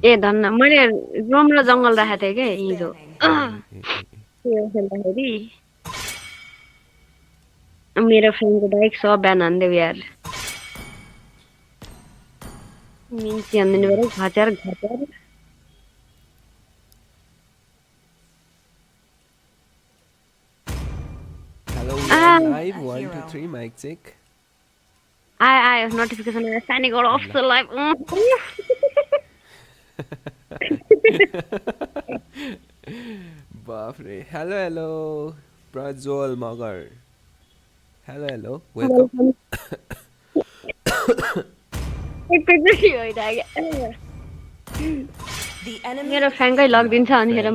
ए धन्न मैले रोम र जङ्गल राखेको थिएँ के हिजो त्यो खेल्दाखेरि मेरो फ्रेन्डको बाइक सब बिहान हान्देऊ यार मिन्सी हान्दिनु पऱ्यो घचार Hello, we are live. 1, 2, 3, mic check. आयो नोटिफिकेसन आयो FannyGODofficial लाइभ बाफरे hello प्रज्वल मगर hello welcome मेरो फ्याङ्कै लगिदिन्छ अनिखेर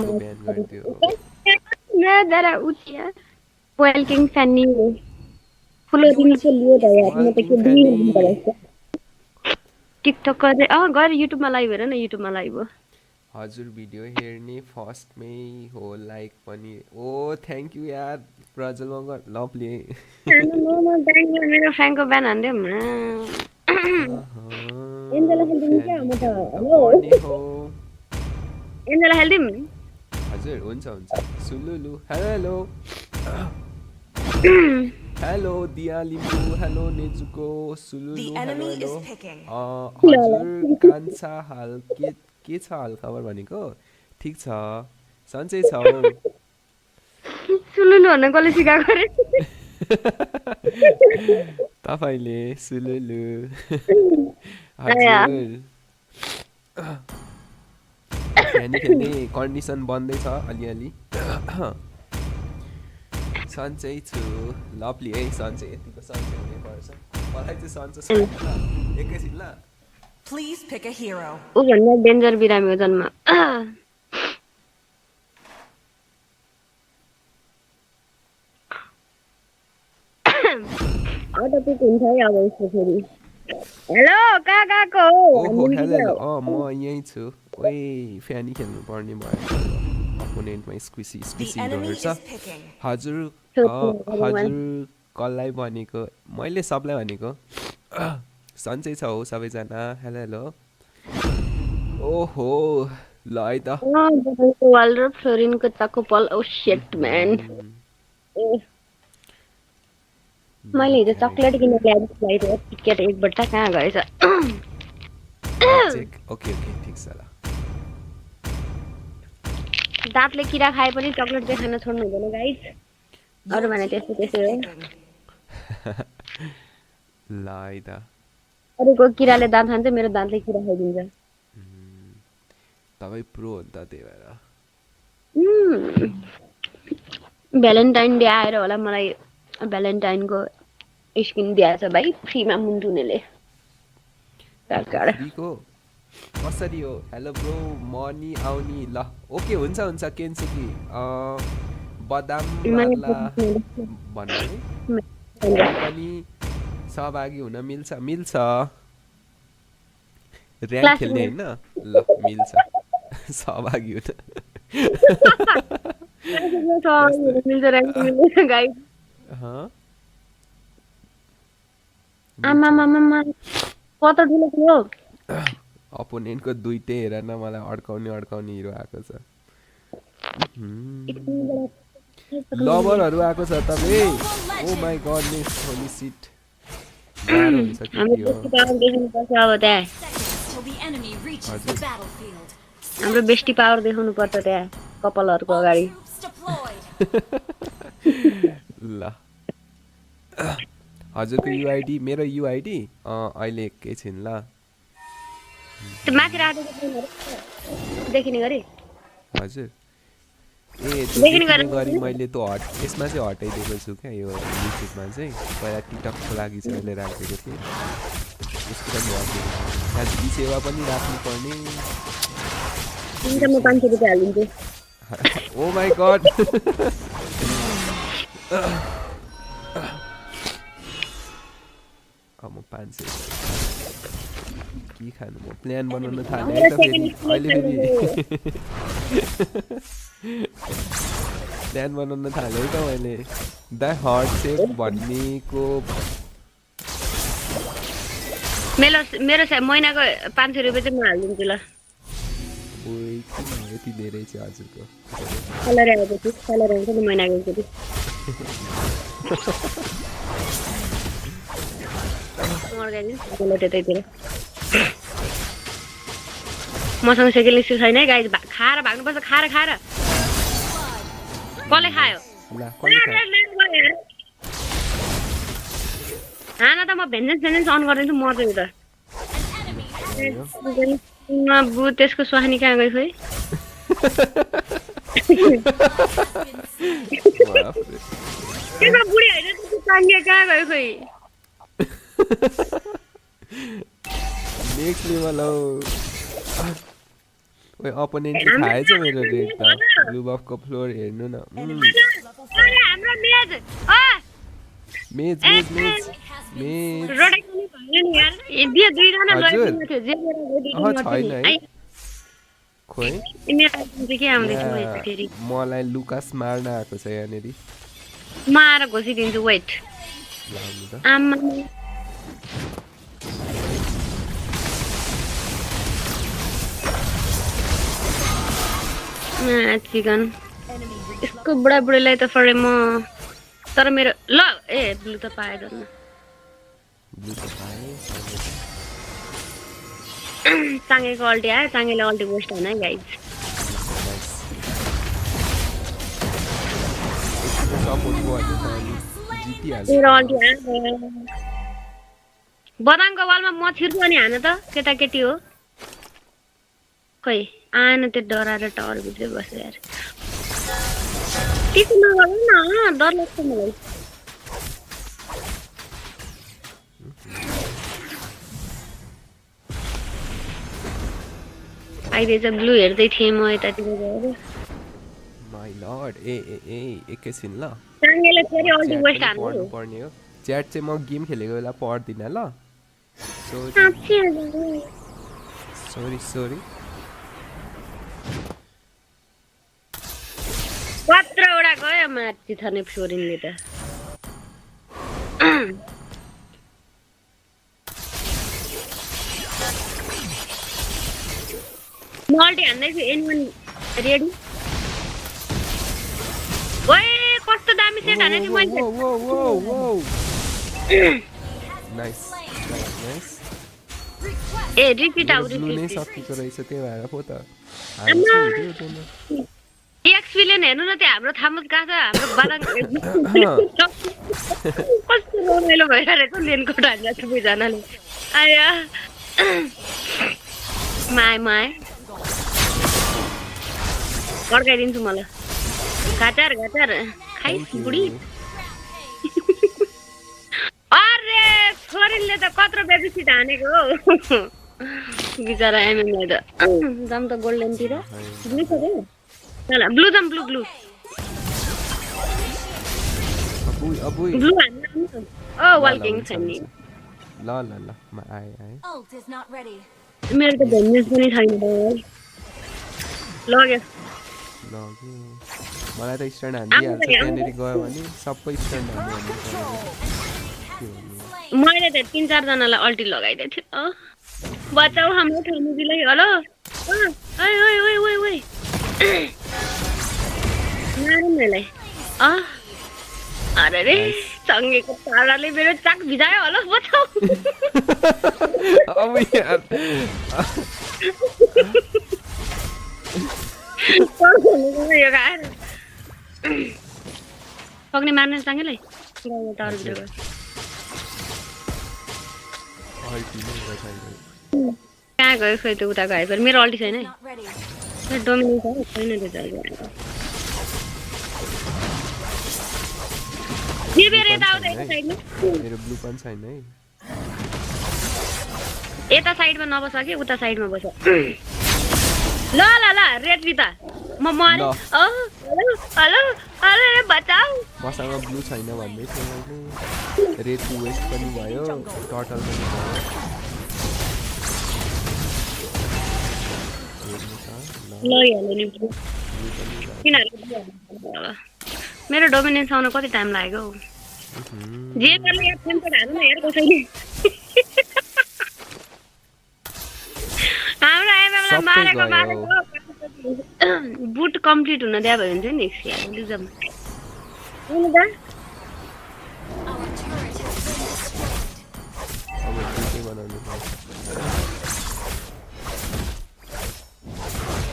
वेलकिङ फ्यानी फुलो दिनको लियो त यार म त के दिनु पर्छ टिकटक गएर युट्युबमा लाइभ हेर न युट्युबमा लाइभ हो हजुर भिडियो हेर्ने फर्स्टमै हो लाइक पनि ओ थ्याङ्क यू यार प्रज्वल मगर लभली मेरो फ्याङ्कको बिहान हान्दियो एन्जेला खेल्दिउँ क्या म त हेलो एन्जेला खेल्दिउँ हजुर हुन्छ सुलुलु हेलो हेलो दिया लिम्बू हेलो नेजुको सुलुलु हेलो हजुर कान्छा हाल के छ हाल खबर भनेको ठिक छ सन्चै छ सुलुलु भन्न कसले सिकाएको रे तपाईले सुलुलु हजुर खेल्ने कन्डिसन बन्दैछ अलिअलि सन्चै छु लभली है सन्चै यतिको सन्चै हुने पर्छ मलाई चाहिँ सन्चै एकैछिन ल प्लिज पिक अ हिरो उ भन्दा डेन्जर बिरामी हो जन्म अटोपिक हुन्छ है अब यसको फेरि हेलो कहाँ गएको ओहो हेलो म यही छु ओइ फ्यानी खेल्नु पर्ने भयो अपोनेन्टमा स्क्विसी गर्छ हजुर कसलाई भनेको मैले सबलाई भनेको सन्चै छ हो सबैजना हेलो ओहो ल है त वाल र फ्लोरिनको ताको पल ओ शिट म्यान मैले हिजो चक्लेट किनेर ल्याएको फ्लाइट टिकट एक बट्टा कहाँ गएछ ओके ठिक छ ल दाँतले किरा खाए पनि चक्लेट चाहिँ खान छोड्नु हुँदैन गाइस अरू भने त्यस्तो हो ल है त अरूको किराले दाँत खान्छ मेरो दाँतले किरा खाइदिन्छ तपाईँ प्रो हो नि त त्यही भएर भ्यालेन्टाइन डे आएर होला मलाई भ्यालेन्टाइनको स्किन दिएछ भाइ फ्रीमा मुन्टुनेले कसरी हो हेलो ब्रो मनी आउनी ल ओके हुन्छ केन्सुकी बदाम माला भन्नु पनि सहभागी हुन मिल्छ ऱ्याङ्क खेल्ने होइन ल मिल्छ सहभागी हुन कता ठुलो थियो अपोनेन्टको दुईटै हेर न मलाई अड्काउने हिरो आएको छ लभरहरू आएको छ तपाईँ ओ माई गडनेस होली सिट हाम्रो बेस्टी पावर देखाउनु पर्छ त्यहाँ कपालहरूको अगाडि ल हजुरको युआइडी मेरो युआइडी अहिले एकैछिन ल माथि देखिने गरी हजुर देखिने गरी मैले त यसमा चाहिँ हटाइदिएको छु क्या यो युट्युबमा चाहिँ पहिला टिकटकको लागि चाहिँ मैले राखिदिएको थिएँ यसको पनि हटाइदिएको सेवा पनि राख्नुपर्ने म 500 रुपियाँ हालिदिन्छु ओ माई गड म 500 के खानु म प्लान बनाउन थालेँ अहिले फेरि प्लान बनाउन थालेँ त मैले द हार्ट सेप भन्नेको मेरो महिनाको 500 रुपियाँ चाहिँ म हालिदिन्छु ल ओइ किन यति धेरै छ हजुरको कलर आएपछि कलर आउँछ नि महिना गएपछि मर्गाइदिनु त्यतैतिर मसँग सेकेन्ड लिस्ट छैन है गाइज खाएर भाग्नुपर्छ खाएर कसले खायो खाना त म भेन्जेन्स अन गरिदिन्छु मर्छु त बु त्यसको स्वाहानी कहाँ गयो खोइ त्यसको बुढी होइन त्यसको चाङ्गे कहाँ गयो खोइ नेक्स्ट लेभल हो ओइ अपोनेन्ट खाएछ मेरो रेड त ब्लू बफको फ्लोर हेर्नु न हाम्रो मेज मेज रोडै पनि भएन नि यार दिए दुई जना लैदिनु थियो जे छैन है खोइ मेरो के आउँदैछ फेरि मलाई लुकास मार्न आएको छ यहाँनेरि मार घोसिदिन्छु वेट आमा चिकन यसको बुढाबुढीलाई त फरे म तर मेरो ल ए ब्लू त पाए गर्न चाँगेको अल्टी आयो चाँगेले अल्टी वेस्ट होइन है गाइज मेरो अल्टी आयो बदामको वालमा म छिर्छु अनि हान त केटाकेटी हो खै आएन त्यो डराएर टावर भित्रै बस्यो यार त्यस्तो नगर्नु न डर लाग्छ मलाई अहिले चाहिँ ब्लू हेर्दै थिएँ म यतातिर गएर माइ लर्ड ए एकैछिन ल चाङ्गेले फेरि अल्टी वेस्ट हान्नु पर्ने हो च्याट चाहिँ म गेम खेलेको बेला पढ्दिनँ ल सरी कत्रोवटा गयो माथि थर्ने फ्लोरिनले त मल्टी हान्दैछु एनिमन रेडी ओए कस्तो दामी सेट हाने थिएँ मैले नाइस ए रिपिट आउ रिपिट नै सकिएको रहेछ त्यही भएर पो त एक्सपिलियन हेर्नु न त्यो हाम्रो थामस गएको छ हाम्रो बादाम कस्तो रमाइलो भइरहेको लेनकोट हान्छ सबैजनाले आया माय फर्काइदिन्छु मलाई घाटार खाइस बुढी अरे छोरीले त कत्रो बेबिसिट हानेको हो बिचरा एमएमलाई त जाम त गोल्डनतिर ब्लू छ के ल ब्लू जाम ब्लू ब्लू हान्नु ओ वाल किङ छ नि ल म आए मेरो त भेन्जेन्स पनि छैन लग्यो मलाई त स्ट्यान्ड हान्दिहाल्छ त्यहाँनिर गयो भने सबै स्ट्यान्ड हान्नु मैले त 3-4 जनालाई अल्टी लगाइदिएको थिएँ बचाऊ हाम्रो ठाउँमुजीलाई हेलो ओइ मारौँ यसलाई अरे रे सँगेको ताराले मेरो चाक भिजायो होला बचाऊ अब यार पक्ने मार्ने चाङ्गेलाई टावर भित्र गयो कहाँ गयो खोइ त्यो उता गयो मेरो अल्टी छैन है मेरो डोमिनेट छैन त्यो मेरो ब्लू पनि छैन है यता साइडमा नबस कि उता साइडमा बस ल रेड रिता म मरे हेलो बचाऊ मसँग ब्लू छैन भन्दै थियो मैले रेड टु वेस्ट पनि भयो टर्टल पनि भयो मेरो डोमिनेन्स आउन कति टाइम लाग्यो जे गर्नु यार टेम्पर हाल्नु न हेर कसैले हाम्रो एमएमलाई मारेको बुट कम्प्लिट हुन दिए भयो हुन्छ नि यार लुजम हैन दा Our turret has been destroyed. अब के बनाउनु पर्छ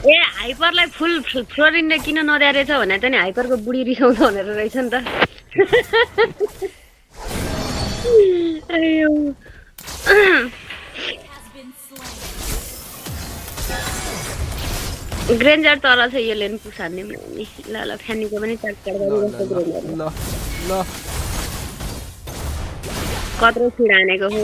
ए हाइपरलाई फुल फ्लोरिनले किन नदिया रहेछ भने त नि हाइपरको बुढी रिसाउँछ भनेर रहेछ नि त अयो Has been slain. ग्रेन्जर तल छ यो लेन पुसार्ने नि ल ल फ्यानीको पनि चटचट गरिरहेको ग्रेन्जर ल ल कत्रो छिड हानेको हो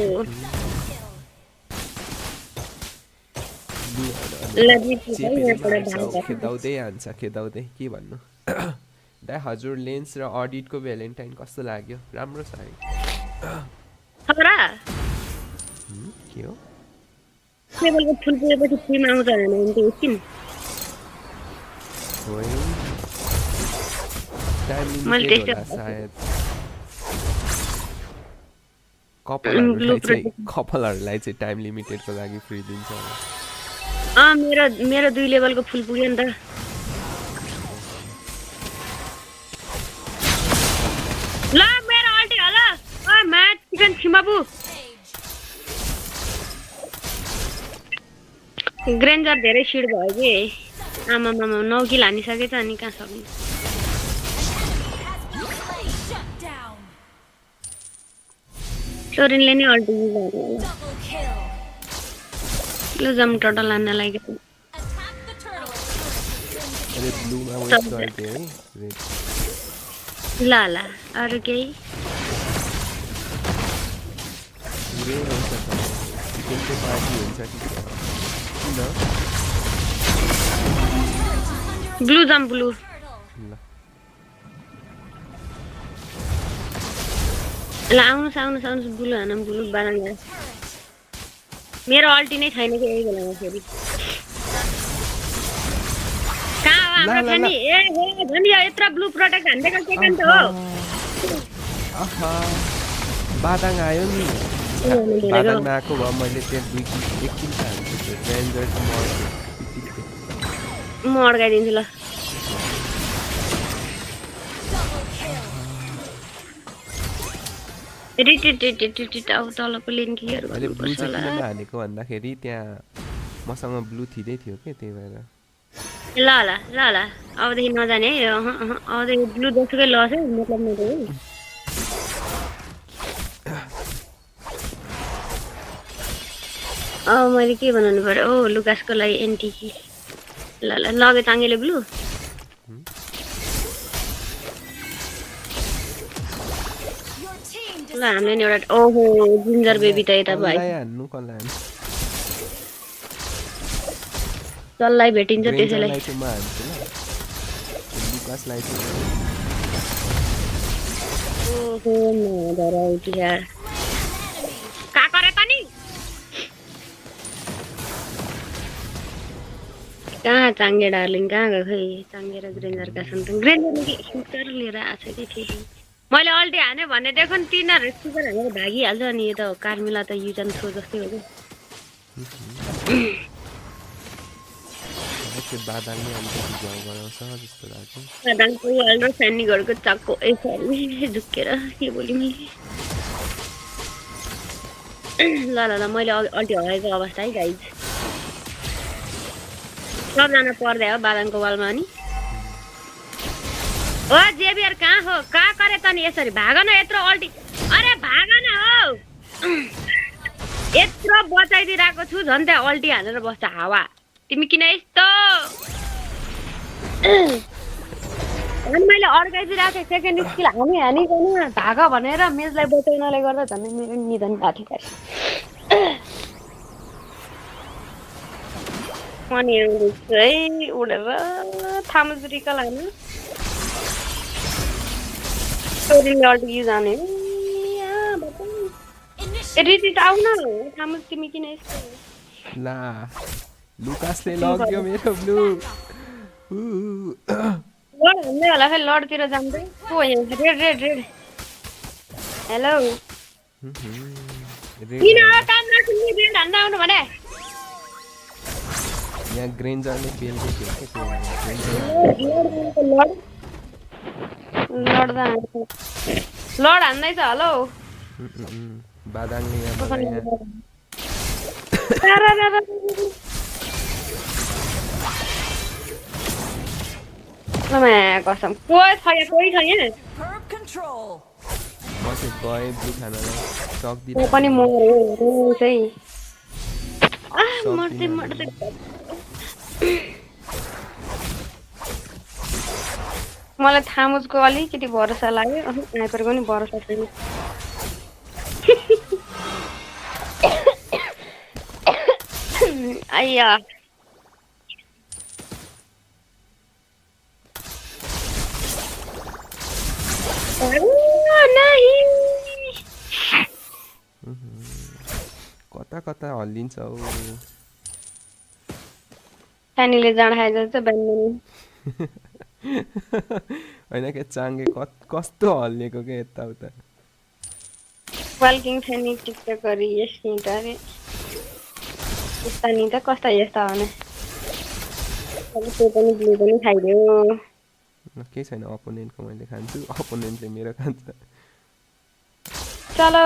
खेदाउँदै हान्छ खेदाउँदै के भन्नु दाइ हजुर लेन्स र अडिटको भ्यालेन्टाइन कस्तो लाग्यो राम्रो छ है के हो टेबलको फुल पुगेपछि फ्रीमा आउँछ भने त्यो स्किन टाइम मैले लिमिटेड त्यस्तै होला सायद कपालहरूलाई चाहिँ टाइम लिमिटेडको लागि फ्री दिन्छ होला मेरो 2 लेभलको फुल पुग्यो नि त ल मेरो अल्टी होला ओ म्याच चिकन छिमाबु ग्रेन्जर धेरै सिड भयो कि आमा 9 किल हानिसकेछ अनि कहाँ सक्नु Shut down. फ्लोरिनले नि अल्टी युज गर्यो Double kill. ल जम टोटल हान्न लाग्यो Attack the turtle. अरे ब्लूमा वेस्ट गर्थ्यो है रेड ल ल अरु केही पुरै हुन्छ त चिकनको पार्टी हुन्छ कि किन ब्लू जम ब्लू ल ल आउनुस् ब्लू हानम ब्लू बारन गयो मेरो अल्टी नै छैन कि यही बेलामा फेरि कहाँ हो हाम्रो फ्यानी ए भनियो यत्रो ब्लू प्रोटेक्ट हान्देको के कान्छ हो आहा बादाङ आयो नि बादाङ नआएको भए मैले त्यहाँ 2 किल 1 किल हाल्छु त्यो रेन्जर त म अड्काइदिन्छु ल रिटिट आउ तलको लेन क्लियर मैले ब्लू गर्नुपर्छ चाहिँ होला किन हानेको भन्दाखेरि त्यहाँ मसँग ब्लू थिँदै थियो के त्यही भएर ल अबदेखि नजाने है अबदेखि ब्लू जसुकै लस है मतलब मेरो मैले के बनाउनु पर्यो ओ लुकासको लागि एन्टी कि ल लगे ताङ्गेले ब्लू ल हामीले नि एउटा ओहो जिन्जर बेबी त यता भयो हान्नु कसलाई हान्नु चल्लाई भेटिन्छ त्यसैलाई रेन्जरलाई चाहिँ म हान्छु ल लुकासलाई चाहिँ ओहो नधर उठिया का करे त नि कहाँ चाङ्गे डार्लिङ कहाँ गयो खै चाङ्गे र ग्रेन्जरका छन् त ग्रेन्जरले के स्पिकर लिएर आएको छ कि फेरि मैले अल्टी हाने भने देखो नि तिनीहरू स्पिकर हानेर भागिहाल्छ अनि यो त कार्मिला त युज एन्ड थ्रो जस्तै हो कि बादाङले अलिकति जाउ गराउँछ जस्तो लाग्यो बादाङको वाल र फ्यानी घरको चक्को ए सरी झुक्केर के बोली मैले ल मैले अल्टी हराएको अवस्था है गाइज सबजना पर्दै हो बादाङको वालमा अनि ओ जेबियर कहाँ हो कहाँ करे त नि यसरी भाग न यत्रो अल्टी अरे भाग न हो यत्रो बचाइदिरहेको छु झन् त्यहाँ अल्टी हानेर बस्छ हावा तिमी किन यस्तो अनि मैले अड्काइदिरहेको थिएँ सेकेन्ड स्किल हानिकन भाग भनेर मेजलाई बचाउनले गर्दा झन् मेरो निधन भएको थियो अनि है उडेर थामजुरीका लाग्नु अल्टी जाने रिटिट आउन थामज तिमी किन यस्तो ला लुकासले लग्यो मेरो ब्लू लड हान्दै होला फेरि लडतिर जाँदै को रेड हेलो किन काम नसुन्ने रेड हान्दै आउनु भने यहाँ ग्रेन्जरले फेलको थियो के त्यो लड्दा लड हान्दैछ हेलो बादाङले यहाँ मलाई यहाँ कसम कोही छ यहाँ Herb control. म चाहिँ गएँ ब्लु खानालाई सक्दिनँ म पनि मर्यो चाहिँ मर्दै मलाई थामुजको अलिकति भरोसा लाग्यो स्नाइपरको नि भरोसा छैन आइया कता कता हल्लिन्छ हौ फ्यानीले जाँड खाए जस्तो बिहान होइन के चाङ्गे कस्तो हल्लिएको के यताउता वाल्किङ फ्यानी टिकटक गरी यस नि त अरे यस्ता नि त कस्ता यस्ता भने त्यो पनि ब्लू पनि खाइदियो केही छैन अपोनेन्टको मैले खान्छु अपोनेन्टले मेरो खान्छ चलो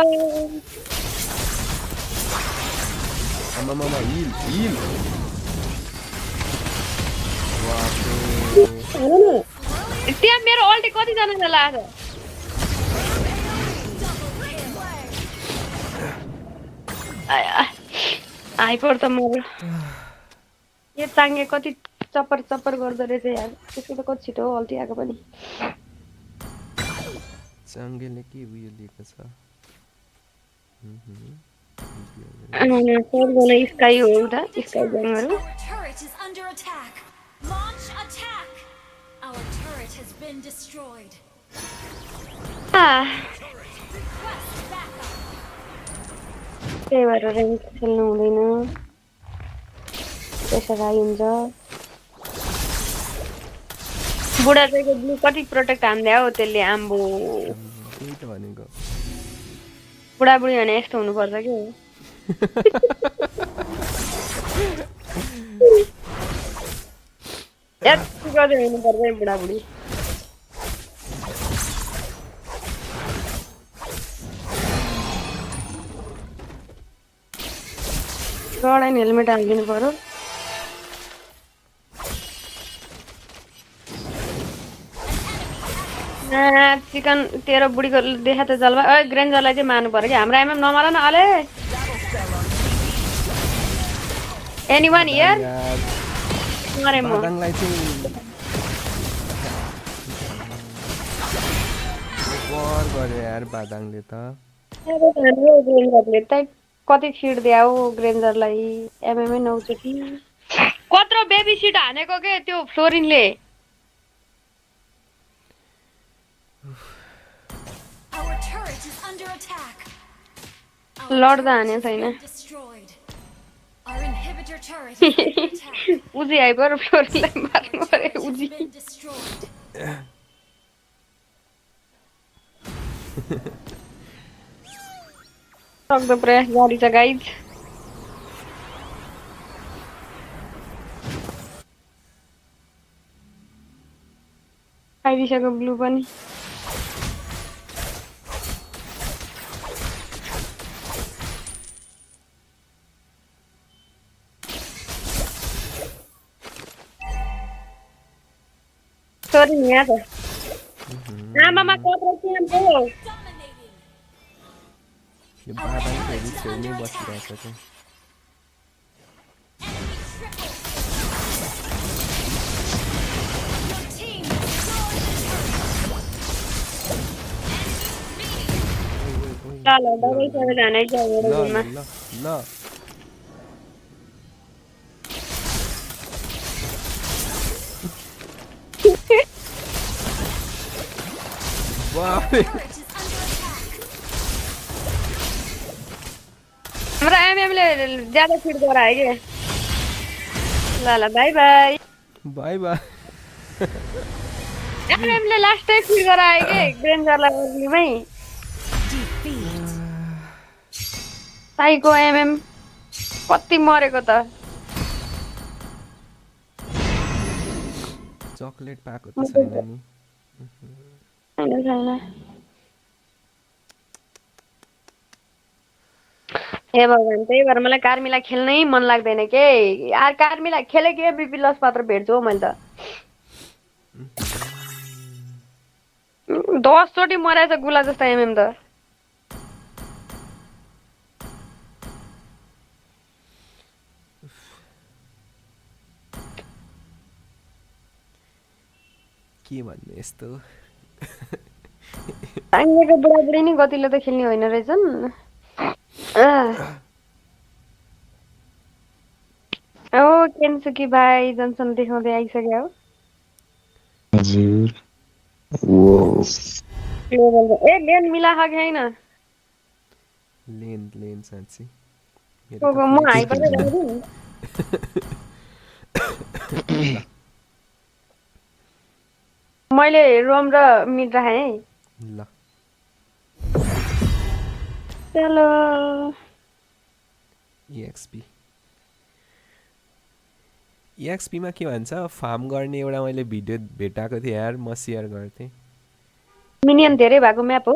आमामामा हिल हिल त्यहाँ मेरो अल्टी कतिजनाले लाग्छ आइपर त मरो यो चाङ्गे कति चप्पर चप्पर गर्दो रहेछ यार त्यसको त कति छिटो अल्टी आएको पनि चाङ्गेले के उयो लिएको छ स्काई हो त sky ग्याङहरू Our turret is under attack. Launch attack. Our turret has been destroyed. Request backup. त्यही भएर ऱ्याङ्क खेल्नु हुँदैन त्यसरी आइन्छ बुढा चाहिँ ब्लू कति प्रोटेक्ट हान्दै हो त्यसले आम्बो त्यही त भनेको बुढाबुढी भने यस्तो हुनुपर्छ कि यति गर्दै हुनुपर्छ है बुढाबुढी गडाइन हेलमेट हालिदिनु पर्यो चिकन तेरो बुढीको देखा त जलवा ग्रेन्जरलाई चाहिँ मार्नु पर्यो कि हाम्रो एमएम नमार न अले एनीवन हियर मरे म बादाङलाई चाहिँ वर गर्यो यार बादाङले त ग्रेन्जरले त कति फिड दियो ग्रेन्जरलाई एमएमए नौचोटि कत्रो बेबी सिट हानेको के त्यो फ्लोरिनले Our turret is under attack. लड्दा हाने छैन Destroyed. Our inhibitor turret is under attack. उजी आइपर फ्लोरिनलाई मार्नु पर्यो उजी Been destroyed. सक्दो प्रयास जारी छ गाइज खाइदिसक्यो ब्लू पनि सरी यहाँ छ आमामा कत्रो क्याम्प हो यो बादाङ फेरि छेउमै बसिरहेको छ ल दबाई सबै जानै छ मेरो ल रुममा ल ल बाबे हाम्रो एमएमले ज्यादा फिट गरायो के ल ल बाई बाई बाई बाई एमएमले लास्टै फिट गरायो के ग्रेन्जरलाई अर्लीमै साइको एमएम कति मरेको त चकलेट पाएको त छैन नि छैन हे भगवान त्यही भएर मलाई कार्मीलाई खेल्नै मन लाग्दैन के यार कार्मीलाई खेले के एमबीपी लस मात्र भेट्छु हौ मैले त 10 चोटि मराएछ गुला जस्ता एमएम त के भन्ने यस्तो आङ्गेको बुढाबुढी नि गतिले त खेल्ने होइन रहेछन् ओ केन्सुकी भाइ जनसन देखाउँदै आइसक्यो हजुर वो ए लेन मिला कि होइन लेन साँच्ची म हाइपर राखिदिउँ मैले रोम र मिड राखेँ है ल चलो EXP मा के भन्छ फार्म गर्ने एउटा मैले भिडियो भेटाएको थिएँ यार म सेयर गर्थेँ मिनियन धेरै भएको म्याप हो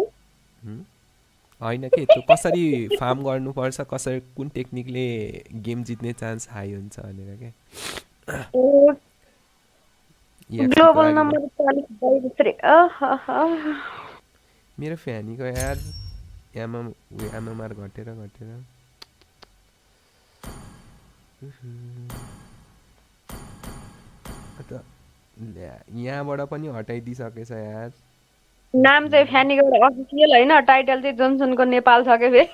होइन के त्यो कसरी फार्म गर्नुपर्छ कसरी कुन टेक्निकले गेम जित्ने चान्स हाई हुन्छ भनेर के ग्लोबल नम्बर 43 मेरो फ्यानीको यार एमएमआर घटेर यहाँबाट पनि हटाइदिइसकेछ यार नाम चाहिँ FannyGODofficial होइन टाइटल चाहिँ जोन्सनको नेपाल छ के फेरि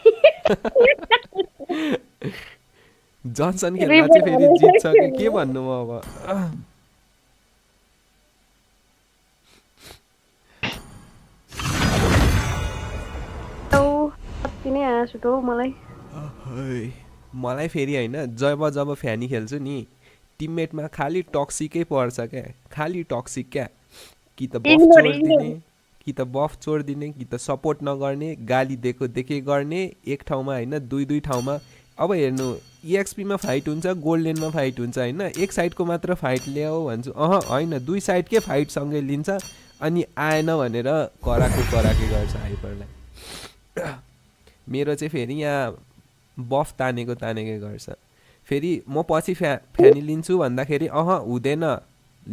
जोन्सन खेल्दा चाहिँ फेरि जित्छ के भन्नु म अब मलाई फेरि होइन जब फ्यानी खेल्छु नि टिममेटमा खालि टक्सिकै पर्छ क्या खालि टक्सिक क्या कि त बफ छोडिदिने कि त बफ छोडिदिने कि त सपोर्ट नगर्ने गाली देखे गर्ने एक ठाउँमा होइन दुई ठाउँमा अब हेर्नु EXP मा फाइट हुन्छ गोल्ड लेनमा फाइट हुन्छ होइन एक साइडको मात्र फाइट ल्याऊ भन्छु होइन दुई साइडकै फाइट सँगै लिन्छ अनि आएन भनेर कराके गर्छ हाइपरलाई मेरो चाहिँ फेरि यहाँ बफ तानेकै गर्छ फेरि म पछि फ्यानी लिन्छु भन्दाखेरि हुँदैन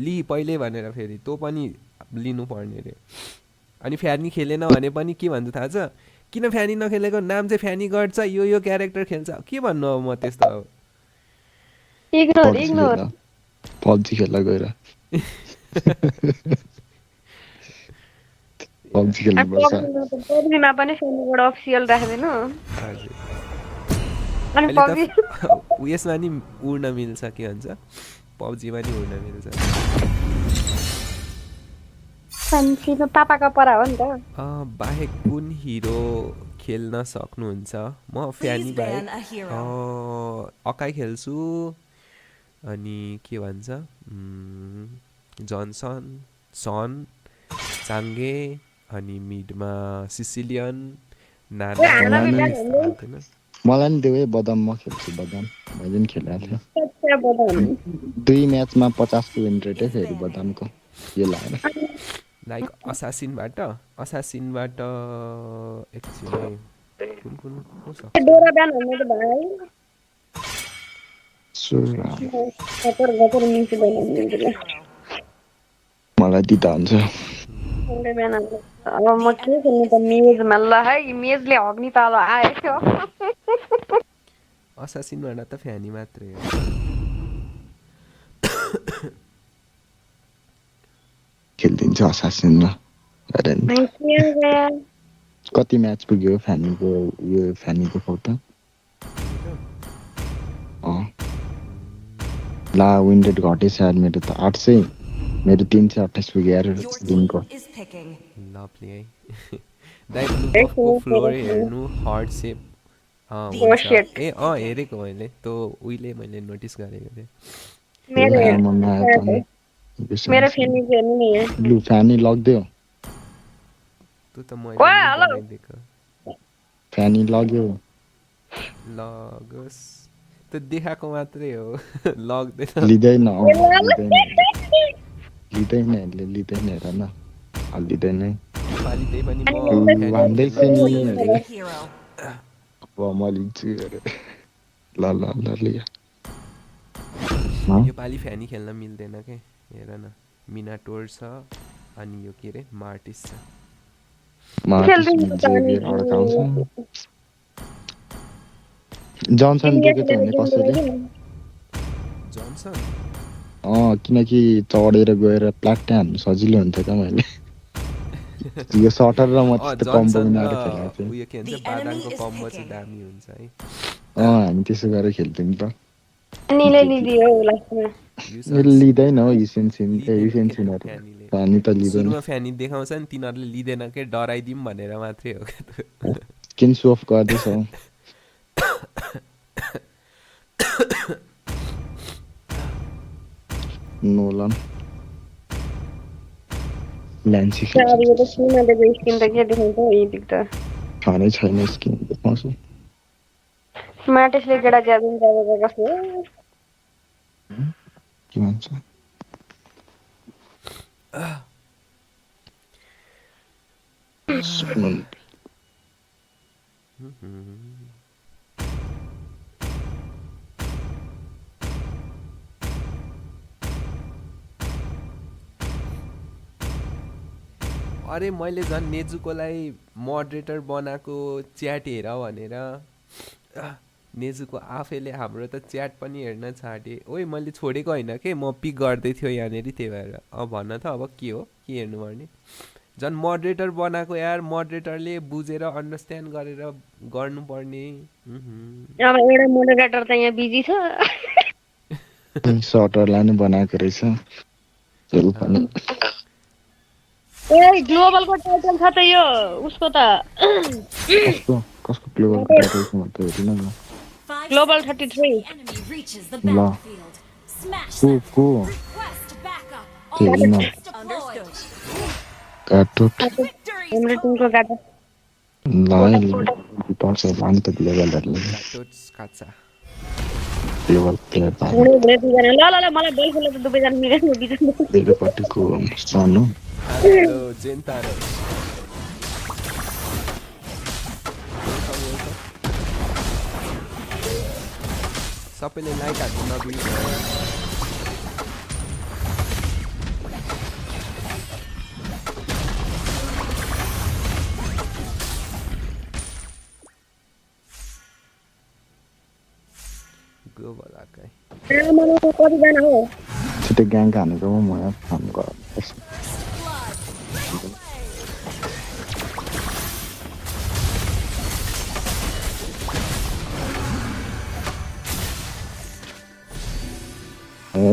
लि पहिले भनेर फेरि तँ पनि लिनु पर्ने रे अनि फ्यानी खेलेन भने पनि के भन्छ थाहा छ किन फ्यानी नखेलेको नाम चाहिँ फ्यानी गर्छ यो क्यारेक्टर खेल्छ के भन्नु अब म त्यस्तो अब इग्नोर पब्जी खेल्न गएर पब्जी खेल्नुपर्छ पब्जीमा पनि FannyGODofficial राख्दिनु अनि पब्जी उयसमा नि उड्न मिल्छ के भन्छ पब्जीमा नि उड्न मिल्छ सानो पापाको परा हो नि त बाहेक कुन हिरो खेल्न सक्नुहुन्छ म फ्यानी बाहेक अकाई खेल्छु अनि के भन्छ जनसन सन चाङ्गे अनि मिडमा सिसिलियन मलाई नि देऊ है बदाम म खेल्छु बदाम मैले नि खेलेको थियो 2 म्याचमा 50 को विन रेट फेरि बदामको यो लाएर लाइक असासिनबाट एक्चुअली कुन हो सक्छ डोरा ब्यान हुने त भाइ मलाई दिदा हुन्छ अब म के खेल्नु त मेजमा ल है मेजले हग्नी ताल आयो असासिनबाट त फ्यानी मात्रै हो खेलिदिन्छ असासिनमा कति म्याच पुग्यो फ्यानीको फोटो ला विन रेट घटेछ यार मेरो त 800 मेरो 328 पुग्यो यार दिनको लभली है दाइ ब्लू फ्लोर हेर्नु हार्ट सेप हेरेको मैले त्यो उहिले मैले नोटिस गरेको थिएँ मेरो फ्यानी हेर्नु नि ब्लू फ्यानी लग्दियो त्यो त मैले बनाइदिएको फ्यानी लग्यो लगोस् त्यो देखाएको मात्रै हो लग्दैन लिँदैन लिँदैन यसले लिँदैन हेर न हालिदिँदैन पाली त्यही पनि म भन्दैछ नि Believe in a hero. अब म लिन्छु अरे ल ल ल लियो यो पाली फ्यानी खेल्न मिल्दैन के हेर न मिनाटोर छ अनि यो के रे मार्टिस छ मार्टिस जेभियर अड्काउँछ जनसन दिएको थियो भने कसैले जोन्सन किनकि चढेर गएर प्लाट्टै हान्नु सजिलो हुन्थ्यो त मैले यो सटर र म त्यस्तो कम्बो जोन्सन बनाएर र खेलेको थिएँ उयो के भन्छ बादामको कम्बो चाहिँ दामी हुन्छ है हामी त्यसो गरेर खेल्थ्यौँ नि त अनिले लिदियो लास्टमा लिँदैन हो लिँदैन के युसेन्सिनहरू फ्यानीले फ्यानी त लिँदैन सुरुमा फ्यानी देखाउँछ नि तिनीहरूले लिँदैन के डराइदिउँ भनेर मात्रै हो क्या स्किन सो अफ गर्दैछ हौ नोलन ल्यान्सी अब यो त सुनमा दिएको स्किन त के देखाउँछ यी देख्दा खानै छैन स्किन देखाउँछु मार्टिसले केटा ज्यादिन गरेको कस्तो के भन्छ अरे मैले झन् नेजुकोलाई मोडरेटर बनाएको च्याट हेर भनेर नेजुको आफैले हाम्रो त च्याट पनि हेर्न छाडे ओइ मैले छोडेको होइन के म पिक गर्दै थियो यहाँनिर त्यही भएर भन्न त अब के हो के हेर्नुपर्ने झन् मोडरेटर बनाएको यार मोडरेटरले बुझेर अन्डरस्ट्यान्ड गरेर गर्नुपर्ने अब एउटा मोडरेटर त यहाँ बिजी छ सटरलाई नै बनाएको रहेछ खेल पनि ए ग्लोबलको टाइटल छ त यो उसको त कसको ग्लोबलको टाइटल छ म त हेरिन न Global 33. Enemy reaches the La. battlefield. Smash them. को Request backup. Okay, All you know. units deployed. काटुट हाम्रो टिमको गाडा पर्छ लानु त ग्लोबलहरूले काचा ग्लोबल प्लेयर हुने हुने दुईजना ल ल ल मलाई बल खेल्न त दुवैजना मिलेन बिचमा धेरैपट्टिको सानो जेन्तारो सबैले लाइट हाल्नु नबिर्स ग्लोबल आकै कतिजना हो छिटो ग्याङ हानेको म यहाँ काम गर्नुपर्छ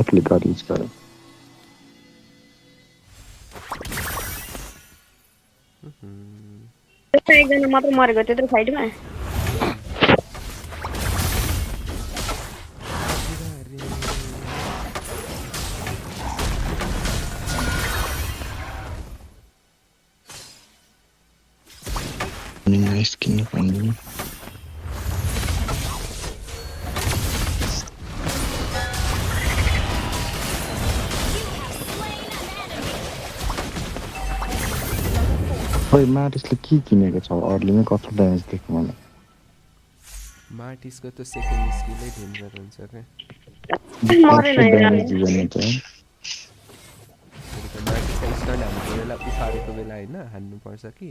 क्लिक गरिज गरे एकजना मात्र मरेको त्यत्रो फाइटमा नाइस किन्न पाइँदैन खोइ मार्टिसले के किनेको छ अर्लीमै कस्तो ड्यामेज देख्नु मलाई मार्टिसको त सेकेन्ड स्किलै डेन्जर हुन्छ क्या ड्यामेज दिँदैन त मार्टिसलाई स्टन हान्ने बेला उखालेको बेला होइन हान्नुपर्छ कि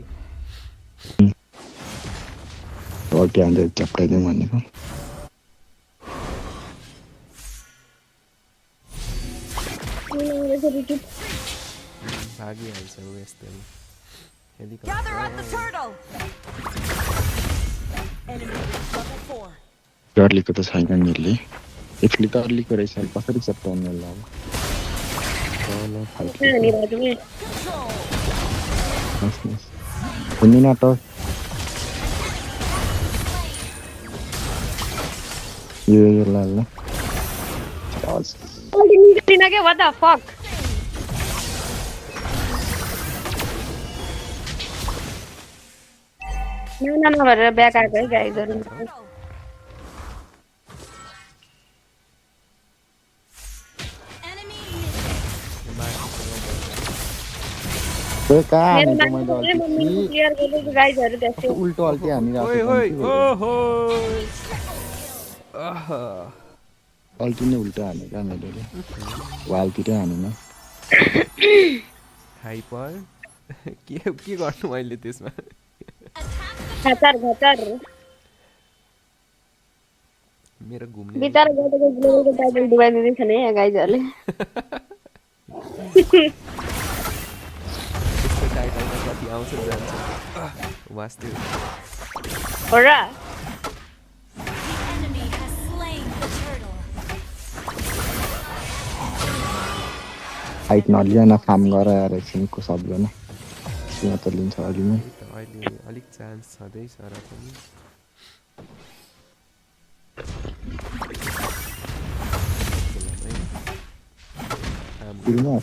हान्दै चप्काइदिउँ भनेको भागिहाल्छ ऊ यस्तै Gather at the turtle. Enemy level 4. डरलीको त छैन निर्ले एकले त अर्लीको रहेछ कसरी चप्काउनु होला अब मिनाट यो ल what the fuck न भनेर ब्याक आएको है गाइजहरु Enemy त्यो कहाँ मेरो हानेको मैले मान्छेले म अल्टी मिन्टु क्लियर गर्दैछु गाइजहरु कस्तो त्यसै उल्टो अल्टी हानिरहेको ओइ छ ओइ पन्चु ओहो आहा अल्टी नै उल्टो हाने क्या मैले वालतिरै हानेन हाइपर के गर्नु मैले त्यसमा खतर मेरो घुम्ने बिचारा गएको ग्लोबलको टाइटल डुबाइदिँदैछ नि यहाँ गाइजहरुले त्यसको टाइटलमा कति आउँछ जान्छ वास्तव हो र Enemy has slain the turtle. Fight नलिएन फार्म गर यार एकछिनको सबजना यहाँ त लिन्छ अलि नै त अहिले अलिक चान्स छँदैछ र पनि फिल्ममा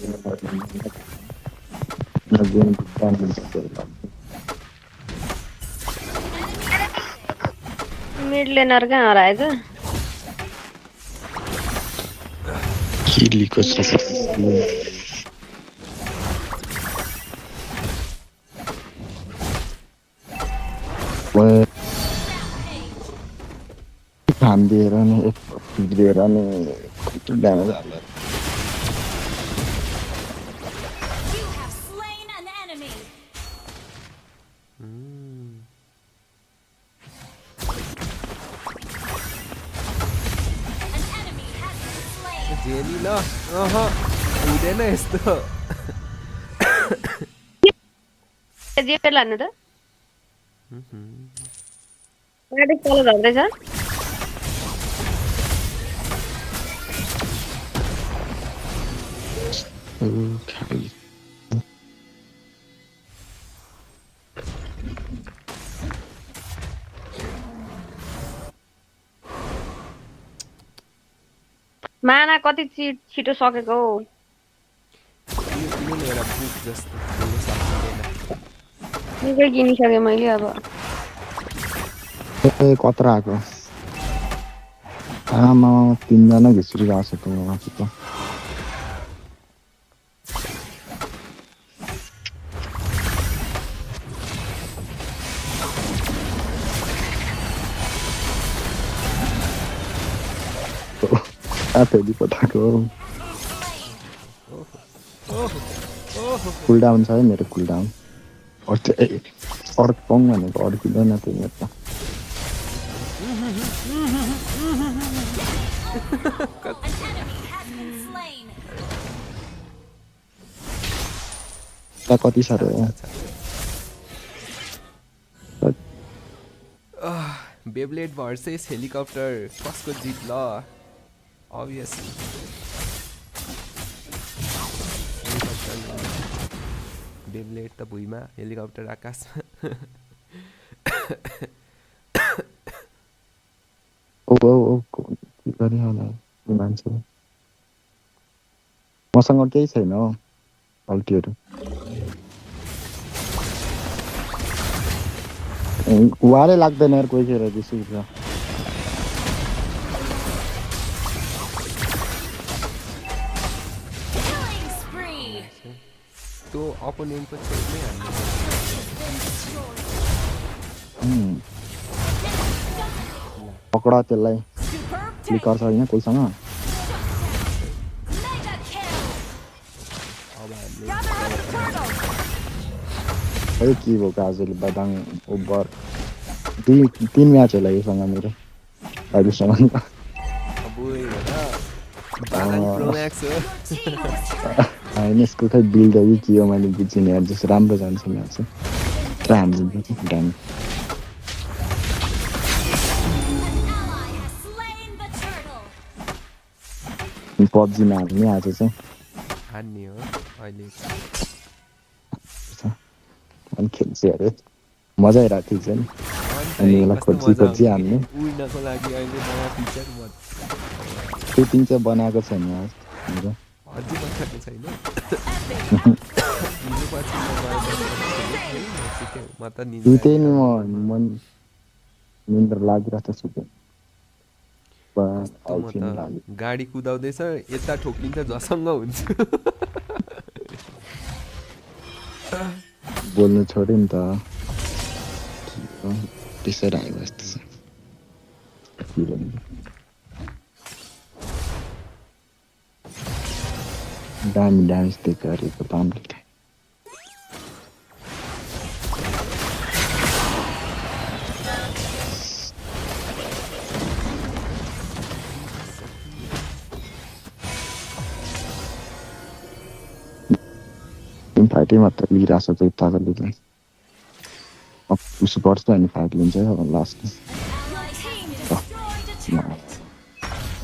मिड लेनर कहाँ हराएछ किलीको छ फार्म दिएर नि दिएर नि कति ड्यामेज हाल्यो You have slain an enemy. An enemy has been slain. Jelly ल हुँदैन यस्तो जे लानु त गाडी तल झर्दैछ माना कति छिटो सकेको हो यो एउटा बुक जस्तो खेल्न सक्दैन निकै किनिसकेँ मैले अब कत्रा आएको आमा 3 जना घिसिरहेको छ त माथि त फेरि पठाएको कुलडाउन छ है मेरो कुलडाउन अर्कङ भनेको अड्किँदैन त्यो मेरो त An enemy has been slain. कति साह्रो हो बेब्लेड भर्सेस हेलिकप्टर कसको जित ल obviously बेब्लेड त भुइँमा हेलिकप्टर आकाशमा ओ के गर्ने होला मान्छे मसँग केही छैन हो अल्टीहरू वारै लाग्दैन यार कोही खेर रिस उठ्छ Killing spree. त्यो अपोनेन्टको छेउमै हान्नु पक्रा त्यसलाई Superb क्लिकर take. छैन कोहीसँग Mega kill. अब हामीले Gather the turtle. है के भएको आजले बदाङ ओभर 2-3 म्याच होला योसँग मेरो अहिलेसम्म अब बालाङ प्रोम्याक्स हो Team has turned. होइन यसको खै बिल्डरै के हो मैले बुझिनँ यार जस्तो राम्रो जान्छ म्याच र हाम्रो ड्याम An ally has slain the turtle. पब्जीमा हाल्ने आज चाहिँ हान्ने हो अहिले अनि खेल्छ अरे मजा आइरहेको थियो नि अनि बेला खोजी हाल्ने उड्नको लागि अहिले नयाँ फिचर सुटिङ चाहिँ बनाएको छैन आज मेरो अझै बनाएको छैन म त सुतै नि म निन्द्रा लागिरहेको छ सुते म त गाडी कुदाउँदैछ यता ठोकिन्छ झसङ्ग हुन्छ बोल्नु छोड्यो नि त त्यसै आयो यस्तो छ दामी ड्यामेज दिएको गरेको पाम्ले त फाइटै मात्र लिइरहेको छ चाहिँ पागलले उसो पर्छ अनि फाइट लिन्छ अब लास्टमा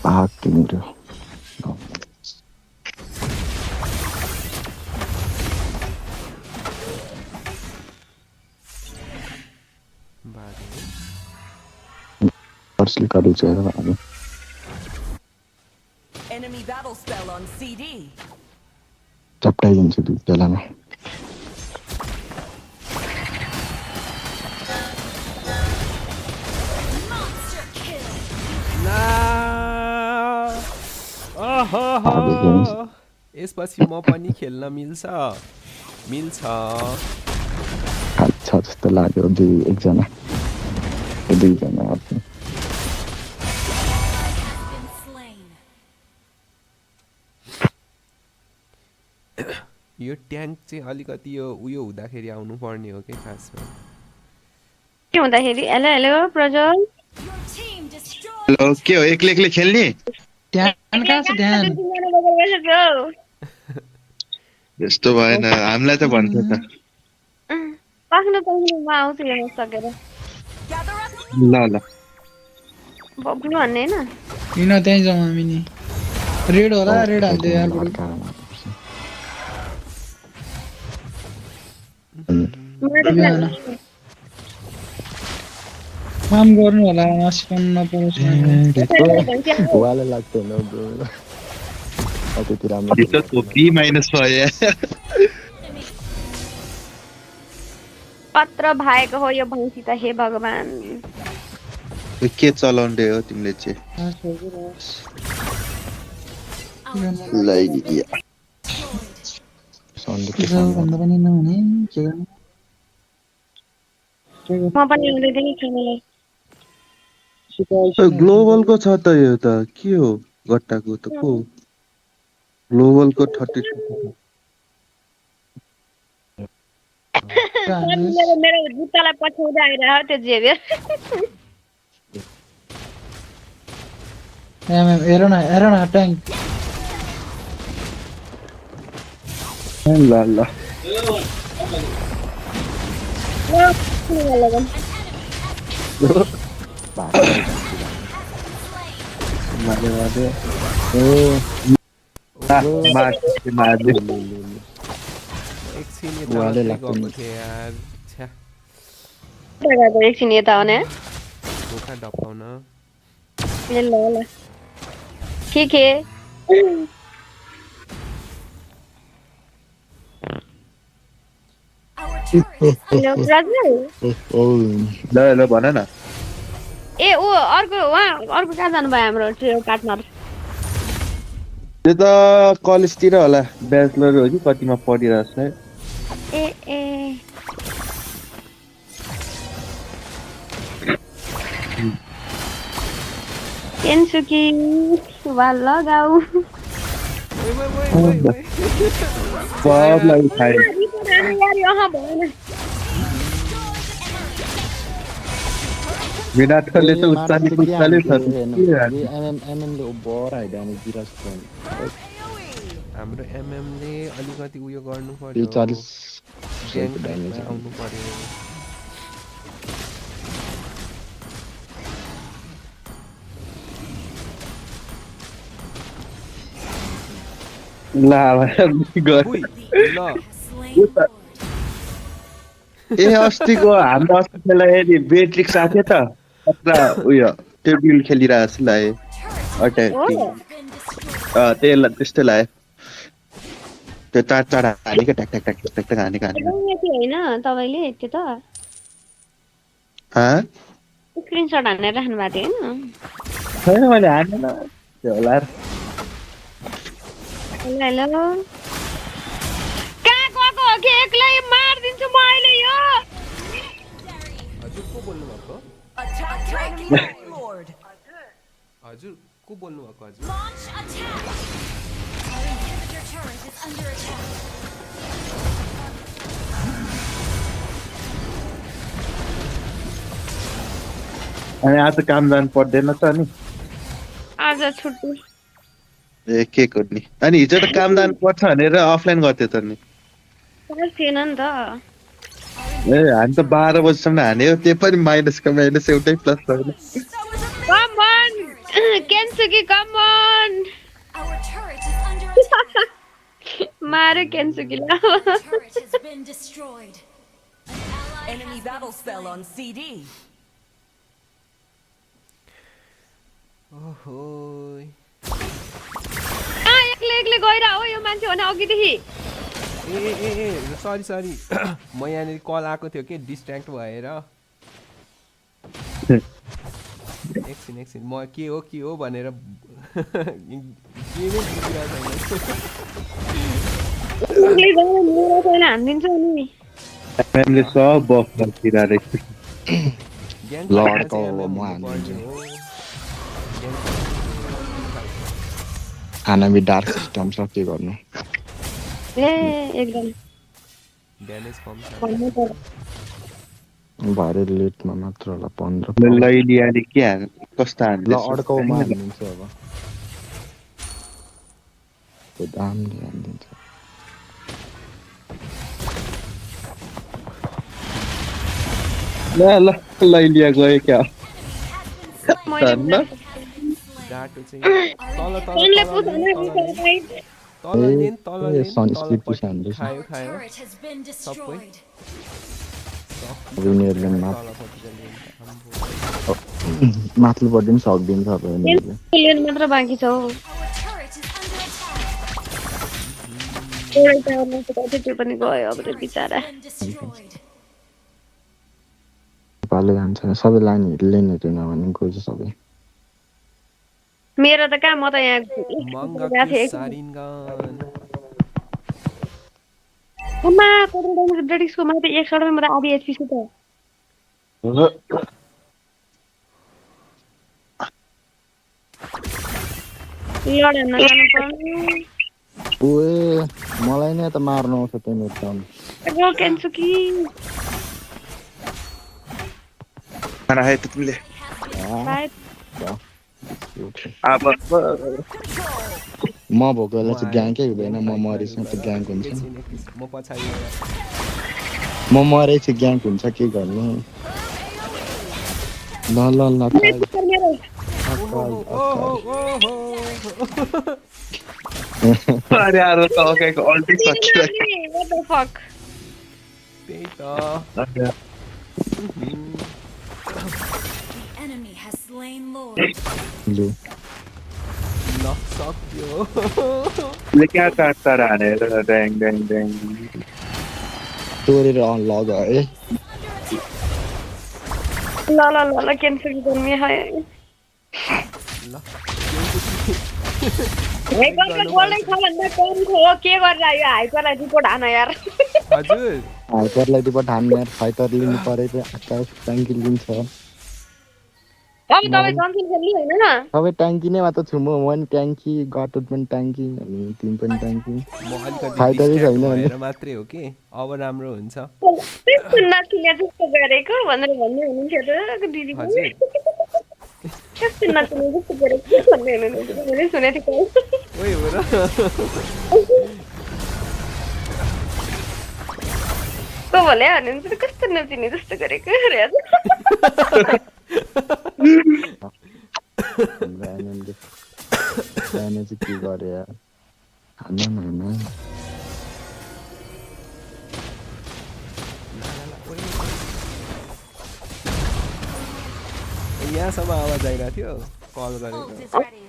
भाग तिम्रो पर्सले गरेको छ अब Enemy battle spell on CD. चप्टाइदिन्छ दुई बेलामा Monster kill. यसपछि म पनि खेल्न मिल्छ छ जस्तो लाग्यो एकजना दुईजना Been slain. यो ट्याङ्क चाहिँ अलिकति यो उयो हुँदाखेरि आउनु पर्ने हो कि खासमा के हुँदाखेरि hello hello Prajwal Your team destroyed. Hello के हो एक्लै एक्लै खेल्ने ध्यान कहाँ छ ध्यान यस्तो भएन हामीलाई त भन्थ्यो त पाख्नु म आउँछु हेर्न सकेर Gather up. ल ल बब्लु भन्ने होइन किन त्यहीँ जाउँ हामी नि रेड होला रेड हाल्दै यार बरु। काम गर्नु होला मासिकन नपरोस् वाले लाग्दैन त्यति राम्रो यो त बी माइनस भयो पत्र भएको हो यो भैँसी त हे भगवान के चलाउँदै हो तिमीले चाहिँ लैदिया भन्दा पनि नहुने के गर्नु म पनि आउँदै थिएँ नि खेल्नलाई ग्लोबलको छ त यो त के हो गट्टाको त को ग्लोबलको 32 मेरो जुत्तालाई पछ्याउँदै आइरह त्यो जेभियर हेर न ट्याङ्क ल ल मारे मारे ओ मार एकछिन यता मात्रै गएको थिएँ यार छ्या एकछिन यता आउने धोका ढपाउन ल ल के Our turret हेलो प्रज्वल ल ल भन न ए ऊ अर्को कहाँ जानुभयो हाम्रो ट्रेल पार्टनर त्यो त कलेजतिर होला ब्याचलर हो कि कतिमा पढिरहेछ ए केन्सुकी वा लगाऊ सबलाई खाए विराटले त उत्साही उत्साहले छ एमएमले बर हाइदाने गिरास हाम्रो एमएमले अलिकति उयो गर्नु त्यो पर्यो 40 ड्यामेज आउनु पर्यो ला गयो ल ए अस्तिको हाम्रो अस्तिलाई हेरि बेट्रिक साथी त कत्रा उयो त्यो बिल खेलिरहेको छु लाए अट्याक त्यही त्यस्तो लाग्यो त्यो चार हानेको ट्याक ट्याक ट्याक ट्याक ट्याक हानेको होइन तपाईँले त्यो त स्क्रिनसट हानेर राख्नु भएको थियो होइन छैन मैले हानेन त्यो होला हेलो कहाँ गएको हो कि एक्लै मारिदिन्छ गर्छु म अहिले यो हजुर को बोल्नु भएको Attacking Lord. हजुर को बोल्नु भएको हजुर Launch attack. Our inhibitor turret is under attack. अनि आज काम जानु पर्दैन त नि आज छुट्टी ए के गर्ने अनि हिजो त काम जानु पर्छ भनेर अफलाइन गर्थ्यो त नि क्लास थिएन नि त ए हामी त 12 बजीसम्म हान्यो त्यो पनि माइनसको माइनस एउटै प्लस छैन कम अन केन्सुकी कम अन Our turret is under attack. मारे केन्सुकीलाई Turret has been destroyed. An ally Enemy has battle been spell slain. on CD. ओहो एक्लै एक्लै गइरह हो यो मान्छे भने अघिदेखि ए ए ए सरी म यहाँनिर कल आएको थियो कि डिस्ट्र्याक्ट भएर एकछिन म के हो भनेर गेमै बुझिरहेको छैन हानिदिन्छ नि हामीले सब बफ गरिरहेको लडको म हान्दिन्छु हामी डार्क सिस्टम छ के गर्नु ए एकदम ड्यामेज कम छ भरे लेटमा मात्र होला 15 लैलियाले के हान कस्तो ल हान्दैछ अड्काउमा हान्दिन्छु अब त्यो दामले हान्दिन्छ ल लैलिया गयो क्या गाटो चाहिँ तल खायो Turret has been destroyed. उनीहरूले माथिल्लोपट्टि पनि सक्दिन्छ अब उनीहरूले मात्र बाँकी छ हौ Our turret is under attack. त्यो पनि गयो अब त्यो बिचारा Been destroyed. नेपालले जान्छ सबै लाइनहरू लेनहरू नभने गयो सबै मेरो त कहाँ म त यहाँ अम्मा ब्रिटिसको म त एक सडमा त आधी एचपी छु त लडेन जानु पर्ने ओए मलाई नै त मार्नु आउँछ तिम्रो टाउन गो केन्सुकी खाना खायो त तिमीले अब म भोकोलाई चाहिँ ग्याङकै हुँदैन म मरेपछि त ग्याङ हुन्छ म पछाडि म मरे चाहिँ ग्याङ हुन्छ के गर्नु ल ल ल अरे आरो त अगाइको अल्टी सकियो What the fuck? त्यही त The enemy has slain Lord. लु ल सक्यो ले क्या काट्छ र हानेर ड्याङ ड्याङ ड्याङ तोरेर लग है ल क्यान्सुकी गर्मी है ल गोल्डन छ भन्दा कम हो के गरेर यो हाइपरलाई रिपोर्ट हान यार हजुर हाइपरलाई रिपोर्ट हान्ने यार फाइटर लिनु परेको आकाश ट्याङ्की लिन्छ अब तपाईँ जन्सन खेल्नु होइन सबै ट्याङ्की नै मात्र छु म वान ट्याङ्की गटुट पनि ट्याङ्की अनि तिम पनि ट्याङ्की म अलिकति फाइटरै छैन भएर मात्रै हो कि अब राम्रो हुन्छ नचिने जस्तो गरेको भनेर भन्ने हुनुहुन्थ्यो त दिदी हजुर कस्तो नचिने जस्तो गरेको भन्ने हुनुहुन्थ्यो मैले सुनेको थिएँ ओइ हो र को बोले भन्नुहुन्छ कस्तो नचिने जस्तो गरेको अरे चाहिँ के गरे यार हान्न यहाँसम्म आवाज आइरहेको थियो कल गरेको Ult is ready.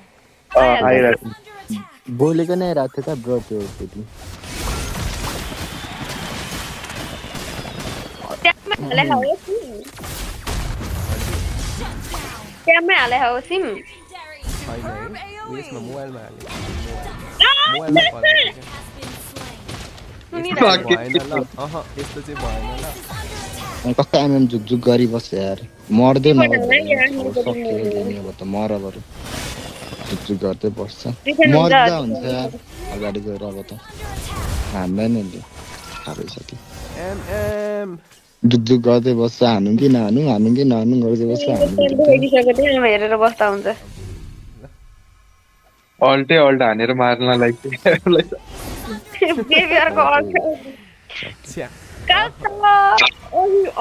आइरहेको Under attack. बोलेको नै राख्थ्यो त ब्रो त्यो केटी क्याममै हाले हो सिम छैन है उयसमा मोबाइलमा हालेँ मोबाइलमा कल गरेको सुनि भएन ल यस्तो चाहिँ भएन ल कस्तो एमएम झुकझुक गरिबस्छ यार मर्दै नगर्ने अब त मर बरु झुकझुक गर्दै बस्छ मर्दा हुन्छ यार अगाडि गएर अब त हान्दैन नि थाहा सक्यो एम झुकझुक गर्दै बस्छ हानु कि नहानु गर्दै बस्छ हेरेर बस्दा हुन्छ अल्टै अल्ट हानेर मार्नलाई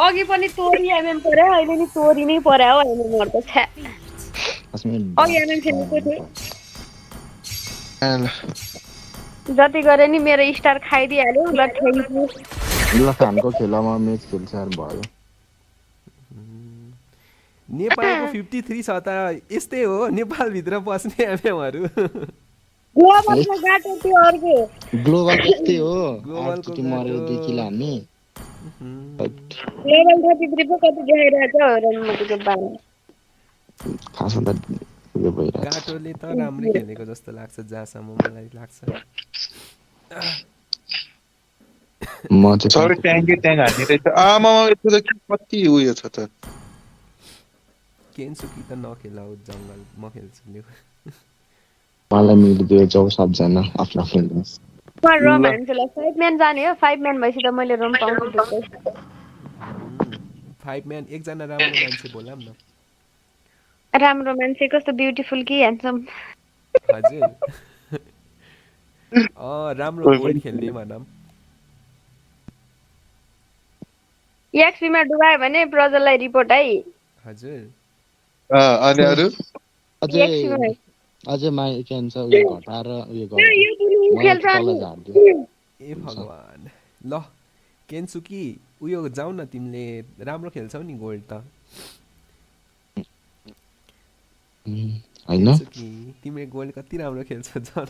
अघि पनि तोरी एमएम पर्यो अहिले नि तोरी नै पर्यो हो एमएमहरु त छ्या अघि एमएम खेलेको थिएँ जति गरे नि मेरो स्टार खाइदिइहाल्यो ल थ्याङ्क यू ल खानको खेलामा म्याच खेल्छ यार भयो नेपालको 53 छ त यस्तै हो नेपालभित्र बस्ने एमएमहरु ग्लोबलको गाटो त्यो अर्को ग्लोबल त्यस्तै हो ग्लोबलको मरेर 2 किलो हान्ने ग्लोबल 33 पो कति देखाइरहेछ रममतीको बारे खासमा त यो भइरहेछ गाटोले त राम्रै खेलेको जस्तो लाग्छ जहाँसम्म मलाई लाग्छ म चाहिँ सबै ट्याङ्क हान्ने रहेछ आमा यस्तो त कति उयो छ त केन्सुकी त नखेला हो जङ्गल म खेल्छु नि मलाई मिल्दियो जाऊ सबजना आफ्नो आफ्नो रम हान्छु 5 म्यान जाने हो 5 म्यान भएपछि त मैले रम पाउँछु ढुक्कै 5 म्यान एकजना राम्रो मान्छे बोलाम न राम्रो मान्छे कस्तो ब्युटिफुल कि ह्यान्डसम हजुर राम्रो गोल्ड खेल्ने भनम एक्सपीमा डुबायो भने प्रजललाई रिपोर्ट है हजुर अनि अरु अझै माइ क्यान्छ उयो घटाएर उयो गर्छ ए भगवान ल केन्सुकी उयो जाऊ न तिमीले राम्रो खेल्छौ नि गोल्ड त हैन तिमीले गोल्ड कति राम्रो खेल्छौ जाऊ न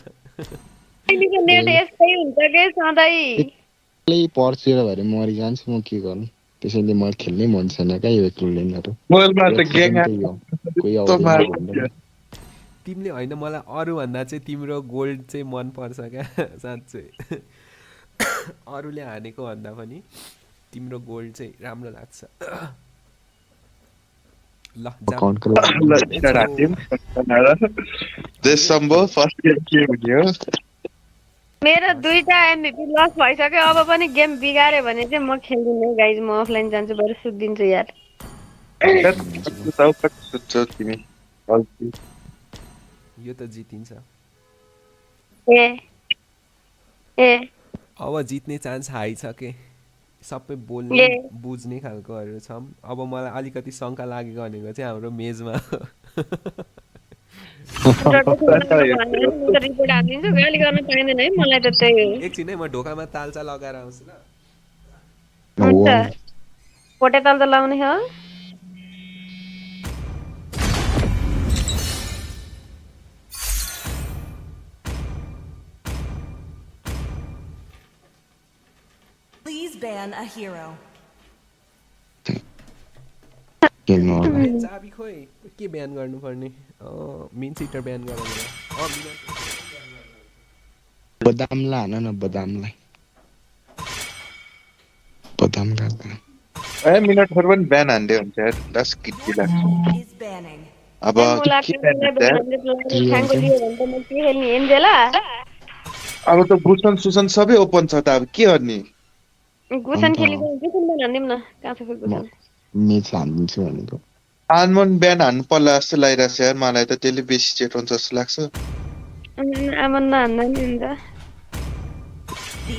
अहिलेको नेट यस्तै हुन्छ के सधैँ पर्सेर भरे मरि जान्छु म के गर्नु त्यसैले म खेल्नै मन छैन क्या यो क्लुलेनहरु मोबाइलमा त ग्याङ तिमीले हैन मलाई अरु भन्दा चाहिँ तिम्रो गोल्ड चाहिँ मन पर्छ क्या साच्चै अरुले हानेको भन्दा पनि तिम्रो गोल्ड चाहिँ राम्रो लाग्छ ल मेरो 2टा एमभीपी लस भइसक्यो अब पनि गेम बिगार्यो भने चाहिँ म खेल्दिनँ गाइज म अफलाइन जान्छु बरु सुत्दिन्छु यार यो त जितिन्छ ए अब जित्ने चान्स हाई छ के सबै बोल्ने बुझ्ने खालकोहरू छौँ अब मलाई अलिकति शङ्का लागेको भनेको चाहिँ हाम्रो मेजमा एकछिन है म ढोकामा तालचा लगाएर आउँछु ल पोटे तालचा लाउने हो Please ban a hero. चाबी खोइ के ब्यान गर्नुपर्ने मिन सिटर ब्यान गरौँ बदामलाई हान न बदामलाई बदाम गागा ए मिनटहरु पनि ब्यान हान्दै हुन्छ यार 10 किटी लाग्छ अब अब त गुसन सुसन सबै ओपन छ त अब के गर्ने गुसन खेलेको गुसन भन्दिम न कहाँ छ गुसन मेच हान्दिन्छु भनेको आनमन ब्यान हान्नु पर्ला जस्तो लागिरहेछ यार मलाई त त्यसले बेसी चेट हुन्छ जस्तो लाग्छ आमन नहान्दा नि हुन्छ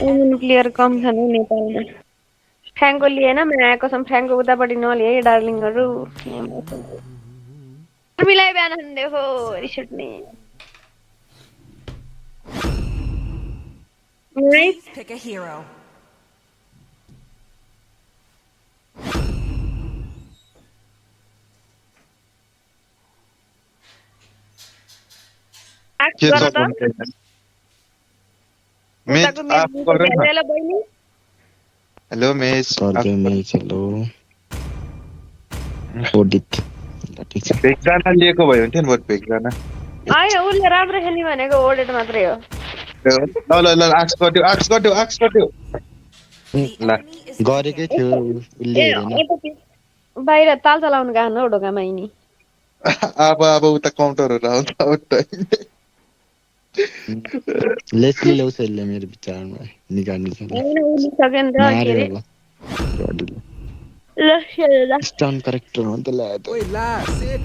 आमन प्लेयर कम छ नि नेपालमा फ्याङ्को लिएन मेरो कसम फ्याङ्को उतापट्टि नलिए डार्लिङहरु मिलाई ब्यान हान्दै हो रिसर्टले Please pick a hero. Hello मेज हेलो ओडिट एकजना लिएको भयो भने थियो नि एकजना आयो उले राम्रो खेल्ने भनेको ओडेट मात्रै हो ल आक्स गर्दियो The La. enemy is गरेकै picking. थियो उसले ए हेरेन अटो बाहिर ताल चलाउनु गएको हो ढोकामा यिनी अब उता काउन्टरहरू आउँछ उता लेस्ली ल्याउँछ यसले मेरो विचारमा निकाल्नु छ होइन उनिसक्यो नि त के मार्यो अरे होला रडीले ल खेल ल स्टन करेक्टर हो नि त ल्यायो त ओइ ला set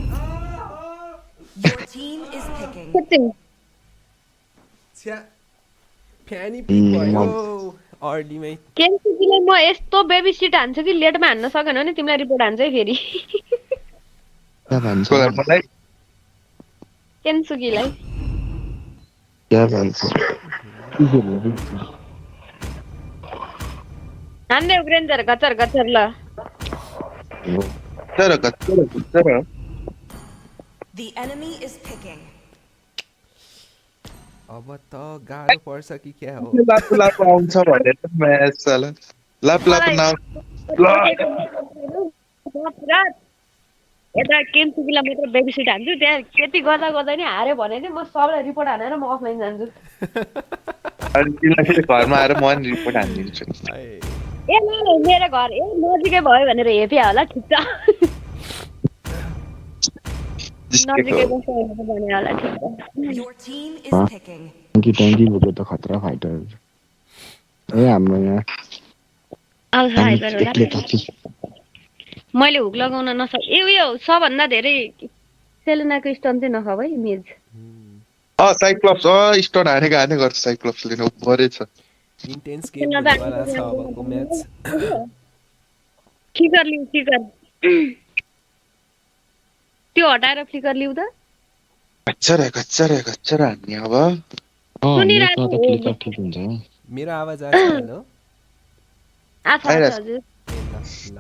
Your team is picking. Clinching. छ्या फ्यानी पिक भयो अर्लीमै केन्सुकीलाई म यस्तो बेबी सिट हान्छु कि लेटमा हान्न सकेन भने तिमीलाई रिपोर्ट हान्छ है फेरि क्या भन्छ मलाई केन्सुकीलाई क्या भन्छ हान्ने ग्रेन्जर गचर गचर ल तर The enemy is picking. अब त गाह्रो पर्छ कि क्या हो लापु आउँछ भनेर म्याच चला लापु नाउ यता केन्सुकीलाई मात्र बेबी सिट हान्छु त्यहाँ त्यति गर्दा गर्दा नि हार्यो भने नि म सबलाई रिपोर्ट हानेर म अफलाइन जान्छु अनि तिमीलाई फेरि घरमा आएर म नि रिपोर्ट हानिदिन्छु ए ल मेरो घर नजिकै भयो भनेर हेपिया होला ठिक छ नजिकै बस्यो भनेर भने होला ठिक छ Your team is picking. ट्याङ्की बोक्यो त खतरा फाइटर ए हाम्रो यहाँ आउँछ हाइपर होला एक्लै कति मैले हुक लगाउन नसक ए उयो सबभन्दा धेरै सेलेनाको स्टन चाहिँ नखाऊ है मेज साइक्लप्स स्टोन हाने गर्छ साइक्लप्सले न गरेछ इन्टेन्स गेम हुनेवाला छ अबको म्याच फ्लिकर लिऊ फ्लिकर त्यो हटाएर फ्लिकर लिऊ त कच्चर हान्ने अब मेसमा त क्लिकर ठिक हुन्छ मेरो आवाज आछ हेलो आछ हजुर ल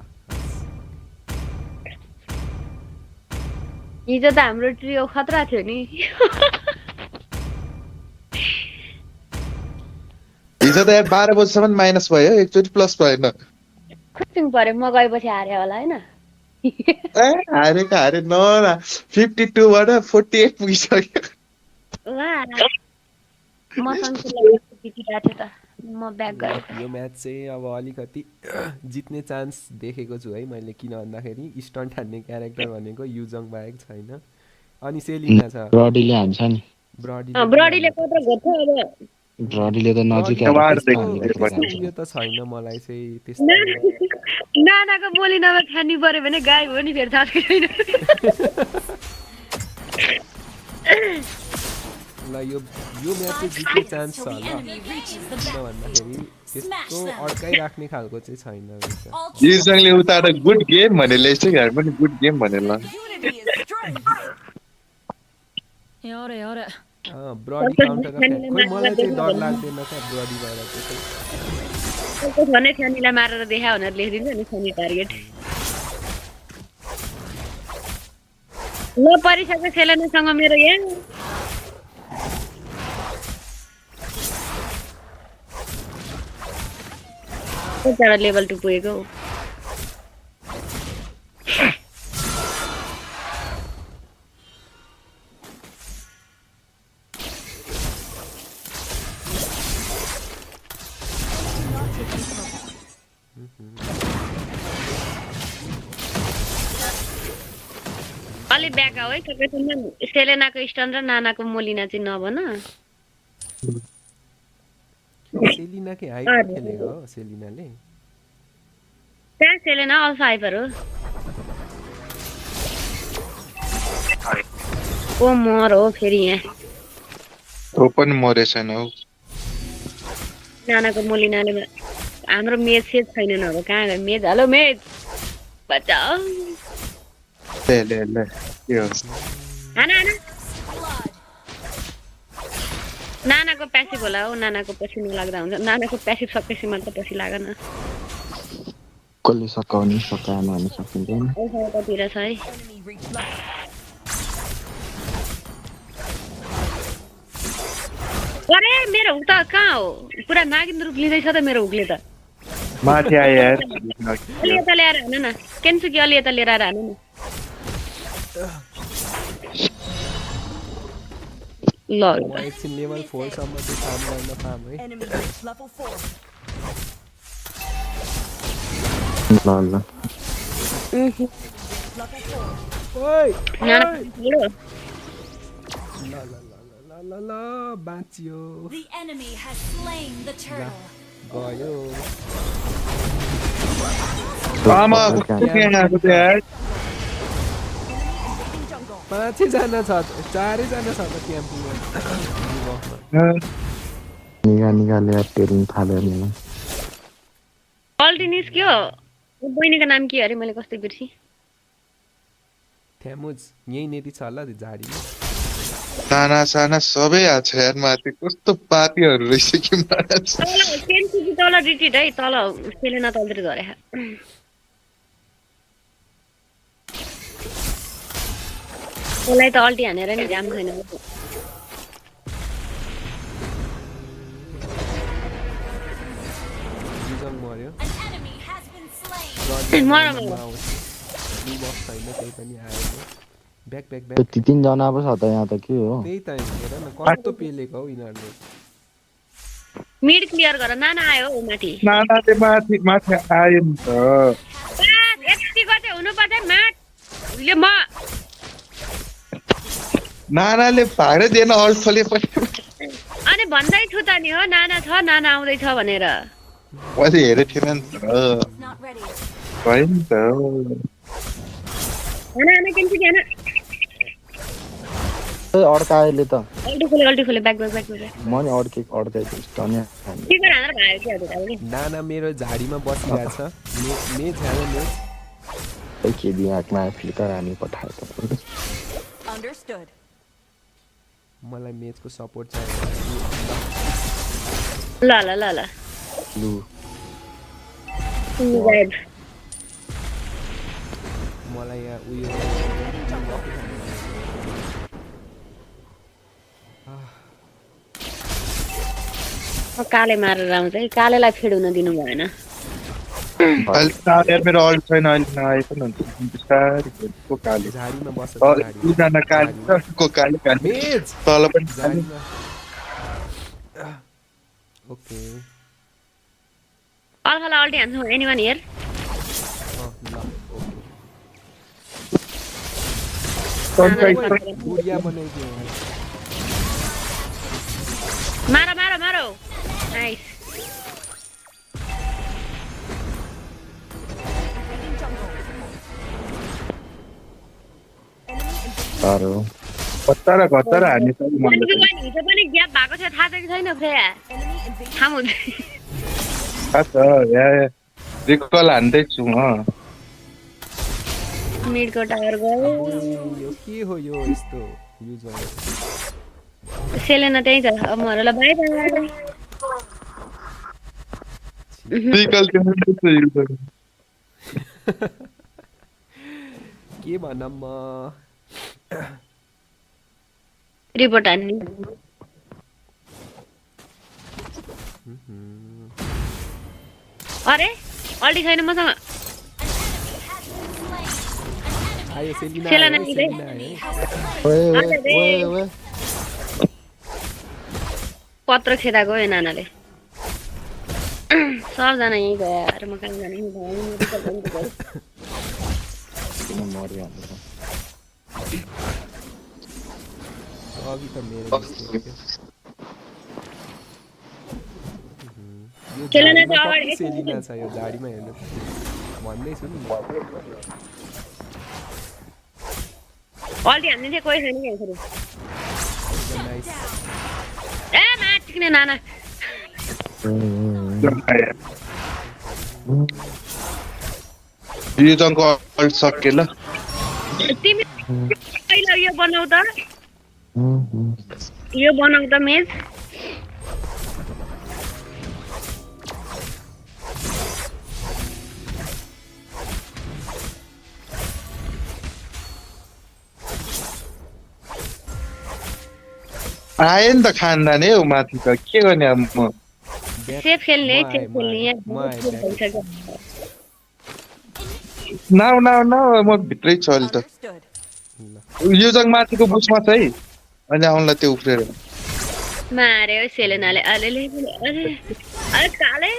हिजो त हाम्रो ट्रियो खतरा थियो नि हिजो त यार 12 बजेसम्म माइनस भयो एकचोटि प्लस भएन खुट्टिङ पर्यो म गएपछि हारे होला हैन हारे न 52 बाट 48 पुगिसक्यो मसँग जितिरहेको थियो त म ब्याक गरेँ यो म्याच चाहिँ अब अलिकति जित्ने चान्स देखेको छु है मैले किन भन्दाखेरि स्टन्ट हान्ने क्यारेक्टर भनेको युजङ बाहेक छैन अनि सेलिना छ ब्रडीले हान्छ नि ब्रडीले कत्रो गर्छ अब ब्रडीले त नजिकै उयो त छैन मलाई चाहिँ त्यस्तो नानाको बोली नभए खानी पर्यो भने गाई हो नि फेरि थाहा छैन ल यो म्याच चाहिँ जित्ने चान्स छ होला किन भन्दाखेरि त्यस्तो अड्काइ राख्ने खालको चाहिँ छैन रहेछ युजङले उताबाट गुड गेम भने ल्याइछ यार पनि गुड गेम भनेर ल Unity is strength. ब्रडी काउन्टर खोइ मलाई चाहिँ डर लाग्दैन क्या ब्रडी भएर चाहिँ भने खानीलाई मारेर देखा भनेर लेखिदिन्छ नि खानी टार्गेट ल परिसक्यो सेलेनासँग मेरो यहाँ कतिवटा लेभल 2 पुगेको अलि ब्याक आऊ है सकेसम्म सेलेनाको स्टन र नानाको मोलिना चाहिँ नभन सेलिनाकै हाइपर खेलेको हो सेलिनाले कहाँ सेलेना अल्फा हाइपर हो ओ मर हो फेरि यहाँ ओ पनि मरेछन् हौ नानाको मोलिनाले हाम्रो मेज सेज छैन अब कहाँ गयो मेज हेलो मेज बचाऊ ल यो हाना नानाको प्यासिभ होला हो नानाको पछि नलाग्दा हुन्छ नानाको प्यासिभ सकेपछि मात्र पछि लागेन कसले सकाउने सकाएन भने सकिँदैन कतितिर छ है अरे मेरो हुक त कहाँ हो पुरा नागिन रूप लिँदैछ त मेरो हुकले त माथि आयो यार अलि यता ल्याएर हान न केन्सुकी अलि यता लिएर आएर हान न ल म एकछिन लेभल 4 सम्म चाहिँ काम गर्न पाऊँ है Enemy reached level 4. ल ओइ नाना ल बाँचियो The enemy has slain the turtle. गयो आमा कहाँ आएको थियो यार 5 जना छ 4 जना छ त क्याम्पिङमा निकाले टेलिङ थाल्यो नि अल्टी निस्क्यो बहिनीको नाम के अरे मैले कस्तै बिर्सी थ्यामुज यहीँनेरि छ होला त्यो झाडीमा साना साना सबै आएको छ यार माथि कस्तो पापीहरू रहेछ कि महाराज तल टेन्सिकी तल रिटिट है तल सेलेना तलतिर झरे उसलाई त अल्टी हानेर नि काम छैन रिजन मर्यो An enemy has been slain. मर ब्लु बक्स छैन त्यही पनि आएको ब्याक ब्याक त्यो ब्याक 3 जना पो छ त यहाँ त के हो त्यही त हेर न कस्तो पेलेको हौ यिनीहरूले मिड क्लियर गर नाना आयो हौ माथि नानाले माथि माथि आयो नि त यतिको चाहिँ हुनुपर्छ माटले म नानाले भाडै दिएन अल्ट खोले पनि अनि भन्दै छु त नि हो नाना छ नाना आउँदैछ भनेर मैले हेरेको थिएन नि त Not ready. भयो नि त नाना केन्सी के नाना अड्काएले त अल्टी खोले ब्याक ब्याक ब्याक ब्याक म नि अड्काइ तन्या टिकर हानेर भायो के हजुर नाना मेरो झाडीमा बसिरहेछ मेज हाल्यो मेज के दिमागमा फ्लिकर हानी पठायो त Understood. मलाई मेजको सपोर्ट चाहियो ल ल ल ल लु मलाई यहाँ उयो काले मारेर आउँछ है कालेलाई फेड हुन दिनु भएन अहिले त मेरो अल्ट छैन अहिले नआए पनि हुन्छ बिस्तारै को काले झाडीमा बस्छ दुईजना काले को काले काले मेज तल पनि काले झाडीमा ओके अल्फालाई अल्टी हान्छौँ एनिवान हियर ल ओके गुडिया बनाइदियो मारो मारो मारो नाइस सारो घतारा हाने सबै मलाई हिजो पनि ग्याप भएको थियो थाहा छ कि छैन फ्रेया थाहा हुँदैन थाहा छ यहाँ रिकल हान्दैछु म मिडको टावर गयो यो के हो यो यस्तो युज भयो सेलेना त्यही छ अब मरला बाई बाई रिकल के भनौँ म रिपोर्ट हान्ने अरे अल्टी छैन मसँग आयो सेलिना सेलेना आयो, निकै। सेलिना आयो। ओए पत्र खेदा गयो नानाले सबजना यहीँ गयो यार म कहाँ जाने किन मर्यो अन्त अघि त मेरो mistake थियो। यो सेलिना झाडीमा त अगाडि कति सेलिना छ यो झाडीमा हेर्नु भन्दैछु नि म। अल्टी हान्ने थियो कोही छैन क्या फेरि नाइस ए माट किन नाना रिजनको अल्ट सक्यो ल तिमी पहिला यो बनाऊ त यो बनाऊ त मेज आए नि त खानदानी हौ माथि त के गर्ने अब म सेफ खेल्ने म सेफ खेल्ने आएँ, म आएँ, यहाँ नाउ म भित्रै छु अहिले त Understood. यो जग माथिको बुसमा छ है अहिले आउनलाई त्यो उफ्रेर मार्यो सेलेनाले अले अरे काले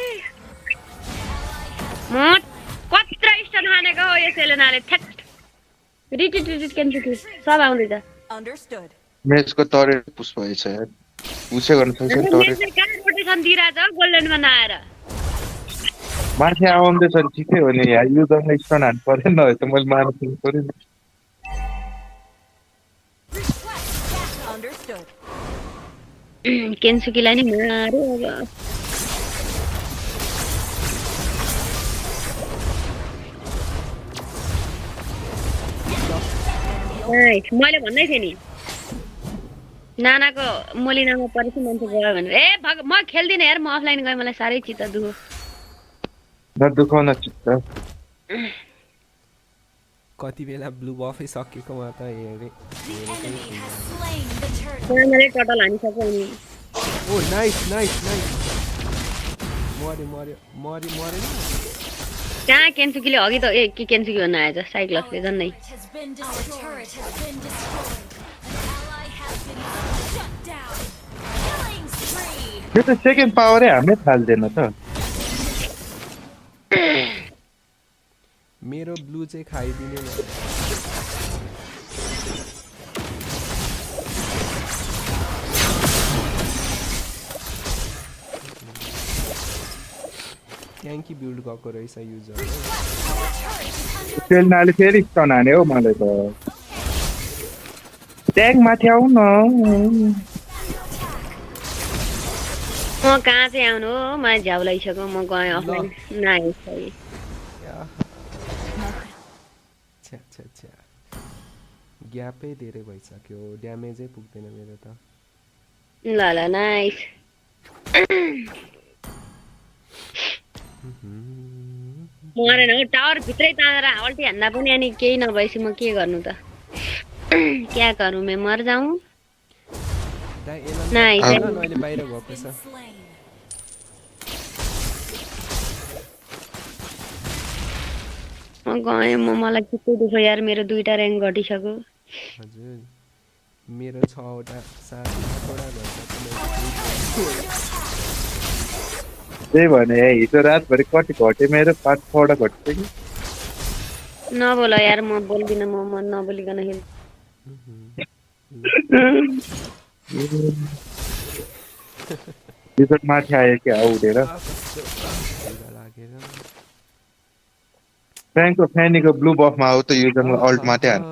म कति भनेको हो यो सेलेनाले ठ्याक रिटिट क्यान्सल सब आउँदैछ Understood. मेजको टरेट पुस भएछ यार पुसै गर्न सक्छ हाम्रो टरेट मेसले कहाँ रोटेसन दिइरहेछ गोल्डनमा नआएर माथि आउँदैछ नि ठिकै हो नि यार यो जग्गा स्टन हान्नु परेन नभए त मैले मार्नु दिनु पऱ्यो नि Understood. केन्सुकीलाई नि मार्यो अब मैले भन्दै थिएँ नि नानाको मोलिनामा परेपछि मान्छे गयो भनेर ए म खेल्दिनँ यार म अफलाइन गएँ मलाई साह्रै चित्त दुख्यो नदुखाउन चित्त कति बेला ब्लू बफै सकेकोमा त हेरे The enemy has slain the turret. नानाले टटल हानिसक्यो अनि ओ नाइस नाइस नाइस मर्यो मर्यो मर्यो मर्यो नि कहाँ केन्सुकीले अघि त ए के केन्सुकी भन्न आएछ साइक्लसले झन्नै Our turret has been destroyed. An ally has been shut down. Killing spree. यो त सेकेन्ड पावरै हाम्रै थाल्दैन त मेरो ब्लू चाहिँ खाइदिने भयो ट्याङ्की बिल्ड गएको रहेछ युजर सेलनाले फेरि स्टन हान्यो हौ मलाई त ट्याङ माथि आऊ न म कहाँ चाहिँ आउनु हो म झ्याउ लगाइसक्यो म गएँ अफलाइन नआएछ छ्या छ्या छ्या ग्यापै धेरै भइसक्यो ड्यामेजै पुग्दैन मेरो त ल ल नाइस मरेन हो टावर भित्रै तानेर अल्टी हान्दा पनि अनि केही नभएपछि म के गर्नु त क्या गरौँ मैं मर जाऊँ नाइस अहिले बाहिर गएको छ म गएँ म मलाई चित्तै दुख्यो यार मेरो 2टा र्याङ्क घटिसक्यो हजुर मेरो 6वटा 7वटा त्यही भने हिजो रातभरि कति घट्यो मेरो 5-6वटा घट्यो कि नबोल यार म बोल्दिनँ म नबोलिकन खेल हिजो माथि आयो कि उडेर फ्यानको फ्यानीको ब्लू बफमा आऊ त युजरमा अल्ट माथि हान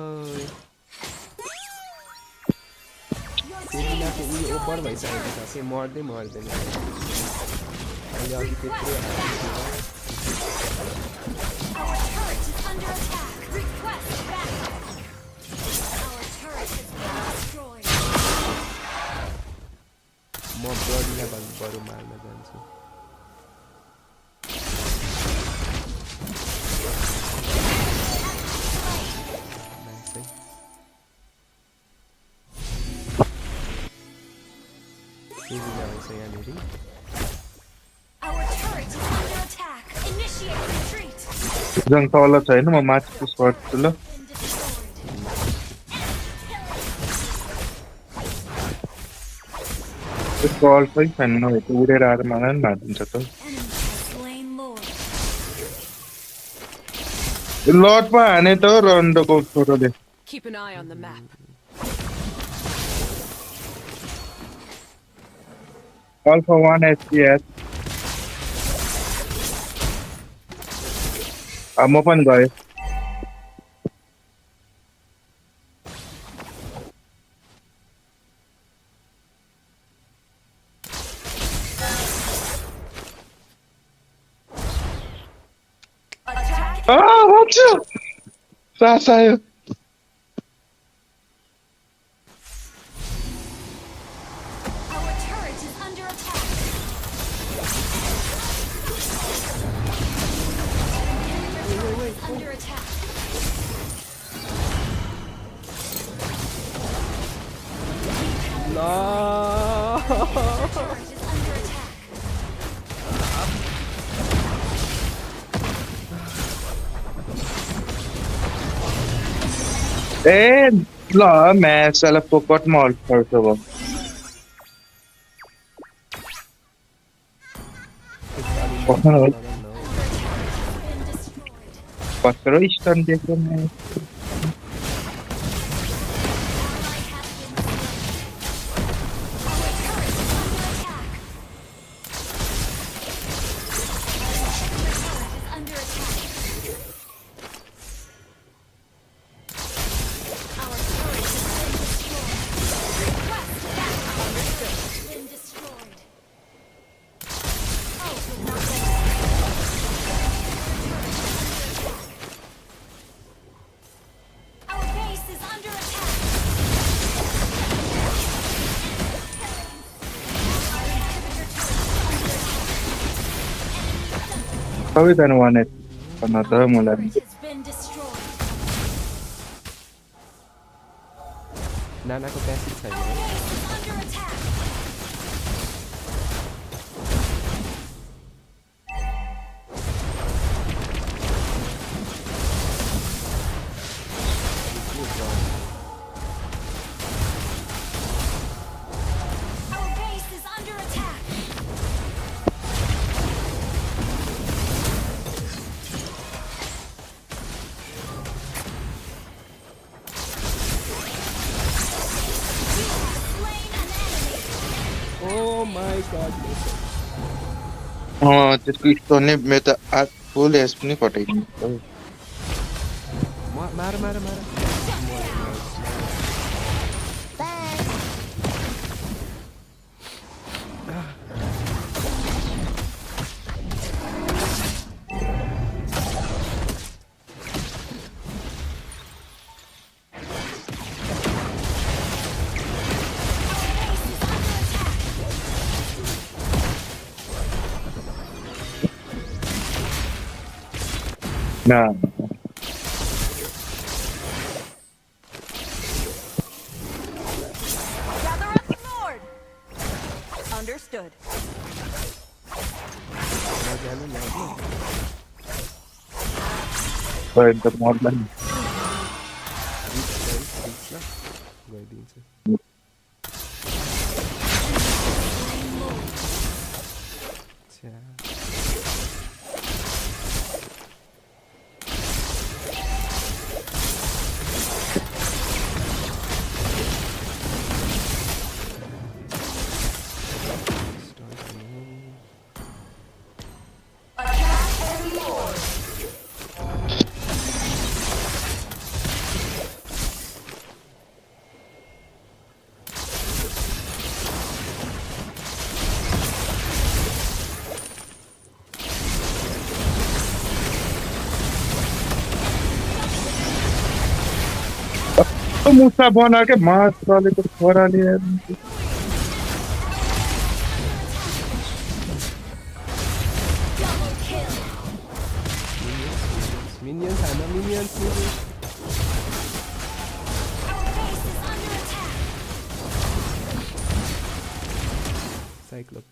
सेलिनाको उयो ओभर भइसकेको छ के मर्दै मर्दैन अहिले अघि त्यत्रो म बडीलाई भन्नु बरु मार्न जान्छु जङ तल छैन म माथि पुस गर्छु ल त्यसको अल्टै छैन नभए त उडेर आएर मलाई पनि मारिदिन्छ त लटमा हाने त रन्डोको छोरोले Keep an eye on the map. Alpha 1 SPS म पनि गएँ सास आयो ए ल म्याचलाई फोकटमा अल्ट गर्छ अब पत्रो स्टन देख्यो म सबैजना वान भन्न त मलाई नानाको प्यासिभ छैन है त्यसको स्टोनले मेरो त फुल एस पनि कटाइदिन्छ मार मार मार ना Gather up the Lord. Understood. त मर्दैन गइदिन्छ मुसा बनाके मास चलेको छोराले Minions, I'm a minions. Cyclops.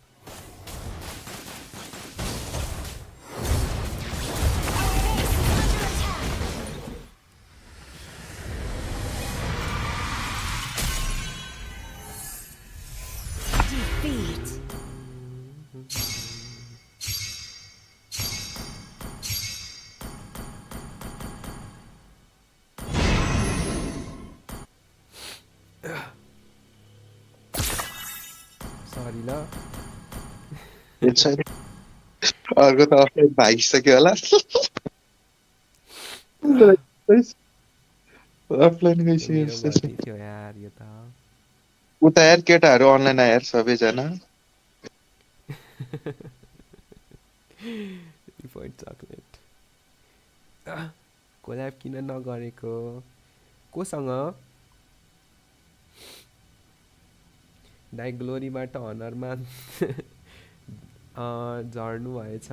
Sorry ल अर्को त अफलाइन भागिसक्यो होला अफलाइन गइसक्यो थियो यार यो त उता यार केटाहरू अनलाइन आएर सबैजना डिफाइड चकलेट कोल्याब किन नगरेको कोसँग दाइ ग्लोरीबाट हनरमा झर्नु भएछ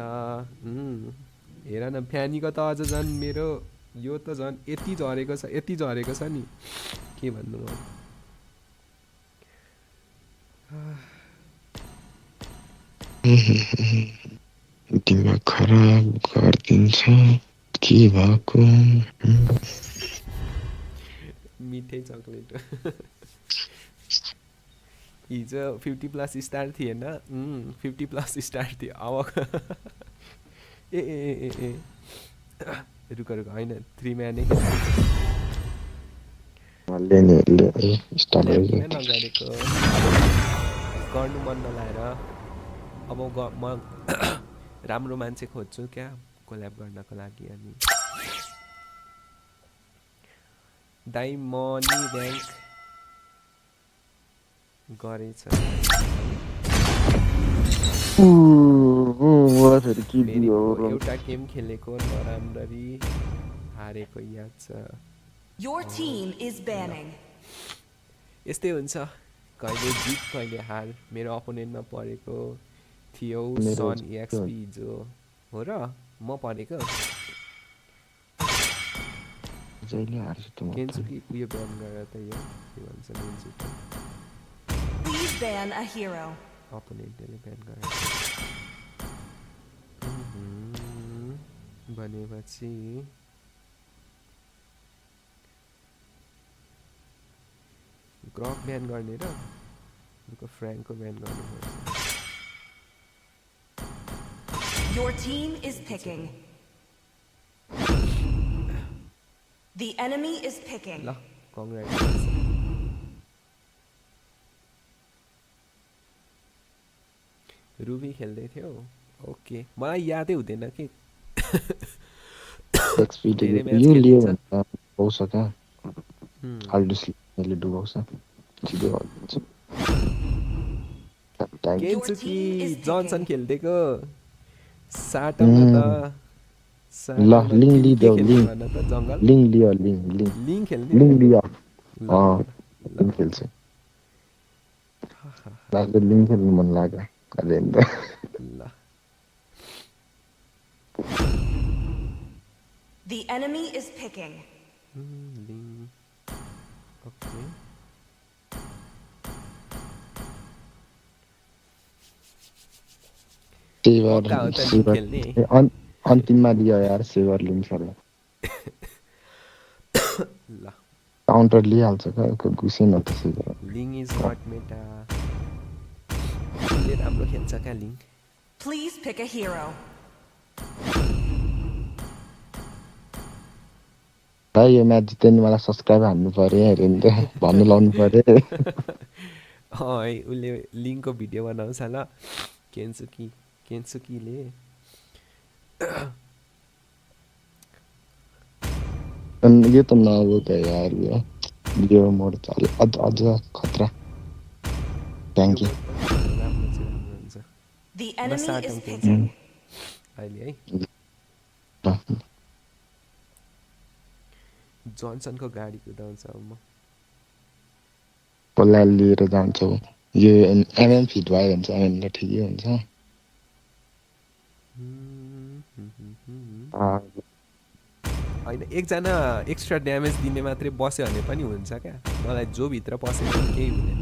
हेर न फ्यानीको त अझ झन् मेरो यो त झन् यति झरेको छ नि के भन्नु म दिमाग खराब गरिदिन्छ के भएको मिठै चकलेट हिजो 50+ स्टार थिएन 50+ स्टार थियो अब ए रुक होइन 3 म्यानै स्टार्ट किन गरियो नगरेको गर्नु मन नलाएर अब म राम्रो मान्छे खोज्छु क्या कोल्याब गर्नको लागि अनि डायमन्ड र्याङ्क गरेछ मेरीको एउटा गेम खेलेको नराम्ररी हारेको याद छ Your team is banning. यस्तै हुन्छ कहिले जित कहिले हार मेरो अपोनेन्टमा परेको थियो सन एक्सपी हिजो हो र म परेको केन्सुकी उयो ब्यान गरेर त यो के भन्छ केन्सुकी Please ban a hero. अपोनेन्टले ब्यान गरेर भनेपछि ग्रक ब्यान गर्ने र फ्र्याङ्कको ब्यान गर्नु Your team is picking. The enemy is picking. ल कङ्ग्रेचुलेसन रुबी खेल्दै थियो ओके मलाई यादै हुँदैन कि धेरै म्याच यो लियो खेलिन्छ भने त पाउँछ क्या अल्डुसले डुबाउँछ छिटो गरिदिन्छ केन्सुकी जनसन खेल्दैको साटौँ न त ल लिङ के लिदेऊ खेल्ने लिङ भन त जङ्गल लिङ लियो लिङ लिङ लिङ खेल्ने लिङ लियो ल लिङ खेल्छ लाग्यो लिङ खेल्नु मन लाग्यो अरे ल The enemy is picking. लिङ ओके पक्का हो त लिङ खेल्ने अन्तिममा दियो यार सेभर लिङ खेल्न ल काउन्टर लिइहाल्छ क्या घुसेन त सेभर लिङ इज नट मेटा ले राम्रो खेल्छ क्या लिङ Please pick a hero. भाइ यो म्याच जित्यो नि मलाई सब्सक्राइब हान्नु पर्यो अरे नि त भन्नु लाउनु पर्यो है उसले लिङको भिडियो बनाउँछ ल केन्सुकीले यो त नहो त यार यो मोड त अझ खतरा थ्याङ्क यू राम्रो हुन्छ The enemy is picking. अहिले है जनसनको गाडी कुदाउँछ अब म कसलाई लिएर जान्छौ यो एमएम फिट भयो भने चाहिँ एमएमले ठिकै हुन्छ होइन एकजना एक्स्ट्रा ड्यामेज दिने मात्रै बस्यो भने पनि हुन्छ क्या मलाई जो भित्र पसेको पनि केही हुँदैन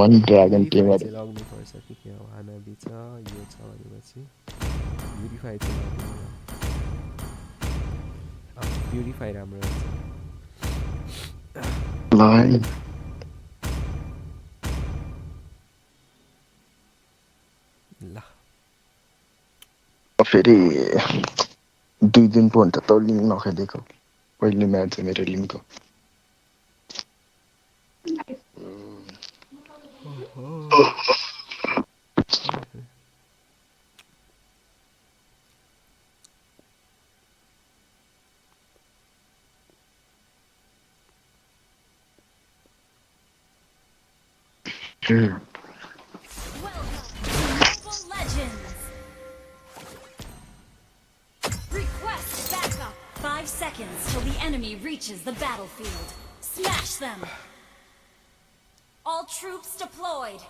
one dragon tamer लगाउनु पर्छ कि के हो हानाबी छ यो छ भनेपछि प्युरिफाई चाहिँ लाग्नु प्युरिफाई राम्रो हुन्छ line ल फेरि 2 दिन पो हुन्छ त लिङ नखेलेको पहिलो म्याच हो मेरो लिङको Welcome to Legends. Request backup. 5 seconds till the enemy reaches the battlefield. Smash them. All troops deployed.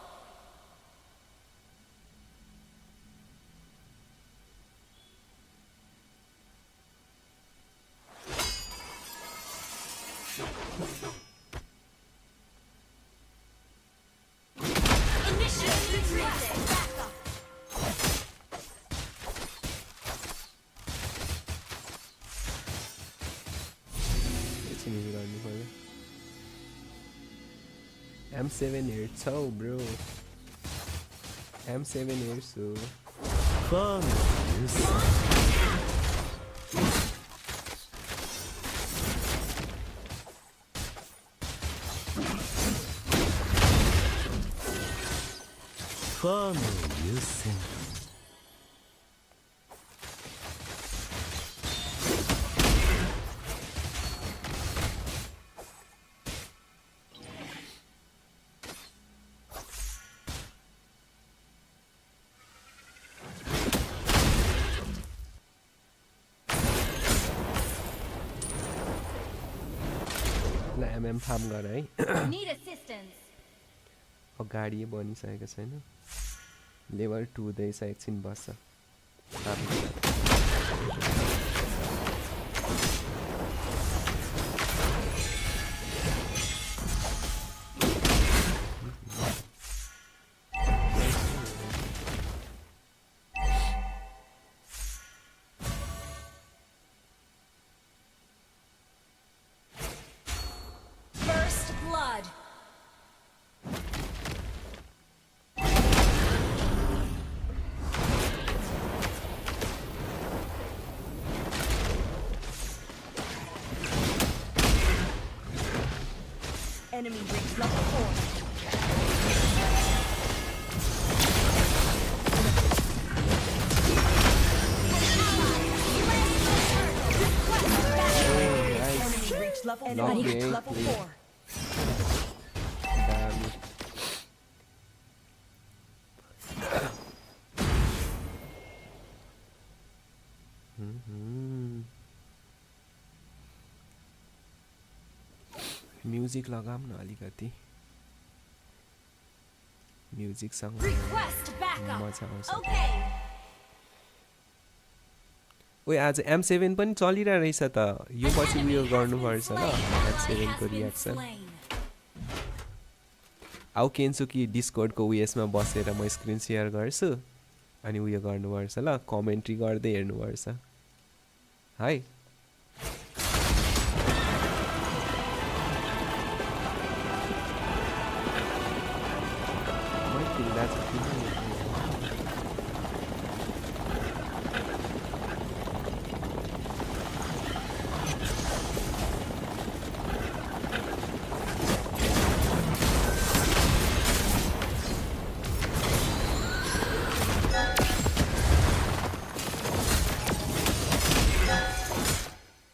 Initiate retreat. Backup. एकछिन हेरिरहनु पर्यो M7 हेर्छौ ब्रो M7 हेर्छु ल MM फार्म गर है Need assistance. अगाडि बनिसकेको छैन लेभल 2 दैछ एकछिन बस्छ फार्म गर First blood. Enemy reached level 4. Enemy reached level 4. Lovely, Enemy reached level please. 4. दामी म्युजिक लगाऊँ न अलिकति म्युजिकसँग Request backup. मजा आउँछ Okay. ओइ आज M7 पनि चलिरहेको रहेछ त यो पछि उयो गर्नुपर्छ ल M7 को रियाक्सन आउ केन्छु कि डिस्कर्डको उयसमा बसेर म स्क्रिन सेयर गर्छु अनि उयो गर्नुपर्छ ल कमेन्ट्री गर्दै हेर्नुपर्छ है म खेल्दा चाहिँ किन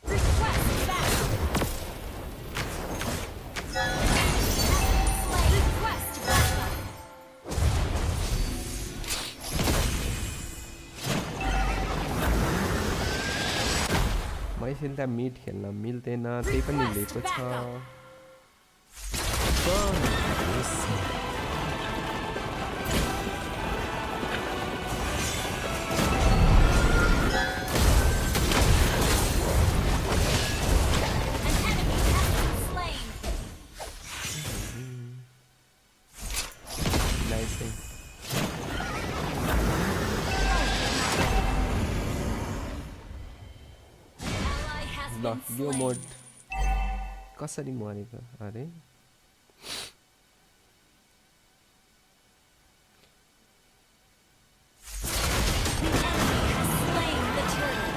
Request backup. Request backup. Machine त मिड खेल्न मिल्दैन त्यही पनि लिएको छ Slain. नाइस Ally has ल been यो slain. मोड कसरी मरेको अरे Slain the turtle.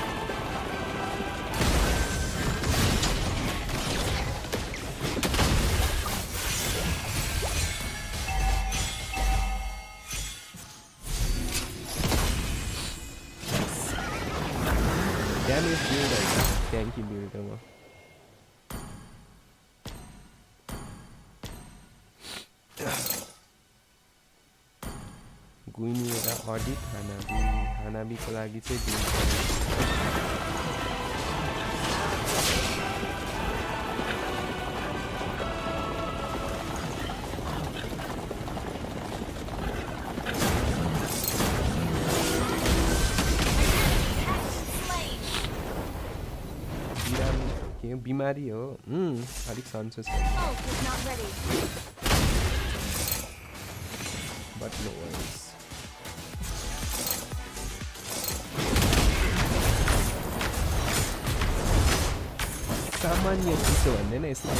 Damage build होइन ट्याङ्की बिल्डमा गुइनी एउटा अडिट हानाबीको लागि चाहिँ बिल्ड के बिमारी हो अलिक सन्चो छ Ult is not ready. But no worries सामान्य चिसो भन्दैन यसलाई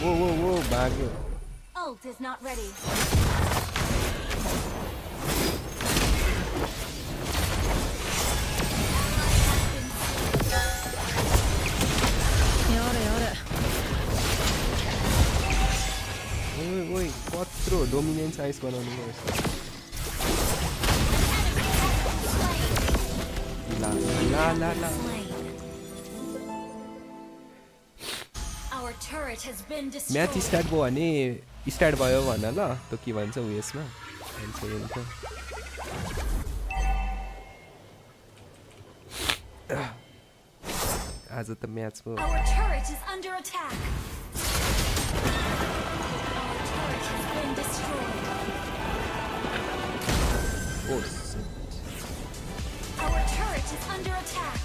वो भाग्यो Ult is not ready. ओइ कत्रो डोमिनेन्स आइस बनाउनु पर्छ ला Our turret has been match destroyed. Start भयो भने स्टार्ट भयो भन ल त के भन्छ उयसमा आज त म्याच भयो Our turret is under attack. Our turret has been destroyed. O Our turret is under attack.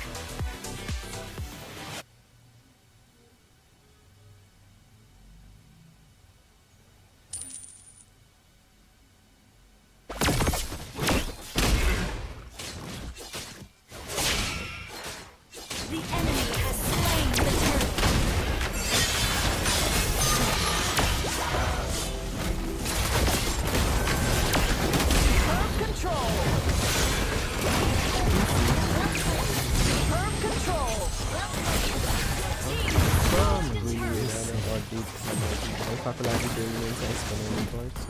The enemy has slain the turret. Curve control. Curve control. अल्फाको लागि डोमिनेन्स आइस बनाउनु पर्छ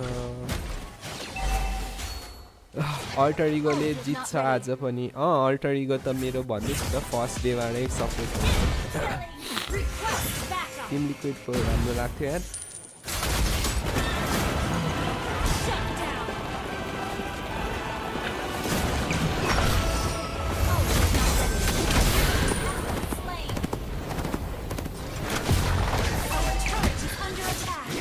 अल्टर इगोले जित्छ आज पनि अल्टर इगो त मेरो भन्दैछु त फर्स्ट डेबाटै सपोर्ट Request backup. टिम लिक्विडको राम्रो लाग्थ्यो यार Shut down. Slain. Our turret is under attack.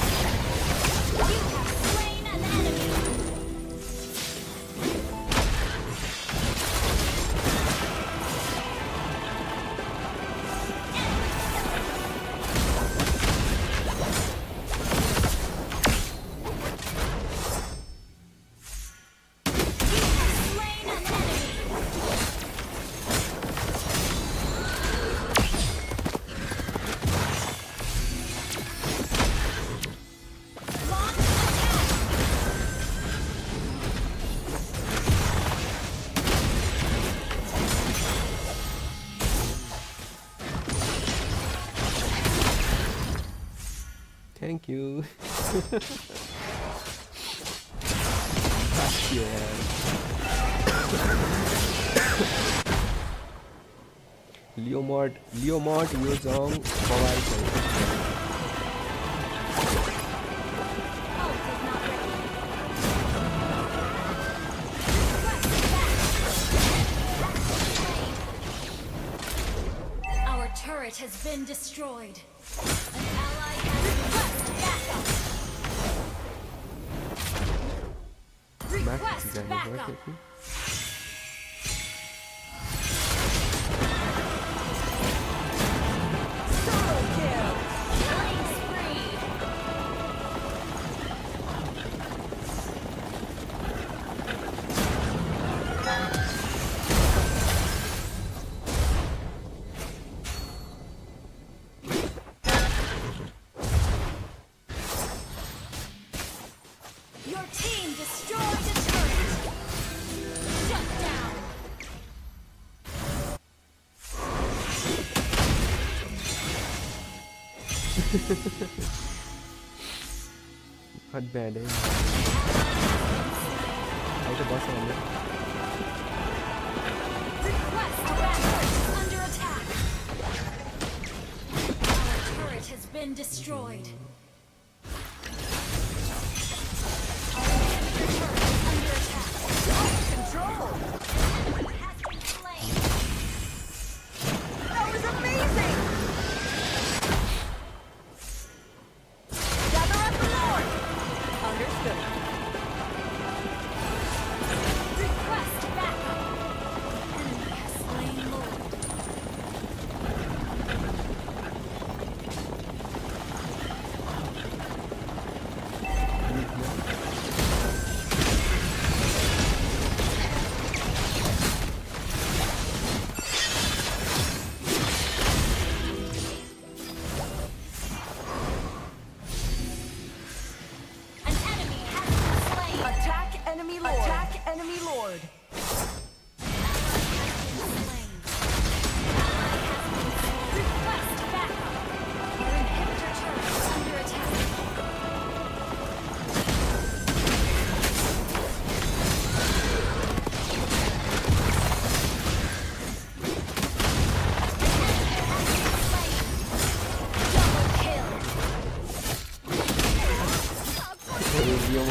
You have slain an enemy. Slain an enemy. Launch attack. Thank you लियोमर्ट यो जङ बवाल छ Ult is not ready. Our turret has been destroyed. An ally has माथि request जानु backup. पर्थ्यो कि Solo kill. Killing spree. Your team destroyed a turret. Shut down. Not bad, eh? How to boss on Request backup. Under attack. Our turret has been destroyed. Our turret is under attack. Control. Enemy has been slain. That was amazing. Gather up the Lord. Understood. Request backup. Enemy has slain Lord.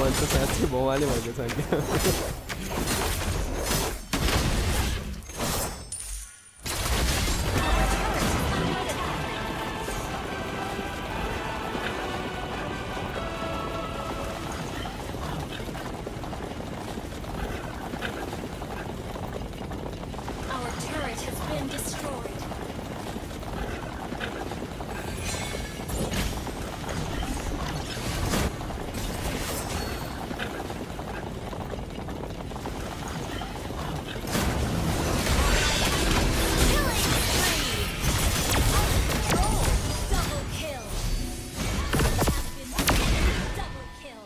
मन त साँच्चै बवाले भएको छ क्या Our turret has been destroyed. Killing spree. Double kill. Has been double kill.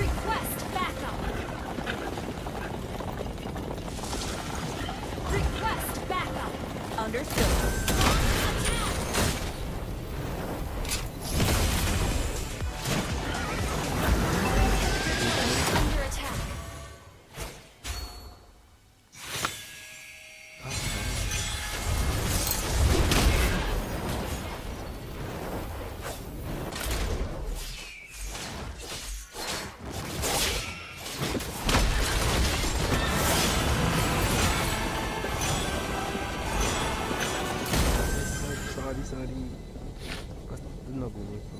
Request backup. Request backup. Understood. Under attack. सरी कस्तो नघुमेको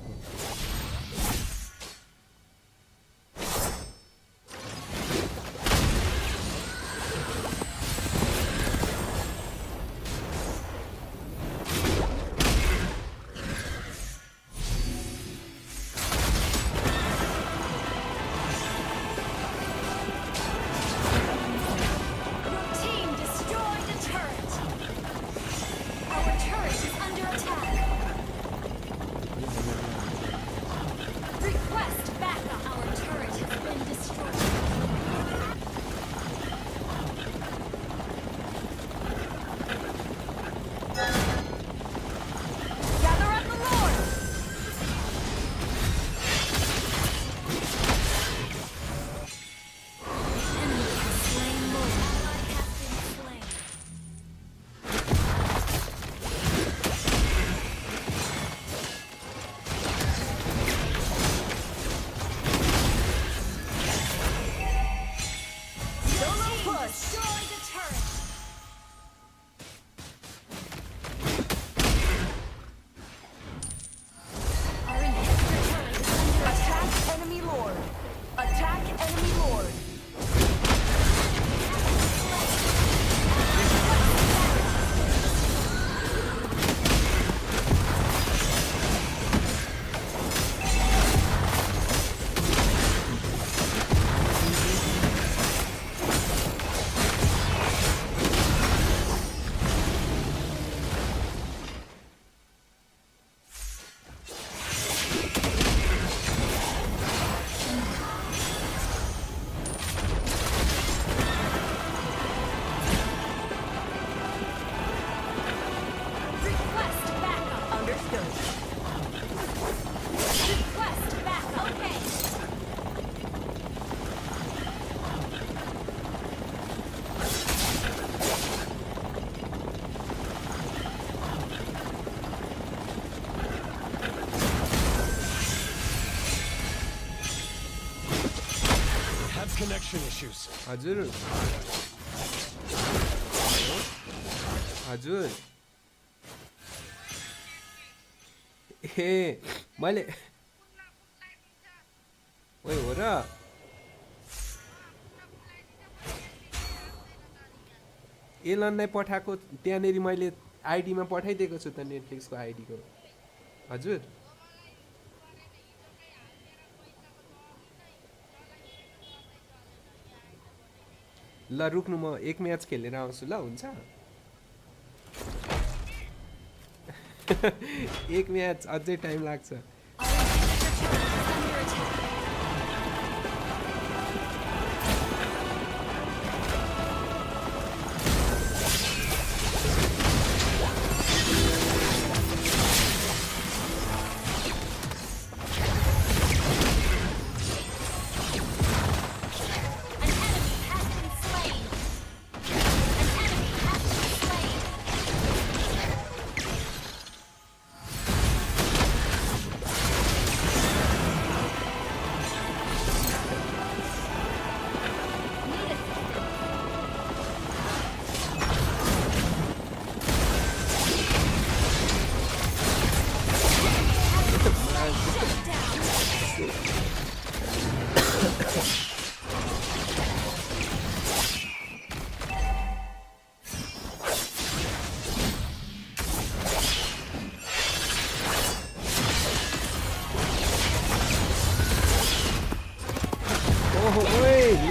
Your team destroyed a turret. Our turret is under attack. Request backup. Our turret has been destroyed. Gather up the Lord. Enemy has slain Lord. Ally has been slain. Solo push. Destroy the turret. Our inhibitor turret is under attack. Attack enemy Lord. Attack enemy Lord. Request backup. Understood. Request backup. Okay. Have connection issues. हजुर हजुर ए मैले ओइ हो र एलनलाई पठाएको त्यहाँनेरि मैले आइडीमा पठाइदिएको छु त नेटफ्लिक्सको आइडीको हजुर ल रुक्नु म एक म्याच खेलेर आउँछु ल हुन्छ एक म्याच अझै टाइम लाग्छ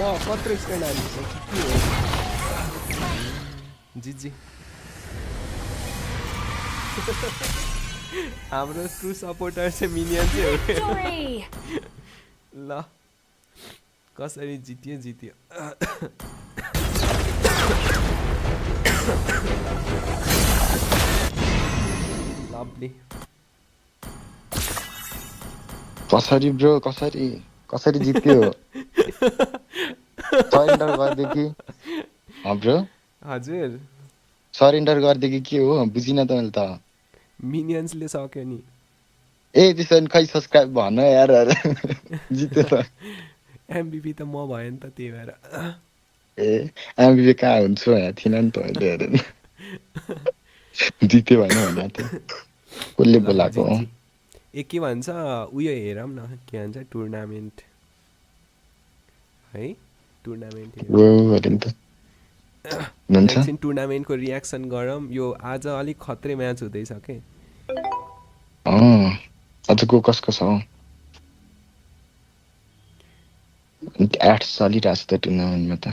ल कत्रो स्ट्यान्ड हालिसक्यो के हो जिजी हाम्रो ट्रु सपोर्टर चाहिँ मिनियन चाहिँ हो Victory! ल कसरी जित्यो लभली कसरी ब्रो कसरी जित्यो सरेन्डर गर्दै कि ब्रो हजुर सरेन्डर गर्दै कि के हो बुझिन त मैले त मिनियन्सले सक्यो नि ए त्यसो भने खै सब्स्क्राइब भन यार जित्यो त एमबिपी त म भयो नि त त्यही भएर ए एमबिपी कहाँ हुन्छ यहाँ थिएन नि त अहिले हेर जित्यो भएन भने त्यो कसले बोलाएको हो ए के भन्छ उयो हेरौँ न के भन्छ टुर्नामेन्ट है टुर्नामेन्ट एकछिन टुर्नामेन्टको रियाक्सन गरौँ यो आज अलिक खत्रै म्याच हुँदैछ के आज को कसको छ एड्स चलिरहेको छ त टुर्नामेन्टमा त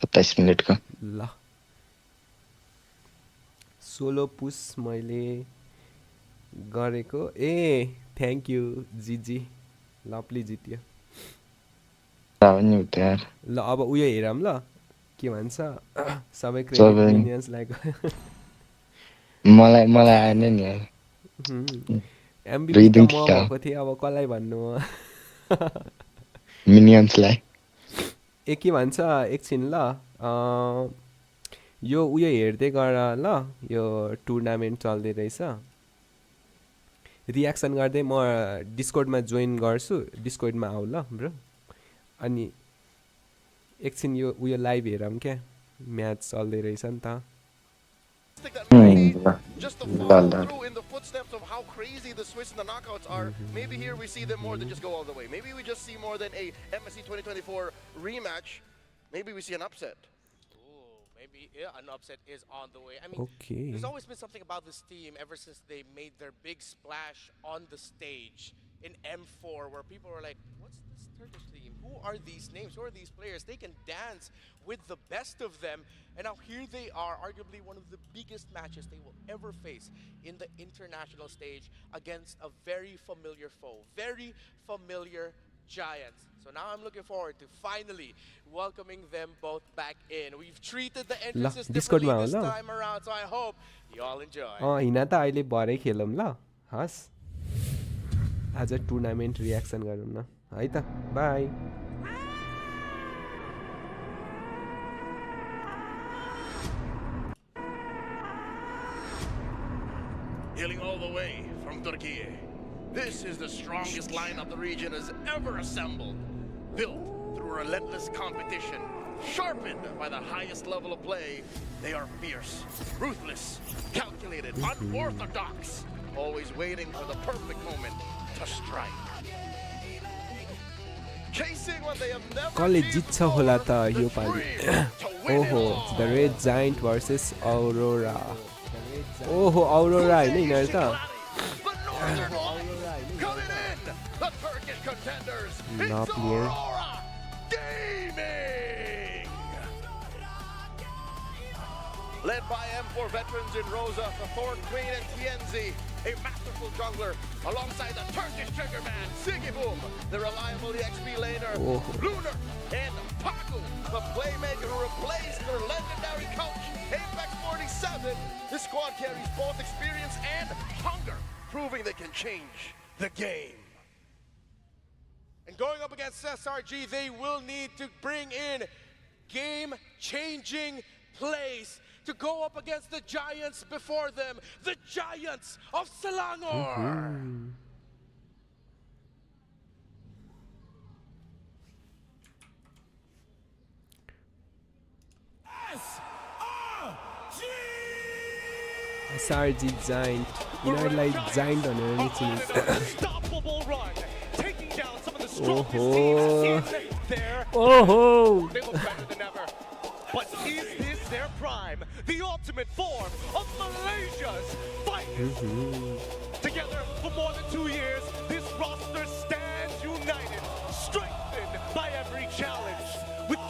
27 मिनेटको ल 16 पुस मैले गरेको ए थ्याङ्क यू जिजी लभली जित्यो ल अब उयो हेरौँ ल के भन्छ सबै क्रेडिट मिनियन्सलाई मलाई आएन नि एमबिपी त म भएको थिएँ अब कसलाई भन्नु मिनियन्सलाई ए के भन्छ एकछिन ल यो उयो हेर्दै गर ल यो टुर्नामेन्ट चल्दै रहेछ रियाक्सन गर्दै म डिस्कर्डमा जोइन गर्छु डिस्कर्डमा आऊ ल ब्रो अनि एकछिन यो उयो लाइभ हेरौँ क्या म्याच चल्दै रहेछ नि त Just to follow through in the footsteps of how crazy the Swiss and the knockouts are. Maybe here we see them more than just go all the way. Maybe we just see more than a MSC 2024 rematch. Maybe we see an upset. Maybe an upset is on the way. I mean, there's always been something about this team ever since they made their big splash on the stage in M4 where people were like, what's this Turkish team? Who are these names? Who are these players? They can dance with the best of them. And now here they are, arguably one of the biggest matches they will ever face in the international stage against a very familiar foe, very familiar giants. So now I'm looking forward to finally welcoming them both back in. We've treated the entrances differently this time around, so I hope you all enjoy. Hina त अहिले भरै खेलौँ ल हस् आज tournament reaction गरौँ न है त by Hailing all the way from Turkey. This is the strongest lineup the region has ever assembled. Built through relentless competition, sharpened by the highest level of play. They are fierce, ruthless, calculated, unorthodox, always waiting for the perfect moment to strike. Chasing what they have never कसले जित्छ होला त यो पालि ओहो the red giant versus Arora ओहो अरोरा हैन यिनीहरु त the Turkish contenders. Not here. Gaming. Led by M4 veterans in Rosa, the Thorn Queen and Tienzi, a masterful jungler, alongside the Turkish trigger man, Sigiboom, the reliable EXP laner, Lunar, and Paku, the playmaker who replaced their legendary coach, Apex 47. This squad carries both experience and hunger, proving they can change the game. And going up against SRG, they will need to bring in game-changing plays to go up against the giants before them, the giants of Selangor. SRG giant यिनीहरुलाई giant भनेर नि चिनिन्छ They look better than ever. But is this their prime? The ultimate form of Malaysia's finest. Together for more than 2 years, this roster stands united, strengthened by every challenge. With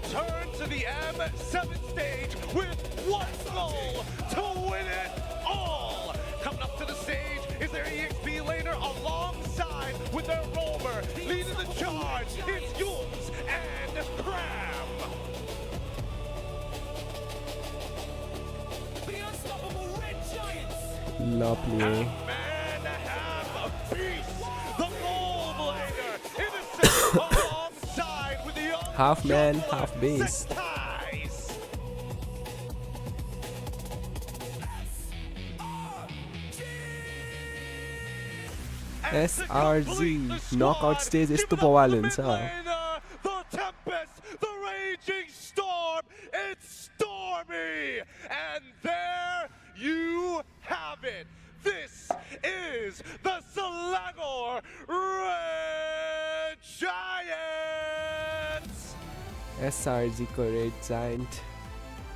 return to the M7 stage with one goal to win it all. Coming up to the stage is their EXP laner alongside with their roamer. Leading the charge is Yums and Cram. The unstoppable red giants. Lovely. Man have a beast. The gold laner innocent alongside with the young Half man, jungler, half base. Ties. SRZ knockout stage यस्तो बवाल हुन्छ The tempest, the raging storm, it's Stormy! And there you have it. This is the Selangor Red Giants! SRZ को Red Giant.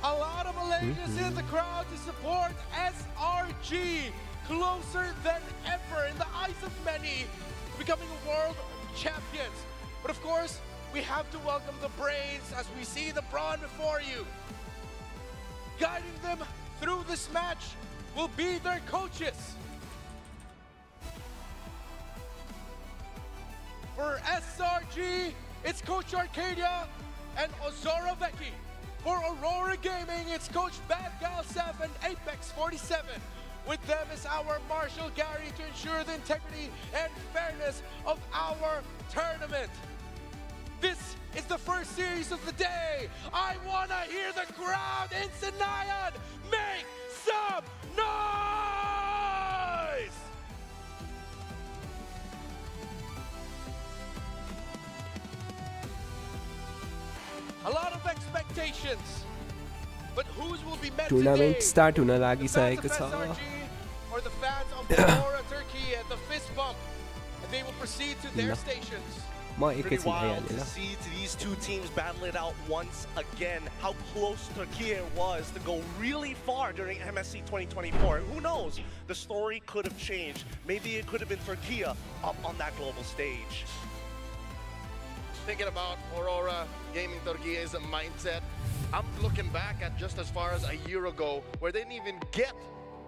A lot of Malaysians in the crowd to support SRG. Closer than ever in the eyes of many to becoming world champions. But of course, we have to welcome the brains as we see the brawn before you. Guiding them through this match will be their coaches. For SRG, it's Coach Arcadia and Ozora Vecchi. For Aurora Gaming, it's Coach Bad Gal 7 Apex 47. With them is our Marshal Gary to ensure the integrity and fairness of our tournament. This is the first series of the day. I want to hear the crowd in Sinayan make some noise! A lot of expectations. But whose will be met Tournament today? start हुन The लागिसकेको fans of छ. SRG or the fans of Aurora Turkey at the fist bump, and they will proceed to their No. stations. म Pretty एकैछिन wild आइहालेँ to ल. see these two teams battle it out once again. How close Turkey was to go really far during MSC 2024. Who knows? The story could have changed. Maybe it could have been Turkey up on that global stage. Thinking about Aurora Gaming Turkey's mindset, I'm looking back at just as far as a year ago where they didn't even get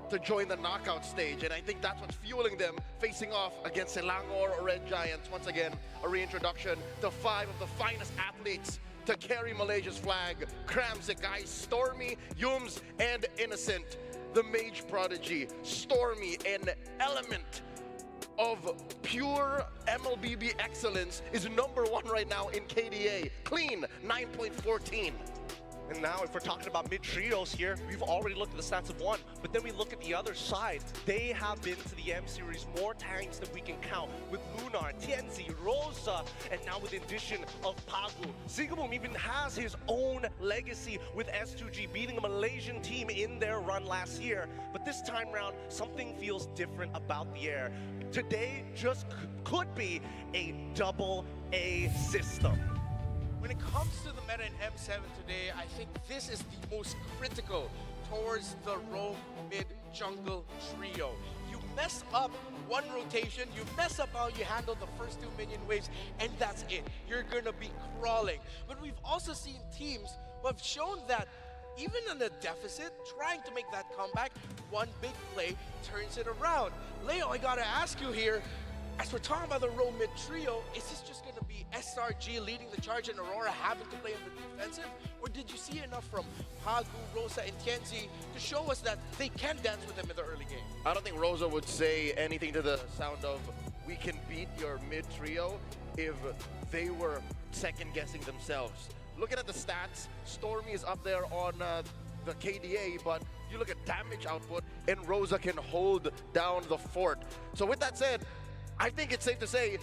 to join the knockout stage, and I think that's what's fueling them facing off against Selangor Red Giants. Once again, a reintroduction to 5 of the finest athletes to carry Malaysia's flag. Cram, Zekai, Stormy, Yums, and Innocent. The Mage Prodigy, Stormy, an element of pure MLBB excellence, is #1 right now in KDA. Clean, 9.14. And now if we're talking about mid-trios here, we've already looked at the stats of one, but then we look at the other side. They have been to the M Series more times than we can count, with Lunar, Tianzi, Rosa, and now with the addition of Pagu. Sigaboom even has his own legacy with S2G, beating a Malaysian team in their run last year. But this time round, something feels different about the air. Today just could be a double-A system. When it comes to the meta in M7 today, I think this is the most critical towards the roam mid jungle trio. You mess up one rotation, you mess up how you handle the first 2 minion waves, and that's it. You're gonna be crawling. But we've also seen teams who have shown that even in a deficit, trying to make that comeback, one big play turns it around. Leo, I gotta ask you here, as we're talking about the roam mid trio, is this just going to be SRG leading the charge and Aurora having to play on the defensive? Or did you see enough from Pagu, Rosa, and Tianzi to show us that they can dance with them in the early game? I don't think Rosa would say anything to the sound of, we can beat your mid trio, if they were second guessing themselves. Looking at the stats, Stormy is up there on the KDA, but you look at damage output and Rosa can hold down the fort. So with that said, I think it's safe to say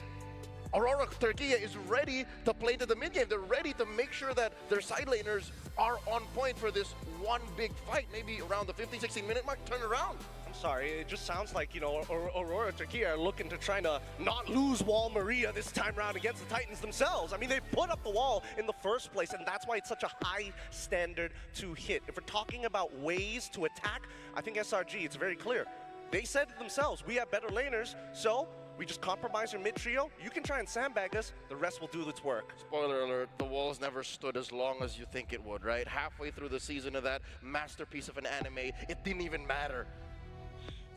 Aurora Turkey is ready to play to the mid game. They're ready to make sure that their side laners are on point for this one big fight. Maybe around the 15-16 minute mark, turn around. I'm sorry, it just sounds like, you know, Aurora Turkey are looking to try to not lose Wall Maria this time around against the Titans themselves. I mean, they put up the wall in the first place, and that's why it's such a high standard to hit. If we're talking about ways to attack, I think SRG, it's very clear. They said it themselves, we have better laners, so We just compromise your mid trio. You can try and sandbag us. The rest will do its work. Spoiler alert, the walls never stood as long as you think it would, right? Halfway through the season of that masterpiece of an anime, it didn't even matter.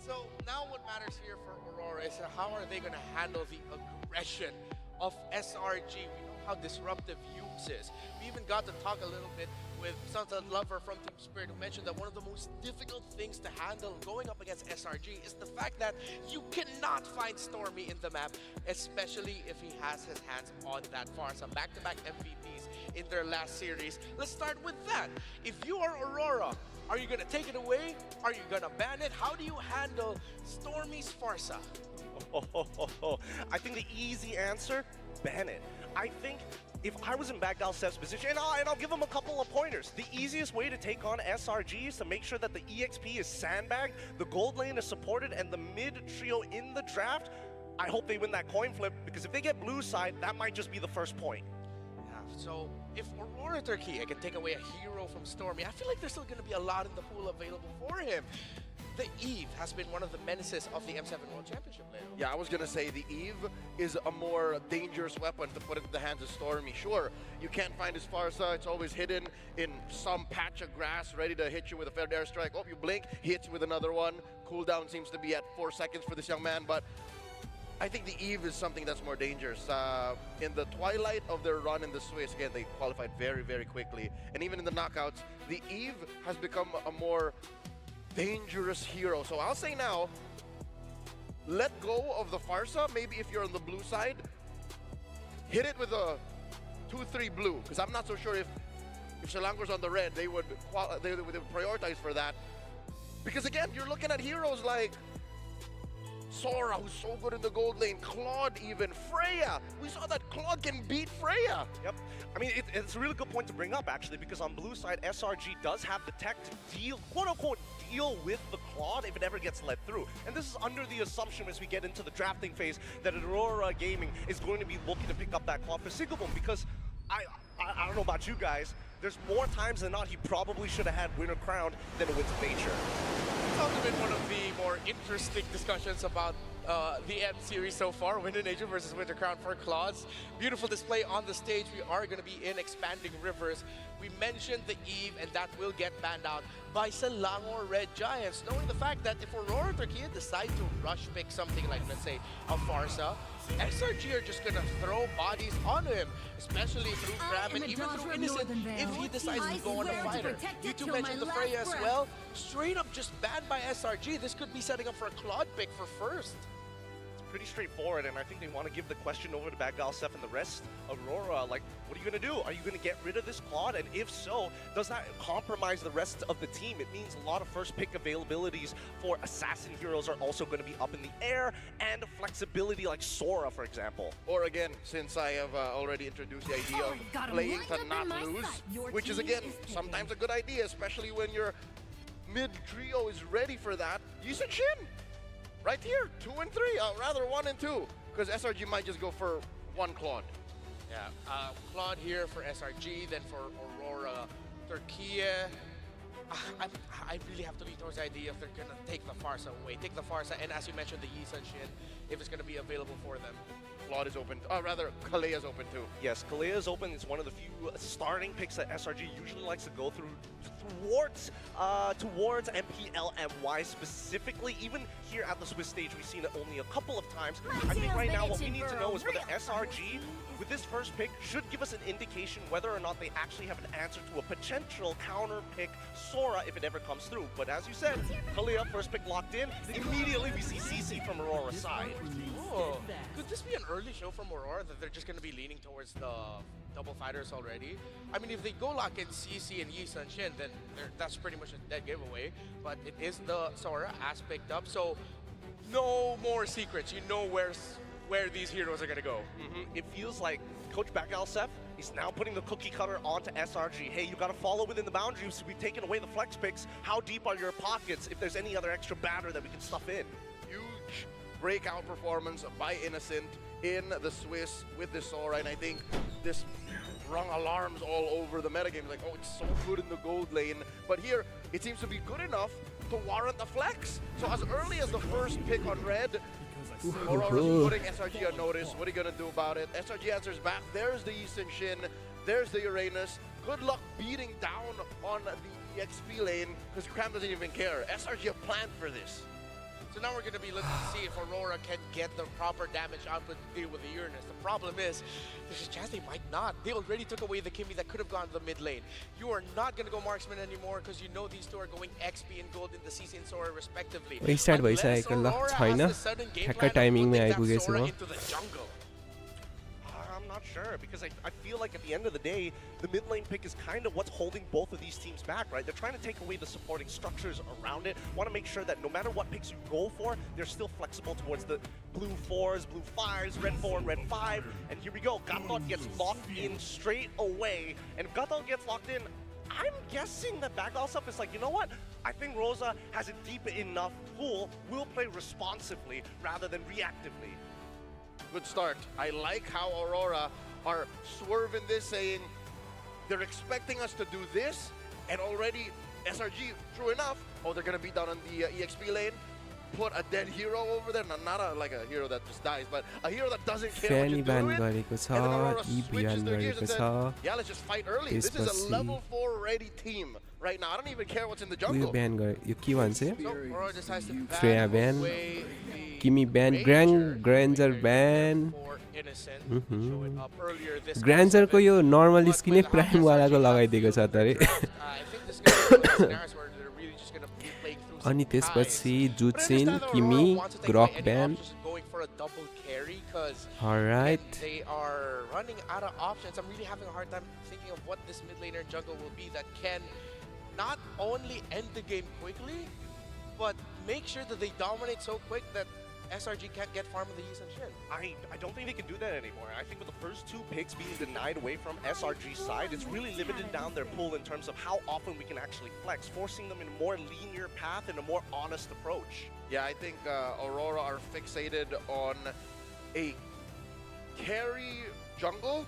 So now what matters here for Aurora is how are they going to handle the aggression of SRG. We know how disruptive Yumes is. We even got to talk a little bit with Sunset Lover from Team Spirit, who mentioned that one of the most difficult things to handle going up against SRG is the fact that you cannot find Stormy in the map, especially if he has his hands on that far. Some back-to-back MVPs in their last series. Let's start with that. If you are Aurora, are you going to take it away? Are you going to ban it? How do you handle Stormy's Farsa? I think the easy answer, ban it. I think if I was in Bagdalsev's position, and I'll give him a couple of pointers. The easiest way to take on SRG is to make sure that the EXP is sandbagged, the gold lane is supported, and the mid trio in the draft, I hope they win that coin flip, because if they get blue side, that might just be the first point. Yeah, so if Aurora Turkey can take away a hero from Stormy, I feel like there's still going to be a lot in the pool available for him. The Eve has been one of the menaces of the M7 World Championship later. Yeah, I was going to say the Eve is a more dangerous weapon to put into the hands of Stormy. Sure, you can't find his Farsa. It's always hidden in some patch of grass, ready to hit you with a fair airstrike. Oh, you blink, he hits you with another one. Cooldown seems to be at 4 seconds for this young man, but I think the Eve is something that's more dangerous. In the twilight of their run in the Swiss, again, they qualified very, very quickly. And even in the knockouts, the Eve has become a more dangerous hero. So I'll say now, let go of the Farsa. Maybe if you're on the blue side, hit it with a 2-3 blue, because I'm not so sure if Selangor's on the red, they would prioritize for that. Because again, you're looking at heroes like Sora, who's so good in the gold lane, Claude even, Freya. We saw that Claude can beat Freya. Yep. I mean, it's a really good point to bring up, actually, because on blue side, SRG does have the tech to deal, quote-unquote, deal with the Claude if it ever gets let through. And this is under the assumption as we get into the drafting phase that Aurora Gaming is going to be looking to pick up that Claude for Sigilboom, because I don't know about you guys, there's more times than not he probably should have had Winter Crown than a Winds of Nature. It's also been one of the more interesting discussions about the M series so far, Winter Nature versus Winter Crown for Claudes. Beautiful display on the stage. We are going to be in Expanding Rivers. We mentioned the Eve, and that will get banned out by Selangor Red Giants, knowing the fact that if Aurora Turquía decide to rush pick something like, let's say, a Farsa, SRG are just going to throw bodies onto him, especially through Crab and even through Innocent if he decides to go on a fighter. You two mentioned the Freya as well. Straight up just banned by SRG. This could be setting up for a Claude pick for first. Pretty straightforward, and I think they want to give the question over to Bagdalsev and the rest of Aurora. Like, what are you going to do? Are you going to get rid of this Claude? And if so, does that compromise the rest of the team? It means a lot of first pick availabilities for assassin heroes are also going to be up in the air, and flexibility like Sora, for example. Or again, since I have already introduced the idea of playing to not lose, which is again sometimes a good idea, especially when your mid trio is ready for that. Yisun Shin! Right here, 2 and 3, rather 1 and 2, because SRG might just go for 1 Claude. Yeah, Claude here for SRG, then for Aurora Turquía. I really have to lean towards the idea if they're going to take the Farsa away. Take the Farsa, and as you mentioned, the Yisun Shin, if it's going to be available for them. Claude is open, rather, Kalea is open too. Yes, Kalea is open. It's one of the few starting picks that SRG usually likes to go through towards MPLMY specifically. Even here at the Swiss stage, we've seen it only a couple of times. I think right now what we need to know is whether SRG, with this first pick, should give us an indication whether or not they actually have an answer to a potential counter pick Sora if it ever comes through. But as you said, Kalea, first pick locked in. Immediately we see CC from Aurora's side. Oh, could this be an early show from Aurora that they're just going to be leaning towards the double fighters already? I mean, if they go lock in CC and Yisun Shin, then that's pretty much a dead giveaway. But it is the Sora as picked up, so no more secrets. You know where these heroes are going to go. It feels like Coach Bagdalsev is now putting the cookie cutter onto SRG. Hey, you got to follow within the boundaries. We've taken away the flex picks. How deep are your pockets if there's any other extra batter that we can stuff in? Huge breakout performance by Innocent in the Swiss with the Sora, and I think this rung alarms all over the metagame. Like, oh, it's so good in the gold lane, but here it seems to be good enough to warrant the flex. So as early as the first pick on red, Aurora just putting SRG on notice. What are you gonna do about it? SRG answers back. There's the Eastern Shin. There's the Uranus. Good luck beating down on the EXP lane because Cram doesn't even care. SRG have planned for this. So now we're going to be looking to see if Aurora can get the proper damage output to deal with the Uranus. The problem is, there's a chance they might not. They already took away the Kimmy that could have gone to the mid lane. You are not going to go marksman anymore because you know these two are going XP and gold in the CC and Sora respectively. Start भइसकेको ल छैन ठ्याक्क टाइमिङमै आइपुगेछु म I'm not sure because I feel like at the end of the day, the mid lane pick is kind of what's holding both of these teams back, right? They're trying to take away the supporting structures around it. Want to make sure that no matter what picks you go for, they're still flexible towards the blue 4s, blue 5s, red 4 and red 5. And here we go. Gatot gets locked in straight away. And if Gatot gets locked in, I'm guessing that Bagdalsup is like, you know what? I think Rosa has a deep enough pool. We'll play responsively rather than reactively. Good start. I like how Aurora are swerving this, saying they're expecting us to do this, and already SRG, true enough, they're gonna beat down on the EXP lane, put a dead hero over there, not like a hero that just dies, but a hero that doesn't care what you're doing. And then Aurora switches their gears and says, yeah, let's just fight early. This is a level 4 ready team right now. I don't even care what's in the jungle. Aurora decides to ban away Kimmy ban, Granger ban. Granger को यो normal skin prime वाला को लगाइदिएको छ त रे अनि त्यसपछि जुत्सिन किमी ग्रक ban. Alright. They are running out of options. I'm really having a hard time thinking of what this mid laner and jungle will be that can not only end the game quickly, but make sure that they dominate so quick that SRG can't get farm of the Yi and Shin. I don't think they can do that anymore. I think with the first two picks being denied away from SRG's side, it's really limited down their pool in terms of how often we can actually flex, forcing them in a more linear path and a more honest approach. Yeah, I think Aurora are fixated on a carry jungle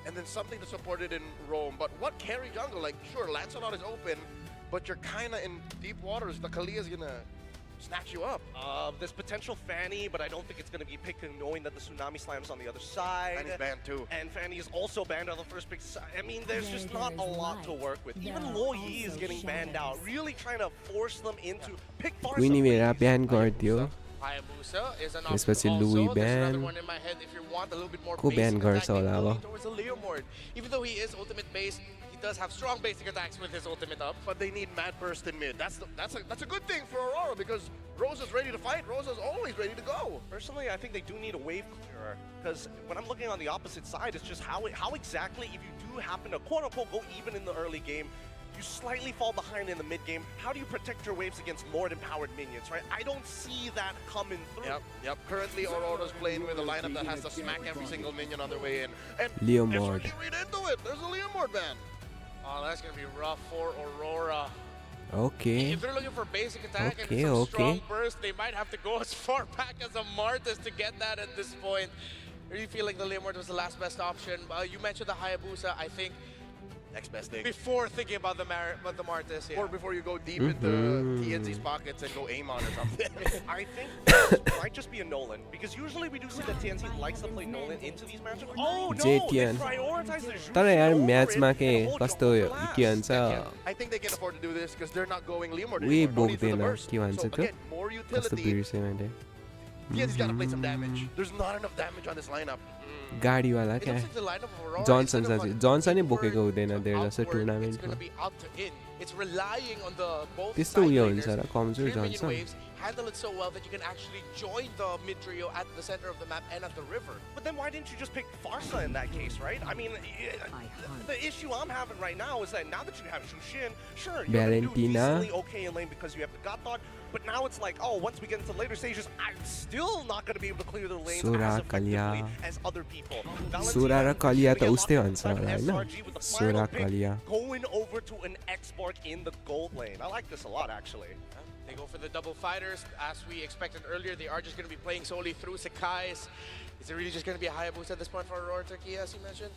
and then something to support it in roam. But what carry jungle? Like, sure, Lancelot is open, but you're kind of in deep waters. The Kalia is gonna snatch you up. There's potential Fanny, but I don't think it's going to be picked knowing that the Tsunami Slam's on the other side. Fanny's banned too. And Fanny is also banned on the first pick. I mean, there's just not a lot to work with. Even Lo Yi is getting banned out, really trying to force them into pick Farsa. Winnie मेरा ban गरिदियो. Hayabusa is an त्यसपछि option Louis also. There's ban. another one in my head if you want a little bit more को ban basic गर्छ attack, होला अब. towards the Leomord. Even though he is ultimate based, he does have strong basic attacks with his ultimate up. But they need mad burst in mid. That's a good thing for Aurora because Rosa's ready to fight. Rosa's always ready to go. Personally, I think they do need a wave clearer because when I'm looking on the opposite side, it's just how exactly if you do happen to quote unquote go even in the early game, you slightly fall behind in the mid game. How do you protect your waves against Lord empowered minions, right? I don't see that coming through. Yep. Currently, Aurora's playing with a lineup that has to smack every single minion on their way in. And Leomord. SRG read into it. There's a Leomord ban. Oh, that's gonna be rough for Aurora. Okay. If they're looking for basic attack and some strong burst, they might have to go as far back as a Martis to get that at this point. I really feel like the Leomord was the last best option. You mentioned the Hayabusa, I think. Next best thing. Before thinking about the Martis, yeah. Or before you go deep into TNZ's pockets and go aim on or something. I think it might just be a Nolan, because usually we do see that TNZ likes to play Nolan into these matchups. Oh no, they prioritize the तर यार म्याचमा के कस्तो के भन्छ I think they can afford to do this because they're not going Leomord उही anymore. बोक्दैन के भन्छ त्यो more कस्तो utility. बिर्सेँ मैले TNZ's got to play some damage. There's not enough damage on this lineup. गाडीवाला क्या जोन्सन साँच्चै जोन्सनै बोकेको हुँदैन धेरै जस्तो टुर्नामेन्टमा त्यस्तो उयो हुन्छ र कमजोर Johnson handle it so well that you can actually join the mid trio at the center of the map and at the river. But then why didn't you just pick Farsa in that case, right? I mean, the issue I'm having right now is that now that you have Shushin, sure, you're going to do decently okay in lane because you have the Gatot, but now it's like, oh, once we get into later stages, I'm still not going to be able to clear the lanes as effectively as other people. Sura र कलिया त उस्तै हुन्छ होला हैन Sura कलिया going over to an X-Borg in the gold lane. I like this a lot, actually. They go for the double fighters. As we expected earlier, they are just going to be playing solely through Sakai's. Is it really just going to be a Hayabusa at this point for Aurora Turkey, as you mentioned?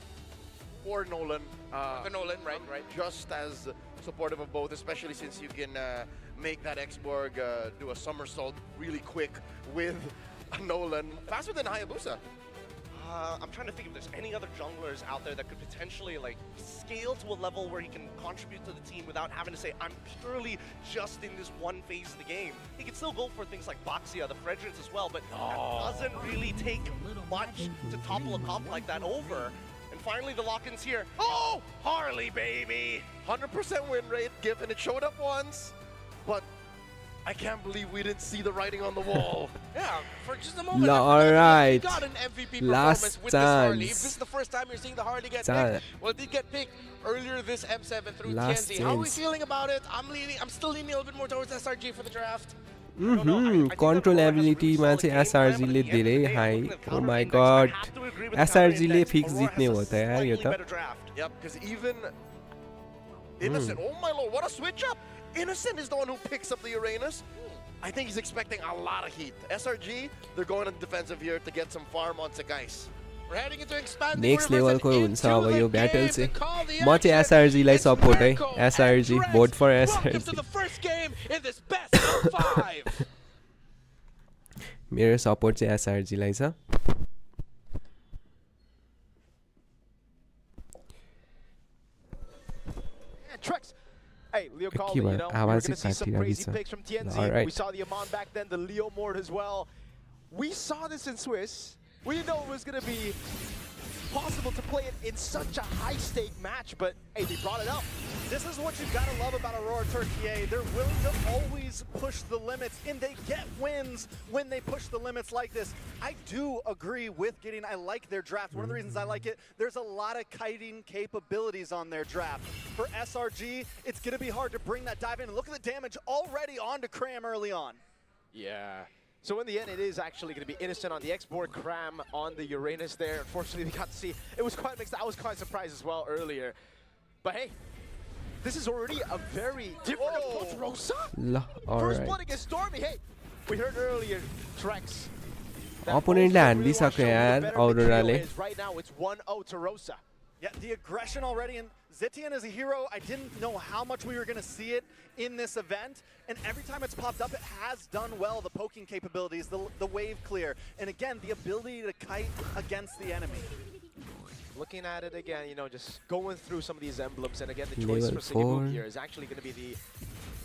Or Nolan. The Nolan, right. Just as supportive of both, especially since you can make that X-Borg do a somersault really quick with Nolan, faster than Hayabusa. I'm trying to think if there's any other junglers out there that could potentially like scale to a level where he can contribute to the team without having to say, I'm purely just in this one phase of the game. He can still go for things like Boxia, the Fredrins as well, but that doesn't really take much to topple a comp like that over. And finally the lock-in's here. Oh, Harley, baby! 100% win rate given. It showed up once, but I can't believe we didn't see the writing on the wall. Yeah, for just a moment. Alright. He got an MVP Last performance with this Harley. If chance. this is the first time you're seeing the Harley get picked, well, it did get picked earlier this M7 through Last TNZ. How are we chance. feeling about it? I'm still leaning a little bit more towards SRG for the draft. Control ability मा चाहिँ SRG ले धेरै high. Oh my god. SRG ले fix जित्ने हो त यार यो त. Yep, because even Innocent, oh my lord, what a switch up! Innocent is the one who picks up the Uranus. I think he's expecting a lot of heat. SRG, they're going on defensive here to get some farm on Sagais. We're heading into expanding next rivers लेभलको and हुन्छ into अब the yo game battle to चाहिँ. call the म चाहिँ action. SRG lie It's support है. Marco SRG and vote for Drex. Welcome to SRG. the first game in this best of 5. मेरो support चाहिँ SRG लाई छ. Trex. Hey, Leo called के it, you भयो? know. We're आवाज going to see चाहिँ some crazy काटिरहेको picks from छ. TNZ. Alright. We saw the Amon back then, the Leo Mord as well. We saw this in Swiss. We didn't know it was going to be possible to play it in such a high-stake match, but hey, they brought it up. This is what you've got to love about Aurora Turkiye. They're willing to always push the limits, and they get wins when they push the limits like this. I do agree with Gideon. I like their draft. One of the reasons I like it, there's a lot of kiting capabilities on their draft. For SRG, it's going to be hard to bring that dive in. And look at the damage already onto Cram early on. Yeah. So in the end, it is actually going to be Innocent on the export, Cram on the Uranus there. Unfortunately, we got to see, it was quite mixed. I was quite surprised as well earlier. But hey, this is already a very different approach. Rosa? First blood against Stormy. Hey, we heard earlier, Trex. Opponent ले हान्दिसक्यो यार Aurora ले. Right now, it's 1-0 to Rosa. Yeah, the aggression already, and Zitian is a hero. I didn't know how much we were going to see it in this event, and every time it's popped up, it has done well. The poking capabilities, the wave clear, and again, the ability to kite against the enemy. Looking at it again, you know, just going through some of these emblems, and again, the choice for Siggy here is actually going to be the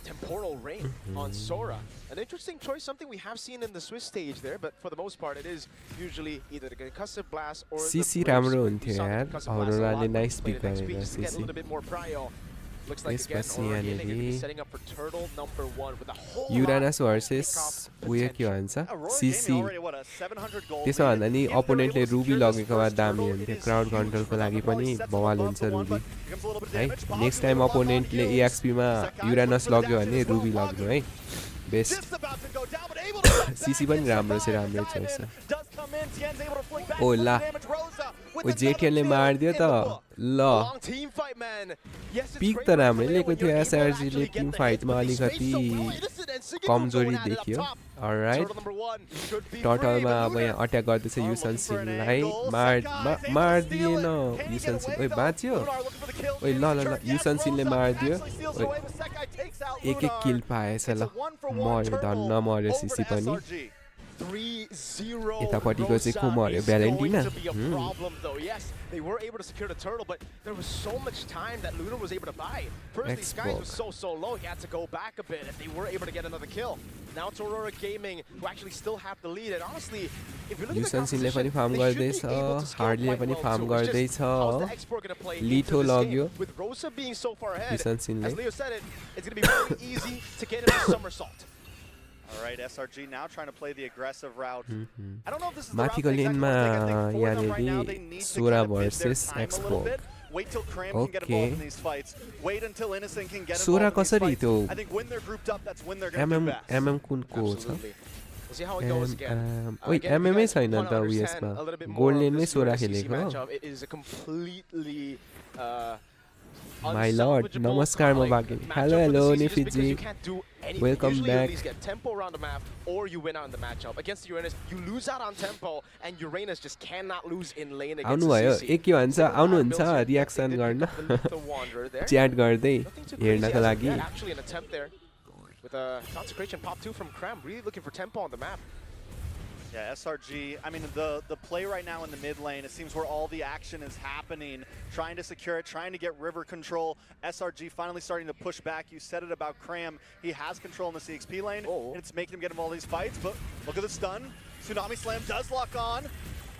Temporal Rain on Sora. An interesting choice, something we have seen in the Swiss stage there, but for the most part, it is usually either the Concussive Blast or CC the राम्रो हुन्थ्यो यार. Aurora ले nice pick गरेर just get a CC. little bit more prio. Looks like again, यसपछि Aurora Gaming going to be यहाँनेरि setting up for turtle number 1 with a whole Uranus lot of versus kickoff उयो के potential. भन्छ CC. Already, what, a 700 gold त्यसो भन्दा नि lead. If they're अपोनेन्टले able to ruby secure this लगेको भए first दामी turtle, हुन्थ्यो. it is crowd huge. कन्ट्रोलको लागि Probably पनि sets बवाल above हुन्छ the one, ruby. but becomes a little bit of है damage. Next Positive time lock on अपोनेन्टले kills. EXP मा Sakai युरानस looking for the लग्यो dash भने as well. रुबी लग्नु है. Best. Just about to go down, but able to step back CC पनि and राम्रो छ survive. राम्रो Dive choice in, छ. does come in. Tien's able to flick back, ओ flip ला. damage. Rosa with ओ another जेटियनले kill मारिदियो in त. the book. ल. Long team fight, man. Yes, it's pick great त for राम्रै Kaleo लिएको when थियो you're able to SRG ले actually get टिम the फाइटमा hits, but he अलिकति spaced so well. Innocent and Siggy कमजोरी going at it up देखियो. top. All right. Turtle number 1 should be free, टोटलमा but अब Luna यहाँ attack गर्दैछ युसन सिंहलाई. मारिदिएन युसन सिंह. ओइ बाँच्यो. ओइ ल ल ल युसन सिंहले मारिदियो. एक एक किल पाएछ ल. मर्यो धन्न मर्यो सीसी पनि. 3-0 यतापट्टिको चाहिँ को मर्यो? is Valentina? going to be a problem though. Yes, they were able to secure the turtle, but there was so much time that Luna was able to buy. First, these guys were so low, he had to go back a bit, and they were able to get another kill. Now it's Aurora Gaming, who actually still have the lead, and honestly, if you look at the Yuzong सिंहले पनि composition, farm they should be गर्दैछ. able to scale हार्डले quite पनि well farm too. It's just, गर्दैछ. how's the export going to play into लिठो this लग्यो. game? With Rosa being so far ahead, युसन सिंहले. as Leo said it, it's going to be very easy to get him a somersault. All right, SRG now trying to play the aggressive route. I don't know if this is the route माथिको they exactly लेनमा want to take. I think for them right now, they यहाँनेरि need to Sora kind of bid their versus time a little एक्सपो. bit. Wait till Cram can get involved in these fights. Wait until Innocent can get Sora involved in कसरी these त्यो fights. I think when they're grouped up, that's when they're going to do best. MM कुनको छ? Absolutely. We'll see how it goes again. ओइ Again, if you MM guys छैन wanna त understand उयसमा. a little bit more gold of लेनमै this Sora USCC खेलेको. matchup, it is a completely My lord, नमस्कार म भाग्य. Hello hello निफिजी. Welcome Usually back. you at least get tempo around the map, or you win out in the matchup. Against Uranus, you lose out on tempo, and Uranus just cannot lose in lane against आउनु भयो. CC. एक के भन्छ आउनुहुन्छ reaction गर्न. Chat गर्दै हेर्नको लागि. Actually an attempt there with a consecration pop 2 from Cram, really looking for tempo on the map. Yeah, SRG, I mean, the play right now in the mid lane, it seems where all the action is happening, trying to secure it, trying to get river control. SRG finally starting to push back. You said it about Cram. He has control in the CXP lane, and it's making him get him all these fights, but look at the stun. Tsunami Slam does lock on.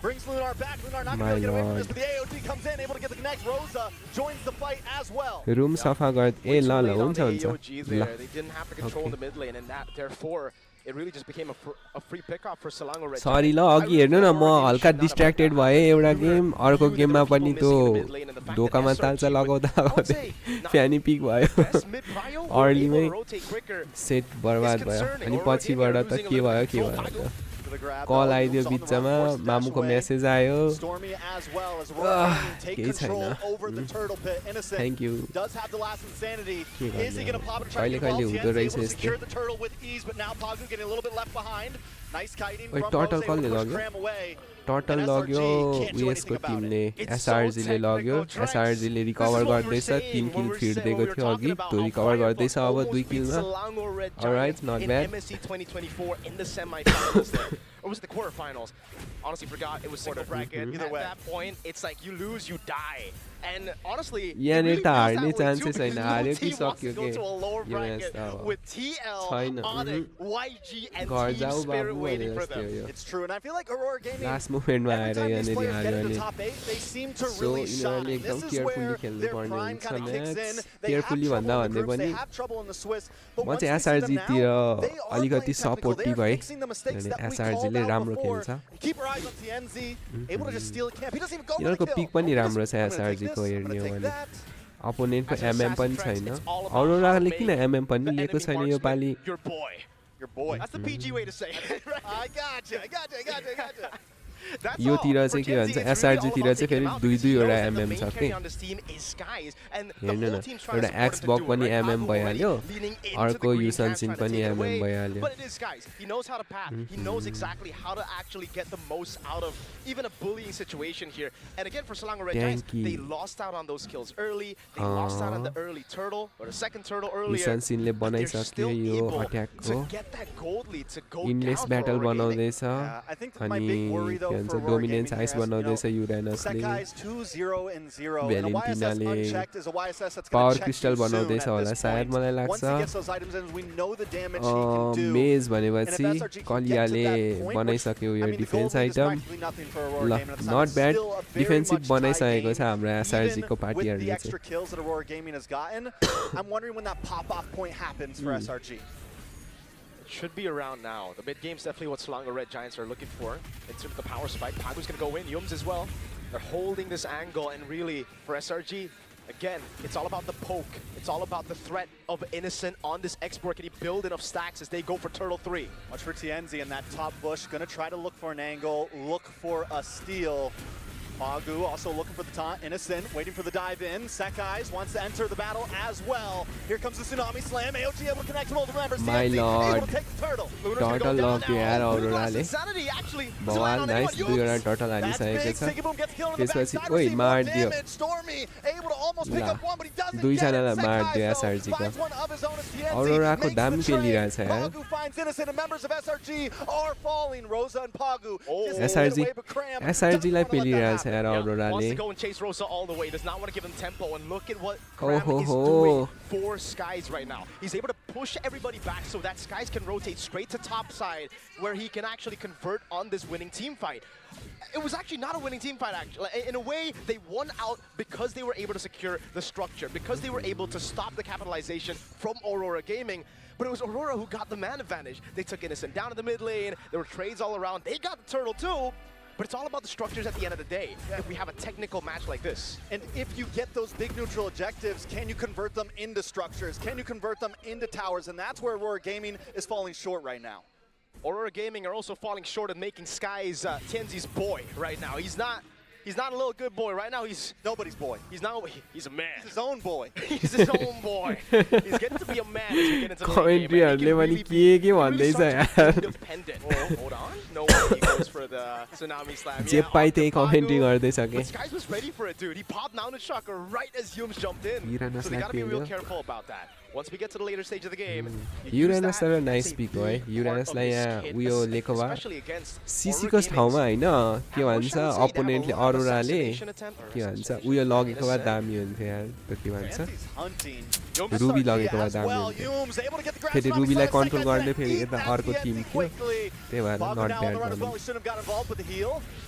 Brings Lunar back. Lunar not going to get away from this, but the AOT comes in, able to get the connect. Rosa joins the fight as well. Room सफा गर् ए ल ल हुन्छ हुन्छ ल They didn't have to control the mid lane, and that therefore it really just became a free pickup for Selangor Red. सरी ल अघि हेर्नु न म हल्का डिस्ट्र्याक्टेड भए एउटा गेम अर्को गेममा पनि त्यो ढोकामा तालचा लगाउँदा फ्यानी पिक भयो अर्लीमै सेट बर्बाद भयो अनि पछिबाट त के भयो कल आइदियो बिचमा मामुको मेसेज आयो केही छैन थ्याङ्क यू कहिले कहिले हुँदो रहेछ यस्तो टर्टल कसले लग्यो टर्टल लग्यो उयसको टिमले एसआरजीले लग्यो एसआरजीले रिकभर गर्दैछ 3 किल फिड दिएको थियो अघि त्यो रिकभर गर्दैछ अब 2 किलमा alright not bad Or was it the quarterfinals? Honestly forgot it was single bracket. Either way. At that point, it's like you lose, you die. And honestly, yeah, it really feels that way too, chances no team wants to go to a lower bracket with TL, Onyx, YG, and Team Spirit waiting for them. It's true, and I feel like Aurora Gaming, last movement every time these players get into the top 8, they seem to really shine. This is where their prime kind of kicks in. They have trouble in the groups, they have trouble in the Swiss, but once they see them now, they are playing technical. They're fixing the mistakes that we called out before. Keep your eyes on TNZ, able to just steal a camp. He doesn't even go for the kill. पनि राम्रो छ SRG को हेर्ने हो भने अपोनेन्टको MM पनि छैन अरोराले किन एमएम पनि लिएको छैन यो पाली Your boy. That's the PG way to say it. I got you. यो तिर चाहिँ के भन्छ एसआरजी तिर चाहिँ फेरि 2-2 वटा एमएम छ के हेर्नु न एउटा एक्स बक पनि एमएम भइहाल्यो अर्को युसनसिन पनि एमएम भइहाल्यो But it is guys, he knows how to path. He knows exactly how to actually get the most out of even a bullying situation here. And again for Selangor Red Giants, they lost out on those kills early. They lost out on the early turtle or the second turtle earlier. युसनसिनले बनाइसक्यो यो अट्याकको इनलेस battle बनाउँदैछ अनि के भन्छ dominance ice बनाउँदैछ युरेनसले भ्यालेन्टिनाले पावर क्रिस्टल बनाउँदैछ होला सायद मलाई लाग्छ मेज भनेपछि कलियाले बनाइसक्यो यो डिफेन्स आइटम ल नट ब्याड डिफेन्सिभ बनाइसकेको छ हाम्रो एसआरजीको पार्टीहरूले चाहिँ It should be around now. The mid game's definitely what Selangor Red Giants are looking for. In terms of the power spike, Pagu's going to go in, Yums as well. They're holding this angle, and really, for SRG, again, it's all about the poke. It's all about the threat of Innocent on this export. Can he build enough stacks as they go for Turtle 3? Watch for TNZ in that top bush. Going to try to look for an angle, look for a steal. Pagu also looking for the taunt. Innocent waiting for the dive in. Sekai's wants to enter the battle as well. Here comes the Tsunami Slam. AOG able to connect multiple members. My lord. Able to take the turtle. Turtle lock यार औरोराले बवाल nice दुईवटा turtle हानिसकेको छ त्यसपछि ओइ मार्दियो ल दुईजनालाई मार्दियो एसआरजीको औरोराको दामी पेलिरहेछ यार एसआरजीलाई पेलिरहेछ यार औरोराले Wants to go and chase Rosa all the way. Does not want to give him tempo. And look at what Cram is doing for Skies right now. He's able to push everybody back so that Skies can rotate straight to top side, where he can actually convert on this winning team fight. It was actually not a winning team fight, actually. In a way, they won out because they were able to secure the structure, because they were able to stop the capitalization from Aurora Gaming. But it was Aurora who got the man advantage. They took Innocent down to the mid lane. There were trades all around. They got the turtle too. But it's all about the structures at the end of the day, if we have a technical match like this. And if you get those big neutral objectives, can you convert them into structures? Can you convert them into towers? And that's where Aurora Gaming is falling short right now. Aurora Gaming are also falling short of making Skies Tienzi's boy right now. He's not a little good boy. Right now, he's nobody's boy. He's a man. He's his own boy. He's his own boy. He's getting to be a man as we get into the game. He can really be independent. Oh, hold on. No way. He goes for for the tsunami slam. जे पाइ त्यही commentary गर्दैछ के But Skies was ready for it, dude. He popped Mountain Shocker right as Yums jumped in. So they gotta be real careful about that. Once we get to the later stage of the game, Uranus तर nice pick हो है युरानसलाई यहाँ उयो लेको भए सिसीको ठाउँमा होइन के भन्छ अपोनेन्टले अरोराले के भन्छ उयो लगेको भए दामी हुन्थ्यो यार त्यो के भन्छ रुबी लगेको भए दामी हुन्थ्यो फेरि रुबीलाई कन्ट्रोल गर्ने फेरि यता अर्को टिम थियो त्यही भएर not bad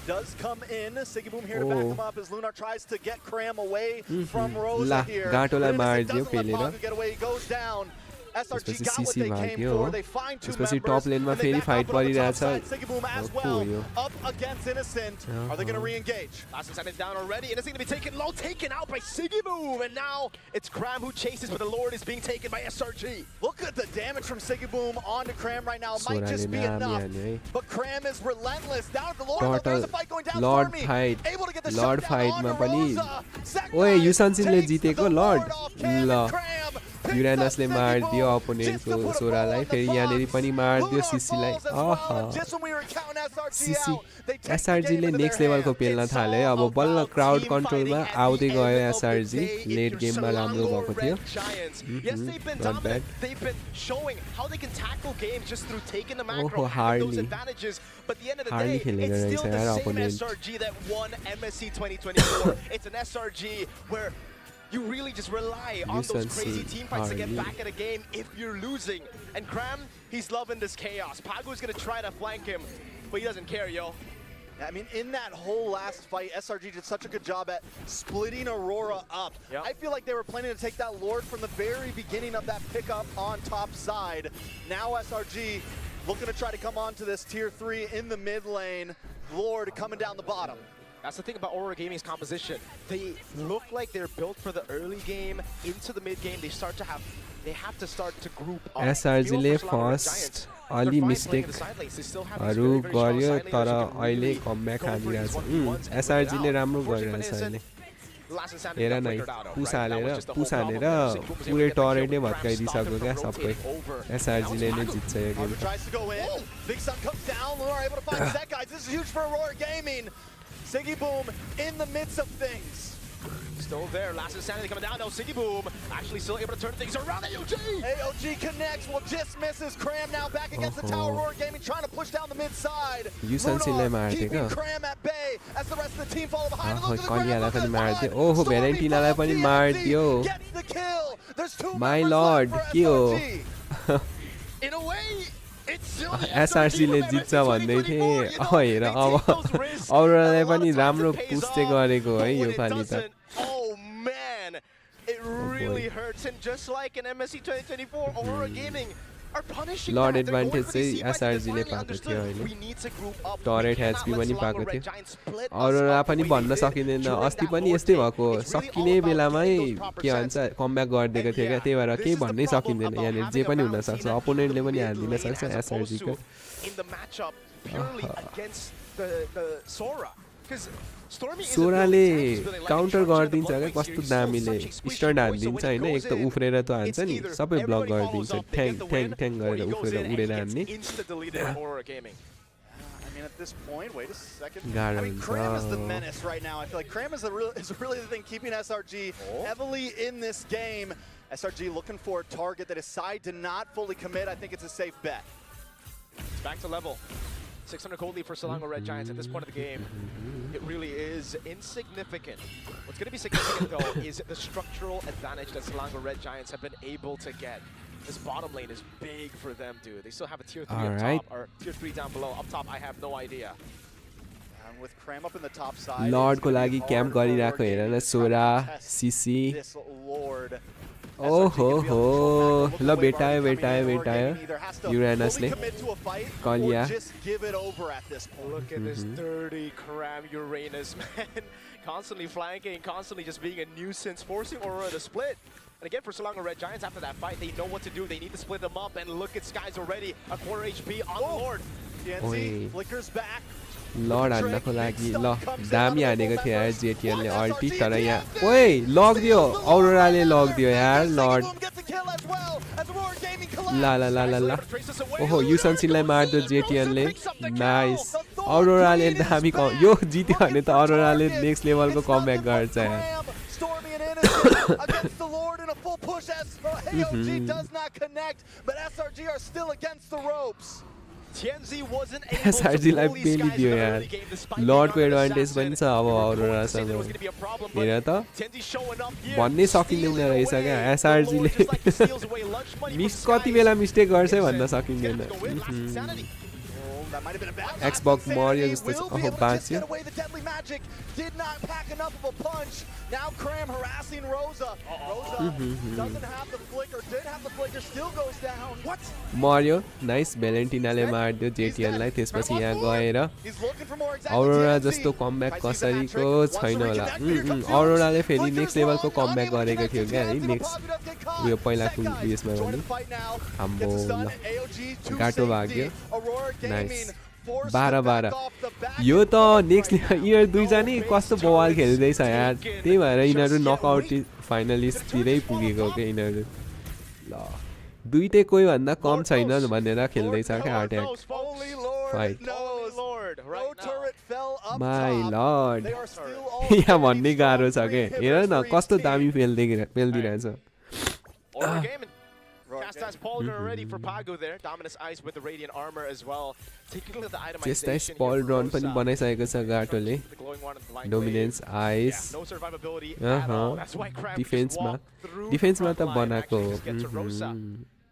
does come in. Sigiboom here to back him up as Lunar tries to get Cram away from Rosa here. गाटोलाई मारिदियो पेलेर goes down. SRG त्यसपछि got what सिसी they came भाग्यो for. They find two त्यसपछि members. Top लेनमा फेरि fight परिरहेछ Sigiboom as well up against Innocent. Are they going to re-engage? Innocent is down already. Innocent to be taken low, taken out by Sigiboom, and now it's Cram who chases, but the Lord is being taken by SRG. Look at the damage from Sigiboom onto Cram right now. It might just be enough, but Cram is relentless. Down at the Lord, there's a fight going down. Lord fight, Lord fight मा पनि ओए युसान्सिनले जितेको lord ल युरानसले मारिदियो अपोनेन्टको सोरालाई फेरि यहाँनेरि पनि मारिदियो सिसीलाई cc एसआरजीले next लेभलको पेल्न थाले अब बल्ल क्राउड कन्ट्रोलमा आउँदै गयो एसआरजी लेट गेममा राम्रो भएको थियो नट ब्याड ओहो हार्डली हार्डली खेलेको रहेछ यार opponent You really just rely on those crazy team fights to get back at a game if you're losing. And Cram, he's loving this chaos. Pagu's gonna try to flank him, but he doesn't care, yo. I mean, in that whole last fight, SRG did such a good job at splitting Aurora up. I feel like they were planning to take that Lord from the very beginning of that pickup on top side. Now SRG looking to try to come on to this tier 3 in the mid lane. Lord coming down the bottom. That's the thing about Aurora Gaming's composition. They look like they're built for the early game. Into the mid game, they have to start to group up. SRG ले first अलि मिस्टेकहरु गर्यो तर अहिले comeback हालिरहेछ SRG ले राम्रो गरिरहेछ अहिले हेर न पुस हानेर पुरै टरेन्टै भत्काइदिसक्यो क्या सबै एसआरजी ले नै जित्छ यो game Sigiboom in the midst of things. Still there, last insanity coming down. Now Sigiboom actually still able to turn things around. AOG connects, well just misses. Cram now back against the tower. Roar Gaming trying to push down the mid side. Lunar keeping Cram at bay as the rest of the team follow behind. Look at the ground. Oh, Valentina पनि मार्दियो. Gets the kill. There's two My lord, के हो? In a way, SRC ले जित्छ भन्दै थिए हेर अब अरोरालाई पनि राम्रो push चाहिँ गरेको है यो पाली त Oh man, it really hurts, and just like in MSC 2024, Aurora Gaming are punishing lord advantage चाहिँ एसआरजी ले पाएको थियो अहिले टरेट एचपी पनि पाएको थियो अरोरा पनि भन्न सकिँदैन अस्ति पनि यस्तै भएको सकिने बेलामै के भन्छ कमब्याक गरिदिएको थियो क्या त्यही भएर केही भन्नै सकिँदैन यहाँनिर जे पनि हुन सक्छ अपोनेन्टले पनि हालिदिन सक्छ एसआरजी को सोराले काउन्टर गरिदिन्छ क्या कस्तो दामीले स्टन्ट हानिदिन्छ होइन एक त उफ्रेर त हान्छ नि सबै ब्लक गरिदिन्छ ठ्याङ गरेर उफ्रेर उडेर हान्ने at this point, wait a second. I mean, Cram is the menace right now. I feel like Cram is really the thing keeping SRG heavily in this game. SRG looking for a target that his side did not fully commit. I think it's a safe bet. It's back to level. 600 gold lead for Selangor Red Giants at this point of the game. It really is insignificant. What's going to be significant, though, is the structural advantage that Selangor Red Giants have been able to get. This bottom lane is big for them, dude. They still have a tier 3 up top, or tier 3 down below. Up top, I have no idea. And with Cram up in the top side, Lord को लागि camp गरिरहेको हेर न सोरा cc ओहो हो ल भेटायो युरानसले कलिया Look at this dirty Cram Uranus, man. Constantly flanking, constantly just being a nuisance, forcing Aurora to split. And again, for Selangor Red Giants, after that fight, they know what to do. They need to split them up, and look at Skies already. A quarter HP on the Lord. TNC flickers back. Lord हान्नको लागि ल दामी हानेको थियो यार जेटिएनले अल्टी तर यहाँ ओए लग्दियो अरोराले लग्दियो यार लर्ड ल ल ल ल ल ओहो युसन्सिनलाई मार्दियो जेटिएनले नाइस अरोराले दामी यो जित्यो भने त अरोराले नेक्स्ट लेभलको कमब्याक गर्छ यार Stormy and Innocent against the Lord in a full push as AOG does not connect, but SRG are still against the ropes. TNZ wasn't able SRG to lie pull these पेली guys दियो in the यार early game despite लर्डको being on the advantage पनि छ अब अरोरासँग हेर त भन्नै सकिँदैन रहेछ क्या एसआरजीले कति बेला मिस्टेक गर्छ भन्न सकिँदैन Xbox Mario जस्तो छ ओहो बाँच्यो Did not pack enough of a punch. Now Cram harassing Rosa. Rosa doesn't have the flicker, did have the flicker, still goes down. What? Mario nice भ्यालेन्टिनाले मार्दियो जेटिएनलाई त्यसपछि यहाँ गएर अरोरा जस्तो कमब्याक कसरीको छैन होला अरोराले फेरि नेक्स्ट लेभलको कमब्याक गरेको थियो क्या है नेक्स्ट उयो पहिलाको उयसमा पनि आम्बो ल गाटो भाग्यो नाइस 12-12 यो त नेक्स्ट यिनीहरू दुईजना कस्तो बवाल खेल्दैछ यार त्यही भएर यिनीहरू नकआउट फाइनलिस्टतिरै पुगेको क्या यिनीहरू ल दुईटै कोही भन्दा कम छैन भनेर खेल्दैछ क्या अट्याक फाइट माई लर्ड यहाँ भन्ने गाह्रो छ क्या हेर न कस्तो दामी पेल्दिरहेछ Chastise Paul already for Pago there. Dominus Ice with the Radiant Armor as well. Taking a look at the itemization. Chastise Paul run पनि बनाइसकेको छ गाटोले. Dominance Ice. No survivability at all. That's why Crab डिफेन्समा त बनाएको हो.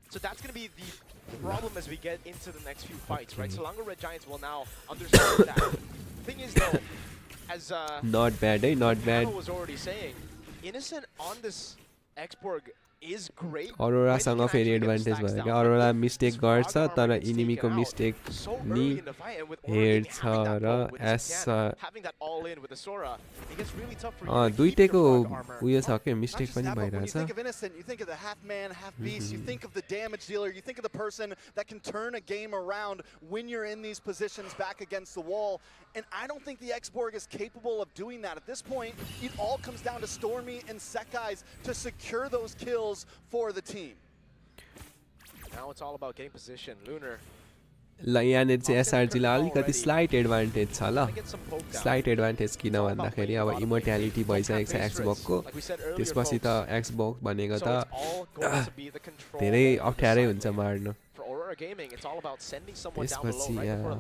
So that's going to be the problem as we get into the next few fights, right? So Longer Red Giants will now understand that. Thing is though, as not bad, not bad. was already saying, Innocent on this Xborg is great. अरोरासँग फेरि advantage भयो क्या Arora mistake गर्छ तर इनिमीको mistake नि हेर्छ र दुईटैको उयो छ के मिस्टेक पनि भइरहेछ You think of the half man, half beast. You think of the damage dealer. You think of the person that can turn a game around when you're in these positions back against the wall. And I don't think the Xborg is capable of doing that. At this point, it all comes down to Stormy and Sekai's to secure those kills for the team. Now it's all about getting position. Lunar. ल यहाँनिर चाहिँ एसआरजीलाई अलिकति slight advantage छ ल slight advantage किन भन्दाखेरि अब इमोर्ट्यालिटी भइसकेको छ एक्सबक्सको त्यसपछि त एक्सबक्स भनेको त धेरै अप्ठ्यारै हुन्छ मार्नु त्यसपछि यहाँ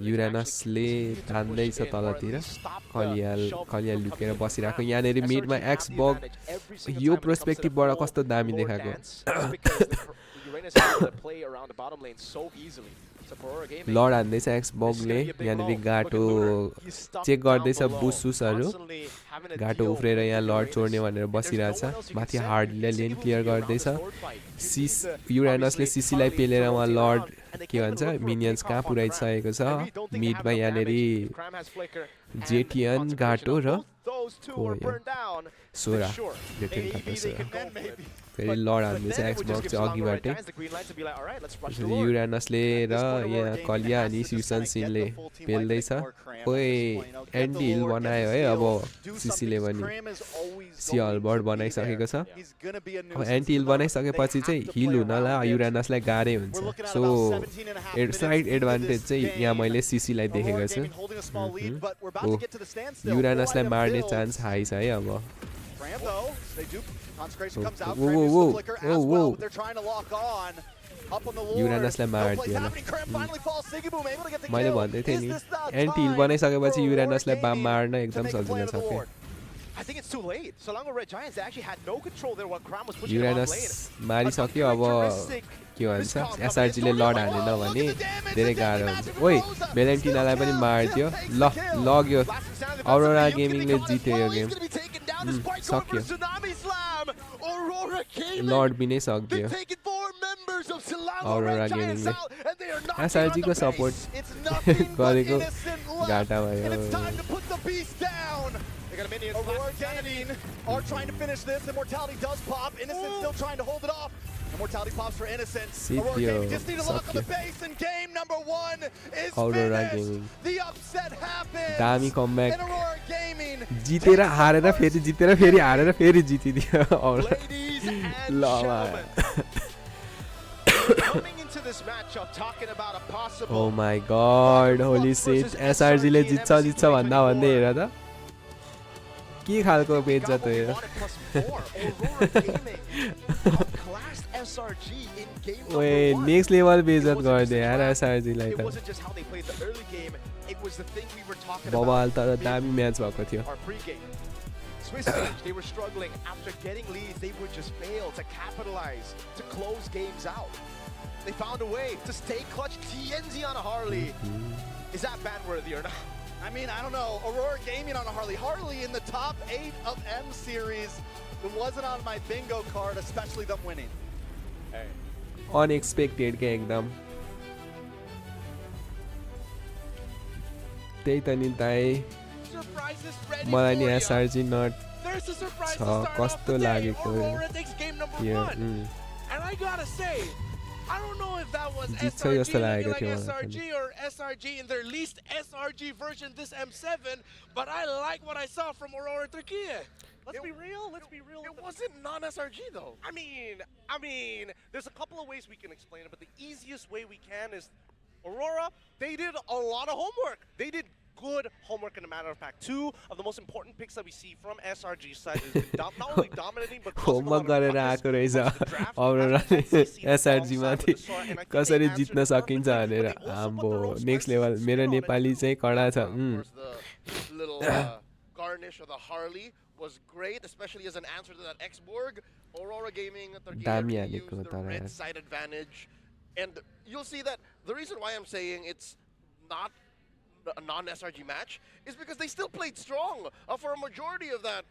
युरानसले तान्दैछ तलतिर कलिया लुकेर बसिरहेको यहाँनिर मिडमा एक्सबक्स यो पर्सपेक्टिभबाट कस्तो दामी देखाएको लड हान्दैछ एक्सबक्सले यहाँनिर गाटो चेक गर्दैछ बुसुसहरू गाटो उफ्रेर यहाँ लड छोड्ने भनेर बसिरहेछ माथि हार्डले लेन क्लियर गर्दैछ युरानसले सिसीलाई पेलेर उहाँ लड के भन्छ मिनियन्स कहाँ पुऱ्याइसकेको छ मिडमा यहाँनिर जेटियन गाटो र सोरा फेरि लड हान्दैछ एक्सबक्स चाहिँ अघिबाटै युरानसले र यहाँ कलिया अनि सिसनसिनले पेल्दैछ खोइ एन्टी हिल बनायो है अब सिसीले पनि सिहलबर्ड बनाइसकेको छ अब एन्टी हिल बनाइसकेपछि चाहिँ हिल हुनलाई युरानसलाई गाह्रै हुन्छ सो साइड एडभान्टेज चाहिँ यहाँ मैले सिसीलाई देखेको छु युरानसलाई मार्ने चान्स हाई छ है अब युरानसलाई मार्दियो मैले भन्दै थिएँ नि एन्टी हिल बनाइसकेपछि युरानसलाई बाम मार्न एकदम सजिलो छ क्या युरानस मारिसक्यो अब के भन्छ एसआरजीले लड हानेन भने धेरै गाह्रो हुन्छ ओइ भ्यालेन्टिनालाई पनि मारिदियो ल लग्यो अरोरा गेमिङले जित्यो यो गेम सक्यो लड बिनै सक्दियो अरोरा गेमिङले एसआरजीको सपोर्ट गरेको घाटा भयो Aurora Gaming are trying to finish this. Immortality does pop. Innocent still trying to hold it off. Immortality pops for Innocent. Aurora Gaming just need to lock on the base, and game number 1 is finished. The upset happened. दामी comeback and Aurora Gaming जितेर हारेर फेरि हारेर फेरि जितिदियो ल coming into this matchup talking about a possible Oh my god, holy shit. SRG ले जित्छ भन्दा भन्दै हेर त के खालको बेइज्जत हो यो ओए नेक्स्ट लेभल बेइज्जत गरिदियो यार SRG लाई त बबाल तर दामी म्याच भएको थियो Swiss Village, they were struggling. After getting leads, they would just fail to capitalize, to close games out. They found a way to stay clutch. TNZ on a Harley. Is that ban-worthy or not? I mean, I don't know. Aurora Gaming on a Harley. Harley in the top 8 of M series. It wasn't on my bingo card, especially them winning. Hey. Unexpected के एकदम त्यही त नि दाइ मलाई नि SRG नट छ कस्तो लागेको यो And I gotta say, I don't know if that was जित्छ जस्तो लागेको थियो SRG or SRG in their least SRG version this M7, but I like what I saw from Aurora Turkey. Let's be real. Let's be real. It wasn't non-SRG though. I mean, there's a couple of ways we can explain it, but the easiest way we can is Aurora. They did a lot of homework. They did good homework in a matter of fact. Two of the most important picks that we see from SRG side is not only dominating but homework गरेर आएको रहेछ Arora SRG माथि कसरी जित्न सकिन्छ भनेर आम्बो next level मेरो नेपाली चाहिँ कडा छ garnish of the Harley was great, especially as an answer to that X-Borg. Aurora Gaming दामी used हालेको the तर red side advantage, and you'll see that the reason why I'm saying it's not a non-SRG match is because they still played strong for a majority of that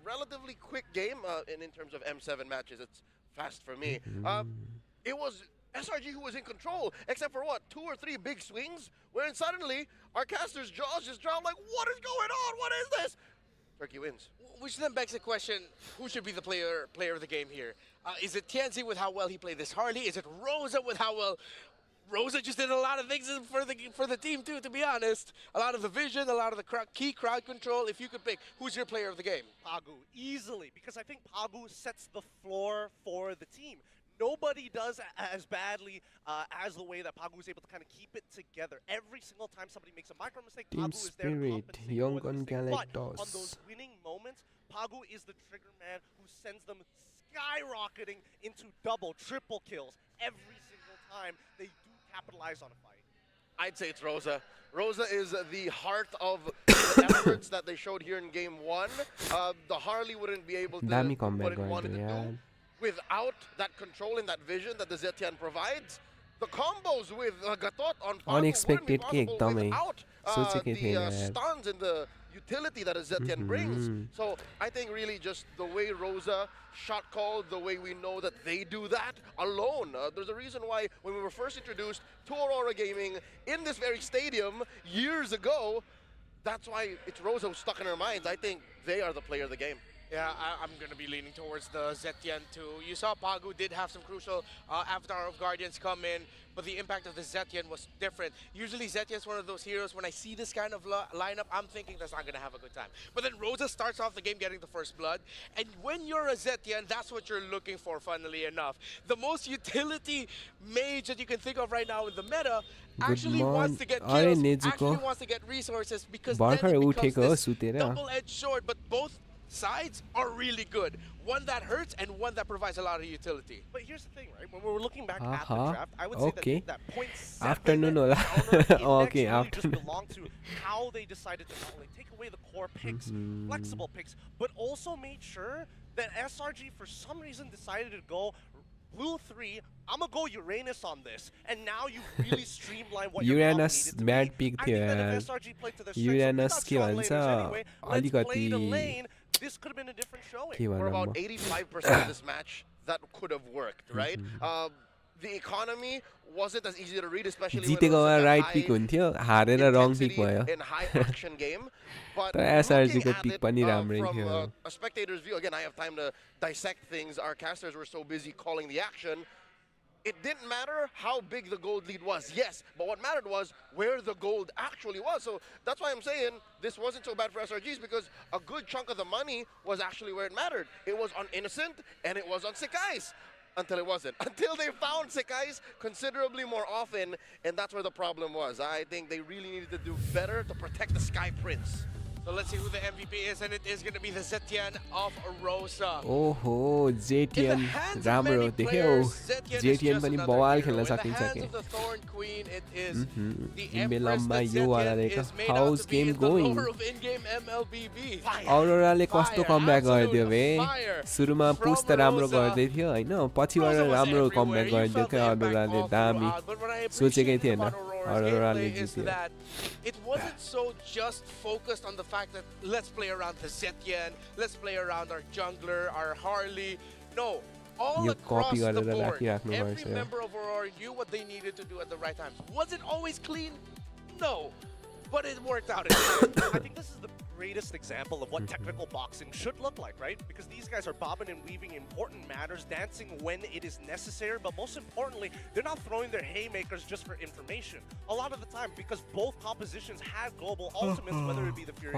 relatively quick game. And in terms of M7 matches, it's fast for me. It was SRG who was in control, except for 2 or 3 big swings, where suddenly our caster's jaws just dropped. Like, what is going on? What is this? Turkey wins. Which then begs the question: who should be the player of the game here? Is it TNZ with how well he played this Harley? Is it Rosa with how well? Rosa just did a lot of things for the team too, to be honest. A lot of the vision, a lot of the key crowd control. If you could pick, who's your player of the game? Pagu, easily, because I think Pagu sets the floor for the team. Nobody does as badly as the way that Pagu is able to kind of keep it together. Every single time somebody makes a micro mistake, Pagu is there to compensate young for the mistake. But Galactus. on those winning moments, Pagu is the trigger man who sends them skyrocketing into double, triple kills every single time they do capitalize on a fight. I'd say it's Rosa. Rosa is the heart of the efforts that they showed here in game 1. The Harley wouldn't be able to do what it wanted to do without that control and that vision that the Zetian provides. The combos with Gatot on Pagu Unexpected wouldn't be possible without the stuns and the utility that a Zetian brings. So I think really just the way Rosa shot called, the way we know that they do that alone. There's a reason why when we were first introduced to Aurora Gaming in this very stadium years ago, that's why it's Rosa who's stuck in our minds. I think they are the player of the game. Yeah, I'm going to be leaning towards the Zetian too. You saw Pagu did have some crucial Avatar of Guardians come in, but the impact of the Zetian was different. Usually Zetian's one of those heroes, when I see this kind of lineup, I'm thinking that's not going to have a good time. But then Rosa starts off the game getting the first blood, and when you're a Zetian, that's what you're looking for, funnily enough. The most utility mage that you can think of right now in the meta actually wants to get kills, actually wants to get resources, because then it becomes this double-edged sword, but both sides are really good. One that hurts and one that provides a lot of utility. But here's the thing, right? When we were looking back at the draft, I would say that point 7 afternoon really just belonged to how they decided to not only take away the core picks, flexible picks, but also made sure that SRG for some reason decided to go Blue 3, I'm gonna go Uranus on this, and now you really streamline what Uranus bad pick थियो Uranus के भन्छ अलिकति this could have been a different showing. For about 85% of this match, that could have worked, right? The economy wasn't as easy to read, especially when it was right pick हुन्थ्यो हारेर wrong pick भयो in high action game. But SRG को looking pick पनि राम्रै from थियो a spectator's view, again, I have time to dissect things. Our casters were so busy calling the action. It didn't matter how big the gold lead was, yes, but what mattered was where the gold actually was. So that's why I'm saying this wasn't so bad for SRGs, because a good chunk of the money was actually where it mattered. It was on Innocent and it was on Sick Ice. until it wasn't. Until they found Sekai's considerably more often, and that's where the problem was. I think they really needed to do better to protect the Sky Prince. So let's see who the MVP is, and it is going to be the Zetian of Rosa. ओहो जेटियन राम्रो देख्यौ जेटियन पनि बवाल खेल्न सकिन्छ के इमेलमा यो वाला देख्यो house game going अरोराले कस्तो कमब्याक गरिदियो बे सुरुमा पुस त राम्रो गर्दै थियो हैन पछिबाट राम्रो कमब्याक गरिदियो के अरोराले दामी सोचेकै थिएन अरोराले जित्यो it wasn't so just focused on the fact that let's play around the Zetian, let's play around our jungler, our Harley. No, all across the board, every member of Aurora knew what they needed to do at the right times. Was it always clean? No, but it worked out. I think this is the greatest example of what technical boxing should look like, right? Because these guys are bobbing and weaving important matters, dancing when it is necessary, but most importantly, they're not throwing their haymakers just for information. A lot of the time, because both compositions had global ultimates, whether it be the Fury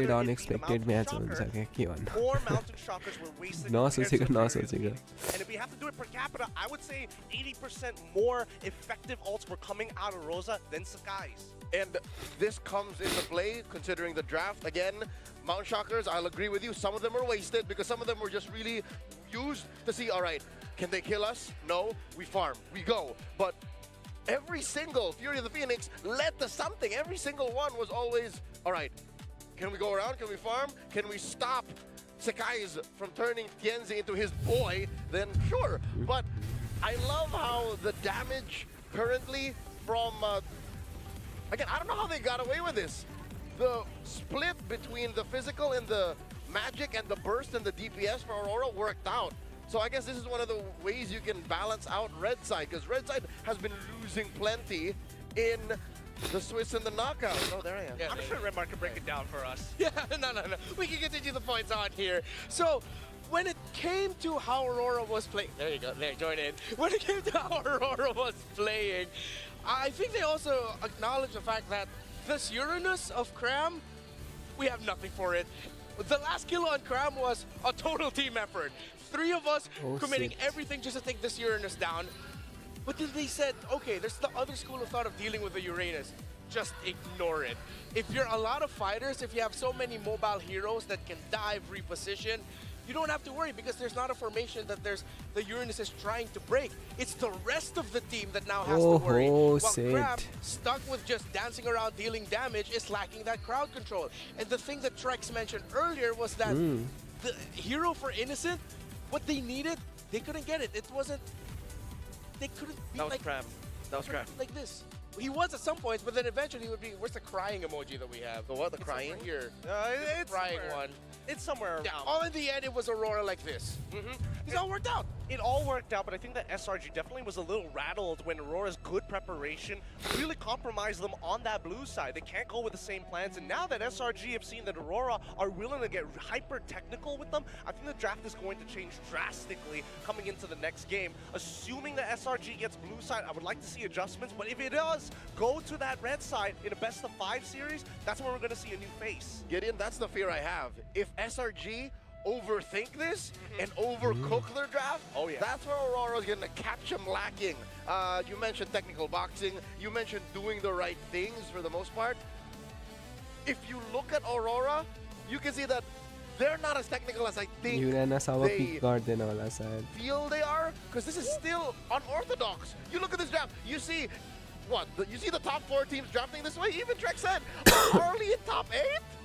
unexpected match or Mountain Shockers were wasted. And if we have to do it per capita, I would say 80% more effective ults were coming out of Rosa than Sekai's. And this comes into play considering the draft. Again, Mount Shockers, I'll agree with you. Some of them are wasted because some of them were just really used to see, all right, can they kill us? No, we farm, we go. But every single Fury of the Phoenix led to something. Every single one was always, all right, can we go around? Can we farm? Can we stop Sekai's from turning Tienzi into his boy? Then sure. But I love how the damage currently from... Again, I don't know how they got away with this. The split between the physical and the magic and the burst and the DPS for Aurora worked out. So I guess this is one of the ways you can balance out Red Side, because Red Side has been losing plenty in the Swiss and the knockout. Oh, there I am. Yeah, I'm sure Redmark can break it down for us. Yeah, no. We can continue the points on here. So, when it came to how Aurora was playing, there you go, there, join in. When it came to how Aurora was playing, I think they also acknowledge the fact that this Uranus of Cram, we have nothing for it. The last kill on Cram was a total team effort. 3 of us committing everything just to take this Uranus down. But then they said, okay, there's the other school of thought of dealing with the Uranus. Just ignore it. If you're a lot of fighters, if you have so many mobile heroes that can dive, reposition, you don't have to worry because there's not a formation that the Uranus is trying to break. It's the rest of the team that now has to worry. While Cram, stuck with just dancing around dealing damage, is lacking that crowd control. And the thing that Trex mentioned earlier was that the hero for Innocent, what they needed, they couldn't get it. It wasn't... They couldn't be that was Cram. That was Cram. Like this. He was at some points, but then eventually he would be... Where's the crying emoji that we have? The what? The crying? Here. It's crying somewhere. one. It's somewhere around. Yeah, all in the end, it was Aurora like this. It all worked out. It all worked out, but I think that SRG definitely was a little rattled when Aurora's good preparation really compromised them on that blue side. They can't go with the same plans, and now that SRG have seen that Aurora are willing to get hyper-technical with them, I think the draft is going to change drastically coming into the next game. Assuming that SRG gets blue side, I would like to see adjustments, but if it does go to that red side in a best-of-5 series, that's when we're going to see a new face. Gideon, that's the fear I have. If SRG overthink this and overcook their draft, that's where Aurora's going to catch them lacking. You mentioned technical boxing. You mentioned doing the right things for the most part. If you look at Aurora, you can see that they're not as technical as I think they feel they are, because this is still unorthodox. You look at this draft, you see what? You see the top 4 teams drafting this way? Even Trek said, Harley in top 8?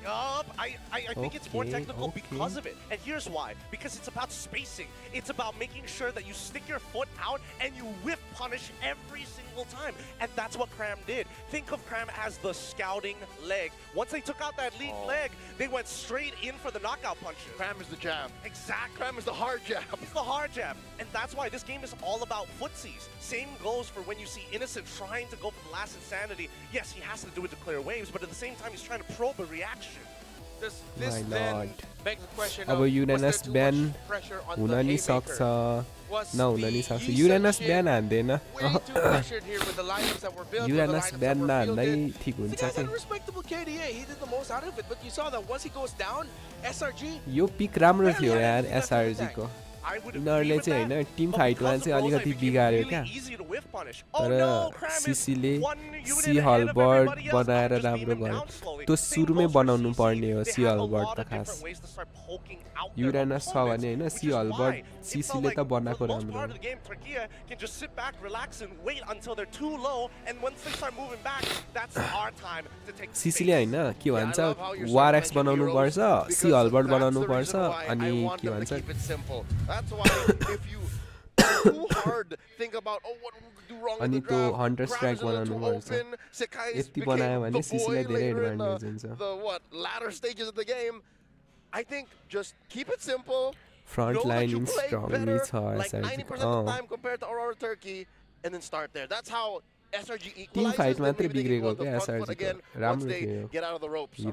I think it's more technical because of it. And here's why. Because it's about spacing. It's about making sure that you stick your foot out and you whiff punish every single time. And that's what Cram did. Think of Cram as the scouting leg. Once they took out that lead leg, they went straight in for the knockout punches. Cram is the jab. Exactly. Cram is the hard jab. It's the hard jab. And that's why this game is all about footsies. Same goes for when you see Innocent trying to go for the last insanity. Yes, he has to do it to clear waves, but at the same time, he's trying to probe a reaction. Does this then beg the question of, Uranus ban हुन नि सक्छ नहुन नि सक्छ Uranus ब्यान हान्दैन Uranus ब्यान नहान्दै ठिक हुन्छ के यो पिक राम्रो थियो यार एसआरजी को I would यिनीहरूले चाहिँ होइन टिम फाइटमा चाहिँ अलिकति बिगार्यो क्या तर सिसीले सी हलबर्ड बनाएर राम्रो गर्यो त्यो सुरुमै बनाउनु पर्ने हो सी हलबर्ड त खास युरानस छ भने होइन सी हलबर्ड सिसीले त बनाएको राम्रो सिसीले होइन के भन्छ वारेक्स बनाउनु पर्छ सी हलबर्ड बनाउनु पर्छ अनि के भन्छ अनि त्यो हन्टर स्ट्राइक बनाउनु पर्छ यति बनायो भने सिसीलाई धेरै एडभान्टेज हुन्छ फ्रन्ट लाइन स्ट्रङ नि छ टिम फाइट मात्रै बिग्रेको क्या एसआरजी राम्रो थियो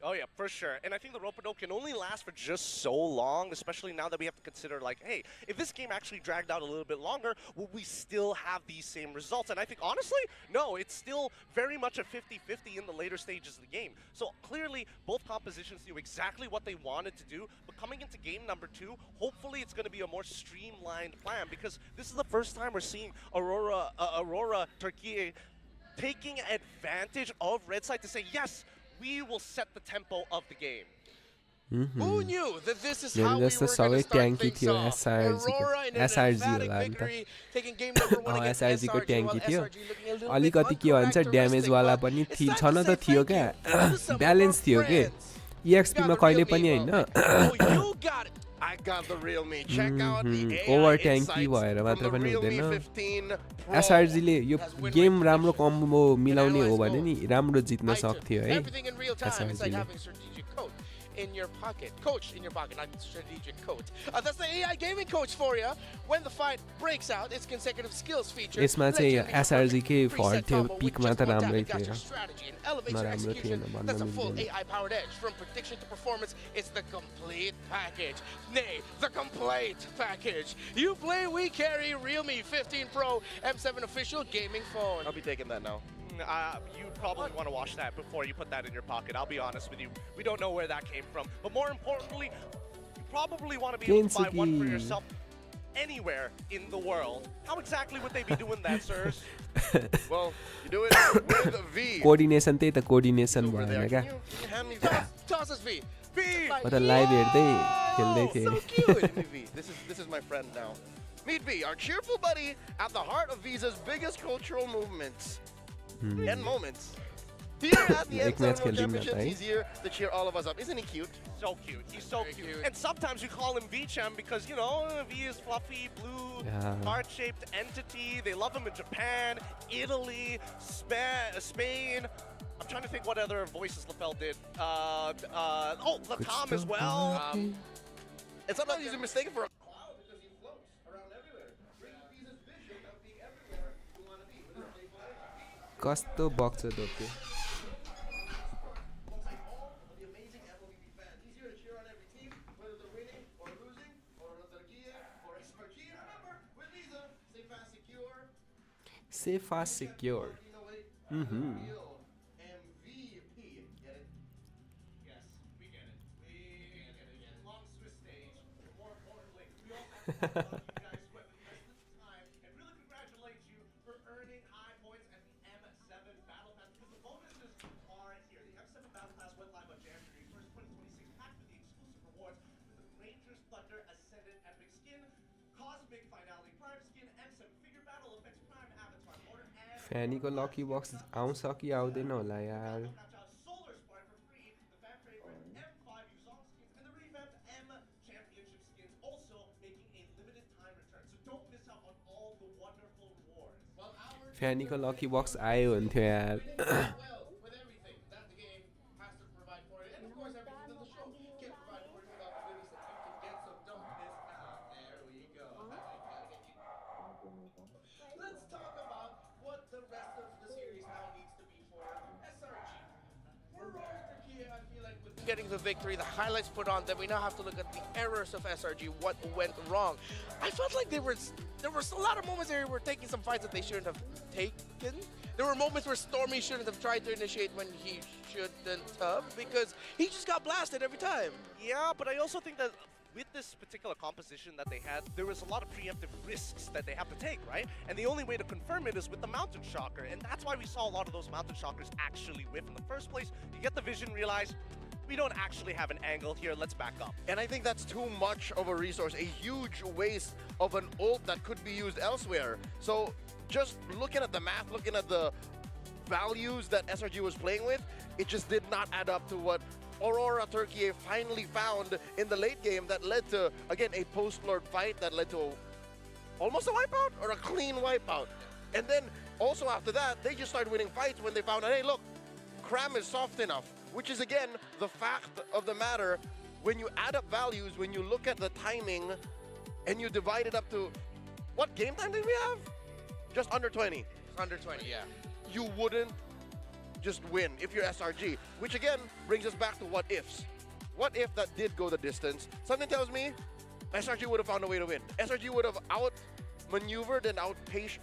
Oh yeah, for sure. And I think the rope-a-dope can only last for just so long, especially now that we have to consider like, hey, if this game actually dragged out a little bit longer, will we still have these same results? And I think honestly, no, it's still very much a 50-50 in the later stages of the game. So clearly both compositions knew exactly what they wanted to do, but coming into game number 2, hopefully it's going to be a more streamlined plan because this is the first time we're seeing Aurora Turkey taking advantage of Red Side to say, yes, we will set the tempo of the game. Who knew that this is how we were going to start things off? Aurora in an emphatic victory, taking game number 1 against SRG, while SRG looking a little अलिकति के भन्छ damage वाला पनि छ न त थियो क्या ब्यालेन्स थियो के EXP मा कहिले पनि हैन ओभर ट्याङ्की भएर मात्र पनि हुँदैन SRG ले यो गेम राम्रो कम्बो मिलाउने हो भने नि राम्रो जित्न सक्थ्यो है SRG ले in your pocket, coach in your pocket, not strategic coach. That's the AI gaming coach for you. When the fight breaks out, its consecutive skills feature. यसमा चाहिँ SRG के फल्ट थियो पिकमा त राम्रै थियो नराम्रो थिएन भन्न That's a full AI powered edge from prediction to performance. It's the complete package. Nay, the complete package. You play, we carry Realme 15 Pro M7 official gaming phone. I'll be taking that now. You probably want to watch that before you put that in your pocket. I'll be honest with you. We don't know where that came from. But more importantly, you probably want to be able to buy one for yourself anywhere in the world. How exactly would they be doing that, sirs? Well, you do it with a V. Coordination त्यही त coordination भएन क्या Toss us V. V. म त live हेर्दै खेल्दै थिएँ So cute. This is my friend now. Meet V, our cheerful buddy at the heart of Visa's biggest cultural movements. And moments. Here at the M7 World Championships, he's here to cheer all of us up. Isn't he cute? So cute. He's so cute. And sometimes we call him V-Champ because, you know, V is fluffy, blue, heart-shaped entity. They love him in Japan, Italy, Spain. I'm trying to think what other voices LaFell did. Latam as well. And sometimes he's mistaken for a cloud because he floats around everywhere. Bringing Visa's vision of being everywhere you want to be. With his big body. कस्तो बक्छ दोके All the amazing MLBB fans. He's here to cheer on every team, whether they're winning or losing, or SRG or SRG. Remember, with Visa, safe and secure. Safe and secure. MVP. Get it? Yes, we get it. We get it. Long Swiss stage. But more importantly, we also have to love you guys who have invested the time and really congratulate you for earning high points at the M7 Battle Pass because the bonuses are here. The M7 Battle Pass went live on January 1st, 2026, packed with the exclusive rewards with the Rangers Thunder Ascendant Epic Skin, Cosmic Finale Prime Skin, M7 Figure Battle Effects Prime Avatar Order, and फ्यानी को lucky बक्स आउँछ कि आउँदैन होला यार Solar Spark for free, the fan favorite M5 Yuzong skins, and the revamped M Championship skins, also making a limited time return. So don't miss out on all the wonderful rewards. फ्यानी को lucky बक्स आयो हुन्थ्यो यार With everything that the game has to provide for you. And of course, everything that the show can provide for you without the goodies that you can get. So don't miss out. There we go. Let's talk about what the rest of the series now needs to be for SRG. For Royal Turkey, I feel like with Getting the victory, the highlights put on, then we now have to look at the errors of SRG, what went wrong. I felt like there were a lot of moments where we were taking some fights that they shouldn't have taken. There were moments where Stormy shouldn't have tried to initiate when he shouldn't have because he just got blasted every time. Yeah, but I also think that with this particular composition that they had, there was a lot of preemptive risks that they have to take, right? And the only way to confirm it is with the mounted shocker, and that's why we saw a lot of those mounted shockers actually whiff in the first place. You get the vision, realize we don't actually have an angle here, let's back up. And I think that's too much of a resource, a huge waste of an ult that could be used elsewhere. So just looking at the math, looking at the values that SRG was playing with, it just did not add up to what Aurora Turkey finally found in the late game that led to, again, a post-Lord fight that led to almost a wipeout or a clean wipeout. And then also after that, they just started winning fights when they found out, hey, look, Cram is soft enough, which is, again, the fact of the matter. When you add up values, when you look at the timing and you divide it up to, what game time did we have? Just under 20. Under 20, yeah. You wouldn't just win if you're SRG, which again brings us back to what ifs. What if that did go the distance? Something tells me SRG would have found a way to win. SRG would have outmaneuvered and outpaced.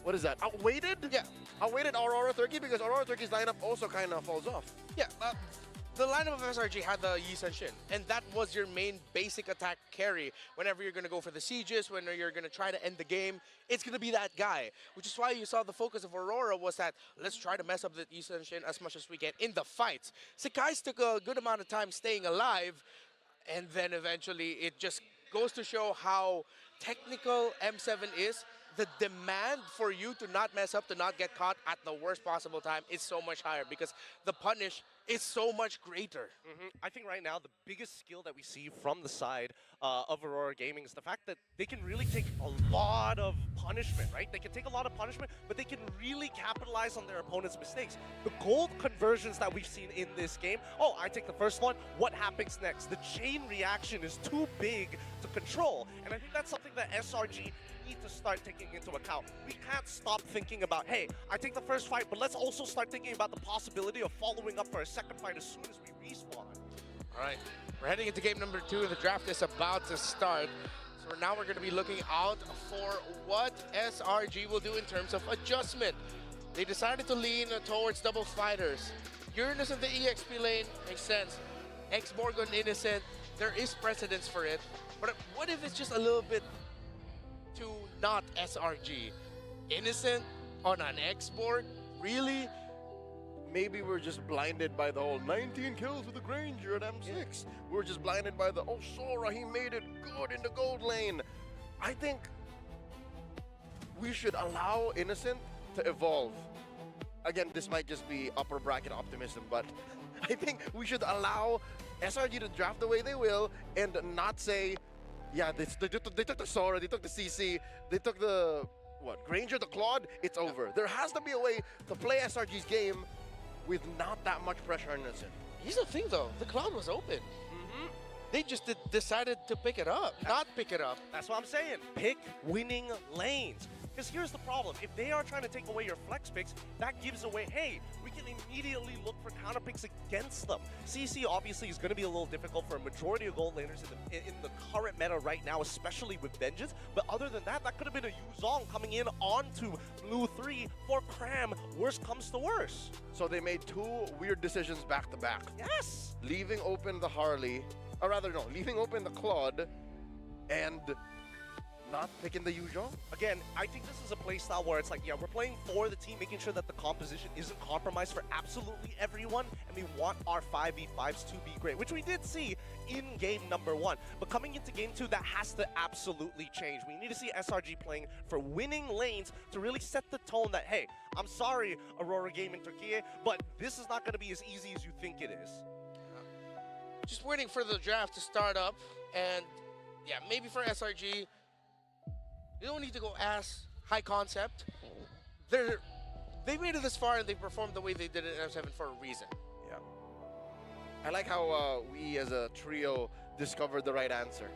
What is that? Outweighted? Yeah. Outweighted Aurora Turkey, because Aurora Turkey's lineup also kind of falls off. Yeah, the lineup of SRG had the Yi Sun Shin, and that was your main basic attack carry. Whenever you're going to go for the sieges, when you're going to try to end the game, it's going to be that guy. Which is why you saw the focus of Aurora was that let's try to mess up the Yi Sun Shin as much as we can in the fights. Sakai's took a good amount of time staying alive, and then eventually it just goes to show how technical M7 is. The demand for you to not mess up, to not get caught at the worst possible time is so much higher because the punish is so much greater. I think right now the biggest skill that we see from the side of Aurora Gaming is the fact that they can really take a lot of punishment, right? They can take a lot of punishment, but they can really capitalize on their opponent's mistakes. The gold conversions that we've seen in this game, oh, I take the first one, what happens next? The chain reaction is too big to control, and I think that's something that SRG need to start taking into account. We can't stop thinking about, hey, I take the first fight, but let's also start thinking about the possibility of following up for a second fight as soon as we respawn. All right, we're heading into game number 2. The draft is about to start. So now we're going to be looking out for what SRG will do in terms of adjustment. They decided to lean towards double fighters. Uranus in the EXP lane makes sense. X-Borg on Innocent, there is precedence for it. But what if it's just a little bit too not SRG? Innocent on an X-Borg? Really? Maybe we're just blinded by the whole 19 kills with the Granger at M6. We're just blinded by the, oh, Sora, he made it good in the gold lane. I think we should allow Innocent to evolve. Again, this might just be upper bracket optimism, but I think we should allow SRG to draft the way they will and not say, yeah, they took the Sora, they took the CC, they took the, what, Granger, the Claude, it's over. There has to be a way to play SRG's game with not that much pressure on Innocent. Here's the thing though, the Cloud was open. They just decided to pick it up, not pick it up. That's what I'm saying. Pick winning lanes. Because here's the problem. If they are trying to take away your flex picks, that gives away, hey, we can immediately look for counter picks against them. CC obviously is going to be a little difficult for a majority of gold laners in the current meta right now, especially with Vengeance. But other than that, that could have been a Yuzong coming in onto Blue 3 for Cram. Worst comes to worst. So they made two weird decisions back to back. Yes! Leaving open the Harley, or rather no, leaving open the Claude and not picking the Yuzhong. Again, I think this is a playstyle where it's like, yeah, we're playing for the team, making sure that the composition isn't compromised for absolutely everyone, and we want our 5v5s to be great, which we did see in game number 1. But coming into game 2, that has to absolutely change. We need to see SRG playing for winning lanes to really set the tone that, hey, I'm sorry, Aurora Gaming Turkey, but this is not going to be as easy as you think it is. Just waiting for the draft to start up, and yeah, maybe for SRG, you don't need to go as high concept. They made it this far and they performed the way they did it in M7 for a reason. Yeah. I like how we as a trio discovered the right answer.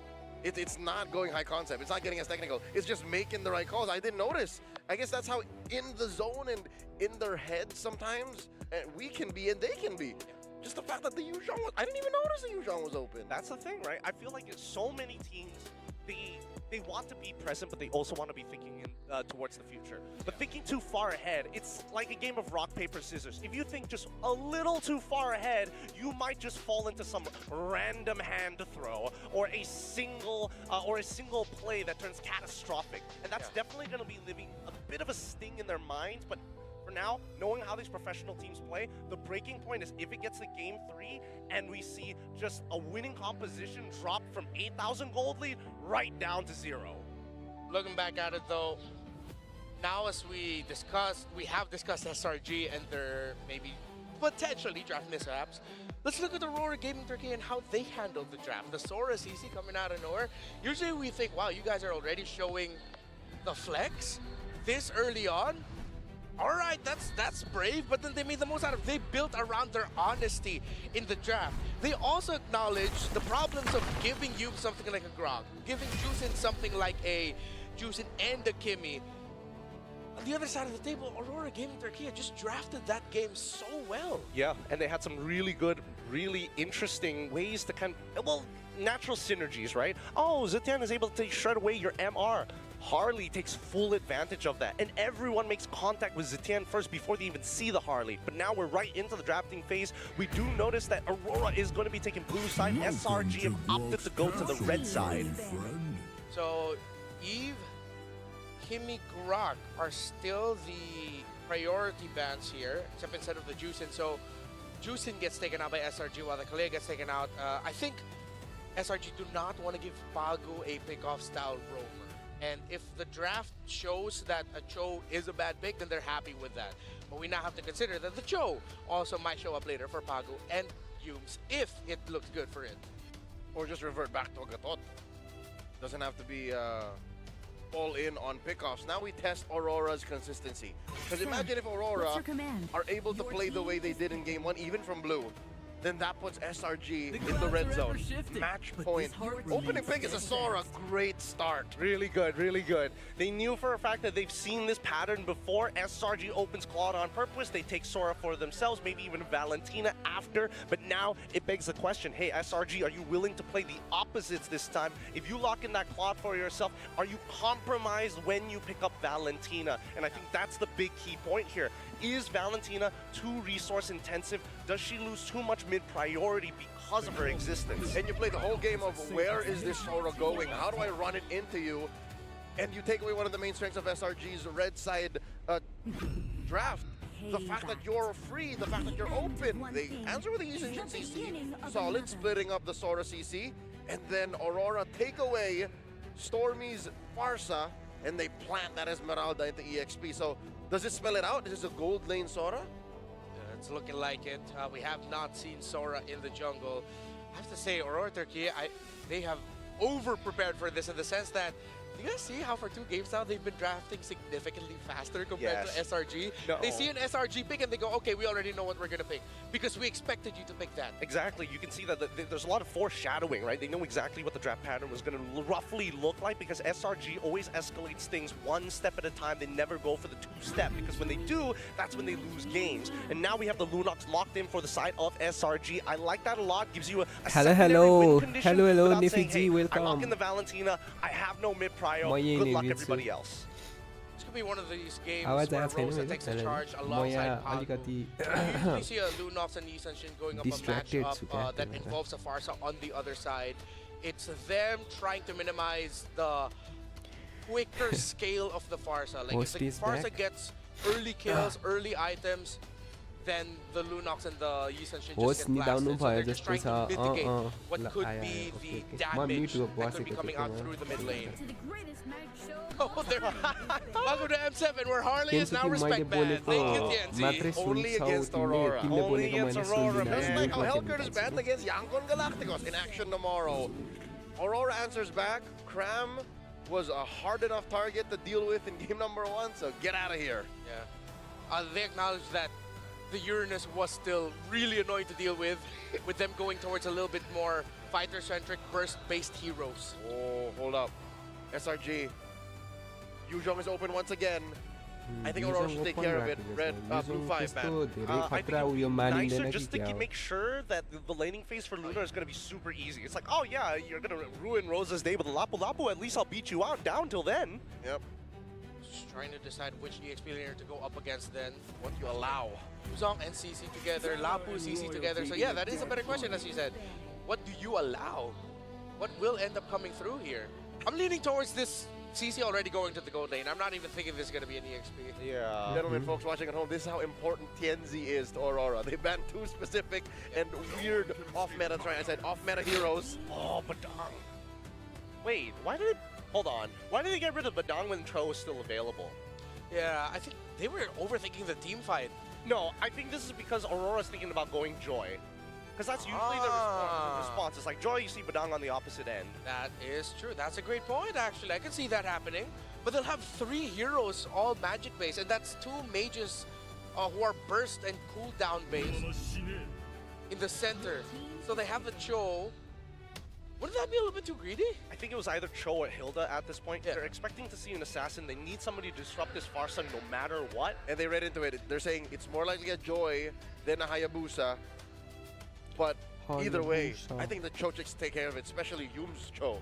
It's not going high concept. It's not getting as technical. It's just making the right calls. I didn't notice. I guess that's how in the zone and in their heads sometimes we can be and they can be. Just the fact that the Yuzhong was, I didn't even notice the Yuzhong was open. That's the thing, right? I feel like so many teams, they want to be present, but they also want to be thinking towards the future. But thinking too far ahead, it's like a game of rock, paper, scissors. If you think just a little too far ahead, you might just fall into some random hand throw or a single play that turns catastrophic. And that's definitely going to be leaving a bit of a sting in their minds. But for now, knowing how these professional teams play, the breaking point is if it gets to game 3 and we see just a winning composition drop from 8,000 gold lead right down to 0. Looking back at it though, now as we have discussed SRG and their maybe potentially draft mishaps. Let's look at Aurora Gaming Turkey and how they handled the draft. The Sora CC coming out of nowhere. Usually we think, wow, you guys are already showing the flex this early on. All right, that's brave, but then they made the most out of it. They built around their honesty in the draft. They also acknowledged the problems of giving you something like a Grog, giving Juicin something like a Juicin and a Kimmy. On the other side of the table, Aurora Gaming Turkey just drafted that game so well. Yeah, and they had some really good, really interesting ways to natural synergies, right? Oh, Zetian is able to shred away your MR. Harley takes full advantage of that, and everyone makes contact with Zetian first before they even see the Harley. But now we're right into the drafting phase. We do notice that Aurora is going to be taking blue side. SRG have opted to go to the red side. So Eve, Kimmy, Grok are still the priority bans here, except instead of the Juicin. So Juicin gets taken out by SRG while the Kalea gets taken out. I think SRG do not want to give Pagu a pick-off style roamer. And if the draft shows that a Cho is a bad pick, then they're happy with that. But we now have to consider that the Cho also might show up later for Pagu and Yumes if it looks good for it. Or just revert back to Gatot. Doesn't have to be all in on pickoffs. Now we test Aurora's consistency. Because imagine if Aurora are able to play the way they did in game 1, even from blue. Then that puts SRG in the red zone. Match point. Opening pick is a Sora. Great start. Really good, really good. They knew for a fact that they've seen this pattern before. SRG opens Claude on purpose. They take Sora for themselves, maybe even Valentina after. But now it begs the question, hey, SRG, are you willing to play the opposites this time? If you lock in that Claude for yourself, are you compromised when you pick up Valentina? And I think that's the big key point here. Is Valentina too resource intensive? Does she lose too much mid-priority because of her existence? And you play the whole game of where is this Sora going? How do I run it into you? And you take away one of the main strengths of SRG's red side draft. The fact that you're free, the fact that you're open. They answer with the Ancient CC. Solid, splitting up the Sora CC. And then Aurora take away Stormy's Farsa, and they plant that Esmeralda into EXP. So does it spell it out? Is this a gold lane Sora? It's looking like it. We have not seen Sora in the jungle. I have to say, Aurora Turkey, they have over-prepared for this in the sense that, do you guys see how for 2 games now they've been drafting significantly faster compared to SRG? No. They see an SRG pick and they go, okay, we already know what we're going to pick because we expected you to pick that. Exactly. You can see that there's a lot of foreshadowing, right? They know exactly what the draft pattern was going to roughly look like because SRG always escalates things 1 step at a time. They never go for the 2-step because when they do, that's when they lose games. And now we have the Lunox locked in for the side of SRG. I like that a lot. Gives you a hello, win condition hello, without saying, Nifiji, hey, welcome. I lock in the Valentina. I have no mid-prior. Good luck, everybody else. This could be one of these games where Rosa takes the charge alongside Pagu. You see a Lunox and Yisanshin going up a matchup that involves a Farsa on the other side. It's them trying to minimize the quicker scale of the Farsa. Like if the Farsa gets early kills, early items, then the Lunox and the Yisanshin just get blasted. So they're just trying to mitigate what could be the damage that could be coming out through the mid lane. Oh, they're welcome to M7 where Harley is now respect banned. Thank you, TNT. Only against Aurora. Only against Aurora. Just like how Hellcurt is banned against Yangon Galacticos in action tomorrow. Aurora answers back. Cram was a hard enough target to deal with in game number 1, so get out of here. Yeah. They acknowledge that the Uranus was still really annoying to deal with them going towards a little bit more fighter-centric, burst-based heroes. Oh, hold up. SRG. Yuzhong is open once again. I think Aurora should take care of it. Blue 5 man. I think nicer just to make sure that the laning phase for Luna is going to be super easy. It's like, oh yeah, you're going to ruin Rosa's day with Lapu Lapu. At least I'll beat you out down till then. Yep. Just trying to decide which EXP laner to go up against then. What you allow. Uzong and CC together, Lapu, CC together. So yeah, that is a better question as you said. What do you allow? What will end up coming through here? I'm leaning towards this CC already going to the gold lane. I'm not even thinking this is going to be an EXP. Yeah. Gentlemen, folks watching at home, this is how important TNZ is to Aurora. They banned 2 specific and weird off-meta, I said off-meta heroes. Oh, Badang. Wait, why did it... Hold on. Why did they get rid of Badang when Cho was still available? Yeah, I think they were overthinking the team fight. No, I think this is because Aurora's thinking about going Joy. Because that's usually the response. It's like Joy, you see Badang on the opposite end. That is true. That's a great point, actually. I can see that happening. But they'll have 3 heroes, all magic-based, and that's 2 mages who are burst and cooldown based in the center. So they have the Cho. Wouldn't that be a little bit too greedy? I think it was either Cho or Hilda at this point. Yeah. They're expecting to see an assassin. They need somebody to disrupt this Farsa no matter what. And they read into it. They're saying it's more likely a Joy than a Hayabusa. But either way, I think the Cho chicks take care of it, especially Yum's Cho.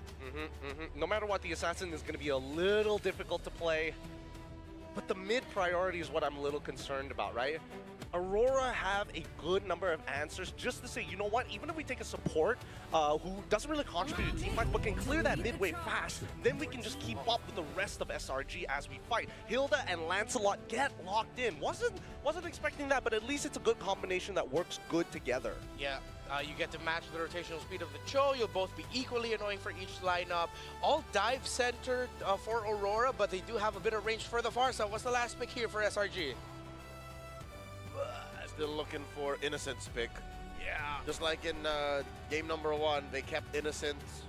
No matter what, the assassin is going to be a little difficult to play. But the mid priority is what I'm a little concerned about, right? Aurora have a good number of answers just to say, you know what, even if we take a support who doesn't really contribute to team fight but can clear that midway fast, then we can just keep up with the rest of SRG as we fight. Hilda and Lancelot get locked in. Wasn't expecting that, but at least it's a good combination that works good together. Yeah, you get to match the rotational speed of the Cho. You'll both be equally annoying for each lineup. All dive centered for Aurora, but they do have a bit of range for the Farsa. What's the last pick here for SRG? Still looking for Innocent's pick. Yeah. Just like in game number 1, they kept Innocent's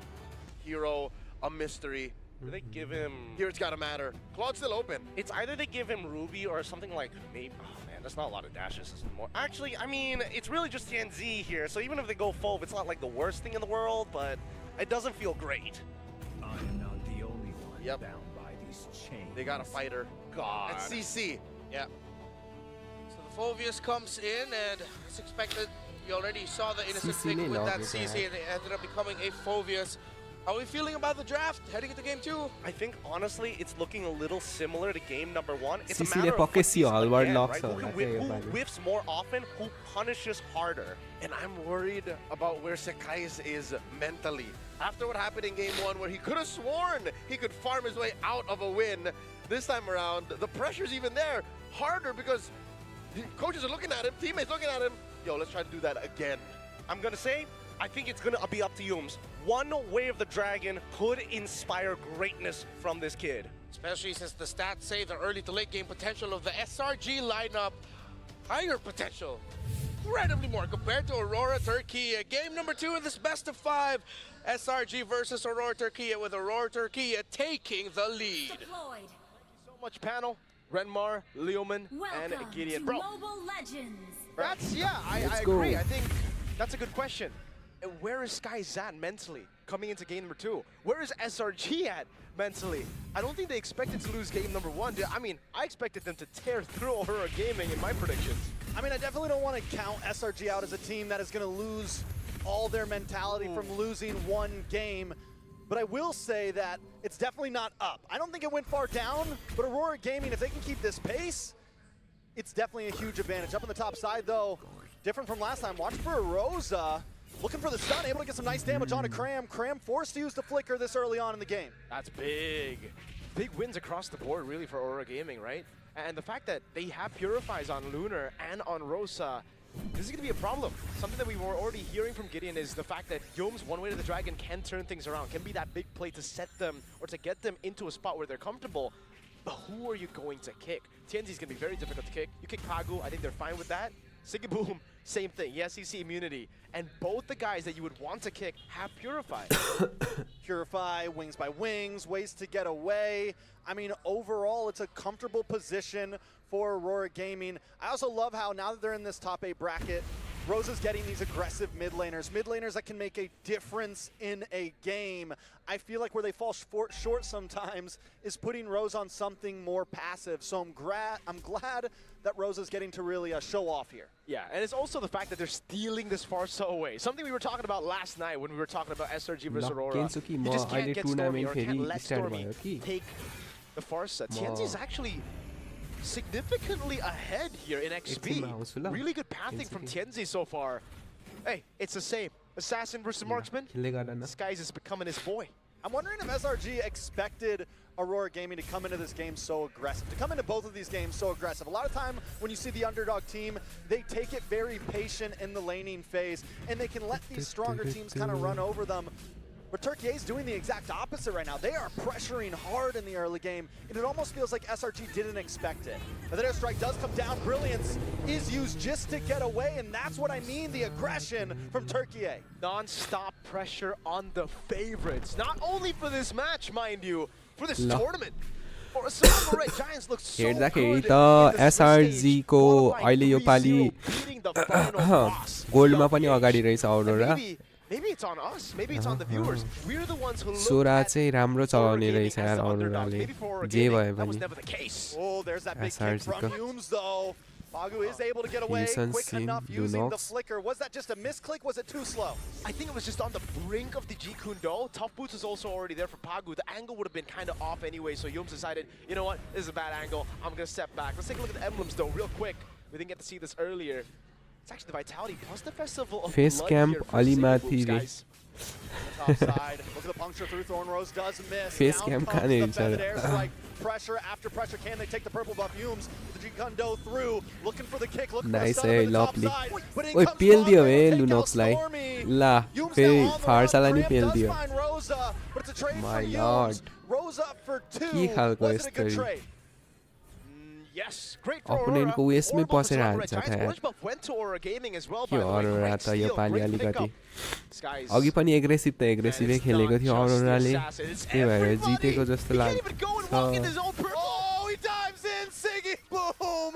hero a mystery. Do they give him... Here it's gotta matter. Claude's still open. It's either they give him Ruby or something like maybe... Oh man, that's not a lot of dashes anymore. Actually, I mean, it's really just TNZ here, so even if they go Fove, it's not like the worst thing in the world, but it doesn't feel great. I am not the only one bound by these chains. They got a fighter. God. At CC. Yeah. Phoveus comes in, and as expected, you already saw the innocent pick with that CC, and it ended up becoming a Phoveus. How are we feeling about the draft heading into game 2? I think, honestly, it's looking a little similar to game number 1. It's CC a matter of who whiffs more often, who punishes harder. And I'm worried about where Sekai's is mentally. After what happened in game 1, where he could have sworn he could farm his way out of a win, this time around, the pressure's even there. Harder because coaches are looking at him, teammates looking at him. Yo, let's try to do that again. I'm gonna say, I think it's gonna be up to Yums. One Way of the Dragon could inspire greatness from this kid. Especially since the stats say the early to late game potential of the SRG lineup, higher potential. Incredibly more compared to Aurora Turquía. Game number 2 in this best of 5. SRG versus Aurora Turquía, with Aurora Turquía taking the lead. Thank you so much, panel. Renmar, Leoman, and Gideon. Bro, that's, I agree. I think that's a good question. Where is Sky Zan mentally coming into game number 2? Where is SRG at mentally? I don't think they expected to lose game number 1. I mean, I expected them to tear through Aurora Gaming in my predictions. I mean, I definitely don't want to count SRG out as a team that is going to lose all their mentality from losing one game. But I will say that it's definitely not up. I don't think it went far down, but Aurora Gaming, if they can keep this pace, it's definitely a huge advantage. Up on the top side, though, different from last time. Watch for Rosa, looking for the stun, able to get some nice damage onto Cram. Cram forced to use the flicker this early on in the game. That's big. Big wins across the board, really, for Aurora Gaming, right? And the fact that they have Purifies on Lunar and on Rosa, this is going to be a problem. Something that we were already hearing from Gideon is the fact that Yom's One Way to the Dragon can turn things around, can be that big play to set them or to get them into a spot where they're comfortable. But who are you going to kick? TNZ is going to be very difficult to kick. You kick Pagu, I think they're fine with that. Sigiboom, same thing. Yes, you see immunity. And both the guys that you would want to kick have Purify. Purify, Wings by Wings, ways to get away. I mean, overall, it's a comfortable position for Aurora Gaming. I also love how now that they're in this top 8 bracket, Rosa's getting these aggressive mid laners that can make a difference in a game. I feel like where they fall short sometimes is putting Rosa on something more passive. So I'm glad that Rosa's getting to really show off here. Yeah, and it's also the fact that they're stealing this Farsa away. Something we were talking about last night when we were talking about SRG versus Aurora. You just can't get Stormy or can't let Stormy take the Farsa. TNZ is actually significantly ahead here in XP. Really good pathing from TNZ so far. Hey, it's the same. Assassin versus Marksman. This guy's just becoming his boy. I'm wondering if SRG expected Aurora Gaming to come into this game so aggressive, to come into both of these games so aggressive. A lot of time when you see the underdog team, they take it very patient in the laning phase, and they can let these stronger teams kind of run over them. But Turkey is doing the exact opposite right now. They are pressuring hard in the early game, and it almost feels like SRG didn't expect it. But the airstrike does come down. Brilliance is used just to get away, and that's what I mean, the aggression from Turkey. Non-stop pressure on the favorites. Not only for this match, mind you, for this tournament. For Silver Red Giants looks so good in this SRG को अहिले यो पाली गोल्डमा पनि अगाडि रहेछ Arora. Maybe it's on us. Maybe it's on the viewers. We're the ones who look Zorah at चाहिँ राम्रो चलाउने रहेछ यार अरोराले. जे भए that was पनि. never the case. Oh, there's that big kick from Humes though. Pagu is able to get away quick enough using the flicker. Was that just a misclick? Was it too slow? I think it was just on the brink of the G-Kundo. Tough Boots is also already there for Pagu. The angle would have been kind of off anyway, so Yums decided, you know what, this is a bad angle. I'm going to step back. Let's take a look at the emblems though, real quick. We didn't get to see this earlier. It's actually the Vitality plus the Festival of Face Blood camp here for Alimathi guys. Top side. Look at the puncture through. Thorn Rose does miss. Face Down cam comes can't the even feathered tell. airstrike. Pressure after pressure. Can they take the purple buff? Humes with the G-Kundo through. Looking for the kick. Looking Nice, for the stun lovely. top side. But in Oi, comes पेल दियो Pagu है to take out लुनोक्सलाई. Stormy. La, Humes फेरि now on the फार्सालाई नि run. पेल Graham दियो. does find Rosa, but it's a trade My from lord. Humes. Rosa for two. के खालको Was it a good यस्तरी. trade? Yes, great for Opponent को Aurora. यसमै Horrible for बसेर Silver हान्छ Red त Giants. यार. Orange buff went to Aurora Gaming as well, के by the way. Arora Great त यो steal, पालि great अलिकति pickup. This guy's अघि पनि एग्रेसिभै खेलेको थियो अरोराले. त्यही भएर जितेको जस्तो लाग्छ. Oh, he dives in, Siggy, boom!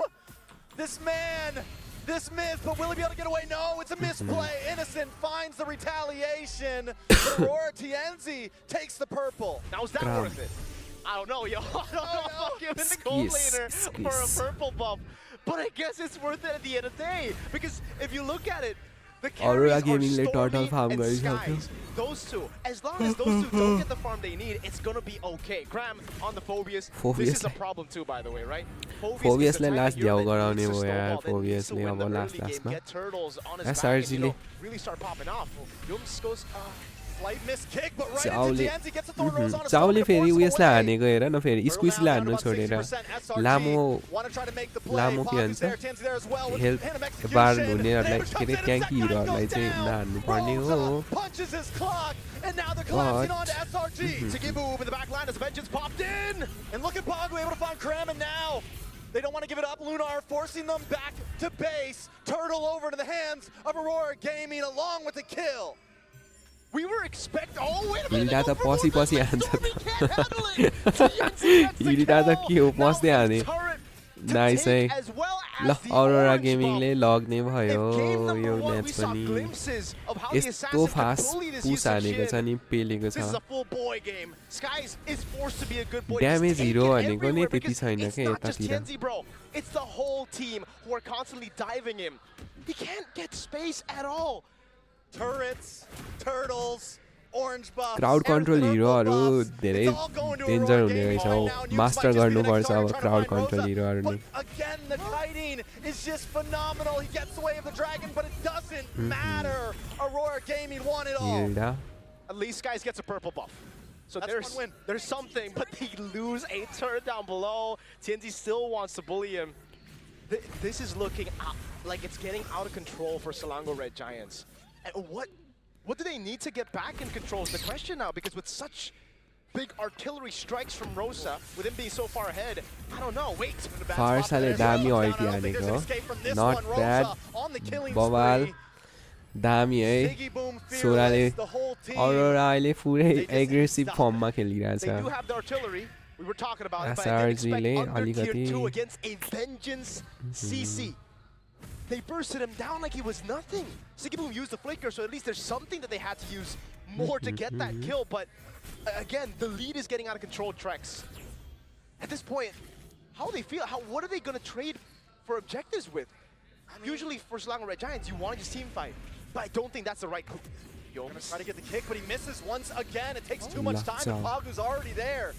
This myth, but will he be able to get away? No, it's a misplay. Innocent finds the retaliation, but Aurora TNZ takes the purple. Now is that worth it? I don't know, yo. I don't know if I'll give it the gold laner for a purple buff. But I guess it's worth it at the end of the day. Because if you look at it, the carries are Stormy and Skies. Those two. As long as those two don't get the farm they need, it's going to be okay. Graham on the Phobius. This is a problem too, by the way, right? Phobius ले last दियाउ गराउने हो यार. Phobius ले अब last मा. SRG ले really start popping off. Yums goes Slight miss kick, but right into TNZ gets a Thorn Rose on his चाउले फेरि उयसलाई हानेको हेर न फेरि स्क्विसलाई हान्नु छोडेर लामो के भन्छ हेल्थ बार हुनेहरूलाई के अरे ट्याङ्की हिरोहरूलाई चाहिँ नहान्नु पर्ने हो. And now they're collapsing onto SRG. Siggy in the back line as Vengeance popped in. And look at Pagu able to find Kramen now. They don't want to give it up. Lunar forcing them back to base. Turtle over to the hands of Aurora Gaming along with the kill. We were wait a minute. त पछि हान्छ त. हिरिटा त के हो पस्दै हाने. Nice है. ल अरोरा गेमिङले लग्ने भयो यो म्याच पनि. यस्तो फास्ट पुस हानेको छ नि पेलेको छ. ड्यामेज हिरो भनेको नि त्यति छैन के यतातिर. It's the whole team who are constantly diving him. He can't get space at all. Turrets, turtles, orange buffs. Crowd control हिरोहरू धेरै डेन्जर हुने रहेछ हौ. मास्टर गर्नुपर्छ अब क्राउड कन्ट्रोल हिरोहरू नि. Again, the kiting is just phenomenal. He gets away with the dragon, but it doesn't matter. Aurora Gaming won it all. At least guys gets a purple buff. So there's something, but they lose a turret down below. TNZ still wants to bully him. This is looking like it's getting out of control for Selangor Red Giants. And what do they need to get back in control is the question now, because with such big artillery strikes from Rosa, with him being so far ahead, I don't know. Wait. Farsaले दामी अल्टी हानेको. Not bad. बवाल दामी है. सोराले अरोरा अहिले पुरै aggressive फर्ममा खेलिरहेछ. They do have the artillery. We were talking about it, but I didn't expect under tier 2 against a Vengeance CC. they bursted him down like he was nothing. Sigiboom used the flicker, so at least there's something that they had to use more to get that kill. But again, the lead is getting out of control, Trex. At this point, how do they feel? What are they going to trade for objectives with? Usually for Selangor Red Giants, you want to just team fight. But I don't think that's the right. Gonna try to get the kick, but he misses once again. It takes too much time, and Pagu's already there.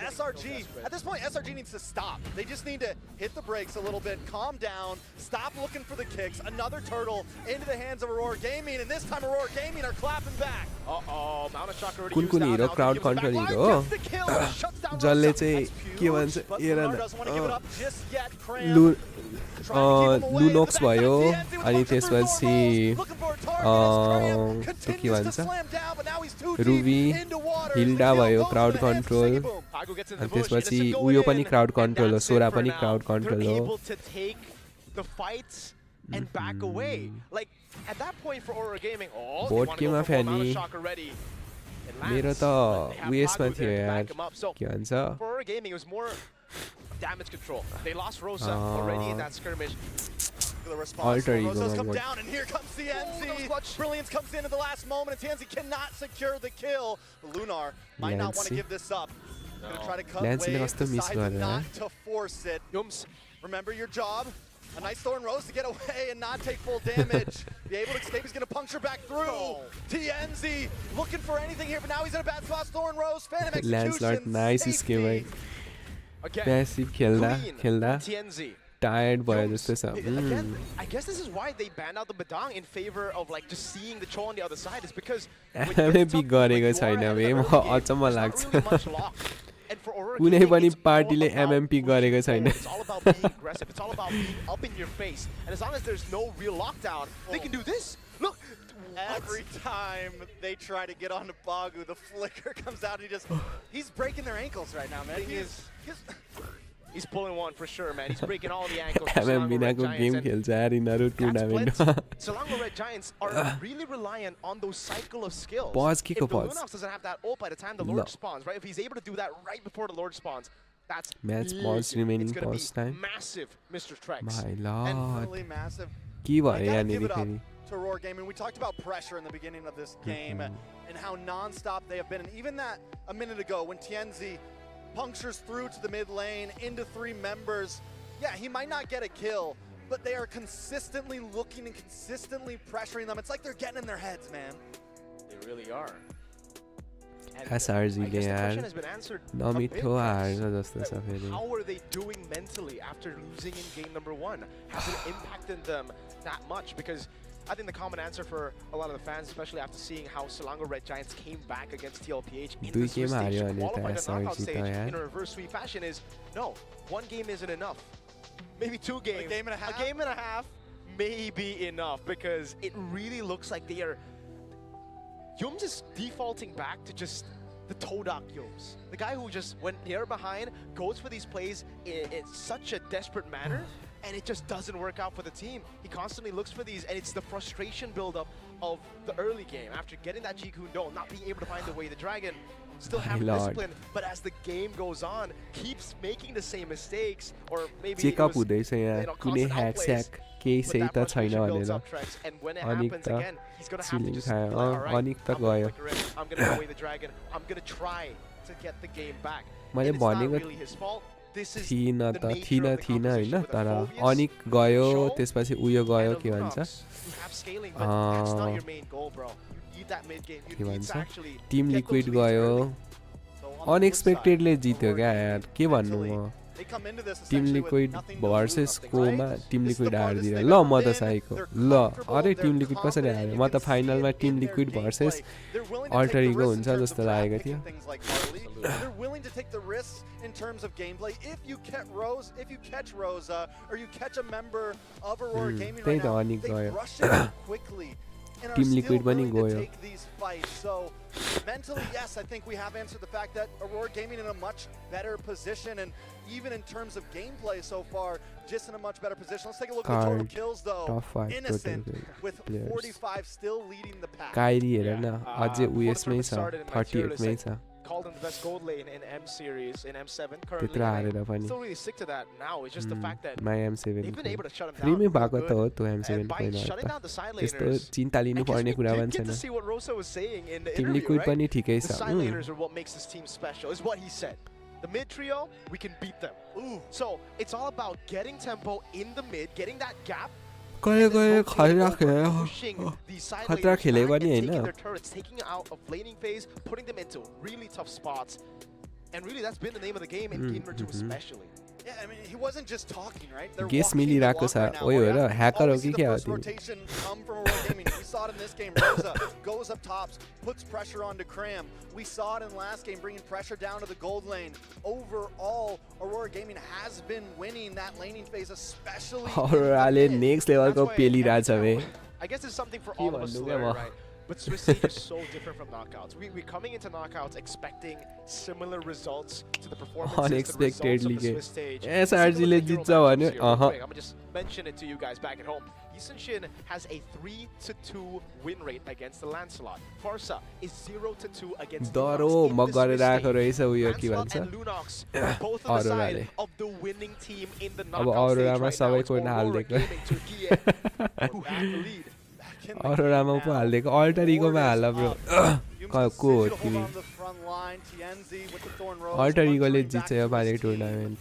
SRG, at this point, SRG needs to stop. They just need to hit the brakes a little bit, calm down, stop looking for the kicks. Another turtle into the hands of Aurora Gaming, and this time Aurora Gaming are clapping back. Uh-oh, Mount of Shock already कुन used कुन down. Hero Now crowd he gives it back. Control Live hero gets the kill, shuts down जसले Rosa. चाहिँ के भन्छ But hair Lunar न doesn't want to give it up just yet. Cram लुनोक्स भयो अनि त्यसपछि के भन्छ रुबी हिल्डा भयो क्राउड कन्ट्रोल अनि त्यसपछि उयो पनि क्राउड कन्ट्रोल हो सोरा पनि क्राउड कन्ट्रोल हो and back away. Like at that point for Aurora Gaming, board गेममा फ्यानी मेरो त उयसमा थियो यार के भन्छ for Aurora Gaming it was more damage control. They lost Rosa already in that skirmish. The response from Rosa's come down, and here comes TNZ. Brilliance comes in at the last moment, and TNZ cannot secure the kill. Lunar might not want to give this up. Gonna try to cut waves, decides not to force it. Remember your job. A nice Thorn Rose to get away and not take full damage. Be able to escape, he's going to puncture back through. TNZ looking for anything here, but now he's in a bad spot. Thorn Rose, Fanny Makes Lancelot nice escape है Passive खेल्दा TNZ tired भयो जस्तो छ Again, I guess this is why they banned out the Badang in favor of like just seeing the troll on the other side is because MLBB गरेको छैन बे म अचम्म लाग्छ कुनै पनि पार्टीले MMP गरेको छैन It's all about being aggressive. It's all about being up in your face. And as long as there's no real lockdown, they can do this. Look, every time they try to get onto Bagu, the flicker comes out and he's breaking their ankles right now, man. He's pulling one for sure, man. He's breaking all the ankles. MMBनाको game खेल्छ यार यिनीहरु टुर्नामेन्टमा Selangor Red Giants are really reliant on those cycle of skills. Pause, if the Lunox doesn't have that ult by the time the Lord spawns, right? If he's able to do that right before the Lord spawns, that's match pause remaining pause time. Massive, Mr. Trex. My lord. And really massive. के भयो यहाँनिर फेरि to Aurora Gaming. We talked about pressure in the beginning of this game and how non-stop they have been. And even that a minute ago when TNZ punctures through to the mid lane into 3 members, yeah, he might not get a kill, but they are consistently looking and consistently pressuring them. It's like they're getting in their heads, man. They really are. SRG ले यार नमिठो हार्छ जस्तो छ फेरि How are they doing mentally after losing in game number 1? Has it impacted them that much? Because I think the common answer for a lot of the fans, especially after seeing how Selangor Red Giants came back against TLPH in the Swiss stage to qualify the knockout stage in a reverse sweep fashion is, no, 1 game isn't enough. Maybe 2 games. A game and a half? A game and a half may be enough because it really looks like they are... Yums is defaulting back to just the Todak Yums. The guy who just, when they're behind, goes for these plays in such a desperate manner. And it just doesn't work out for the team. He constantly looks for these, and it's the frustration buildup of the early game. After getting that Jikundo, not being able to find the way, the Dragon still have discipline, but as the game goes on, keeps making the same mistakes, or maybe it was, कुनै hack स्याक केही सही त छैन भनेर अनिक त ceiling खायो अनिक त गयो मैले भनेको थिइनँ हैन तर अनिक गयो त्यसपछि उयो गयो के भन्छ के भन्छ टिम लिक्विड गयो अनएक्सपेक्टेडली जित्यो क्या यार के भन्नु म टिम लिक्विड भर्सेस कोमा टिम लिक्विड हारिदियो ल म त साइको ल अरे टिम लिक्विड कसरी हार्यो म त फाइनलमा टिम लिक्विड भर्सेस अल्टर इगो हुन्छ जस्तो लागेको थियो They're willing to take the risks in terms of gameplay. If you catch Rosa, or you catch a member of Aurora Gaming right now, they rush it out quickly and are still willing to take these fights. So mentally, yes, I think we have answered the fact that Aurora Gaming in a much better position, and even in terms of gameplay so far, just in a much better position. Let's take a look at the total kills though. Innocent with 45 still leading the pack. Kyrie हेर न अझै उयसमै छ 38 मै छ called him the best gold lane in M series, in M7 currently. त्यत्रो हारेर पनि Still really stick to that now. It's just the fact that my M7 they've been able to shut him फ्रीमै down. भएको त हो त्यो M7 And by coin shutting down the side त्यस्तो laners, चिन्ता I लिनु guess पर्ने we कुरा did पनि get छैन to see what Rosa was saying in the तिमीले interview, कोही right? पनि ठिकै The छ side laners are what makes this team special, is what he said. The mid trio, we can beat them. Ooh. So it's all about getting tempo in the mid, getting that gap. कहिले कहिले खतरा खेलेको Pushing these side खतरा laners खेलेको back पनि and taking हैन their turrets, taking it out of laning phase, putting them into really tough spots. And really, that's been the name of the game in Game 2 especially. Yeah, I mean, he wasn't just talking, right? They're guess walking the मिलिरहेको walk छ right now. ओइ हो र hacker हो Always कि see the क्या हो first तिमी rotation come from Aurora Gaming. We saw it in this game. Rosa goes up tops, puts pressure onto Cram. We saw it in last game, bringing pressure down to the gold lane. Overall, Aurora Gaming has been winning that laning phase, especially. औरोराले next लेभलको पेलिरहेछ बे I guess it's something for all of us to learn, right? But Swiss Stage is so different from knockouts. We're coming into knockouts expecting similar results to the performances, Unexpectedly the results of the Swiss Stage. SRG ले जित्छ भन्यो I'm gonna just mention it to you guys back at home. Yisenshin has a 3-2 win rate against the Lancelot. Farsa is 0-2 against डरो Lunox in म the गरेर Swiss आएको Stage. रहेछ उयो के Lancelot भन्छ and Lunox are both on the औरोराले side of the winning team in the अब knockout stage औरोरामा right now. It's सबैको Aurora हालिदिएको Gaming to Kie, who have the lead. औरोरामा पो हालिदिएको अल्टर इगोमा हाल bro को हो तिमी अल्टर इगोले जित्छ यो पालि टुर्नामेन्ट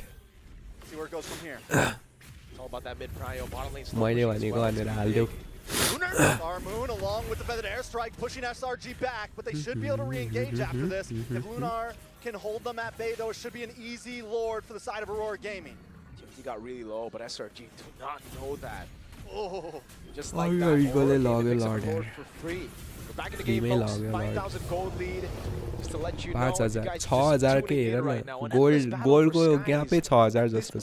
मैले भनेको भनेर हालिदेऊ Star Moon along with the feathered airstrike pushing SRG back, but they should be able to re-engage after this. If Lunar can hold them at bay, though, it should be an easy lord for the side of Aurora Gaming. He got really low, but SRG do not know that. Oh, just like Aurora that, Eagle Aurora login picks up lord a lord है for free. We're back in the game, folks. 5,000 gold lead. Just to let you know, if you 5000 guys 6000 के हेर न गोल्डको ग्यापै 6000 जस्तो छ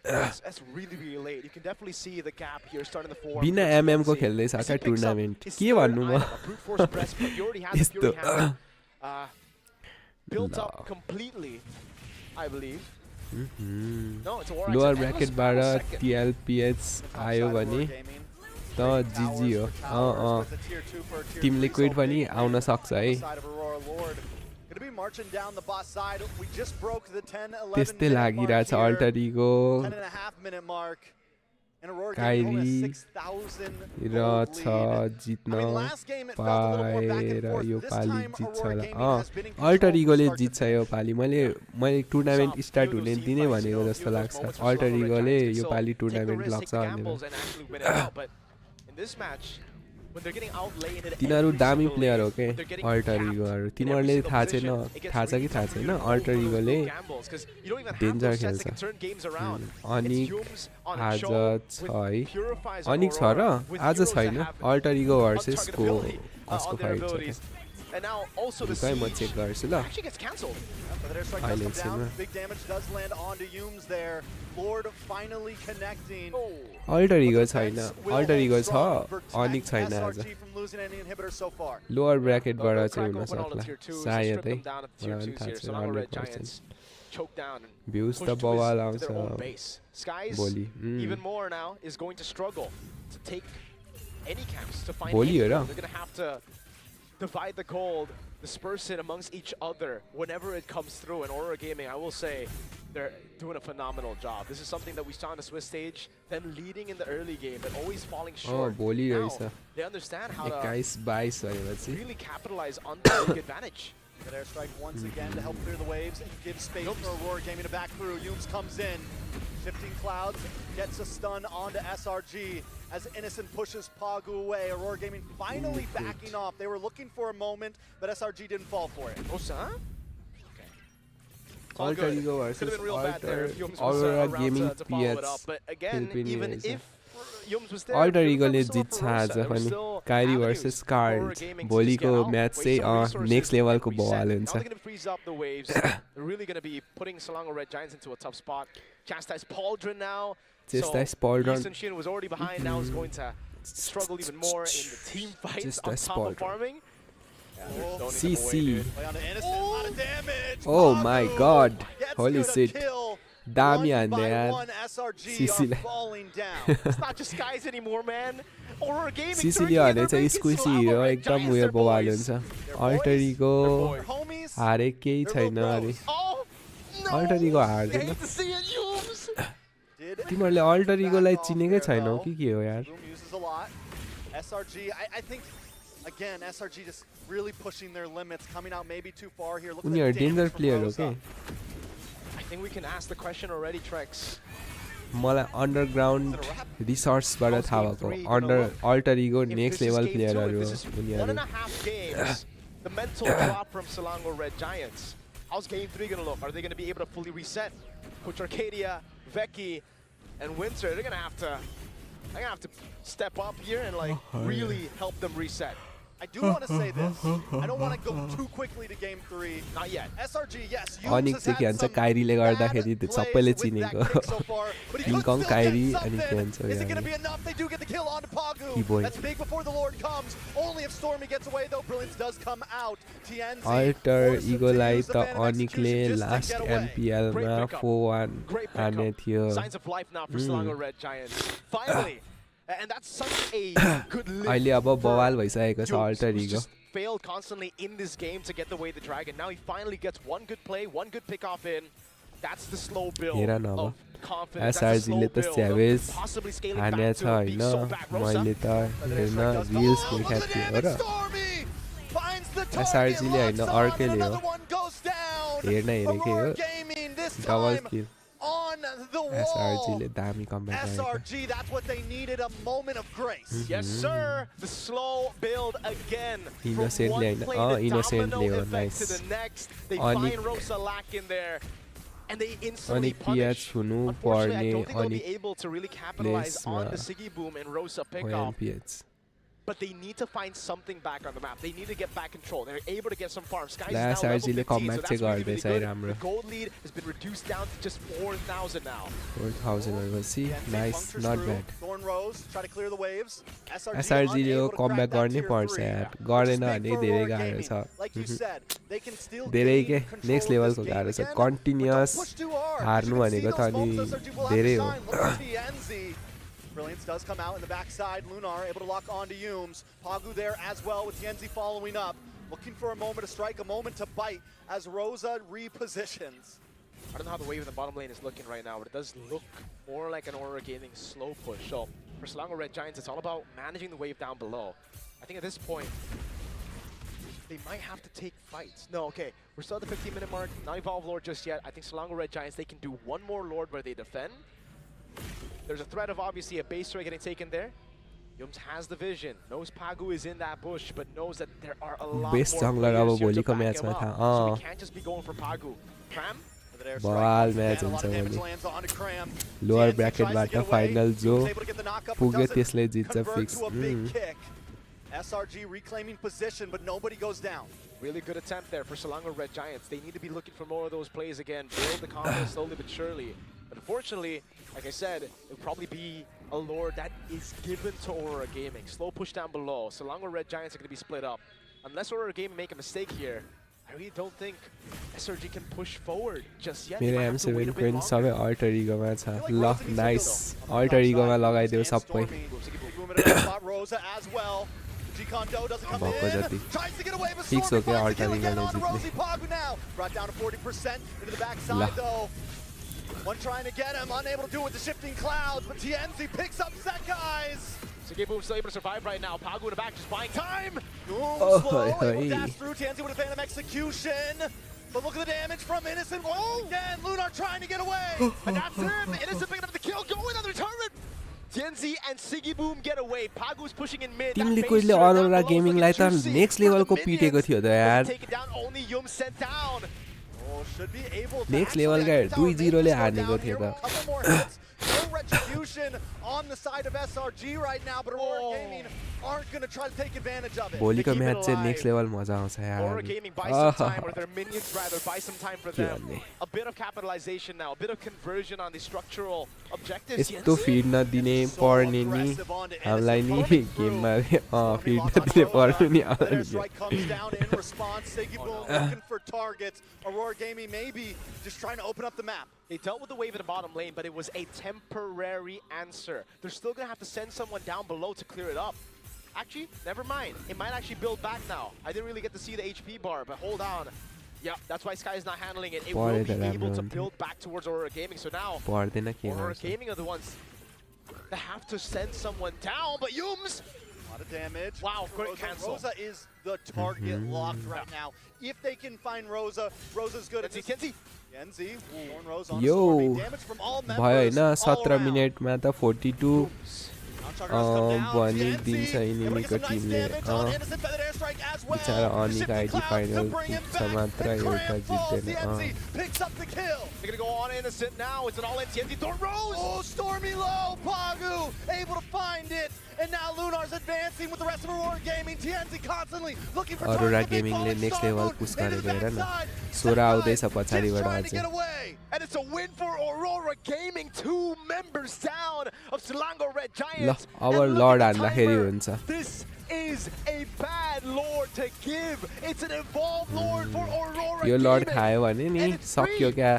that's really, really late. You can definitely see the gap here starting the form. बिना MM को खेल्दैछ क्या tournament के भन्नु म यस्तो built up completely, I believe. Lower ब्र्याकेटबाट टिएलपिएच आयो भने त जिजी हो टिम लिक्विड पनि आउन सक्छ है त्यस्तै लागिरहेछ अल्टर इगो काइरी र छ जित्न पाएर यो पालि जित्छ होला अल्टर इगोले जित्छ यो पालि मैले टुर्नामेन्ट स्टार्ट हुने दिनै भनेको जस्तो लाग्छ अल्टर इगोले यो पालि टुर्नामेन्ट लग्छ भनेर तिनीहरू दामी प्लेयर हो के अल्टर इगोहरू तिमीहरूले थाहा छ कि थाहा छैन अल्टर इगोले डेन्जर खेल्छ अनिक आज छ है अनिक छ र आज छैन अल्टर इगो भर्सेस को कसको फाइट छ क्या म चेक गर्छु ल अहिले एकछिनमा अल्टर इगो छैन अल्टर इगो छ अनिक छैन आज लोअर ब्र्याकेटबाट चाहिँ हुन सक्ला सायदै मलाई पनि थाहा छैन 100% भ्युज त बवाल आउँछ भोलि भोलि हो र divide the gold, disperse it amongst each other whenever it comes through. And Aurora Gaming, I will say, they're doing a phenomenal job. This is something that we saw on the Swiss stage, them leading in the early game, but always falling short. Now, they understand how to really capitalize on the big advantage. That airstrike once again to help clear the waves and give space for Aurora Gaming to back through. Yums comes in, shifting clouds, gets a stun onto SRG as Innocent pushes Pagu away. Aurora Gaming finally backing off. They were looking for a moment, but SRG didn't fall for it. Oh, son? Alter Ego versus Aurora Gaming PH but again, even if Yums was there, alter इगोले जित्छ आज पनि Kairi versus card भोलिको match चाहिँ next लेभलको बवाल हुन्छ really going to be putting Selangor Red Giants into a tough spot. Chastise Pauldron now. Chastise Pauldron. Yisenshin was already behind, now is going to struggle even more in the team fights on top of farming. CC. Oh my god. Holy shit. Damian, man. It's not just guys anymore, man. Aurora Gaming Sicily turning भने in their चाहिँ big स्क्विसी Slango हिरो Red एकदम Giants, उयो their बवाल boys. हुन्छ अल्टरीको Homies, हारे केही छैन अरे oh, no. अल्टरीको I हार्दैन hate to see it, Yums. तिमीहरूले अल्टरीकोलाई चिनेकै छैनौ के हो यार Boom uses a lot. SRG, I think, again, SRG just really pushing their limits, coming out maybe too far here. Look at the उनीहरू damage danger from player हो Rosa. के I think we can ask the question already, Trex. मलाई underground रिसोर्सबाट थाहा भएको under अल्टरीको next level प्लेयरहरू हो उनीहरू 1.5 games. The mental drop from Selangor Red Giants. How's game 3 gonna look? Are they gonna be able to fully reset? Coach Arcadia, Veki, and Winter, they're gonna have to step up here and like really help them reset. I do want to say this. I don't want to go too quickly to game 3. Not yet. SRG, yes, Anik चाहिँ के भन्छ काइरीले गर्दाखेरि सबैले चिनेको किङकङ Kyrie अनि के भन्छ Is it going to be enough? They do get the kill on Pagu. That's big before the Lord comes. Only if Stormy gets away, though. Brilliance does come out. TNZ alter इगोलाई त अनिकले last एमपिएलमा 4-1 हाने थियो Signs of life now for Selangor Red Giants. Finally. And that's such a good lift. अहिले अब बवाल भइसकेको छ alter ego Failed constantly in this game to get the way the dragon. Now he finally gets one good play, one good pick off in. That's the slow build of confidence. That's the slow build. Possibly scaling back to being so back. मैले त हेर्न reels देखाएको थिएँ हो र एसआरजीले होइन अर्कैले हो हेर्न हेरेकै हो double kill on the wall. SRG दामी कम्ब्याक SRG, that's what they needed, a moment of grace. Yes, sir. The slow build again. Innocently, innocently, nice. To the next, they find Rosa Lack in there. And they instantly punish. Unfortunately, I don't think they'll be able to really capitalize on the Siggy Boom and Rosa pickoff. But they need to find something back on the map. They need to get back control. They're able to get some farms. Sky's now level 15, so that's really, really good. The gold lead has been reduced down to just 4,000 now. 4,000 was see, nice, not bad. Thorn Rose, try to clear the waves. SRG ले comeback गर्ने पर्छ यार. गरेन भने धेरै गाह्रो छ. धेरै के next level को गाह्रो छ. Continuous हार्नु भनेको त अनि धेरै हो. Brilliance does come out in the backside. Lunar able to lock onto Yumes. Pagu there as well with Yenzi following up. Looking for a moment to strike, a moment to bite as Rosa repositions. I don't know how the wave in the bottom lane is looking right now, but it does look more like an Aurora Gaming slow push. So for Selangor Red Giants, it's all about managing the wave down below. I think at this point, they might have to take fights. No, okay, we're still at the 15-minute mark. Not Evolve Lord just yet. I think Selangor Red Giants, they can do one more Lord where they defend. There's a threat of obviously a base ray getting taken there. Yums has the vision, knows Pagu is in that bush, but knows that there are a lot more players here to back him up. So we can't just be going for Pagu. Cram? Ball match हुन्छ भने lower ब्र्याकेटबाट final जो पुग्यो त्यसले जित्छ fix. SRG reclaiming position, but nobody goes down. Really good attempt there for Selangor Red Giants. They need to be looking for more of those plays again. Build the confidence slowly but surely. But unfortunately, like I said, it will probably be a lore that is given to Aurora Gaming. Slow push down below. Selangor Red Giants are going to be split up. Unless Aurora Gaming make a mistake here, I really don't think SRG can push forward just yet. मेरो M7 Queen सबै alter इगोमा छ. ल nice alter इगोमा लगाइदेऊ सबै. भएको जति fix हो क्या alter Igole जित्ने. Brought down to 40% into the backside though. One trying to get him, unable to do it with the shifting clouds, but TNZ picks up Zekai's. Siggy Boom still able to survive right now. Pagu in the back just buying time. Slow, able to dash through. TNZ with a Phantom execution. But look at the damage from Innocent once again. Lunar trying to get away. And that's him. Innocent picking up the kill, going on the return. TNZ and Siggy Boom get away. Pagu's pushing in mid. तिमीले कहिले अरोरा गेमिङलाई त next लेभलको पिटेको थियो त यार. Take it down, only Yum sent down. Should be able to next लेभलका 2-0 ले हार्नेको थियो त. No retribution on the side of SRG right now, but Aurora Gaming aren't going to try to take advantage of it. भोलिको match चाहिँ next level मजा आउँछ यार. Aurora Gaming buy some time, or their minions rather buy some time for them. A bit of capitalization now, a bit of conversion on the structural objectives. यस्तो फिड नदिने पर्ने नि हामीलाई नि गेममा फिड नदिने पर्ने नि Strike comes down in response. Siggy Boom looking for targets. Aurora Gaming maybe just trying to open up the map. They dealt with the wave in the bottom lane, but it was a temporary answer. They're still going to have to send someone down below to clear it up. Actually, never mind. It might actually build back now. I didn't really get to see the HP bar, but hold on. Yeah, that's why Sky is not handling it. It will be able to build back towards Aurora Gaming. So now, Aurora Gaming are the ones that have to send someone down, but Yums! A lot of damage. Wow, great cancel. Rosa is the target locked right now. If they can find Rosa, Rosa's good at Kenzie. Kenzie, Thorn Rose on Yo, Stormy. Damage from all members. भयो हैन 17 all मिनेटमा त 42 भनिदिन्छ इनिमीको टिमले बिचारा Anika ID final पुग्छ मात्र एउटा जित्दैन picks up the kill. They're gonna go on Innocent now. It's an all-in TNT. Thorn Rose! Oh, Stormy low. Pagu able to find it. And now Lunar's advancing with the rest of Aurora Gaming. TNZ constantly looking for Aurora Gamingले next level push गरेको हेर न 16 आउँदैछ पछाडिबाट अझै. And it's a win for Aurora Gaming. 2 members down of Selangor Red ल Giants. अब lord हान्दाखेरि हुन्छ. This is a bad lord to give. It's an evolved lord for Aurora yo Gaming. Lord खायो भने नि सक्यो क्या.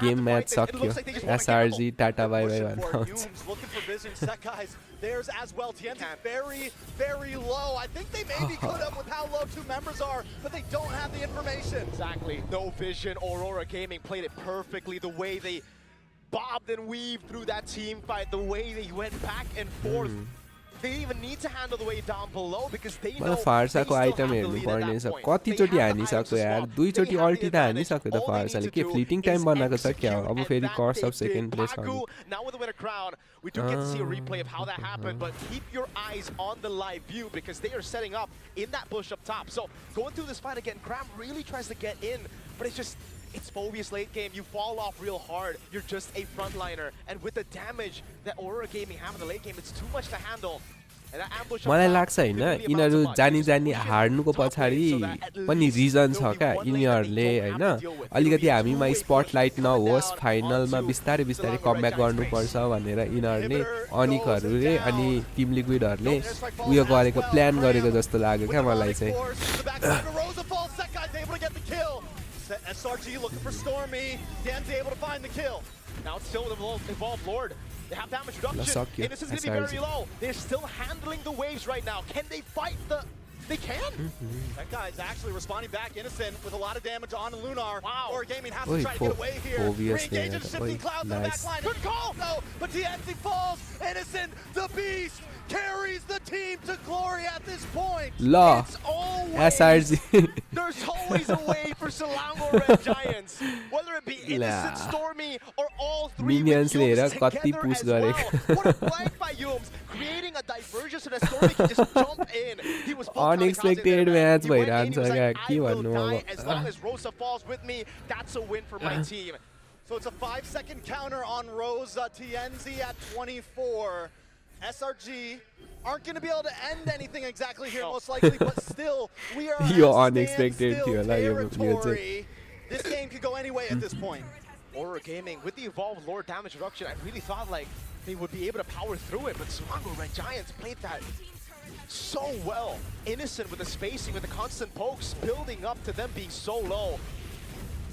Game match सक्यो. SRG tata bye by भन्न आउँछ. Looking for vision. Set guys. There's as well. TNT very, very low. I think they maybe could have with how low 2 members are, but they don't have the information. Exactly. No vision. Aurora Gaming played it perfectly. The way they bobbed and weaved through that team fight, the way they went back and forth. They didn't even need to handle the way down below because they know फार्साको item हेर्नु पर्ने छ कतिचोटि हानिसक्यो यार 2 चोटि अल्टी त हानिसक्यो त फार्साले के फ्लिटिङ टाइम बनाएको छ क्या अब फेरि कर्स अफ सेकेन्ड प्लेस हो Now with the winner crown, we do get to see a replay of how that happened, but keep your eyes on the live view because they are setting up in that bush up top. So going through this fight again, Cram really tries to get in, but it's Phobia's late game. You fall off real hard. You're just a frontliner. And with the damage that Aurora Gaming have in the late game, it's too much to handle. मलाई लाग्छ हैन यिनीहरु जानी जानी हार्नुको पछाडी पनि region छ क्या यिनीहरुले हैन अलिकति हामीमा स्पटलाइट नहोस् फाइनलमा बिस्तारै बिस्तारै कमब्याक गर्नुपर्छ भनेर यिनीहरुले अनिकहरुले अनि टिम लिक्विडहरुले उयो गरेको प्लान गरेको जस्तो लाग्यो क्या मलाई चाहिँ SRG looking for Stormy. Dan's able to find the kill. Now it's still with the Evolved Lord. They have damage reduction. Innocent's going to be very low. They're still handling the waves right now. Can they fight the... They can? That guy's actually responding back. Innocent with a lot of damage on Lunar. Wow. Aurora Gaming has to try to get away here. Re-engaging shifting clouds on the back line. Good call! No, but TNC falls. Innocent, the beast, carries the team to glory at this point. Law. It's always... SRG. There's always a way for Selangor Red Giants. Whether it be Innocent, Stormy, or all 3 Minions together as well. What a flank by Yums, creating a diversion so that Stormy can just jump in. He was unexpected match भइरहन्छ क्या के भन्नु अब as long as Rosa falls with me, that's a win for my team. So it's a 5-second counter on Rosa. TNZ at 24. SRG aren't going to be able to end anything exactly here, most likely, but still, we are at unexpected territory. This game could go any way at this point. Aurora Gaming, with the Evolved Lord damage reduction, I really thought like they would be able to power through it, but Selangor Red Giants played that so well. Innocent with the spacing, with the constant pokes, building up to them being so low.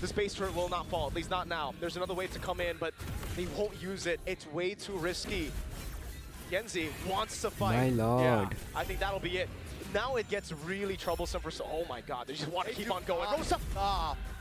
The space turret will not fall, at least not now. There's another wave to come in, but they won't use it. It's way too risky. Genzi wants to fight. My lord. Yeah, I think that'll be it. Now it gets really troublesome for... Oh my god, they just want to keep on going. Rosa!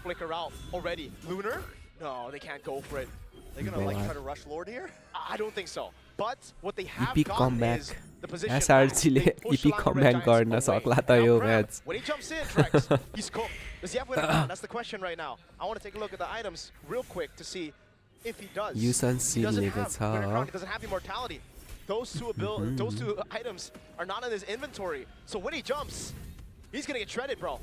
Flicker out already. Lunar? No, they can't go for it. They're going to like try to rush Lord here? I don't think so. But what they have epic gotten comeback. is the position. SRGले epic comeback गर्न सक्ला त यो match. When he jumps in, Trex, he's cooked. Does he have winner crown? That's the question right now. I want to take a look at the items real quick to see if he does. He doesn't have winner crown. He doesn't have immortality. Those two items are not in his inventory. So when he jumps, he's gonna get shredded, bro.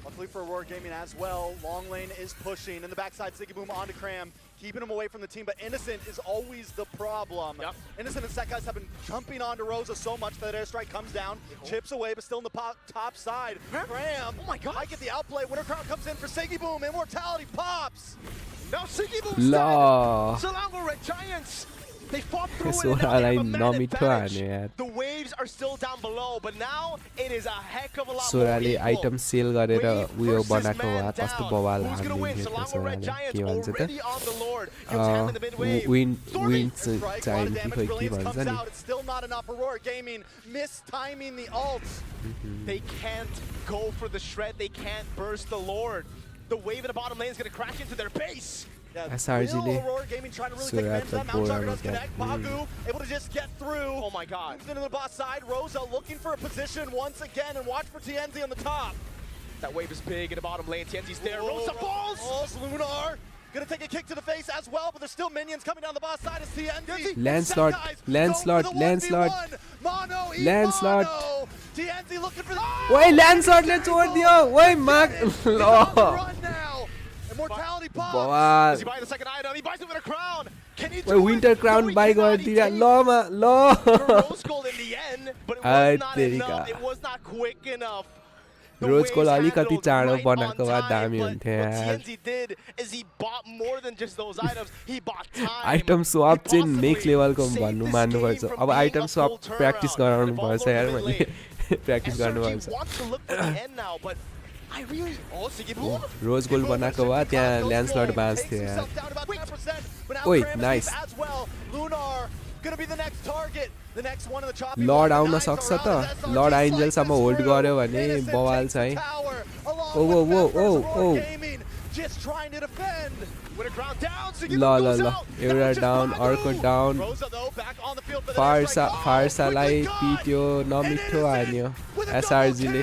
Luckily for Aurora Gaming as well, Long Lane is pushing. In the backside, Siggy Boom onto Cram, keeping him away from the team, but Innocent is always the problem. Yep. Innocent and Set guys have been jumping onto Rosa so much that airstrike comes down, chips away, but still in the top side. Cram, oh my god, might get the outplay. Winter Crown comes in for Siggy Boom, Immortality pops. Now Siggy Boom's dead. Selangor Red Giants They fought through it. Soralai नमिठो हान्यो यार. The waves are still down below, but now it is a heck of a lot more सोराले equal. Item sell गरेर उयो बनाएको भए कस्तो बवाल हान्दिन्थ्यो सोराले. के भन्छ त? विन चाहिन्छ कि खोइ के भन्छ नि. It's still not enough. Aurora Gaming mistiming the ults. They can't go for the shred. They can't burst the Lord. The wave in the bottom lane is going to crash into their base. SRG ले Aurora Gaming trying to really take advantage of that. Mount Jugger does connect. Bagu able to just get through. Oh my god. Into the boss side. Rosa looking for a position once again, and watch for TNZ on the top. That wave is big in the bottom lane. TNZ's there. Whoa, Rosa falls. Lunar gonna take a kick to the face as well, but there's still minions coming down the boss side as TNZ. Landslide. TNZ looking for the Wait, Landslide ले छोड़ दियो. Wait, Mark. run now. Immortality pops. Bawal. Does he buy the second item? He buys it with a crown. Can he do Wait, Winter Crown buy गरिदिया. ल मा ल. Rose gold in the end, but it was not enough. It was not quick enough. रोज को अलिकति चाँडो बनाएको भए दामी हुन्थ्यो What यार. TNZ did is he bought more than just those items. He bought time. Item swap चाहिँ next लेभलको भन्नु मान्नुपर्छ. अब आइटम स्वाप प्र्याक्टिस गराउनु पर्छ यार मैले. प्र्याक्टिस गर्नुपर्छ. रोज गोल्ड बनाएको भए त्यहाँ ल्यान्डस्लट बाँच्थ्यो यार. ओइ नाइस. लर्ड आउन सक्छ त. लर्ड आइन्जेलसम्म होल्ड गर्यो भने बवाल छ है. ओ ओ ओ ओ ओ ल एउटा डाउन अर्को डाउन. फार्सालाई पिट्यो नमिठो हान्यो एसआरजीले.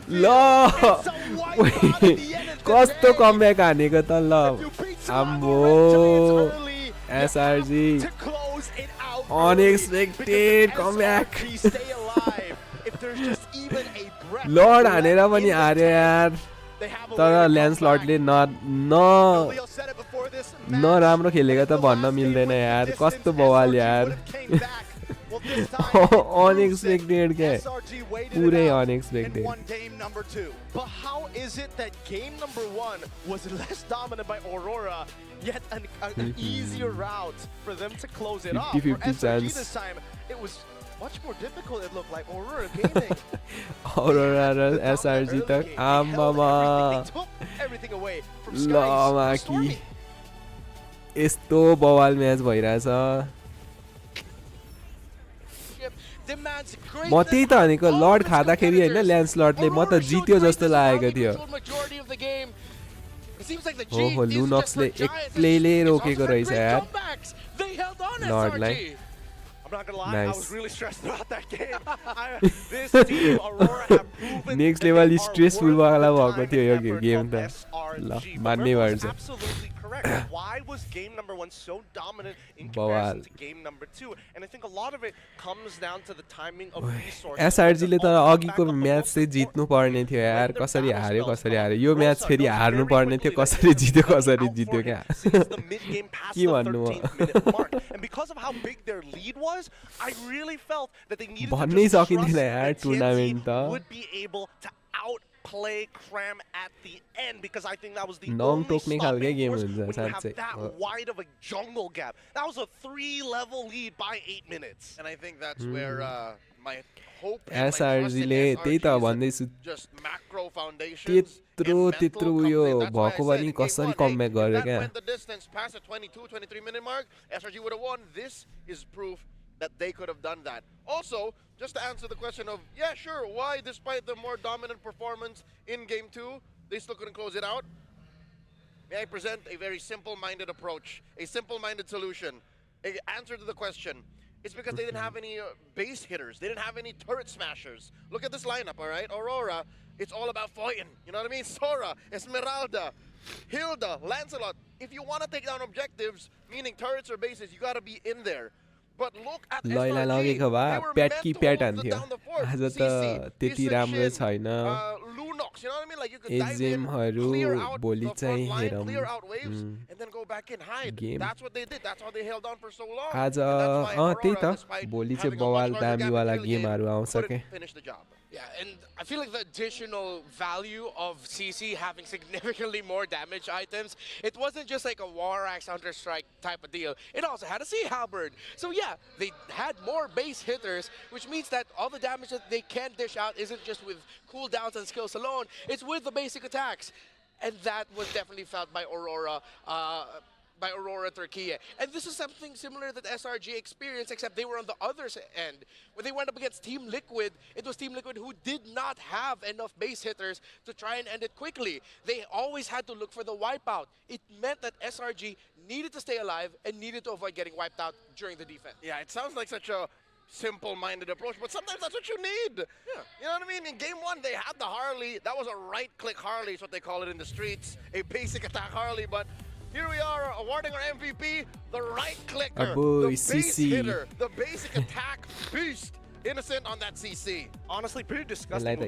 ल कस्तो कमब्याक हानेको त ल. आम्बो एसआरजी अनएक्सपेक्टेड कमब्याक. लर्ड हानेर पनि हार्यो यार. तर ल्यान्डस्लटले न राम्रो खेलेको त भन्न मिल्दैन यार. कस्तो बवाल यार. unexpected क्या. पूरे unexpected. But how is it that game number 1 was less dominant by Aurora, yet an easier route for them to close it off? 50-50 For SRG chance. this time, it was much more difficult. It looked like Aurora Gaming. Aurora raw SRG त आम्मामा. Everything away from ल Skies. माकी. यस्तो बवाल match भइरहेछ. म त्यही त भनेको lord खाँदाखेरि होइन ल्यान्डस्लटले म त जित्यो जस्तो लागेको थियो. ओहो लुनक्सले एक्लैले रोकेको रहेछ यार लर्डलाई. I'm not gonna lie, I was really stressed about that game. This team, Aurora, have proven next level stressful वाला भएको थियो यो गेम त. ल मान्नै पर्छ. Absolutely correct. Why was game number 1 so dominant in बवाल. comparison to game number 2? And I think a lot of it comes down to the timing of resources. एसआरजीले त अघिको म्याच चाहिँ जित्नु पर्ने थियो यार. कसरी हार्यो. यो म्याच फेरि हार्नु पर्ने थियो. कसरी जित्यो क्या. के भन्नु हो. And because of how big their lead was, I really felt that they needed भन्नै to just सकिँदैन trust यार that टुर्नामेन्ट TNZ त. would be able to outplay Cram at the end, because I think that was the नङ only टोक्ने खालकै stopping game force हुन्छ when you have साँच्चै. that wide of a jungle gap. That was a 3-level lead by 8 minutes. And I think that's where my hope and my trust SRG in ले त्यही त SRG भन्दैछु. is just macro foundations त्यत्रो उयो भएको पनि कसरी कमब्याक गर्यो क्या. When the distance past the 22-23 minute mark, SRG would have won. This is proof that they could have done that. Also, just to answer the question of, yeah, sure, why despite the more dominant performance in game 2, they still couldn't close it out? May I present a very simple-minded approach, a simple-minded solution, an answer to the question. It's because they didn't have any base hitters. They didn't have any turret smashers. Look at this lineup, all right? Aurora, it's all about Foyton. You know what I mean? Sora, Esmeralda, Hilda, Lancelot. If you want to take down objectives, meaning turrets or bases, you got to be in there. But look at Laila लगेको भए प्याट कि प्याट हान्थ्यो. आज त त्यति राम्रो छैन. Lunox, you know what I mean? Like you could dive in, clear out the front line, clear out waves, and then go back in, hide. That's what they did. That's how they held on for so long. आज त्यही त भोलि चाहिँ बवाल दामीवाला गेमहरु आउँछ के finish the job. Yeah, and I feel like the additional value of CC having significantly more damage items, it wasn't just like a War Axe Counter-Strike type of deal. It also had a Sea Halberd. So yeah, they had more base hitters, which means that all the damage that they can dish out isn't just with cooldowns and skills alone, it's with the basic attacks. And that was definitely felt by Aurora. Turkey. And this is something similar that SRG experienced, except they were on the other end. When they went up against Team Liquid, it was Team Liquid who did not have enough base hitters to try and end it quickly. They always had to look for the wipeout. It meant that SRG needed to stay alive and needed to avoid getting wiped out during the defense. Yeah, it sounds like such a simple-minded approach, but sometimes that's what you need. Yeah. You know what I mean? In game one, they had the Harley. That was a right-click Harley, is what they call it in the streets. A basic attack Harley, but here we are awarding our MVP, the right clicker, the base hitter, the basic attack beast. Innocent on that CC. Honestly, pretty disgusting.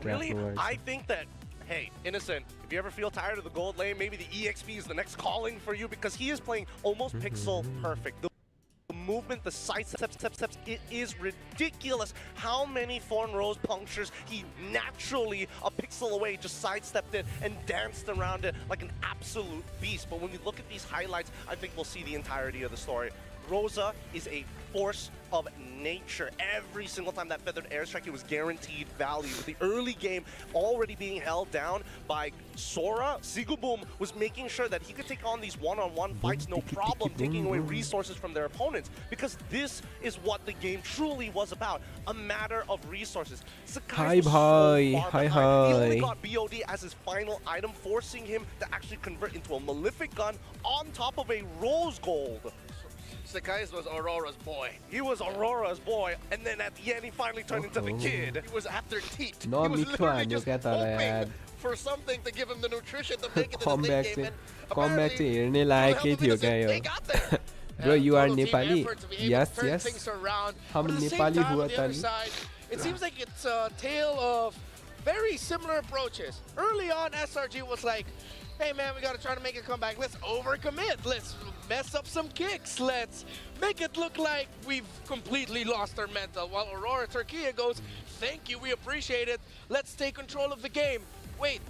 Really, I think that, hey, Innocent, if you ever feel tired of the gold lane, maybe the EXP is the next calling for you because he is playing almost pixel perfect. The movement, the side steps, it is ridiculous how many Thorn Rose punctures he naturally, a pixel away, just sidestepped it and danced around it like an absolute beast. But when we look at these highlights, I think we'll see the entirety of the story. Rosa is a force of nature. Every single time that feathered airstrike, it was guaranteed value. With the early game already being held down by Sora, Sigubum was making sure that he could take on these one-on-one fights no problem, taking away resources from their opponents, because this is what the game truly was about, a matter of resources. Sakai was so far behind. He only got BOD as his final item, forcing him to actually convert into a Malefic gun on top of a Rose Gold. Sakai was Aurora's boy. He was Aurora's boy, and then at the end he finally turned into the kid. He was after teat. He was literally just hoping for something to give him the nutrition to make it to the late game. Comeback to हेर्ने लायकै थियो क्या यो. Bro, you are Nepali? Yes. हम नेपाली हुआ था नि. It seems like it's a tale of very similar approaches. Early on, SRG was like, hey man, we gotta try to make a comeback. Let's overcommit. Let's mess up some kicks. Let's make it look like we've completely lost our mental. While Aurora Turkey goes, thank you, we appreciate it. Let's take control of the game. Wait.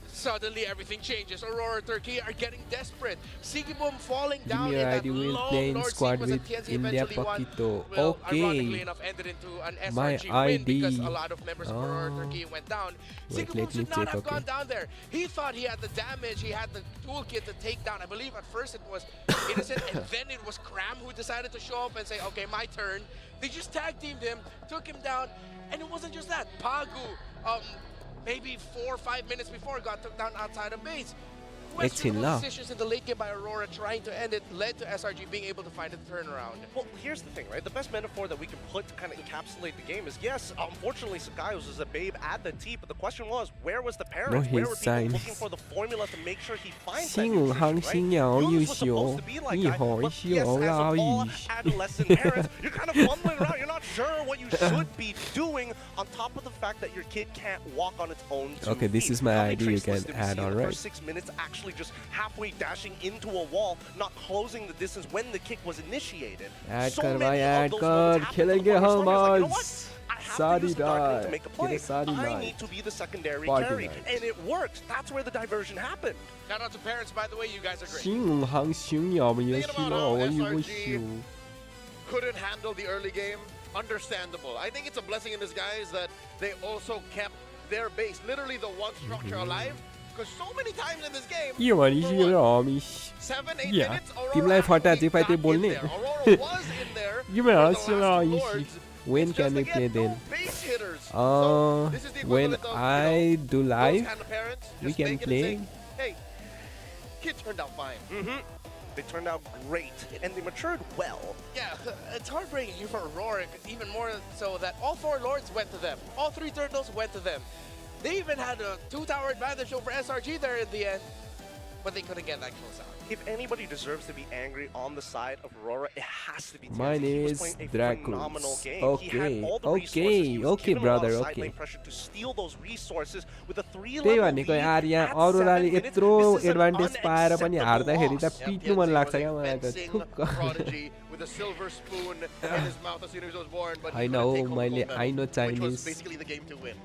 Suddenly everything changes. Aurora Turkey are getting desperate. Sigibum falling down in that long Lord sequence that TNC eventually won. Well, ironically enough, ended into an SRG win because a lot of members of Aurora Turkey went down. Sigibum should not have gone down there. He thought he had the damage, he had the toolkit to take down. I believe at first it was Innocent and then it was Cram who decided to show up and say, okay, my turn. They just tag teamed him, took him down, and it wasn't just that. Pagu, maybe 4 or 5 minutes before, got took down outside of base. Questionable decisions in the late game by Aurora trying to end it led to SRG being able to find a turnaround. Well, here's the thing, right? The best metaphor that we can put to kind of encapsulate the game is, yes, unfortunately, Sakai was a babe at the tee, but the question was, where was the parents? Where were people looking for the formula to make sure he finds that nutrition, right? Yunus was supposed to be like that, but yes, as all adolescent parents, you're kind of fumbling around. You're not sure what you should be doing, on top of the fact that your kid can't walk on its own 2 Okay, this is my idea you can add on, right? First 6 minutes actually just halfway dashing into a wall, not closing the distance when the kick was initiated. So many of those moments happened to the like, you know what? I have to use the dark to make a play. I need to be the secondary carry. And it works. That's where the diversion happened. Shout out to parents, by the way, you guys are great. Thinking about how SRG couldn't handle the early game, understandable. I think it's a blessing in disguise that they also kept their base, literally the one structure alive. Because so many times in this game, 7, 8 minutes, Aurora actually got in there. Aurora was in there for the last Lords. When can we play then? When I do live, we can play. Hey, kid turned out fine. They turned out great, and they matured well. Yeah, it's heartbreaking for Aurora, even more so that all 4 Lords went to them. All 3 Turtles went to them. They even had a 2-tower advantage over SRG there in the end. but they couldn't get that close out. If anybody deserves to be angry on the side of Aurora, it has to be TNZ. My name He was is playing a Dracos. phenomenal game. Okay, He had all the okay, resources. He was okay, given a lot of brother, side okay. lane pressure to steal those resources with a 3-level त्यही lead भनेको यार यहाँ at अरोराले 7 minutes. यत्रो This is an advantage पाएर पनि unacceptable हार्दाखेरि त loss. पिट्नु मन लाग्छ क्या मलाई त Fencing थुक्क prodigy with a silver spoon in his mouth as soon as he was born, but he I know, couldn't take home the मैले gold I know medal, which was Chinese basically the game to win.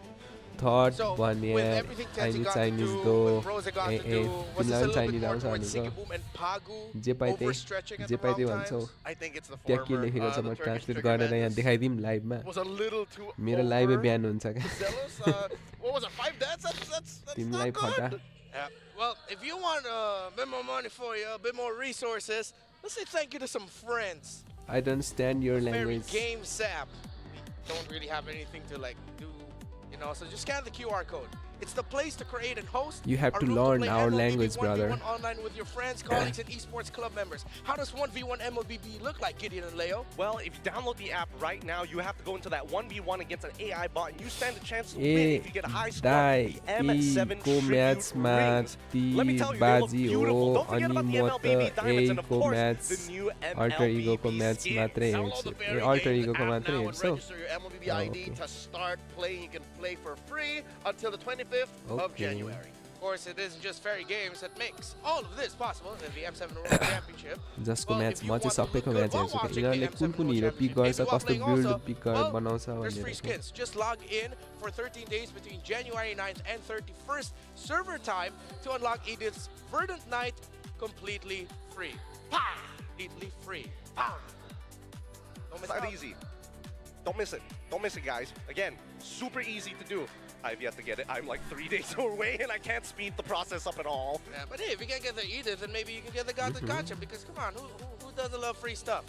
Third So, भने with everything I Tenzi know got to Chinese do, दो what Rosa got to do, was this a little bit more towards Sigiboom and Pagu जे पाए overstretching at J the पाए wrong भन्छौ times? I think it's the त्यहाँ के former. लेखेको छ The म Turkish translate trigger गरेर यहाँ madness देखाइदिउँ लाइभमा was a little too मेरो लाइभै over बिहान हुन्छ क्या zealous. What was it? 5 deaths? That's तिमीलाई not फटा good. Yeah. Well, if you want a bit more money for you, a bit more resources, let's say thank you to some friends. I don't understand your Very language game sap. We don't really have anything to like do, you know. So just scan the QR code. It's the place to create and host. You have a to room learn play our MLBB language, 1v1 brother. online with your friends, colleagues, and esports club members. How does 1v1 MLBB look like, Gideon and Leo? Well, if you download the app right now, you have to go into that 1v1 against an AI bot, and you stand a chance to win if you get a high score. The M7 को tribute म्याचमा rings. Let me tell you, they look बाजी beautiful. हो Don't forget अनि about the म MLBB त diamonds and of को course match the new alter इगोको MLBB match skins. मात्रै Download हेर्छु the very अल्टर game इगोको app मात्रै now and हेर्छौ register your MLBB ID to start playing. You can play for free until the 25th of Okay. January. Of course, it isn't just Fairy Games that makes all of this possible in the M7 World Championship. जसको Well, match if you म want चाहिँ to look सबैको good match while हेर्छु watching यिनीहरूले the कुन M7 कुन World hero pick गर्छ Championship, कस्तो if you are build playing pick also, बनाउँछ there's free भनेर skins. Just log in for 13 days between January 9th and 31st server time to unlock Edith's Verdant Night completely free. Pa! Completely free. Pa! Don't miss It's not out. easy. Don't miss it. Don't miss it, guys. Again, super easy to do. I've yet to get it. I'm like 3 days away and I can't speed the process up at all. Yeah, but hey, if you can't get the Edith, then maybe you can get the Gata Gotcha, because come on, who doesn't love free stuff?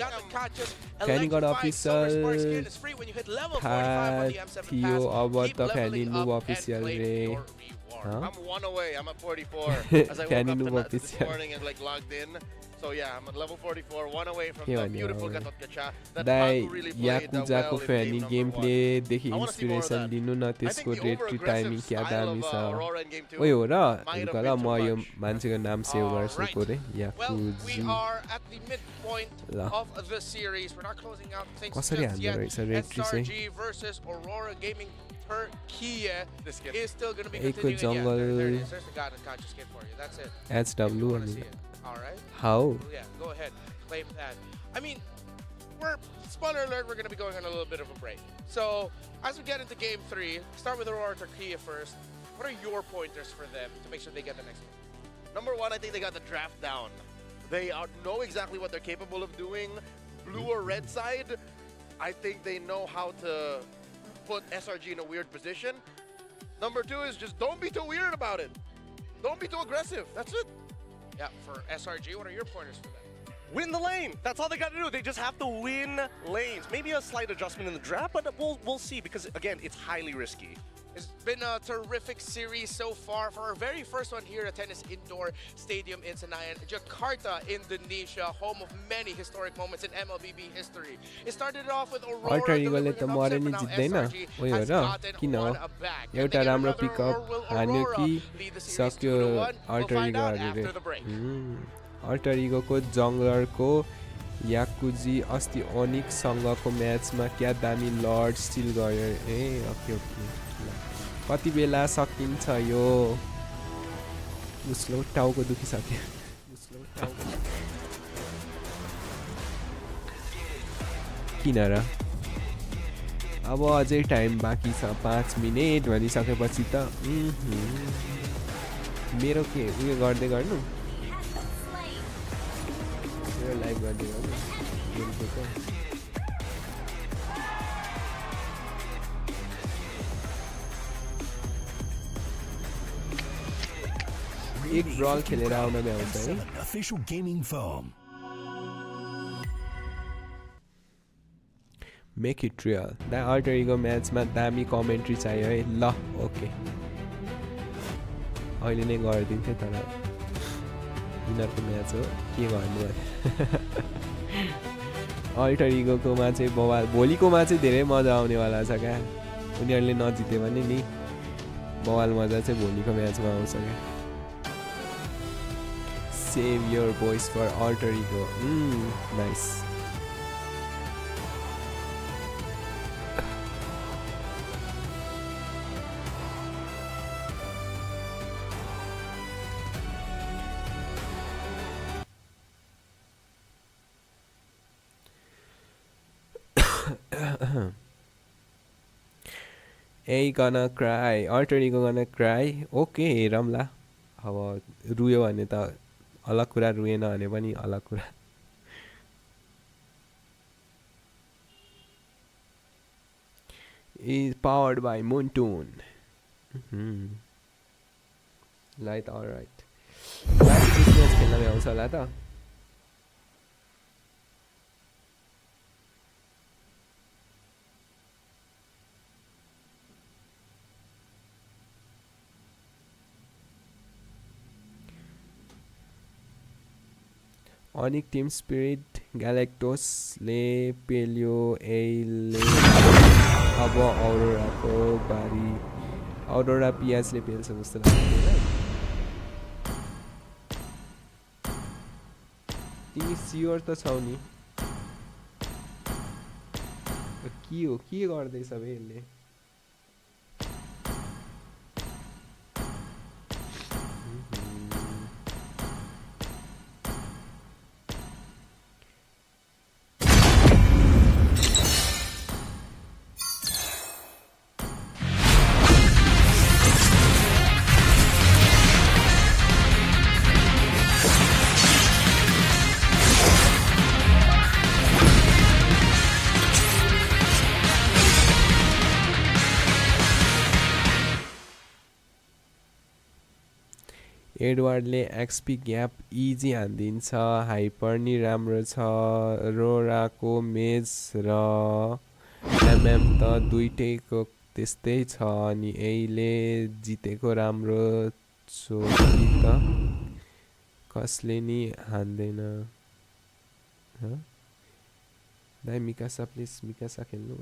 Gata Gotcha's electrified silver spark skin is free when you hit level 45 on the M7 pass. Keep leveling up and claim your reward. I'm 1 away. I'm at 44. As I woke up this morning and like logged in. So yeah, I'm at level 44, 1 away from the beautiful Gatot Gacha that Pagu really played well याकुजाको in Fanny game game number 1. प्लेदेखि I wanna see more of inspiration that. लिनु न I त्यसको think the rate to timing over-aggressive क्या style दामी of छ Aurora in game 2 ओइ हो र might have रुक ल been म too यो much. मान्छेको नाम सेभ गर्छु रे Well, we याकुजु are at the midpoint of the series. We're not closing out things कसरी just हान्दो yet. रहेछ रेड ट्री चाहिँ SRG versus Aurora Gaming Turkey is still going to be एकको continuing. Yeah, there it जङ्गल is. There's the Gata Gotcha skin for you. That's it. एचडब्लु Wanna अनि see it. All right. How Yeah, go ahead. Claim that. I mean, spoiler alert, we're going to be going on a little bit of a break. So, as we get into game 3, start with Aurora Turkey first. What are your pointers for them to make sure they get the next one? Number 1, I think they got the draft down. They know exactly what they're capable of doing. Blue or red side, I think they know how to put SRG in a weird position. Number 2 is just don't be too weird about it. Don't be too aggressive. That's it. Yeah, for SRG, what are your pointers for them? Win the lane. That's all they got to do. They just have to win lanes. Maybe a slight adjustment in the draft, but we'll see because again, it's highly risky. It's been a terrific series so far for our very first one here at Tennis Indoor Stadium in Senayan, Jakarta, Indonesia, home of many historic moments in MLBB history. It started off with Aurora delivering an upset, but now SRG has gotten one back. Can they get another, or will Aurora lead the series 2-1? We'll find out after the break. Alter इगोको जङ्गलरको याकुजी अस्ति ओनिक्ससँगको म्याचमा क्या दामी lord still गर्यो ए okay okay कति बेला सकिन्छ यो उसलो टाउको दुखिसक्यो किन र अब अझै टाइम बाँकी छ 5 मिनेट भनिसकेपछि त मेरो के उयो गर्दै गर्नु लाइभ गर्दै गर्नु गेमको एक ब्रल खेलेर आउन भ्याउँछ है official gaming foam. Make it real दा अल्टर इगो म्याचमा दामी कमेन्ट्री चाहियो है ल ओके अहिले नै गरिदिन्थेँ तर यिनीहरूको म्याच हो के गर्नु अल्टर इगोकोमा चाहिँ बवाल भोलिकोमा चाहिँ धेरै मजा आउनेवाला छ क्या उनीहरूले नजित्यो भने नि बवाल मजा चाहिँ भोलिको म्याचमा आउँछ क्या save your voice for alter ego. Nice. Hey, gonna cry. Alter ego gonna cry. Okay, रमला. अब रुयो भने त अलग कुरा, रुएन भने पनि अलग कुरा. Is powered by Moontoon. Light, alright. Last Christmas खेल्न भ्याउँछ होला त? Onic Team Spirit Galactus ले पेलियो एले अब अरोरा को बारी अरोरा पियाज ले पेल्छ जस्तो लाग्दैन तिमी सियोर त छौ नि के गर्दैछ बे यसले एडवर्डले एक्सपी ग्याप इजी हान्दिन्छ हाइपर नि राम्रो छ रोराको मेज र एमएम त दुईटैको त्यस्तै छ अनि एले जितेको राम्रो छोरी त कसले नि हान्दैन दाइ मिकासा प्लिज मिकासा खेल्नु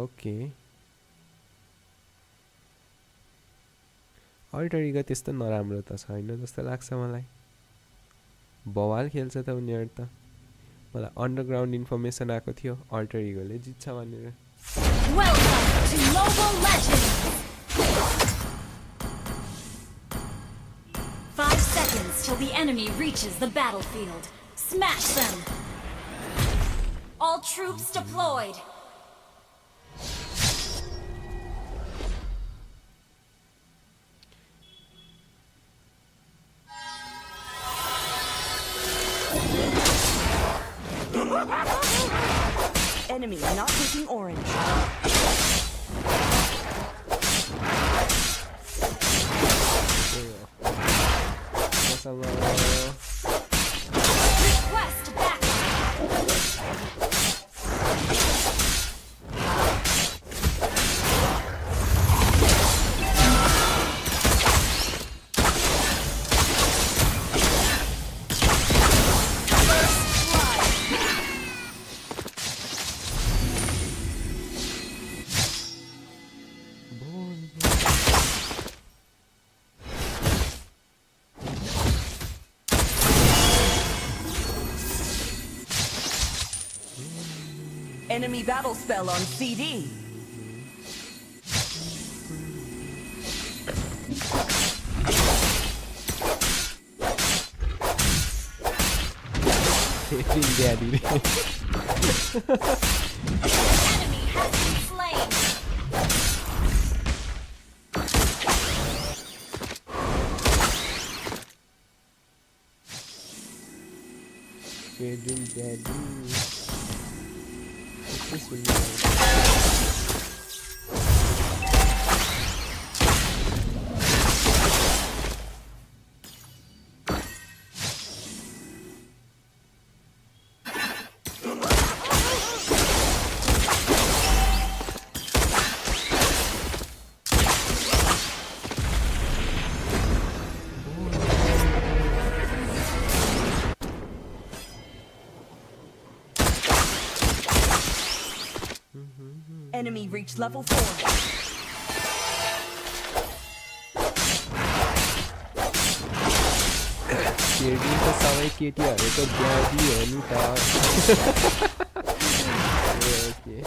ओके अल्टर इगो त्यस्तो नराम्रो त छैन जस्तो लाग्छ मलाई बवाल खेल्छ त उनीहरु त मलाई अन्डरग्राउन्ड इन्फर्मेसन आएको थियो अल्टर इगोले जित्छ भनेर Welcome to Mobile Legends! 5 seconds till the enemy reaches the battlefield. Smash them! All troops deployed! Enemy not taking orange. Request backup! Enemy battle spell on CD. Daddy. Enemy has been slain. Daddy. This will Enemy reached level 4. केटी त सबै केटीहरूको daddy हो नि त okay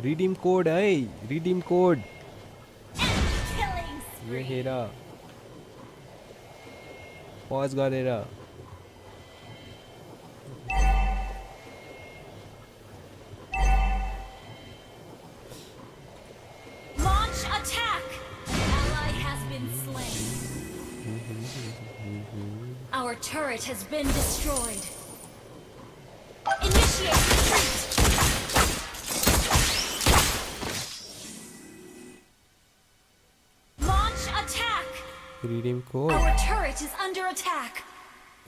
redeem code है redeem code यो हेर पज गरेर Launch attack. Ally has been slain. Our turret has been destroyed. Initiate retreat. Redeem code Our turret is under attack.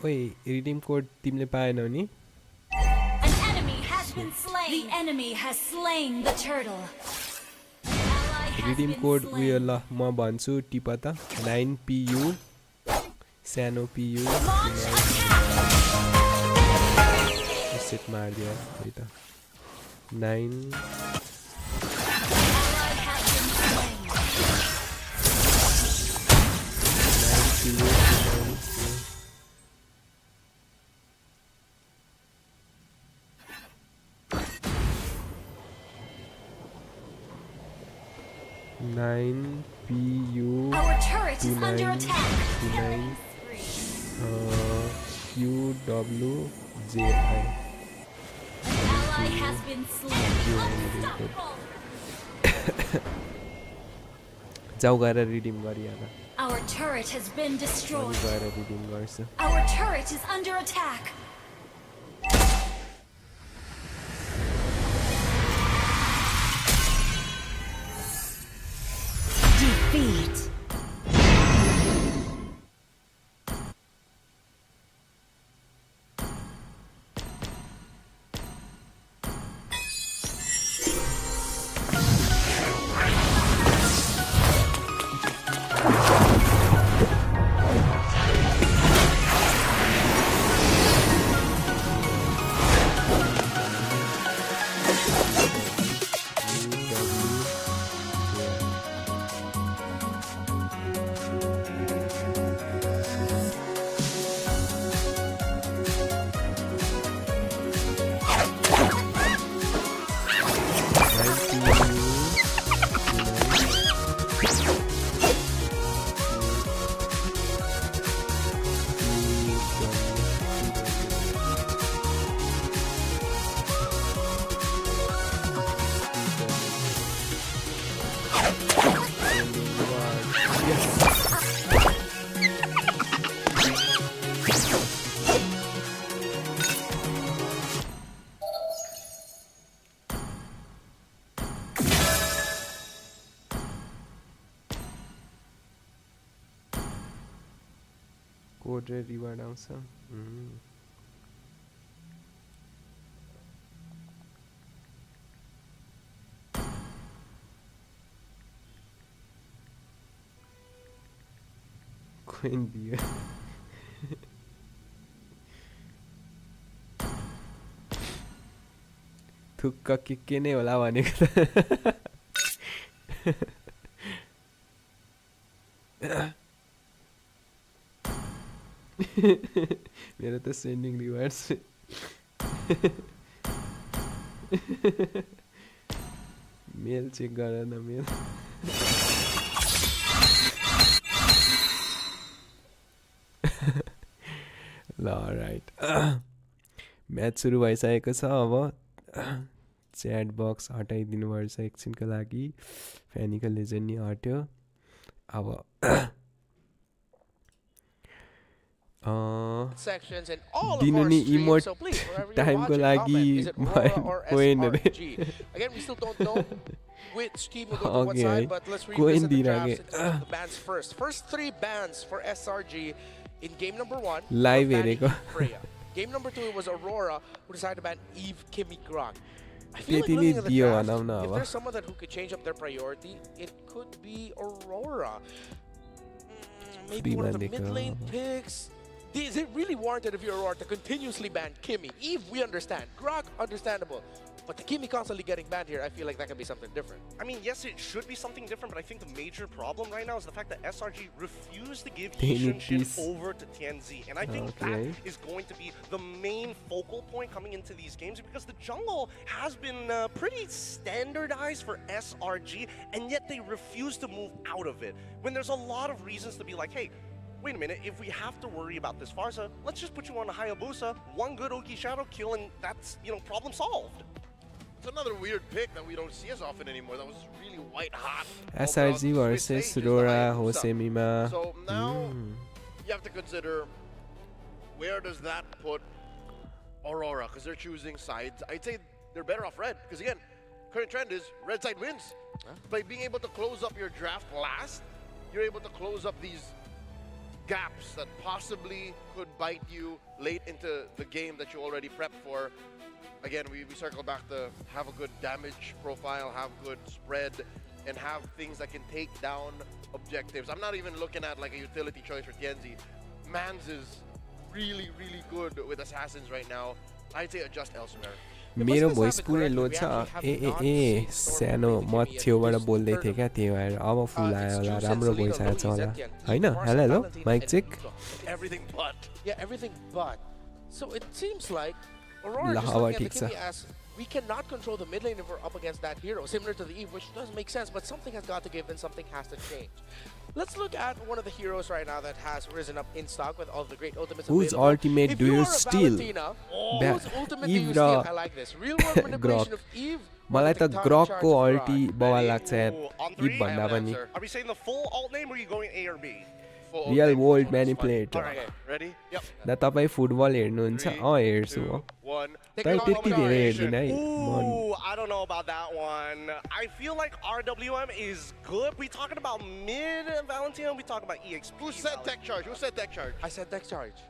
ओइ redeem code तिमीले पाएनौ नि An enemy has been slain. The enemy has slain the turtle. Redeem code उयो ल म भन्छु tip त 9PU सानो PU set मार्दियो है त 9 9PU Our turret is under attack. QWJI Ally has been slain. जाऊ गएर रिडीम गरिहाल Our turret has been destroyed. गएर रिडीम गर्छु Our turret is under attack. Defeat. Code र रिवार्ड आउँछ कोइन दियो थुक्क के नै होला भनेको मेरो त सेन्डिङ रिवार्ड्स मेल चेक गर न मेल ल राइट म्याच सुरु भइसकेको छ अब च्याट बक्स हटाइदिनु पर्छ एकछिनको लागि फ्यानीको लेजेन्ड नि हट्यो अब दिनु नि इमोट टाइमको लागि कोइन रे which team will go to what side, but let's revisit the drafts and the bans first. First 3 bans for SRG in game number 1. Live हेरेको Game number 2 was Aurora, who decided to ban Eve, Kimmy, Grok. I feel like त्यति looking नै at the दियो draft, भनौँ न if अब there's someone that who could change up their priority, it could be Aurora. Maybe one of the mid lane picks. Is it really warranted if you're Aurora to continuously ban Kimmy? Eve, we understand. Grok, understandable. But the Kimmy constantly getting banned here, I feel like that could be something different. I mean, yes, it should be something different, but I think the major problem right now is the fact that SRG refused to give Shin over to TNZ. And I think that is going to be the main focal point coming into these games because the jungle has been pretty standardized for SRG, and yet they refuse to move out of it. When there's a lot of reasons to be like, hey, wait a minute, if we have to worry about this Farsa, let's just put you on a Hayabusa, one good Oki Shadow kill, and that's, problem solved. It's another weird pick that we don't see as often anymore. That was just really white hot. SRG versus Rora Hosemima. So now you have to consider where does that put Aurora because they're choosing sides. I'd say they're better off red because again, current trend is red side wins. By being able to close up your draft last, you're able to close up these gaps that possibly could bite you late into the game that you already prepped for. Again, we circle back to have a good damage profile, have good spread, and have things that can take down objectives. I'm not even looking at like a utility choice for TNZ. Mans is really, really good with assassins right now. I'd say adjust elsewhere. मेरो voice पुरै लो छ ए सानो म छेउबाट बोल्दै थिएँ क्या त्यही भएर अब फुल आयो होला राम्रो भोइस आएछ होला हैन hello hello mic check everything but so it seems like Aurora La, just looking at ठीक the Kimmy as we cannot control the mid lane if we're up against that hero, similar to the Eve, which does make sense, but something has got to give and something has to change. Let's look at one of the heroes right now that has risen up in stock with all the great ultimates Whose available. ultimate If do you steal? Whose ultimate do you steal? I like this. Real world manipulation of Eve. मलाई त ग्रक को अल्टी बवाल लाग्छ ईभ भन्दा पनि Are we saying the full alt name or are you going A or B? Real world manipulator Ready? Yep. दा तपाईँ football हेर्नुहुन्छ हेर्छु हो तर त्यति धेरै हेर्दिन है Ooh, I don't know about that one. I feel like RWM is good. We talking about mid Valentina, we talking about EXP. Who said tech charge? Who said tech charge? I said deck charge.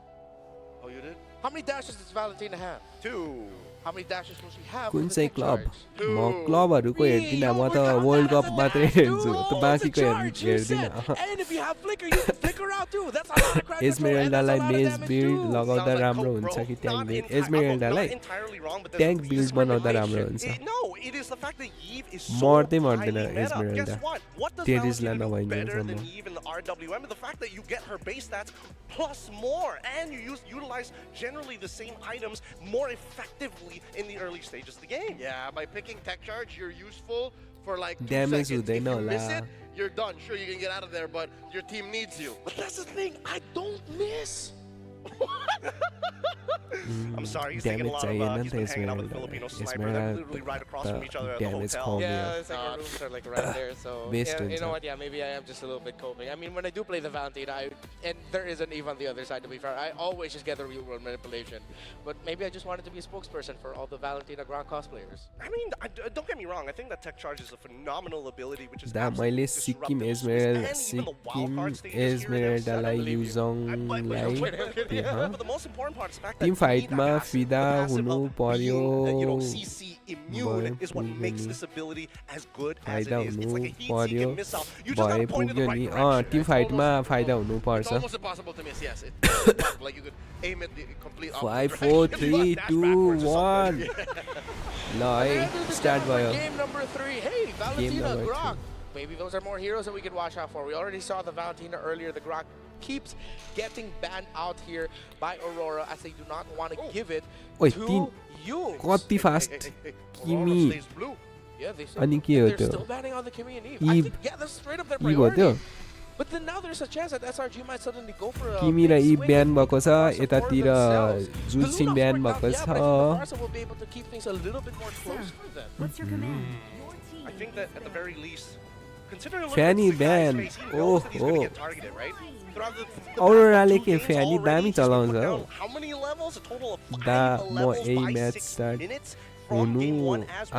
Oh, you did? How many dashes does Valentina have? 2. How many dashes will she have? कुन चाहिँ club म क्लबहरुको हेर्दिन म त world cup मात्रै हेर्छु त बाँकीको हेर्दिन And if you have flicker, you can flicker out too. That's a lot of crack. एजमेरल्डालाई मेज build लगाउँदा राम्रो हुन्छ कि ट्याङ्क बिल्ड एजमेरल्डालाई ट्याङ्क बिल्ड बनाउँदा राम्रो हुन्छ मर्दै मर्दैन एजमेरल्डा टेरिसलाई नभइन्छ RWM, the fact that you get her base stats plus more, and you utilize generally the same items more effectively in the early stages of the game. Yeah, by picking tech charge, you're useful for like 2 Damage seconds. If you miss होला it, you're done. Sure, you can get out of there, but your team needs you. But that's the thing, I don't miss. I'm sorry, he's taking a lot of he's been hanging out with a Filipino sniper that literally right across from each other at the hotel. Yeah, it's like our rooms are like right there, so yeah, you know what, yeah, maybe I am just a little bit coping. I mean, when I do play the Valentina, I And there isn't even on the other side, to be fair. I always just get the real world manipulation. But maybe I just wanted to be a spokesperson for all the Valentina Gronk cosplayers. I mean, don't get me wrong. I think that Tech Charge is a phenomenal ability, which is Da मैले Sikkim एजमेरल एजमेरल्डलाई युजङलाई Tim फाइटमा फिदा हुनु पर्यो फाइदा हुनु पर्यो भए पुग्यो नि टिम फाइटमा फाइदा हुनु पर्छ 5 4 3 2 1 ल है स्टार्ट भयो Game number 3. Hey, Valentina Gronk. Maybe those are more heroes that we could watch out for. We already saw the Valentina earlier. The Gronk keeps getting banned out here by Aurora as they do not want to give it to you. कति fast किमी Yeah, they अनि के हो they're त्यो still banning on the Kimmy and Eve. I think, yeah, that's straight up their priority. But then now there's a chance that SRG might suddenly go for a किमी र इ ब्यान भएको छ यतातिर जुलसिन ब्यान भएको छ will be able to keep things a little bit more close for them. What's your command? I think that at the very least, consider Fanny ban. Oh. Aurora के Fanny दामी चलाउँछ हो How many levels? A total of 5 दा म levels ए by match 6 start minutes. हुनु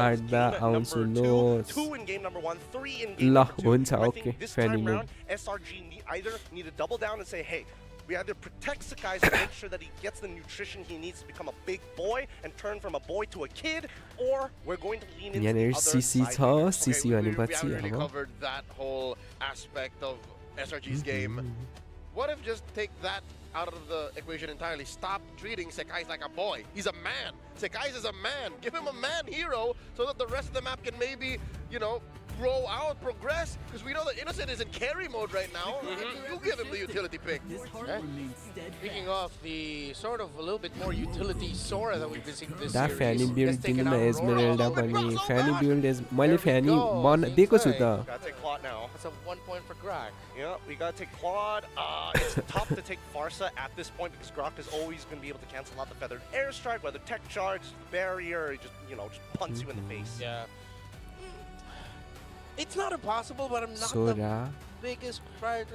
आड्दा आउँछु नो ल हुन्छ okay Fanny no SRG either need to double down and say, hey, we either protect Sakai to make sure that he gets the nutrition he needs to become a big boy and turn from a boy to a kid, or we're going to lean into the other side. CC We haven't really covered that whole aspect of SRG's game. What if just take that out of the equation entirely? Stop treating Sekais like a boy. He's a man. Sekais is a man. Give him a man hero so that the rest of the map can maybe, you know, grow out, progress. Because we know that Innocent is in carry mode right now. You give him the utility pick. Speaking of the sort of a little bit more utility Sora that we've been seeing this दा series. फ्यानी build दिनुमा एजमेरल्डा पनि फ्यानी build as मैले There we फ्यानी go. बन दिएको छु त Gotta take Claude now. That's a 1 point for Grog. Yeah, we gotta take Claude. It's tough to take Farsa at this point because Grok is always gonna be able to cancel out the feathered airstrike, whether tech charge, barrier, or just just punts you in the face. Yeah. It's not impossible, but I'm not Sora. the biggest prior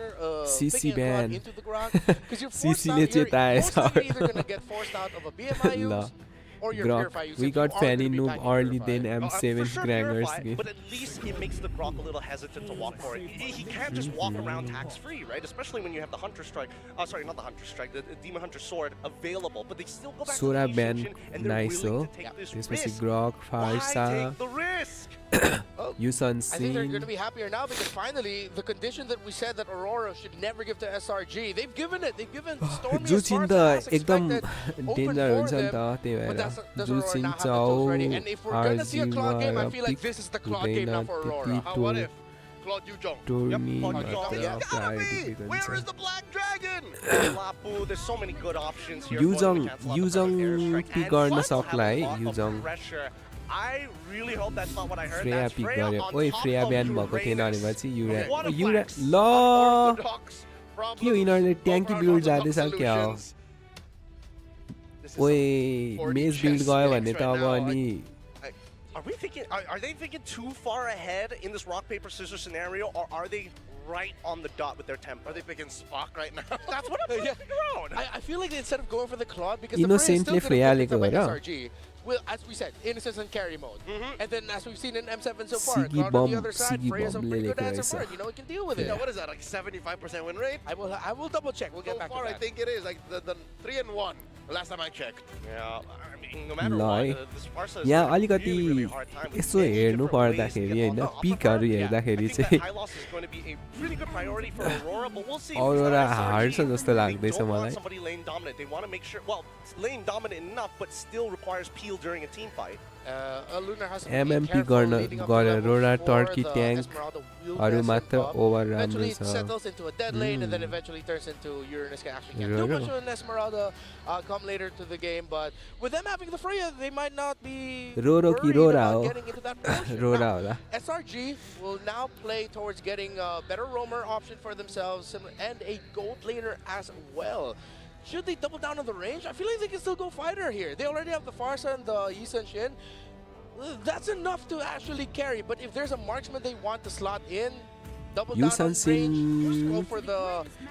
CC picking a ban. Claude into the Grok because you're forced CC out. ले You're चेताए most likely either gonna get forced out of a BMI ल use or your Grok purify use. we if got you are Fanny gonna be noob packing early purify. then For M7 sure Grangers purify, but at least it makes the Grok a little hesitant to walk for it. He can't just walk around tax-free, right? Especially when you have the Hunter Strike. Sorry, not the Hunter Strike, the Demon Hunter Sword available. But they still go back Sora to the ban Shin, and they're nice willing हो to take this त्यसपछि risk. Grock Why Farsa take the risk? Yuzong I think they're going to सिन be happier now because finally the condition that we said that Aurora should never give to SRG, they've given it. They've given Stormy as जुचिन far त as एकदम expected. Open danger for हुन्छ नि them. त त्यही But भएर does Aurora जुचिन now have the Chou tools ready? And if we're going to see a आर्जीमा Claude game, I र feel like pick this is the Claude game now for Aurora. What if Claude Yujong? Tourney Claude मात्र Yujong. It's gotta priority be! दिन्छ Where is the Black Dragon? Lapu, there's so many good options here. Yuzong for them to cancel out the Yuzong feathered airstrike. Pick And गर्न Fun will have सक्ला a है lot of Yuzong pressure. I really hope that's not what I heard. Freya That's pick Freya गर्यो on ओइ top Freya of ban भएको थिएन Uranus. भनेपछि What युरा a युरा flex. ल Unorthodox from के हो यिनीहरूले ट्याङ्की बिल्ड जाँदैछ क्या हो solutions. ओइ 40 मेज बिल्ड chess गयो games भने त right अब now. अनि Are we thinking? Are they thinking too far ahead in this rock paper scissors scenario, or are they right on the dot with their tempo? Are they picking Spock right now? That's what I'm trying to figure out. I feel like instead of going for the Claude, because the Innocently Freya is still going to Freya get ले SRG. Well, as we said, Innocence in carry mode. And then as we've seen in M7 so far, Siggy Claude on the bomb, other side, Siggy Freya's a bomb pretty ले good answer लेको for it. You know, we can deal with it. Yeah, what is that, like 75% win rate? I will double check. We'll get So back far, to I that. think it is like the 3-1. Last time I checked. Yeah, I mean, no matter ल what, है this Sparsa is यहाँ having a अलिकति really, really hard time with Yesso many हेर्नु different ways to पर्दाखेरि get होइन on the upper पिकहरू card. हेर्दाखेरि I think that चाहिँ high loss is going to be a really good priority for Aurora, but we'll see. Aurora Because SRG, हार्छ जस्तो they लाग्दैछ don't want मलाई somebody lane dominant. They want to make sure, well, it's lane dominant enough, but still requires peel during a team fight. Lunar has to be MMP careful गर्न leading up to गरेर level Rodan 4, Turkey the tank Esmeralda will हरू mess मात्र him up. Over Eventually राम्रो it छ settles into a dead lane and then eventually turns into Uranus can actually can't do much on Esmeralda come later to the game, but with them having the Freya, they might not be रोरो कि worried रोरा about हो getting into that portion. रोरा Now, होला SRG will now play towards getting a better roamer option for themselves and a gold laner as well. Should they double down on the range? I feel like they can still go fighter here. They already have the Farsa and the Yisun Shin. That's enough to actually carry, but if there's a marksman they want to slot in, double You down on sensing range. Just go for the.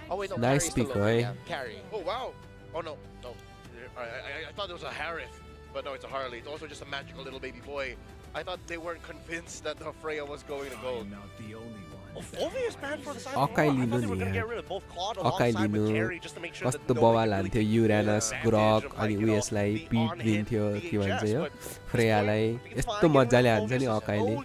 Oh wait, no. nice Carry's still pick, open, right? yeah, carry. Oh wow. Oh no. I thought it was a Harith, but no, it's a Harley. It's also just a magical little baby boy. I thought they weren't convinced that the Freya was going to go. not the only one. Obvious ban for the side. Akai I thought linu they were ni gonna yaar. get rid of both Claude Akai alongside with linu Carry just to make sure that कस्तो nobody बवाल can हान्थ्यो really युरानस take ग्रक advantage of, अनि like, you know, उयसलाई the pit on-hit दिन्थ्यो के भन्छ DHS, yo but this फ्रेयालाई point, it's यस्तो fine, मजाले getting हान्छ नि focus is अकाईले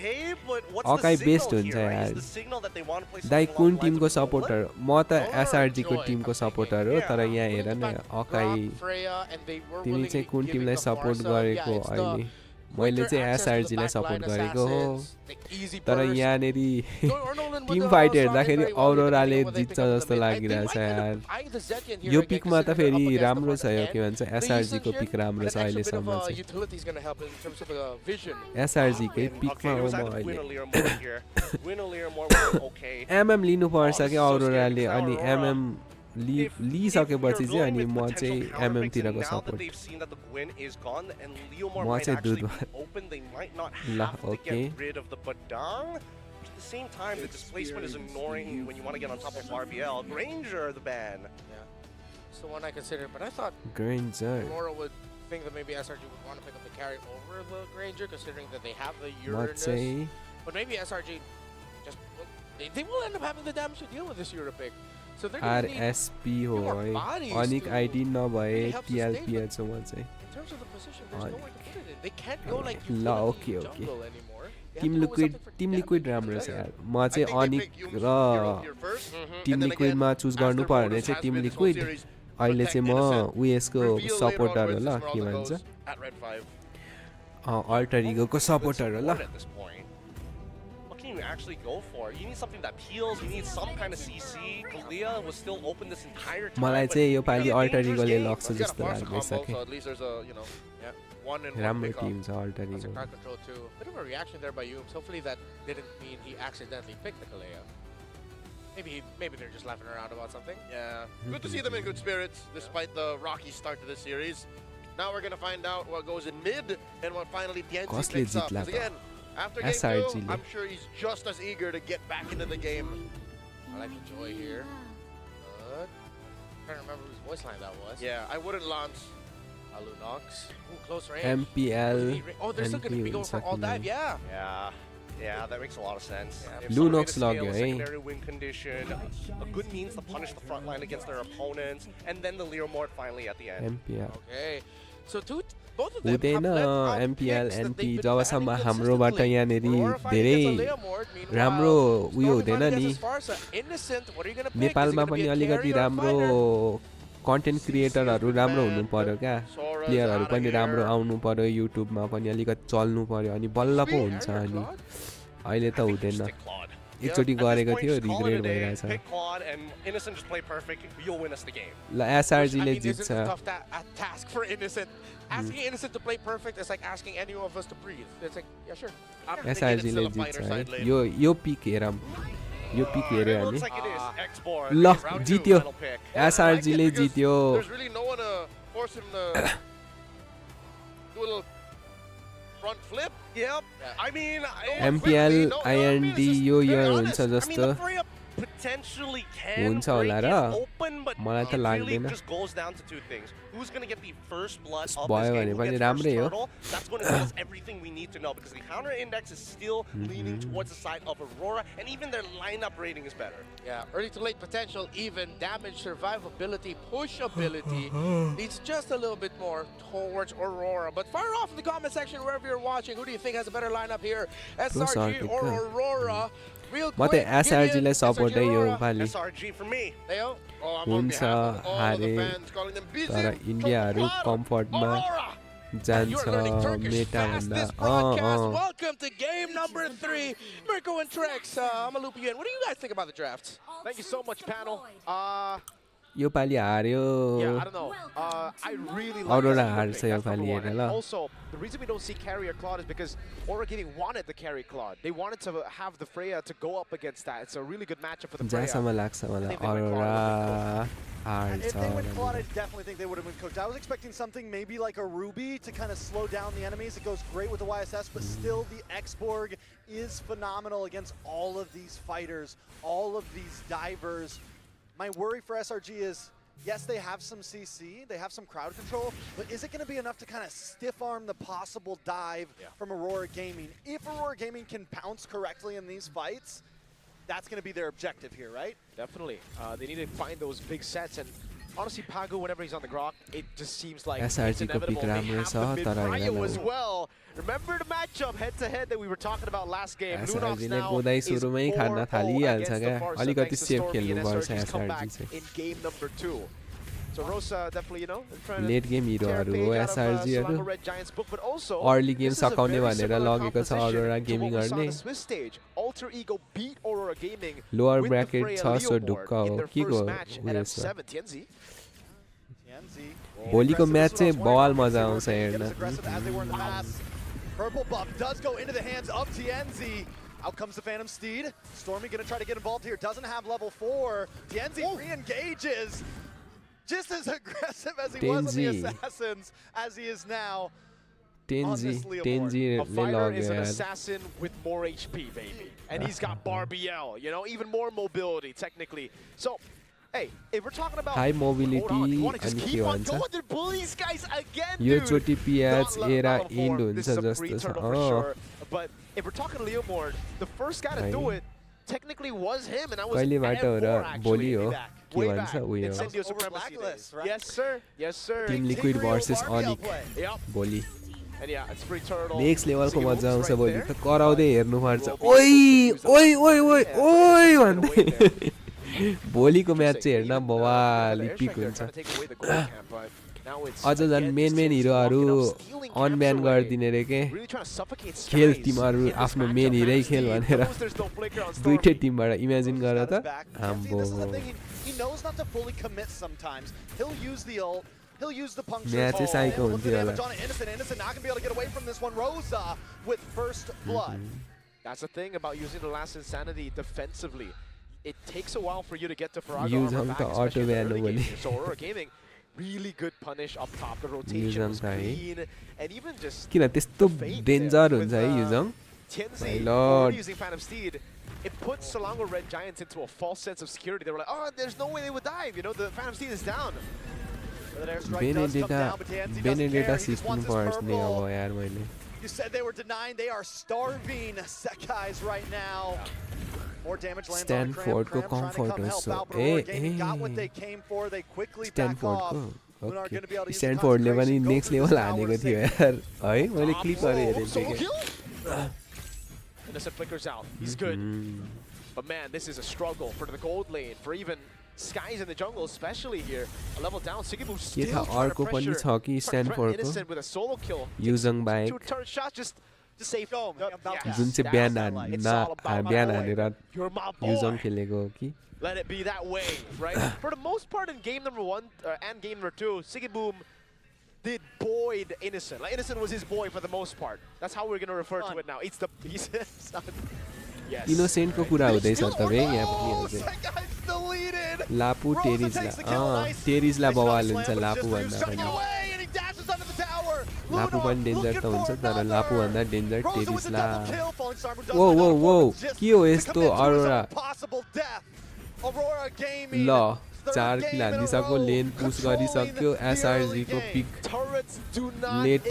okay, but what's acai the best signal हुन्छ here, right? यार Is the signal that they want to play दाइ something कुन along the lines टिमको of Nolan? Supporter म त एसआरजी को टिमको सपोर्टर हो तर यहाँ हेर न अकाई तिमी चाहिँ कुन टिमलाई सपोर्ट गरेको अहिले मैले चाहिँ एसआरजी लाई सपोर्ट गरेको हो तर यहाँनेरि टिम फाइट हेर्दाखेरि औरोराले जित्छ जस्तो लागिरहेछ यार यो पिकमा त फेरि राम्रो छ यो के भन्छ एसआरजी को पिक राम्रो छ अहिलेसम्म चाहिँ एसआरजी कै पिकमा हो म अहिले एमएम लिनुपर्छ कि औरोराले अनि एमएम लिइसकेपछि चाहिँ अनि म चाहिँ एमएम तिरको सपोर्ट म चाहिँ दुधमा ल okay At the same time, the displacement is ignoring when you want to get on top of RBL. Granger, the ban. Yeah. So one I considered, but I thought Granger. Aurora would think that maybe SRG would want to pick up the carry over the Granger, considering that they have the Uranus. But maybe SRG just they will end up having the damage to deal with this Euro pick. So they're going to need RSP हो है Anik ID नभए टिएलपी छ म चाहिँ in terms of the position, there's nowhere to put it in. They can't go like ल okay okay Tim liquid राम्रो छ यार म चाहिँ अनिक र टिम लिक्विडमा चुज गर्नु पर्यो भने चाहिँ टिम लिक्विड अहिले चाहिँ म उयसको सपोर्टर हो ल के भन्छ अल्टर इगोको सपोर्टर हो ल What can you actually go for? You need something that peels, you need some kind of CC. Kalia was still open this entire time. मलाई चाहिँ यो पालि अल्टर इगोले लग्छ जस्तो लाग्दैछ के राम्रो टिम छ alter ego Bit of a reaction there by Yooms. Hopefully that didn't mean he accidentally picked the Kalea. Maybe they're just laughing around about something. Yeah, good to see them in good spirits despite the rocky start to the series. Now we're gonna find out what goes in mid and what finally Tianzi picks up. Because again, after game 2, I'm sure he's just as eager to get back into the game. I like the joy here. Good. I'm trying to remember whose voice line that was. Yeah, I wouldn't launch. Alunox. Ooh, close range. MPL. Oh, they're still going to be going for all dive, yeah. Yeah, that makes a lot of sense. Lunox log, secondary win condition, a good means to punish the front line against their opponents, and then the Leo Mort finally at the end. MPL. Okay. So both of them हुँदैन MPL NP जबसम्म हाम्रोबाट यहाँनेरि धेरै राम्रो उयो हुँदैन नि नेपालमा पनि अलिकति राम्रो कन्टेन्ट क्रिएटरहरू राम्रो हुनु पर्यो क्या प्लेयरहरू पनि राम्रो आउनु पर्यो युट्युबमा पनि अलिकति चल्नु पर्यो अनि बल्ल पो हुन्छ अनि अहिले त हुँदैन एकचोटि गरेको थियो रिग्रेट भइरहेछ ल एसआरजीले जित्छ Asking Innocent to play perfect is like asking any of us to breathe. It's like, yeah, sure. एसआरजीले जित्छ है यो पिक हेरौँ यो पिक हेऱ्यो हामी ल जित्यो एसआरजीले जित्यो front flip. Yep. I mean, MPL IND yo year हुन्छ जस्तो potentially can हुन्छ होला र मलाई त लाग्दैन just goes down to two things. Who's going to get the first blood of भयो this भने game? पनि राम्रै हो That's going to tell us everything we need to know because the counter index is still leaning towards the side of Aurora and even their lineup rating is better. Yeah, early to late potential, even damage, survivability, pushability needs just a little bit more towards Aurora. But fire off in the comment section wherever you're watching. Who do you think has a better lineup here? SRG or Aurora? म त एसआरजीलाई support है यो पालि हुन्छ हारे तर इन्डियाहरू कम्फर्टमा जान्छ Meta भन्दा Welcome to game number 3. Mirko and Trex, I'm gonna loop you in. What do you guys think about the draft? Thank you so much, panel. Yo Pali हार्यो Yeah, I don't know. I really like Aurora that हार्छ pick. Yo That's number Pali one. Hair And ल also, the reason we don't see carrier Claude is because Aura Gaming wanted the carry Claude. They wanted to have the Freya to go up against that. It's a really good matchup for the Freya. जहाँसम्म लाग्छ मलाई Arora हार्छ If they win Claude, I definitely think they would have been cooked. I was expecting something maybe like a Ruby to kind of slow down the enemies. It goes great with the YSS, but still the X-Borg is phenomenal against all of these fighters, all of these divers. My worry for SRG is, yes, they have some CC, they have some crowd control, but is it going to be enough to kind of stiff-arm the possible dive from Aurora Gaming? If Aurora Gaming can pounce correctly in these fights, that's going to be their objective here, right? Definitely. They need to find those big sets, and honestly, Pagu, whenever he's on the Grok, it just seems like it's SRG को inevitable. pick They राम्रो have छ the तर mid-Ryo हेर as न well. Remember the matchup head-to-head that we were talking about last game? Lunox SRG ले now गोदाइ is सुरुमै 4-0 Khan थालिहाल्छ against क्या the Farsa, अलिकति thanks to safe Stormy, and खेल्नुपर्छ SRG's comeback SRG चाहिँ in game number 2. So Rosa definitely, you know, trying to late game हिरोहरू हो एसआरजीहरू early game सकाउने भनेर लगेको छ अरोरा गेमिङहरूले लोअर ब्र्याकेट छ सो ढुक्क हो के को उयसमा भोलिको म्याच चाहिँ बवाल मजा आउँछ हेर्न Purple buff does go into the hands of TNZ. Out comes the Phantom Steed. Stormy gonna try to get involved here. Doesn't have level 4. TNZ re-engages. Just as aggressive as he was on the Assassins as he is now. Tenzi a fighter is an assassin with more HP, baby. And he's got Barbiel, you know, even more mobility, technically. So, hey, if we're talking about high mobility, you want to just keep on going, they're bullying these guys again, yo dude. चोटी पियाज era end This हुन्छ is a free जस्तो turtle छ for sure. But if we're talking Leomord, the first guy to do it technically was him, and I was कहिलेबाट हो र भोलि हो के भन्छ उयो Incendio Supremacy days. Yes, sir. Yes, sir. Team liquid versus अनिक भोलि And yeah, it's free turtle. Next लेभलको मजा आउँछ भोलि त कराउँदै हेर्नुपर्छ ओइ ओइ ओइ ओइ ओइ भन्दै भोलिको म्याच चाहिँ हेर्न बवाल इपिक हुन्छ अझ झन् मेन हिरोहरू अनब्यान गरिदिने रे के खेल तिमीहरू आफ्नो मेन हिरै खेल भनेर दुईटै टिमबाट इमेजिन गर त आम्बो म्याच चाहिँ साइको हुन्थ्यो होला That's the thing about using the last insanity defensively. It takes a while for you to get to Farago Use armor back, the especially in the auto early ban game. So Aurora Gaming, really good punish up top. The rotation was clean, and even just किन त्यस्तो danger हुन्छ है युजङ Tianzi already using Phantom Steed. It puts Selangor Red Giants into a false sense of security. They were like, oh, there's no way they would dive. You know, the Phantom Steed is down. बेनेडेटा system पर्ने अब यार मैले You said they were denying. They are starving Sekais right now. More damage lands on Cram. Cram trying to come help out, but Aurora Gaming got what they came for. They quickly back off. Lunar going to be able to use the स्ट्यान्डफोर्डले पनि concentration, go next through level the tower, हानेको save थियो it. यार है मैले click गरेँ हेरेको थिएँ Innocent flickers out. He's good. But man, this is a struggle for the gold lane, for even Skies in the jungle, especially here. A level down, Sigibu still trying to pressure. Innocent with a solo kill. युजङ बाहेक Two turret shots, just save home. जुन चाहिँ बिहान हानेर युजङ खेलेको हो कि Let it be that way, right? For the most part in game number 1 and game number 2, Sigiboom did boyd Innocent. Like Innocent was his boy for the most part. That's how we're going to refer to it now. It's the son. Yes. इनोसेन्टको कुरा हुँदैछ तपाईँ यहाँ पनि लापु टेरिजलाई बवाल हुन्छ लापु भन्दा पनि लापु पनि डेन्जर त हुन्छ तर लापु भन्दा डेन्जर टेरिजला वो वो वो के हो यस्तो अरोरा ल 4 किल हानिसक्यो लेन पुश गरिसक्यो एसआरजी को pick late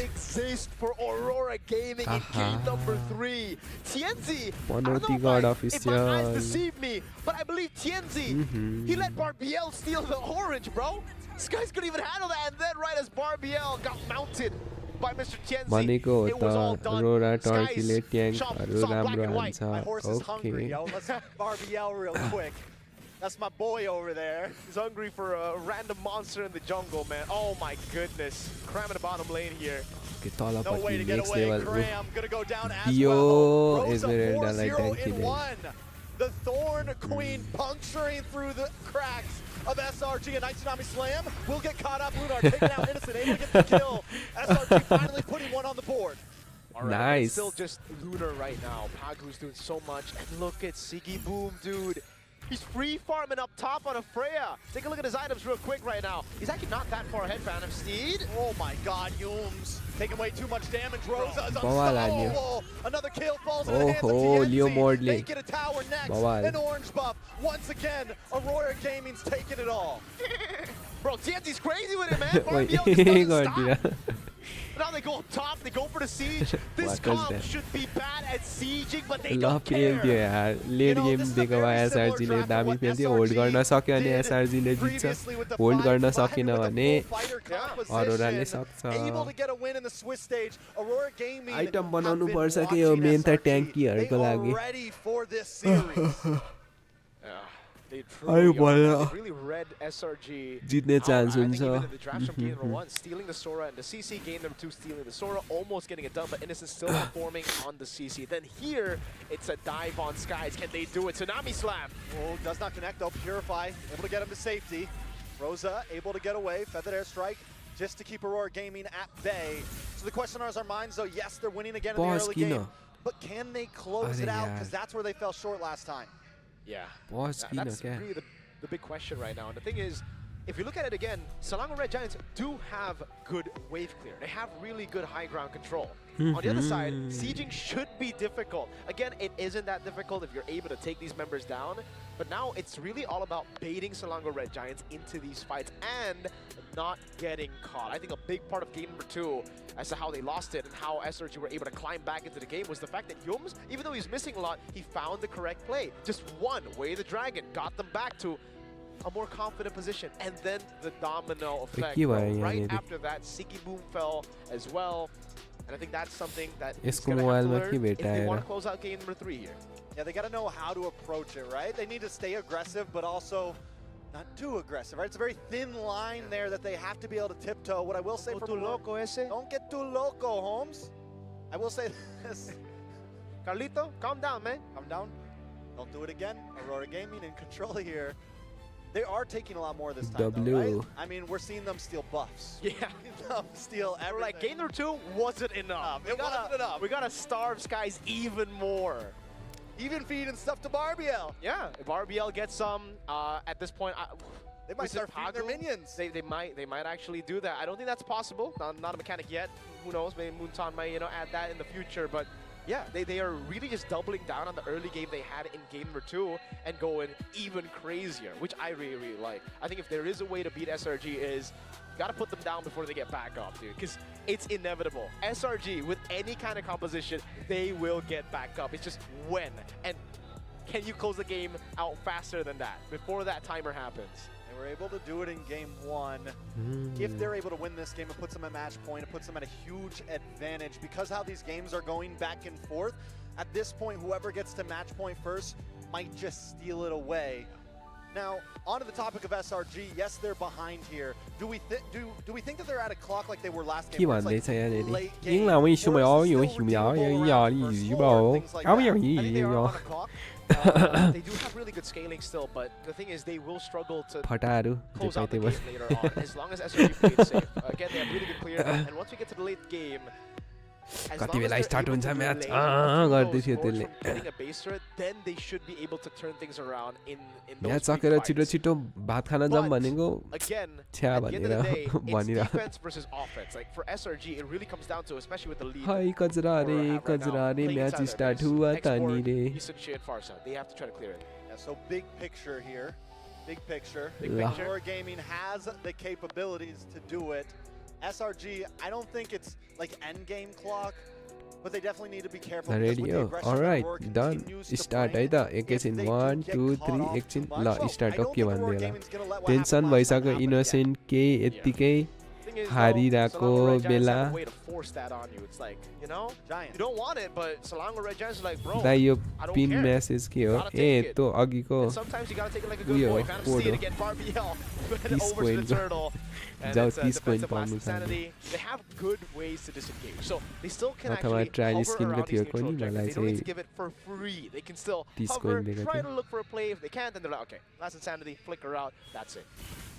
Panoti God official. Deceive me, but I believe Tianzi. He let Barbiel steal the orange, bro. This guy's couldn't even handle that, and then right as Barbiel got mounted by Mr. Tianzi, it was all done. Skies saw black and white. My horse is hungry, yo. Let's Barbiel real quick. That's my boy over there. He's hungry for a random monster in the jungle, man. Oh my goodness. Cram in the bottom lane here. No way to get away. Cram gonna go down as Yo, well. Rosa Esmeralda 4-0 in 1. The Thorn Queen puncturing through the cracks of SRG. A nice tsunami slam will get caught up. Lunar taking out Innocent, able to get the kill. SRG finally putting one on the board. All right, Nice. It's still just Lunar right now. Pagu's doing so much. And look at Siggy Boom, dude. He's free farming up top on a Freya. Take a look at his items real quick right now. He's actually not that far ahead, Phantom Steed. Oh my god, Yums taking way too much damage. Rosa is Bawal unstoppable. Another kill falls in the hands of Leo TNZ. Mordley. They get a tower next. Bawal. An orange buff. Once again, Aurora Gaming's taking it all. Bro, TNZ's crazy with it, man. Wait, RBL just doesn't God, stop. Now they go up top, they go for the siege. This comp should be bad at sieging, but they लभ don't खेल care. थियो यार late game दिएको भए एसआरजीले दामी खेल्थ्यो hold गर्न सक्यो भने एसआरजीले जित्छ होल्ड गर्न सकेन भने अरोराले सक्छ आइटम बनाउनु पर्छ कि यो मेन त ट्याङ्कीहरुको लागि They I really read SRG. जित्ने चान्स I think even हुन्छ in the draft from game number 1, stealing the Sora, and the CC game number 2, stealing the Sora, almost getting it done, but Innocent still performing on the CC. Then here, it's a dive on Skies. Can they do it? Tsunami Slam. Oh, does not connect though. Purify, able to get him to safety. Rosa able to get away. Feathered Airstrike just to keep Aurora Gaming at bay. So the question on our minds though, yes, they're winning again in the early game, but can they close it out? Because that's where they fell short last time. Yeah, that's really the big question right now. And the thing is, if you look at it again, Selangor Red Giants do have good wave clear. They have really good high ground control. On the other side, sieging should be difficult. Again, it isn't that difficult if you're able to take these members down. But now it's really all about baiting Selangor Red Giants into these fights and not getting caught. I think a big part of game number 2 as to how they lost it and how SRG were able to climb back into the game was the fact that Yums, even though he's missing a lot, he found the correct play. Just one, Way the Dragon, got them back to a more confident position. And then the domino effect. Right after that, Siggy Boom fell as well. And I think that's something that he's going to have to learn if they want to close out game number 3 here. Yeah, they got to know how to approach it, right? They need to stay aggressive, but also not too aggressive, right? It's a very thin line there that they have to be able to tiptoe. What I will say for loco ese. Don't get too loco, Holmes. I will say this. Carlito, calm down, man. Calm down. Don't do it again. Aurora Gaming in control here. They are taking a lot more this time, though, right? I mean, we're seeing them steal buffs. Yeah. Them steal everything. Like, game number 2 wasn't enough. It wasn't enough. We got to starve Skies even more. Even feeding stuff to Barbiel. Yeah, if Barbiel gets some, at this point, they might start feeding their minions. They might actually do that. I don't think that's possible. Not a mechanic yet. Who knows? Maybe Moonton might add that in the future. But yeah, they are really just doubling down on the early game they had in game number 2 and going even crazier, which I really like. I think if there is a way to beat SRG is got to put them down before they get back up, dude, because it's inevitable. SRG, with any kind of composition, they will get back up. It's just when. And can you close the game out faster than that, before that timer happens? They were able to do it in game 1. If they're able to win this game, it puts them at match point. It puts them at a huge advantage. Because how these games are going back and forth, at this point, whoever gets to match point first might just steal it away. Now, on to the topic of SRG. Yes, they're behind here. Do we think that they're at a clock like they were last game? Where it's like late game, or is it still redeemable things like that? I think they are on a clock. They do have really good scaling still, but the thing is they will struggle to close out the game later on, as long as SRG plays safe. Again, they have really good clear, and once we get to the late game, कति बेला start हुन्छ match गर्दै थियो त्यसले match सकेर छिटो छिटो भात खान जाऊँ भनेको छ्या भनेर भनिरहेको हाय कजरा रे म्याच स्टार्ट हुआ तानी रे So big picture here. Big picture. Aurora Gaming has the capabilities to do it. SRG, I don't think it's like end game clock, but they definitely need to be careful. The radio. Alright, done. Start है त एकैछिन 1 2 3 एकछिन ल start हो के भन्दै होला tension भइसक्यो इनोसेन्ट के यतिकै thing is, हारिरहेको Selangor Red Giants बेला have a way to force that on you. It's like, you know, you don't want it, but Selangor Red Giants is like, bro, Dai yo I don't pin care. Message के हो Gotta A take it. त्यो अघिको And sometimes you gotta take it like a good उयो boy. हो Kind of four see हो it again, Barbiel. 30 Over to the पोइन्टको turtle. And जाऊ it's 30 point defensive last पाउनु छ insanity. They have good ways to disengage. So they still can अथवा actually trial hover स्किनको around these थियो neutral पनि objectives. मलाई They don't need to चाहिँ give it for free. They can still 30 hover, coin दिएको try थियो to look for a play. If they can't, then they're like, okay, last insanity, flicker out, that's it.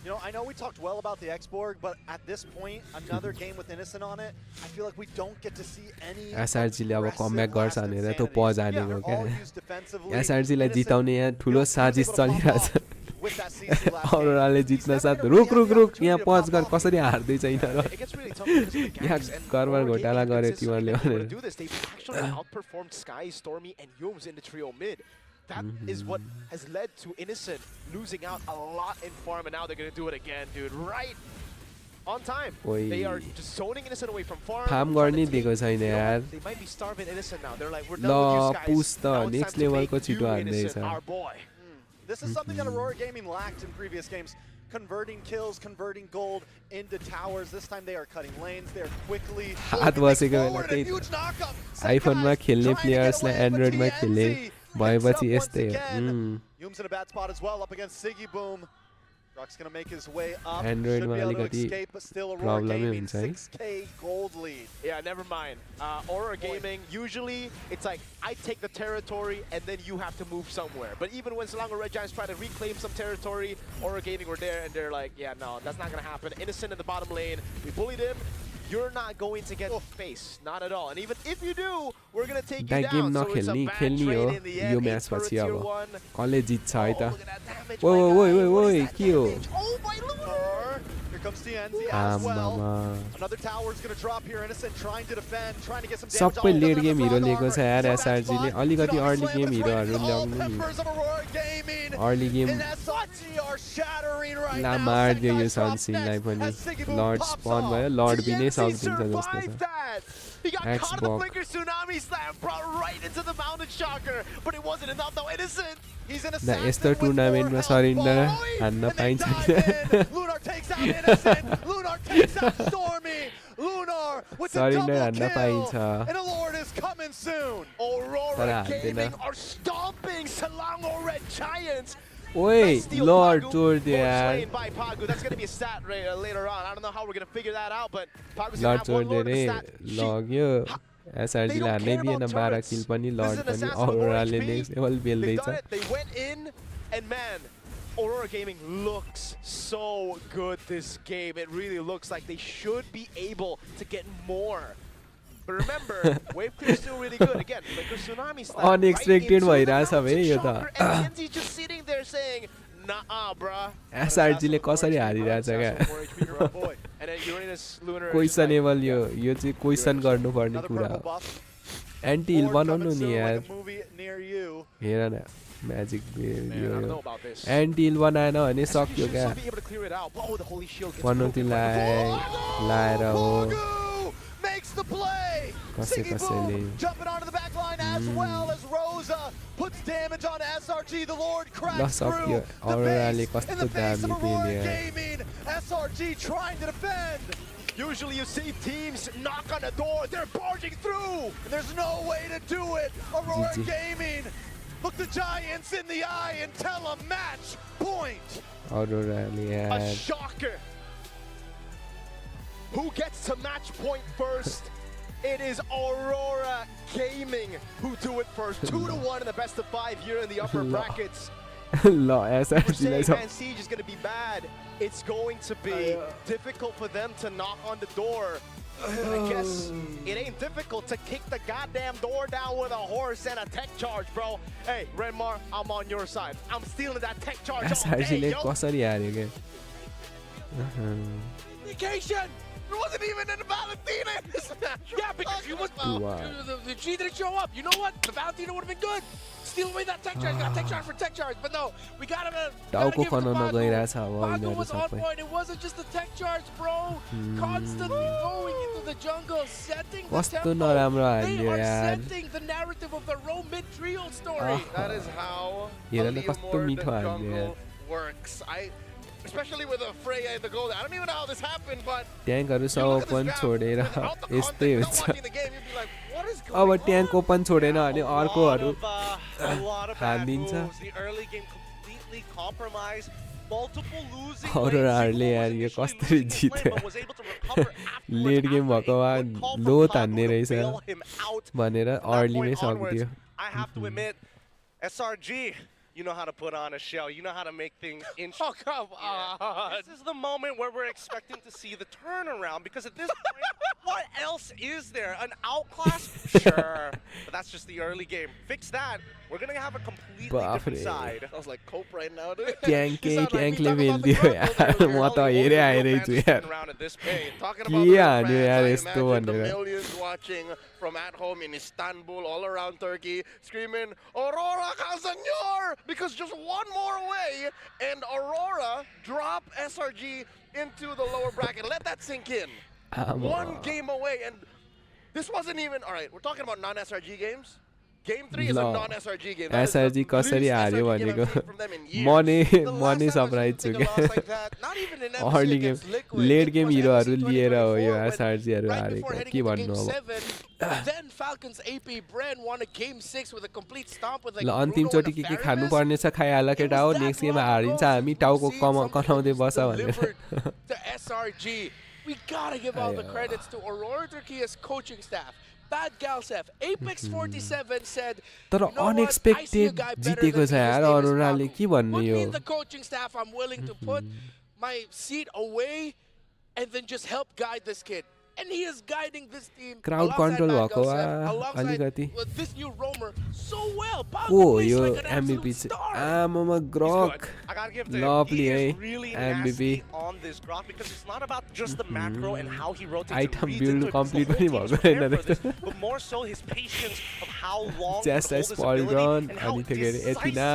You know, I know we talked well about the X-Borg, but at this point, another game with Innocent on it, I feel like we don't get to see any एसआरजीले अब aggressive comeback गर्छ last भनेर त्यो insanities. पजानेको Yeah, क्या they're all used defensively. एसआरजीलाई Innocent, जिताउने यहाँ ठुलो you know, साजिस was able to pop चलिरहेछ off with that CC last game. अरोराले जित्न साथ रुक रुक रुक यहाँ पच गर कसरी हार्दै छैन र It gets really tough because of the यहाँ ganks and गरबार Aura घोटाला Gaming गरे consistently तिमीहरूले been able भनेर to do this. They've actually outperformed Sky, Stormy, and Yums in the trio mid. That is what has led to Innocent losing out a lot in farm, and now they're going to do it again, dude. Right on time. Oi. They are just zoning Innocent away from farm. Farm trying to गर्ने take- दिएको छैन you know यार what? They might be starving Innocent now. They're like, we're ल done with you guys. पुस त Now it's next time to लेभलको make छिटो you हान्दैछ Innocent our boy. This is something that Aurora Gaming lacked in previous games. Converting kills, converting gold into towers. This time they are cutting lanes. They are quickly हात बसेको बेला त्यही आइफोनमा खेल्ने प्लेयर्सलाई एन्ड्रोइडमा खेल्ने भएपछि यस्तै हो Yums in a bad spot as well up against Siggy Boom. Rock's gonna make his way up. Android Should be able to अलिकति escape, but still Aurora प्रब्लमै Gaming हुन्छ है 6K gold lead. Yeah, never mind. Aura Gaming, usually it's like, I take the territory and then you have to move somewhere. But even when Selangor Red Giants try to reclaim some territory, Aura Gaming were there and they're like, yeah, no, that's not going to happen. Innocent in the bottom lane. We bullied him. You're not going to get face. Not at all. And even if you do, we're going to take you Dai game down. So it's a नखेल्ने bad खेल्ने हो trade in the yo end. Match 8 for a पछि tier अब 1. कसले जित्छ है त Oh, look at that damage, ओइ my ओइ guy. ओइ What ओइ is that के हो damage? Oh, my Lunar! Here comes TNZ as well. आमामा Another tower is going to drop here. Innocent trying to defend, trying to get some damage. सबै Oh, late doesn't game have hero the लिएको छ यार frog armor. एसआरजीले Spot. अलिकति Did not early slam, game but it's हिरोहरू ready. All ल्याउनु नि peppers of Aurora Gaming early game and SRG are shattering right ला now. मारिदियो यो Second guy सनसिनलाई drops पनि next as Siggy Boom lord pops spawn off. भयो lord बिनै TNC सक्दिन्छ जस्तो survived छ that! He got caught in the Xbox. flicker tsunami slam, brought right into the mountain shocker, but it wasn't enough though. Innocent! He's an दा assassin यस्तो with टुर्नामेन्टमा 4 surrender health. हान्न And they पाइन्छ dive in. Lunar takes out Innocent. Lunar takes out Stormy. Lunar with the surrender double हान्न kill. पाइन्छ And a Lord is coming soon. Aurora तर हान्दैन Gaming are stomping Selangor Red Giants. ओइ Let's steal lord Pagu, चोर्दियो or यार slain by Pagu. That's going to be a stat later on. I don't know how we're going to figure that out, but Pagu's going lord to have one चोर्दियो Lord in रे the stat sheet. लग्यो एसआरजीले हान्नै दिएन 12 किल पनि lord पनि अरोराले next level They've बेल्दैछ done it. They went in, and man, Aurora Gaming looks so good this game. It really looks like they should be able to get more. But remember, wave clear is still really good. Again, like a tsunami style. Unexpected भइरहेछ है यो त And Kenzie just sitting there saying, nah, bruh. एसआरजीले कसरी हारिरहेछ क्या And then Uranus Lunar. Questionable यो चाहिँ question गर्नुपर्ने कुरा हो एन्टी हिल बनाउनु नि यार हेर न म्याजिक एन्टी हिल बनाएन भने सक्यो क्या पनौती लाएर हो Makes the play. Siggy Boom jumping onto the back line as well as Rosa puts damage on SRG. The Lord cracks through the base in the face of Aurora Gaming. SRG trying to defend. Usually you see teams knock on the door, they're barging through. And there's no way to do it. Aurora Gaming look the Giants in the eye and tell them match point. अरोराले A यार shocker. Who gets to match point first? It is Aurora Gaming who do it first. 2-1 in the best of 5 here in the upper brackets. ल We're एसआरजीलाई saying Man Siege is going to be bad. It's going to be difficult for them to knock on the door. I guess it ain't difficult to kick the goddamn door down with a horse and a tech charge, bro. Hey, Renmar, I'm on your side. I'm stealing that tech charge all day, एसआरजीले yo. कसरी हार्यो क्या Vacation! It wasn't even in the Valentina in this match. Yeah, because you was she didn't show up. You know what? The Valentina would have been good. Steal away that tech charge. Got tech charge for tech charge, but no, we got him. टाउको खनाउन गइरहेछ अब Pagu यिनीहरू was on सबै point. It wasn't just the tech charge, bro. Constantly going into the jungle, setting the कस्तो tempo. नराम्रो They हाल्यो are यार setting the narrative of the Row mid trio story. That is how हेर न Aliamor कस्तो the मिठो हाल्यो यार jungle works. especially with a Freya in the goal. I don't even know how this happened, but ट्याङ्कहरु सब open छोडेर यस्तै हुन्छ watching the game, you'd be like, what is going अब on? ट्याङ्क ओपन छोडेन भने अर्कोहरु A lot of bad हानिन्छ moves. The early game completely compromised. Multiple losing अरोराहरुले यार यो कसरी जित्यो late game भएको भए लो तान्ने रहेछ भनेर अर्लीमै सकिदियो I have to admit, SRG, you know how to put on a show. You know how to make things interesting. Oh, come on. This is the moment where we're expecting to see the turnaround, because at this point, what else is there? An outclass? Sure. But that's just the early game. Fix that. We're going to have a completely different side. Sounds like Cope right now, dude. ट्याङ्कले मेल्दियो यार म त हेरे आइरहेछु यार के हान्यो यार यस्तो भनेर millions watching from at home in Istanbul, all around Turkey, screaming, Aurora Kazanyor! Because just one more away, and Aurora drop SRG into the lower bracket. Let that sink in. One game away, and this wasn't even... All right, we're talking about non-SRG games. Game 3 is a non-SRG game. SRG कसरी हार्यो भनेको म नै surprise छु क्या early game late game हिरोहरु लिएर हो यो एसआरजीहरु हारेको के भन्नु अब Then Falcons AP Bren won a game 6 with a complete stomp with like ल अन्तिम चोटी के खानु पर्ने छ खाइहाल केटा हो नेक्स्ट गेममा हारिन्छ हामी टाउको कमाउँदै बस भनेर the SRG. We gotta give all the credits to Aurora Turkey's coaching staff. Bad Galsef, Apex 47 said, तर अनएक्सपेक्टेड जितेको छ यार अरोराले के भन्ने यो the coaching staff, I'm willing to put my seat away and then just help guide this kid. And he is guiding this team crowd control भएको अलिकति this new roamer so well. Oh, yo MVP आमामा ग्रक lovely MVP on this grok, because it's not about just the macro and how he rotates item build complete पनि भएको छैन but more so his patience of how long just as Polygon अनि त्यसले एथिना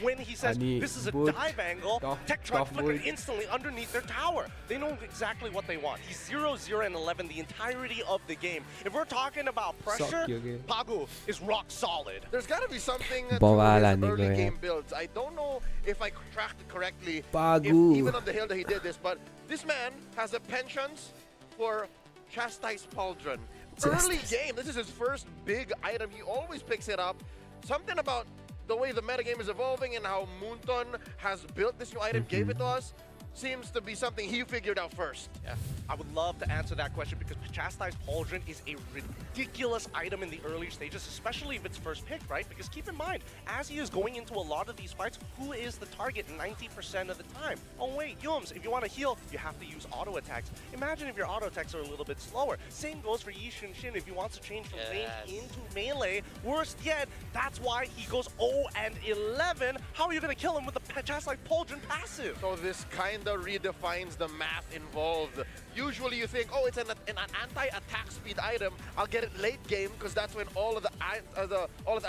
when he says this is a dive angle, tech truck flicker instantly underneath their tower. They know exactly what they want. He's 0-0 and 11 the entirety of the game. If we're talking about pressure, Pagu is rock solid. There's got to be something to his early game builds. I don't know if I tracked it correctly, even on the hill that he did this, but this man has a penchant for Chastise Pauldron. Early game, this is his first big item. He always picks it up. Something about the way the metagame is evolving and how Moonton has built this new item, gave it to us, seems to be something he figured out first. Yeah, I would love to answer that question, because Chastise Pauldron is a ridiculous item in the early stages, especially if it's first pick, right? Because keep in mind, as he is going into a lot of these fights, who is the target 90% of the time? Oh wait, Yums, if you want to heal, you have to use auto attacks. Imagine if your auto attacks are a little bit slower. Same goes for Yi Shin if he wants to change from range into melee. Worst yet, that's why he goes 0-11. How are you going to kill him with the Chastise Pauldron passive? So this kind of redefines the math involved. Usually you think, oh, it's an anti-attack speed item. I'll get it late game because that's when all of the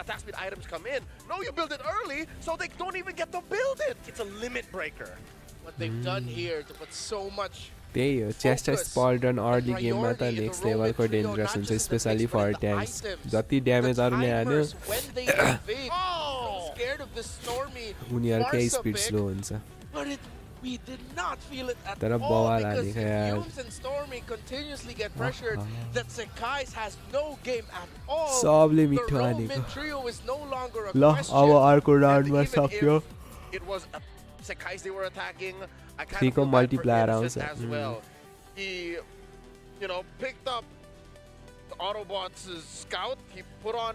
attack speed items come in. No, you build it early, so they don't even get to build it. It's a limit breaker. What they've done here to put so much. त्यही हो Chastise Pauldron early गेममा त next लेभलको dangerous हुन्छ specially फर tanks जति damage अरूले हान्यो उनीहरुकै speed slow हुन्छ We did not feel it at तर all बवाल because हालेको यार Yums and Stormy continuously get pressured that Sekai's has no game at all. सबले The मिठो Roman हानेको trio is no longer a ल question. अब अर्को राउन्डमा सक्यो It was Sekai's they were attacking. I kind He of feel bad multiplier for rounds Innocent as well. He, picked up the Autobots' scout. He put on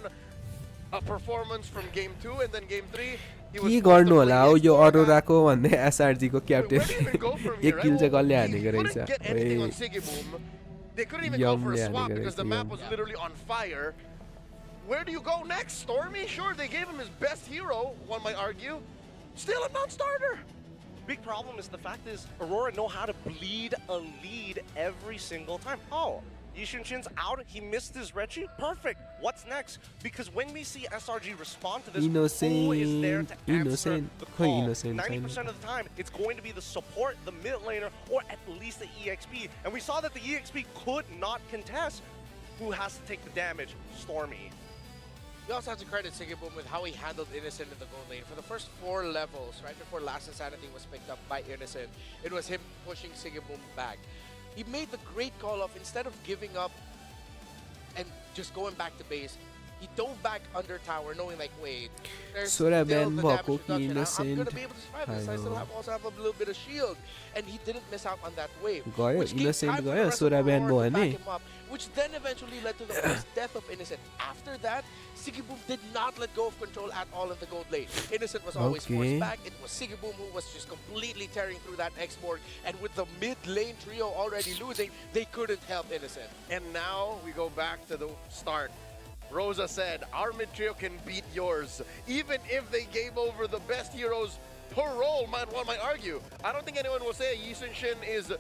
a performance from game 2 and then game 3. के गर्नु होला हो यो अरोराको भन्ने SRG को captain एक किल चाहिँ कसले हानेको रहेछ They couldn't even go for a swap because the map was literally on fire. Where do you go next? Stormy? Sure, they gave him his best hero, one might argue. Still a non-starter. Big problem is the fact is Aurora know how to bleed a lead every single time. Oh, Yishinshin's out. He missed his Reggie. Perfect. What's next? Because when we see SRG respond to this, who is there to answer the call? 90% of the time, it's going to be the support, the mid laner, or at least the EXP. And we saw that the EXP could not contest. Who has to take the damage? Stormy. We also have to credit Sigibum with how he handled Innocent in the gold lane. For the first 4 levels, right before Last Insanity was picked up by Innocent, it was him pushing Sigibum back. He made the great call of, instead of giving up and just going back to base, he dove back under tower knowing like, wait, there's still the damage reduction. I'm going to be able to survive this. I still also have a little bit of shield. And he didn't miss out on that wave. Which gave time for the rest of Aurora to back him up, which then eventually led to the first death of Innocent. After that, Sigibum did not let go of control at all in the gold lane. Innocent was always forced back. It was Sigibum who was just completely tearing through that X-Borg. And with the mid lane trio already losing, they couldn't help Innocent. And now we go back to the start. Rosa said, our mid trio can beat yours, even if they gave over the best heroes per role. One might argue. I don't think anyone will say Yi Sun-shin is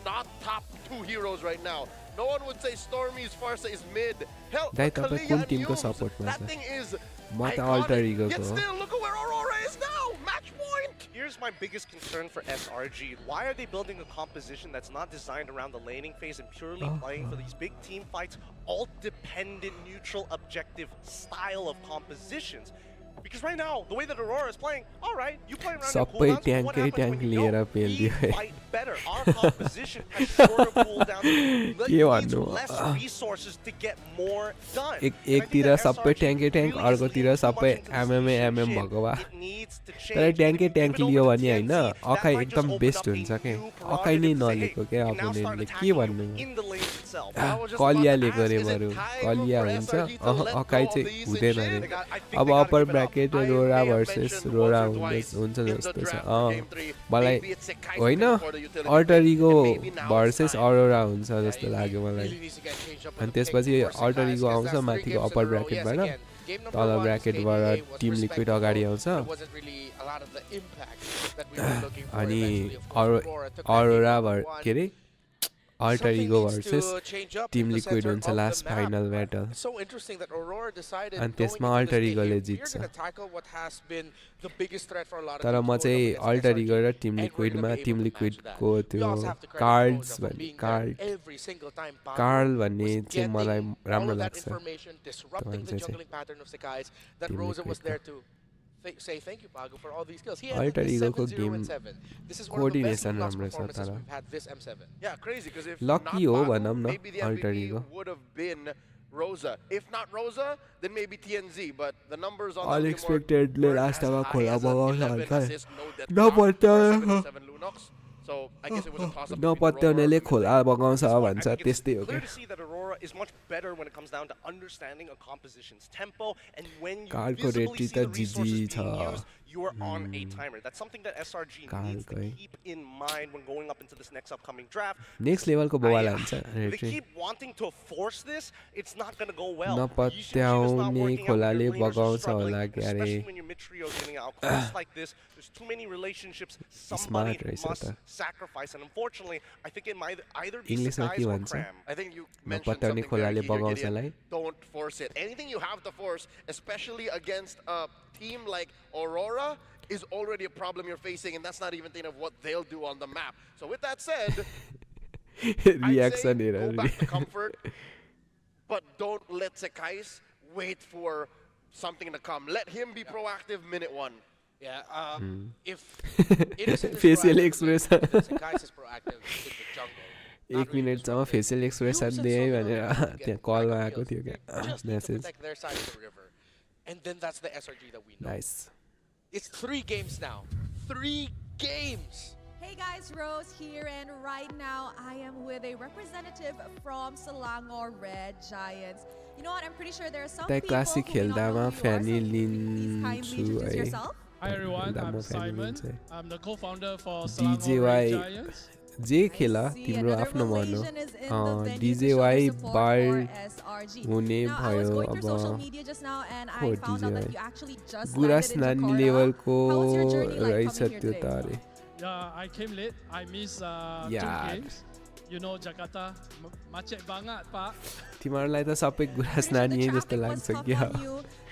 not top 2 heroes right now. No one would say Stormy's Farsa is mid. Hell, Kalia and Yumes, that thing is iconic. Yet still, look at where Aurora is now! Match point! Here's my biggest concern for SRG. Why are they building a composition that's not designed around the laning phase and purely playing for these big team fights, alt-dependent, neutral, objective style of compositions? Because right now, the way that Aurora is playing, alright, you play around your cooldowns, but what happens when you don't? We fight better. Our composition has shorter cooldowns, but needs less resources to get more done. एकतिर सबै ट्याङ्के अर्कोतिर सबै MM भएको भए तर ट्याङ्के लियो भने होइन अखाइ एकदम best हुन्छ के अखाइ नै नलिएको क्या अपोनेन्टले के भन्नु कलियाले गरे बरु कलिया हुन्छ अखाइ चाहिँ हुँदैन अरे अब अप्पर ब्र्याकेट रोरा भर्सेस रोरा हुन्छ जस्तो छ मलाई होइन अल्टर इगो भर्सेस अरोरा हुन्छ जस्तो लाग्यो मलाई अनि त्यसपछि अल्टर इगो आउँछ माथिको अप्पर ब्र्याकेटबाट तल ब्र्याकेटबाट टिम लिक्विड अगाडि आउँछ अनि अरोरा के अरे Alter Ego versus Team Liquid हुन्छ लास्ट फाइनल ब्याटल अनि त्यसमा Alter Ego ले जित्छ तर म चाहिँ Alter Ego र Team Liquid मा Team Liquid को त्यो कार्ड्स भन्ने कार्ल भन्ने चाहिँ मलाई राम्रो लाग्छ Say thank you, Pago, for all these skills. He Alter has Ego को 7-0 game and 7. This is one of the best coordination Lost राम्रो छ performances तर we've had this M7. Yeah, crazy because if lucky हो भनौँ न maybe the Alter MVP Ego would have been Rosa. If not Rosa, then maybe TNZ. But the numbers on unexpected ले लास्टमा खोला बगाउँछ भन्छ नपत्याउने So I guess it was a toss-up between नपत्याउनेले खोला बगाउँछ भन्छ त्यस्तै हो Clear to see that Aurora is much better when it comes down to understanding a composition's tempo and when you visibly see the resources being used, you are on a timer. That's something that SRG needs to keep in mind when going up into this next upcoming draft. Next level को बवाल हुन्छ They keep wanting to force this, it's not going to go well. नपत्याउने खोलाले बगाउँछ होला के अरे Especially when your mid-trio is getting out close like this, there's too many relationships somebody must sacrifice, and unfortunately, I think it might either be Decisive or Cram. I think you mentioned something there, Gideon. Don't force it. Anything you have to force, especially against a team like Aurora, is already a problem you're facing, and that's not even thinking of what they'll do on the map. So with that said, I'd say go back to comfort, but don't let Sekais wait for something to come. Let him be proactive minute 1. Yeah, if Innocent is facial proactive, expression Sekais is proactive in the jungle. 1 मिनेटसम्म facial expression दिए भनेर त्यहाँ कलमा आएको थियो क्या message Their side of the river. And then that's the SRG that we know. Nice. It's 3 games now. 3 games! Hey guys, Rose here, and right now I am with a representative from Selangor Red Giants. You know what? I'm pretty sure there are some people classic who do not know who you are, so Fanny please kindly introduce yourself. Hi everyone, I'm Simon. I'm the co-founder for Selangor DJY Red Giants. जे खेला तिम्रो आफ्नो भनौ DJY बार हुने भयो अब हो DJY गुरास नानी लेभलको रहेछ त्यो त अरे Yeah, I came late. I missed 2 games. You know Jakarta, macet banget, Pak. तिमीहरुलाई त सबै गुरास नानी जस्तो लाग्छ क्या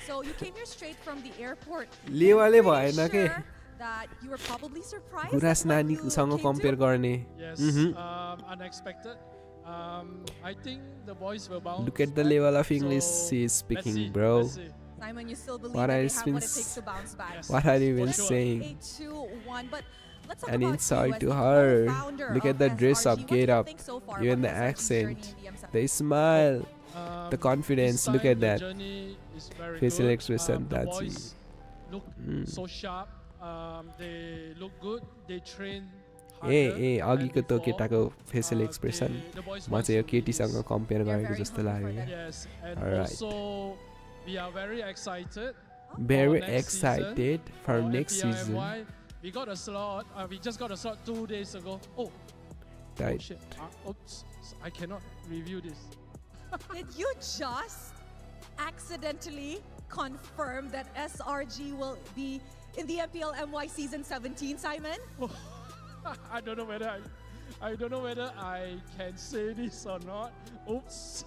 So you came here straight from the airport. लेवाले भएन के That you were probably surprised. गुरास नानीसँग कम्पेयर गर्ने Yes, unexpected. I think the boys were bound. Look at the level of English she is speaking, bro. Simon, you still believe What that are they you have what it takes to bounce back? Yes. What are you For even sure. saying? A 2-1, but let's talk An about insult you as to the her. co-founder Look of at the dress SRG. up, What do get you up. think so far Even about the SRG's journey accent. in the M7? The smile. The confidence. This Look time at the that. journey is very Facial good. expression. The That's boys look so sharp. They look good. They train ए harder अघिको than त्यो before. केटाको facial expression The boys म wants चाहिँ यो to win केटीसँग this. Compare गरेको जस्तो लाग्यो क्या Yes, and Alright. also we are very excited. Very for next excited season, for next season. FPLMY. We got a slot. We just got a slot 2 days ago. Oh Right. shit! Oops! I cannot review this. Did you just accidentally confirm that SRG will be in the MPL MY Season 17, Simon? I don't know whether I can say this or not. Oops.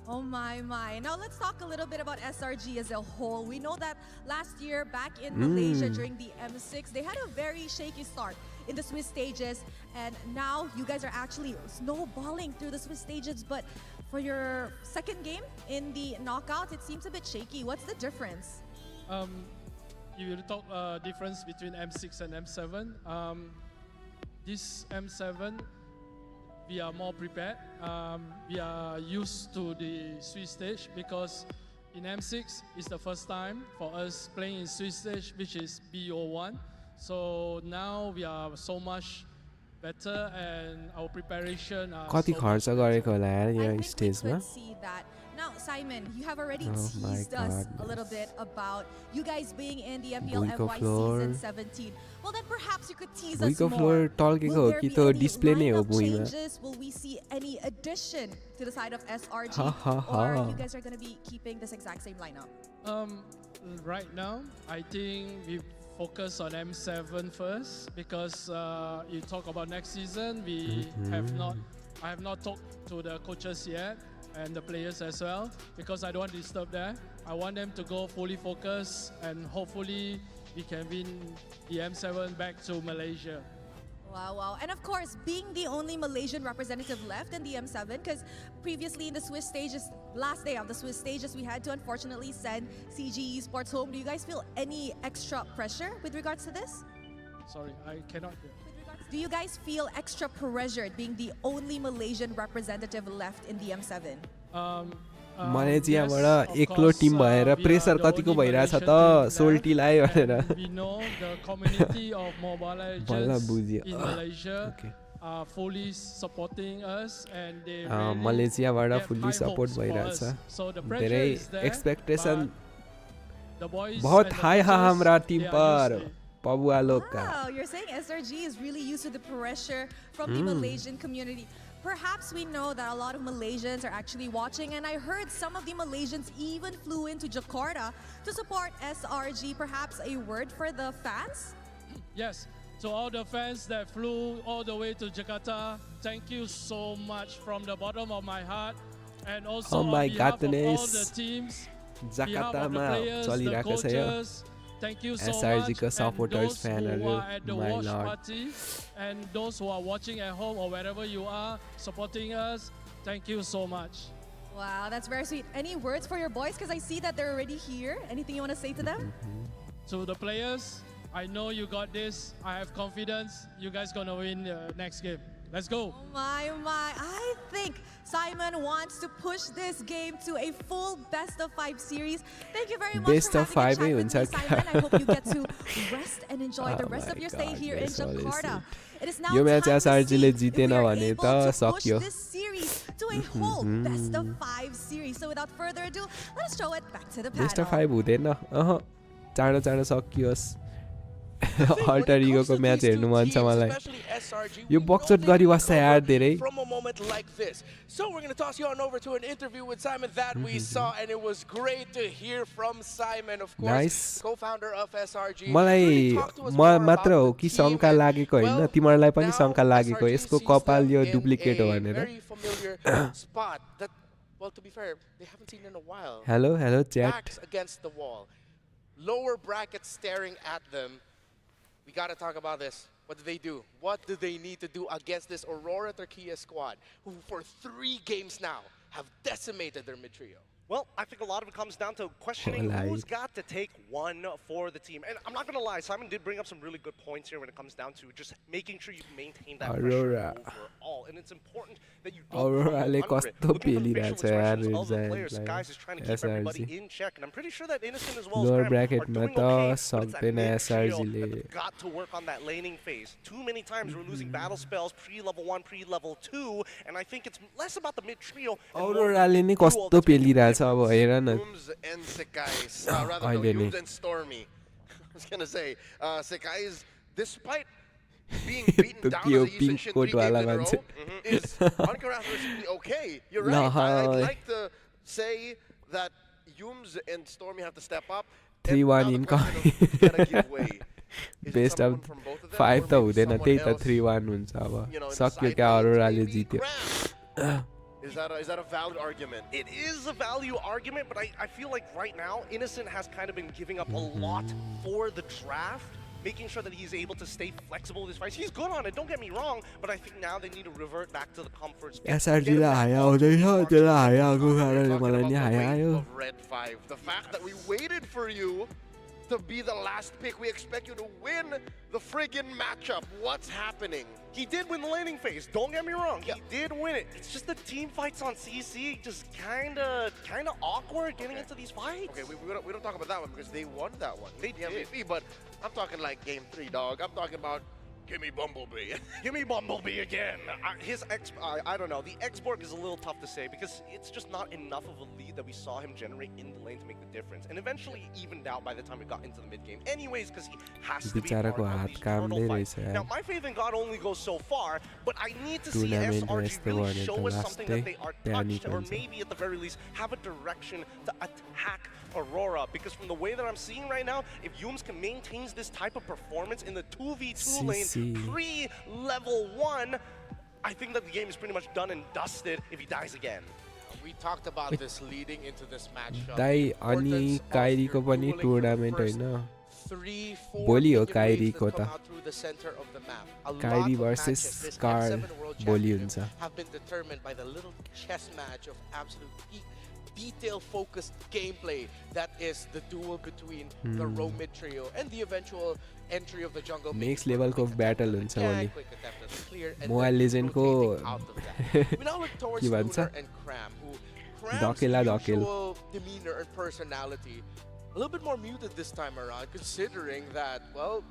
Oh my. Now let's talk a little bit about SRG as a whole. We know that last year back in Malaysia during the M6, they had a very shaky start in the Swiss stages, and now you guys are actually snowballing through the Swiss stages, but for your second game in the knockout, it seems a bit shaky. What's the difference? You will talk difference between M6 and M7. This M7, we are more prepared. We are used to the Swiss stage because in M6 it's the first time for us playing in Swiss stage, which is BO1. So now we are so much better and our preparation are कति so खर्च much गरेको होला यार I yo think we स्टेजमा could see that. Now, Simon, you have already Oh my teased us a little goodness. bit about you guys being in the MPL भुइँको MY floor. Season 17. Well, then perhaps you could tease us भुइँको more. Floor टल्केको Will हो there कि be त्यो any display नै हो lineup भुइँमा changes? Will we see any addition to the side of SRG? Ha, ha, Or ha. you guys are going to be keeping this exact same lineup? Right now, I think we focus on M7 first because you talk about next season. I have not talked to the coaches yet and the players as well because I don't want to disturb them. I want them to go fully focused and hopefully we can win the M7 back to Malaysia. Wow. And of course, being the only Malaysian representative left in the M7, because previously in the Swiss stages, last day of the Swiss stages, we had to unfortunately send CG Esports home. Do you guys feel any extra pressure with regards to this? Sorry, I cannot hear. Do you guys feel extra pressured being the only Malaysian representative left in the M7? मलेसियाबाट एक्लो Tim भएर pressure कतिको भइरहेछ त सोल्टीलाई भनेर We know the community of Mobile बल्ल Legends बुझ्यो in Malaysia are fully supporting us and they मलेसियाबाट have fully high support hopes for भइरहेछ us. So the pressure धेरै is there, expectation the boys बहुत and the high coaches, हाम्रा Tim they are पर used to it. पबुआ लोग का Wow, you're saying SRG is really used to the pressure from the Malaysian community. Perhaps we know that a lot of Malaysians are actually watching, and I heard some of the Malaysians even flew into Jakarta to support SRG. Perhaps a word for the fans? Yes, to all the fans that flew all the way to Jakarta, thank you so much from the bottom of my heart. And also Oh my on behalf of all goodness. the teams, जाकार्तामा the चलिरहेको छ यो coaches, thank you so SRG much. को And supporters, those who fanहरू, are at the my watch lord. party and those who are watching at home or wherever you are supporting us, thank you so much. Wow, that's very sweet. Any words for your boys? Because I see that they're already here. Anything you want to say to them? To the players, I know you got this. I have confidence. You guys gonna win the next game. Let's go. Oh my. I think Simon wants to push this game to a full best of 5 series. Thank you very much Best for of having 5 a chat with me, हुन्छ Simon. I hope you get to rest and enjoy the Oh rest of my your stay here in God, yes, Jakarta. It is now yo time match to SRG ले see if Jiten we are भने able त to push सक्यो this series to a whole best of 5 series. So without further ado, let's throw it back to the best of panel. 5 हुँदैन चाँडो सकियोस् alter इगोको match हेर्नु मन छ मलाई यो बक्सट गरिबस्छ यार धेरै From a moment like this. So we're going to toss you on over to an interview with Simon that we saw, and it was great to hear from Simon, of course, Nice. co-founder of SRG. मलाई मात्र हो कि शङ्का लागेको होइन तिमीहरूलाई पनि शङ्का लागेको यसको कपाल यो डुप्लिकेट हो भनेर Very familiar spot that, well, to be fair, they haven't seen in a while. Hello chat Backs against the wall. Lower brackets staring at them. We got to talk about this. What do they do? What do they need to do against this Aurora Turquia squad, who for 3 games now have decimated their mid trio? Well, I think a lot of it comes down to questioning who's got to take one for the team. And I'm not going to lie, Simon did bring up some really good points here when it comes down to just making sure you maintain that pressure overall. And it's important that you don't Aurora looking for the facial expressions of the players. Guys is trying to keep everybody in check. And I'm pretty sure that Innocent as well as Graham are doing okay, but it's that mid-trio that got to work on that laning phase. Too many times we're losing battle spells pre-level 1, pre-level 2, and I think it's less about the mid-trio. Auroraले नि कस्तो पेलिरहेछ अब हेर न Yums and Sekai's, rather no, Yums and Stormy. I was gonna say, Sekai's, despite being beaten down as a Yushin 3 games in a row, is uncharacteristically okay. You're right. I'd like to say that Yums and Stormy have to step up. 3-1 incoming. Best of 5 त हुँदैन त्यही त 3-1 हुन्छ अब सक्यो क्या Auroraले जित्यो. Is that a valid argument? It is a value argument, but I feel like right now, Innocent has kind of been giving up a lot for the draft, making sure that he's able to stay flexible with his fights. He's good on it, don't get me wrong, but I think now they need to revert back to the comforts. SRG लाई हाया हुँदैछ त्यसलाई हायाको कारणले मलाई नि हायायो. Red 5, the fact that we waited for you to be the last pick, we expect you to win the friggin' matchup. What's happening? He did win the laning phase, don't get me wrong. He did win it. It's just the team fights on CC just kinda awkward getting into these fights. Okay, we don't talk about that one because they won that one. They did MVP, but I'm talking like game 3, dog. I'm talking about give me Bumblebee. Give me Bumblebee again. I don't know. The X-Borg is a little tough to say because it's just not enough of a lead that we saw him generate in the lane to make the difference. And eventually evened out by the time we got into the mid-game. Anyways, because he has to be part of these turtle fights. Now, my faith in God only goes so far, but I need to see SRG really show us something that they are touched, or maybe at the very least have a direction to attack Aurora, because from the way that I'm seeing right now, if Yums can maintain this type of performance in the 2v2 lane pre-level 1, I think that the game is pretty much done and dusted if he dies again. We talked about this leading into this matchup. दाइ अनि काइरीको पनि tournament हैन. भोलि हो काइरीको त. Kyrie versus Scar भोलि हुन्छ. Have been determined by the little chess match of absolute detail-focused gameplay that is the duel between the Roam mid trio and the eventual entry of the jungle. Next level को battle हुन्छ भोलि. Mobile Legend को We now look towards Lunar and Cram, who Cram's usual demeanor and personality a little bit more muted this time around, considering that, well,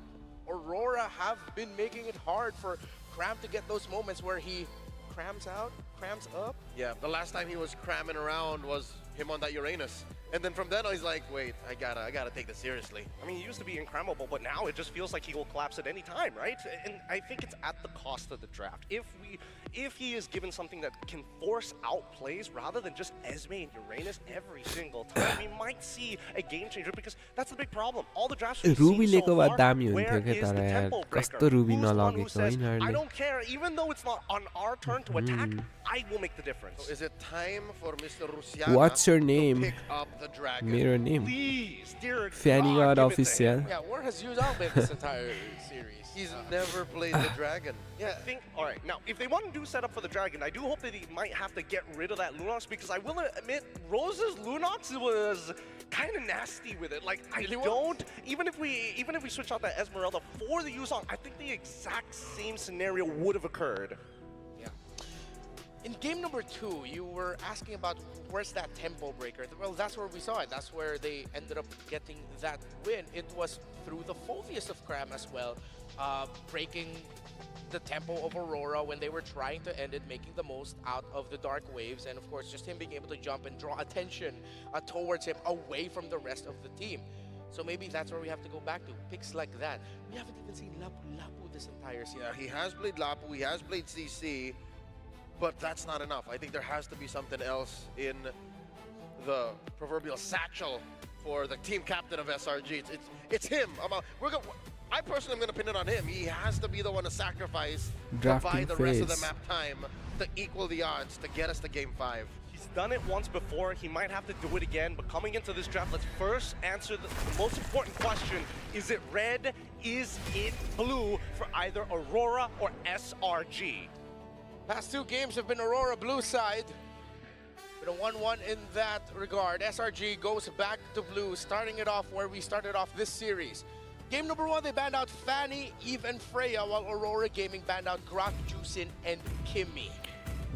Aurora have been making it hard for Cram to get those moments where he crams out, crams up. Yeah, the last time he was cramming around was him on that Uranus. And then from then on, he's like, wait, I gotta take this seriously. I mean, he used to be incredible, but now it just feels like he will collapse at any time, right? And I think it's at the cost of the draft. If he is given something that can force out plays rather than just Esme and Uranus every single time, we might see a game changer, because that's the big problem. All the drafts we've seen so far, where is the tempo breaker? Who's the one who says, I don't care, even though it's not on our turn to attack, I will make the difference. So is it time for Mr. Rusiana What's your to name? pick up the dragon? Mirror name. Please, dear FannyGODofficial. Yeah, where has Yuzal been this entire series? He's never played the dragon. Yeah, I think, all right, now, if they want to do set up for the dragon, I do hope that he might have to get rid of that Lunox, because I will admit, Rose's Lunox was kind of nasty with it. Like, I don't, even if we switch out that Esmeralda for the Yuzong, I think the exact same scenario would have occurred. Yeah. In game number 2, you were asking about where's that tempo breaker. Well, that's where we saw it. That's where they ended up getting that win. It was through the Phobius of Cram as well, breaking the tempo of Aurora when they were trying to end it, making the most out of the dark waves, and of course just him being able to jump and draw attention towards him away from the rest of the team. So maybe that's where we have to go back to, picks like that. We haven't even seen Lapu this entire season. Yeah, he has played Lapu, he has played CC, but that's not enough. I think there has to be something else in the proverbial satchel for the team captain of SRG. It's him. I personally am going to pin it on him. He has to be the one to sacrifice to buy the rest of the map time to equal the odds to get us to game 5. He's done it once before. He might have to do it again. But coming into this draft, let's first answer the most important question. Is it red? Is it blue for either Aurora or SRG? Past 2 games have been Aurora blue side. With a 1-1 in that regard, SRG goes back to blue, starting it off where we started off this series. Game number 1, they banned out Fanny, Eve, and Freya, while Aurora Gaming banned out Grok, Juicin, and Kimmy.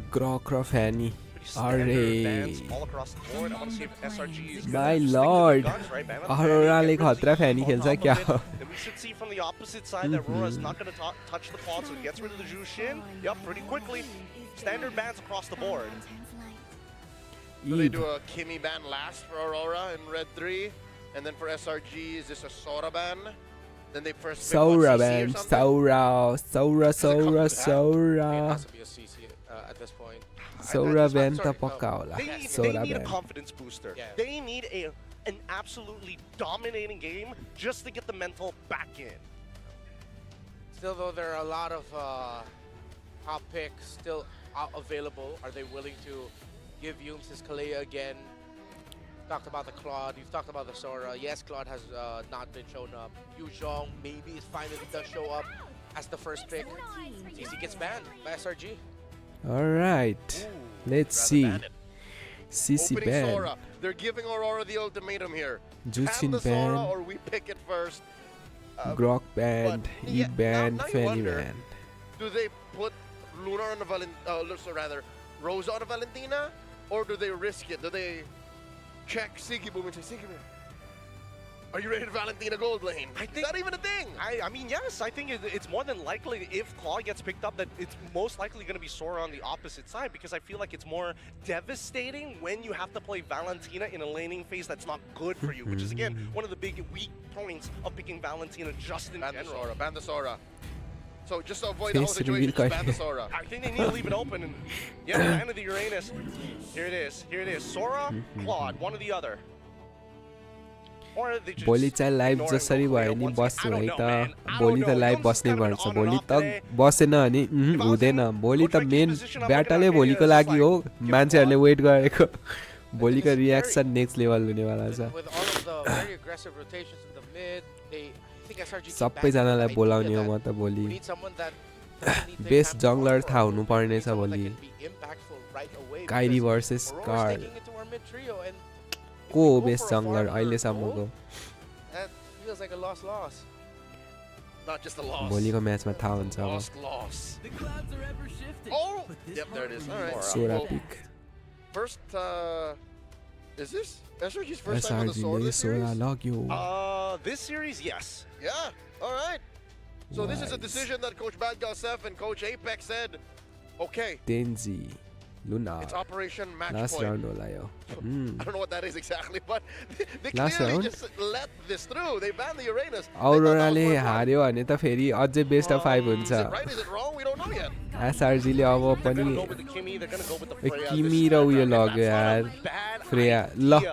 Grok, Fanny. Bans all across the board. I want to see if SRG is My gonna lord. stick to the guns, right? Ban on Aurora Fanny, ले get rid of खतरा the Fanny Eve खेल्छ on top क्या? of it. Then we should see from the opposite side that Aurora is not going to touch the quad, so he gets rid of the Jushin. Yep, pretty quickly. Standard bans across the board. Do they do a Kimmy ban last for Aurora in red 3? And then for SRG, is this a Sora ban? Then they first pick Sora what, CC or man, something? Sora. It has to be a CC at this point. Sora ban त पक्का होला. They Sora need a ban. confidence booster. Yeah. They need an absolutely dominating game just to get the mental back in. Still, though, there are a lot of top picks still available. Are they willing to give Yums his Kalea again? Talked about the Claude, you've talked about the Sora. Yes, Claude has not been shown up. Yu Zhong maybe finally does show up as the first pick. CC gets banned by SRG. Alright, let's see. CC Opening ban. Sora. They're giving Aurora the ultimatum here. Juicin Ban the Sora ban. or we pick it first. Grok banned, yeah, Eve banned, now you Fanny wonder, banned. Do they put Luna on a so rather Rosa on a Valentina, or do they risk it? Do they check Siggy Boom and say, Siggy Boom, are you ready to Valentina Gold Lane? Is that even a thing? I mean, yes, I think it's more than likely if Claw gets picked up that it's most likely going to be Sora on the opposite side, because I feel like it's more devastating when you have to play Valentina in a laning phase that's not good for you, which is, again, one of the big weak points of picking Valentina just in general. Ban the Sora. So just to avoid the whole situation, just ban the Sora. I think they need to leave it open. And yeah, ban of the Uranus. Here it is. Here it is. Sora, Claude, one or the other. भोलि चाहिँ live जसरी भयो नि बस्छु है त भोलि त लाइभ बस्नै पर्छ भोलि त बसेन भने हुँदैन भोलि त मेन ब्याटलै भोलिको लागि हो मान्छेहरूले वेट गरेको भोलिको रियाक्सन नेक्स्ट लेभल हुनेवाला छ सबैजनालाई बोलाउने हो म त भोलि बेस्ट जङ्गलर थाहा हुनुपर्ने छ भोलि काइरी भर्सेस कार्ल को हो बेस्ट जङ्गलर अहिलेसम्मको भोलिको म्याचमा थाहा हुन्छ अब सोरा पिक SRGले सोरा लग्यो This series, yes. Yeah, all right. So this is a decision that Coach Bad Galsef and Coach Apex said, okay. Tenzi. Luna. It's Operation Match Last Point. round होला यो. I don't know what that is exactly, but they Last clearly round? just let this through. They banned the Uranus. Aurora-ले हार्यो भने त फेरि अझै best of 5 हुन्छ. Is it right? Is it wrong? We don't know yet. SRG-ले अब पनि किमी र उयो लग्यो यार. फ्रेया ल.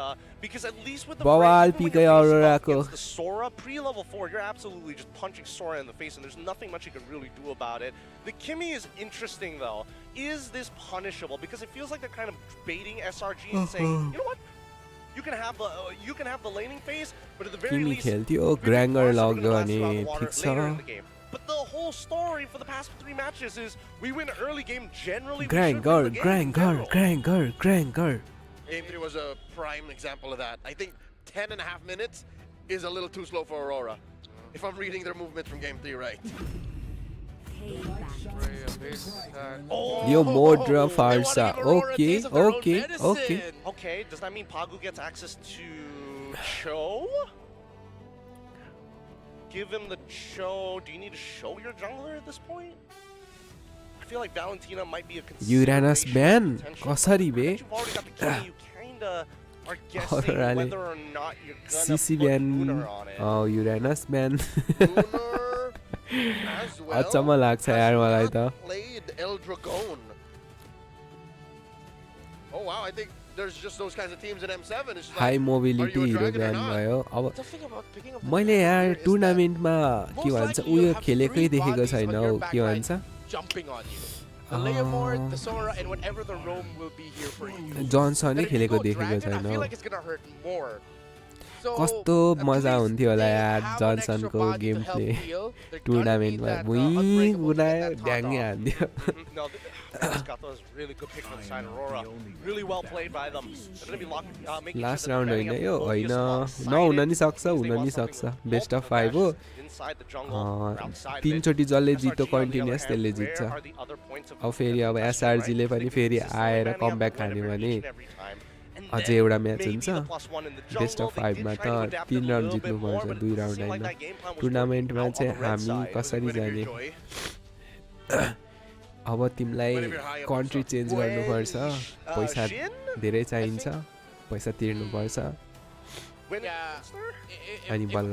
Because at least with the बवाल पिकै Aurora-को. the Sora pre-level 4, you're absolutely just punching Sora in the face, and there's nothing much you can really do about it. The Kimmy is interesting though. Is this punishable? Because it feels like they're kind of baiting SRG and saying, you know what? You can have the laning phase, but at the very Kimmy least, खेल्थ्यो Granger लग्यो भने ठीक छ. But the whole story for the past 3 matches is we win early game generally. Granger. Game 3 was a prime example of that. I think 10.5 minutes is a little too slow for Aurora, if I'm reading their movements from Game 3 right. Yo Modra Farsa. Okay. Okay, does that mean Pagu gets access to Cho? Give him the Cho. Do you need to show your jungler at this point? I feel like Valentina might be a Uranus ban. Kasari be. You've already got the Kimmy, you kinda are guessing whether or not you're gonna CC put ban. Lunar on it. Oh, Uranus ban. As well, अचम्म लाग्छ यार मलाई त. Played El Dragon. Oh wow, I think there's just those kinds of teams in M7. It's just High like, mobility are you a hero dragon or ब्यान not? भयो. अब मैले यार टुर्नामेन्टमा के भन्छ उयो खेलेकै देखेको छैन हौ के भन्छ Jumping on you. The Leomord, the Sora, and whatever the roam will be here for you. Johnson Then if you खेलेको go देखेको Dragon, I छैन feel how. like it's gonna hurt more. कस्तो मजा हुन्थ्यो होला यार जन्सनको गेम प्ले टुर्नामेन्टमा भुइँ उडायो ड्याङ्गे हान्थ्यो Gato is really good pick from the side of Aurora. Really well played by them. They're going to be making last sure round that होइन they're यो होइन नहुन नि सक्छ हुन नि सक्छ बेस्ट अफ 5 हो तीनचोटि जसले जित्यो कन्टिन्युस त्यसले जित्छ अब फेरि अब एसआरजीले पनि फेरि आएर कमब्याक खाने भने अझै एउटा म्याच हुन्छ बेस्ट अफ 5 मा त 3 राउन्ड जित्नुपर्छ 2 राउन्ड होइन टुर्नामेन्टमा चाहिँ हामी कसरी जाने अब तिमीलाई कन्ट्री चेन्ज गर्नुपर्छ पैसा धेरै चाहिन्छ पैसा तिर्नुपर्छ अनि बल्ल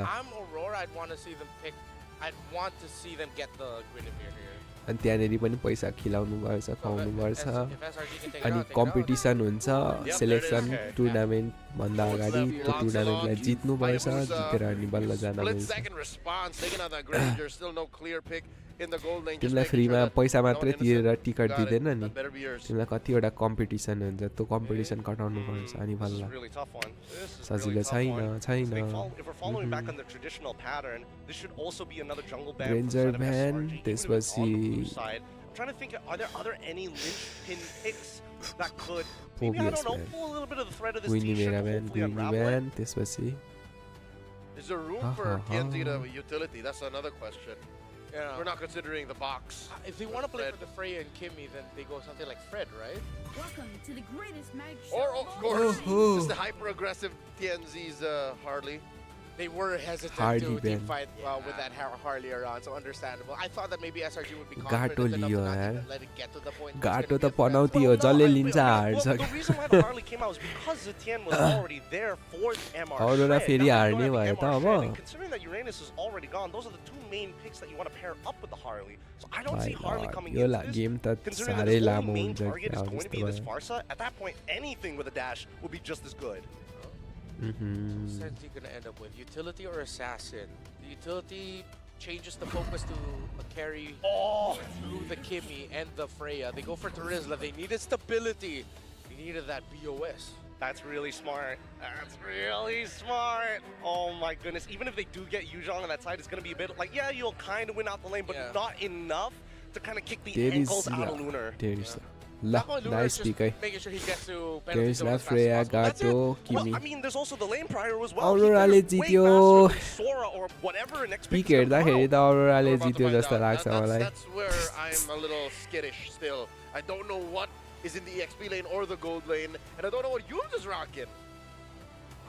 अनि त्यहाँनेरि पनि पैसा खिलाउनु पर्छ खुवाउनु पर्छ अनि कम्पिटिसन हुन्छ सेलेक्सन टुर्नामेन्ट भन्दा अगाडि त्यो टुर्नामेन्टलाई जित्नुपर्छ जितेर अनि बल्ल जान मिल्छ तिमीलाई फ्रीमा पैसा मात्रै तिरेर टिकट दिँदैन नि तिमीलाई कतिवटा कम्पिटिसन हुन्छ त्यो कम्पिटिसन कटाउनु पर्छ अनि बल्ल सजिलो छैन रेन्जर भ्यान त्यसपछि trying to think, are there any linchpin picks that could maybe, I don't know, pull a little bit of the thread of this t-shirt to hopefully unravel it? त्यसपछि Is there room for TNZ to have a utility? That's another question. Yeah. We're not considering the box. If they want to play for the Freya and Kimmy, then they go something like Fred, right? Welcome to the greatest mag show. Or of course, just the hyper-aggressive TNZ's Harley. They were hesitant to team fight with that Harley around, so understandable. I thought that maybe SRG would be confident enough to not even let it get to the point. Gato त पनाउती हो जसले लिन्छ हार्छ The reason why the Harley came out was because Zetian was already there for MR. Aurora फेरि हार्ने भयो त अब Considering that Uranus is already gone, those are the two main picks that you want to pair up with the Harley. So I don't see Harley coming into this. Game त सारै लामो हुन्छ At that point, anything with a dash would be just as good. Who's he gonna end up with? Utility or assassin? The utility changes the focus to a carry through the Kimmy and the Freya. They go for Terizla. They needed stability. They needed that BOS. That's really smart. That's really smart. Oh my goodness. Even if they do get Yuzhong on that side, it's gonna be a bit like, yeah, you'll kind of win out the lane, but not enough to kind of kick the ankles out of Lunar. Nice pick. Making sure he gets to there's not Freya, Gato, Kimmy. Well, I mean, there's also the lane prior as well. Aurorale जित्यो. Sora or whatever next pick हेर्दाखेरि त Aurorale जित्यो जस्तो लाग्छ मलाई. That's where I'm a little skittish still. I don't know what is in the EXP lane or the gold lane, and I don't know what Yuz is rocking.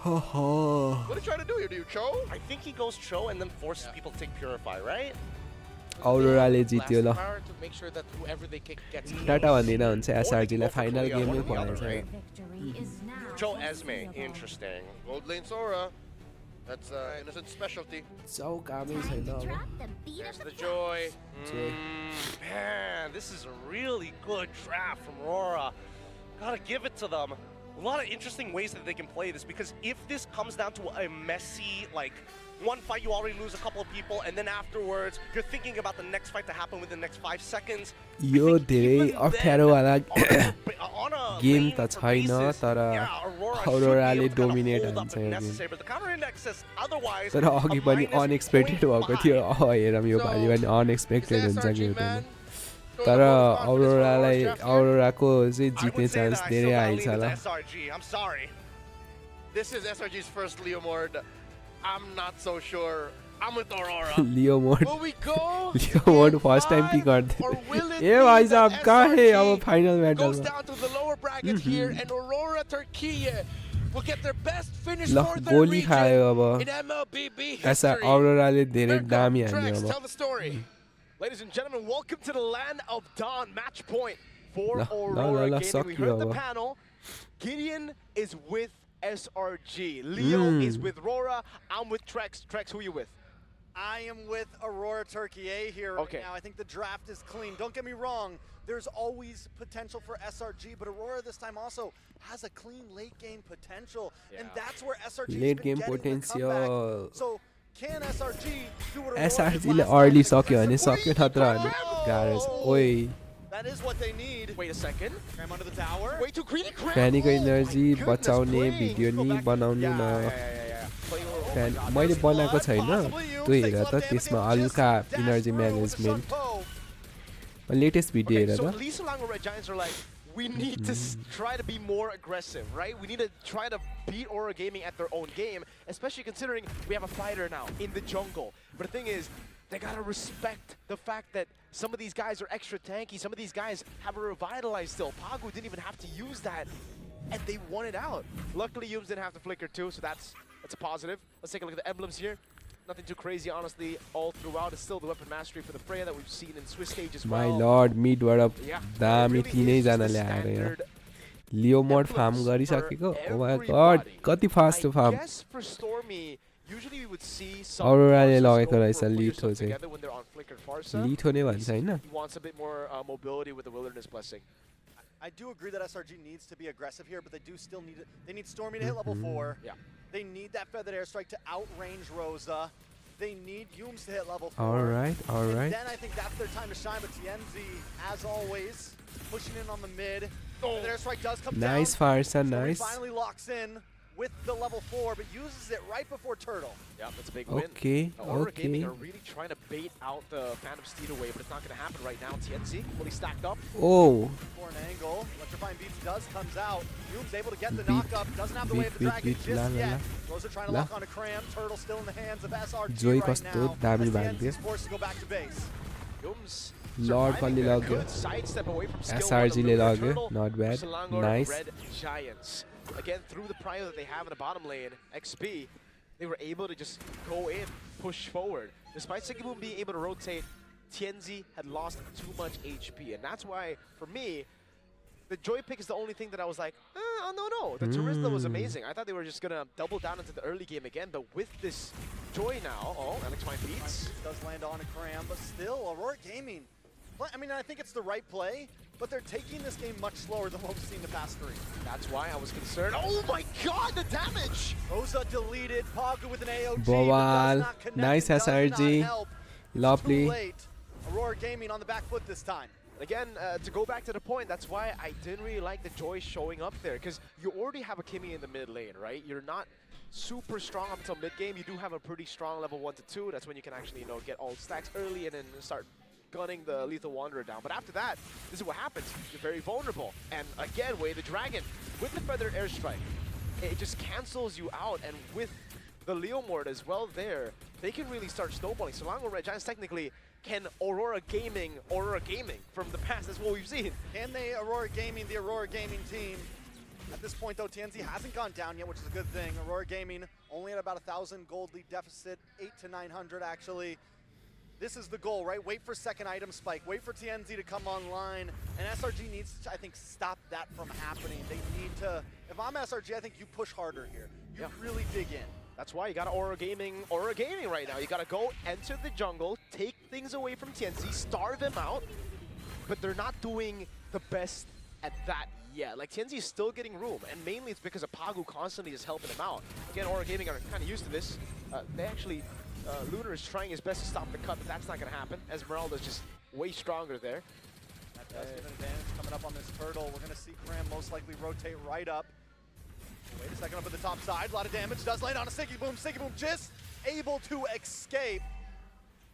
What are you trying to do here? Do you Cho? I think he goes Cho and then forces people to take Purify, right? Aurorale जित्यो ल टाटा भन्दिन हुन्छ एसआरजीलाई final गेममै परेछ Cho Esme, interesting. Gold lane Sora. That's innocent specialty. So कामै छैन अब. There's the joy. Man, this is a really good draft from Aurora. Gotta give it to them. A lot of interesting ways that they can play this, because if this comes down to a messy, like, one fight you already lose a couple of people, and then afterwards you're thinking about the next fight to happen within the next 5 seconds. यो धेरै अप्ठ्यारो वाला game त छैन तर Auroraले dominate हुन्छ यो game तर अघि पनि अनएक्सपेक्टेड भएको थियो हेरौँ यो पालि पनि अनएक्सपेक्टेड हुन्छ गेम तर Auroraको चाहिँ जित्ने चान्स धेरै आइछ होला This is SRG's first Leo Mord. I'm not so sure. I'm with Aurora. Leo Mord. Will we go? Leo Mord first time pick कर दे. ये भाई साहब कहाँ है अब final battle? Goes down to the lower bracket here, and Aurora Turkey will get their best finish for their region in MLBB history. ऐसा Auroraले धेरै दामी हान्यो अब. Tell the story. Ladies and gentlemen, welcome to the land of Dawn. Match point for Aurora Gaming. We heard the panel. Gideon is with SRG. Leo is with Rora. I'm with Trex. Trex, who are you with? I am with Aurora Turkey here right now. I think the draft is clean. Don't get me wrong. There's always potential for SRG, but Aurora this time also has a clean late game potential. And that's where SRG late game potential. So can SRG do what SRG ले early सक्यो भने सक्यो नत्र भने गाह्रो छ. ओइ That is what they need. Wait a second. Cram under the tower. Way too greedy. Fanny को एनर्जी बचाउने भिडियो नि बनाउनु न. मैले बनाएको छैन त्यो हेर त त्यसमा हल्का इनर्जी म्यानेजमेन्ट लेटेस्ट भिडियो हेर So त at least Selangor Red Giants are like, we need to try to be more aggressive, right? We need to try to beat Aura Gaming at their own game, especially considering we have a fighter now in the jungle. But the thing is, they gotta respect the fact that some of these guys are extra tanky, some of these guys have a revitalize still. Pagu didn't even have to use that, and they won it out. Luckily, Yums didn't have to flicker too, so that's a positive. Let's take a look at the emblems here. Nothing too crazy, honestly, all throughout. It's still the weapon mastery for the Freya that we've seen in Swiss stage as well. My lord, midबाट दामी तीनैजनाले आएर यहाँ लियोमोड farm गरिसकेको oh my god कति fast farm Usually we would see अरोराले लगेको रहेछ लिथो चाहिँ when they're on flickered Farsa. लिथो नै भन्छ हैन He wants a bit more mobility with the wilderness blessing. I do agree that SRG needs to be aggressive here, but they do still need it. They need Stormy to hit level 4. Yeah. They need that feathered airstrike to outrange Rosa. They need Yums to hit level 4. All right. And then I think that's their time to shine. But TNZ, as always, pushing in on the mid. The airstrike does come down. Nice Farsa, nice. Finally locks in with the level 4, but uses it right before Turtle. Yeah, that's a big win. Okay, Aura Gaming are really trying to bait out the Phantom Steed away, but it's not going to happen right now. TNZ fully stacked up. Oh. For an angle, Electrifying Beats does comes out. Yums able to get the knock-up. Doesn't have the wave of the dragon just yet. Rosa trying to lock onto Cram. Turtle still in the hands of SRG right now. TNZ's forced to go back to base. Yums Lord Palli lagyo. Sidestep away from SRG le lagyo. Not bad. Nice. Red Giants. Again, through the prio that they have in the bottom lane, XP, they were able to just go in, push forward. Despite Sigiboom being able to rotate, TNZ had lost too much HP. And that's why, for me, the Joy pick is the only thing that I was like, oh, no. The Turista was amazing. I thought they were just going to double down into the early game again. But with this Joy now, Alex Mine beats. Does land on a Cram, but still, Aurora Gaming. I mean, I think it's the right play, but they're taking this game much slower than what we've seen the past 3. That's why I was concerned. Oh my god, the damage! Rosa deleted, Pagu with an AOG, Bowal. but does not connect. Nice SRG. Lovely. Too late. Aurora Gaming on the back foot this time. Again, to go back to the point, that's why I didn't really like the Joy showing up there, because you already have a Kimmy in the mid lane, right? You're not super strong up until mid game. You do have a pretty strong level 1 to 2. That's when you can actually, get all stacks early and then start gunning the Lethal Wanderer down. But after that, this is what happens. You're very vulnerable. And again, Way the Dragon, with the Feathered Airstrike, it just cancels you out. And with the Leomord as well there, they can really start snowballing. Selangor Red Giants technically can Aurora Gaming from the past. That's what we've seen. Can they Aurora Gaming, the Aurora Gaming team? At this point, though, TNZ hasn't gone down yet, which is a good thing. Aurora Gaming only at about 1,000 gold lead deficit, 800 to 900 actually. This is the goal, right? Wait for second item spike. Wait for TNZ to come online. And SRG needs to, I think, stop that from happening. They need to... If I'm SRG, I think you push harder here. You really dig in. That's why you got Aura Gaming right now. You got to go enter the jungle, take things away from TNZ, starve them out. But they're not doing the best at that yet. Like, TNZ is still getting room. And mainly it's because of Pagu constantly just helping them out. Again, Aura Gaming are kind of used to this. They actually... Lunar is trying his best to stop the cut, but that's not going to happen. Esmeralda's just way stronger there. That does give an advantage coming up on this Turtle. We're going to see Cram most likely rotate right up. Wait a second up at the top side. A lot of damage does land on a Sigiboom. Sigiboom just able to escape.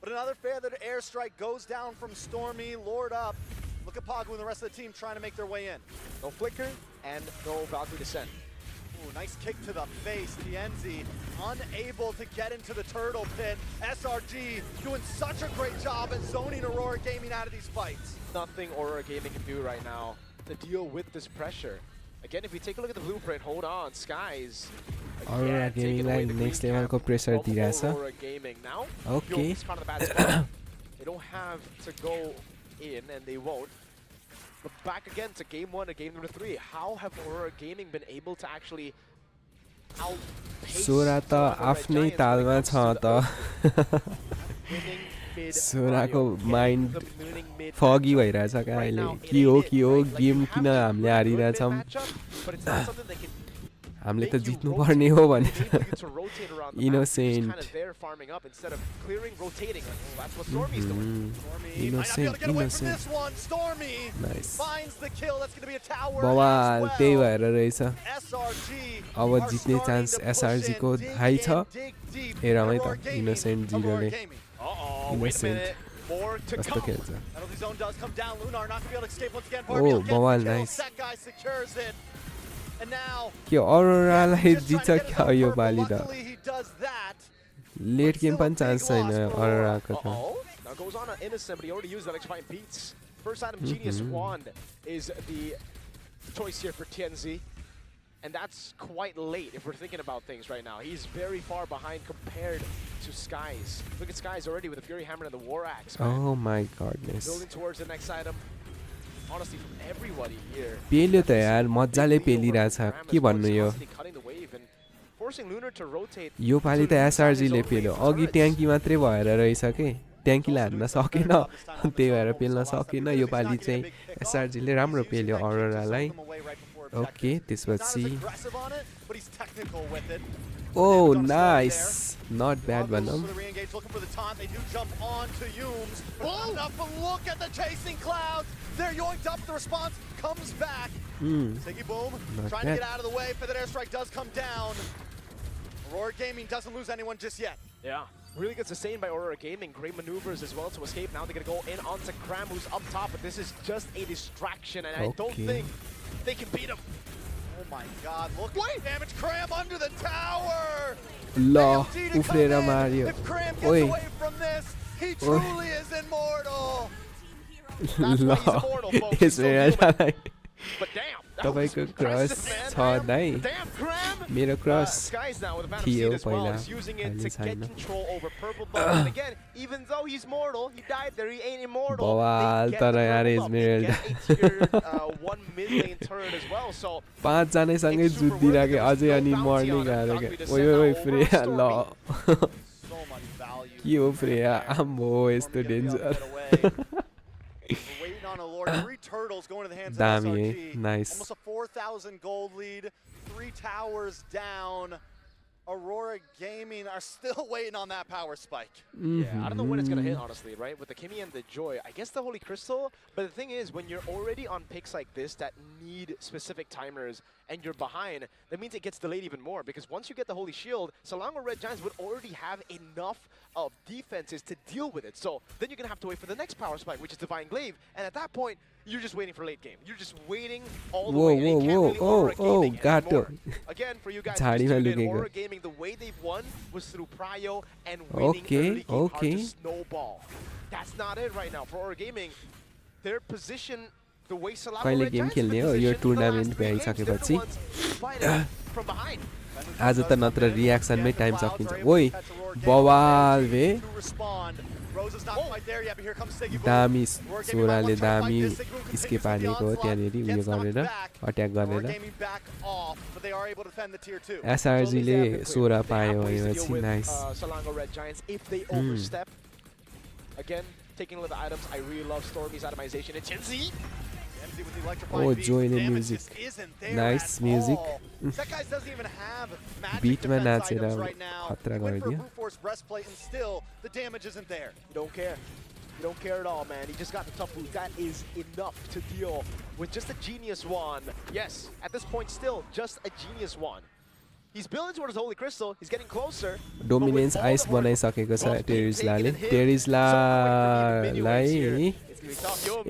But another feathered airstrike goes down from Stormy. Lord up. Look at Pagu and the rest of the team trying to make their way in. No flicker and no Valkyrie descent. Ooh, nice kick to the face. TNZ unable to get into the Turtle pit. SRG doing such a great job at zoning Aurora Gaming out of these fights. Nothing Aurora Gaming can do right now to deal with this pressure. Again, if you take a look at the blueprint, hold on, Skies. Aurora Gaming like next level ko pressure दिइराछ. Aurora Gaming now. Okay. They don't have to go in, and they won't. But back again to game 1 to game number 3. How have Aurora Gaming been able to actually outpace Sora त आफ्नै तालमा छ त सोराको mind फगी भइरहेछ क्या अहिले के हो game किन हामीले हारिरहेछौँ हामीले त जित्नु पर्ने हो भनेर इनोसेन्ट नाइस बवाल त्यही भएर रहेछ अब जित्ने चान्स एसआरजी को हाई छ एरामै त इनोसेन्ट जिरोले इनोसेन्ट कस्तो खेल्छ ओ बवाल नाइस के अरोरालाई जित्छ क्या यो पालि त लेट गेम पनि चान्स छैन अरोराको त Now goes on innocent, but he already used that expired beats. First item, Genius Wand is the choice here for TNZ. And that's quite late if we're thinking about things right now. He's very far behind compared to Skies. Look at Skies already with the Fury Hammer and the War Axe. Oh my goodness. Building towards the next item. Honestly, from everybody here. पेल्यो त यार मज्जाले पेलिरहेछ के भन्नु यो Forcing Lunar to rotate. यो पालि त SRG ले पेल्यो अघि ट्याङ्की मात्रै भएर रहेछ के ट्याङ्कीलाई हान्न सकेन त्यही भएर पेल्न सकेन यो पालि चाहिँ एसआरजी ले राम्रो पेल्यो अरोरालाई ओके त्यसपछि Oh, nice. Not bad, Venom. Look at the chasing clouds. They're yoinked up. The response comes back. Siggy Boom trying to get out of the way. Feathered Airstrike does come down. Aurora Gaming doesn't lose anyone just yet. Yeah. Really good sustain by Aurora Gaming. Great maneuvers as well to escape. Now they're going to go in onto Cram, who's up top. But this is just a distraction, and I don't think they can beat him. Oh my god, look at the damage. Cram under the tower! La, ufrera Mario. If Cram gets away from this, he truly is immortal! That's why he's immortal, folks. He's still human. But damn, that was impressive, man. Damn, Cram! मेरो cross Skies now with a Phantom Seed as well. He's using it to get control over Purple Bone. And again, even though he's mortal, he died there, he ain't immortal. बवाल तर यार इजमेरल्ड 1 mid-lane turret as well, so 5 जनै सँगै जुधिराके अझै अनि morning आएर के ओइ ओइ फ्रेया ल के हो फ्रेया आम्बो यस्तो danger Waiting on a Lord. 3 turtles going to the hands of SRG. Nice. Almost a 4,000 gold lead. 3 towers down. Aurora Gaming are still waiting on that power spike. Yeah, I don't know when it's going to hit, honestly, right? With the Kimmy and the Joy. I guess the Holy Crystal, but the thing is, when you're already on picks like this that need specific timers and you're behind, that means it gets delayed even more, because once you get the Holy Shield, Selangor Red Giants would already have enough of defenses to deal with it. So then you're going to have to wait for the next power spike, which is Divine Glaive, and at that point, you're just waiting for late game. You're just waiting all the way. And you can't really Aurora Gaming anymore. Again, for you guys who tuned in, Aurora Gaming, the way they've won was through prio and winning early game hard to snowball. That's not it right now for Aurora Gaming. Their position, the way Selangor Red Giants been positioned the last 3 games, they're the ones fighting from behind. आज त नत्र रियाक्सनमै time सकिन्छ ओइ बवाल वे दामी सोराले दामी escape हानेको त्यहाँनेरि उयो गरेर अट्याक गरेर एसआरजीले सोरा पायो भनेपछि nice Again, taking a look at the items, I really love Stormy's itemization. It's Chenzi! Oh, join the music. Nice music. That guy doesn't even have magic Beat defense items right now. He went for a brute force breastplate and still the damage isn't there. You don't care. You don't care at all, man. He just got the tough boot. That is enough to deal with just a Genius Wand. Yes, at this point still, just a Genius Wand. He's building towards Holy Crystal. He's getting closer. Dominance ice बनाइसकेको छ टेरिस्लाले टेरिस्लालाई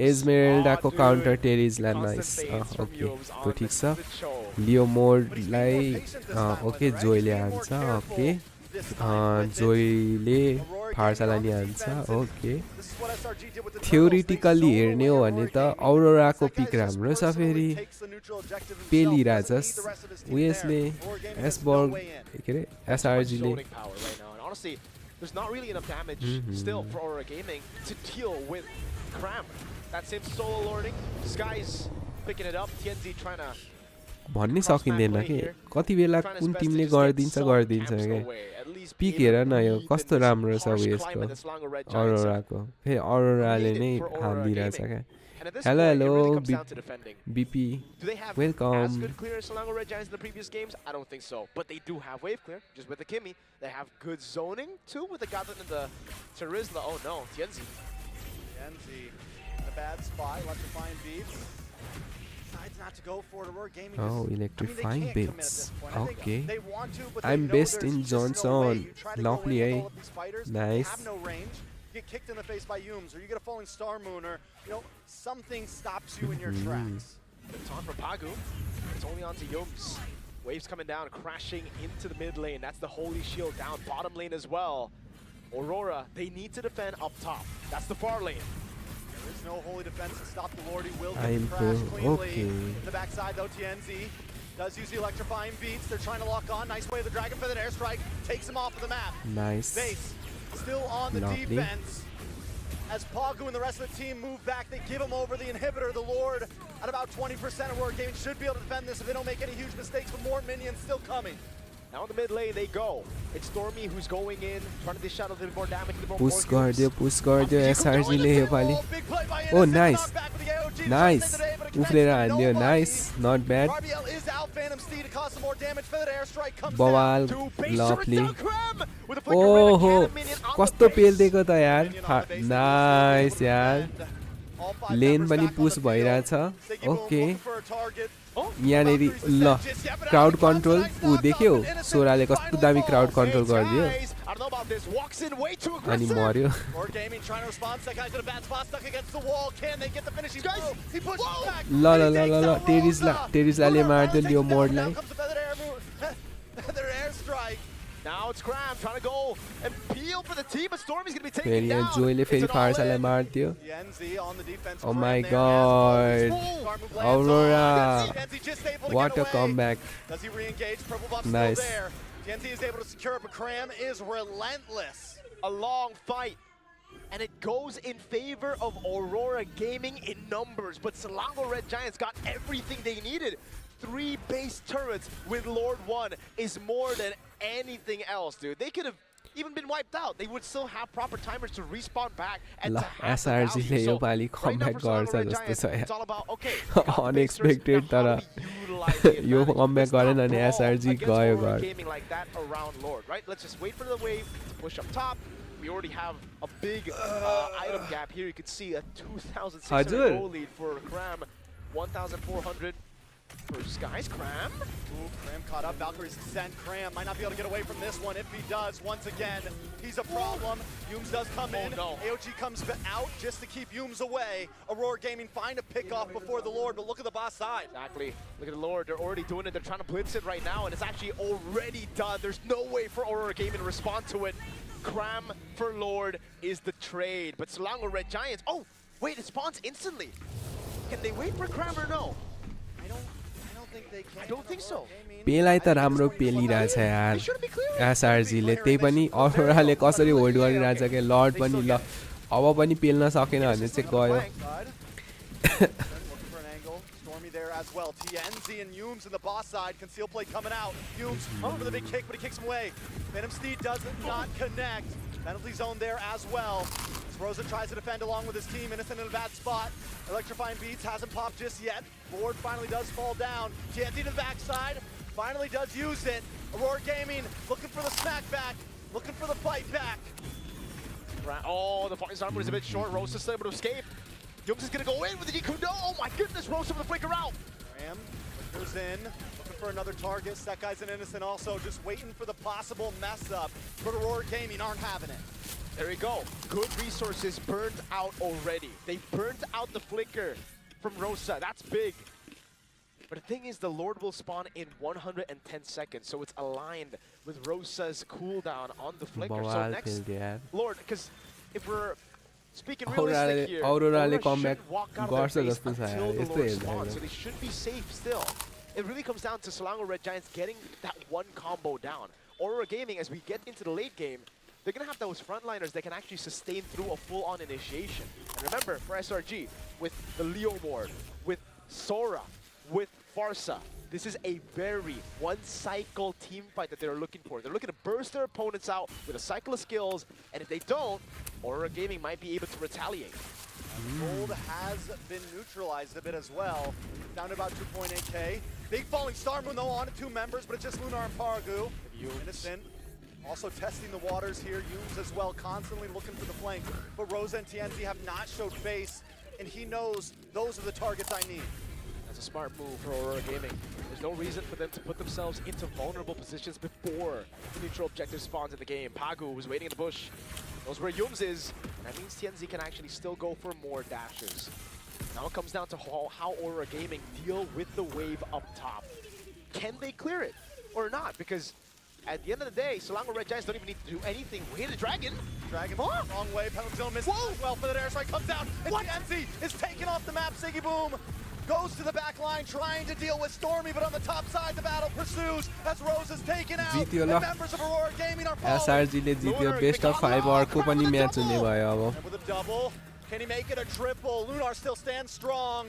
एजमेरल्डाको counter टेरिस्ला nice okay त्यो ठीक छ लियोमोर्डलाई okay जोइले हान्छ okay जोइले फार्सालाई नि हान्छ okay theoretically हेर्ने हो भने त औरोराको पिक राम्रो छ फेरि पेलिराजस उयसले एसबर्ग के रे एसआरजीले There's not really enough damage still for Aurora Gaming to deal with Cram. That's him solo lording. Sky's picking it up. TNZ trying to भन्नै सकिँदैन के कति बेला कुन टिमले गर्दिन्छ के पिक हेर न यो कस्तो राम्रो छ उयसको अरोराको फेरि अरोराले नै हान्दिरहेछ क्या Hello, BP. Welcome. As good clear as Selangor Red Giants in the previous games? I don't think so. But they do have wave clear, just with the Kimmy. They have good zoning, too, with the Goblin and the Terizla. Oh no, Tienzi. Tienzi in a bad spot. Electrifying beats. decides not to go for it. Aurora Gaming Oh, just, electrifying they can't commit at bits. this point. I think Okay. they want to, but they I'm know best there's in just no way. Johnson. You try to Lovely, go in with eh? all of these fighters, Nice. they have no range. You get kicked in the face by Yums, or you get a falling star moon, or something stops you in your tracks. It's on for Pagu. It's only on to Yums. Waves coming down, crashing into the mid lane. That's the Holy Shield down bottom lane as well. Aurora, they need to defend up top. That's the far lane. There is no holy defense to stop the Lord. He will get I'm the crash cleanly. okay. In the backside though, TNZ does use the electrifying beats. They're trying to lock on. Nice play of the Dragon Feather airstrike. Takes him off of the map. Nice. Base still on the Lovely. defense. As Pagu and the rest of the team move back, they give him over the inhibitor. The Lord at about 20% of Aurora Gaming should be able to defend this if they don't make any huge mistakes, but more minions still coming. Now in the mid lane they go. It's Stormy who's going in, trying to dish out a little more damage. Push गरिदियो SRG ले योपालि. Oh, nice. Nice. उफ्लेर हान्दियो. Nice. Not bad. बवाल. Lovely. ओहो कस्तो पेल्देको त यार. Nice यार. लेन पनि पुश भइरहेछ. ओके. यहाँनेरि ल क्राउड कन्ट्रोल ऊ देख्यो सोराले कस्तो दामी क्राउड कन्ट्रोल गरिदियो अनि मर्यो ल ल ल ल ल टेरिसलाले मार्दियो लियो मोडलाई Now it's Cram trying to go and peel for the team, but Stormy's going to be taken फेरि down. यहाँ जोइले फेरि फार्सालाई मार्दियो Oh my god Aurora What a comeback Does he re-engage? Purple buff Nice. still there. TNT is able to secure it, but Cram is relentless. A long fight. And it goes in favor of Aurora Gaming in numbers, but Selangor Red Giants got everything they needed. 3 base turrets with Lord 1 is more than anything else, dude. They could have even been wiped out. They would still have proper timers to respawn back and to have the SRG value. ले So, योपालि right now comeback for Selangor गर्छ Red जस्तो Giants, छ it's all about, okay, Unexpected तर यो comeback गरेन अनि SRG गयो घर gaming like that around Lord, right? Let's just wait for the wave to push up top. We already have a big item gap here. You can see a 2,600 goal lead for Cram, 1,400 for Skies. Cram. Ooh, Cram caught up. Valkyrie's sent. Cram might not be able to get away from this one. If he does, once again, he's a problem. Yums does come in. No. AOG comes out just to keep Yums away. Aurora Gaming find a pick off before the Lord, but look at the boss side. Exactly. Look at the Lord. They're already doing it. They're trying to blitz it right now, and it's actually already done. There's no way for Aurora Gaming to respond to it. Cram for Lord is the trade, but Selangor Red Giants. Oh, wait, it spawns instantly. Can they wait for Cram or no? I don't think they can. I don't think so. पेलाई त राम्रो पेलिरहेछ यार SRG ले त्यही पनि अरोराले कसरी hold गरिरहेछ के lord पनि ल अब पनि पेल्न सकेन भने चाहिँ गयो There as well. TNZ and Yums in the boss side. Conceal play coming out. Yums home for the big kick, but he kicks him away. Venom Steed does not connect. Penalty zone there as well. As Rosa tries to defend along with his team. Innocent in a bad spot. Electrifying beats hasn't popped just yet. Lord finally does fall down. TNZ to the backside. Finally does use it. Aurora Gaming looking for the smack back. Looking for the fight back. Oh, the fighting armor is a bit short. Rosa is able to escape. Yums is going to go in with the Ikudo. Oh my goodness, Rosa with the flicker out. Ram goes in, looking for another target. That guy's an innocent also, just waiting for the possible mess up. But Aurora Gaming aren't having it. There we go. Good resources burned out already. They burnt out the flicker from Rosa. That's big. But the thing is, the Lord will spawn in 110 seconds, so it's aligned with Rosa's cooldown on the flicker. So next, Lord, because if we're speaking realistic here, Aurora should walk out of their base until the Lord spawns, so they should be safe still. It really comes down to Selangor Red Giants getting that one combo down. Aurora Gaming, as we get into the late game, they're going to have those frontliners that can actually sustain through a full-on initiation. And remember, for SRG, with the Leo Ward, with Sora, with Farsa, this is a very one-cycle team fight that they're looking for. They're looking to burst their opponents out with a cycle of skills, and if they don't, Aurora Gaming might be able to retaliate. Gold has been neutralized a bit as well. Down to about 2.8k. Big falling star moon though on to 2 members, but it's just Lunar and Paragu. Innocent. Also testing the waters here. Yums as well, constantly looking for the flank. But Rosa and TNZ have not showed base, and he knows those are the targets I need. That's a smart move for Aurora Gaming. There's no reason for them to put themselves into vulnerable positions before the neutral objective spawns in the game. Pagu was waiting in the bush. Knows where Yums is. That means TNZ can actually still go for more dashes. Now it comes down to how Aurora Gaming deal with the wave up top. Can they clear it or not? Because at the end of the day, Selangor Red Giants don't even need to do anything. We hit a dragon. Dragon wrong way. Penalty zone misses as well for the air strike. Comes out. And TNZ is taken off the map. Siggy Boom goes to the back line trying to deal with Stormy, but on the top side, the battle pursues as Rose is taken out. जित्यो And ल members of Aurora Gaming are SRG ले जित्यो best of 5 अर्को पनि match हुने भयो अब And with a double, can he make it a triple? Lunar still stands strong.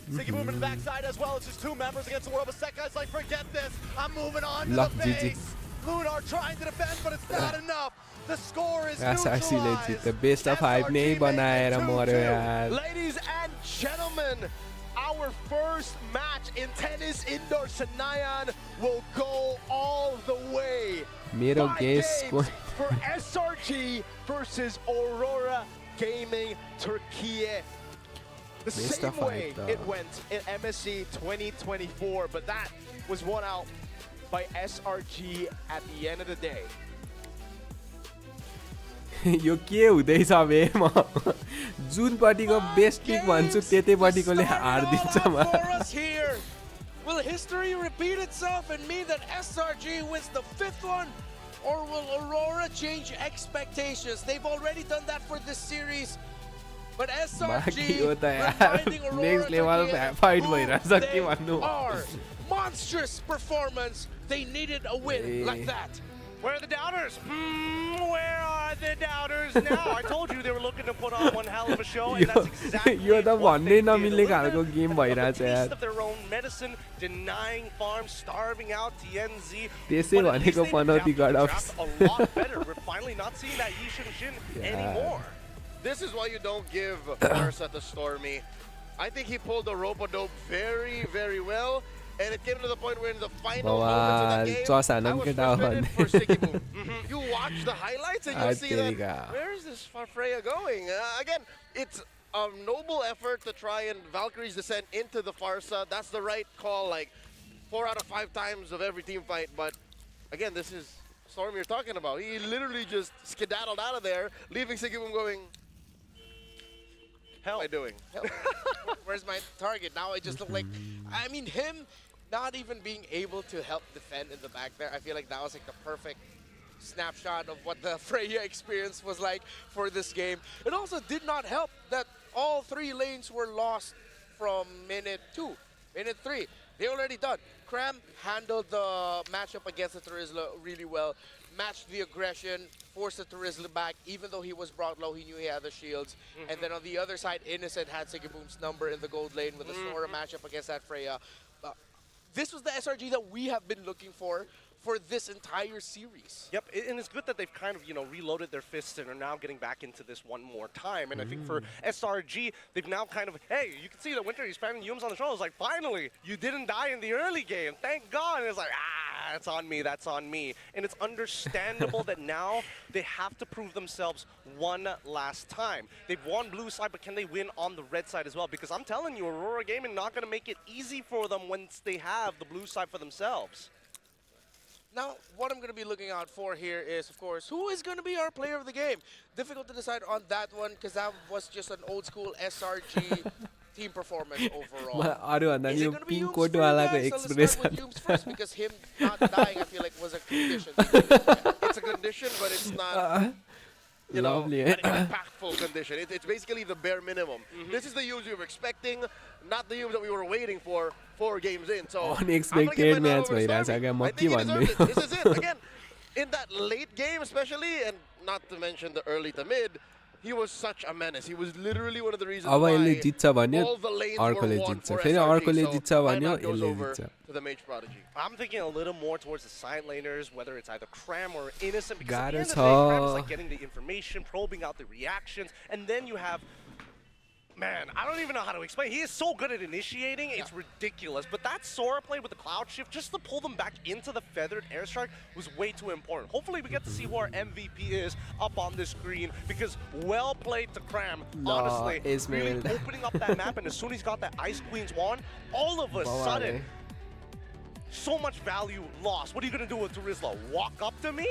Siggy Boom in the backside as well. It's just two members against the world. But Sekai's like, forget this. I'm moving on to the base. Lunar trying to defend, but it's not enough. The score is SRC ले neutralized. जित्यो best of 5 नै बनाएर मर्यो यार Ladies and gentlemen, our first match in tennis indoor Senayan will go all the way. मेरो 5 guess games for SRG versus Aurora Gaming Turkey. The Best same of way 5 it went in MSC 2024, but that was won out by SRG at the end of the day. यो के हुँदैछ बे म जुन पार्टीको best pick भन्छु त्यतै पार्टीकोले हार्दिन्छ म For us here, will history repeat itself and mean that SRG wins the 5th one? Or will Aurora change expectations? They've already done that for this series. But SRG यो त यार reminding Aurora next level fight भइरहेछ के भन्नु are monstrous performance. They needed a win like that. Where are the doubters? Where are the doubters now? I told you they were looking to put on one hell of a show, and that's exactly यो त what भन्नै they did. नमिल्ने खालको game भइरहेछ A यार taste of their own medicine, denying farms, starving out TNZ. त्यसै But at least भनेको they Panauti adapted the गड draft a lot better. We're finally not seeing that Yishin Shin anymore. This is why you don't give Marsa to Stormy. I think he pulled the rope-a-dope very, very well. And it came to the point where in the final moments of the game, I was frustrated for Siggy Boom. You watch the highlights and you'll see that, where is this Freya going? Again, it's a noble effort to try and Valkyrie's descent into the Farsa. That's the right call, like 4 out of 5 times of every team fight. But again, this is Storm you're talking about. He literally just skedaddled out of there, leaving Siggy Boom going, Hell. What am I doing? Where's my target? Now I just look like, I mean, him not even being able to help defend in the back there, I feel like that was like the perfect snapshot of what the Freya experience was like for this game. It also did not help that all 3 lanes were lost from minute 2, minute 3. They already done. Cram handled the matchup against the Turisla really well, matched the aggression, forced the Turisla back. Even though he was brought low, he knew he had the shields. And then on the other side, Innocent had Siggy Boom's number in the gold lane with a Sora matchup against that Freya. This was the SRG that we have been looking for this entire series. Yep, and it's good that they've kind of, reloaded their fists and are now getting back into this one more time. And I think for SRG, they've now kind of, hey, you can see that Winter, he's spamming Yums on the shoulders. Like, finally, you didn't die in the early game. Thank God. And it's like, that's on me, that's on me. And it's understandable that now they have to prove themselves one last time. They've won blue side, but can they win on the red side as well? Because I'm telling you, Aurora Gaming not going to make it easy for them once they have the blue side for themselves. Now, what I'm going to be looking out for here is, of course, who is going to be our player of the game? Difficult to decide on that one because that was just an old school SRG team performance overall. Is it going to be Yums for you guys? So let's start with Yums first because him not dying, I feel like, was a condition. It's a condition, but it's not... an impactful condition. It's basically the bare minimum. This is the Yums we were expecting, not the Yums that we were waiting for 4 games in. So unexpected match भइरहेछ क्या म के भन्ने This is it. Again, in that late game especially, and not to mention the early to mid, he was such a menace. He was literally one of the reasons अब why यसले जित्छ भन्यो all the lanes अर्कोले were won जित्छ for फेरि अर्कोले SRG. जित्छ So भन्यो timeout goes यसले over जित्छ to the Mage Prodigy. I'm thinking a little more towards the side laners, whether it's either Cram or Innocent, because at the end of गाह्रो the day, Cram is छ like getting the information, probing out the reactions, and then you have Man, I don't even know how to explain. He is so good at initiating, it's ridiculous. But that Sora play with the Cloud Shift, just to pull them back into the feathered airstrike, was way too important. Hopefully we get to see who our MVP is up on the screen, because well played to Cram, honestly. Really opening up that map, and as soon as he's got that Ice Queen's wand, all of a sudden, so much value lost. What are you going to do with Turizla? Walk up to me?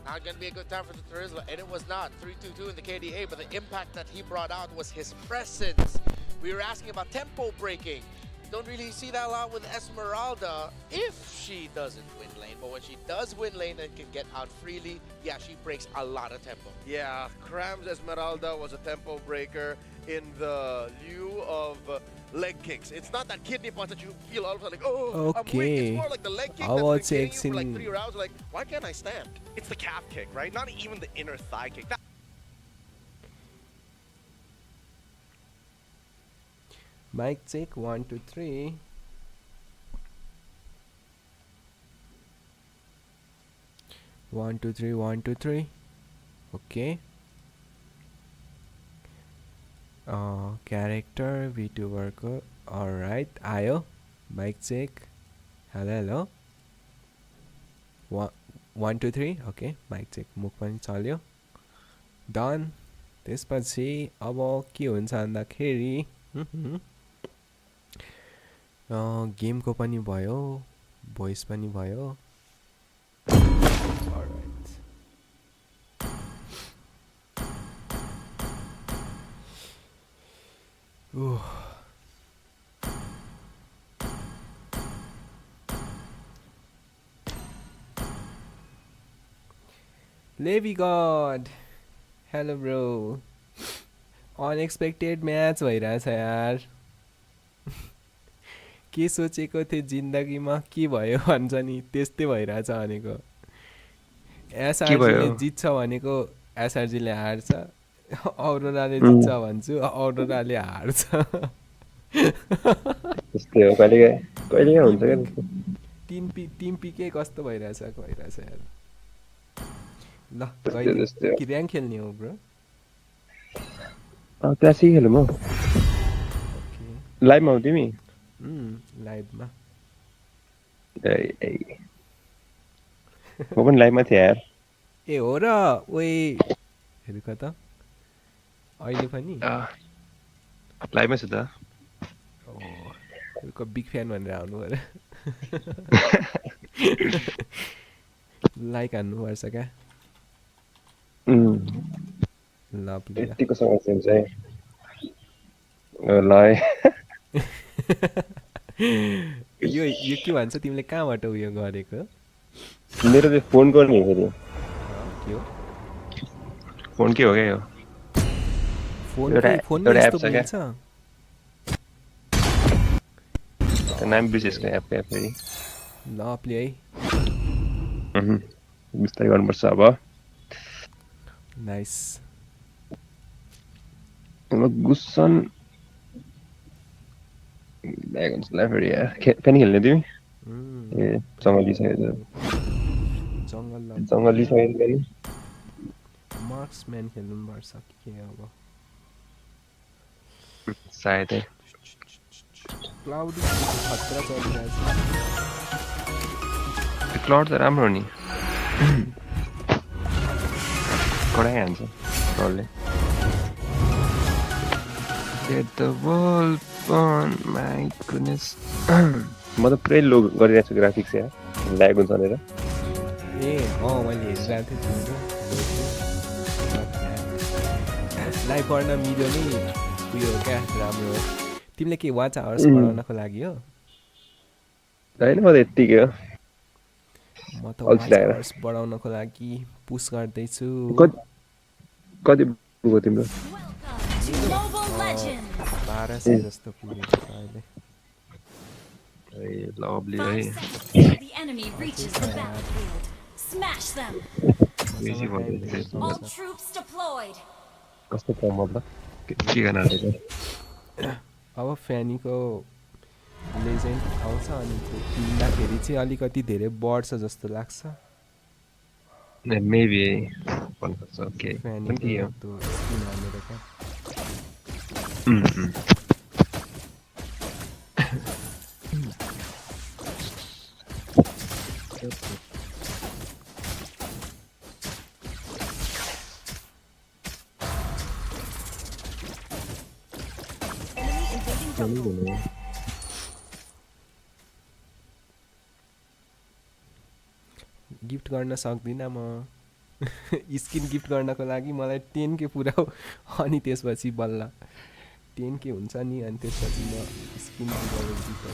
Not going to be a good time for the Turizla, and it was not. 3-2-2 in the KDA, but the impact that he brought out was his presence. We were asking about tempo breaking. Don't really see that a lot with Esmeralda if she doesn't win lane, but when she does win lane and can get out freely, yeah, she breaks a lot of tempo. Yeah, Cram's Esmeralda was a tempo breaker in the lieu of leg kicks. It's not that kidney punch that you feel all of a sudden like, oh, I'm weak. It's more like the leg kick that's been getting you for like 3 rounds. Like, why can't I stand? It's the calf kick, right? Not even the inner thigh kick. Mic check 1 2 3. One, two, three, 1 2 3. Okay. Character VTuber को alright आयो mic check hello 1 2 3 okay mic check मुख पनि चल्यो done त्यसपछि अब के हुन्छ भन्दाखेरि गेम को पनि भयो भोइस पनि भयो Levi God, hello bro. Unexpected match भइरहेछ यार. के सोचेको थिए जिन्दगीमा के भयो भन्छ नि त्यस्तै भइरहेछ भनेको. एसआरजीले जित्छ भनेको एसआरजीले हार्छ. औरोराले जित्छ भन्छु औरोराले हार्छ. त्यस्तै हो कहिले हुन्छ के टिम पिके कस्तो भइरहेछ यार. ल कहिले कि र्याङ्क खेल्ने हो ब्रो? क्लासिक खेलौँ म. लाइभमा हो तिमी? लाइभमा. म पनि लाइभमा थिएँ यार. ए हो र ओए हेर्नु त अहिले पनि लाइभमा छु त. को बिग फ्यान भनेर आउनु अरे. लाइक हान्नु पर्छ क्या. यतिको समस्या हुन्छ है. ल यो के भन्छ तिमीले कहाँबाट उयो गरेको? मेरो चाहिँ फोन गर्ने फेरि. के हो? फोन के हो क्या यो? फोन यस्तो बोल्छ? नाम बिर्सेको एप फेरि. ल प्ले है. बिस्तारै गर्नुपर्छ अब. नाइस. गुसन ब्याग हुन्छ ल फेरि यार. फेरि खेल्ने तिमी? ए जङ्गल लिइसकेको छ. जङ्गल लिइसकेको फेरि. मार्क्सम्यान खेल्नु पर्छ के अब? सायदै. क्लाउडी खतरा चलिरहेछ. क्लाउड त राम्रो हो नि. कडाइ हान्छ क्लाउडले. Get the ball on my goodness. म त पुरै लो गरिरहेको छु ग्राफिक्स यार. ल्याग हुन्छ भनेर. ए मैले हेरिरहेको थिएँ तिम्रो. लाइभ गर्न मिल्यो नि उयो क्या राम्रो. तिमीले के वाच आवर्स बढाउनको लागि हो? होइन म त यत्तिकै हो. म त वाच आवर्स बढाउनको लागि पुस गर्दैछु. कति पुग्यो तिम्रो? 1200 जस्तो पुगेको छ अहिले. ए लभली है. The enemy reaches the battlefield. Smash them. All troops deployed. कस्तो कम अब के गर्न आएको? अब फ्यानीको लेजेन्ड आउँछ अनि किन्दाखेरि चाहिँ अलिकति धेरै बढ्छ जस्तो लाग्छ. मेबी भन्नुपर्छ. ओके फ्यानीको स्किन हालेर क्या. गिफ्ट गर्न सक्दिनँ म स्किन गिफ्ट गर्नको लागि मलाई 10K पुऱ्याउ अनि त्यसपछि बल्ल 10K हुन्छ नि अनि त्यसपछि म स्किन गिफ्ट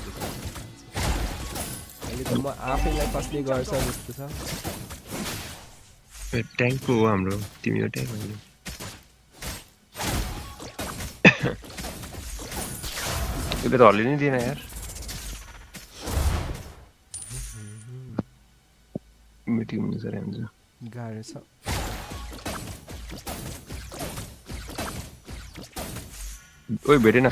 अहिले त म आफैलाई कसले गर्छ जस्तो छ ट्याङ्क हो हाम्रो तिमी एउटै भन्नु यसले त हल्ली नै दिएन यार मिटिङ हुनु सर हुन्छ गाह्रो छ ओइ भेटेन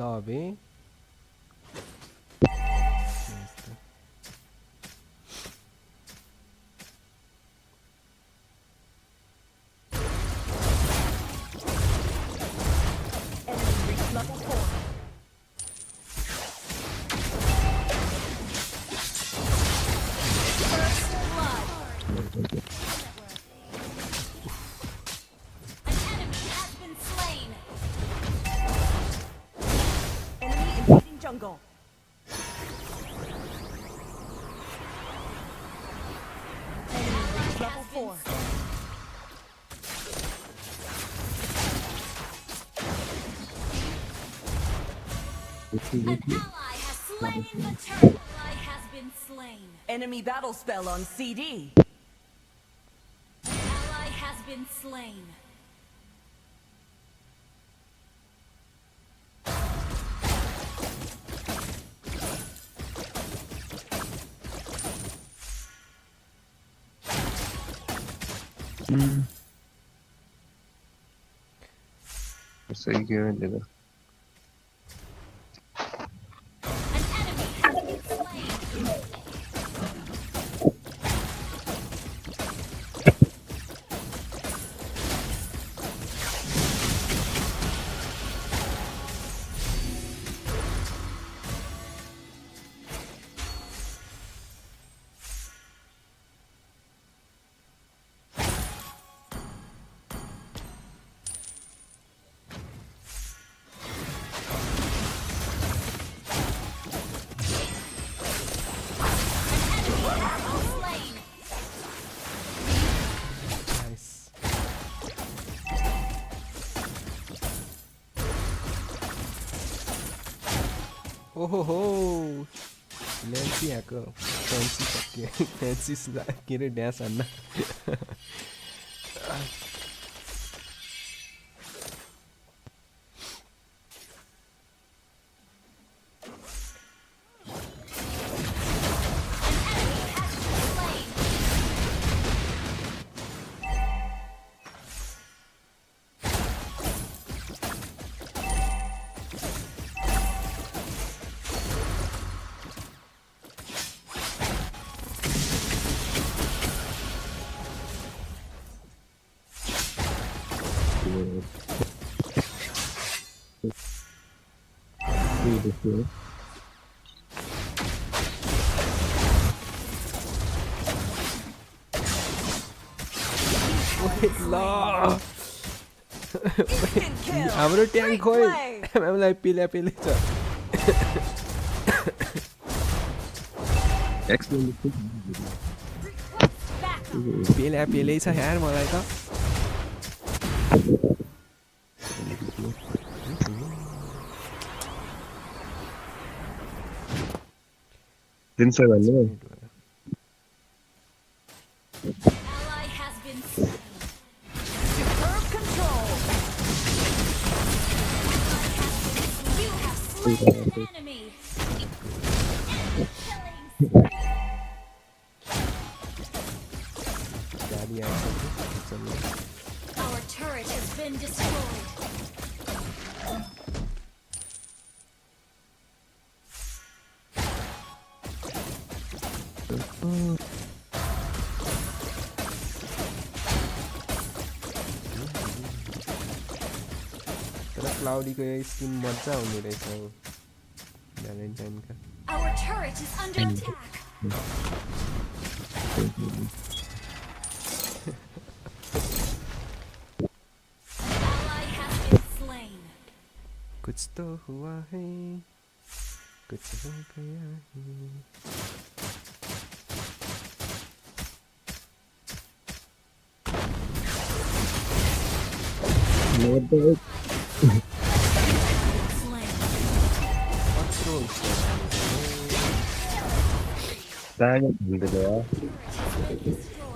नभे jungle. Enemy reached level 4. An ally has slain the turtle. Ally has been slain. Enemy battle spell on CD. Ally has been slain. सही कह रहे हैं ओहो न्यान्सी आएको फ्यान्सी सक्यो फ्यान्सी के अरे ड्यास हान्न हाम्रो ट्याङ्क खोइ हामीलाई पिल्या पिले छ पिल्या पिलै छ यार मलाई त दिन से भन्नु Enemy. Our turret has been destroyed. क्लाउडीको यो स्किन मजा आउने रहेछ हौ भ्यालेन्टाइनका Our turret is under attack. Ally has been slain. कुछ तो हुआ है कुछ हो गया है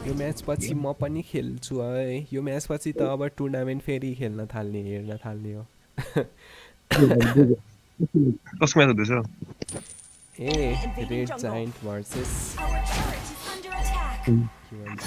यो म्याच पछि म पनि खेल्छु है यो म्याच पछि त अब टुर्नामेन्ट फेरि खेल्न थाल्ने हेर्न थाल्ने हो कसको म्याच हुँदैछ ए रेड जायन्ट भर्सेस के भन्छ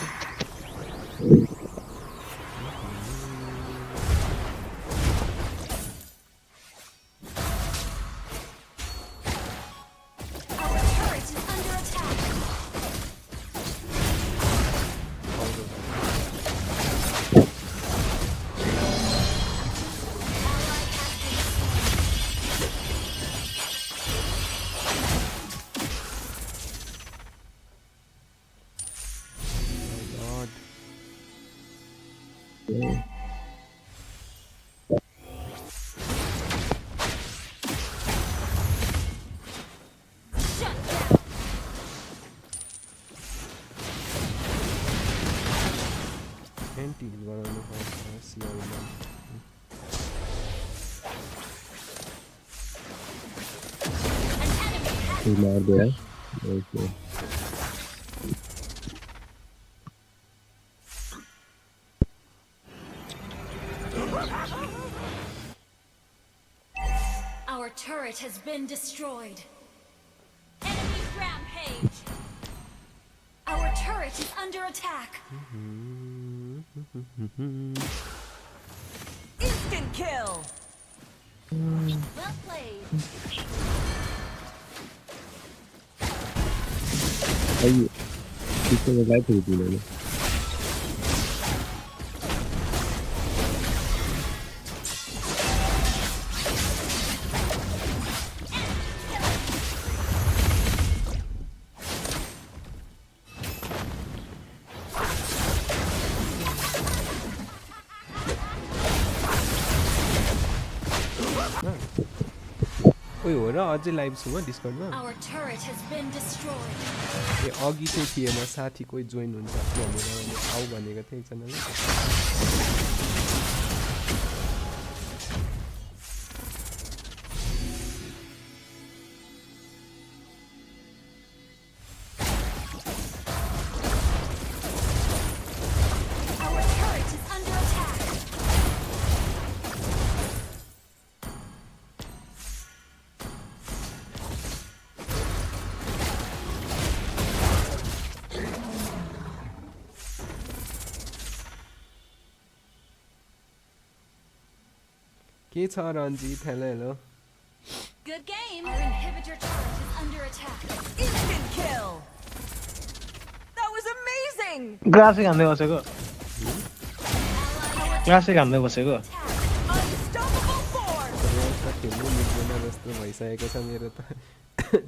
Our turret has been destroyed. Enemy rampage. Our turret is under attack. Instant kill. Well played. ओइ हो र अझै लाइभ छु म डिस्कर्डमा Our turret has been destroyed. ए अघि चाहिँ थिएन साथी कोही जोइन हुन्छ भनेर मैले आऊ भनेको थिएँ एकजनाले Our turret is under attack. के छ Ranjit hello hello Good game. Our inhibitor turret is under attack. Instant kill. That was amazing. Graphic हान्दै बसेको ग्राफिक हान्दै बसेको खेल्नु मिल्दैन जस्तो भइसकेको छ मेरो त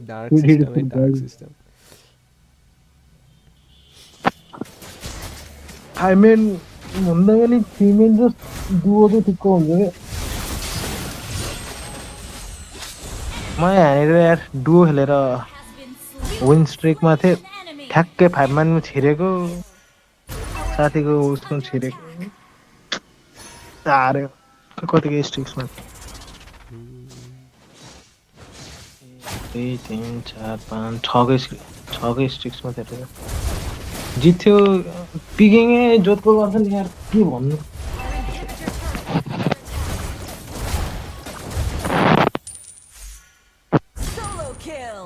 डार्क सिस्टमै डार्क सिस्टम फाइमेन भन्दा पनि फिमेल र डुओ चाहिँ ठिक्क हुन्छ क्या मैले हानेर यार डुओ खेलेर विन स्ट्रिकमा थिएँ ठ्याक्कै 5 मानमा छिरेको साथीको उसको छिरेको हार्यो कतिको स्ट्रिक्समा 2 3 4 5 6 स्ट्रिक्समा थियो जित्थ्यो पिकिङै जोतको गर्छ नि यार के भन्नु Solo kill.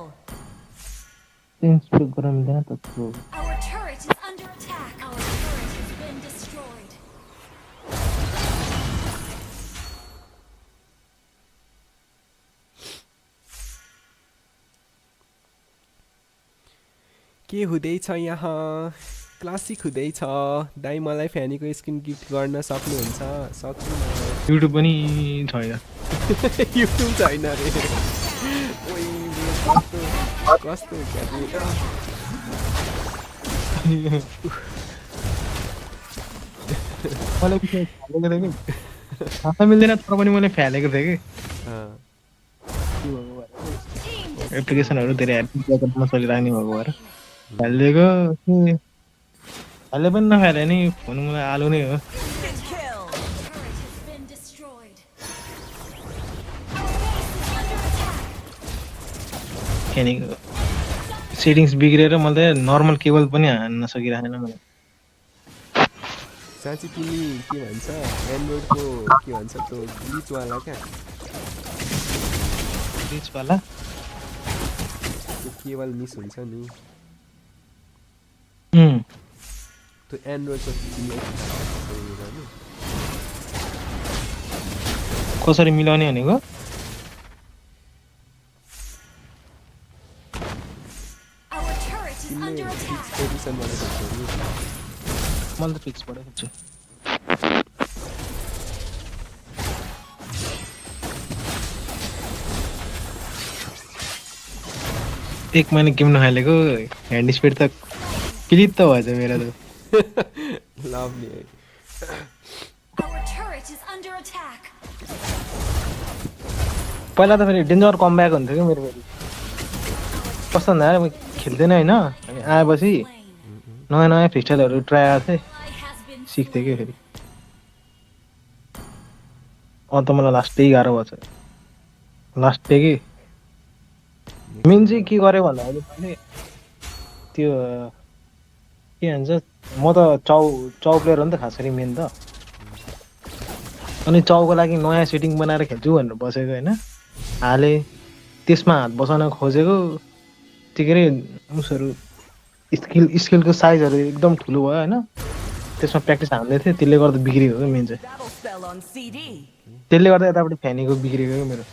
इन्स्पेक्ट गर्न मिल्दैन त्यत्रो Our turret is under attack. Our turret has been destroyed. के हुँदैछ यहाँ क्लासिक हुँदैछ दाइ मलाई फ्यानीको स्किन गिफ्ट गर्न सक्नुहुन्छ सक्छु युट्युब पनि छैन युट्युब छैन रे ओइ कस्तो मलाई थाहा मिल्दैन तर पनि मैले फ्यालेको थिएँ कि एप्लिकेसनहरू धेरै एडमिटमा चलिराख्ने भएको भएर फ्यालिदिएको फ्याले पनि नफ्याले नि फोन मलाई आलु नै हो किनकि सेटिङ्स बिग्रेर मैले नर्मल केबल पनि हान्न सकिरहेन मैले साँच्ची तिमी के भन्छ एन्ड्रोइडको के भन्छ त्यो ग्लिचवाला क्या ग्लिचवाला त्यो केबल मिस हुन्छ नि त्यो एन्ड्रोइडको कसरी मिलाउने भनेको मैले त फिक्सबाट खोज्छु एक महिना गेम नखेलेको ह्यान्ड स्पिड त क्लिप त भएछ मेरो त लभली है पहिला त फेरि डेन्जर कमब्याक हुन्थ्यो कि मेरो फेरि कस्तो भन्दा म खेल्दैन होइन अनि आएपछि नयाँ नयाँ फ्रिस्टाइलहरू ट्राई गर्थेँ सिक्थेँ कि फेरि अन्त मलाई लास्ट त्यही गाह्रो भएछ लास्ट त्यही कि मेन चाहिँ के गरेँ भन्दाखेरि मैले त्यो के भन्छ म त चाउ प्लेयर हो नि त खास गरी मेन त अनि चाउको लागि नयाँ सेटिङ बनाएर खेल्छु भनेर बसेको होइन हालेँ त्यसमा हात बसाउन खोजेको त्यतिखेरै उसहरू स्किलको साइजहरू एकदम ठुलो भयो होइन त्यसमा प्र्याक्टिस हान्दै थिएँ त्यसले गर्दा बिग्रेको क्या मेन चाहिँ त्यसले गर्दा यतापट्टि फ्यानीको बिग्रेको क्या मेरो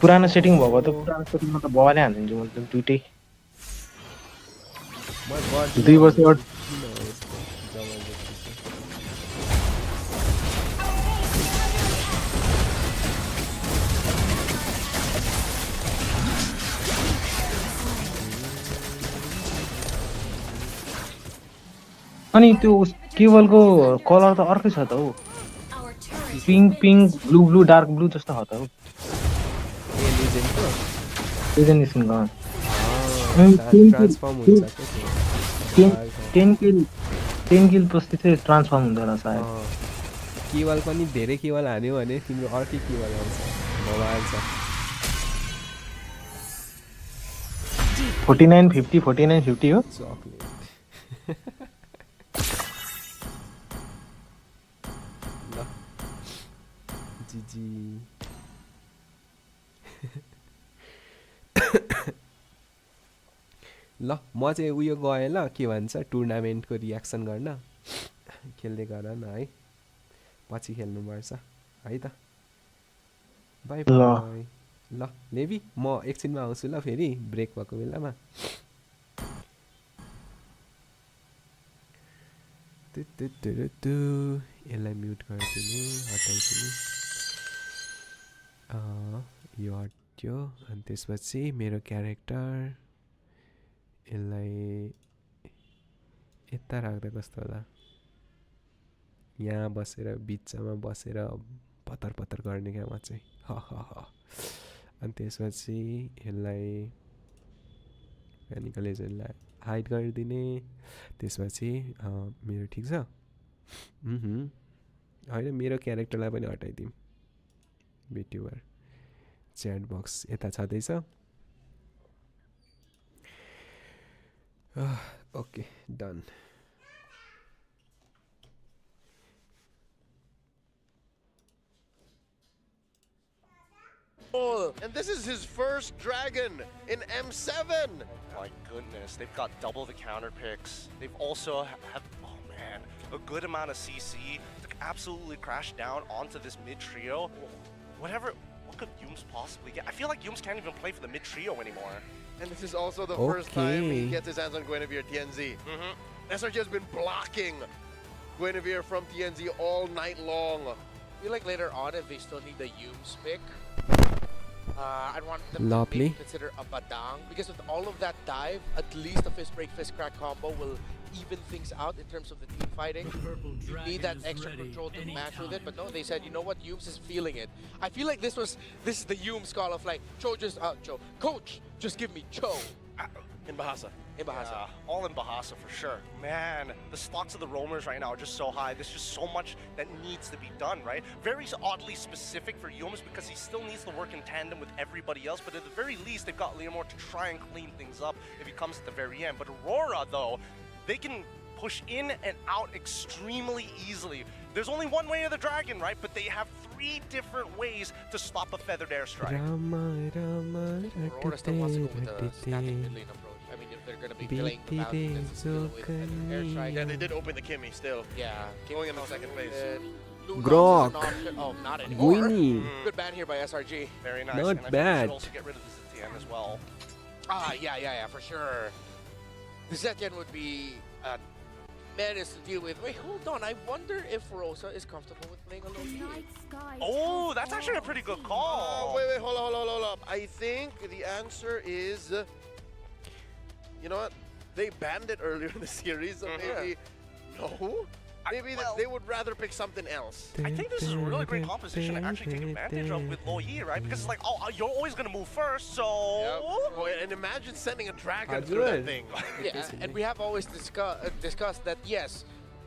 पुरानो सेटिङ भएको त पुरानो सेटिङमा त बवालै हालिदिन्छु म त दुइटै 2 वर्ष अनि त्यो केबलको कलर त अर्कै छ त हौ पिङ्क ब्लू डार्क ब्लू जस्तो छ त हौ लेजेन्ड स्किन 10 किल पछि चाहिँ ट्रान्सफर्म हुँदो रहेछ सायद केबल पनि धेरै केबल हान्यो भने तिम्रो अर्कै केबल आउँछ मोबाइल छ 4950 हो चकलेट जी ल म चाहिँ उयो गएँ ल के भन्छ टुर्नामेन्टको रियाक्सन गर्न खेल्दै गर न है पछि खेल्नुपर्छ है त बाई बाई ल लेबी म एकछिनमा आउँछु ल फेरि ब्रेक भएको बेलामा यसलाई म्युट गरिदिनु हटाइदिनु यो हट्यो अनि त्यसपछि मेरो क्यारेक्टर यसलाई यता राख्दा कस्तो होला यहाँ बसेर बिचमा बसेर पत्तर पत्तर गर्ने क्या म चाहिँ अनि त्यसपछि यसलाई फ्यानीको लेजेन्डलाई हाइड गरिदिने त्यसपछि मेरो ठिक छ होइन मेरो क्यारेक्टरलाई पनि हटाइदिउँ बिट्युबर च्याट बक्स यता छँदैछ okay done And this is his first dragon in M7. My goodness, they've got double the counter picks. They've also have, oh man, a good amount of CC to absolutely crash down onto this mid trio. What could Yums possibly get? I feel like Yums can't even play for the mid trio anymore. And this is also the first time he gets his hands on Guinevere TNZ. SRG has been blocking Guinevere from TNZ all night long. I feel like later on, if they still need the Yume's pick, I'd want them to Lovely. maybe consider a Badang, because with all of that dive, at least a fist break, fist crack combo will even things out in terms of the team fighting. You need that extra control to match with it, but no, they said, you know what, Yumes is feeling it. I feel like this is the Yumes call of like, Coach, just give me Cho. In Bahasa. In Bahasa. Yeah, all in Bahasa for sure. Man, the stocks of the roamers right now are just so high. There's just so much that needs to be done, right? Very oddly specific for Yumes because he still needs to work in tandem with everybody else, but at the very least, they've got Leomord to try and clean things up if he comes at the very end. But Aurora, though, they can push in and out extremely easily. There's only one way of the dragon, right? But they have 3 different ways to stop a feathered airstrike. Aurora still wants to go with the static mid lane approach. I mean, if they're going to be playing the bounty, then it's still with an airstrike. Yeah, they did open the Kimmy still. Yeah. Going in the second phase. Grok. Oh, not anymore. Gwynny. Good ban here by SRG. Very nice. Not and I bad. think we should also get rid of the Zetian as well. Yeah, for sure. The Zetian would be a menace to deal with. Wait, hold on. I wonder if Rosa is comfortable with playing alone. Oh, that's actually a pretty good call. Wait, hold up. I think the answer is, you know what? They banned it earlier in the series, so maybe, no? Maybe they would rather pick something else. I think this is a really great composition to actually take advantage of with Lo Yi, right? Because it's like, oh, you're always going to move first, so... Oh, and imagine sending a dragon through that thing. Yeah, and we have always discussed that, yes,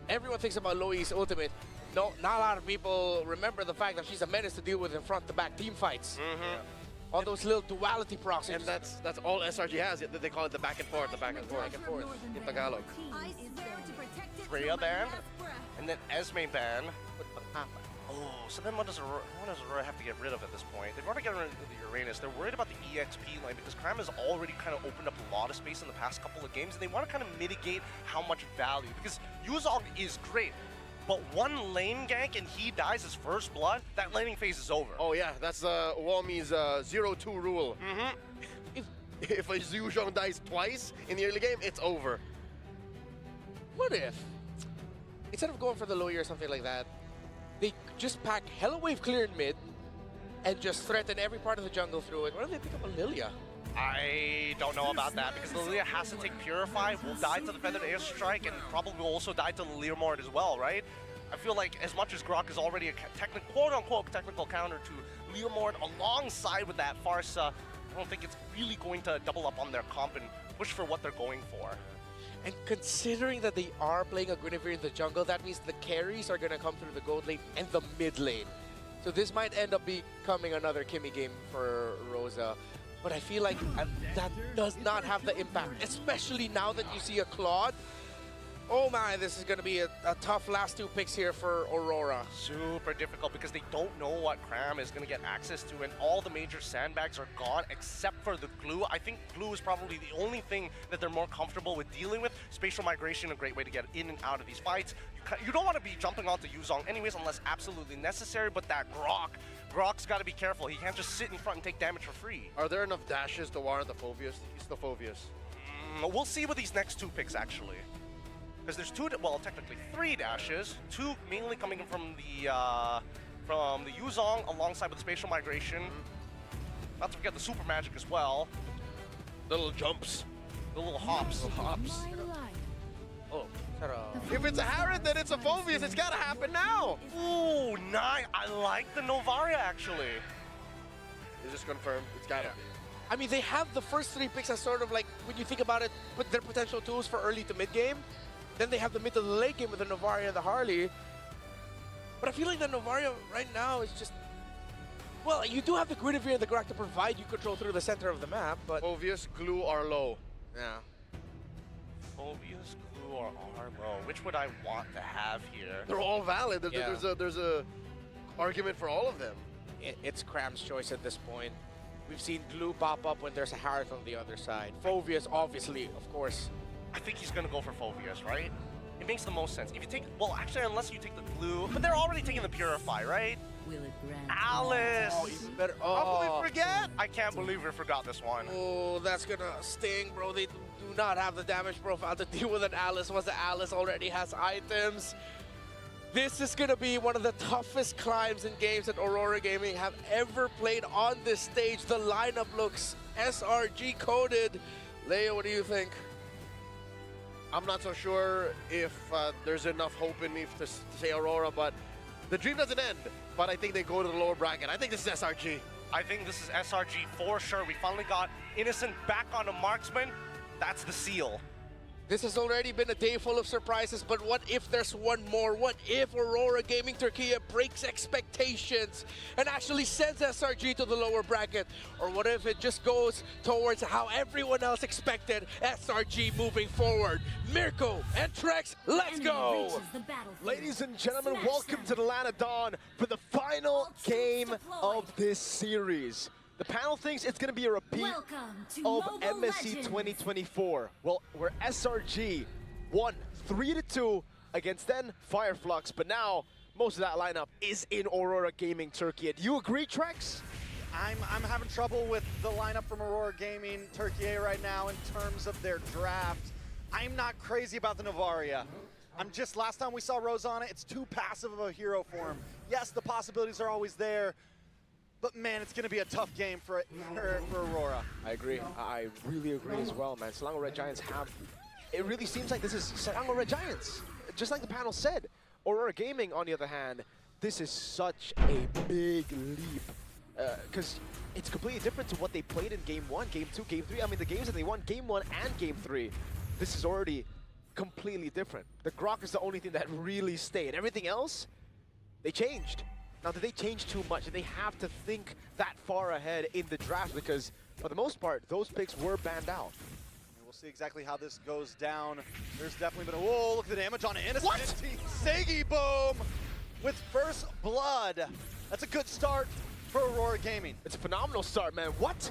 everyone thinks about Lo Yi's ultimate. No, not a lot of people remember the fact that she's a menace to deal with in front-to-back team fights. All those little duality proxies. And that's all SRG has. They call it the back and forth, in Tagalog. Freya ban, and then Esme ban. Oh, so then what does Aurora have to get rid of at this point? They've already gotten rid of the Uranus. They're worried about the EXP lane because Cram has already kind of opened up a lot of space in the past couple of games, and they want to kind of mitigate how much value. Because Yuzong is great, but one lane gank and he dies his first blood, that laning phase is over. Oh yeah, that's Walmi's 0-2 rule. If a Zhuzhong dies twice in the early game, it's over. What if, instead of going for the Lo Yi or something like that, they just pack Hello Wave clear in mid and just threaten every part of the jungle through it? What if they pick up a Lilia? I don't know about that because Lilia has to take Purify, will die to the Feathered Airstrike, and probably will also die to the Leomord as well, right? I feel like as much as Grok is already a quote-unquote technical counter to Leomord alongside with that Farsa, I don't think it's really going to double up on their comp and push for what they're going for. And considering that they are playing a Guinevere in the jungle, that means the carries are going to come through the gold lane and the mid lane. So this might end up becoming another Kimmy game for Rosa. But I feel like that does not have the impact, especially now that you see a Claude. Oh my, this is going to be a tough last 2 picks here for Aurora. Super difficult because they don't know what Cram is going to get access to, and all the major sandbags are gone except for the glue. I think glue is probably the only thing that they're more comfortable with dealing with. Spatial migration, a great way to get in and out of these fights. You don't want to be jumping onto Yuzong anyways unless absolutely necessary, but that Grok's got to be careful. He can't just sit in front and take damage for free. Are there enough dashes to warrant the Phobius? He's the Phobius. We'll see with these next 2 picks, actually. Because there's technically 3 dashes, 2 mainly coming from the Yuzong alongside with the spatial migration. Not to forget the super magic as well. Little jumps. The little hops. Oh, if it's a Harrod, then it's a Phobius. It's gotta happen now. Ooh, nice. I like the Novaria actually. Is this confirmed? It's gotta be. I mean, they have the first 3 picks as sort of like, when you think about it, put their potential tools for early to mid game. Then they have the mid to the late game with the Novaria and the Harley. But I feel like the Novaria right now is just... Well, you do have the Guinevere and the Grok to provide you control through the center of the map, but... Phobius, Glue, are low. Yeah. Phobius, Glue, or Arlo. Which would I want to have here? They're all valid. There's a argument for all of them. It's Cram's choice at this point. We've seen Glue pop up when there's a Harith on the other side. Phobius, obviously, of course. I think he's going to go for Phobius, right? It makes the most sense. If you take... Well, actually, unless you take the Glue... But they're already taking the Purify, right? Will it grant Alice! Oh, even better. How can we forget? I can't believe we forgot this one. Oh, that's gonna sting, bro. They do not have the damage profile to deal with an Alice once the Alice already has items. This is gonna be one of the toughest climbs in games that Aurora Gaming have ever played on this stage. The lineup looks SRG coded. Leo, what do you think? I'm not so sure if there's enough hope in me to say Aurora, but the dream doesn't end. But I think they go to the lower bracket. I think this is SRG. I think this is SRG for sure. We finally got Innocent back on a marksman. That's the seal. This has already been a day full of surprises, but what if there's one more? What if Aurora Gaming Turkey breaks expectations and actually sends SRG to the lower bracket? Or what if it just goes towards how everyone else expected SRG moving forward? Mirko and Trex, let's go! Ladies and gentlemen, welcome to the Land of Dawn for the final game of this series. The panel thinks it's going to be a repeat of MSC 2024. Well, where SRG won 3-2 against then Fireflux, but now most of that lineup is in Aurora Gaming Turkey. Do you agree, Trex? I'm having trouble with the lineup from Aurora Gaming Turkey right now in terms of their draft. I'm not crazy about the Novaria. Last time we saw Rosanna, it's too passive of a hero for him. Yes, the possibilities are always there, but man, it's going to be a tough game for Aurora. I agree. I really agree as well, man. Selangor Red Giants have... It really seems like this is Selangor Red Giants. Just like the panel said. Aurora Gaming, on the other hand, this is such a big leap. Because it's completely different to what they played in Game 1, Game 2, Game 3. I mean, the games that they won, Game 1 and Game 3. This is already completely different. The Grok is the only thing that really stayed. Everything else, they changed. Now, did they change too much? Did they have to think that far ahead in the draft? Because, for the most part, those picks were banned out. We'll see exactly how this goes down. There's definitely been a... Whoa, look at the damage on Innocent. What? Siggy Boom with first blood. That's a good start for Aurora Gaming. It's a phenomenal start, man. What?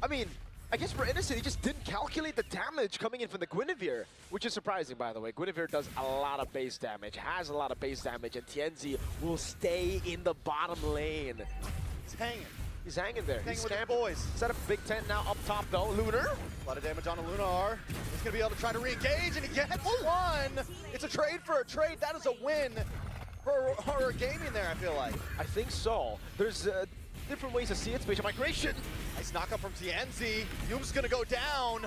I mean, I guess for Innocent, he just didn't calculate the damage coming in from the Guinevere, which is surprising, by the way. Guinevere does a lot of base damage, has a lot of base damage, and Tienzi will stay in the bottom lane. He's hanging. He's hanging there. He's hanging with the boys. Set up a big tent now up top, though. Lunar. A lot of damage on a Lunar. He's going to be able to try to re-engage, and he gets one. It's a trade for a trade. That is a win for Aurora Gaming there, I feel like. I think so. There's different ways to see it. Spatial migration. Nice knockup from Tienzi. Yume's gonna go down.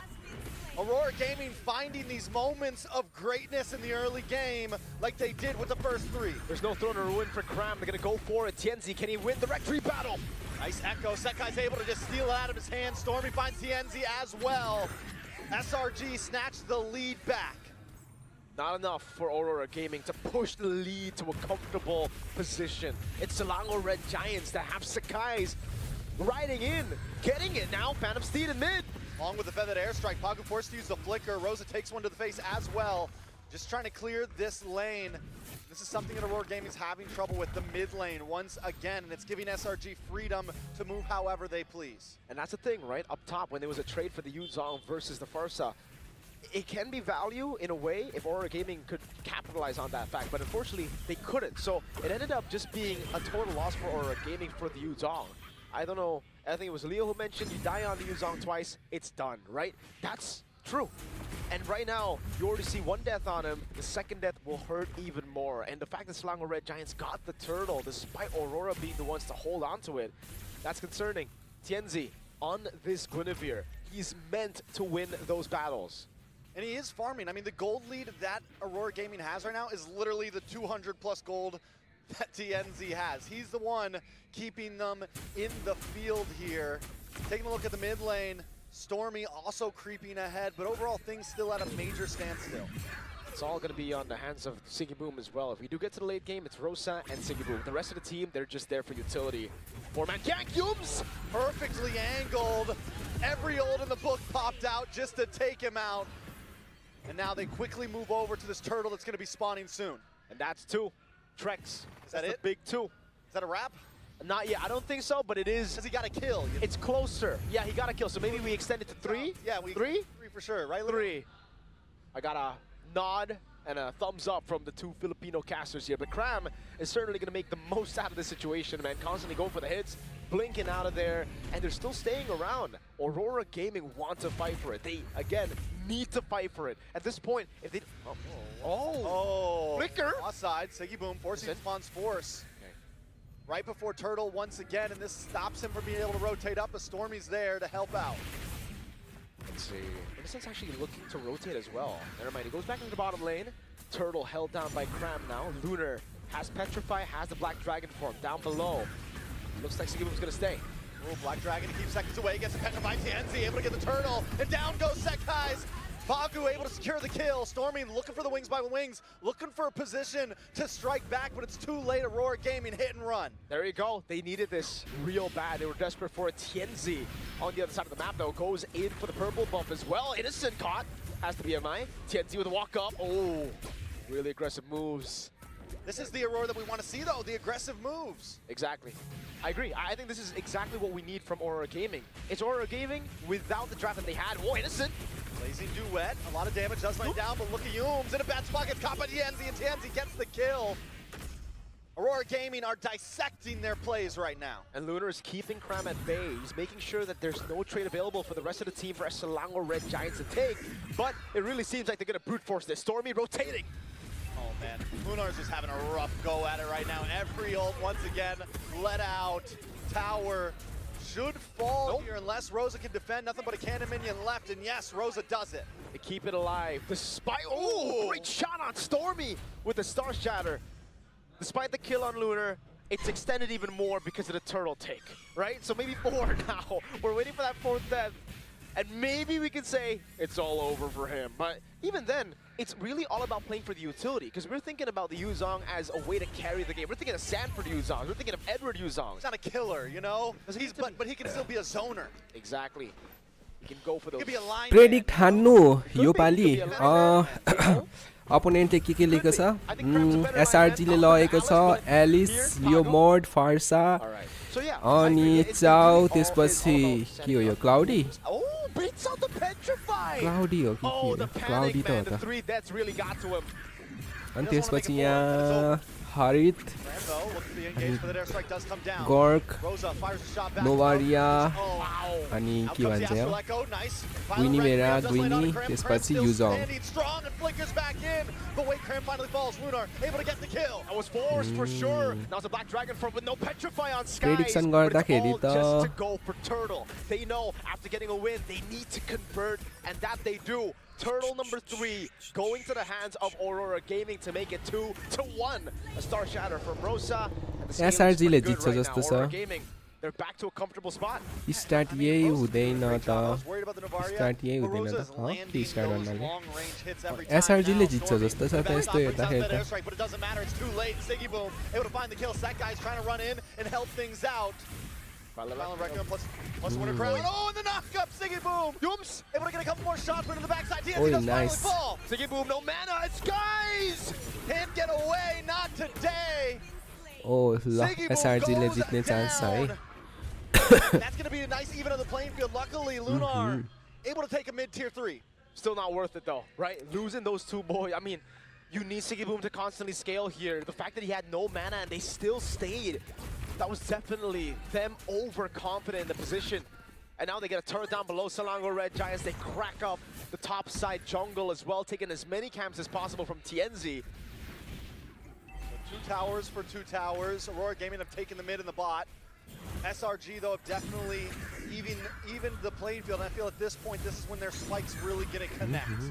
Aurora Gaming finding these moments of greatness in the early game like they did with the first three. There's no throne or ruin for Cram. They're gonna go for it. Tienzi, can he win the Rectory battle? Nice echo. Sekai's able to just steal it out of his hand. Stormy finds Tienzi as well. SRG snatched the lead back. Not enough for Aurora Gaming to push the lead to a comfortable position. It's Selangor Red Giants that have Sakai's riding in, getting it now. Phantom Steed in mid. Along with the feathered airstrike, Pagu forced to use the flicker. Rosa takes one to the face as well. Just trying to clear this lane. This is something that Aurora Gaming's having trouble with, the mid lane once again, and it's giving SRG freedom to move however they please. And that's the thing, right? Up top, when there was a trade for the Yuzong versus the Farsa, it can be value in a way if Aurora Gaming could capitalize on that fact, but unfortunately they couldn't. So it ended up just being a total loss for Aurora Gaming for the Yuzong. I don't know, I think it was Leo who mentioned you die on the Yuzong twice, it's done, right? That's true. And right now, you already see one death on him, the second death will hurt even more. And the fact that Selangor Red Giants got the turtle, despite Aurora being the ones to hold on to it, that's concerning. Tienzi on this Guinevere, he's meant to win those battles. And he is farming. I mean, the gold lead that Aurora Gaming has right now is literally the 200 plus gold that TNZ has. He's the one keeping them in the field here. Taking a look at the mid lane, Stormy also creeping ahead, but overall things still at a major standstill. It's all going to be on the hands of Siggy Boom as well. If we do get to the late game, it's Rosa and Siggy Boom. The rest of the team, they're just there for utility. Four-man gank, Yums! Perfectly angled. Every ult in the book popped out just to take him out. And now they quickly move over to this turtle that's going to be spawning soon. And that's two. Trex. Is that it? The big two. Is that a wrap? Not yet. I don't think so, but it is. Because he got a kill. It's closer. Yeah, he got a kill. So maybe we extend it to three? Yeah, Three? Three for sure, right? Three. I got a nod and a thumbs up from the two Filipino casters here. But Cram is certainly going to make the most out of this situation, man. Constantly going for the hits, blinking out of there, and they're still staying around. Aurora Gaming want to fight for it. They, again, need to fight for it. At this point, if they... Flicker! Offside, Siggy Boom forcing Spawn's force. Okay. Right before Turtle once again, and this stops him from being able to rotate up, as Stormy's there to help out. Let's see. Innocent's actually looking to rotate as well. Never mind, he goes back into the bottom lane. Turtle held down by Cram now. Lunar has Petrify, has the Black Dragon form down below. Looks like Siggy Boom's gonna stay. Oh, Black Dragon keeps seconds away, gets a Petrify. TNZ able to get the Turtle, and down goes Sekai's. Bagu able to secure the kill. Stormy looking for the wings by wings, looking for a position to strike back, but it's too late. Aurora Gaming hit and run. There you go. They needed this real bad. They were desperate for it. Tienzi on the other side of the map, though, goes in for the purple buff as well. Innocent caught. Has to be MI. Tienzi with a walk up. Oh, really aggressive moves. This is the Aurora that we want to see, though, the aggressive moves. Exactly. I agree. I think this is exactly what we need from Aurora Gaming. It's Aurora Gaming without the draft that they had. Oh, Innocent. Blazing Duet, a lot of damage does lay down, but look at Yooms in a bad spot, gets caught by Tienzi, and Tienzi gets the kill. Aurora Gaming are dissecting their plays right now. And Lunar is keeping Cram at bay. He's making sure that there's no trade available for the rest of the team for Selangor Red Giants to take, but it really seems like they're gonna brute force this. Stormy rotating. Oh man, Lunar's just having a rough go at it right now. Every ult once again let out. Tower should fall here unless Rosa can defend. Nothing but a cannon minion left, and yes, Rosa does it. They keep it alive. Despite, great shot on Stormy with the Star Shatter. Despite the kill on Lunar, it's extended even more because of the turtle take, right? So maybe 4 now. We're waiting for that 4th death. And maybe we can say it's all over for him. But even then, it's really all about playing for the utility, because we're thinking about the Yuzong as a way to carry the game. We're thinking of Sanford Yuzong. We're thinking of Edward Yuzong. He's not a killer, you know? But he can still be a zoner. Exactly. He can go for those. He can be a line Predict हान्नु यो पाली अपोनेन्टले के लेको छ SRG ले लगेको छ Alice लियोमोर्ड फार्सा अनि चाउ त्यसपछि के हो यो क्लाउडी Beats out the Petrify! क्लाउडी हो कि के क्लाउडी त हो त 3 deaths really got to him. अनि त्यसपछि यहाँ हरित गोर्क नोवारिया अनि के भन्छ यहाँ विनिमेरा ग्विनी त्यसपछि युजोङ प्रेडिक्सन गर्दाखेरि त Turtle number 3 going to the hands of Aurora Gaming to make it 2-1. A Star Shatter from Rosa. SRG ले जित्छ जस्तो छ. They're back to a comfortable spot. Start यही हुँदैन त. स्टार्ट यही हुँदैन त. के स्टार्ट गर्नले. SRG ले जित्छ जस्तो छ त यस्तो हेर्दाखेरि त. But it doesn't matter. It's too late. Siggy Boom able to find the kill. That guy's trying to run in and help things out. Plus winner crown. Oh, and the knock-up, Siggy Boom! Yooms able to get a couple more shots, but in the backside, TNZ does finally fall. Siggy Boom, no mana, it's guys! Can't get away, not today! Oh, ल SRG ले जित्ने chance छ है. That's going to be a nice even on the playing field. Luckily, Lunar able to take a mid-tier 3. Still not worth it though, right? Losing those two boys, I mean, you need Siggy Boom to constantly scale here. The fact that he had no mana and they still stayed, that was definitely them overconfident in the position. And now they get a turret down below Selangor Red Giants. They crack up the top side jungle as well, taking as many camps as possible from TNZ. So 2 towers for 2 towers. Aurora Gaming have taken the mid and the bot. SRG though have definitely even the playing field. And I feel at this point, this is when their spikes really gonna connect.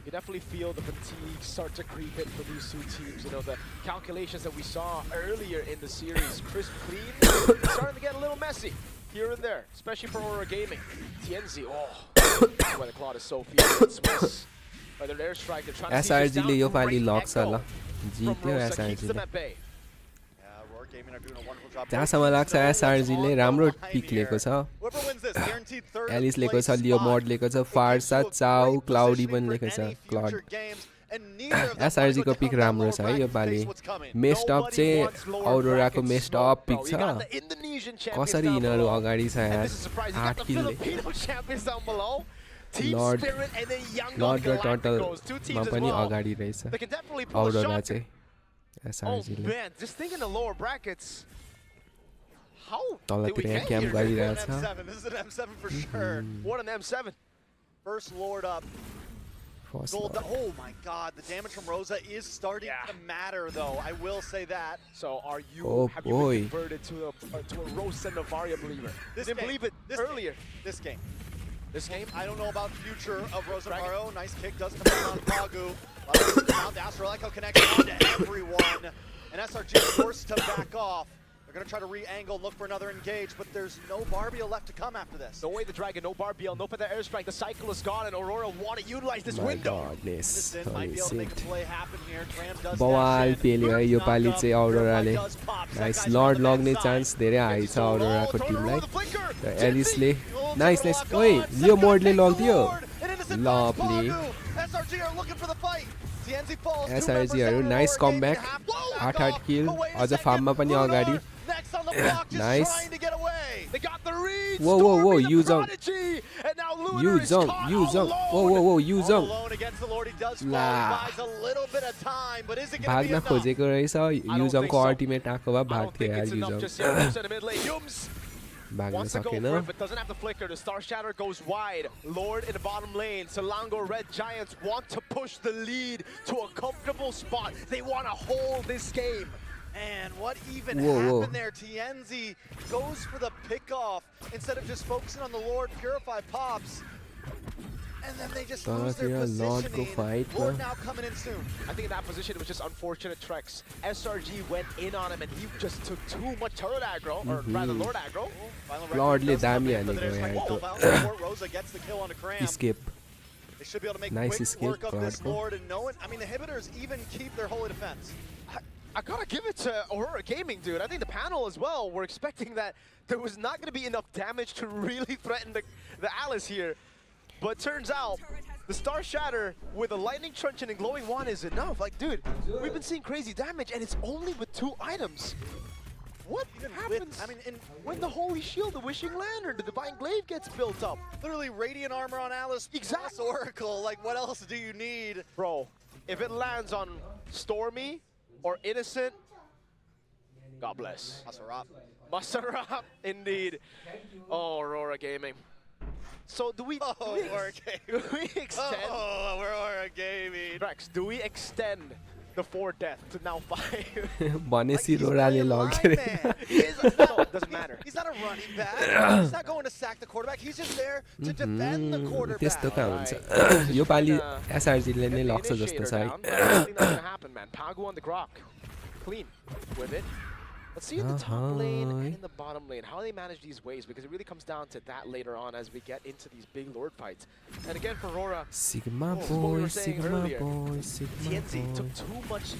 You definitely feel the fatigue start to creep in for these two teams. You know, the calculations that we saw earlier in the series, crisp, clean, starting to get a little messy here and there, especially for Aurora Gaming. TNZ, why the Claude is so fierce. Swiss, by their airstrike, they're trying to SRG ले यो पाली luck छ ल. जित्यो SRG ले. जहाँसम्म लाग्छ SRG ले राम्रो pick लिएको छ. एलिस लिएको छ, लियोमोर्ड लिएको छ, फार्सा, चाउ, क्लाउडी पनि लिएको छ. क्लाउड SRG को पिक राम्रो छ है यो पाली. मेस्ड अप चाहिँ औरोरा को मेस्ड अप पिक छ. कसरी यिनीहरू अगाडि छ यार 8 किलले. Team Lord Spirit and then Young Lord raw Galacticos, two teams टर्टलमा as पनि well. अगाडि रहेछ They can definitely pull a aurora shot. चाहिँ Oh SRG ले man, just think in the lower brackets. How तलतिर did we यहाँ get camp here? गरिरहेछ M7. This is an M7 for sure. What an M7. First Lord up. First Gold. Lord. Oh my God, the damage from Rosa is starting to matter, though. I will say that. So are you? Oh, have you boy. been converted to a Rosa Navaria believer? This Didn't game. believe it earlier. This game. This game. I don't know about future of Rosa Navarro. Nice kick does come in on Pagu. Now Astro Echo connects onto everyone. And SRG forced to back off. They're going to try to re-angle and look for another engage, but there's no Barbiel left to come after this. No way the Dragon, no Barbiel, no Panther airstrike. The cycle is gone, and Aurora want to utilize this My window. godness, Innocent might be able to make a play happen here. Cram does बवाल dash in. पेल्यो है यो पालि चाहिँ औरोराले does pop. Nice lord लग्ने chance धेरै high छ औरोराको टिमलाई र एलिसले nice nice ओइ लियो मोडले लगिदियो lovely SRG are looking for the fight. TNZ falls. एसआरजीहरू नाइस कमब्याक 8-8 किल अझ फार्ममा पनि अगाडि Next on the block, just Nice. trying to get away. They got the read. Whoa, whoa, whoa, Stormy the you jump. Prodigy, and now Lunar You is jump, caught you jump. Whoa, alone. whoa, whoa, you All jump. alone against the Lord, he does fall. La. He buys a little bit of time, but is it going to be भाग्न enough? खोजेको रहेछ युजङको ultimate आएको भए I don't भाग्थ्यो think यार it's enough युजङ just yet. Moves in the mid lane. Yums भाग्न wants to go सकेन for it, but doesn't have the flicker. The Star Shatter goes wide. Lord in the bottom lane. Salango Red Giants want to push the lead to a comfortable spot. They want to hold this game. And what even Whoa, happened whoa. there? TNZ goes for the pickoff instead of just focusing on the Lord. Purify pops. And then they just lose their तलतिर लर्डको positioning. फाइटमा Lord now coming in soon. I think in that position it was just unfortunate Trex. SRG went in on him and he just took too much turret aggro, or rather Lord aggro. लर्डले दामी हानेको यार त्यो Rosa gets the kill on the Cram. स्केप They should be able to make Nice quick escape, work of this Gladko. Lord and know it. I mean, the Inhibitors even keep their holy defense. I gotta give it to Aurora Gaming, dude. I think the panel as well were expecting that there was not gonna be enough damage to really threaten the Alice here. But turns out, the Star Shatter with a Lightning Truncheon and Glowing Wand is enough. Like, dude, we've been seeing crazy damage and it's only with 2 items. What happens when the Holy Shield, the Wishing Lantern, the Divine Glaive gets built up? Literally Radiant Armor on Alice, plus Oracle. Like, what else do you need? Bro, if it lands on Stormy or Innocent, God bless. Masarap. Masarap, indeed. Oh, Aurora Gaming. So do we extend? Oh, we're Aurora Gaming. Rex, do we extend the 4 death to now 5? भनेपछि रोराले लग्यो No, it doesn't matter. He's not a running back. He's not going to sack the quarterback. He's just there to defend the quarterback. त्यस्तो कहाँ हुन्छ यो पालि एसआरजीले नै लग्छ जस्तो छ है I think that's gonna happen, man. Pagu on the Grok. Clean with it. Let's see in the top lane and in the bottom lane how they manage these waves, because it really comes down to that later on as we get into these big Lord fights. And again for Aurora, Sigma this is what we boy, were saying Sigma earlier. boy, Sigma TNZ boy. took too much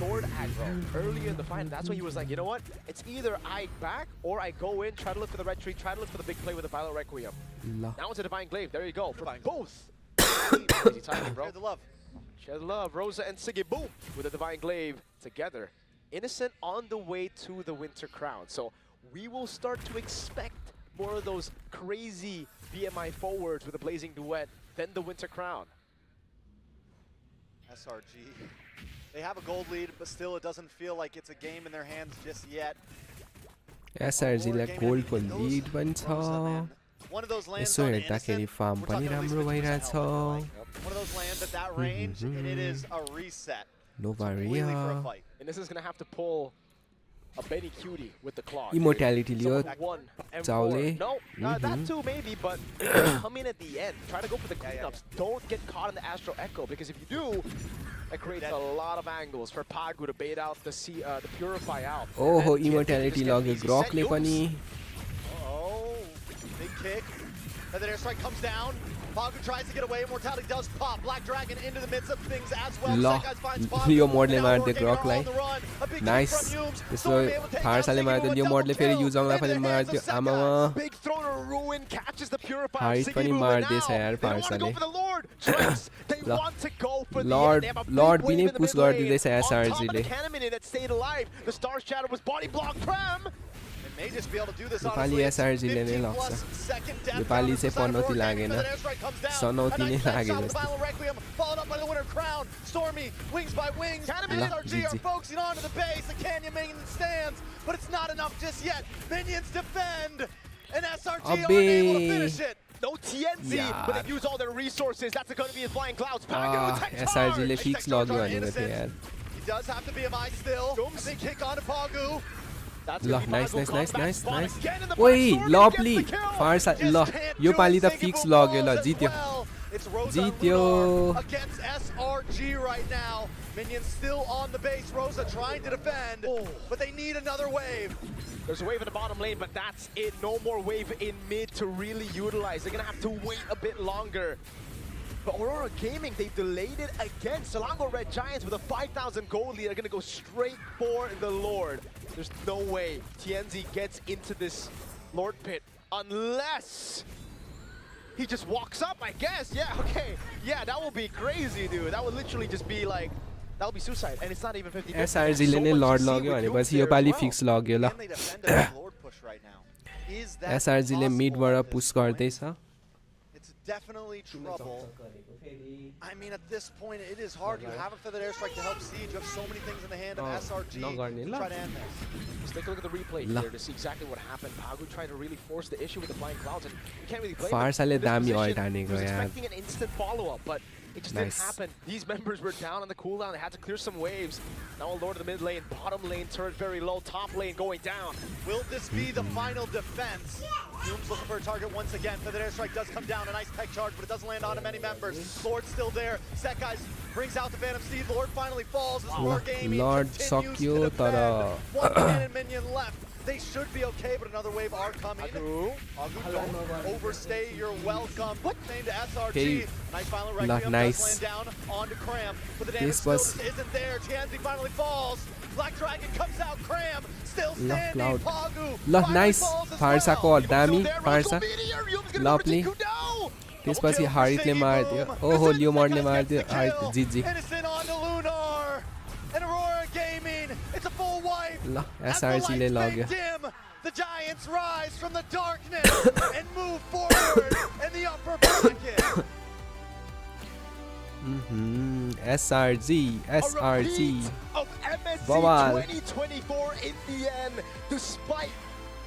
Lord aggro earlier in the fight, and that's when he was like, you know what? It's either I back or I go in, try to look for the red tree, try to look for the big play with the Violet Requiem. L Now it's a Divine Glaive. There you go. For both. Crazy timing, bro. Share the love. Share the love. Rosa and Siggy, boom, with the Divine Glaive together. Innocent on the way to the Winter Crown. So we will start to expect more of those crazy BMI forwards with a Blazing Duet than the Winter Crown. SRG. They have a gold lead, but still it doesn't feel like it's a game in their hands just yet. एसआरजीलाई गोल्डको लिड पनि छ One of those lands यसो on हेर्दाखेरि Innocent. Farm We're पनि talking at least राम्रो 50% भइरहेछ health, like, one of those lands at that range, and it is a reset. नोभारिया And this is going to have to pull a Benny Cutie with the claw. Immortality Leo One चाउले No, that too maybe, but come in at the end. Try to go for the cleanups. Don't get caught in the Astro Echo, because if you do, that creates a lot of angles for Pagu to bait out the Purify out. ओहो इमोर्टालिटी लग्यो ग्रकले पनि Oh, big kick. And then airstrike comes down. Pagu tries to get away. Immortality does pop. Black Dragon into the midst of things as well. ल Zeitgeist finds Pagu. लियो मोडले Now मार्दियो Wargaming are ग्रकलाई on the run. A big kick nice from Yumes. त्यसो Storm able to take out फार्साले Siggy मार्दियो with Leo double मोडले फेरि kill. युजङलाई पनि In the hands मार्दियो of आमामा Big throw to ruin, catches the Purify. Height पनि मार्दैछ यार They want to go फार्साले for the Lord. Trex, they ल want to go for the lord end. They have a big lord wave पनि in the पुस mid lane. गरिदिँदैछ On top of एसआरजीले the Cannon that stayed alive. The Star Shadow was body block Pram. may just be able to do this Nepali honestly. SRG ले नै लग्छ नेपाली चाहिँ पनौती लागेन सनौती नै लाग्यो जस्तो Followed up by the winner crown. Stormy, wings by wings. And SRG are focusing on to the base. The Canyon Minion stands, but it's not enough just yet. Minions defend, and SRG aren't able to finish it. No TNZ, but they use all their resources. That's going to be his flying clouds. SRG ले fix लग्यो भनेको थियो यार He does have to be a MI still. They kick on to Pagu. ल nice ओइ lovely Fars ल यो पाली त fix लग्यो ल जित्यो Against SRG right now. Minions still on the base. Rosa trying to defend, but they need another wave. There's a wave in the bottom lane, but that's it. No more wave in mid to really utilize. They're going to have to wait a bit longer. But Aurora Gaming, they delayed it again. Selangor Red Giants with a 5,000 gold lead are going to go straight for the Lord. There's no way TNZ gets into this Lord pit unless he just walks up, I guess. Yeah, okay. Yeah, that would be crazy, dude. That would literally just be like, that would be suicide. And it's not even 50. SRG ले नै lord लग्यो भनेपछि यो पाली fix लग्यो ल SRG ले मिडबाट push गर्दैछ Definitely trouble. I mean, at this point, it is hard. You have a feathered airstrike to help siege. You have so many things in the hand of SRG to try to end this. Just take a look at the replay here to see exactly what happened. Pagu tried to really force the issue with the flying clouds, and you can't really play Farsaले दामी ult He हानेको was यार expecting an instant follow-up, but it just didn't happen. These members were down on the cooldown. They had to clear some waves. Now a Lord of the mid lane, bottom lane, turret very low, top lane going down. Will this be the final defense? Doom's looking for a target once again. Feathered airstrike does come down. A nice tech charge, but it doesn't land on many members. Lord's still there. Sekai brings out the Phantom Steed. Lord finally falls as Aurora Gaming continues to defend. One cannon minion left. They should be okay, but another wave are coming. Agu, don't overstay your welcome. Named SRG. Nice final Requiem does land down onto Cram, but the damage still isn't there. Tianzi finally falls. Black Dragon comes out. Cram still standing. Pagu. Nice. Farsa को दामी Farsa. Lovely. त्यसपछि हारितले मार्दियो ओहो लियो मर्ने मार्दियो हारित जिजी Innocent on to Lunar. And Aurora Gaming. It's a full wipe. ल SRG ले लग्यो The Giants rise from the darkness and move forward in the upper bracket. SRG Of MSC Bawal 2024 in the end, despite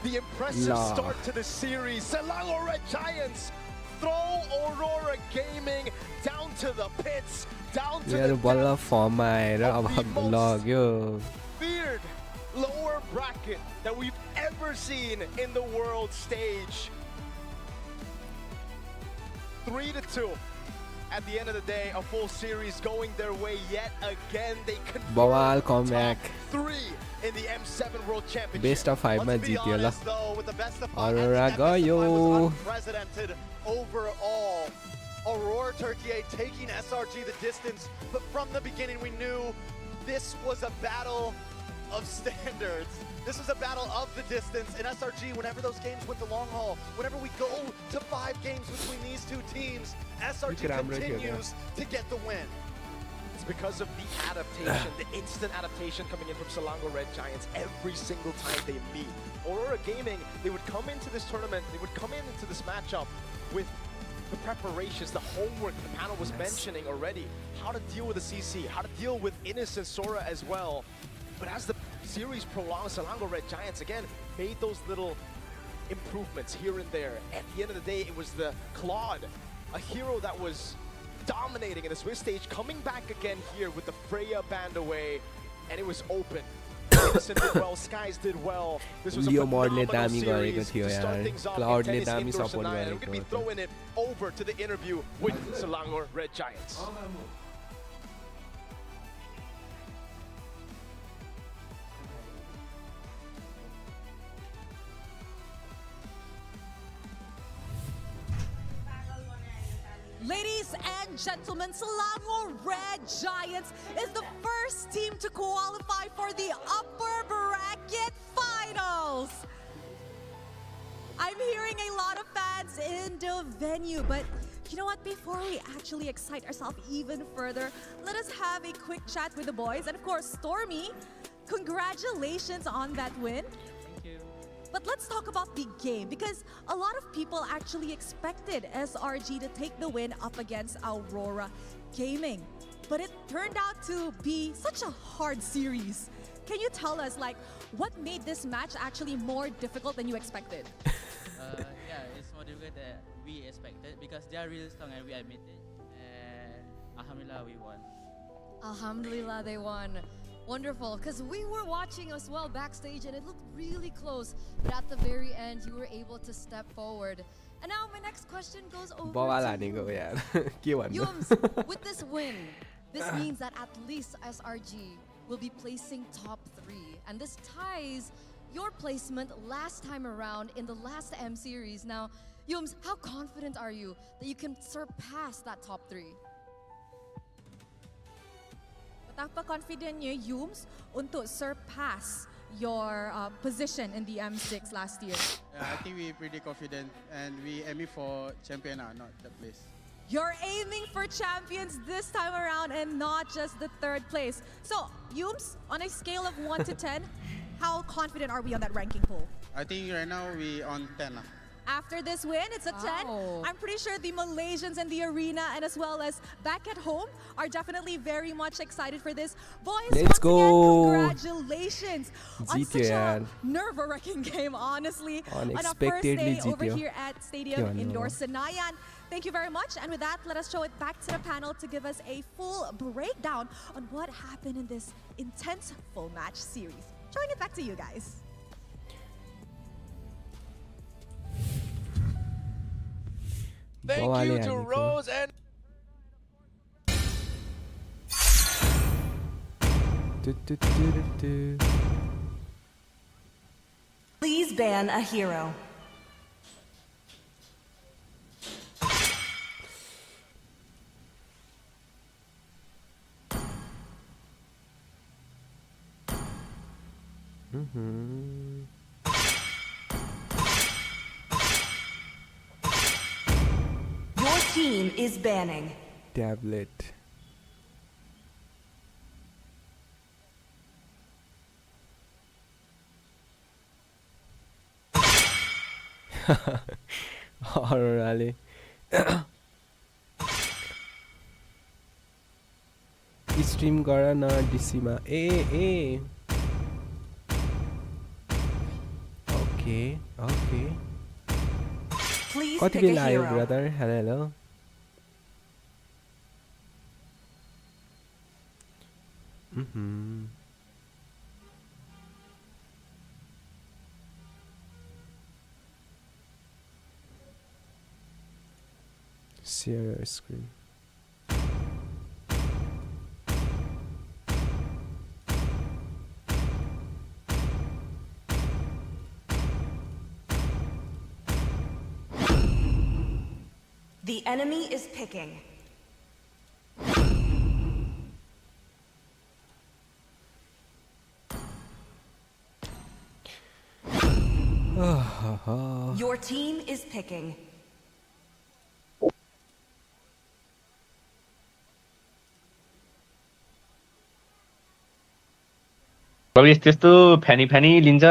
the impressive start to the series, Selangor Red Giants throw Aurora Gaming down to the pits, down to the बल्ल फर्ममा आएर अब लग्यो weird lower bracket that we've ever seen in the world stage. 3-2. At the end of the day, a full series going their way yet again. They Bawal confirm comeback. top 3 in the M7 World Championship. Best of 5 मा जित्यो ल Aurora गयो unprecedented overall. Aurora Turkey taking SRG the distance, but from the beginning we knew this was a battle of standards. This was a battle of the distance, and SRG, whenever those games went the long haul, whenever we go to 5 games between these two teams, SRG continues to get the win. It's because of the adaptation, the instant adaptation coming in from Selangor Red Giants every single time they meet. Aurora Gaming, they would come into this tournament, they would come into this matchup with the preparations, the homework the panel was mentioning already. How to deal with the CC, how to deal with Innocent Sora as well. But as the series prolonged, Selangor Red Giants again made those little improvements here and there. At the end of the day, it was the Claude, a hero that was dominating in the Swiss stage, coming back again here with the Freya band away, and it was open. Innocent did well, Skies did well. This was a phenomenal series to start things off in tennis indoors tonight. And we're going to be throwing it over to the interview with Selangor Red Giants. Ladies and gentlemen, Selangor Red Giants is the first team to qualify for the upper bracket finals. I'm hearing a lot of fans in the venue, but you know what? Before we actually excite ourselves even further, let us have a quick chat with the boys. And of course, Stormy, congratulations on that win. Thank you. But let's talk about the game, because a lot of people actually expected SRG to take the win up against Aurora Gaming. But it turned out to be such a hard series. Can you tell us, like, what made this match actually more difficult than you expected? Yeah, it's more difficult than we expected because they are really strong and we admit it. And Alhamdulillah, we won. Alhamdulillah, they won. Wonderful, because we were watching as well backstage and it looked really close. But at the very end, you were able to step forward. And now my next question goes over to you. Yums, with this win, this means that at least SRG will be placing top 3. And this ties your placement last time around in the last M series. Now, Yums, how confident are you that you can surpass that top 3? Betapa confident niyo, Yums, untuk surpass your position in the M6 last year? Yeah, I think we're pretty confident and we aiming for champion now, not the place. You're aiming for champions this time around and not just the 3rd place. So, Yums, on a scale of 1 to 10, how confident are we on that ranking poll? I think right now we on 10 now. After this win, it's a 10. I'm pretty sure the Malaysians in the arena and as well as back at home are definitely very much excited for this. Boys, Let's go. Again, congratulations on such a यार. nerve-wracking game, honestly. On a first Unexpectedly day over जीत्यो. here at Stadium Indoor Senayan. Thank you very much. And with that, let us show it back to the panel to give us a full breakdown on what happened in this intense full match series. Showing it back to you guys. Thank you to Rose and Please ban a hero. Your team is banning. Tablet. Alright. Stream गर न DC मा ए okay Please कति pick a बेला आयो hero. Brother hello share your screen. The enemy is picking. Your team is picking. प्रवेश त्यस्तो फ्यानी लिन्छ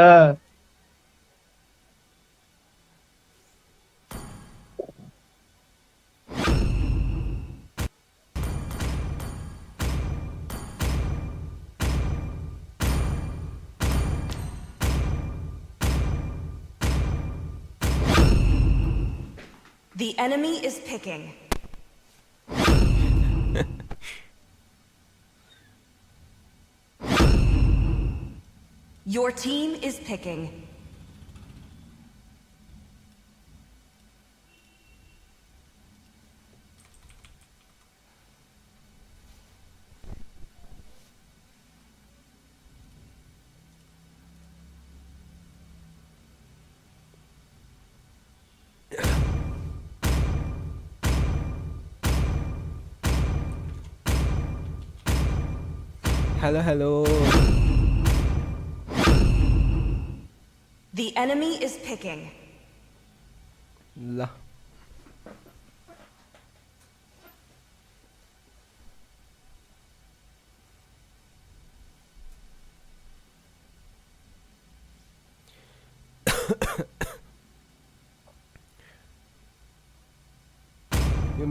The enemy is picking. Your team is picking. Hello. The enemy is picking. La.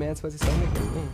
Match पछि सँगै खेल्ने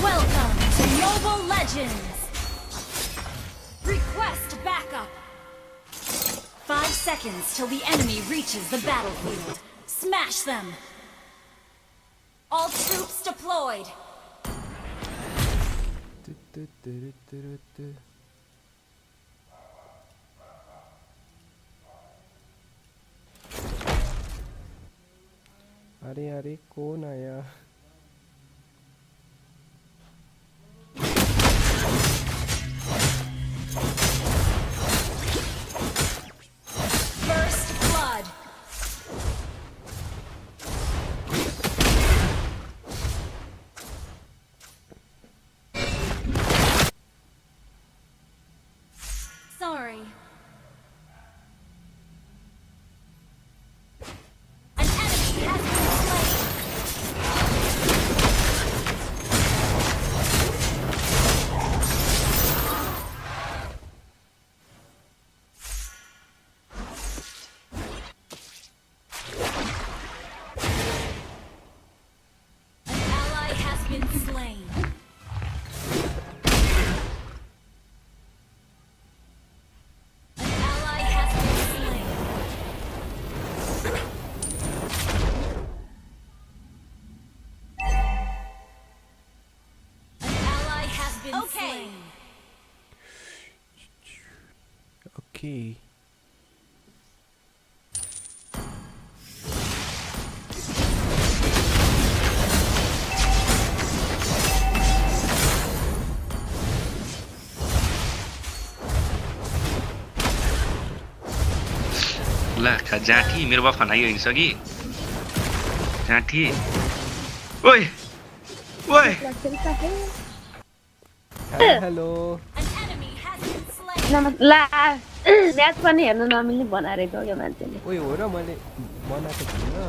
Welcome to Mobile Legends! Request backup! 5 seconds till the enemy reaches the battlefield. Smash them! All troops deployed! अरे अरे कौन आया First blood! Sorry. An enemy has been slain! An ally has been slain. An ally has been slain. An ally has been slain. Okay. ला जाठी मेरो बाप फनाइयो हिँड्सकि जाठी ओइ ओइ hello ला match पनि हेर्नु नमिल्ने बनाएको यो मान्छेले ओइ हो र मैले बनाएको थिइनँ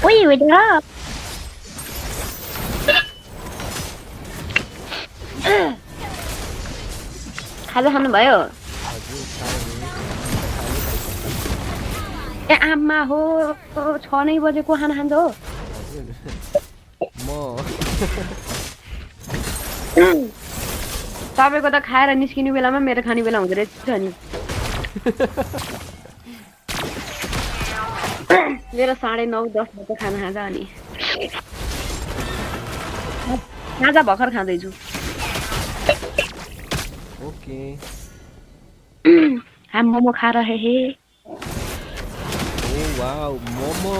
ओइ होइन खाजा खानु भयो ए आमा हो 6 बजे को खाना खान्छ हो म तपाईको त खाएर निस्किने बेलामा मेरो खाने बेला हुँदै रहेछ नि मेरो 9:30 10 बजे खाना खान्छ अनि खाजा भर्खर खाँदैछु ओके हामी मोमो खा रहे हे ओ वाउ मोमो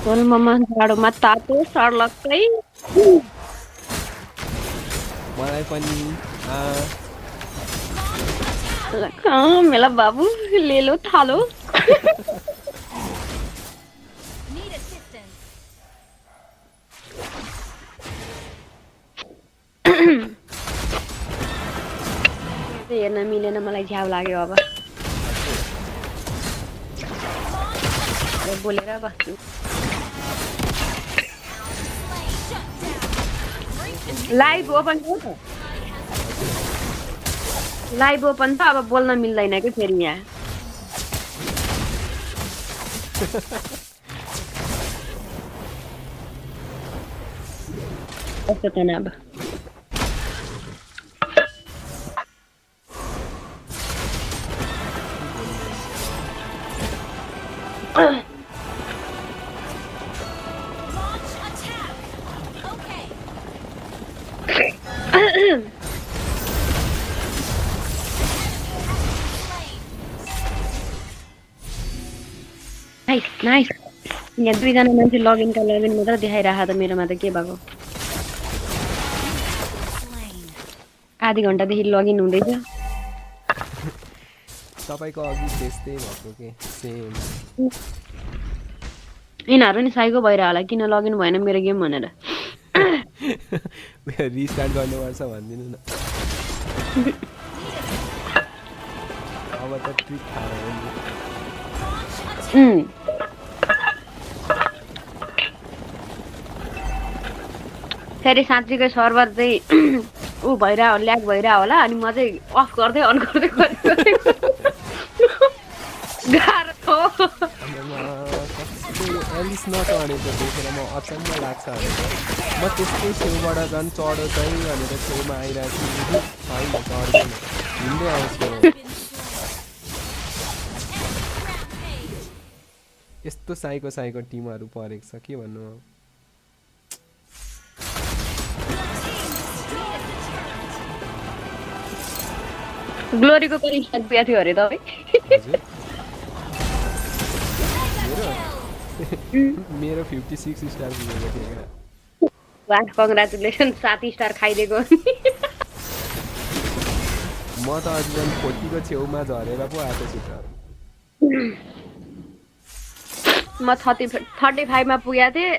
कोल मोमो जाडोमा तातो सर्लक्कै मलाई पनि मेला बाबु लेलो थालो Need assistance. हेर्न मिलेन मलाई झ्याउ लाग्यो अब बोलेर बस्छु लाइभ ओपन हो त लाइभ ओपन त अब बोल्न मिल्दैन कि फेरि यहाँ कस्तो तनाव Launch attack. Okay. नाइस यहाँ दुईजना मान्छे लगइन मात्र देखाइराख त मेरोमा त के भएको आधी घण्टादेखि लगइन हुँदैछ तपाईको अघि त्यस्तै भएको के सेम यिनीहरू नि साइको भइरह होला किन लगइन भएन मेरो गेम भनेर रिस्टार्ट गर्नुपर्छ भन्दिनु न अब त ट्रिक थाहा हो नि फेरि साँच्चीकै सर्भर चाहिँ ऊ भइरह ल्याग भइरह होला अनि म चाहिँ अफ गर्दै अन गर्दै गाह्रो एलिस नचढेको देखेर म अचम्म लाग्छ म त्यस्तै छेउबाट झन् चढो चाहिँ भनेर छेउमा आइरहेको छु छैन चढ्दैन हिँड्दै आउँछु यस्तो साइको टिमहरू परेको छ के भन्नु ग्लोरीको पनि स्टार पुगेको थियो अरे तपाईँ मेरो 56 स्टार पुगेको थियो वाह कङ्ग्रेचुलेसन 7 स्टार खाइदिएको म त अझै 40 को छेउमा झरेर पो आएको छु त म 35 मा पुगेको थिएँ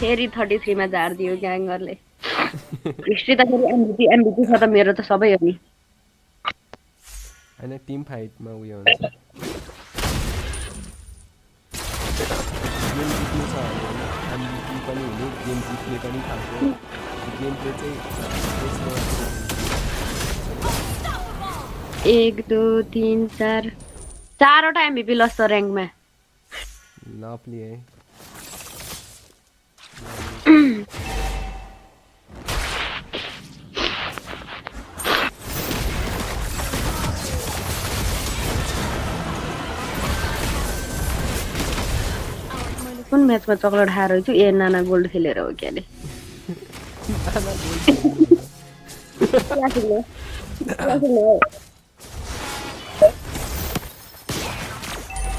फेरि 33 मा झारिदियो ग्याङ्गरले हिस्ट्री त फेरि एमभीपी छ त मेरो त सबै हो नि हैन टिम फाइटमा उयो हुन्छ गेम जित्नु छ भने एमभीपी पनि हुने गेम जित्ने पनि खालको गेम प्ले चाहिँ 1 2 3 4 चारवटा एमभीपी लस र्याङ्कमा लभली है कुन म्याचमा चक्लेट खाएर छु ए नाना गोल्ड खेलेर हो क्या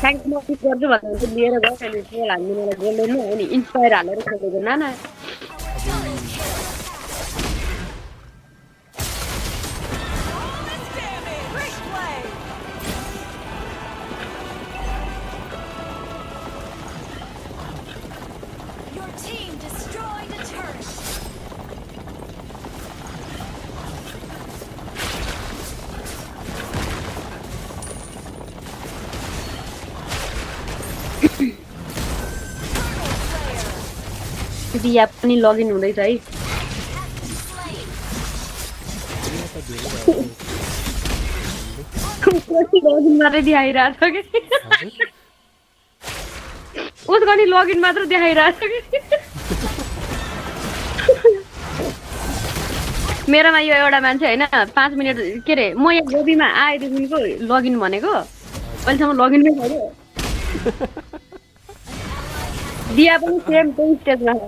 गर्छु भन्दा लिएर गयो गोल हाल्नु मलाई गोल्ड नै हो नि इन्सपायर हालेर खेलेको नाना दिया पनि लगइन हुँदैछ है लगइन मात्रै देखाइरहेछ कि उसको नि लगइन मात्र देखाइरहेछ कि मेरोमा यो एउटा मान्छे होइन 5 मिनट के अरे म यहाँ गोबीमा आएदेखिको लगइन भनेको अहिलेसम्म लगइनमै छैन दिया पनि सेम त्यही स्टेजमा छ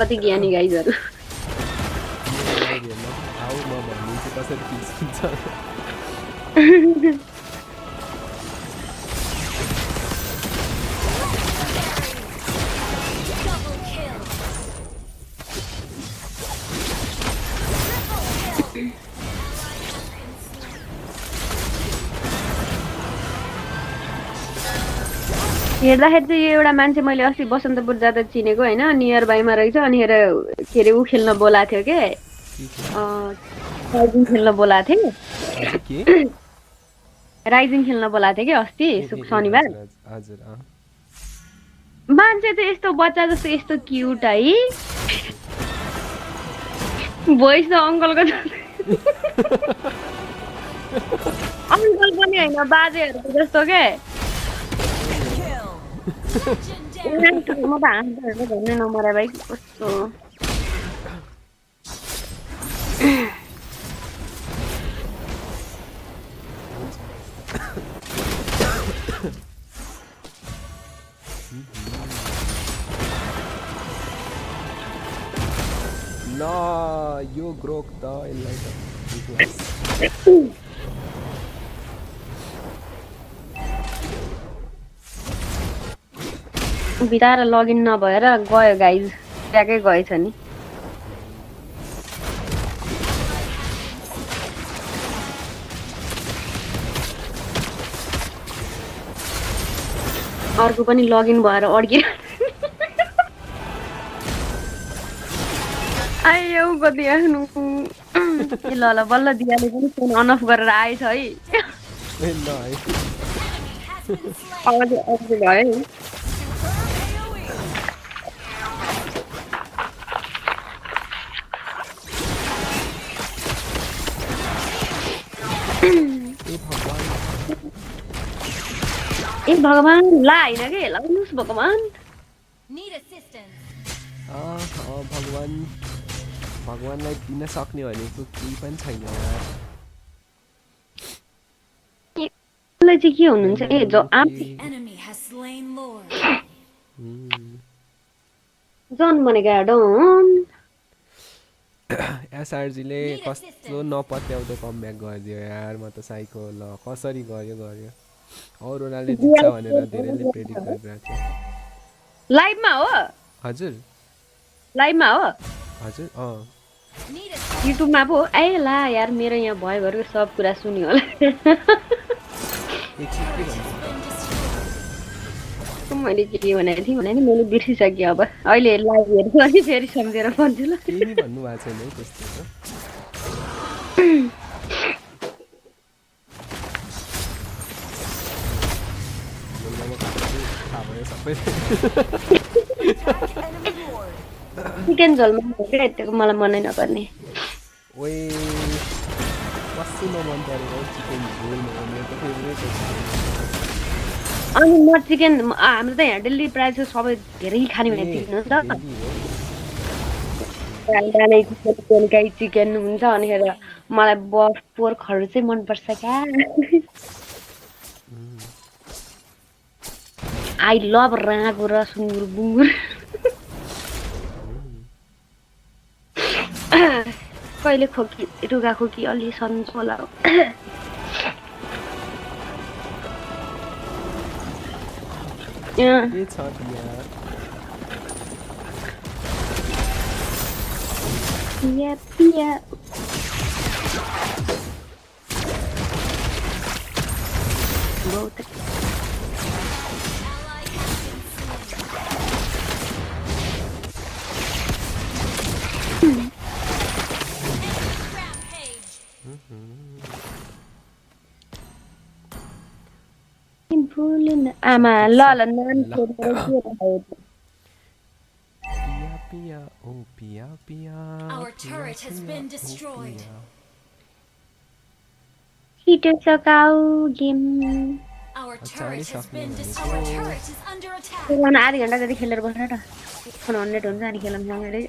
कति ज्ञानी गाइजहरू हेर्दाखेरि चाहिँ यो एउटा मान्छे मैले अस्ति बसन्तपुर जाँदा चिनेको होइन नियर बाईमा रहेछ अनि के अरे ऊ खेल्न बोलाएको थियो के राइजिङ खेल्न बोलाएको थिएँ राइजिङ खेल्न बोलाएको थिएँ कि अस्ति शनिबार मान्छे चाहिँ यस्तो बच्चा जस्तो यस्तो क्युट है भोइस त अङ्कलको अङ्कल पनि होइन बाजेहरूको जस्तो के म त हाँस्दाखेरि भन्ने नमरा भाइ कस्तो ल यो ग्रोक त यसलाई त बिताएर लगइन नभएर गयो गाइज ट्याकै गएछ नि अर्को पनि लगइन भएर अड्कियो आयो कति आफ्नो ल ल बल्ल दियाले पनि फोन अन अफ गरेर आएछ है आवाज भयो ए भगवान ला हैन के लाउनुस् भगवान भगवानलाई दिन सक्ने भनेको केही पनि छैन यार मलाई चाहिँ के हुनुहुन्छ ए जो जन भनेको डन एसआरजीले कस्तो नपत्याउँदो कमब्याक गरिदियो यार म त साइको ल कसरी गर्यो रोनाल्डो जित्छ भनेर धेरैले प्रेडिक्ट गरिरहेको थियो लाइभमा हो हजुर लाइभमा हो हजुर युट्युबमा पो ए ला यार मेरो यहाँ भयो घरको सब कुरा सुन्यो होला मैले के भनेको थिएँ भने नि मैले बिर्सिसकेँ अब अहिले लाइभ हेर्छु अनि फेरि सम्झेर भन्छु ल केही भन्नु भएको छैन है त्यस्तो चिकन झोलमा यतिको मलाई मनै नपर्ने ओए कसैमा मन परेको चिकन झोल मेरो त फेभरेट हो अनि म चिकन हाम्रो त यहाँ डेली प्रायः चाहिँ सबै धेरै खाने भने चिकन हो नि त बेलुकै चिकन हुन्छ अनिखेर मलाई बफ पोर्कहरू चाहिँ मनपर्छ क्या आई लभ राँको र सुँगुर बुङ्गुर कहिले खोकी रुगा खोकी अलि सन्चो होला पिया आमा ल नाम पिया ओ पिया Our turret has been destroyed. हिटो सकाउ game Our turret has been destroyed. Our turret is under attack. आधी घन्टा जति खेलेर बस्न त फोन 100 हुन्छ अनि खेलौँ सँगै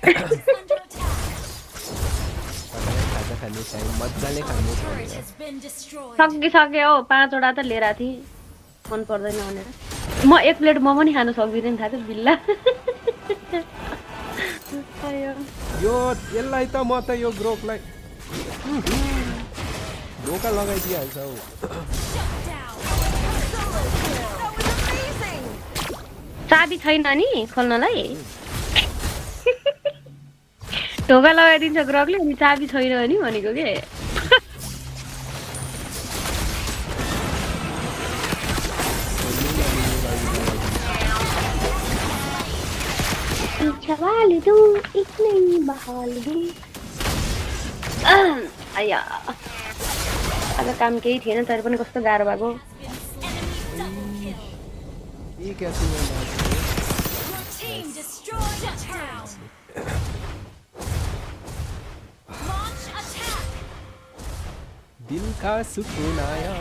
सकिसक्यो 5 वटा त लिएर थिएँ मन पर्दैन भनेर म एक प्लेट मोमो नि खान सक्दिनँ थाहा थियो बिल्ला यो यसलाई त म त यो ग्रोकलाई धोका लगाइदिइहाल्छ हौ चाबी छैन नि खोल्नलाई ढोका लगाइदिन्छ ग्रोकले अनि चाबी छैन नि भनेको के वाले तू इतने बहाल भी आया आज काम केही थिएन तर पनि कस्तो गाह्रो भएको दिल का सुकून आया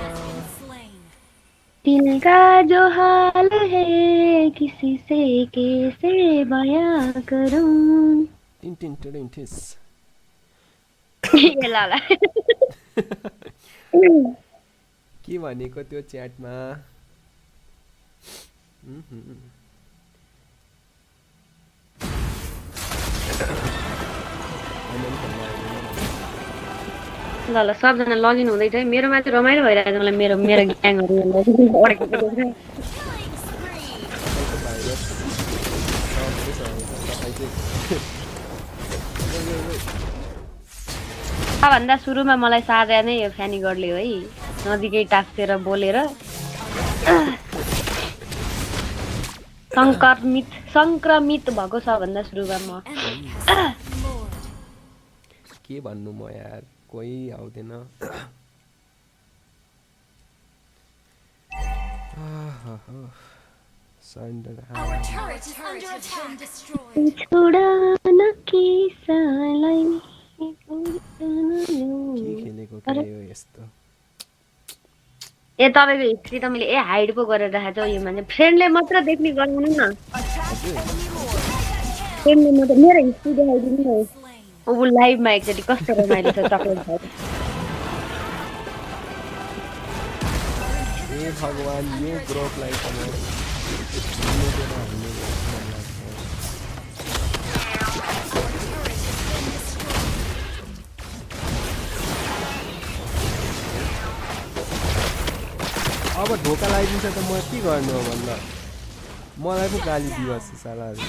दिल का जो हाल है किसी से कैसे बयां करूं ला के भनेको त्यो च्याटमा ल ल सबजना लगइन हुँदैछ है मेरोमा चाहिँ रमाइलो भइरहेको छ मलाई मेरो मेरो ग्याङहरु अडेको देख्दा भन्दा सुरुमा मलाई साझा नै यो फ्यानी गडले है नजिकै टाक्सेर बोलेर संक्रमित भएको छ भन्दा सुरुमा म के भन्नु म यार कोही आउँदैन सरेन्डर छोडा नकिसलाई के खेलेको के हो यस्तो ए तपाईको हिस्ट्री त मैले हाइड पो गरेर राखेको छु यो मान्छे फ्रेन्डले मात्र देख्ने गराउनु न फ्रेन्डले मात्र मेरो हिस्ट्री देखाइदिनु न अब लाइभमा एकचोटि कस्तो रमाइलो छ चकलेट खाएर ए भगवान यो ग्रुपलाई अब ढोका लगाइदिन्छ त म के गर्नु हो भन्दा मलाई पो गाली दिइबस्छ सालाहरु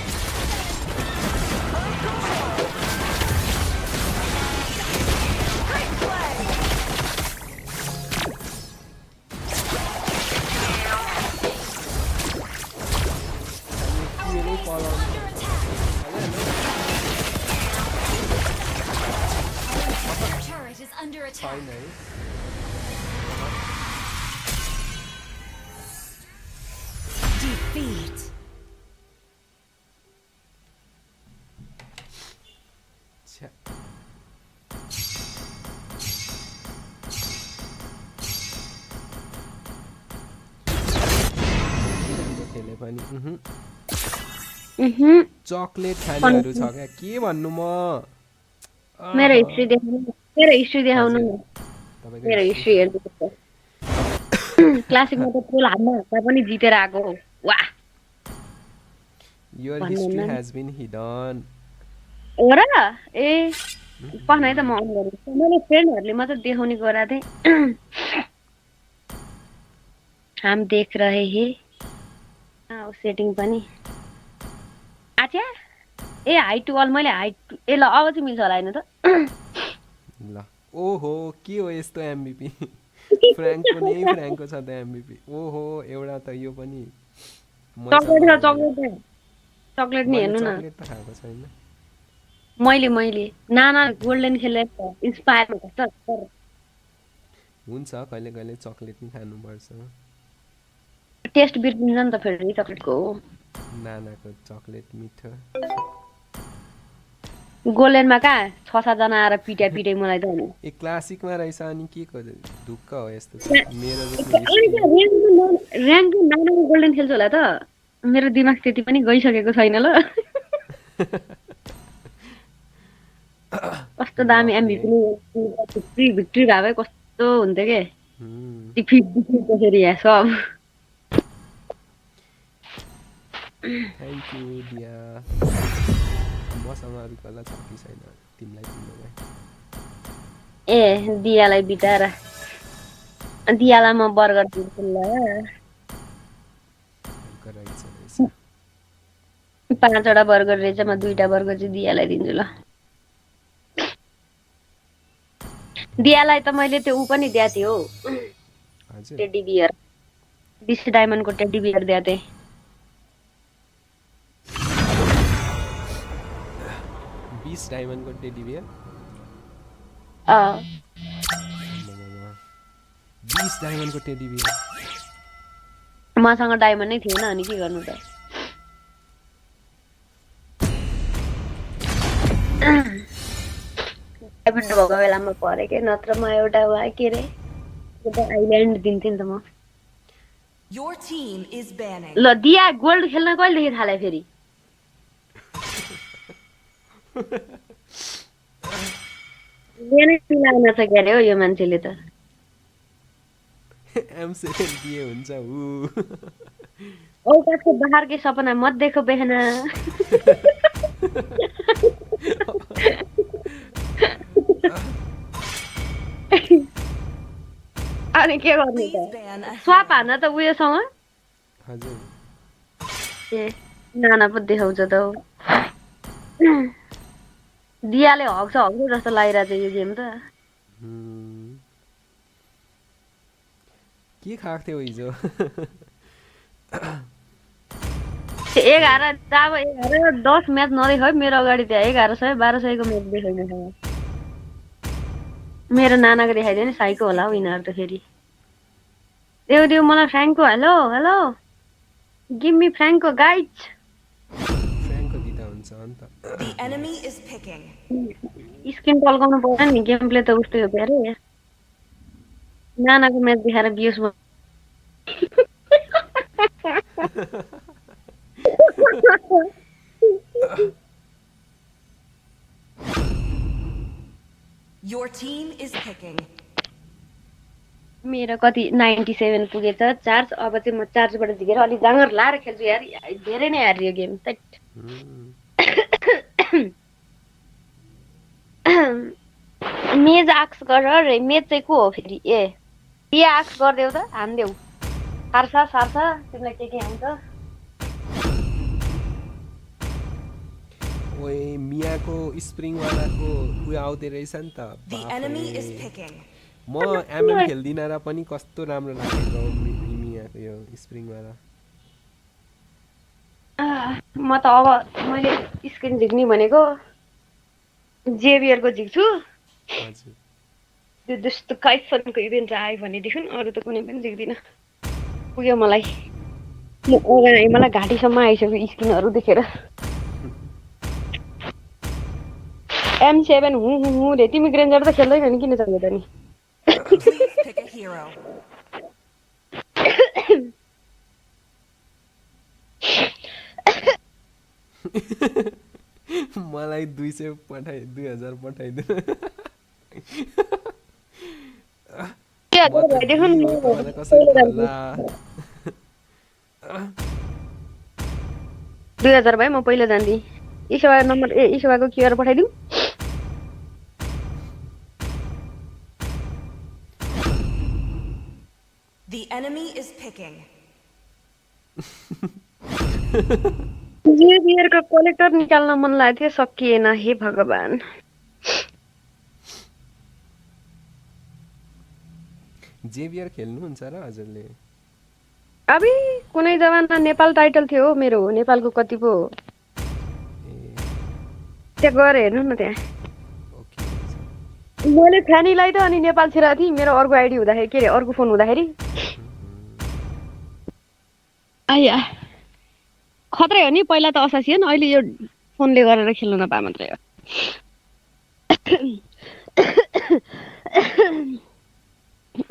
Defeat. चकलेट खानेहरु छ के भन्नु म मेरो हिस्ट्री देखाउनु मेरो हिस्ट्री हेर्नु क्लासिकमा त पुल हान्न हात्ता पनि जितेर आको वाह Your history has been hidden. ओरा ए पहनाइ त म अन गर्छु मैले फ्रेन्डहरुले मात्र देखाउने गरा थिए हम देख रहे हैं सेटिङ पनि आच्या ए हाइट टु अल मैले हाइट ए ल अब चाहिँ मिल्छ होला हैन त ल ओहो के हो यस्तो एमबीपी फ्र्याङ्को छ त एमबीपी ओहो एउटा त यो पनि चकलेट नि हेर्नु न चकलेट त खाएको छैन मैले नाना गोल्डन खेलेर इन्स्पायर हुन्छ हुन्छ कहिले कहिले चकलेट नि खानु पर्छ टेस्ट बिर्किन्छ नि त फेरि चकलेटको नानाको चकलेट मिठो गोल्डनमा कहाँ 6-7 जना आएर पिटाइ मलाई त नि ए क्लासिकमा रहेछ अनि के को दुःख हो यस्तो मेरो र्याङ्क नानाको गोल्डन खेल्छ होला त मेरो दिमाग त्यति पनि गइसकेको छैन ल कस्तो दामी एमभीपी भिक्ट्री भए कस्तो हुन्थ्यो के डिफिट त्यसरी यहाँ सब थ्याङ्क यू दिया मसँग अरु कला छ कि छैन तिमीलाई दिनु ए दियालाई बिटाएर दियालाई म बर्गर दिन्छु ल 5वटा बर्गर रहेछ म 2टा बर्गर चाहिँ दियालाई दिन्छु ल दियालाई त मैले त्यो उ पनि दिया थियो हजुर टेडी बियर 20 डायमन्डको टेडी बियर दिया थिए 20 डायमन्डको टेडी बियर 20 डायमन्डको टेडी बियर मसँग डायमन्ड नै थिएन अनि के गर्नु त डायमन्ड भएको बेलामा परे के नत्र म एउटा वा के रे एउटा आइल्यान्ड दिन्थे नि त म Your team is banning. ल दिया गोल्ड खेल्न कहिले देखि थाले फेरि लेनै मिलाउन छ गरे हो यो मान्छेले त M7 दिए हुन्छ उ औकातको बाहर के सपना मत देखो बहना अनि के गर्ने त स्वाप हान्न त उयोसँग हजुर ए नाना पो देखाउँछ त दियाले हग्छ जस्तो लागिरहेछ यो गेम त के खाएको थियो हिजो 11 अब 11-10 म्याच नदेख है मेरो अगाडि त्यहाँ 1100-1200 को म्याच देखाइदिनु छ मेरो नानाको देखाइदियो नि साइको होला हौ यिनीहरू त फेरि देऊ मलाई Franco hello hello give me Franco guys Franco दिदा हुन्छ अन्त The enemy is picking. Screen टल्काउनु पर्दैन नि गेम प्ले त उस्तै हो प्यारे नानाको म्याच देखाएर बियोस Your team is picking. मेरो कति 97 पुगेछ चार्ज अब चाहिँ म चार्जबाट झिकेर अलि जाँगर लाएर खेल्छु यार धेरै नै हारियो गेम मेज आक्स गर रे मेज चाहिँ को हो फेरि ए आक्स गर्देऊ त हान्देऊ सार्छ तिमीलाई के आउँछ ओए मियाको स्प्रिङ वालाको उयो आउँदै रहेछ नि त म एमएम खेल्दिन र पनि कस्तो राम्रो लागेको मियाको यो स्प्रिङ वाला म त अब मैले स्क्रिन झिक्ने भनेको जेभियरको झिक्छु हजुर त्यो जस्तो काइफनको इभेन्ट आयो भनेदेखि अरू त कुनै पनि झिक्दिनँ पुग्यो मलाई घाँटीसम्म आइसक्यो स्क्रिनहरू देखेर M7 हु रे तिमी ग्रेन्जर त खेल्दैन नि किन चल्यो त नि Please pick a hero. मलाई 2000 पठाइदिनु के भइदेखन 2000 भाइ म पहिला जान्दी ईशवा नम्बर ईशवाको क्यूआर पठाइदिउ The enemy is picking. जेभियरको कलेक्टर निकाल्न मन लाग्थ्यो सकिएन हे भगवान जेभियर खेल्नुहुन्छ र हजुरले अबे कुनै जमाना नेपाल टाइटल थियो मेरो नेपालको कति पो त्यहाँ गएर हेर्नु न त्यहाँ मैले फ्यानीलाई त अनि नेपाल छिरा थिएँ मेरो अर्को आइडी हुँदाखेरि के अरे अर्को फोन हुँदाखेरि आया खतरै हो नि पहिला त असासियन अहिले यो फोनले गरेर खेल्नु नपा मात्रै हो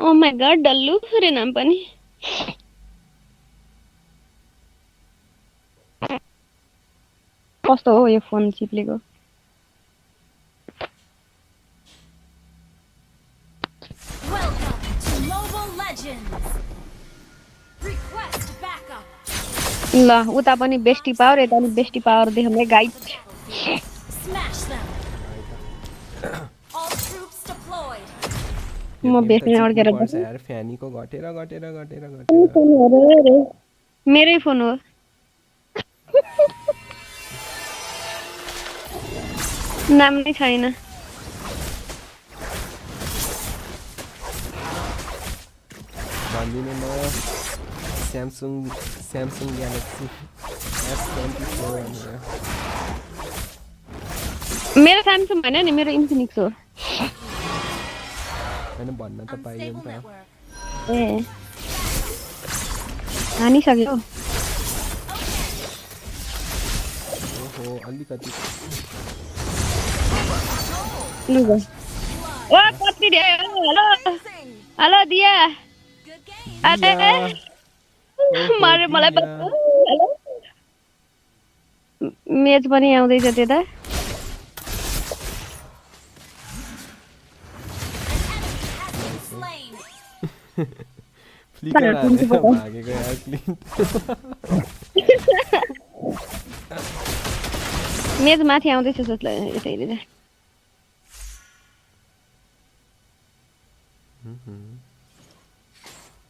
ओ माय गॉड डल्लु रे नाम पनि कस्तो हो यो phone चिप्लेको Welcome to Mobile Legends. Request backup. ल उता पनि बेस्टी पावर यता पनि बेस्टी पावर देखाउने guide Smash them. All troops deployed. म बेच्ने अड्केर पर्छ यार फ्यानीको घटेर मेरै फोन हो नाम नै छैन भन्दिनु न स्यामसङ ग्यालेक्सी S24 मेरो स्यामसङ हैन नि मेरो इन्फिनिक्स हो हैन भन्न त पाइयो नि त ए हानि सक्यो ओहो अलिकति लु ओ कति दे हेलो हेलो दिया अरे मारे मलाई हेलो मेच पनि आउँदैछ त्यता फ्लिकर हालेर भागेको यार क्लिन्ट मेच माथि आउँदैछ जसलाई यतै हेरेर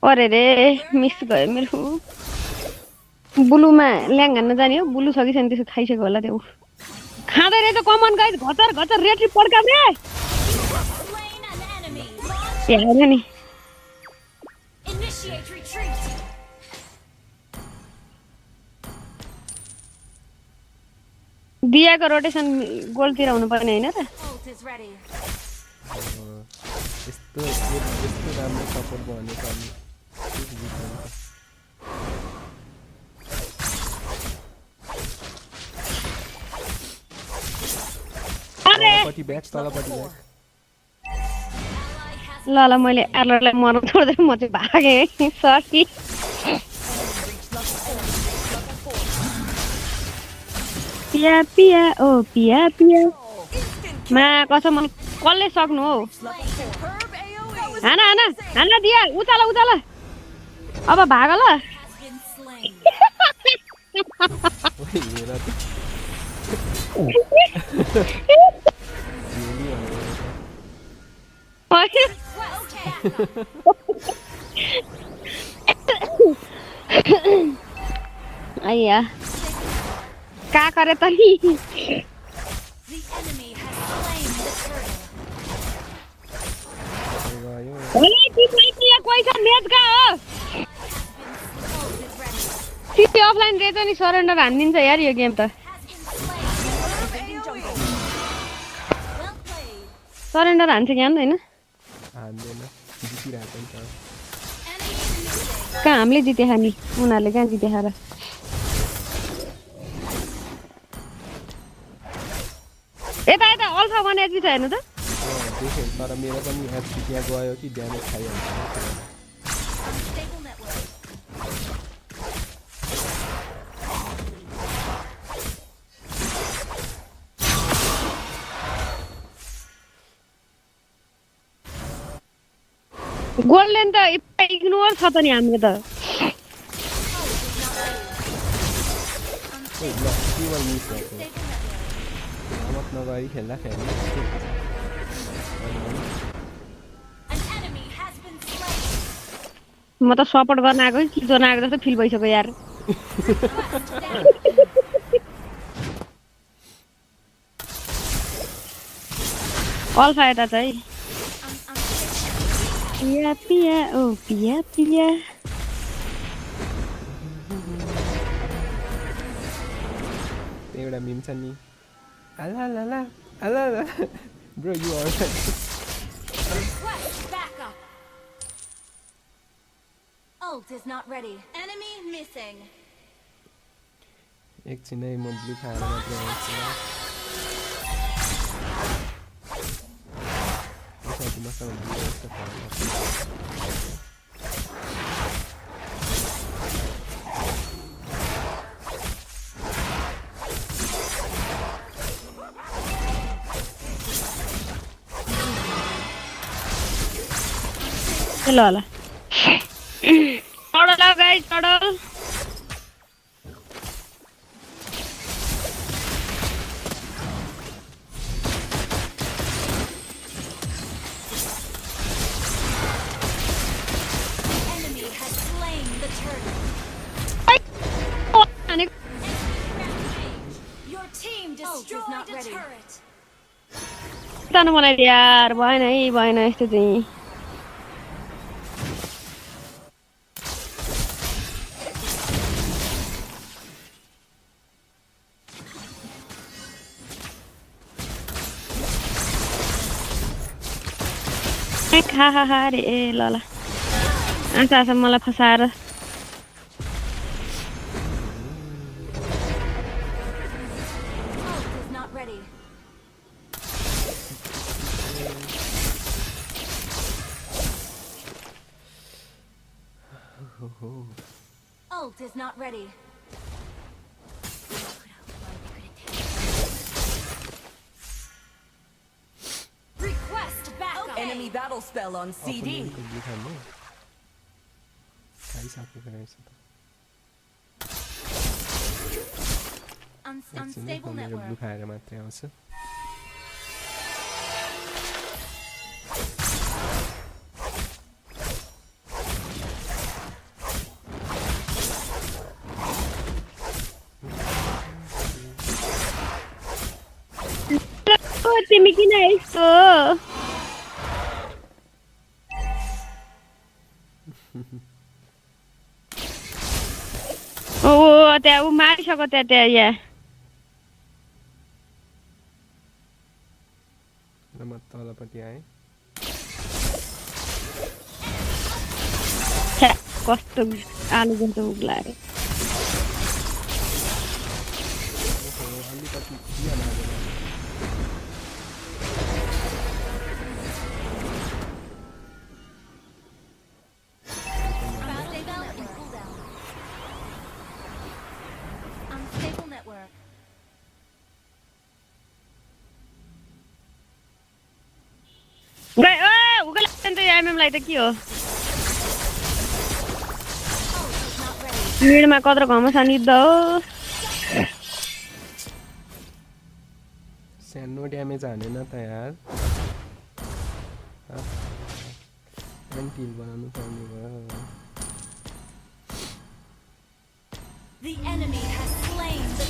अरे रे मिस गयो मेरो बुलुमा ल्याङ हान्न जाने हो बुलु छ कि छैन त्यसो खाइसक्यो होला त्यो खाँदै रहेछ कमन गाइज घचर घचर रेट्री पड्काउ रे ए हैन नि Initiate retreat. दियाको रोटेसन गोलतिर हुनुपर्ने हैन र Ult is ready. यस्तो राम्रो सपोर्ट गर्ने पनि तलपट्टि ब्याक तलपट्टि ब्याक ल ल मैले एररलाई मर्न छोड्दै म चाहिँ भागेँ सरी पिया पिया ओ पिया पिया मा कसम कसले सक्नु हो हाना हाना हाना दिया उचाल उचाल अब भाग ल आइया का करे त नि कोही छ म्याच का हो सिटी अफलाइन रहेछ नि सरेन्डर हानिदिन्छ यार यो गेम त सरेन्डर हान्छ कि हान्दैन हान्दैन जितिरहेको नि त कहाँ हामीले जिते खानी उनीहरूले कहाँ जिते खाएर यता यता अल्फा वान एचपी छ हेर्नु त देखेँ तर मेरो पनि एचपी त्यहाँ गयो कि ड्यामेज खाइहाल्छ गोल्डन त इग्नोर छ त नि हाम्रो त नगरी खेल्दा खेल्नु म त सपोर्ट गर्न आएको कि जोन आएको जस्तो फिल भइसक्यो यार अल्फा यता चाहिँ पिया पिया ओ पिया पिया एउटा मिम छ नि ala la la ala la bro you are Ult is not ready. Enemy missing. एकछिनै म ब्लू खाएर मात्र आउँछु यसरी मसँग ब्लू यस्तो खाएर ल ल चढल guys चढल Enemy has slain the turtle. Your team destroyed a turret. तानु बनाइदियो यार भएन है भएन यस्तो चाहिँ खा खा खा रे ए ल ल आशा आशा मलाई फसाएर Ult is not ready. Request backup. Enemy battle spell on CD. Unstable network. Blue खाएर मात्रै आउँछ तिमी किन यस्तो ओ त्यहाँ उ मारिसक्यो त्यहाँ यहाँ म तलपट्टि आएँ कस्तो आलु जस्तो उग्लायो अलिकति चिया लाग्यो एमएमलाई त के हो मिडमा कत्रो घमसान युद्ध हो सानो ड्यामेज हानेन त यार एन्टिल बनाउनु पर्ने भयो The enemy has slain the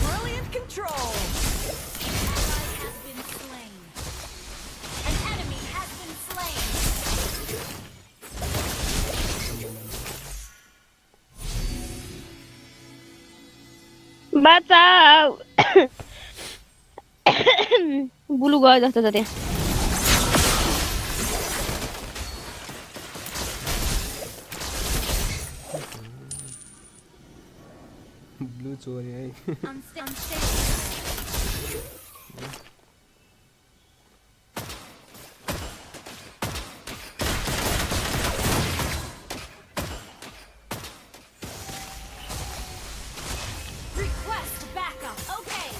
Brilliant control. Has been slain. An enemy has been slain. बचाऊ बुलु गयो जस्तो छ त्यहाँ ब्लू चोरी है Request backup. Okay.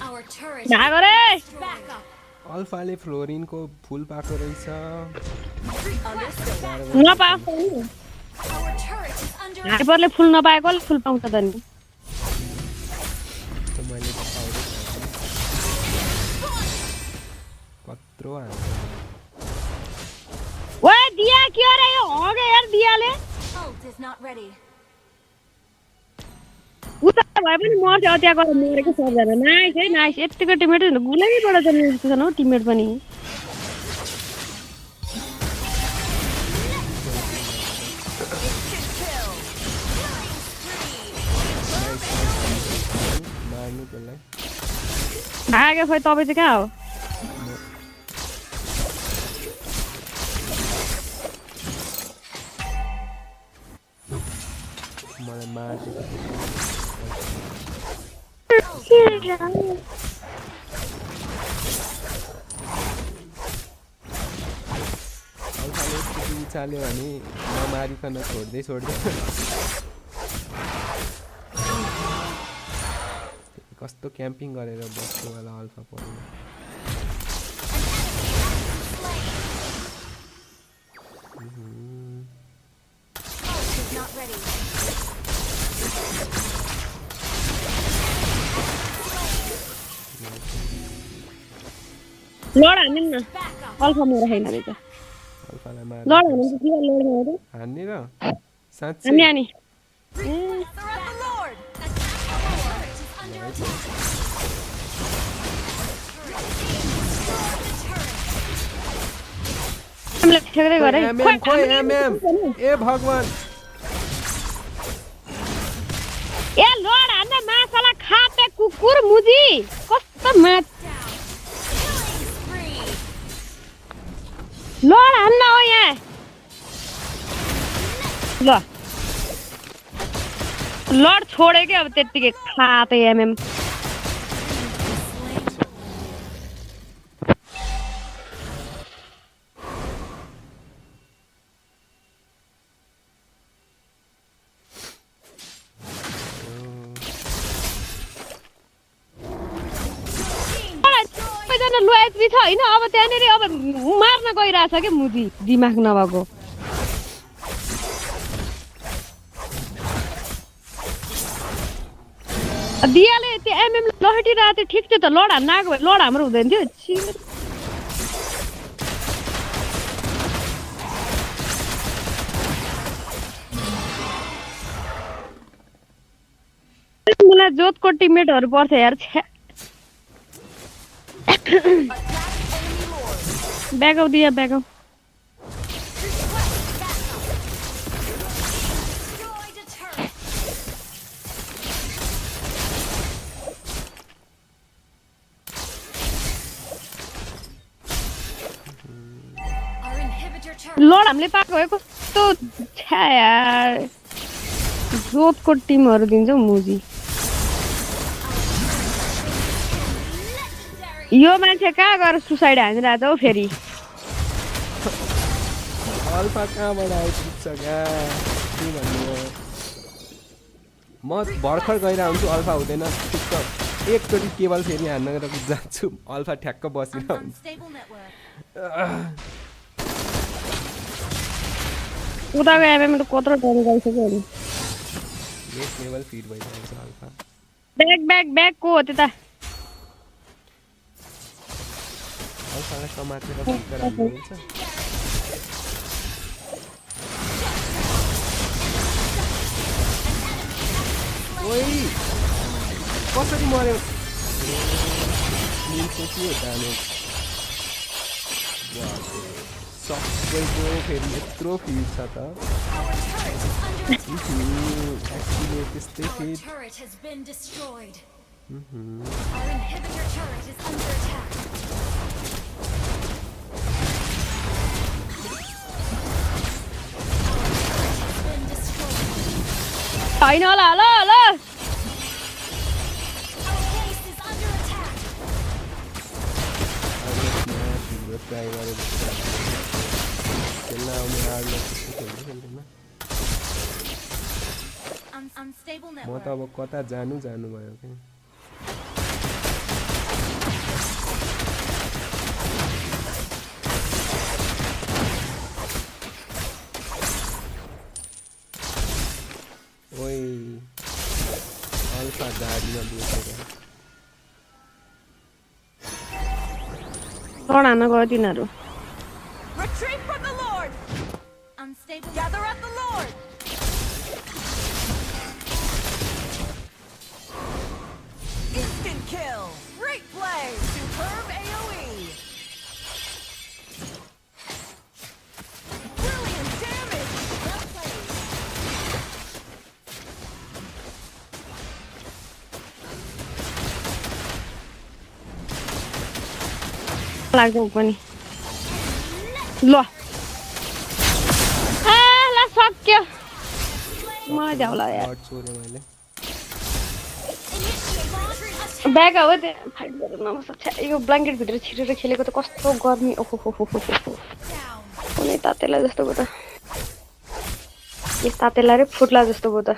Our turret. भागो रे Backup. अल्फाले फ्लोरिनको फुल पाएको रहेछ नपाएको नि Our turret is under हाइपरले फुल नपाएकोले फुल पाउँछ त नि मैले त पाउँदै कत्रो ओए दिया के रे यो हो गयो यार दियाले Ult is not ready. उता भए पनि मर्छ त्यहाँ गएर मरेको सबजना नाइस है नाइस यतिको टिममेट गुलैबाट जन्मिएको जस्तो छन् हौ टिममेट पनि मार्नु त्यसलाई भाग्यो खोइ तपाईँ चाहिँ कहाँ हो मलाई मार्दियो अल्फाले चाल्यो भने नमारिकन छोड्दै कस्तो क्याम्पिङ गरेर बस्नु होला अल्फा पर्यो Not ready. लड हान्दिन न अल्फा मेरो छैन रे त अल्फालाई मार लड हान्नु के लड गर्नु हान्ने र साँच्चै हान्ने हानी हमले ठेक्दै गरे खोइ एमएम ए भगवान ए लड हान्न माछाला खाते कुकुर मुजी कस्तो माछ लड हान्न हो यहाँ ल लड छोड्यो कि अब त्यतिकै खाते एमएम छ होइन अब त्यहाँनिर अब मार्न गइरहेछ कि मुजी दिमाग नभएको दियाले त्यो एमएम लहटिरहेको थियो ठिक थियो त लड हान्न आएको भए लड हाम्रो हुँदैन थियो मलाई जोतको टिममेटहरु पर्छ यार ब्याकआउट दिया ब्याकआउट लड हामीले पाएको भए कस्तो छ्या यार जोतको टिमहरु दिन्छ मुजी यो मान्छे कहाँ गएर सुसाइड हानिरहेछ हौ फेरि अल्फा कहाँबाट आइपुग्छ क्या के भन्नु म भर्खर गइरहेको हुन्छु अल्फा हुँदैन ठिक्क एकचोटि केबल फेरि हान्न जान्छु अल्फा ठ्याक्क बसिरहेको हुन्छ उताको एमएम त कत्रो डर गइसक्यो अनि नेक्स्ट लेभल फिड भइरहेको छ अल्फा ब्याक को हो त्यता अल्फालाई समातेर फिड गराउनु हुन्छ ओइ कसरी मर्यो मिल्छ के damage सबैको फेरि यत्रो फिड छ त एक्चुअली त्यस्तै फिड हैन होला ल ल ट्राई गरेर खेल्न आउने आर्ले खेल्दैन म त अब कता जानु भयो के ओइ अल्फा गाडीमा बसेर लड हान्न गयो तिनीहरु Retreat from the Lord! Unstable. Gather at the Lord! Instant kill! Great play! Superb AoE! Brilliant damage! Well played! लाग्छ पनि ल ला सक्यो मलाई जाउला यार ब्याग हो त्यो फाइट गर्न नसक्छ यो ब्ल्याङ्केट भित्र छिरेर खेलेको त कस्तो गर्मी ओहो हो हो हो कुनै तातेला जस्तो भयो त यस तातेला रे फुट्ला जस्तो भयो त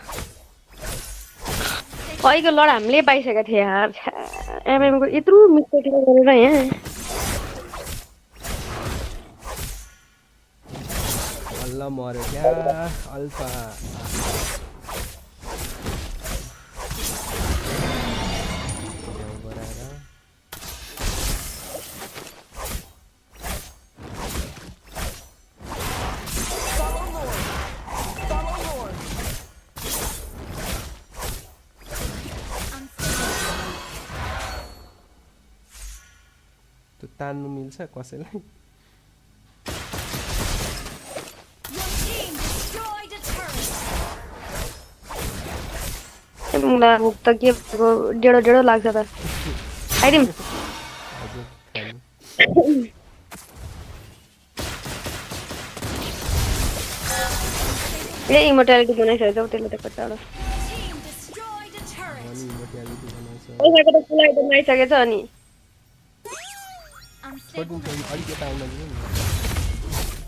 अहिलेको लड हामीले पाइसकेको थिए यार एमएमको यत्रो मिस्टेक गरेर यहाँ अल्ला मर्यो क्या अल्फा त्यो तान्नु मिल्छ कसैलाई मुला भुक त के डेढो लाग्छ त आइदिम ए इमोर्टालिटी बनाइसकेछ त्यसले त कटाडो ओइको त फुलाइ बनाइसकेछ अनि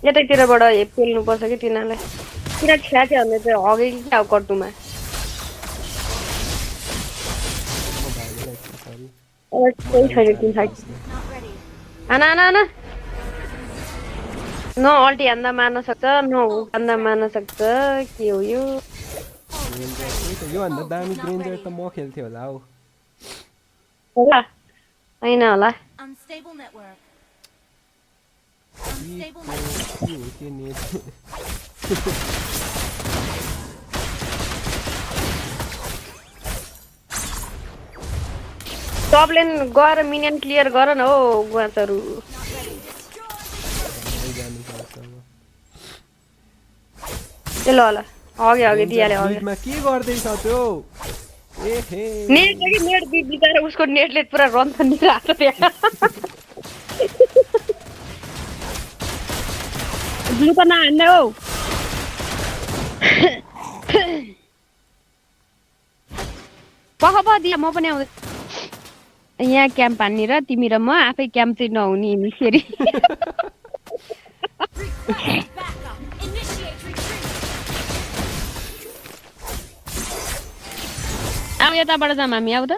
यतैतिरबाट पेल्नु पर्छ कि तिनीहरूलाई किन छ्याचे भन्ने चाहिँ हगे कि क्या हो कट्टुमा आना न अल्टी हान्दा मार्न सक्छ न हुक हान्दा मार्न सक्छ के हो यो यो भन्दा दामी ग्रेन्जर त म खेल्थेँ होला हौ होला हैन होला Unstable network. के हो के नेट सबले गएर मिनियन क्लियर गर न हो गुवाचहरु ल ल अघि दियाले अघि मा के गर्दै छ त्यो एहे नेट बिचारा उसको नेटले पुरा रन थनिरहेको त्यहाँ ब्लू त नहान्ने हौ पख दिया म पनि आउँदै यहाँ क्याम्प हान्ने र तिमी र म आफै क्याम्प चाहिँ नहुने नि फेरि अब यताबाट जाम हामी आउ त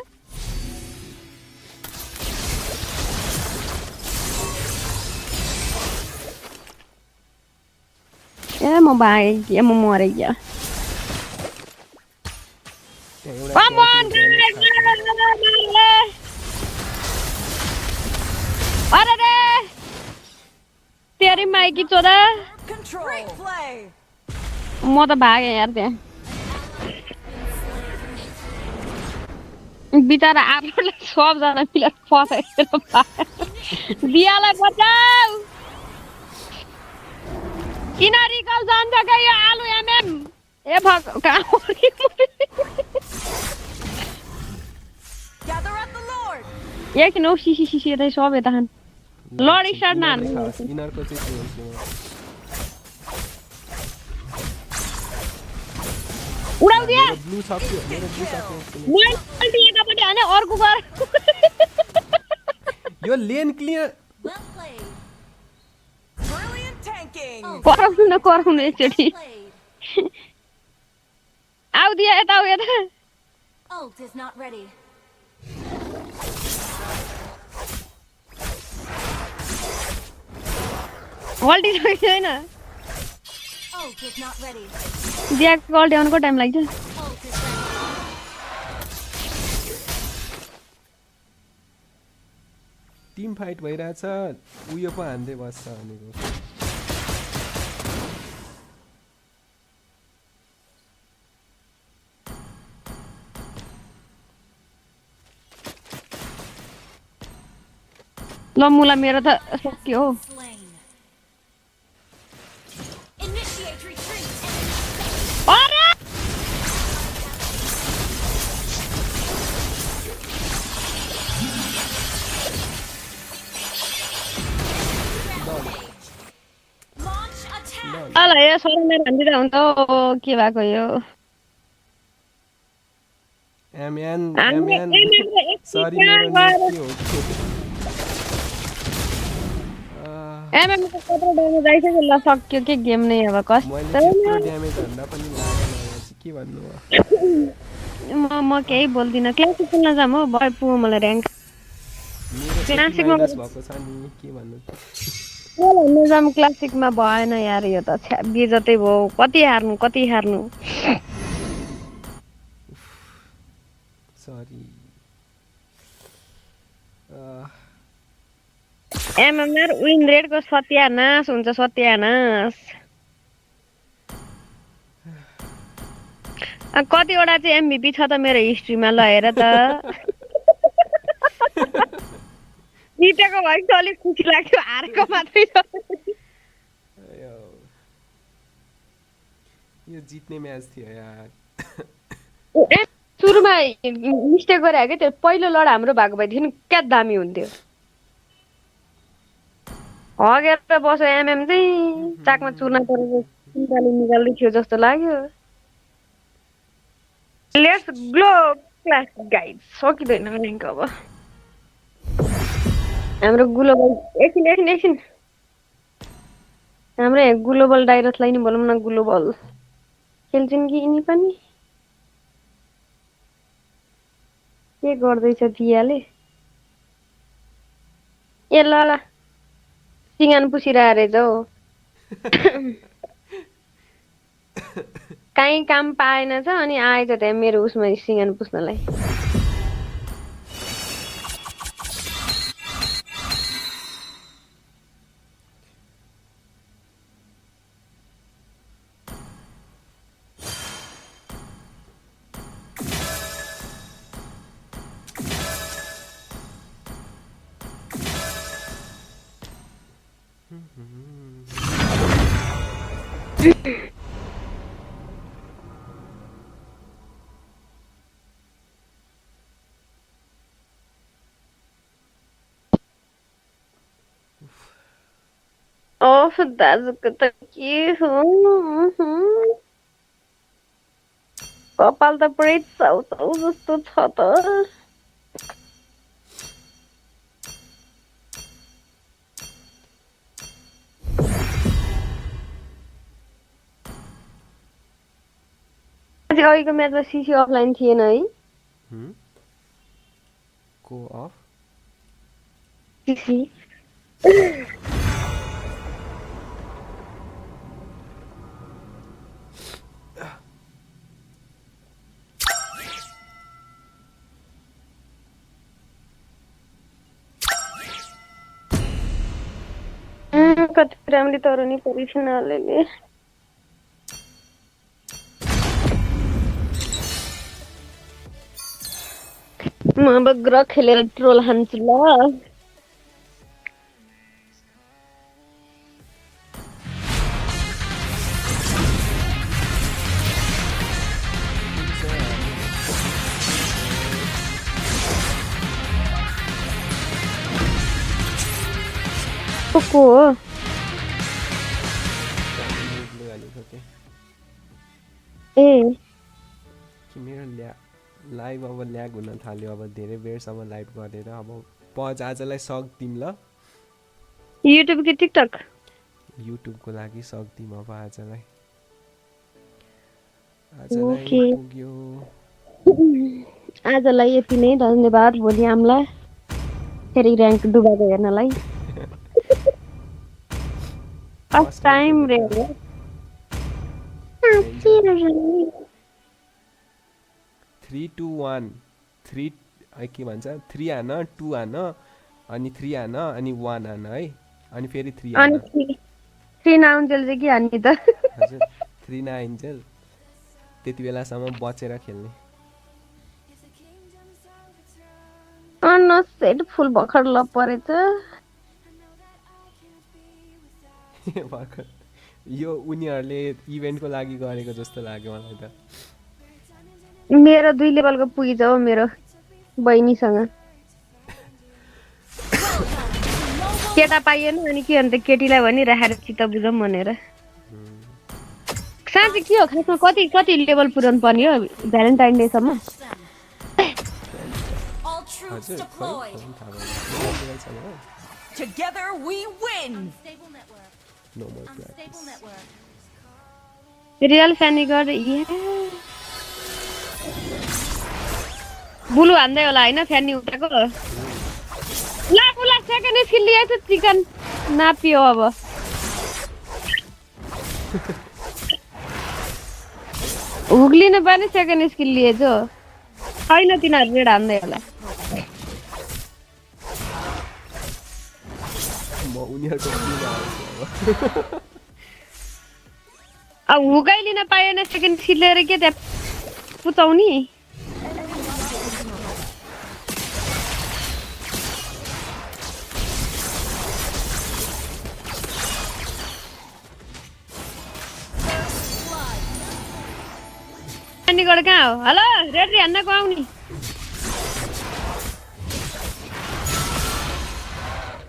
ए म भागे म मरे गया Come on, guys! अरे तेरी माइकी चोदा म त भागे यार त्यहाँ बिचारा आफूलाई सबजना प्लेयर फसाएर दियालाई बचाऊ किन रिकल जान्छ क्या यो आलु एमएम ए भग कहाँ एकछिन हौ सिसी यतै सब यता खान लड स्टार्ट नहाल्नु यिनीहरूको चाहिँ उडाउ दिया ब्लू सक्यो मेरो ब्लू सक्यो मैले यतापट्टि हाने अर्को गर यो लेन क्लियर कराउनु एकचोटि आउ दिया यता आउ यता Ult is not ready. होल्ड इज छैन Ult is not ready. दिया कल ल्याउनको टाइम लाग्छ Ult is ready. Team fight भइरहेछ उयो पो हान्दै बस्छ भनेको ल मुला मेरो त सक्यो हो अरे अला यो सरले भन्दिदा हुन्छ के भएको यो एमएन सरी मेरो नेट के हो एमएम को कत्रो ड्यामेज आइसक्यो ल सक्यो के गेम नै अब कस्तो मैले त्यत्रो ड्यामेज भन्दा पनि लागेन के भन्नु म केही बोल्दिन क्लासिक खेल्न जाम हो भए पुग्यो मलाई र्याङ्क क्लासिकमा भएको छ नि के भन्नु म भन्नु जाम क्लासिकमा भएन यार यो त बेजतै भयो कति हार्नु सरी एमएमआर विन रेटको सत्यानाश हुन्छ सत्यानाश कतिवटा चाहिँ एमभीपी छ त मेरो हिस्ट्रीमा ल हेर त जितेको भए त अलिक खुसी लाग्यो हारेको मात्रै छ यो जित्ने म्याच थियो यार सुरुमा मिस्टेक गरे के त्यो पहिलो लड हाम्रो भएको भएदेखि क्या दामी हुन्थ्यो हगेर बस्यो एमएम चाहिँ चाकमा चुर्ना परेको निकाल्दै थियो जस्तो लाग्यो लेट्स ग्लो क्लास गाइड सकिँदैन र्याङ्क अब हाम्रो ग्लोबल एकछिन हाम्रो ग्लोबल डाइरसलाई नि भनौँ न ग्लोबल खेल्छन् कि यिनी पनि के गर्दैछ दियाले ए ल सिंगान पुसिरहेको रहेछ हौ कहीँ काम पाएन छ अनि आएछ त्यहाँ मेरो उसमा सिंगान पुस्नलाई ओफ दाजुको त के हो कपाल त पुरै चाउचाउ जस्तो छ त अहिलेको म्याचमा सिसी अफलाइन थिएन है को अफ सिसी कति राम्ररी तरुनी परीक्षण हालेले म अब ग्रह खेलेर ट्रोल हान्छु ल को ए कि मेरो लाइभ अब ल्याग हुन थाल्यो अब धेरै बेरसम्म लाइभ गरेर अब पज आजलाई सक्दिम ल युट्युब कि टिकटक युट्युबको लागि सक्दिम अब आजलाई पुग्यो आजलाई यति नै धन्यवाद भोलि आम्ला फेरि र्याङ्क डुबाएको हेर्नलाई फर्स्ट टाइम रे 3 2 1 3 के भन्छ 3 हान 2 हान अनि 3 हान अनि 1 हान है अनि फेरि 3 हान अनि 3 नाउन्जेल चाहिँ के हान्ने त हजुर 3 नाउन्जेल त्यति बेलासम्म बचेर खेल्ने अन सेट फुल भर्खर ल परेछ भर्खर यो उनीहरूले इभेन्टको लागि गरेको जस्तो लाग्यो मलाई त मेरो 2 लेभलको पुगिछ हो मेरो बहिनीसँग केटा पाइएन अनि के अन्त केटीलाई भनि राखेर चित्त बुझौँ भनेर साँच्चै के हो खासमा कति लेभल पुर्याउनु पर्ने हो भ्यालेन्टाइन डे सम्म Together we win. No more practice. Real Fanny god बुलु हान्दै होला हैन फ्यानी उठाको ला बुला सेकेन्ड स्किल लिएछ चिकन नापियो अब हुग्लिन पनि सेकेन्ड स्किल लिएछ हैन तिनीहरु रेड हान्दै होला म उनीहरुको अब हुगाइ लिन पाएन सेकेन्ड स्किल लिएर के त्यहाँ पुचाउनी चण्डीगढ कहाँ हो हेलो रेड हान्नको आउनी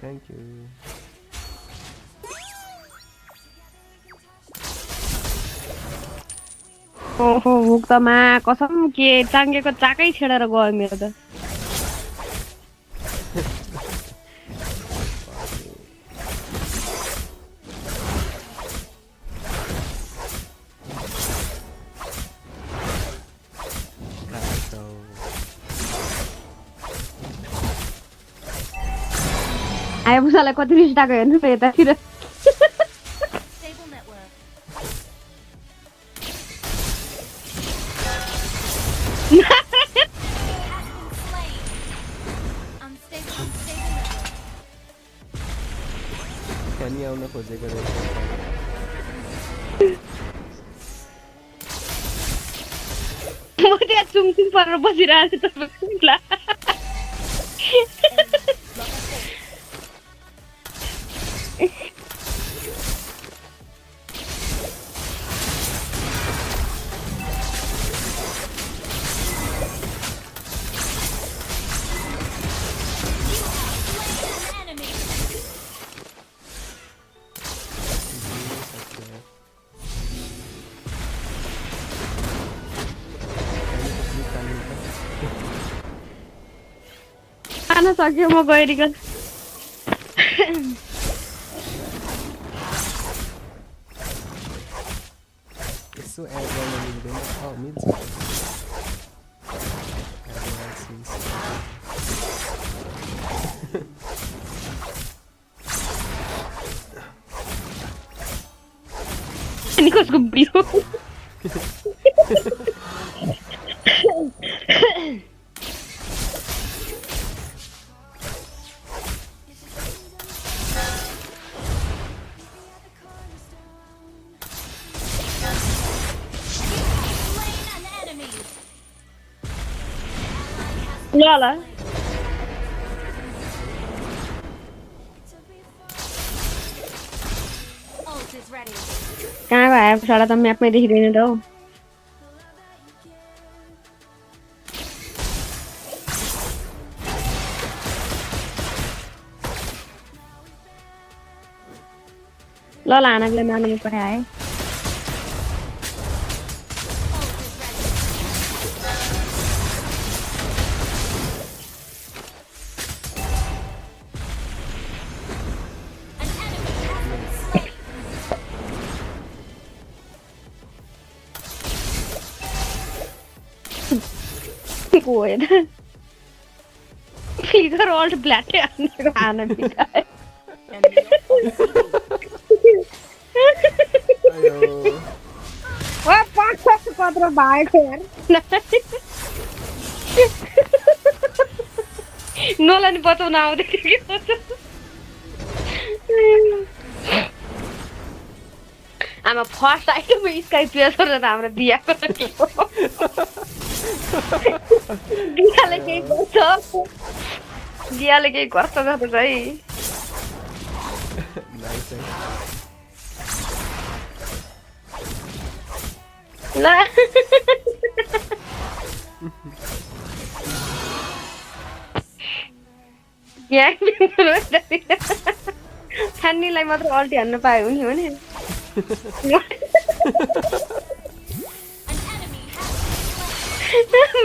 थ्यांक यू ओहो हुक्तमा कसम के चाङ्गेको चाकै छेडेर गयो मेरो त आइपुसालाई कति रिस उठाएको हेर्नु त यतातिर फ्यानी आउन खोजेको रहेछ म त्यहाँ चुङचुङ परेर बसिरहेको छु तपाईँको ला खान सक्यो म गइरिकन यसो एड गर्न मिल्दैन मिल्छ अनि कसको बियो ल कहाँ भयो साडा त म्यापमै देखिँदैन त हौ ल हानाले मार्नु पर्यो है Good. Figure all black and what part of the bag here? No, let me put on now. I'm a first item with Skype or the Amra Dia. Diale के गर्छ त चाहिँ ल फ्यानीलाई मात्र अल्टी हान्न पायो नि हो नि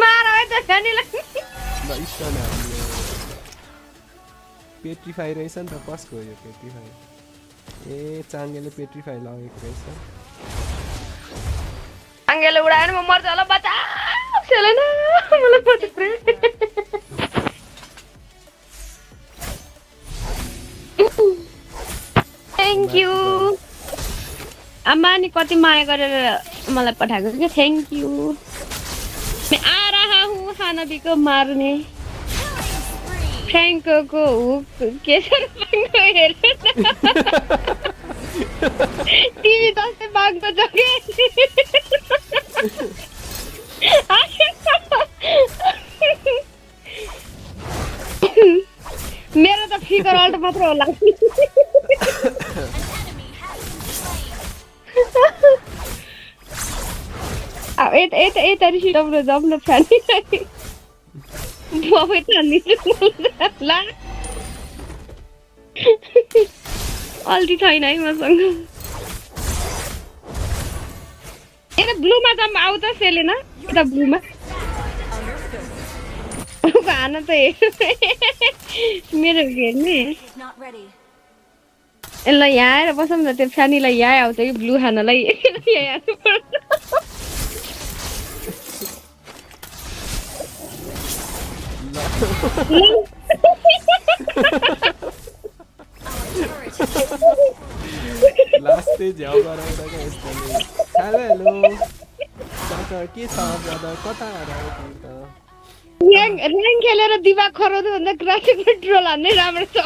मार त फ्यानीलाई पेट्रिफाई रहेछ नि त कसको हो यो पेट्रिफाई ए चाङ्गेले पेट्रिफाई लगेको रहेछ चाङ्गेले उडाएन म मर्छ होला बच्चा सेलेन मलाई बच्चा थ्याङ्क यू आमा नि कति माया गरेर मलाई पठाएको के थ्याङ्क यू मैं आ रहा हूँ खाना को मारने फ्रैंको को केसर पंगो हेर टीवी 10 से भाग तो जगे मेरो त फिगर अल्ट मात्र होला तरी डब्लु डब्लु फ्यानी बबै त ला अल्टी छैन है मसँग यता ब्लूमा जाम आउ त सेलेन यता ब्लूमा खान त मेरो हेर्ने ल यहाँ आएर बसौँ न त्यो फ्यानीलाई यहाँ आउँछ कि ब्लू खानलाई यहाँ आउनु पर्छ लास्टै झ्याउ गराउँदा क्या यस्तोले हेलो हेलो ब्रदर के छ ब्रदर कता हरायो त ऱ्याङ्क खेलेर दिमाग खराउँदै भन्दा ग्राफिक पेट्रोल हान्नै राम्रो छ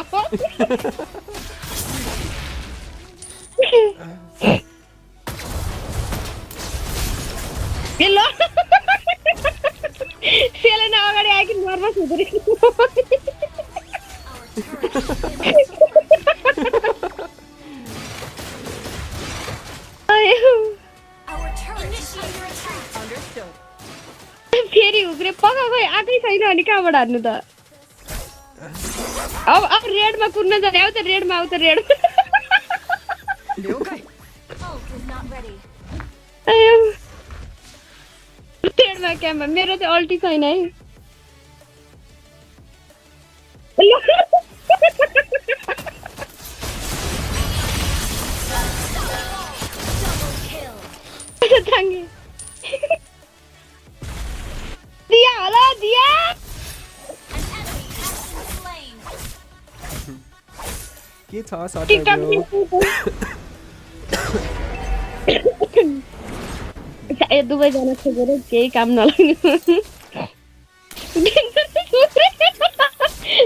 ल सेलेना अगाडि आयो कि नर्भस हुँदो रहेछ फेरि उग्रे पक्का खोइ आएकै छैन अनि कहाँबाट हान्नु त अब रेडमा कुद्न जाने आउ त रेडमा आउ त रेड रेडमा क्याम्पमा मेरो चाहिँ अल्टी छैन है Tangi. Dia होला dia. के छ सटर ब्रो ए दुवैजना खोजेर केही काम नलाग्नु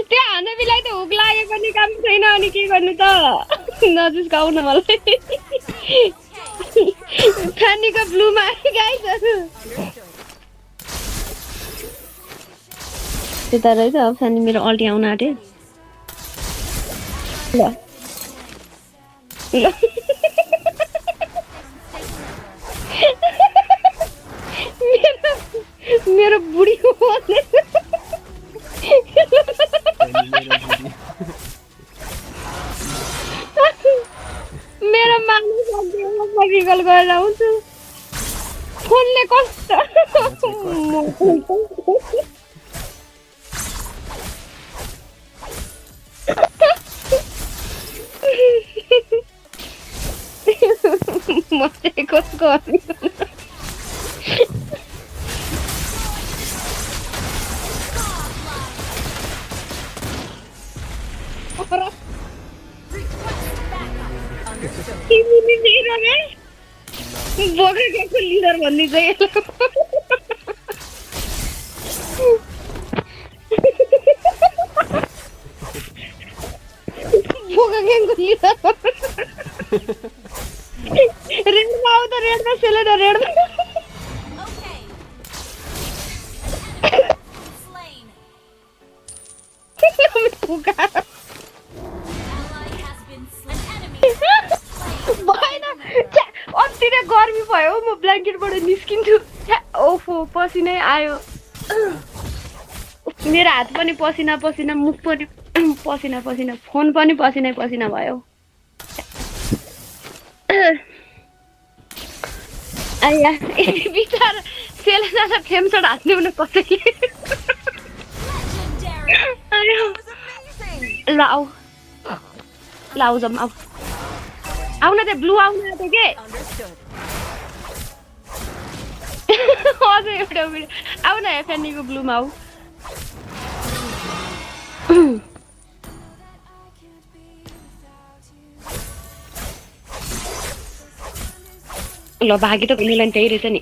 त्यो हाने बिलाई त हुक लागेको नि काम छैन अनि के गर्नु त नजिस्काउन मलाई फ्यानीको ब्लूमा गाइस त्यता रहेछ अब फ्यानी मेरो अल्टी आउन आँट्यो ल मेरो बुढी हो मेरो माग्नु सक्दैन म रिकल गरेर आउँछु फोनले कस्तो म चाहिँ कसको बोकेको लिडर भन्ने चाहिँ बोकेको लिडर रेडमा आऊ त रेडमा सेलेर रेडमा भएन अति नै गर्मी भयो म ब्ल्याङ्केटबाट निस्किन्छु ओफो पसिनै आयो मेरो हात पनि पसिना पसिना मुख पनि पसिना पसिना फोन पनि पसिना पसिना भयो आया बिचार सेलेना फेम शट हान्ने हुन कसैले ल आऊ ल आऊ जम आऊ आउन त ब्लू आउन आँट्यो के अझै एउटा आऊ न फ्यानीको ब्लूमा आऊ ल भागी त मिलन त्यही रहेछ नि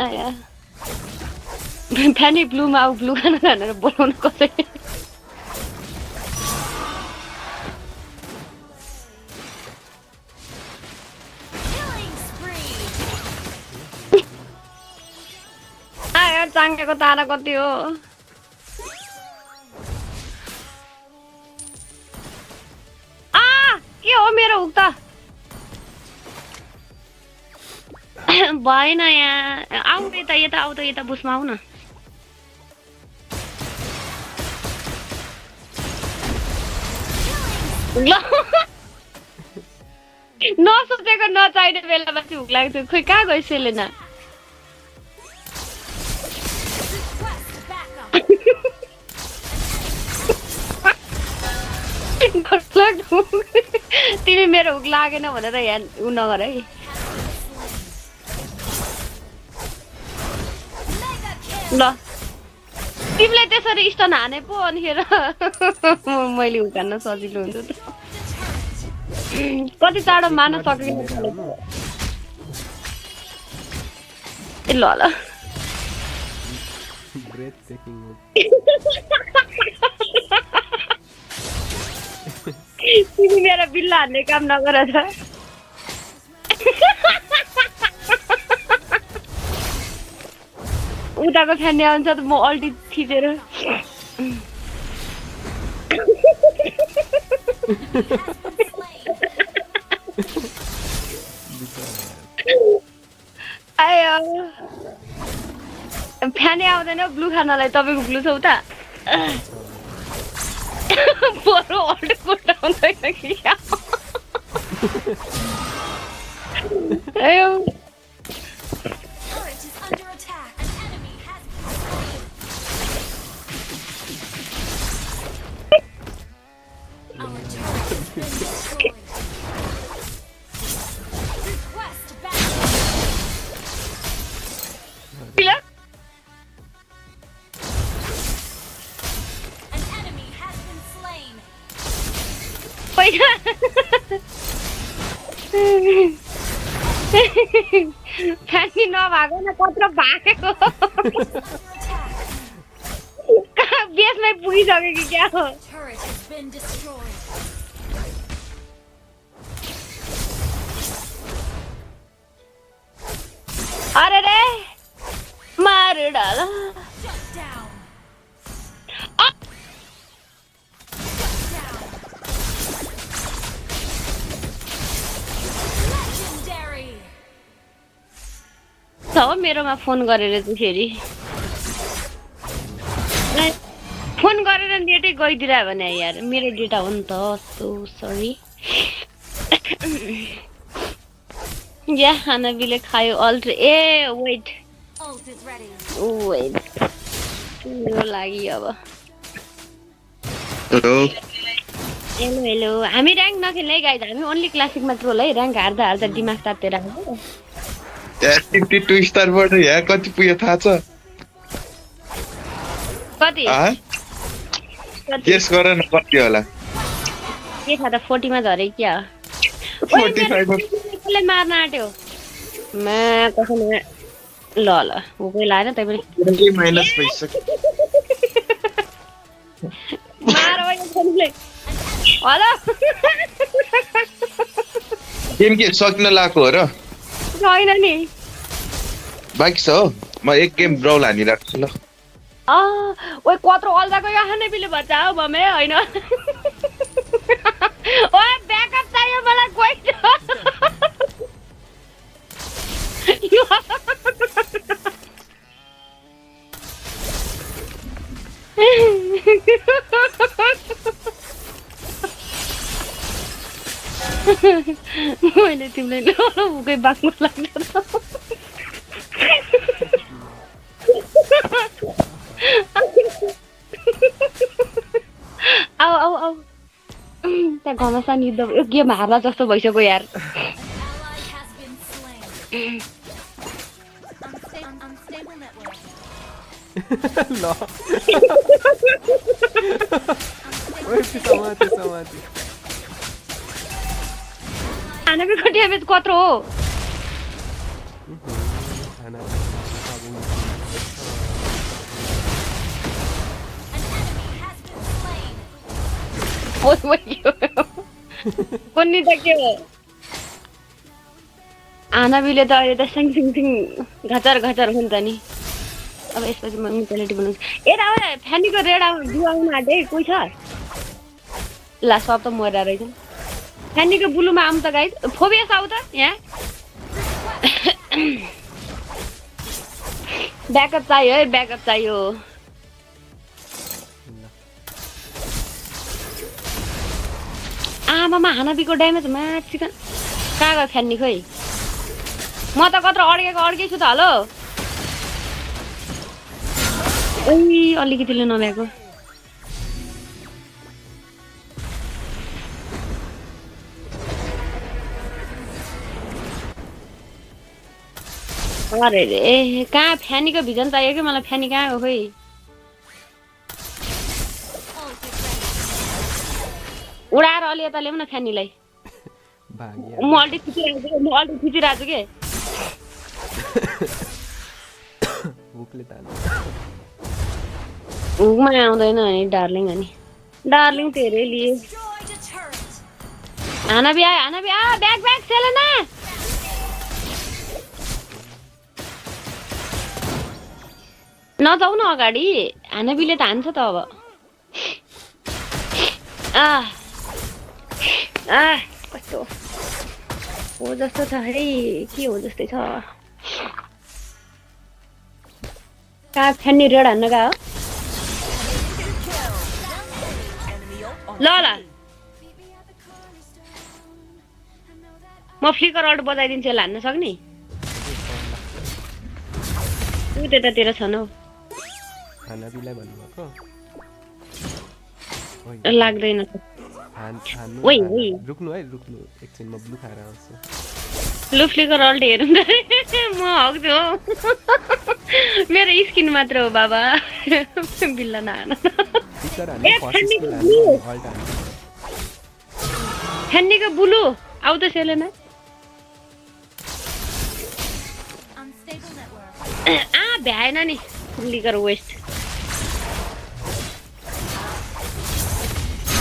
आया फ्यानी ब्लूमा आऊ ब्लू खाना भनेर बोलाउन कसै आया चाङ्गेको तारा कति हो के हो मेरो हुक त भएन यहाँ आऊ यता आऊ त यता बुसमा आऊ न नसोचेको नचाहिने बेलामा चाहिँ हुक लाग्थ्यो खोइ कहाँ गयो सेलेना तिमी मेरो हुक लागेन भनेर यहाँ उ नगर है ल तिमीलाई त्यसरी स्टन हाने पो अनिखेर मैले हुक हान्न सजिलो हुन्छ त कति चाँडो मान्न सकिन ल ल तिमी मेरो बिल्ला हान्ने काम नगर त उताको फ्यानी आउँछ त म अल्टी थिचेर आयो फ्यानी आउँदैन ब्लू खानालाई तपाईँको ब्लू छ उता बरु अल्ट कोटाउँदैन कि Turret is under attack. कोही फ्यानी नभएको न कत्रो भागेको बेसमै पुगिसक्यो कि क्या हो अरे रे मार डाल मेरोमा फोन गरेर चाहिँ फेरि फोन गरेर नेटै गइदिरा भने यार मेरो डेटा हो नि त सो सरी या खानाबिले खायो अल्ट ए वेट मेरो लागि अब हेलो हेलो हामी र्याङ्क नखेल्ने गाइज हामी ओन्ली क्लासिकमा ट्रोल है र्याङ्क हार्दा हार्दा दिमाग तातेर आएको 52 स्टारबाट यहाँ कति पुग्यो थाहा छ कति गेस गर न कति होला के थाहा त 40 मा झरे क्या 45 ले मार्न आट्यो म कसैले ल ल हो कोही लाएन तै पनि माइनस भइसक्यो मार भाइ कसैले हेलो गेम के सकिन लाग्यो हो र छैन नि बाइक छ हो म एक गेम ब्राउल हानिराख्छु ल ओइ कत्रो अल्दाको यो खाने बिले बच्चा हो बमे हैन ओइ ब्याकअप चाहियो मलाई कोही मैले तिमीलाई उकै बाक्नु लाग्यो आऊ आऊ आऊ त्यहाँ घमासान युद्ध यो गेम हार्ला जस्तो भइसक्यो यार ल ओइ समाते समाते खानाको ड्यामेज कत्रो हो कुन्नी त के हो आनाबिले त अहिले त सिङ सिङ सिङ घचर घचर हुन्छ नि अब यसपछि म म्युनिसिपालिटी बनाउँछु ए राव फ्यानीको रेड जुवाउन आँटे कोही छ ला सब त मरेर रहेछ फ्यानीको बुलुमा आउँ त गाइस फोबियस आऊ त यहाँ ब्याकअप चाहियो है ब्याकअप चाहियो आमामा हानाबीको ड्यामेज माथिकन कहाँ गयो फ्यान्नी खोइ म त कत्रो अड्केको छु त हेलो ओइ अलिकतिले नभ्याएको अरे रे कहाँ फ्यानीको भिजन चाहियो कि मलाई फ्यानी कहाँ हो खोइ उडाएर अलि यता ल्याउन फ्यानीलाई म अल्टी खिचिरहेको छु के हुकमा आउँदैन नि डार्लिङ अनि डार्लिङ तेरे लिए हानाबी आ ब्याक ब्याक सेलेना नजाऊ न अगाडि हानाबीले त हान्छ त अब कस्तो हो जस्तो छ है के हो जस्तै छ कहाँ फ्यान्नी रेड हान्न गयो ल म फ्लिकर अल्ट बजाइदिन्छु यसलाई हान्न सक्ने ऊ त्यतातिर छ न लाग्दैन रुक्नु है रुक्नु एकछिन म ब्लू खाएर आउँछु लु फ्लिकर अल्ट हेरौँ त म हग्छु हो मेरो स्किन मात्र हो बाबा बिल्ला नहान फेन्नीको बुलु आउ त सेलेना भ्याएन नि फ्लिकर वेस्ट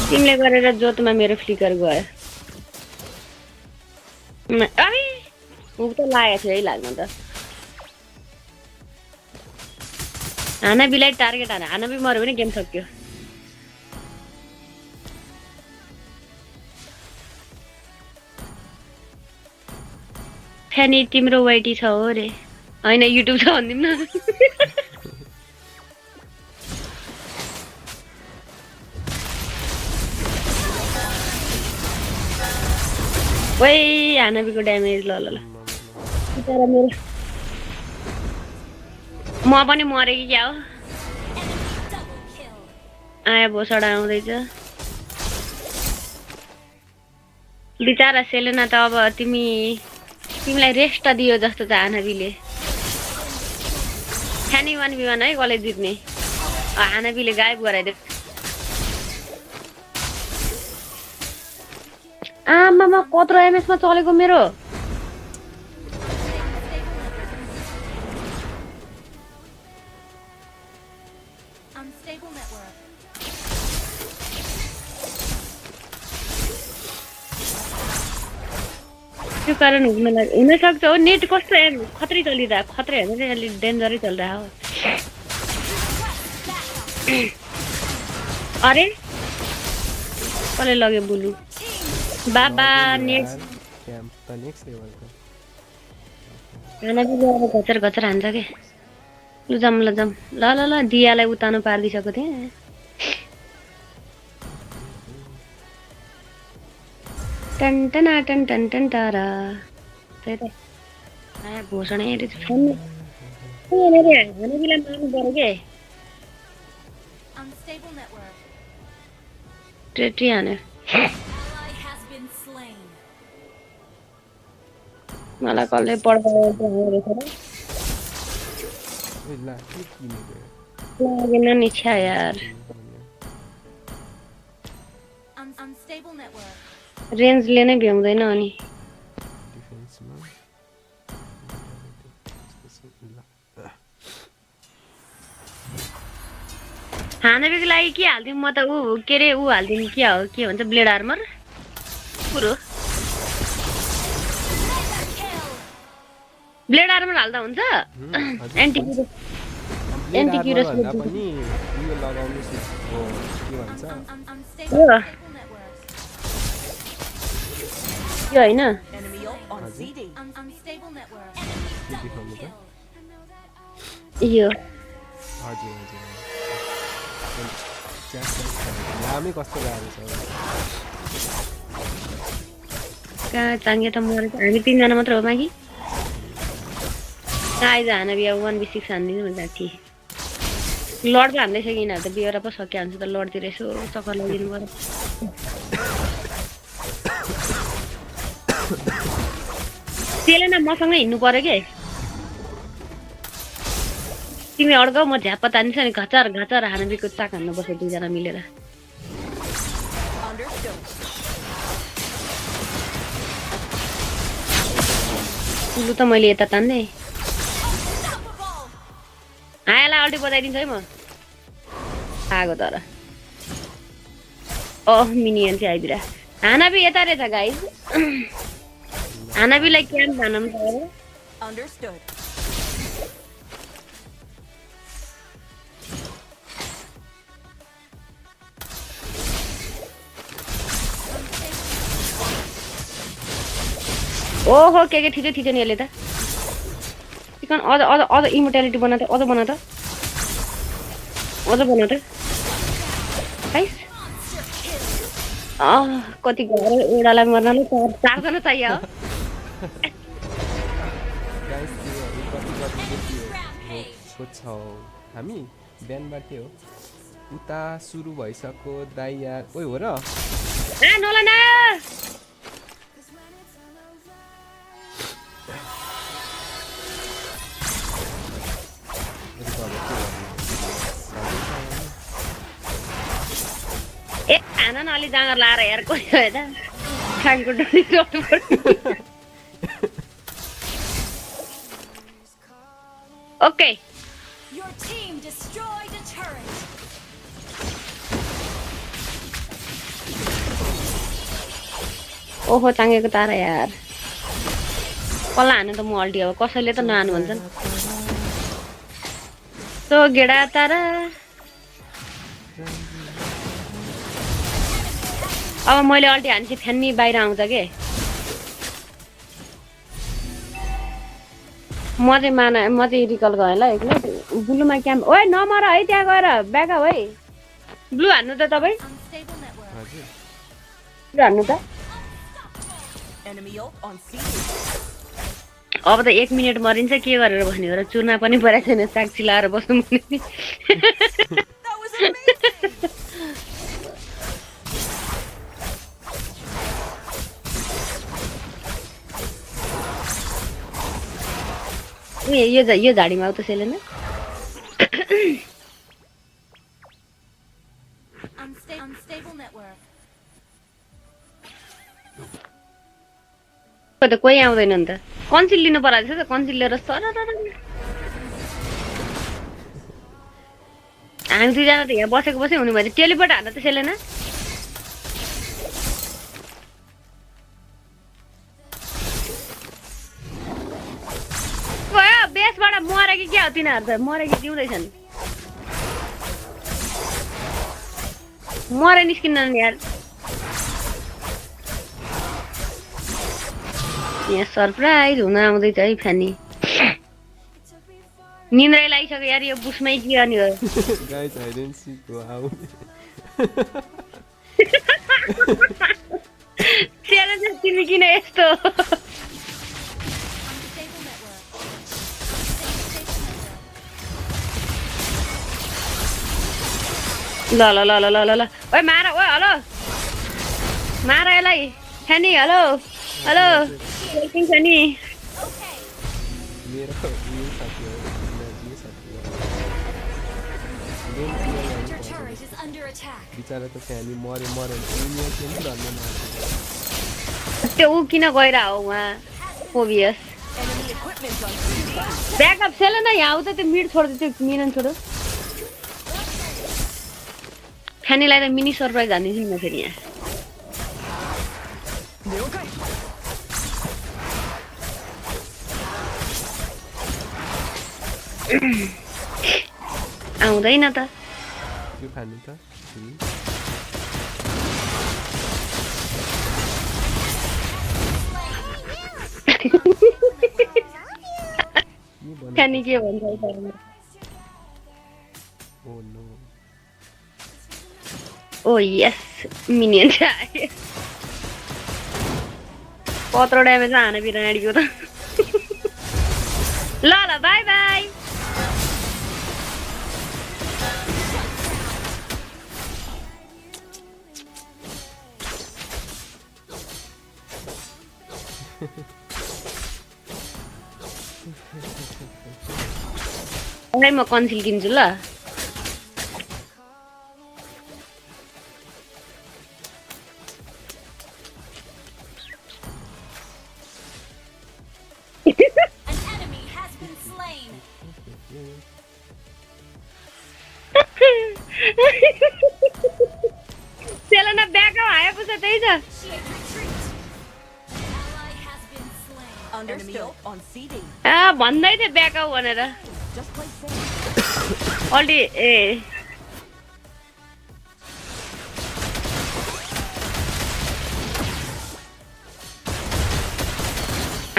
तिमीले गरेर जोतमा मेरो फ्लिकर गयो अरे हुक त लागेको थियो है लाग्नु त हानाबीलाई टार्गेट हानाबी मर्यो भने गेम सक्यो फ्यानी तिम्रो वाइटी छ हो रे हैन युट्युब छ भन्दिम न ओइ हानाबीको ड्यामेज ल बिचारा मेरो म पनि मरे कि क्या हो आया भोसडा आउँदैछ बिचारा सेलेना त अब तिमीलाई रेस्ट दियो जस्तो छ हानाबीले फ्यानी 1v1 है कसले जित्ने हानाबीले गायब गराइदियो आमामा कत्रो एमएस मा चलेको मेरो त्यो कारण हुन सक्छ हो नेट कस्तो खतरै चलिरहेको खतरै होइन अलि डेन्जरै चलिरहेको हो अरे कसले लग्यो बुलु बाबा नेक्स्ट हानाबीले अब घचर घचर हान्छ के लुजाम ल दियालाई उतानो पारिदिसकेको थिएँ टन टारा त्यही त आया भोसडा हेरे हानाबीलाई मार्नु पर्यो के ट्रेट्री हान्यो मलाई कसले लागेन नि छ्या यार रेन्जले नै भ्याउँदैन अनि हानाबीको लागि के हाल्दिउँ म त के अरे हाल्दिउँ के भन्छ ब्लेड आर्मर पुरो ब्लेड आर्मर हाल्दा हुन्छ एन्टिक्युरस पनि यो लगाउनु हो के भन्छ यो हैन यो हजुर नामै कस्तो लागेको छ कहाँ चाङ्गे त मरे हामी 3 जना मात्र हो मागी आइज हानाबी अब 1v6 हान्दिनु भन्दा थिए लड त हान्दैछ कि यिनीहरू त बिहोरा पो सकिया हुन्छ त लडतिर यसो चक्कर लगाइदिनु पर्यो सेलेना मसँगै हिँड्नु पर्यो के तिमी अड्काउ म झ्याप्पा तानिन्छ नि घचार घचार हानाबीको चाक हान्न पर्छ 2 जना मिलेर लु त मैले यता तान्दै आयालाई अल्टी बजाइदिन्छु है म आगो तर मिनियन चाहिँ आइदिरा हानाबी यता रहेछ गाइज हानाबीलाई क्याम्प भनौँ त ओहो के थिच्यो नि यसले त चिकन अझ इमोर्टालिटी बना त अझ बना त गाइस कति घर एउटालाई मर्नलाई 4 जना चाहियो हामी बिहानबाट हो उता सुरु भइसक्यो दाइ यार ओइ हो र नोलाना खाना न अलि जाँगर लाएर यार कोही हो त फ्यानको डोरी जोड्नु पर्छ okay Your team destroyed a turret. ओहो चाँगेको तारा यार कसलाई हान्नु त म अल्टी अब कसैले त नहानु भन्छन् तो गेडा तारा अब मैले अल्टी हानेपछि फ्यान्नी बाहिर आउँछ के म चाहिँ रिकल गएँ ल एक्लै ब्लूमा क्याम्प ओए नमर है त्यहाँ गएर ब्याकअप है ब्लू हान्नु त तपाईँ ब्लू हान्नु त अब त 1 मिनेट मरिन्छ के गरेर बस्ने हो र चुर्ना पनि परेको छैन साक्षी लाएर बस्नु भने यो झाडीमा आउ त सेलेना Unstable network. त कोही आउँदैन नि त कन्सिल लिनु पर्ला जस्तो त कन्सिल लिएर हामी दुईजना त यहाँ बसेको बसै हुनु भयो टेलिपोर्ट हाल्न त सेलेना बेसबाट मरे कि क्या हो तिनीहरू त मरे कि जिउँदैछन् मरे निस्किन्न यार यहाँ सरप्राइज हुन आउँदैछ है फ्यानी निन्द्रै लागिसक्यो यार यो बुसमै के अनि हो guys I didn't see go out Selena चाहिँ तिमी किन यस्तो ल ल ल ल ल ल ओए मार ओए हेलो मार यसलाई फ्यानी हेलो हेलो वेटिङ फ्यानी मेरो यो साथी हो बिचारा त फ्यानी मरे त्यो ऊ किन गइरा हो उहाँ ओबियस ब्याकअप सेलेना यहाँ आउँछ त्यो मिड छोड्दै त्यो मिनन छोडो फ्यानीलाई त मिनी सरप्राइज हान्दिन्छु नि म फेरि यहाँ आउँदैन त के खानु त फ्यानी के भन्छ oh no oh yes minion आयो कत्रो ड्यामेज हाने बिराडीको त ल ल बाई बाई म कन्सिल किन्छु ल सेलेना ब्याकअप आएपछि त्यही छ भन्दै थियो ब्याकअप भनेर अलरेडी ए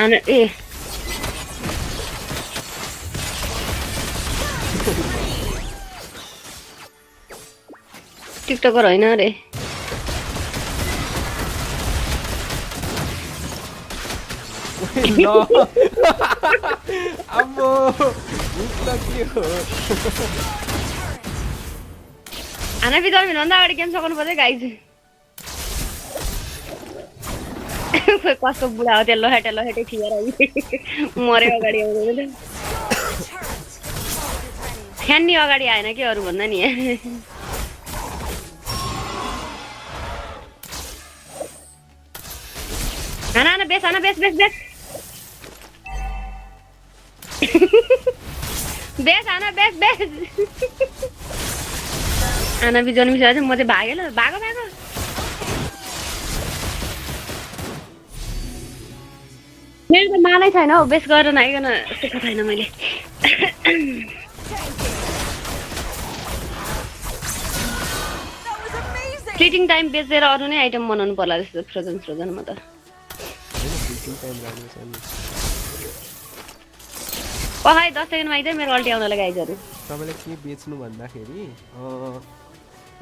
अनि ए टिकटकर होइन रे अम्मो खाना बिताउनु भन्दा अगाडि गेम सकाउनु पर्छ गाइज कस्तो बुढा हो त्यो लहेटे थिएर मर्यो अगाडि आउँदैन फ्यान्नी अगाडि आएन के अरू भन्दा नि बेस आना बेस बेस बेस बेस आना बेस बेस आना भी जन्मिसकेपछि म चाहिँ भागेँ ल भागो भागो मेरो त मानै छैन हौ बेस गरेर नआइकन सुख छैन मैले फ्लिटिङ टाइम बेचेर अरू नै आइटम बनाउनु पर्ला जस्तो फ्रोजनमा त पहाइ 10 सेकेन्डमा आइदियो मेरो अल्टी आउन लागि आइजहरू तपाईले के बेच्नु भन्दाखेरि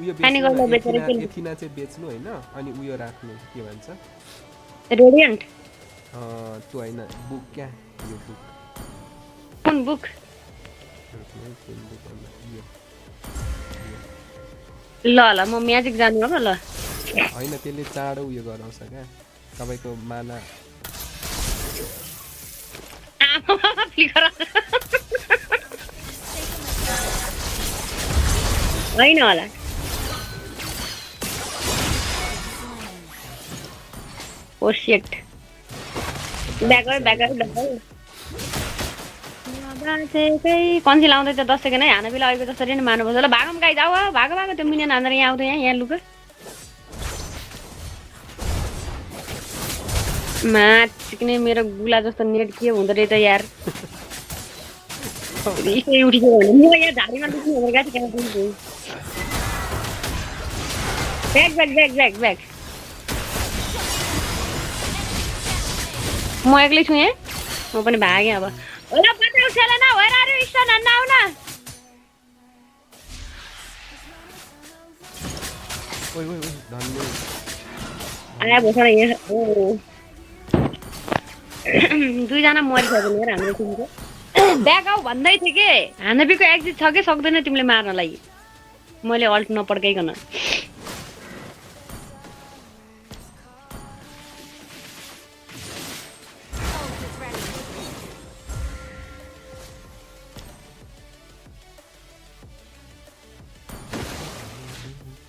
उयो बेच्नु एथिना चाहिँ बेच्नु हैन अनि उयो राख्नु के भन्छ रेडियन्ट त्यो हैन बुक क्या यो बुक कुन बुक ल ल म म्याजिक जानु हो ल हैन त्यसले चाँडो उयो गराउँछ क्या तपाईको माना हैन होला ओ शिट ब्याक कन्सिल आउँदै त 10 सेकेन्ड है हाना बेला आएको जसरी नै मार्नुपर्छ ल भागम गाई जाऊ भागो भागो त्यो मिनियन हानेर यहाँ आउँदै यहाँ लुक माचिक्ने मेरो गुला जस्तो नेट के हुँदो रहेछ यार रिसै उठिसक्यो भने म यहाँ झाडीमा लुक्नु भनेर गएको थिएँ ब्याक म एक्लै छु यहाँ म पनि भागेँ अब होला बचाउ Selena where are you stun on now न ओइ धन्य आया भोसडा यहाँ ओ दुईजना मरिसक्यो नि हाम्रो टिमको ब्याक आउ भन्दै थिए के हानबीको एक्जिट छ के सक्दैन तिमीले मार्नलाई मैले अल्ट नपड्काइकन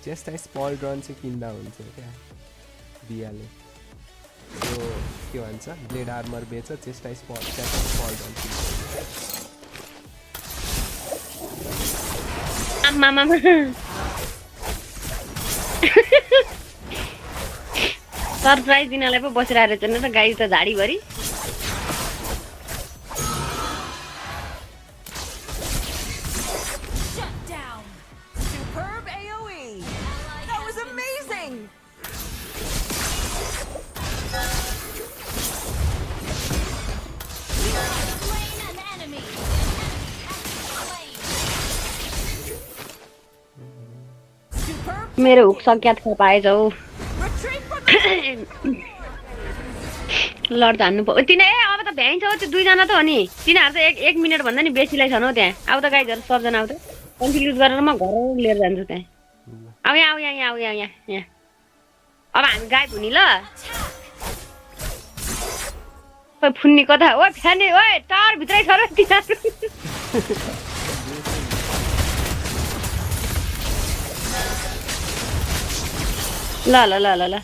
जस्ट स्मल रन चाहिँ किन्दा हुन्छ क्या बियाले त्यो के भन्छ ब्लेड आर्मर बेच चेस्ट स्मल रन आमामा सरप्राइज दिनलाई पो बसिरहेको रहेछ नि त गाई त झाडीभरि मेरो हुक सक्यात खा पाएछ हौ लड हान्नु पर्यो तिनी अब त भ्याइन्छ हो त्यो दुईजना त हो नि तिनीहरू त एक मिनट भन्दा नि बेसीलाई छन् हौ त्यहाँ अब त गाइजहरू सबजना आउ त कन्फ्युज गरेर म घर लिएर जान्छु त्यहाँ आउ यहाँ अब हामी गाई भुनी ल खोइ फुन्नी कता ओ फ्यानी ओए टार भित्रै छ र तिनीहरू ल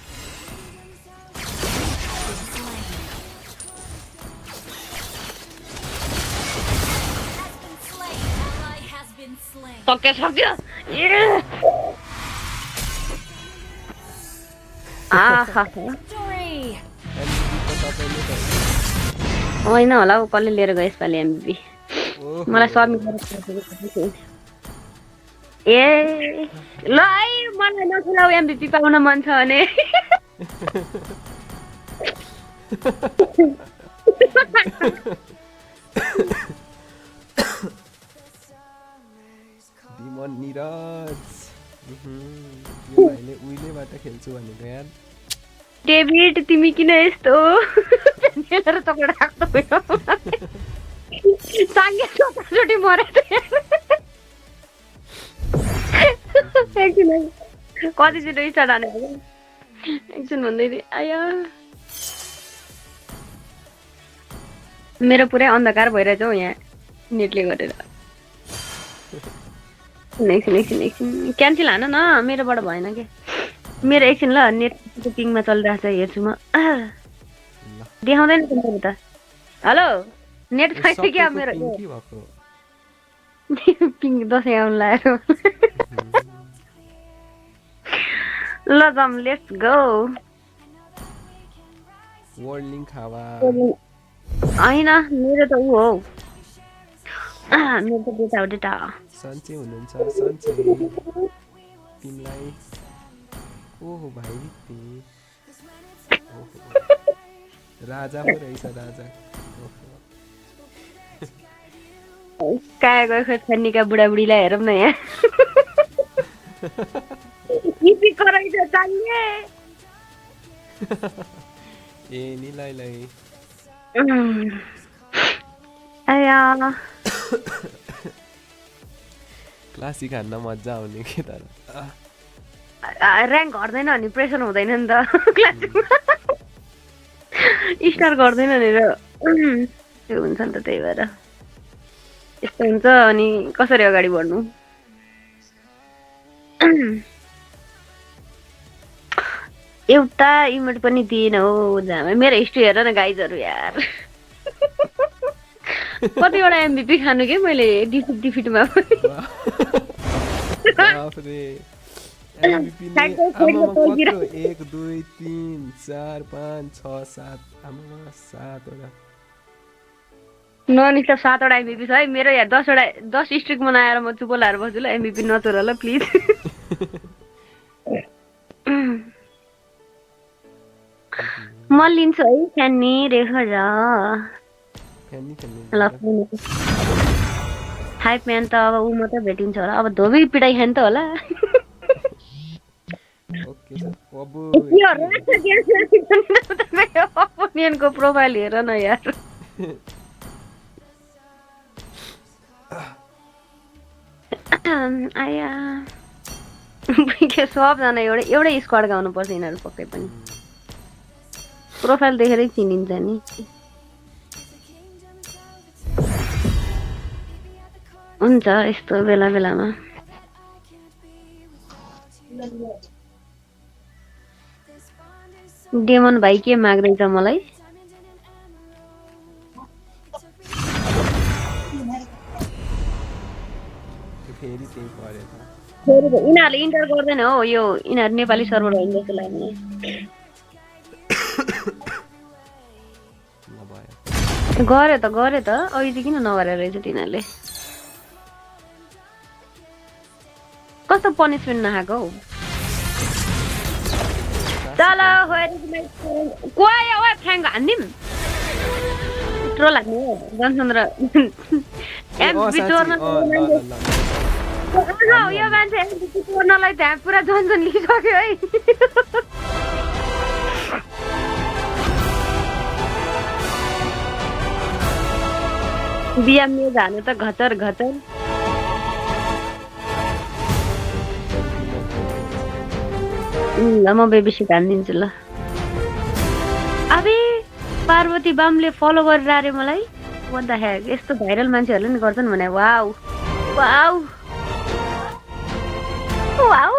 सक्यो होइन होला हौ कसले लिएर गयो यसपालि एमबीबी मलाई सबमिट ए ल है मलाई नखुलाउ एमबीपी पाउन मन छ भने डिमन निरज यो भाइले उहिलेबाट खेल्छु भनेको यार डेभिड तिमी किन यस्तो खेलेर चक्कर राख्छौ साङ्गे चोटी मरेछ कतिचोटि स्टार्ट हानेको एकछिन भन्दै थिएँ आया मेरो पुरै अन्धकार भइरहेछ हौ यहाँ नेटले गरेर एकछिन क्यान्सल हान न मेरोबाट भएन के मेरो एकछिन ल नेट पिङमा चलिरहेछ हेर्छु म देखाउँदैन त मेरो त हेलो नेट छैन क्या मेरो के भएको पिङ दसैँ आउनु लाग्यो ल जाम लेट्स गो वार्निङ खावा हैन मेरो त उ हो मेरो त डेटा सन्चै हुनुहुन्छ सन्चै तिमीलाई ओहो भाइ राजा पो रहेछ राजा कहाँ गयो खै फन्नीका बुढाबुढीलाई हेरौँ न यहाँ इपी कराइछ चाहिए ए नि लै आया क्लासिक हान्न मजा आउने के तर र्याङ्क घट्दैन अनि प्रेसर हुँदैन नि त क्लासिकमा स्टार गर्दैन नि र त्यो हुन्छ नि त त्यही भएर यस्तो हुन्छ अनि कसरी अगाडि बढ्नु एउटा इमेट पनि दिएन हो जामा मेरो हिस्ट्री हेर न गाइजहरू यार कतिवटा एमभीपी खानु के मैले डिफिटमा पनि एमभीपी ने आमामा कत्रो 1 2 3 4 5 6 7 आमामा 7 वटा नन स्टप 7 वटा एमभीपी छ है मेरो यार 10 स्ट्रिक बनाएर म चुप लाएर बस्छु ल एमभीपी नचोर ल प्लिज म लिन्छु है फ्यानी रेखा जा ल हाइप म्यान त अब ऊ मात्रै भेटिन्छ होला अब धोबी पिटाइ खान त होला ओके सर अब ओपोनियनको प्रोफाइल हेर न यार आया सबजना एउटै स्क्वाड गाउनु पर्छ यिनीहरू पक्कै पनि प्रोफाइल देखेरै चिनिन्छ नि हुन्छ यस्तो बेला बेलामा डेमन भाइ के माग्दैछ मलाई फेरि त्यही परे त यिनीहरूले इन्टर गर्दैन हो यो यिनीहरू नेपाली सर्भर होइन जस्तो लाग्ने गरे त अहिले चाहिँ किन नगरेर रहेछ तिनीहरूले कस्तो पनिसमेन्ट नखाएको हौ चलो कोया ओए फ्याङ्क हान्दिम ट्रोल हान्ने हो जनसन र यो मान्छे चोर्नलाई त्यहाँ पुरा जनसन लिइसक्यो है बिहा मेज हाल्नु त घचर ल म बेबी सिट हानिदिन्छु ल अबे पार्वती बामले फलो गरेर आरे मलाई व्हाट द हेक यस्तो भाइरल मान्छेहरूले नि गर्छन् भने वाउ वाउ वाउ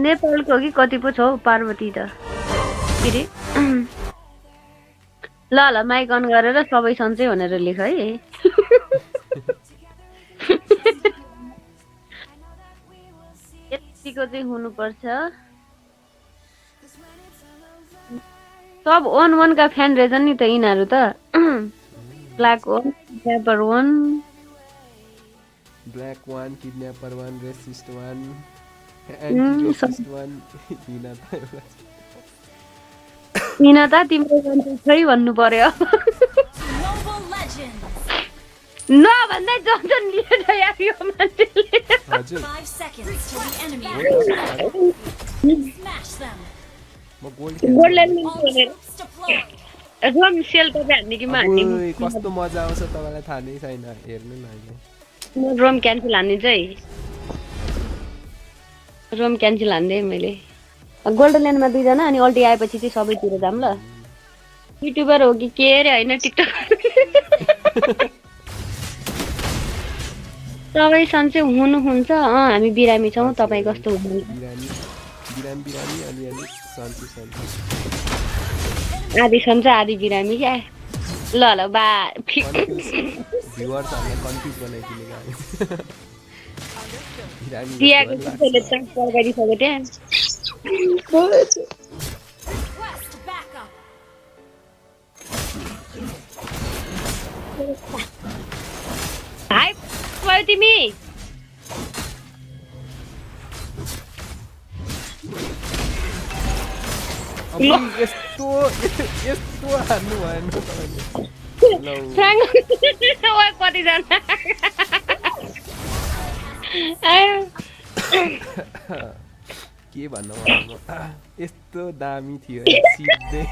नेपालको कि कति पो छ हौ पार्वती त के ल माइक अन गरेर सबै सन्चै भनेर लेख है यतिको चाहिँ हुनुपर्छ सब 1-1 का फ्यान रहेछन् नि त यिनीहरू त black 1 kidnapper 1 black 1 kidnapper 1 racist 1 anti racist 1 Hina त तिम्रो खै भन्नु पर्यो नभन्दै जन्जन लिएर यार यो मान्छेले हजुर म गोल्डन रोम सेल तपाईँ हान्ने कि म हान्ने कस्तो मजा आउँछ तपाईँलाई थाहा नै छैन हेर्नु न अहिले म रोम क्यान्सल हान्ने चाहिँ रोम क्यान्सल हान्दै मैले गोल्डन ल्यान्डमा 2 जना अनि अल्टी आएपछि चाहिँ सबैतिर जाम ल युट्युबर हो कि के रे हैन टिकटक तपाईँ सन्चै हुनुहुन्छ हामी बिरामी छौँ तपाईँ कस्तो हुनुहुन्छ बिरामी अलिअलि सन्चो आधी सन्च आधी बिरामी क्या ल बा भ्युअर्सहरूलाई कन्फ्युज बनाइदिने हामी दियाको त्यसले ट्रान्सफर गरिसक्यो त्यहाँ हाय भयो तिमी यस्तो हान्नु भएन कतिजना के भन्नु यस्तो दामी थियो सिधै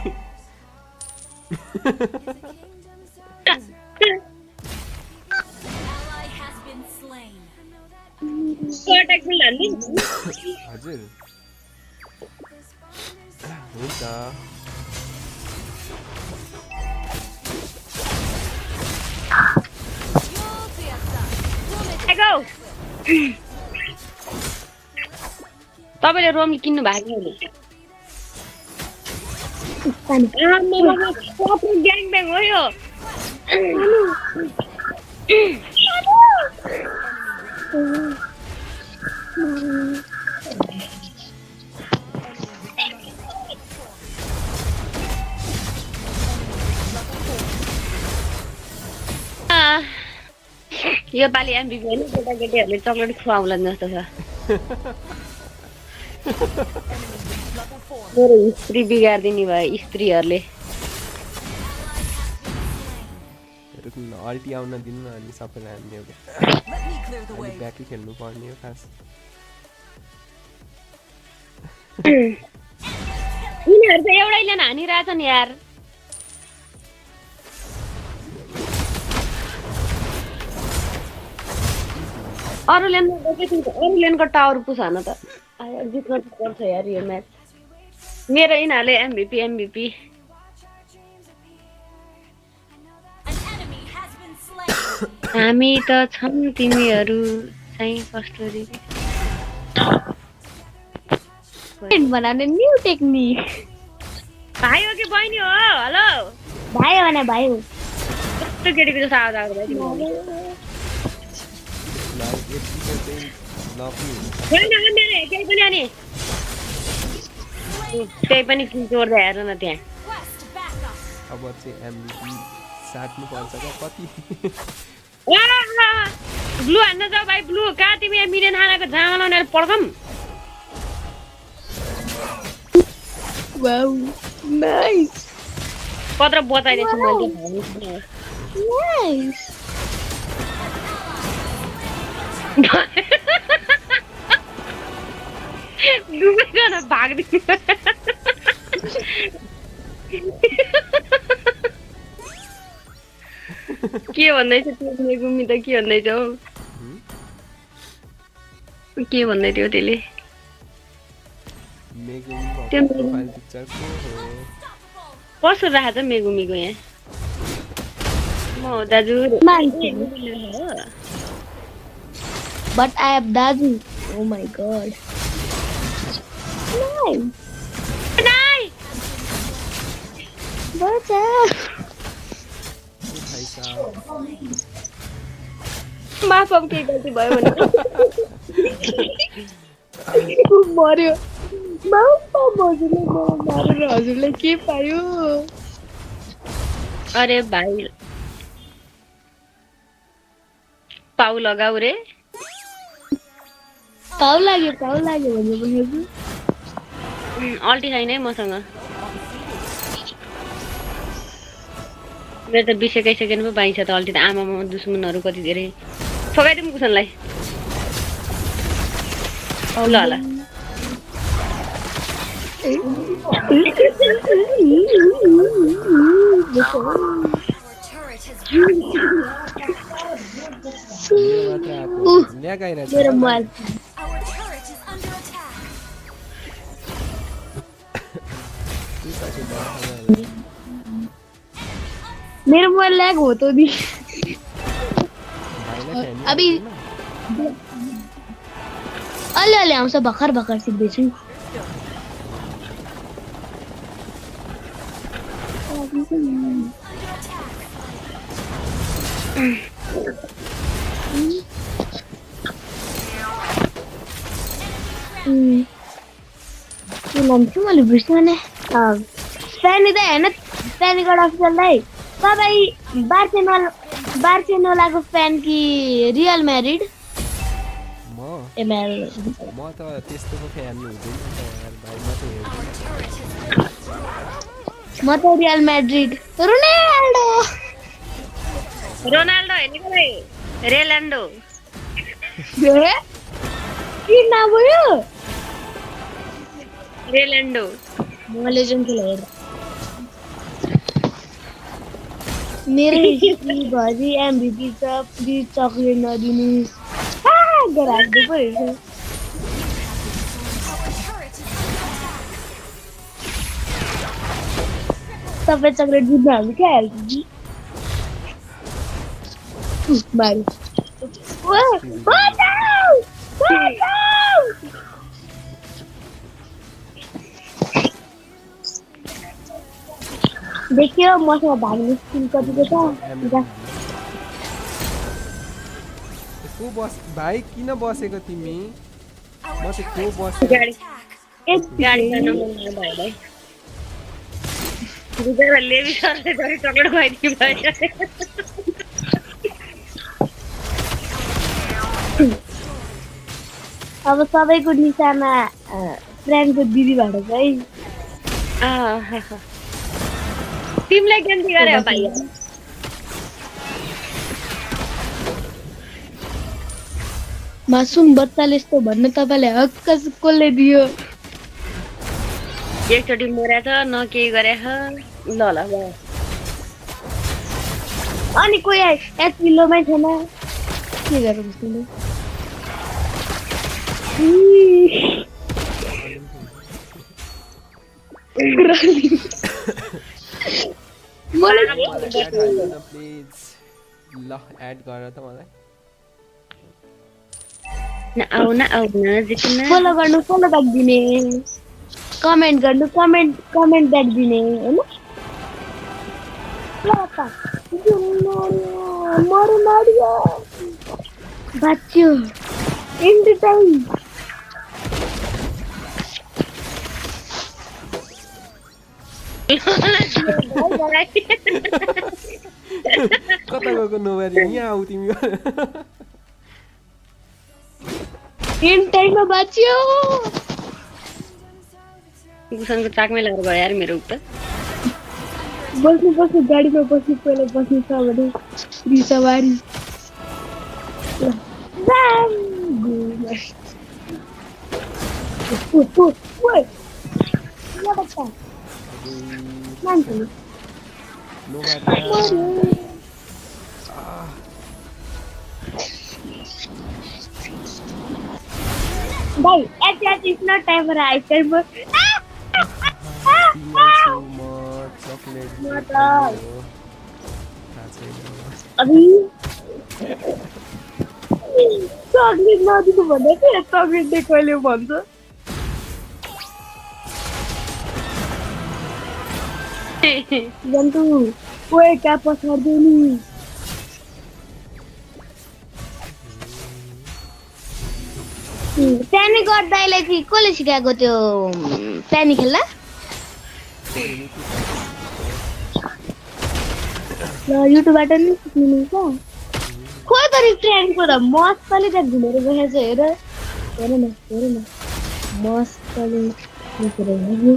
हजुर हुन्छ तपाईले रोमी किन्नु भएको ग्याङ ब्याङ हो यो यो पालि एमबीबी होइन केटाकेटीहरूले चक्लेट खुवाउला जस्तो छ मेरो स्त्री बिगारिदिने भयो स्त्रीहरूले अल्टी आउन दिनु न अनि सबैलाई हामी एउटा ब्याकै खेल्नु पर्ने हो खास यिनीहरू चाहिँ एउटैले हानिरहेछन् यार अरू लेनको टावर पुछान त जित्न पर्छ यार यो म्याच मेरो यिनीहरूले एमभीपी हामी त छौँ तिमीहरू चाहिँ कस्तो बनाउने न्यू टेक्निक भाइ हो कि बहिनी हो हेलो भाइ हो भने भाइ हो कस्तो केटीको जस्तो आवाज आएको त्यही पनि जोड्दै हेर न त्यहाँ अब चाहिँ एमबीपी साट्नु पर्छ क्या कति ब्लू हान्न जाऊ भाइ ब्लू कहाँ तिमी मिलियन खानाको जामा लाउनेर पड्कम वाउ नाइस पत्र बताइदिन्छु मैले नाइस डुबेर भाग्दिनु के भन्दैछ त्यो मेगुमी त के भन्दैछ हौ के भन्दै थियो त्यसले कसो राखेछ मेगुमीको यहाँ म दाजु But I am Dadu. Oh my god. Nice. What's up? माफ अब के गल्ती भयो भने मर्यो मारेर हजुरले के पायो अरे भाइ पाउ लगाऊ रे पाउ लाग्यो भन्नु भनेको अल्टी छैन है मसँग मेरो त 21 सेकेन्ड पो पाइन्छ त अल्टी त आमामा दुश्मनहरू कति धेरै ठोकाइदिउँ कुसनलाई ल ल मेरो मोबाइल मेरा मोबाइल लैग हो तो भी अभी अल्ले अल्ले हम सब बखर सिक्दैछु भन्छु मैले बिर्सने फ्यानी त होइन फ्यानी गड अफिसियललाई तपाईँ बार्सेलोनाको फ्यान कि रियल म्याड्रिड म एमएल म त त्यस्तोको फ्यान हुँदैन यार भाइ म त म त रियल म्याड्रिड रोनाल्डो होइन भाइ रेलान्डो के नाम हो यो रेलान्डो म लेजेन्ड खेलेर मेरो भरि एमभीपी छ प्लिज चक्लेट नदिनु गराएको पो हेर्छ सबै चक्लेट जित्नु हामी क्या हाल्छ मारे देखियो मसँग भाग्ने स्किल कतिको छ को बस भाइ किन बसेको तिमी म चाहिँ को बसेको गाडी चढ्न मन लाग्यो भाइलाई बिचरा लेबी सरले गरी चक्लेट खुवाइदिनु भयो अब सबैको निशाना फ्रेन्डको दिदी भएको है तिमीलाई गन्ती गरे हो भाइ मासुम बच्चाले यस्तो भन्न तपाईँलाई हक कसले दियो एकचोटि मरेछ न केही गरेछ ल ल अनि कोही एचपी लोमै छैन के गरौँ तिमीले प्लिज ल एड गर त मलाई आउन फलो गर्नु फलो ब्याक दिने कमेन्ट गर्नु कमेन्ट ब्याक दिने हैन मरो मारियो बाच्यो एन्ड टाइम कता गएको नोबारी यहाँ आऊ तिमी एन्ड टाइममा बाच्यो गुसाङको चाकमै लगाएर गयो यार मेरो उक्त बस्नु गाडीमा बस्नु पहिला बस्नु छ भने फ्री सवारी Bye. It's not time for ice cream. so much chocolate. अभी chocolate नदिनु भन्दा के chocolate दे कहिले भन्छ जन्तु कोही का पछाड्दैन प्यानी गर्दाइलाई चाहिँ कसले सिकाएको त्यो प्यानी खेल्दा ल युट्युबबाट नि सिक्नुहुन्छ खोइ त ट्रेनको त मस्तले त्यहाँ घुमेर गएको छ हेर न मस्तले घुमेर गएको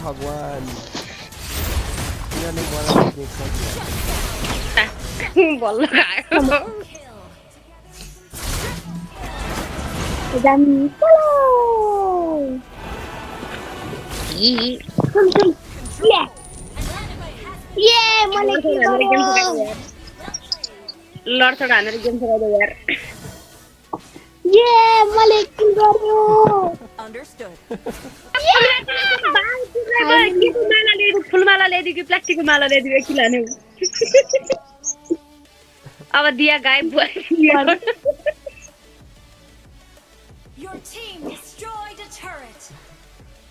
भगवान बल्ल खायो लडसड हानेर गेम खेलाउँदै यार मैले किल गर्यो फुलमाला ल्याइदियो कि प्लास्टिकको माला ल्याइदियो कि लाने अब दिया गायब भयो Your team destroyed a turret.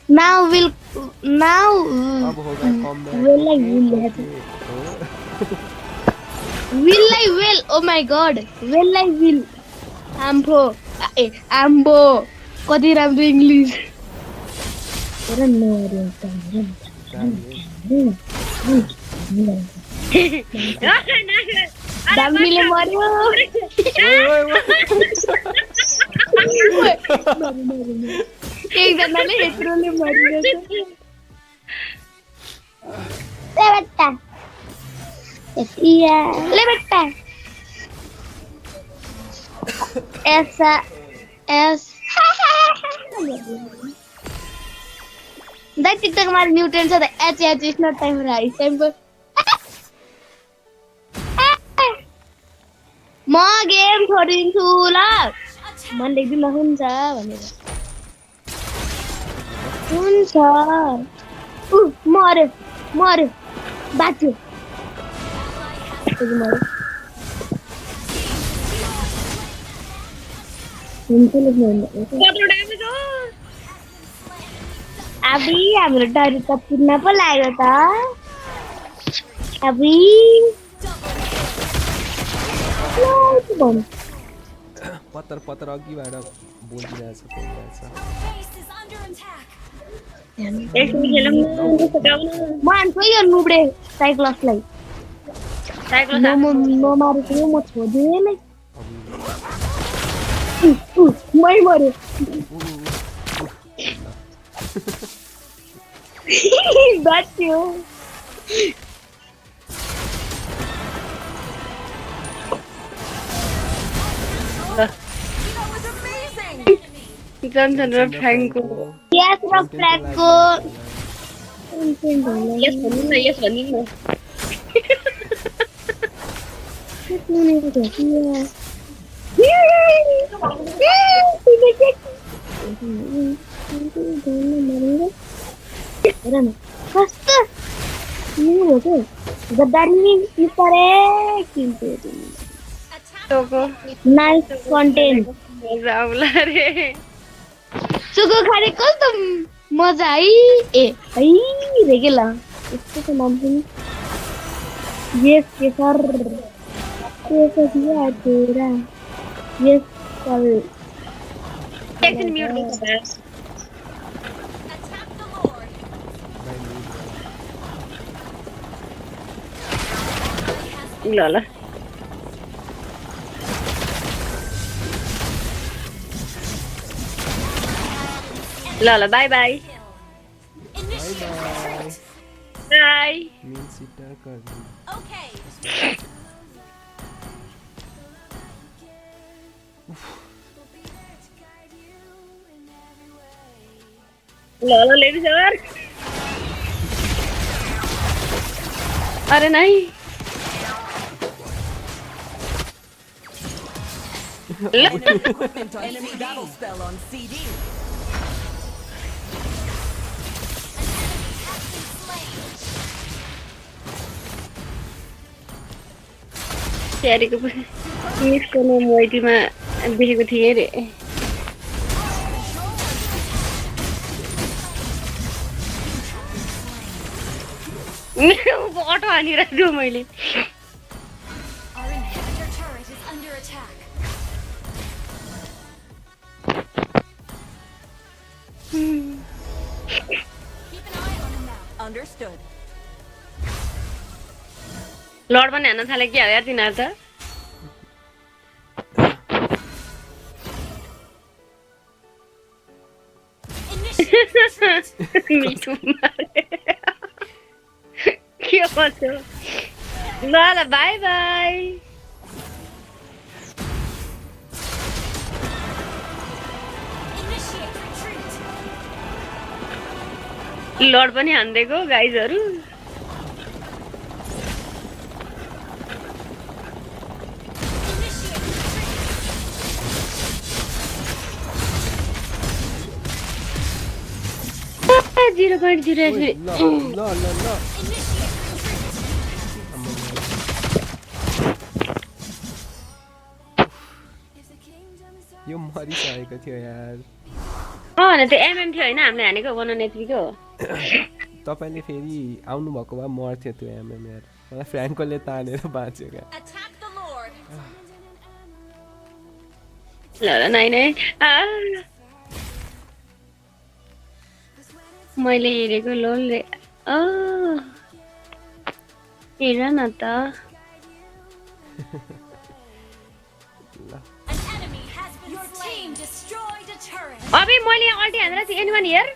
Now will अब होगा comeback will I will oh my god will I will ambo कति राम्रो इंग्लिश तर दामीले मर्यो एकजनाले यत्रोले मरिरहेछ ले बेटा ऐसा दाइ टिकटक मा न्यू ट्रेन्ड छ त H is not time for high time for म गेम छोडिन्छु ल मन लेख्दिन हुन्छ भनेर हुन्छ मर्यो बाँच्यो अभी हाम्रो डर त पुग्न पो लाग्यो त अभी पत्तर अघिबाट बोलिरहेछ म आन्छु यो नुब्रे साइक्लसलाई नमारेको म छोड्दिएँ नै मै मर्यो बाँच्यो जन्सन र फ्र्याङ्कको यस र फ्र्याङ्कको यस भन्नु न कस्तो गद्दारी पिसारे किन्छु नाइस कन्टेन्ट मजा आउला रे चुको खाने कस्तो मजा है ए है रे के ल यस्तो त नाम पनि यस के सर कैसे दिया तेरा यस कल एकछिन म्युट गर्नु ल ल बाई बाई बाई ल लेडीज सर अरे नहीं Enemy battle spell on CD. क्यारीको मिसको नाम वाइटीमा देखेको थिएँ रे अटो हानिरहेको छु मैले Understood. लड पनि हान्न थाले क्या यार तिनीहरू त मिठो के भन्छ ल बाई बाई लड पनि हान्दिएको गाइजहरू यो मरिसकेको थियो यार अँ त्यो एमएम थियो हैन हामीले हानेको 1 एचपीको तपाईले फेरि आउनु भएको भए मर्थ्यो त्यो एमएम यार मलाई फ्र्याङ्कोले तानेर बाँच्यो क्या ल नाइ मैले हेरेको लोल रे हेर न त अबे मैले अल्टी हानेर चाहिँ एनिवन हियर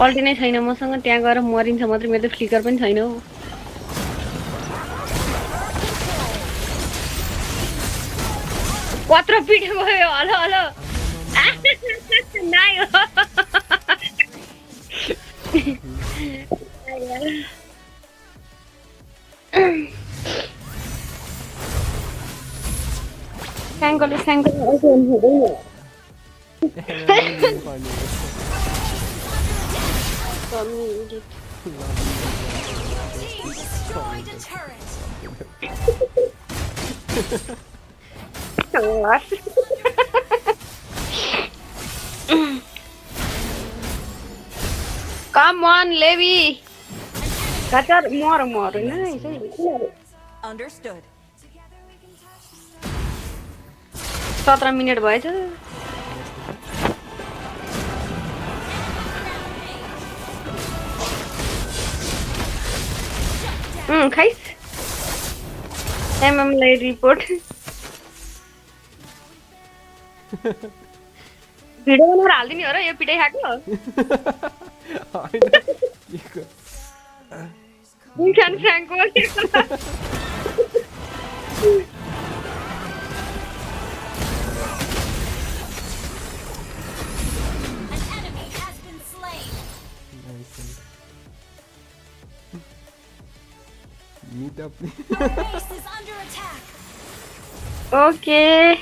अल्टी नै छैन मसँग त्यहाँ गएर मरिन्छ मात्र मेरो त फ्लिकर पनि छैन हौ कत्रो पिट गयो हलो हलो नाइ हो स्याङ्कले Come on, Levi. Kacar more. Nice. Understood. 17 minute भएछ खाइस एमएम लाई रिपोर्ट भिडियो बनाएर हाल्दिनी हो र यो पिटाइ खाएको हैन फ्र्याङ्को Meet up. Okay.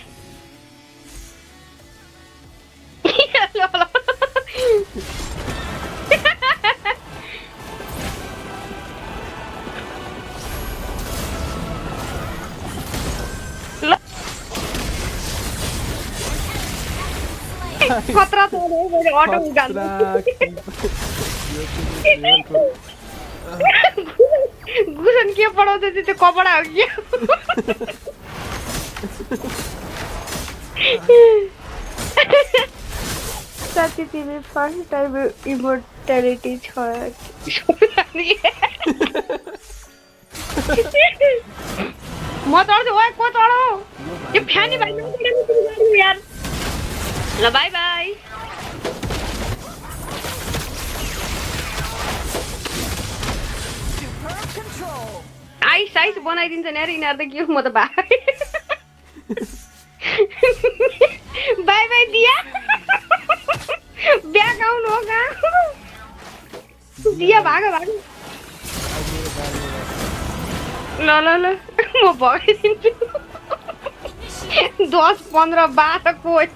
खतरा त मैले अटो गाल्नु गुसन के पढाउँछ त्यो कपडा हो के साथी तिमी फर्स्ट टाइम इमोर्टालिटी छ म चढ्छु ओए को चढौ यो फ्यानी भाइ नचढ्नु यार ल बाइ बाइ आइस बनाइदिन्छ नि यार यिनीहरू त के हो म त बाइ बाइ दिया ब्याक आउनु हो कहाँ दिया भाग ल म भगाइदिन्छु 10 15 12 कोही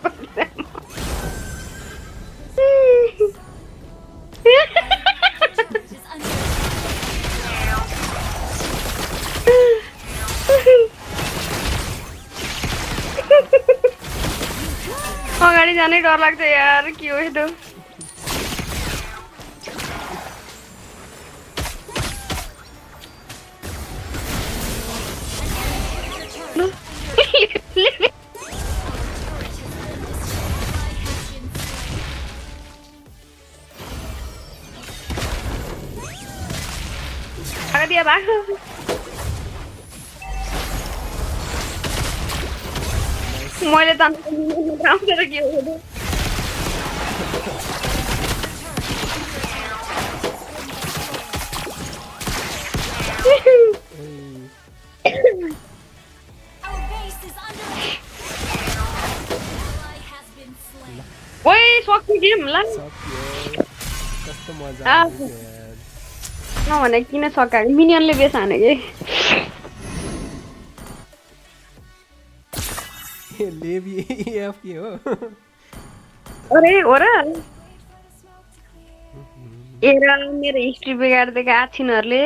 अगाडि जानै डर लाग्छ यार के हो यस्तो dia bago. मैले त राम्रै के हो ओइ सक्यो गेम ल कस्तो मजा आयो यार नभने किन सकायो मिनियनले बेस हाने के लेभी एफ के हो अरे हो र एरा मेरो हिस्ट्री बिगार्दिएका आछिनहरूले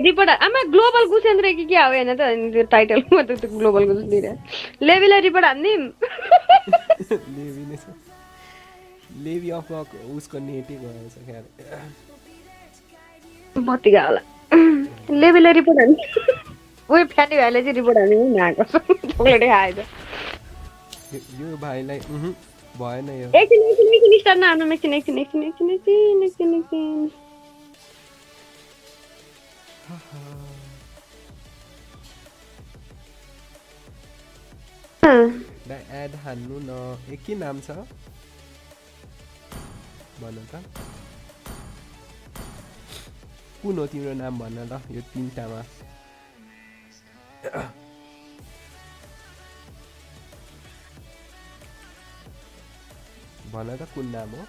रिपोर्ट आमा ग्लोबल गुसेन्द्रे कि क्या हो होइन त त्यो टाइटलमा त त्यो ग्लोबल गुसेन्द्रे लेभीलाई रिपोर्ट हान्दिम लेभी नै छ लेभी अफ उसको नेटै गएछ ख्याल बत्तिगा होला लेभीलाई रिपोर्ट हान्दिम उयो फ्याटी भाइले चाहिँ रिपोर्ट हान्दिम नआएको चक्लेटै खाएछ यो भाइलाई भएन यो एकछिन स्टार्ट नहाल्नु एकछिन एड हान्नु न के नाम छ भन त कुन हो तिम्रो नाम भन ल यो तीनटामा भन त कुन नाम हो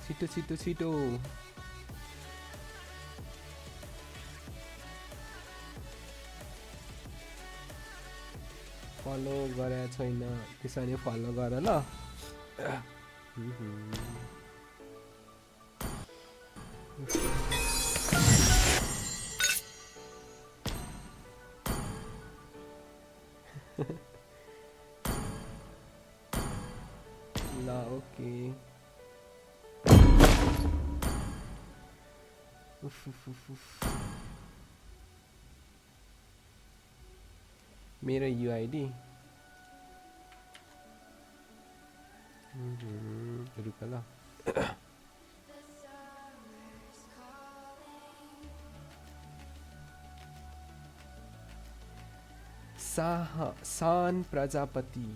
छिटो छिटो छिटो फलो गरेको छैन त्यसरी फलो गर ल ल ओके मेरो युआइडी रुक ल सान प्रजापति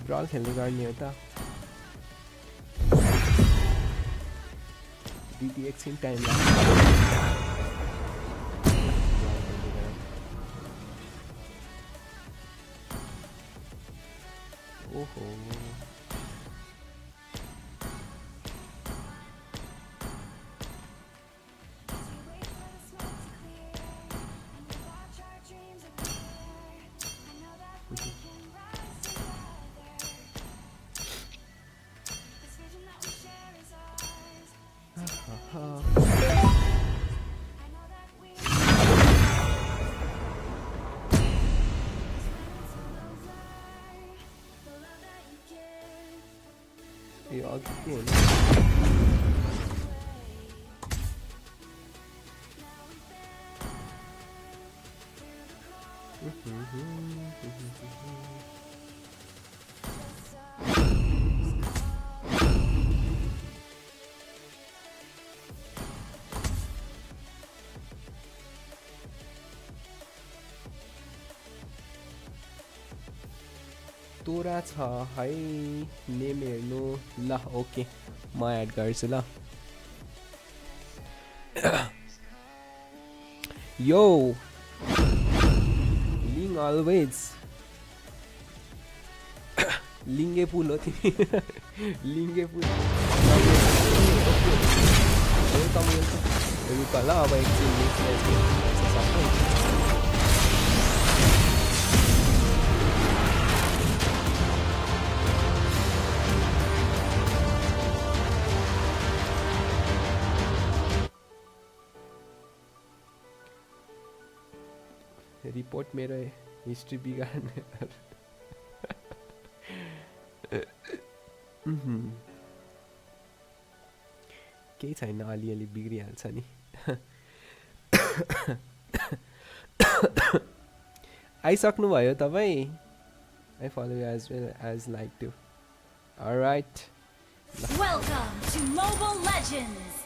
ब्रल खेल्ने गर्ने हो त दिदी एकछिन टाइम लाग्छ ओहो तोरा छ है नेम हेर्नु ल ओके म एड गर्छु ल यो लिङ अलवेज लिङ्गे पुल हो तिमी लिङ्गे पुल रुक ल अब एकछिन रिपोर्ट मेरो हिस्ट्री बिगार्ने केही छैन अलिअलि बिग्रिहाल्छ नि आइसक्नुभयो तपाईँ I follow you as well as like to. Alright. Welcome to Mobile Legends!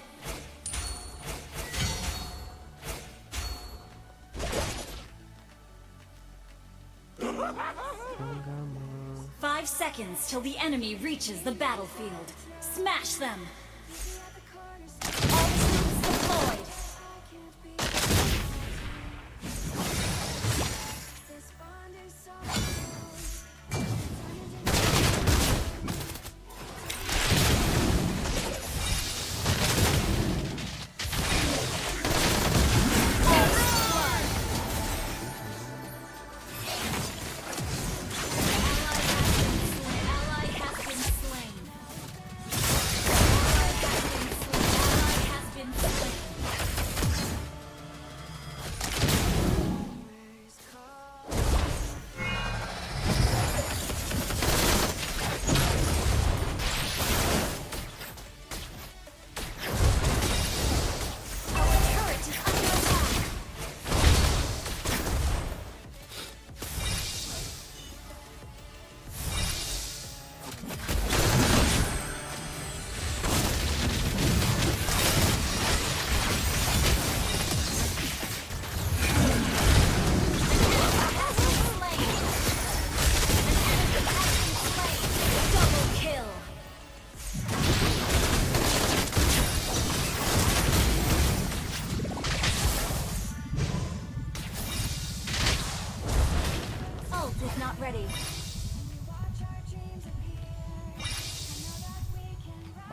5 seconds till the enemy reaches the battlefield. Smash them! All troops deployed!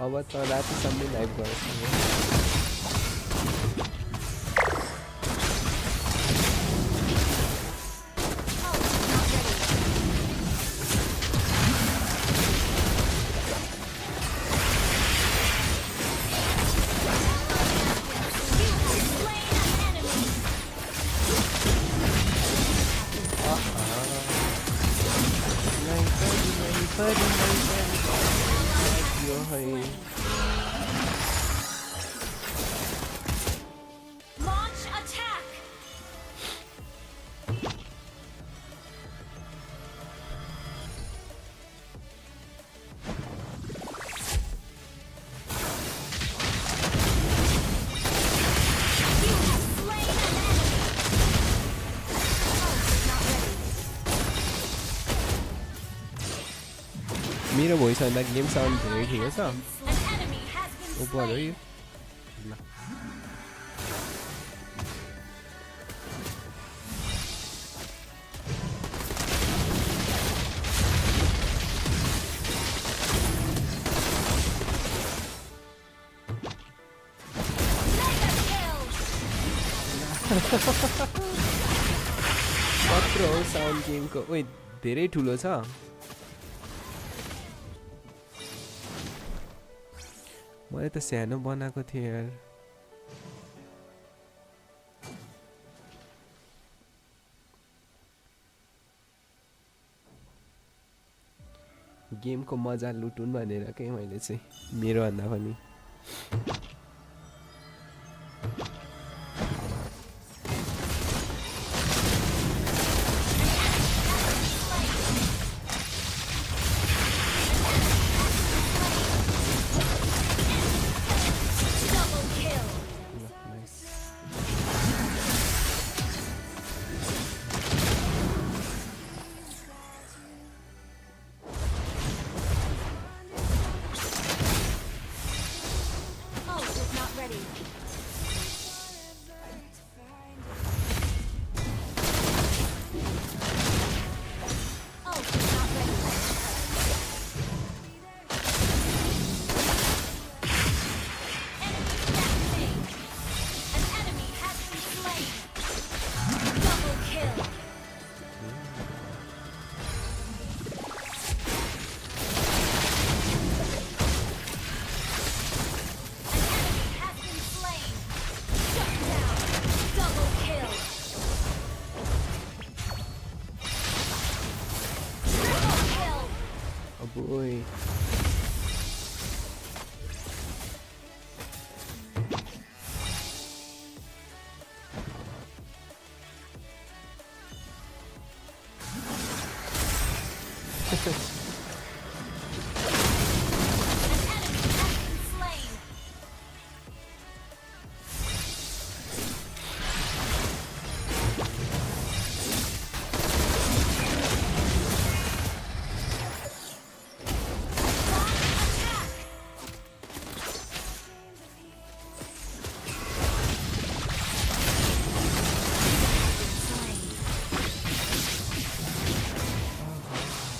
अब त रातिसम्म लाइभ गर्छु Launch attack! मेरो भोइस भन्दा गेम साउन्ड धेरै ठिकै छ ओपर हो यो ल कत्रो हो साउन्ड गेमको ओइ धेरै ठुलो छ मैले त सानो बनाएको थिएँ यार गेमको मजा लुटुन् भनेर के मैले चाहिँ मेरो भन्दा पनि boy.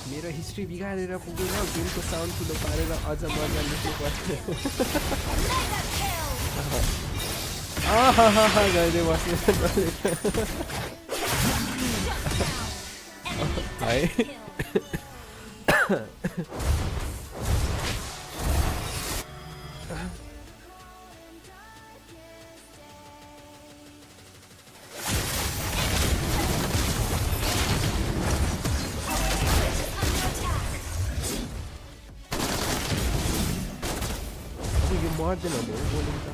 मेरो हिस्ट्री बिगारेर पुगेन गेमको साउन्ड ठुलो पारेर अझ मजा लुट्नु पर्छ गर्दै बस्नु है मर्दैन होला बोलिङ त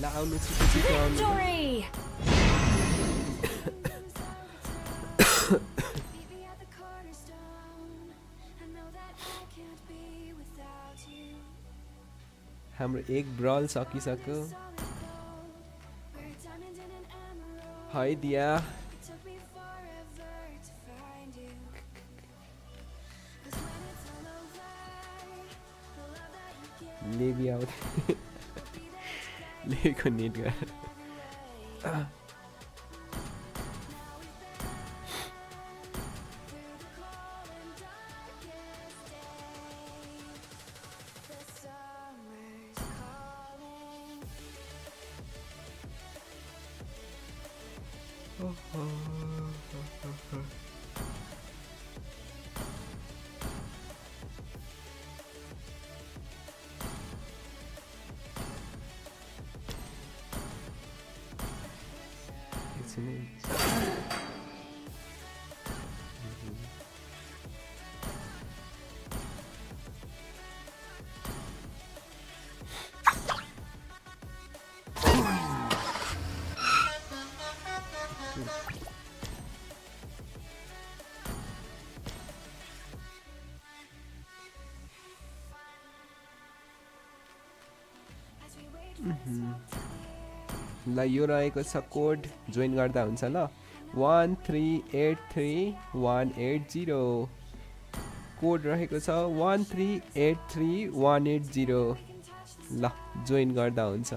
ला आउनु छिटो आउनु हाम्रो एक ब्रल सकिसक्यो है दिया लेबी आउट लेको नेट गरेर ल यो रहेको छ कोड जोइन गर्दा हुन्छ ल 1383180 कोड रहेको छ 1383180 ल जोइन गर्दा हुन्छ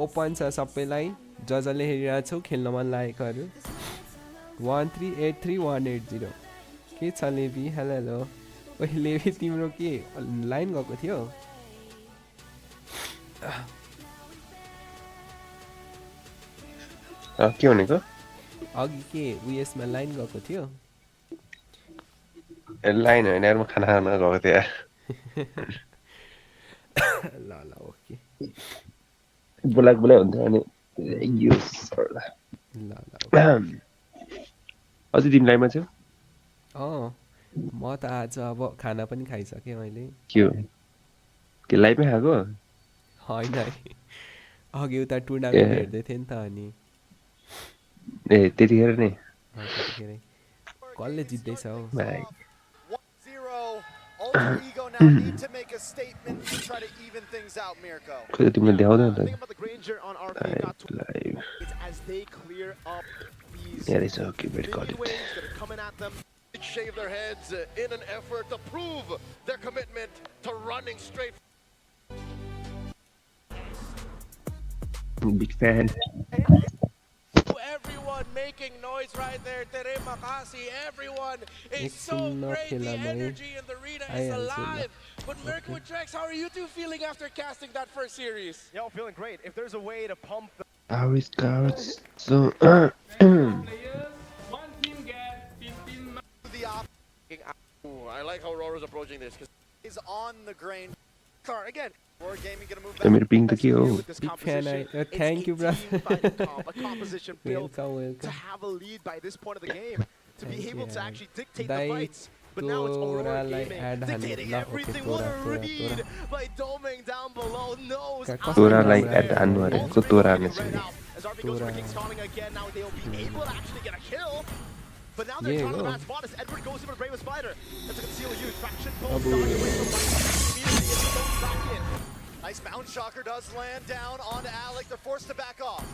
ओपन छ सबैलाई जसले हेरिरहेको छौ खेल्न मन लागेकोहरू 1383180 के छ लेबी हेलो ओइ लेबी तिम्रो के लाइन गएको थियो के भनेको अघि के उयसमा लाइन गएको थियो लाइन होइन यार म खाना खान गएको थिएँ यार ल ल ओके बोलाक बोला हुन्थ्यो अनि यो सरला ल ल अझै तिमी लाइनमा छौ म त आज अब खाना पनि खाइसकेँ मैले के हो के लाइभमै खाएको होइन है अघि उता ए टुर्नामेन्ट हेर्दै थिएँ नि त अनि ए त्यतिखेर नि त्यतिखेरै कसले जित्दैछ हौ भाइ 1-0. Alter Ego now need to make a statement to try to even things out, Mirko. खोइ तिमीले देखाउँदैन Think त about the Granger on RP got live it's as they clear up these Yeah, it's okay, we'll call minion it. waves that are coming at them. Shave their heads in an effort to prove their commitment to running straight. Big fan. Everyone making noise right there. Tere Makasi, everyone is so एकछिन great. The नखेला म energy in the arena is आइहाल्छु ल alive. But Mirko and Trex, how are you two feeling after casting that first series? Yeah, I'm feeling great. If there's a way to pump the Our scouts. So. I like how Rora's approaching this. Is on the grain. Car again. Roar Gaming gonna move मेरो पिङ त के हो Big fan thank you brother a composition built welcome to have a lead by this point of the game, to be able to actually dictate the दाइ fights. But now it's Aurora तोरालाई Gaming एड हान्नु dictating ल okay everything. तोरा What a तोरा read तोरा by Doming down below. Knows कस्तो तोरालाई राम्रो एड हान्नु अरे को तोरा हान्ने छ नि as RP goes for तोरा King stalling again. Now they'll be able to actually get a kill. But now they're Yeah, trying to go. match spot as Edward goes in for the Brave Spider. That's a conceal huge fraction pull. Abu. Starting away from immediately as he goes back in. Nice bounce shocker does land down onto Alec. They're forced to back off.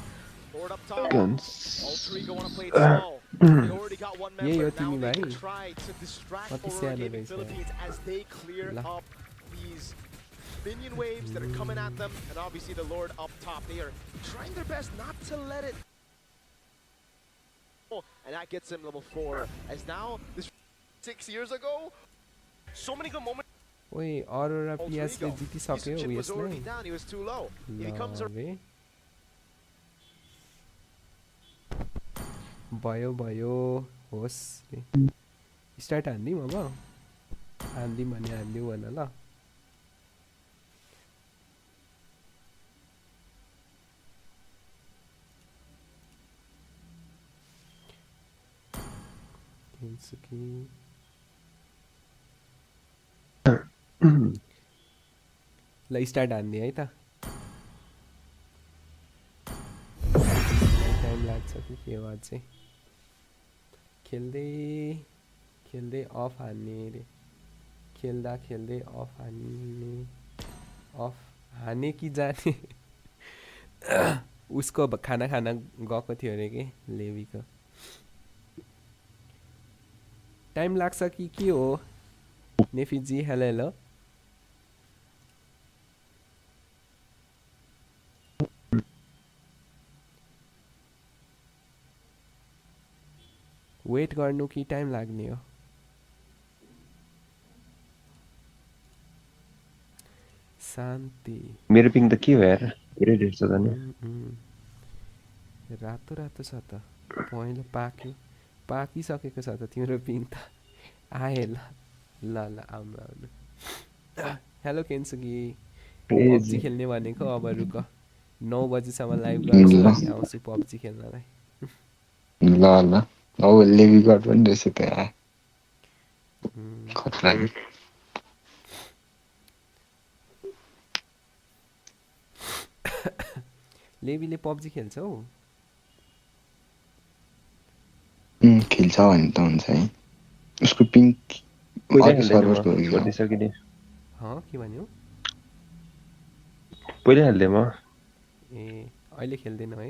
Lord up top. Guns. Alter Ego wanna play it slow. They already got one यही हो member. Now तिमी they भाइ can try to distract कति Aurora सानो Gaming रहेछ Philippines as they clear ल up these minion waves that are coming at them. And obviously the Lord up top, they are trying their best not to let it. And that gets him level 4. As now, this 6 years ago, so many good moments. ओइ Arora Alter पियासले Ego. जितिसक्यो His chin was already उयसलाई down. He was too low. He becomes a ल बे भयो भयो होस् start हान्दिउँ अब हान्दिउँ भने हान्दिउँ भन ल ल स्टार्ट हान्दिएँ है त टाइम लाग्छ कि के हो अझै खेल्दै खेल्दै अफ हान्ने अरे खेल्दा खेल्दै अफ हान्ने अफ हाने कि जाने उसको खाना खाना गएको थियो अरे कि लेबीको टाइम लाग्छ कि के हो नेफिजी हेलो हेलो वेट गर्नु कि टाइम लाग्ने हो शान्ति मेरो पिङ त के हो यार धेरै ढेर छ जाने रातो रातो छ त पहिलो पाक्यो पाकिसकेको छ त तिम्रो पिङ त आए ल ल ल आउनु आउनु हेलो केन्सुकी पब्जी खेल्ने भनेको अब रुक 9 बजीसम्म लाइभ गर्छु अनि आउँछु पब्जी खेल्नलाई ल ल हौ लेबी गड पनि रहेछ त यार खतरा लेबीले पब्जी खेल्छ हौ खेल्छ भने त हुन्छ है उसको पिङ सर्भरको गरिसकिने के भन्यो पहिले हाल्दै म ए अहिले खेल्दैन है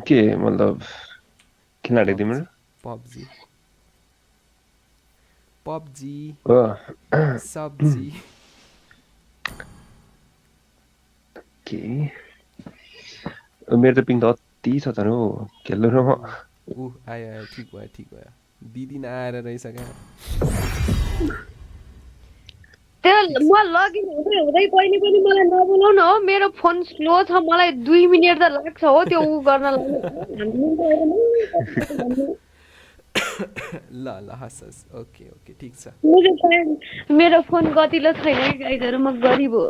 के मतलब खेल्न आँटेको तिम्रो पब्जी पब्जी हो सब्जी के मेरो त पिङ त अति छ त हो खेल्नु र म आयो आयो ठिक भयो दिदी नआएर रहेछ क्या त्यो म लगइन हुँदै हुँदै कहिले पनि मलाई नबोलाउ न हो मेरो फोन स्लो छ मलाई 2 मिनेट त लाग्छ हो त्यो उ गर्न ल हस् ओके ठिक छ मेरो फोन गतिलो छैन गाइजहरु म गरिब हो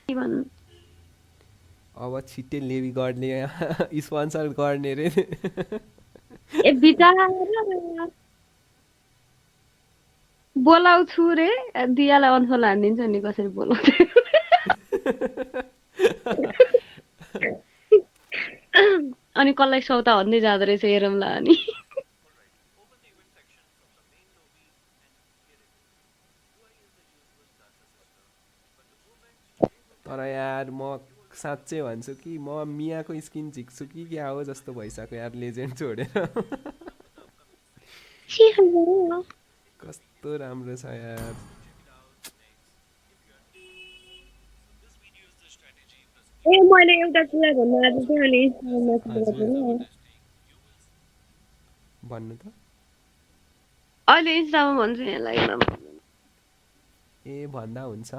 के भन्नु अब छिट्टै लेबी गडले स्पोन्सर गर्ने रे ए बिचारा बोलाउँछु रे दियालाई अनफल हानिदिन्छ नि कसरी बोलाउँछु अनि कसलाई सौता भन्दै जाँदो रहेछ हेरौँला अनि तर यार म साँच्चै भन्छु कि म मियाको स्किन झिक्छु कि क्या हो जस्तो भइसक्यो यार लेजेन्ड छोडेर कस्तो राम्रो छ यार ए मैले एउटा कुरा भन्नु आज चाहिँ अहिले इन्स्टाग्राममा भन्नु त अहिले इन्स्टामा भन्छु यसलाई ए भन्दा हुन्छ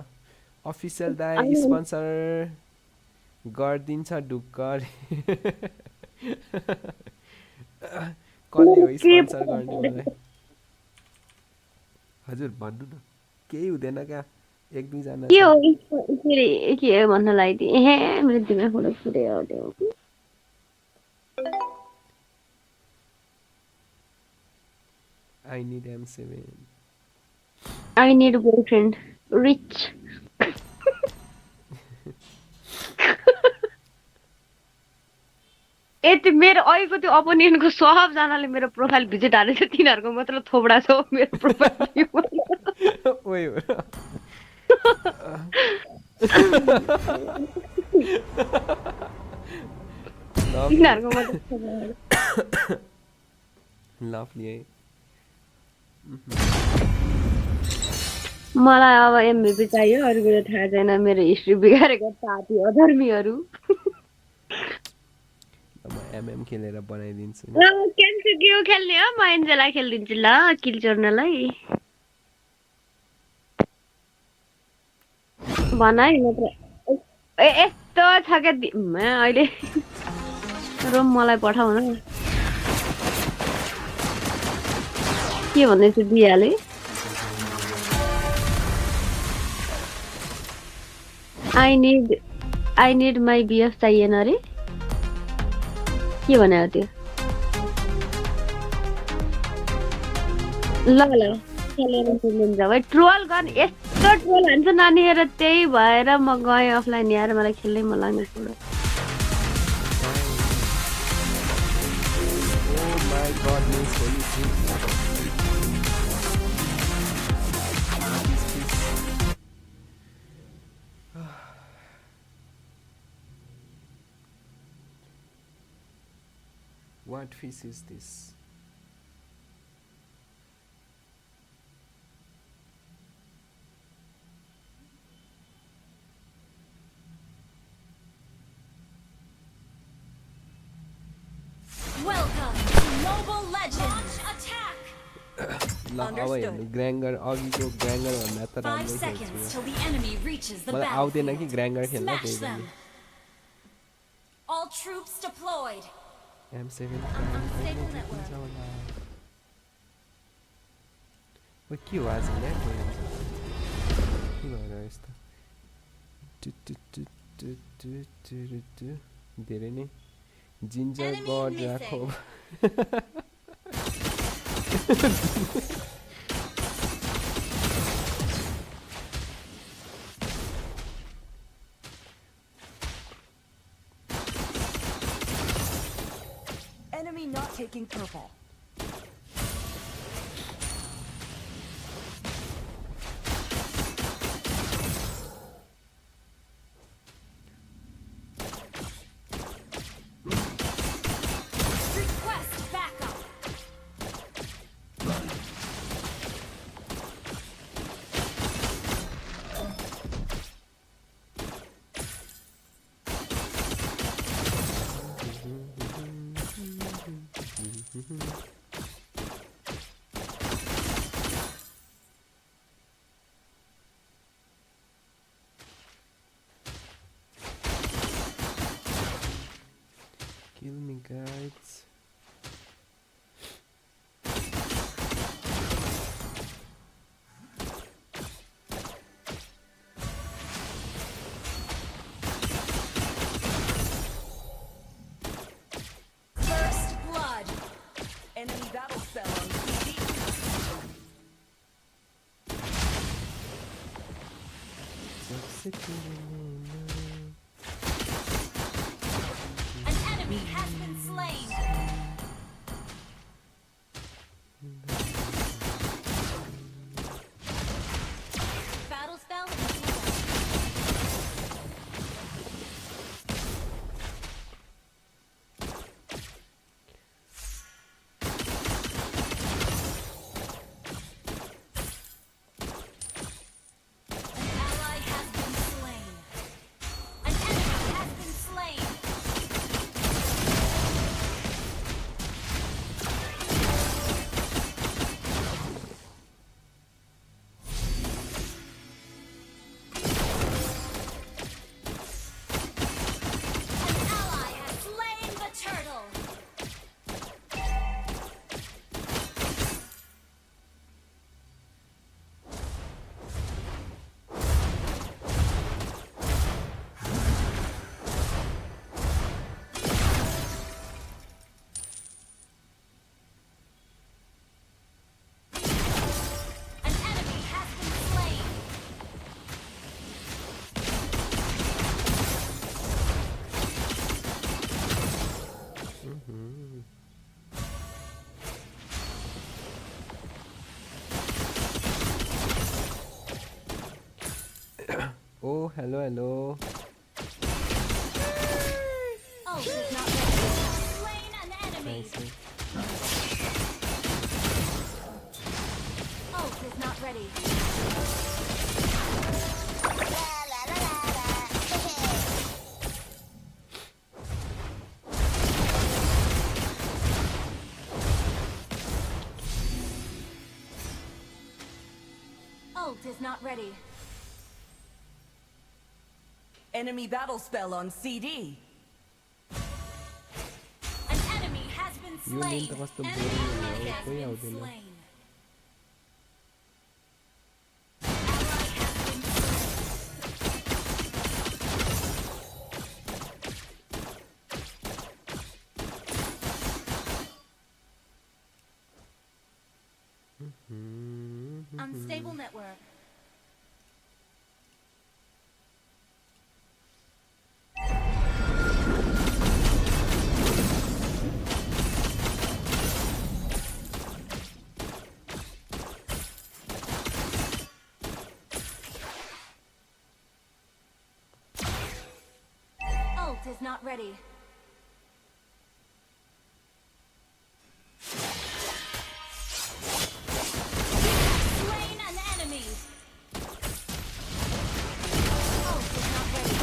अफिसियल दाइ स्पोन्सर गरिदिन्छ ढुक्क कसले हो स्पोन्सर गर्ने मलाई हजुर भन्नु न केही हुँदैन क्या एक दुईजना के हो के भन्न लगाइदिए हे मेरो दिमाग फोटो फुट्यो त्यो I need M7 I need a boyfriend rich यति मेरो अहिलेको त्यो अपोनेन्टको सबजनाले मेरो प्रोफाइल भिजिट हालेको छ तिनीहरूको मात्र थोपडा छ मेरो प्रोफाइल ओइ तिनीहरूको मात्र लभली है मलाई अब एमभीपी चाहियो अरू कुरो थाहा छैन मेरो हिस्ट्री बिगारेको साथी अधर्मीहरू म एमएम खेलेर बनाइदिन्छु क्यान्सर के हो खेल्ने हो म एन्जेला खेलिदिन्छु ल किल चोर्नलाई भन है मात्र ए यस्तो छ क्या अहिले रोम मलाई पठाउ न के भन्दैछु दियाले आई निड माई बिएफ चाहिएन अरे के भने हो त्यो ल ट्रोल गर्न यस्तो ट्रोल हान्छ नानीहरू त्यही भएर म गएँ अफलाइन यार मलाई खेल्नै मन लाग्ने कुरो What fish is this? Welcome to Mobile Legends. Attack. ल अब हेर्नु ग्राङ्गर अघिको ग्राङ्गर भन्दा त 5 राम्रै seconds till the खेल्छु enemy reaches the मलाई आउँदैन कि battlefield. ग्राङ्गर खेल्न Smash त्यही them. पनि All troops deployed. M7 के हो आज ल्याक के भएर यस्तो धेरै नै जिन्जर गड राखो Enemy not taking purple. Request backup. Kill me, guys. First blood. Enemy An enemy has been slain. Battle spell Oh, hello, hello. Oh, he's not ready. Slain an enemy. Oh, he's not ready. Ult is not ready. Enemy battle spell on CD. An enemy has been slain. Enemy has been slain. Unstable network. Ult is not ready. Slain an enemy. Ult is not ready.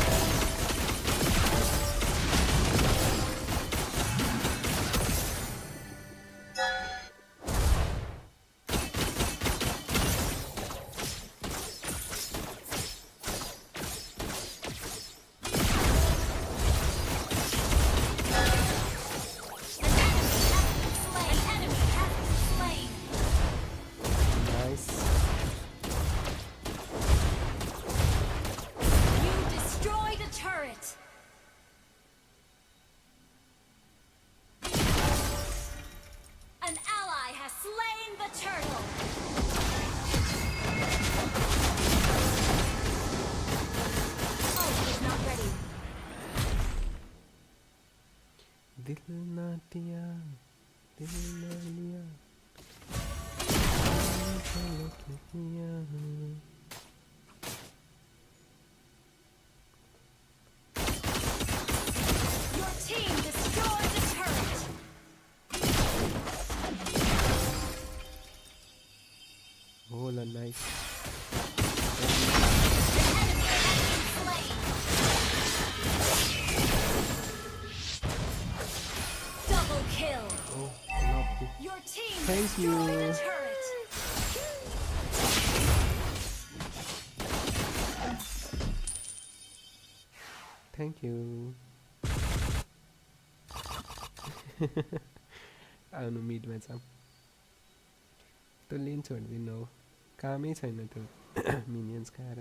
An ally has slain the turtle. Oh, he's not ready. दिल ना दिया, दिल ना लिया, Your team destroyed the turret. Oh, nice. Double kill. Oh, lovely. Your team Thank destroyed you. the turret. Thank you. आउनु मिडमा जाऊँ त्यो लिन छोडिदिनु हो कामै छैन त्यो मिनियन्स खाएर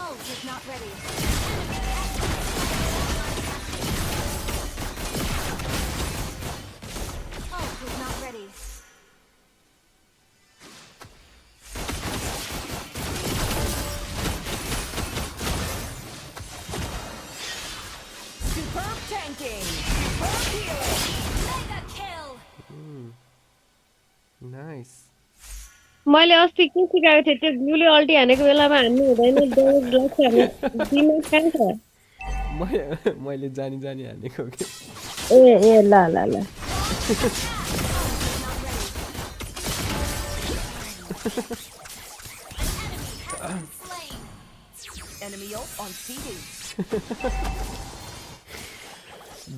Oh, he's not ready. Oh, he's not ready. Nice मैले अस्ति के सिकाएको थिएँ त्यो ब्लूले अल्टी हानेको बेलामा हान्नु हुँदैन डोज लाग्छ भने दिमाग कहाँ छ मैले जानी हानेको के ए ल ल ल Enemy ult on CD.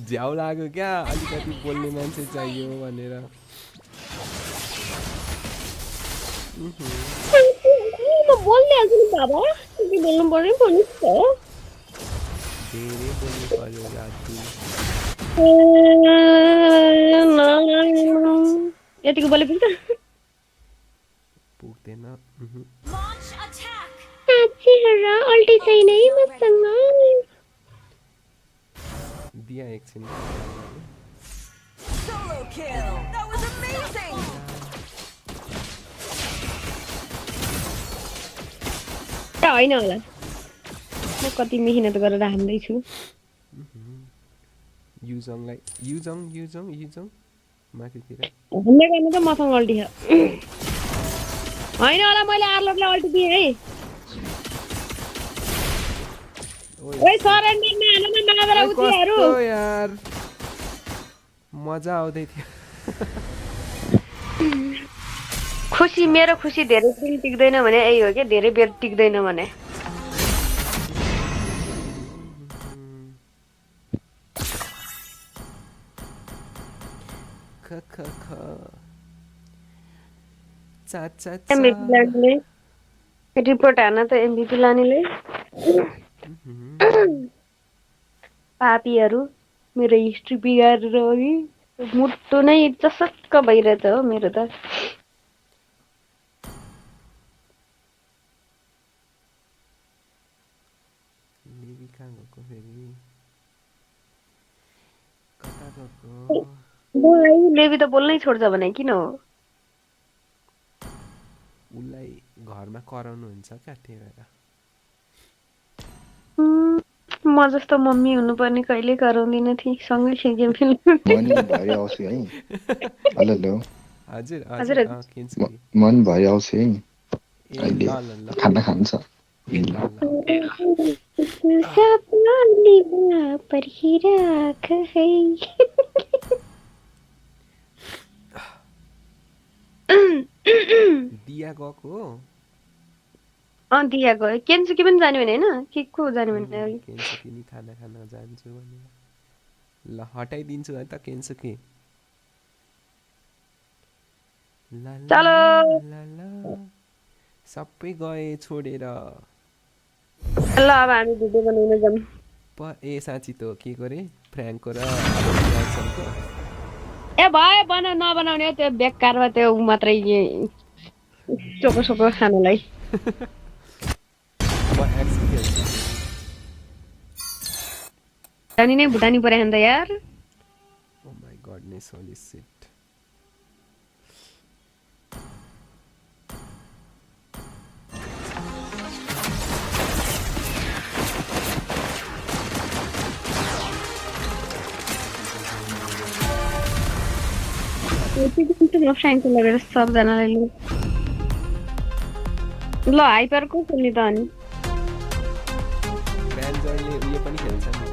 झ्याउ लाग्यो क्या अलिकति बोल्ने मान्छे चाहियो भनेर म बोल्दै हाल्छु नि बाबा के बोल्नु पर्यो भन्नुहोस् त धेरै बोल्नु पर्यो राजु यतिको बोले पुग्छ पुग्दैन अल्टी छैन है मसँग दिया एकछिन Solo kill. That was amazing. होइन होला म कति मेहनत गरेर हान्दैछु युजङ माथितिर हान्दै गर्नु त मसँग अल्टी छ होइन होला मैले आर्लटलाई अल्टी दिएँ है ओइ सरेन्डरमा हानमा नगएर उतिहरू कस्तो यार मजा आउँदै थियो खुसी मेरो खुसी धेरै दिन टिक्दैन भने यही हो के धेरै बेर टिक्दैन भने रिपोर्ट हान त एमबीपी लानेले पापीहरू मेरो हिस्ट्री बिगारेर अघि मुटु नै चसक्क भइरहेछ हो मेरो त लेबी त बोल्नै छोड्छ भने किन हो उसलाई घरमा कराउनु हुन्छ क्या त्यही भएर म जस्तो मम्मी हुनुपर्ने कहिले कराउँदिन थिएँ सँगै खेल्यो फिल्म मन भरि आउँछु है हेलो हजुर मन भरि आउँछु है अहिले खाना खान्छ दिया गएको हो दिया गयो केन्सुकी पनि जाने भने होइन के को जाने भने केन्सुकी नि खाना खान जान्छु भनेर ल हटाइदिन्छु है त केन्सुकी चलो सबै गए छोडेर ल अब हामी भिडियो बनाउन जाऊँ ए साँच्ची त के गरे फ्र्याङ्कको र जन्सनको ए भयो नबनाउने त्यो बेकारमा त्यो मात्रै चोको खानलाई जानी नै भुटानी परे त यार oh my goodness holy shit Frank लगेर सबजनालाई ल हाइपर को खेल्ने त अनि ब्यान्जरले उयो पनि खेल्छ नि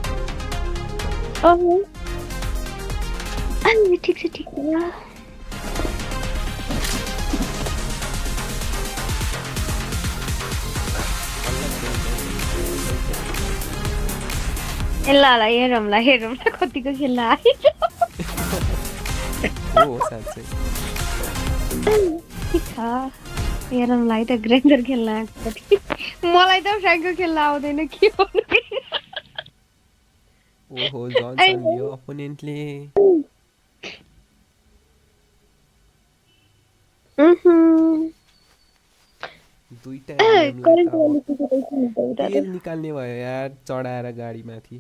ओहो अनि ठीक छ ल हेरौँ कतिको खेल्न आइज हो साँच्चै हेरौँलाई त ग्राइन्डर खेल्न आएको मलाई त फ्र्याङ्को खेल्न आउँदैन के भन्नु ओहो जन्सन लियो अपोनेन्टले दुईटा तेल निकाल्ने भयो यार चढाएर गाडीमाथि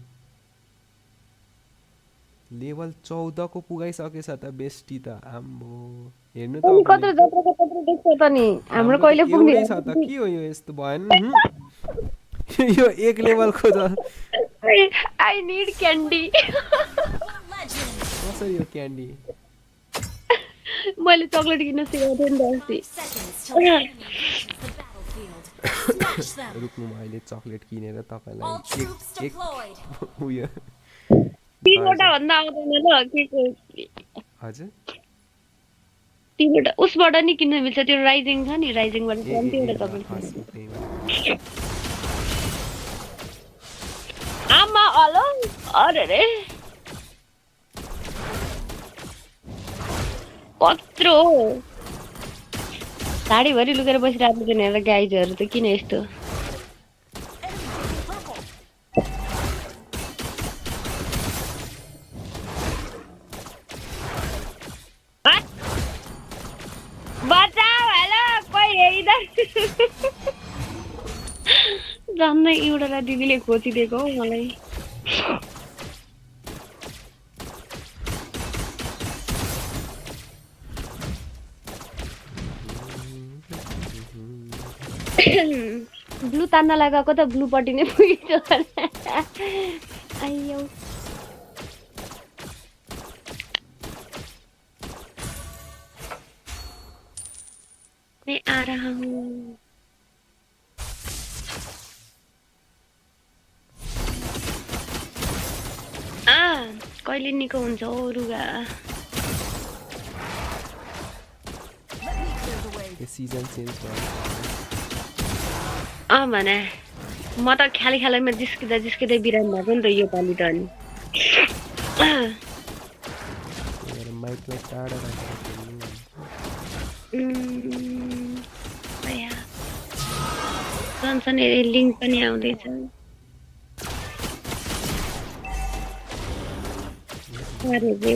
लेभल 14 को पुगाइसकेछ त बेस्टी त आम्बो हेर्नु त कत्रो देख्छ त नि हाम्रो कहिले पुग्ने छ त के हो यो यस्तो भएन यो एक लेभलको छ आई नीड क्यान्डी कसरी यो क्यान्डी मैले चकलेट किन्न सिकाएको थिएँ नि त अस्ति रुक्नु अहिले चकलेट किनेर तपाईलाई एक उयो तीनवटा भन्दा आउँदैन ल के हजुर तीनवटा उसबाट नि किन्न मिल्छ त्यो राइजिङ छ नि राइजिङबाट कम्तीवटा चकलेट आमा अलो अरे रे कत्रो साडीभरि लुकेर बसिरहेको छ नि गाइजहरू त किन यस्तो बचाऊ हेलो कोही इधर झन्नै एउटालाई दिदीले खोजिदिएको हौ मलाई ब्लू तान्न लगाएको त ब्लूपट्टि नै पुग्यो आइयो मैं आ रहा हूँ कहिले निको हुन्छ हो रुगा सिजन चेन्ज भने म त ख्यालैमा जिस्किँदै बिराम भएको नि त यो पालि त अनि माइकलाई टाढा राखेर जन्सन लिङ्क पनि आउँदैछ अरे रे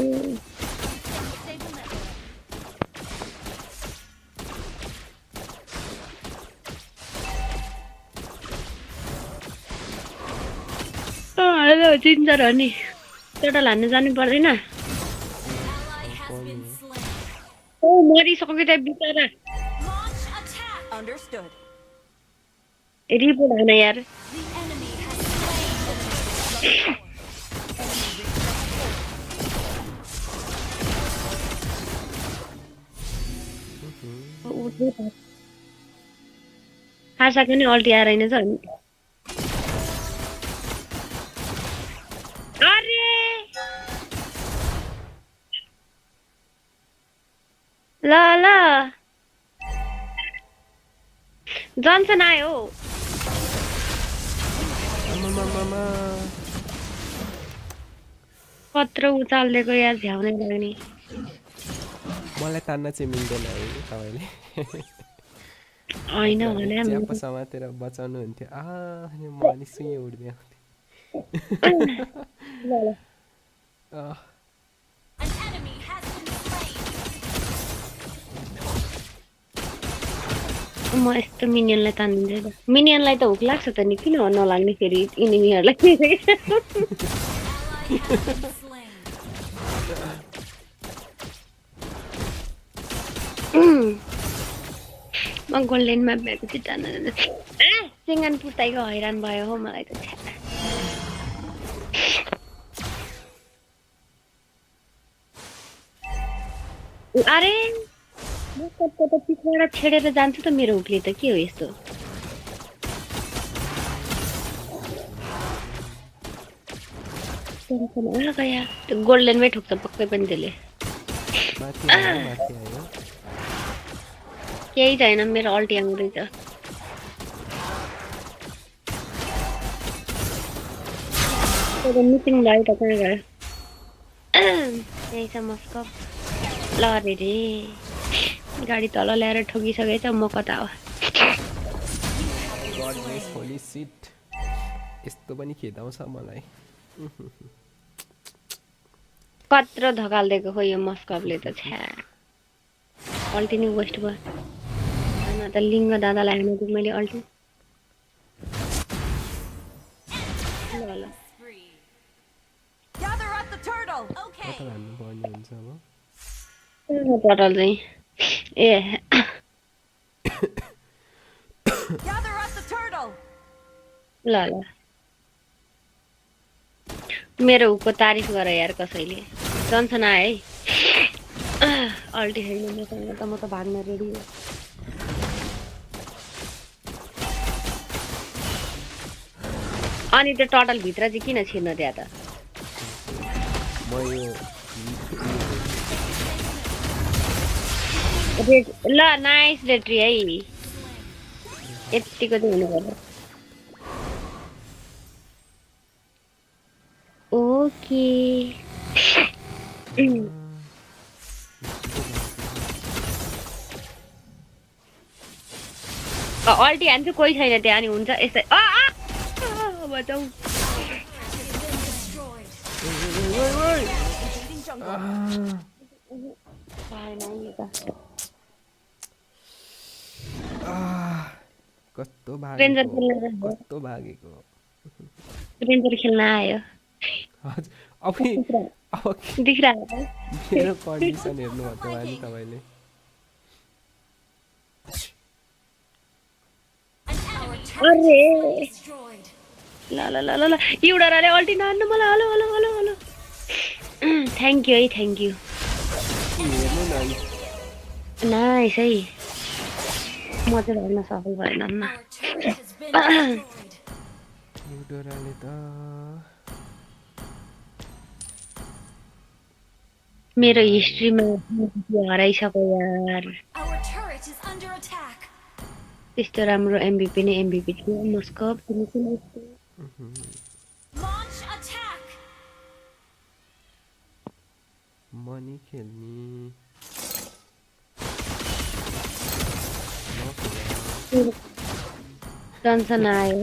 हेलो जिन्जर हो नि टोटल हान्नु जानु पर्दैन ओ मरिसक्यो त बिचरा रिपोर्ट हान यार खासाको नि अल्टी आएर रहेनछ अनि अरे ल ल जन्सन आयो कत्रो उचाल्दिएको यार झ्याउनै लाग्ने मलाई तान्न चाहिँ मिल्दैन है तपाईँले होइन भने च्याप समातेर बचाउनु हुन्थ्यो अनि म अनि सुई उड्दै आउँथेँ म यस्तो मिनियनलाई तान्दिन्छु त मिनियनलाई त हुक लाग्छ त नि किन नलाग्ने फेरि इनिमीहरूलाई म गोल्डेनमा भएको चाहिँ जान सिङ्गान पुस्ताइको हैरान भयो हो मलाई त अरे म कता त पिछबाट छेडेर जान्छु त मेरो हुकले त के हो यस्तो त्यो गोल्डेनमै ठोक्छ पक्कै पनि त्यसले केही छैन मेरो अल्टी आउँदैछ मिसिङ भयो त कहाँ गयो त्यही छ मस्कप ल अरे रे गाडी तल ल्याएर ठोकिसकेछ म कता हो यस्तो पनि खेदाउँछ मलाई कत्रो धकाल्दिएको खो यो मस्कपले त छ्या अल्टी नै वेस्ट भयो त लिङ्ग दादालाई हाल्नु दिउँ मैले अल्टी ल टोटल चाहिँ ए ल ल मेरो हुकको तारिफ गर यार कसैले जन्सन आए है अल्टी छैन मसँग त म त भाग्न रेडी हो अनि त्यो टटल भित्र चाहिँ किन छिर्न त्यहाँ त म यो ल नाइस रेट्री है यतिको चाहिँ हुनु पर्छ ओके अल्टी हान्छु कोही छैन त्यहाँ अनि हुन्छ यस्तै बचाउ कस्तो भागेको रेन्जर खेल्न आयो अब मेरो कन्डिसन हेर्नु भएको नि तपाईले अरे ल ल ल ल एउटाले अल्टी नहान्नु मलाई hello hello hello hello thank you है थ्याङ्क यू नाइस है म चाहिँ भन्न सफल भएन एउटाले त मेरो हिस्ट्रीमा हराइसक्यो यार त्यस्तो राम्रो एमभीपी नै एमभीपी थियो मस्कप तिमी किन मनी खेल्ने जन्सन आयो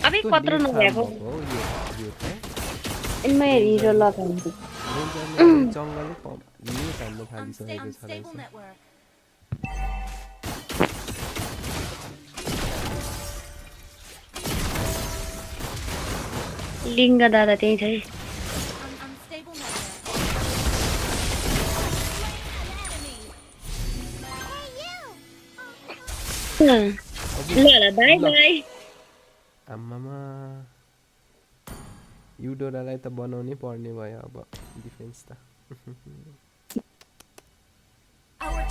अबे कत्रो नभएको इनमै हिरो लगाउँछु जङ्गलै लियो हान्न थालिसकेको छ रहेछ लिङ्ग दादा त्यही छ ल ल बाई बाई आम्मामा युडोरालाई त बनाउनै पर्ने भयो अब डिफेन्स त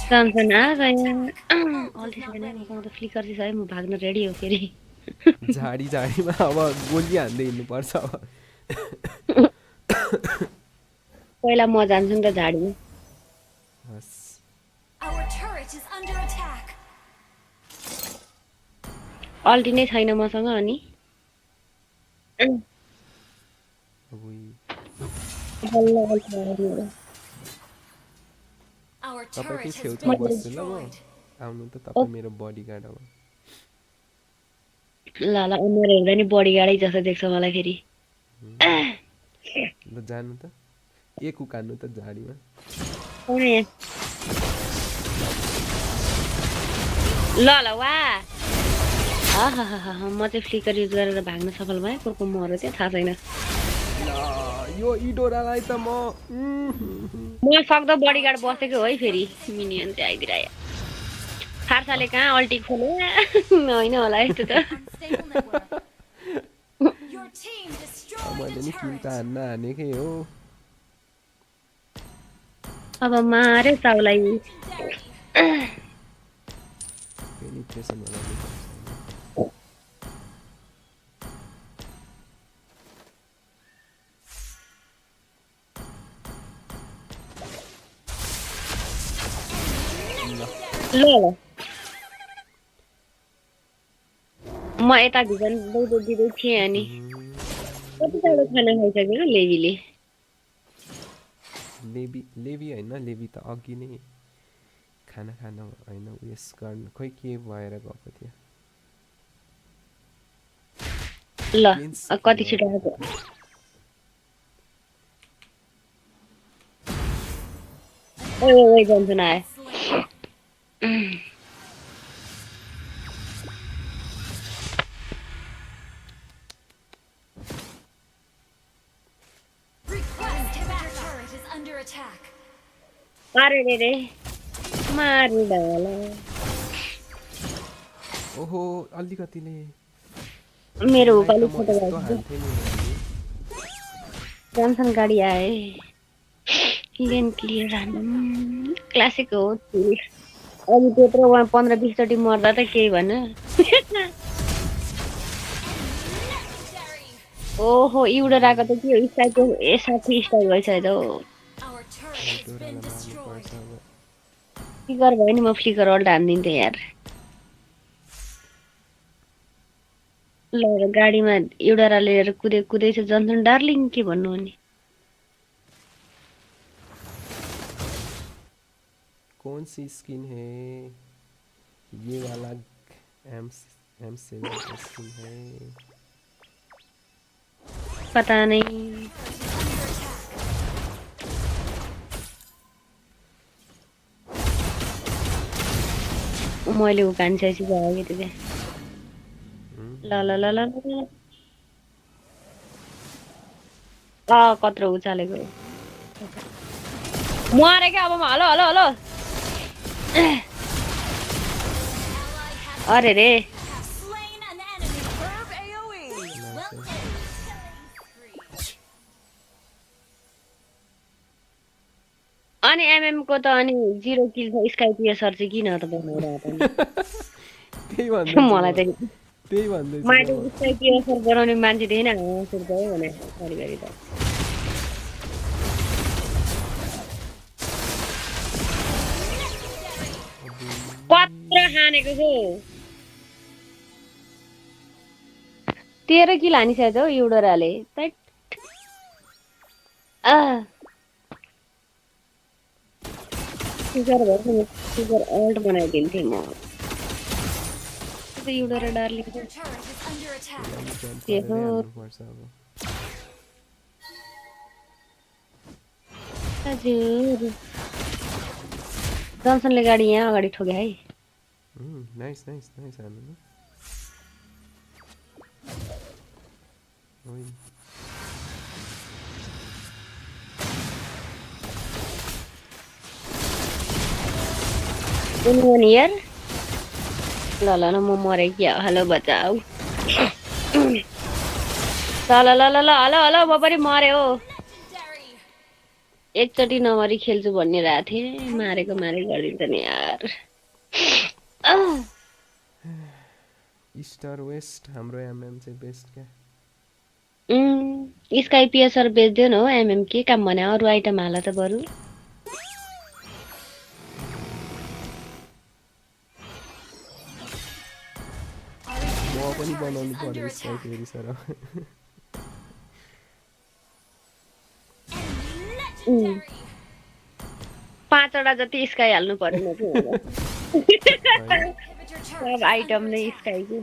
जन्सन आ गयो अल्टी छैन मसँग त फ्लिकर चाहिँ छ है म भाग्न रेडी हो फेरि झाडीमा अब गोली हान्दै हिँड्नुपर्छ अब पहिला म जान्छु नि त झाडीमा अल्टी नै छैन मसँग अनि तपाईकै छेउछाउ बस्छु ल म आउनु त तपाईँ मेरो बडीगार्ड अब ल ल उनीहरू हेर्दा नि बडीगार्डै जस्तो देख्छ मलाई फेरि ल जानु त एक उकान्नु त झाडीमा ल ल वा म चाहिँ फ्लिकर युज गरेर भाग्न सफल भएँ को मरो चाहिँ थाहा छैन यो इडोरालाई त म सक्दो बडीगार्ड बसेको है फेरि मिनियन चाहिँ आइदिरह्यो फार्साले कहाँ अल्टी खोले होइन होला यस्तो त मैले नि किल त हानेकै हो अब मारे चाउलाई पेनिट्रेसन होला ल म यता भिजन दिँदै थिएँ अनि कति टाढो खाना खाइसक्यो लेबीले लेबी होइन लेबी त अघि नै खाना खान होइन उयस गर्न खोइ के भएर गएको थियो ल कति छिटो आएको ओइ जन्सन आयो अरे रे मारिडाला ओहो अलिकतिले मेरो त्यसलाई त उकालो म फोटो यस्तो गाड्छु हान्थेँ नि मैले। जन्सन गाडी आए लेन क्लियर हान्नु क्लासिक हो अनि त्यत्रो 15-20 चोटि मर्दा त केही भन ओहो युडर आएको त के हो स्टाइलको साथी स्टाइल भइसक्यो त फ्लिकर भयो नि म फ्लिकर अल्ट हानिदिन्थेँ यार ल गाडीमा एउटा लिएर कुदैछ जन्सन डार्लिङ के भन्नु अनि कौन सी स्किन है ये वाला M7 का स्किन है पता नहीं मैले उकान्छेपछि भयो कि त्यो ल ल ल ल कत्रो उचालेको मरे क्या अब हेलो हेलो हेलो अरे रे अनि एमएम को त अनि 0 किल छ स्काई पिएसर चाहिँ किन त बनाइरहेको त्यही भन्दै मलाई त त्यही भन्दै मैले स्काई पिएसर बनाउने मान्छे थिएन हाँसेर गयो भने घरिघरि त कत्रो खानेको छु 13 किल हानिसक्यो हौ युडोराले फिगर अल्ट बनाइदिन्थेँ म युडोरा डार्लिङ हजुर जन्सनले गाडी यहाँ अगाडि ठोक्यो है नाइस नाइस नाइस हान्नु न anyone here ल ल म मरे क्या हेलो बचाऊ ल ल ल ल ल हेलो हेलो म पनि मरे हो एकचोटि नमरी खेल्छु भनिरहेको थिएँ मारेको गरिदिन्छ नि यार ईस्ट और वेस्ट हाम्रो एमएम चाहिँ बेस्ट क्या स्काई पिएसर बेच्दियो न हो एमएम के काम भने अरू आइटम हाल त बरु म पनि बनाउनु पर्यो स्काई पिएसर 5 वटा जति स्काई हाल्नु पर्यो म सब आइटम नै स्काई को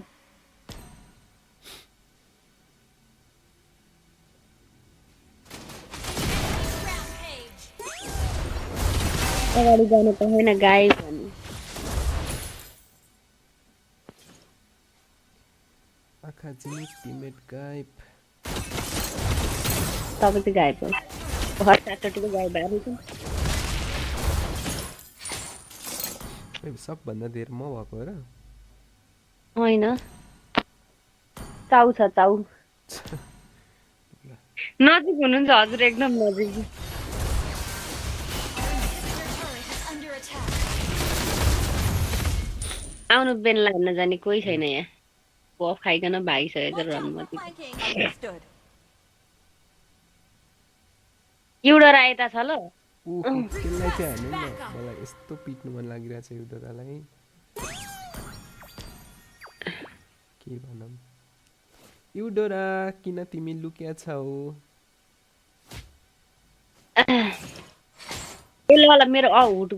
अगाडि जानु पाएन गाई भन्नु आखा जिमी टिममेट गायब तपाईँ चाहिँ गायब हो हर चारचोटिको गायब भएको सबभन्दा धेर म भएको र होइन चाउ छ चाउ नजिक हुनुहुन्छ हजुर एकदम नजिक आउनु बेनला हान्न जाने कोही छैन यहाँ बफ खाइकन भागिसकेको रनमा एउटा रायता छ ल त्यसलाई चाहिँ हान्नु न मलाई यस्तो पिट्नु मन लागिरहेछ युद्धलाई के भनौँ युडोरा किन तिमी लुक्या छौ ल मेरो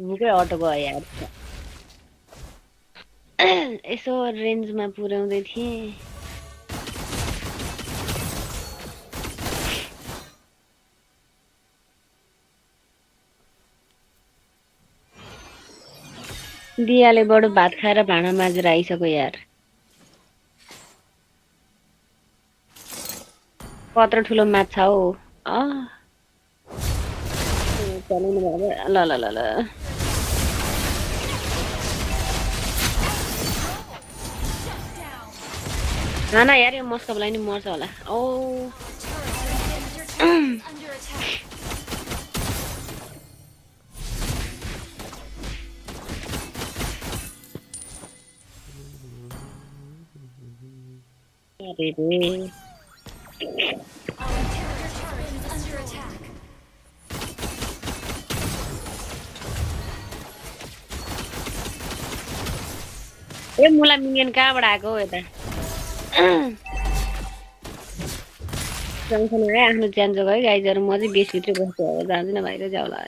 भुकै अटो गयो यार यसो रेन्जमा पुर्याउँदै थिएँ दियाले बडो भात खाएर भाँडा माझेर आइसक्यो यार कत्रो ठुलो माछा हो चलाउनु भयो ल ल ल ल ना यार यो मस्कबलाई नि मर्छ होला ओ अरे रे ए मुला मिनियन कहाँबाट आएको हो यता जङ्सन है आफ्नो ज्यान जोगायो गाइजहरू म चाहिँ बेसभित्रै बस्छु होला जाँदिनँ बाहिर जाउँला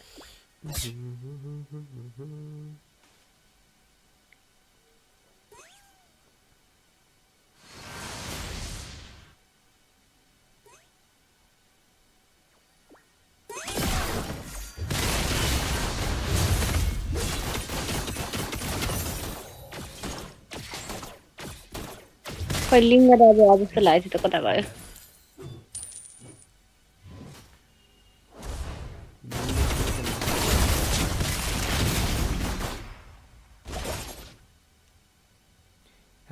खै लिङ्ग दाजु आज जस्तो लागेको थियो त कता गयो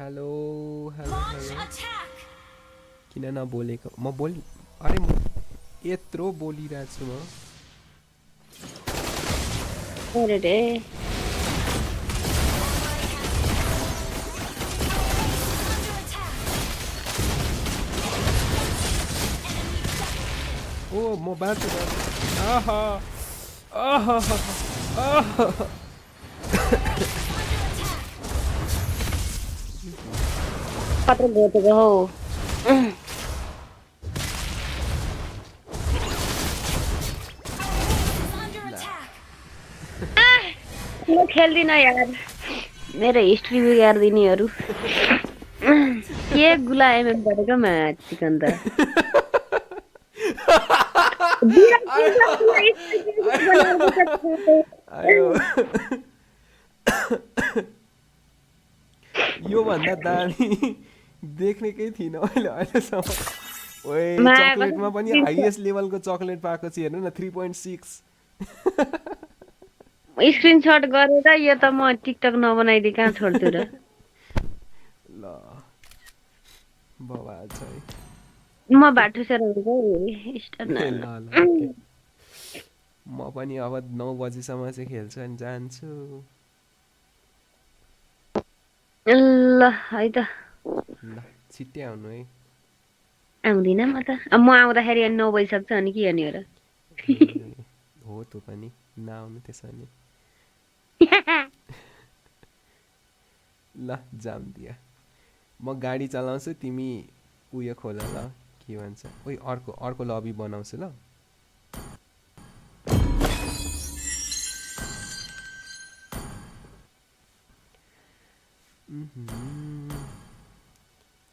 हेलो हेलो किन नबोलेको म बोल अरे म यत्रो बोलिरहेको छु म अरे रे ओ म बाँच्छु आहा आहा आहा कत्रो गोटेको हौ म खेल्दिनँ यार मेरो हिस्ट्री बिगार्दिनेहरू के गुला एमएम परेको चिकन त यो भन्दा दामी देख्नेकै थिइनँ मैले अहिलेसम्म ओए चकलेटमा पनि हाइएस्ट लेभलको चकलेट पाएको छु हेर्नु न 3.6 स्क्रिनशट गरेर यो त म टिकटक नबनाइदिए कहाँ छोड्छु र ल बवाल छ है म बाटुसेर हुन्छ म पनि अब 9 बजीसम्म चाहिँ खेल्छु अनि जान्छु ल है त ल छिट्टै आउनु है आउँदिन म त म आउँदाखेरि 9 बजिसक्छ अनि के गर्ने हो र हो त पनि नआउनु त्यसो भने ल जाम दिया म गाडी चलाउँछु तिमी उयो खोल ल के भन्छ ओइ अर्को लबी बनाउँछु ल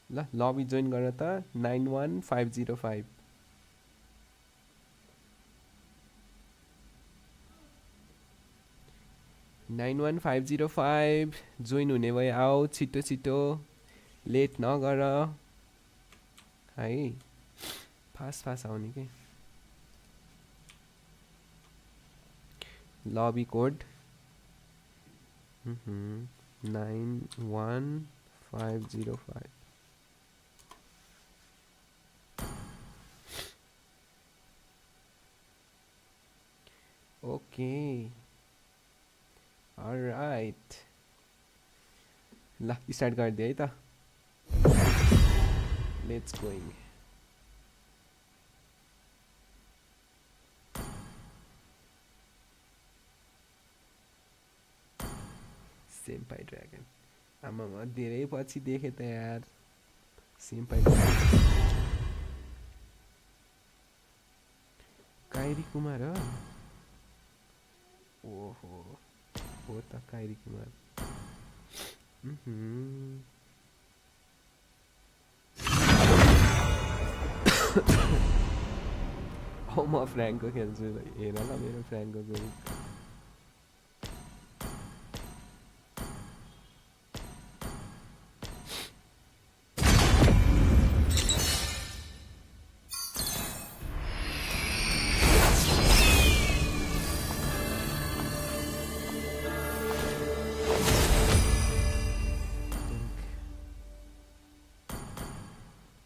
ल लबी जोइन गर त 91505 91505 जोइन हुने भए आऊ छिटो छिटो लेट नगर है फास्ट आउने के लबी कोड 91505 ओके अलराइट ल स्टार्ट गरिदिए है त लेट्स गोइङ सेम्पाई ड्रागन आमामा धेरै पछि देखेँ त यार सेम्पाई ड्रागन काइरी कुमार हो ओहो हो त काइरी कुमार म फ्र्याङ्कको खेल्छु हेर ल मेरो फ्र्याङ्कको गोल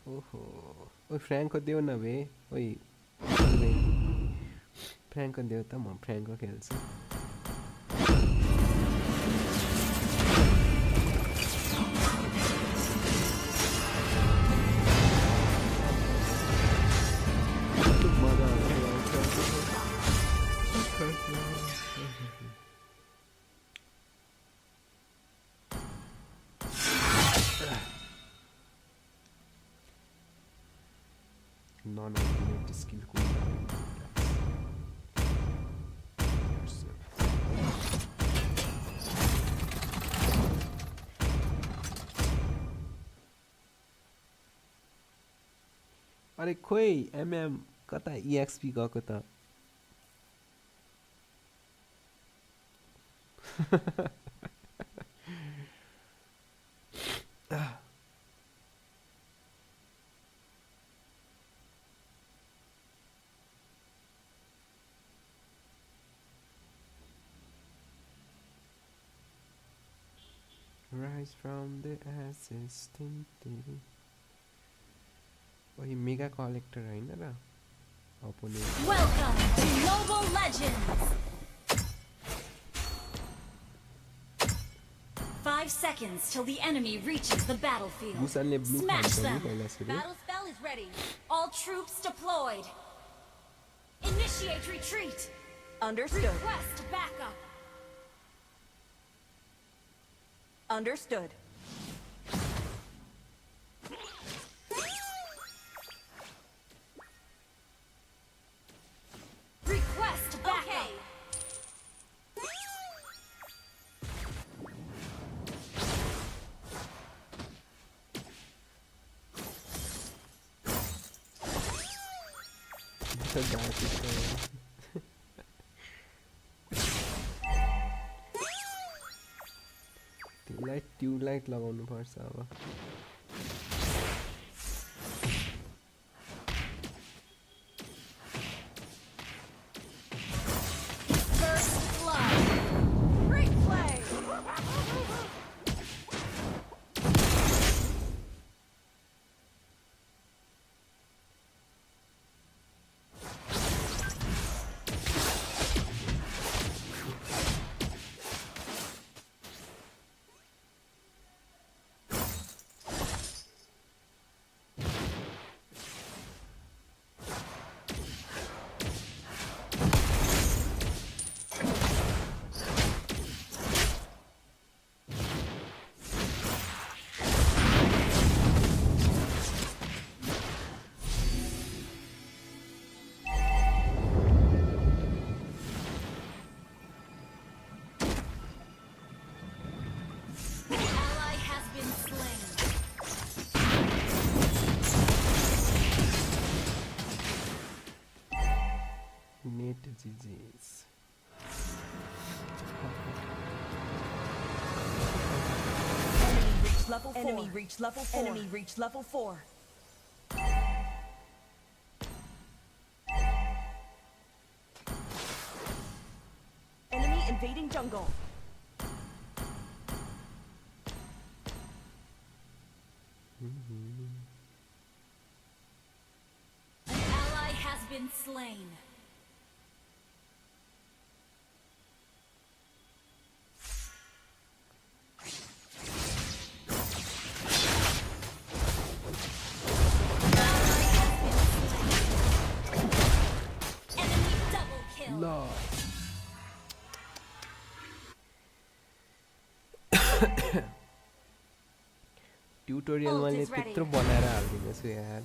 ओहो ओइ फ्र्याङ्को देऊ न बे ओइ फ्र्याङ्को देऊ त म फ्र्याङ्को खेल्छु non-ultimate skill cooldown. अरे खोइ एमएम कता EXP गएको त Rise from the ashes. वही मेगा कलेक्टर हैन र opponent Welcome to Mobile Legends. 5 seconds till the enemy reaches the battlefield. Smash them. Battle spell is ready. All troops deployed. Initiate retreat. Understood. Request backup. Understood. Request backup. त्यसलाई tube light लगाउनु पर्छ अब First blood. Great play. GG's. Enemy reached level 4. Enemy reached level 4. Enemy invading jungle. An ally has been slain. No. Tutorial मैले त्यत्रो बनाएर हाल्दिन्छु यार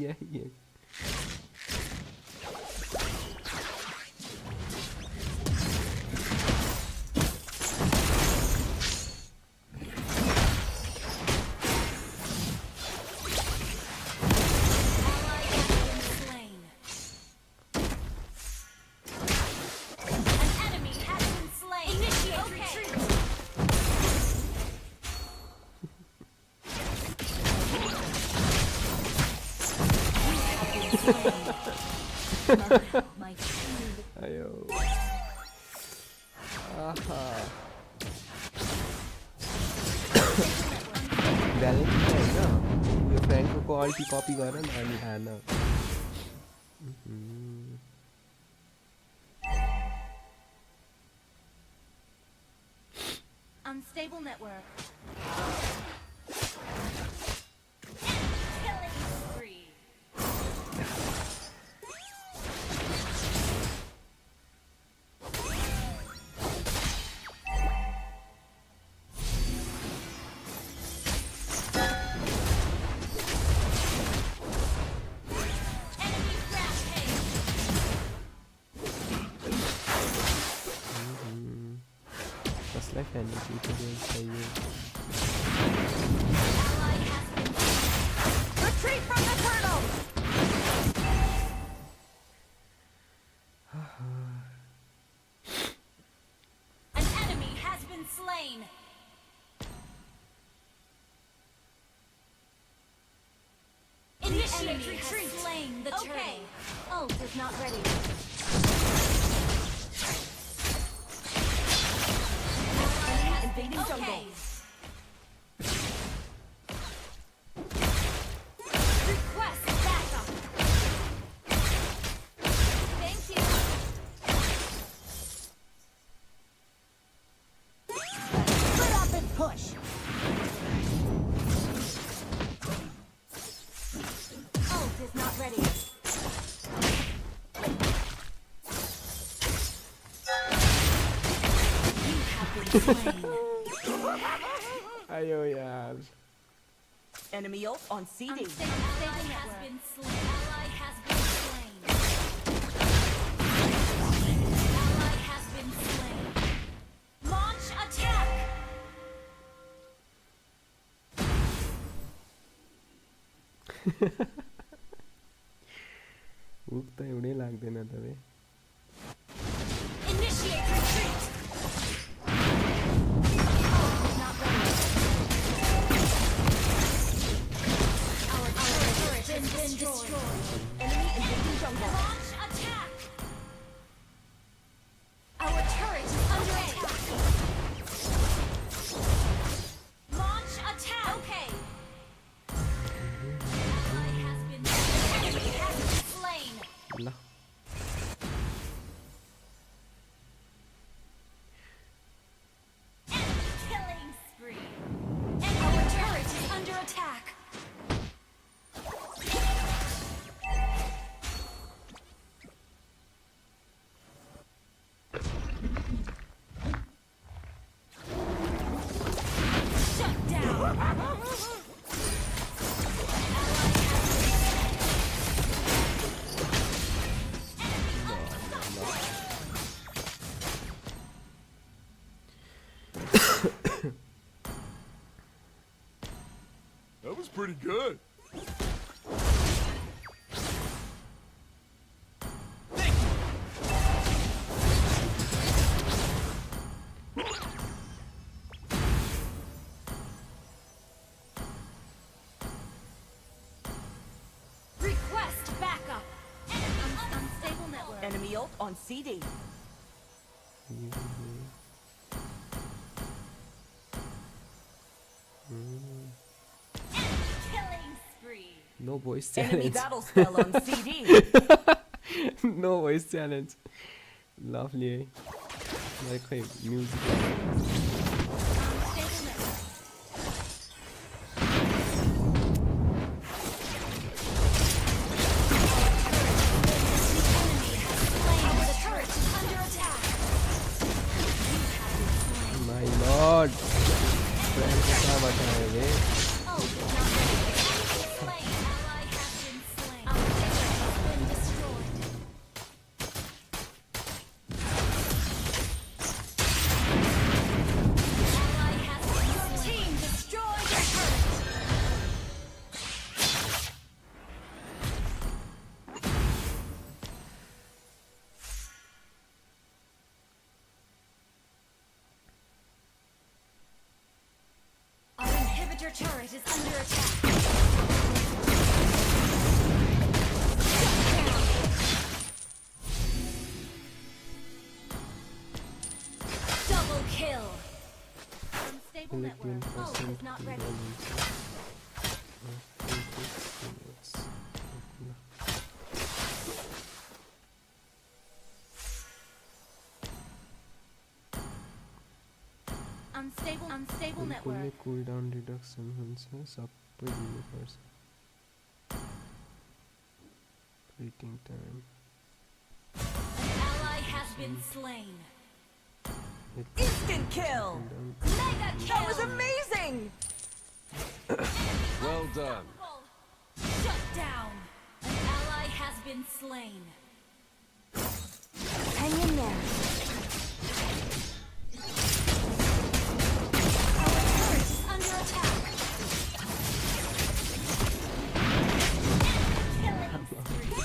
yeah. Ayo. Aha. Balance छैन यो फ्र्याङ्कोको अल्टी कपी गर न अनि हान Unstable network. कसलाई फ्यानी ट्युटोरियल चाहियो Retreat from the turtle. An enemy has been slain. Initiate retreat. Slain the turtle. Ult is not ready. Invading jungle. Request backup. Thank you. Split up and push. Ult is not ready. You have been slain. आयो यार Enemy ult on CD. Ally has been slain. Ally has been slain. Ally has been slain. Launch attack. भुक त एउटै लाग्दैन त बे Initiate retreat. Our turret has been destroyed. Enemy invading jungle. Launch attack. Our turret is under attack. Launch attack. Okay. Ally has been enemy has been slain. ल Killing spree. And our turret is under attack. Shut down. That was pretty good. Request backup. Unstable network. Enemy ult on CD. Killing spree. No voice Enemy challenge. battle spell on CD. No voice challenge. Lovely. Like खै music. The turret is under attack. My lord. Friend कहाँबाट आयो बे? Oh, not ready. Enemy slain. Ally has been slain. inhibitor turret is under attack. Double kill. Unstable network. Pulse is not ready. Unstable network. Cooldown reduction हुन्छ सबै दिनुपर्छ waiting time An ally has been slain. Instant kill. Mega kill. That was amazing. Well done. Shut down. An ally has been slain. Hang in there.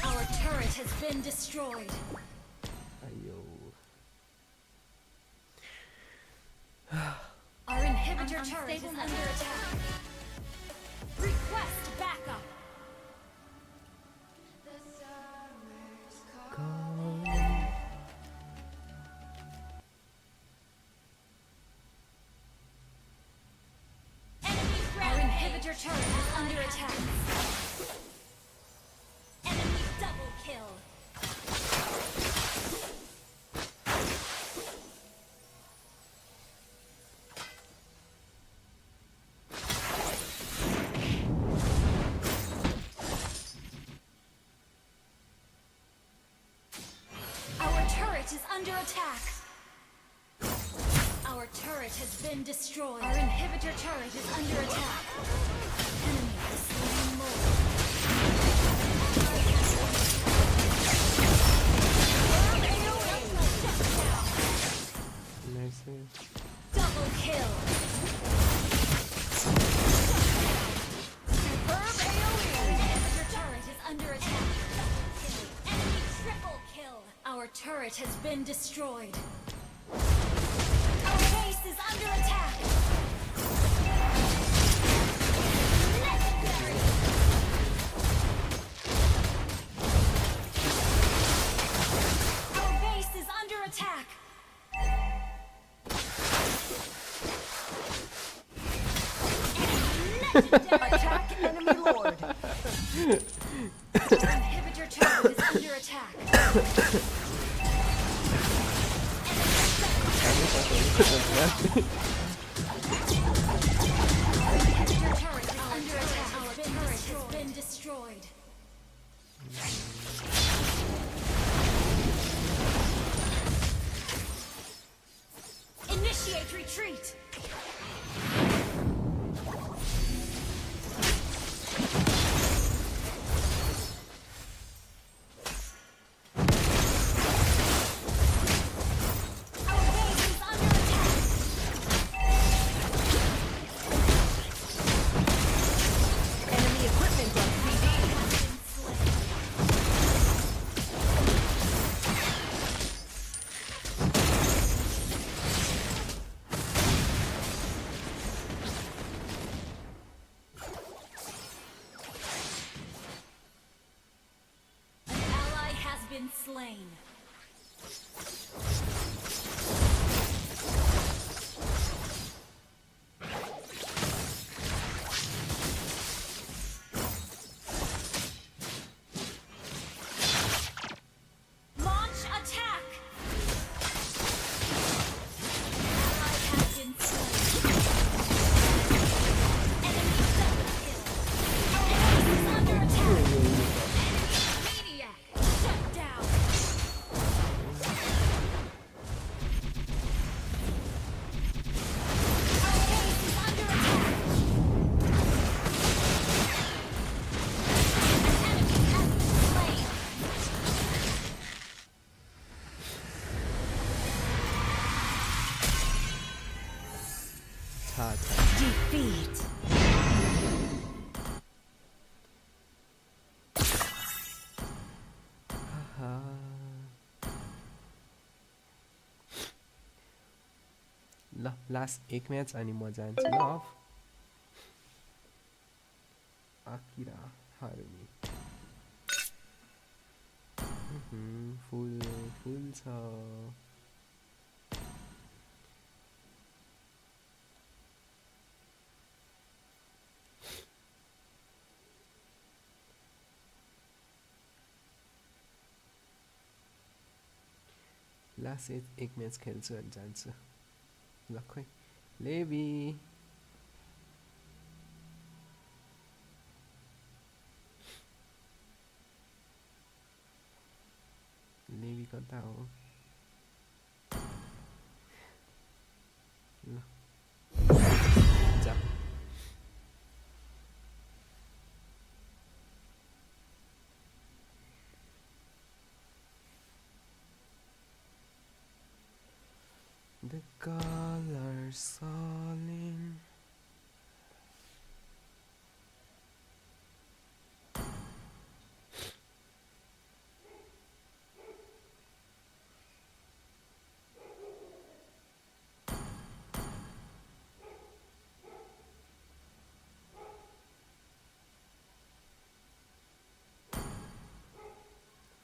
Our turret has been destroyed. Our inhibitor turret is under attack. Request backup. Our inhibitor turret is under attack. Enemy double kill. Our turret is under attack. Our turret has been destroyed. Our inhibitor turret is under attack. Enemy has slain more. nice Double kill. Superb AoE. Inhibitor turret is under attack. Enemy triple kill. Our turret has been destroyed. Our base is under attack. Legendary. Our base is under attack. Attack enemy lord. Inhibitor turret is under attack. Inhibitor turret is under attack. Our turret has been destroyed. Initiate retreat. Enemy equipment on CD. An ally has been slain. Launch attack! Ally has been slain. Enemy double kill. Enemy is under attack. Maniac! Shut down! Our base is under attack. An enemy has been slain. Defeat. ल last एक match अनि म जान्छु law of Akira Harumi. Full छ. Last एक match खेल्छु अनि जान्छु. ल खोइ लेबी लेबी कता हो? ल जा. The colors falling.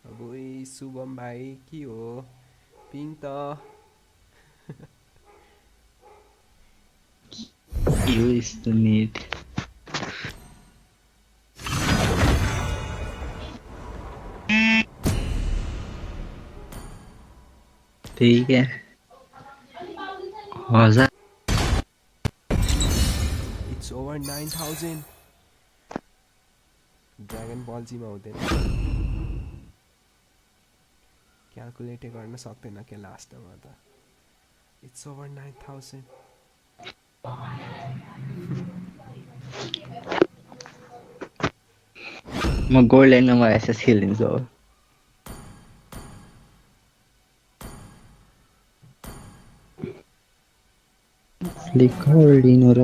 अब ओइ शुभम भाइ के हो पिङ त You is the need. ठीक है. हजार. It's over 9,000. ड्रागन बल जीमा हुँदैन. क्याल्कुलेट गर्न सक्दैन के लास्टमा त. It's over 9,000. म गोल्ड लाइनमा म एसएस खेलिदिन्छु अब. लिखर लिनु र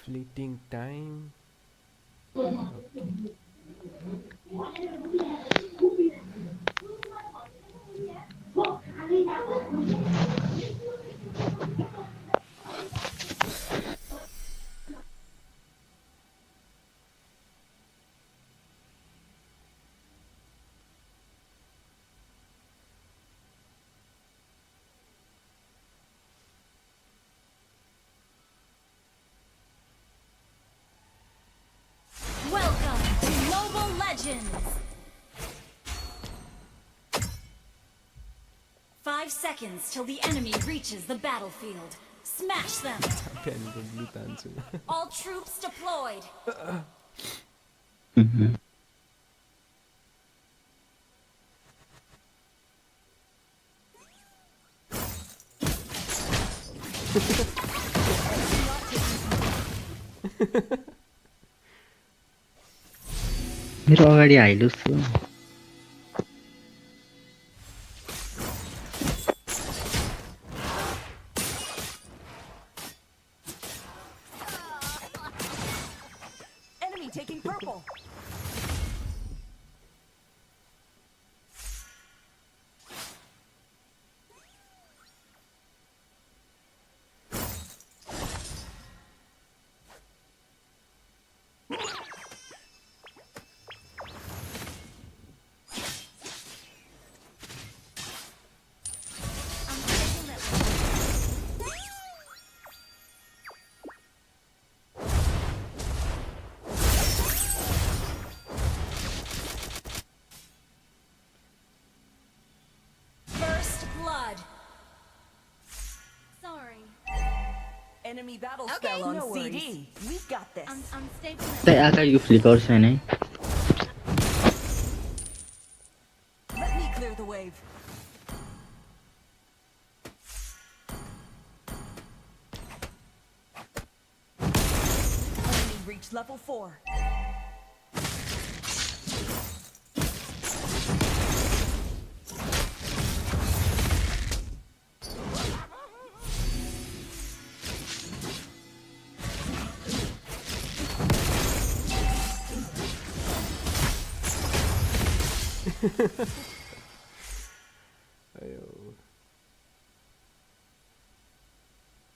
fleeting time. Welcome to Mobile Legends! 5 seconds till the enemy reaches the battlefield. Smash them! All troops deployed! मेरो अगाडि हाइलुस् छ. Enemy taking purple. Enemy battle spell on CD. We got this. Tai aka यो flicker छैन है. Let me clear the wave. Enemy reached level 4.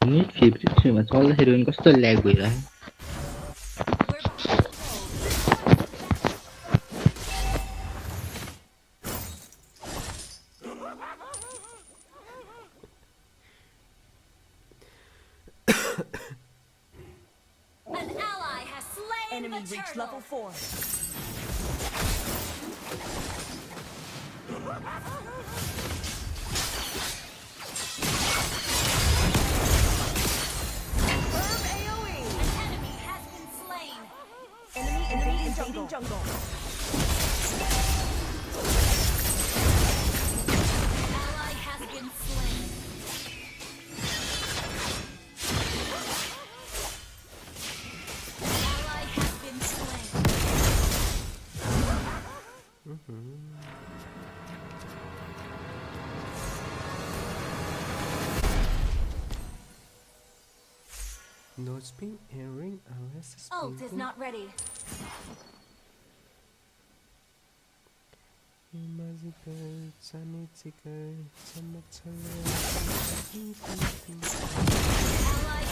नि favourite छेउमा चल्दाखेरि पनि कस्तो ल्याग भइरहेको An ally has slain Enemy the reached turtle. level 4. Firm AoE. An enemy has been slain. Enemy invading jungle. Ally has been slain. Ally has been slain. No spin and ring unless it's Ult is not ready. Ally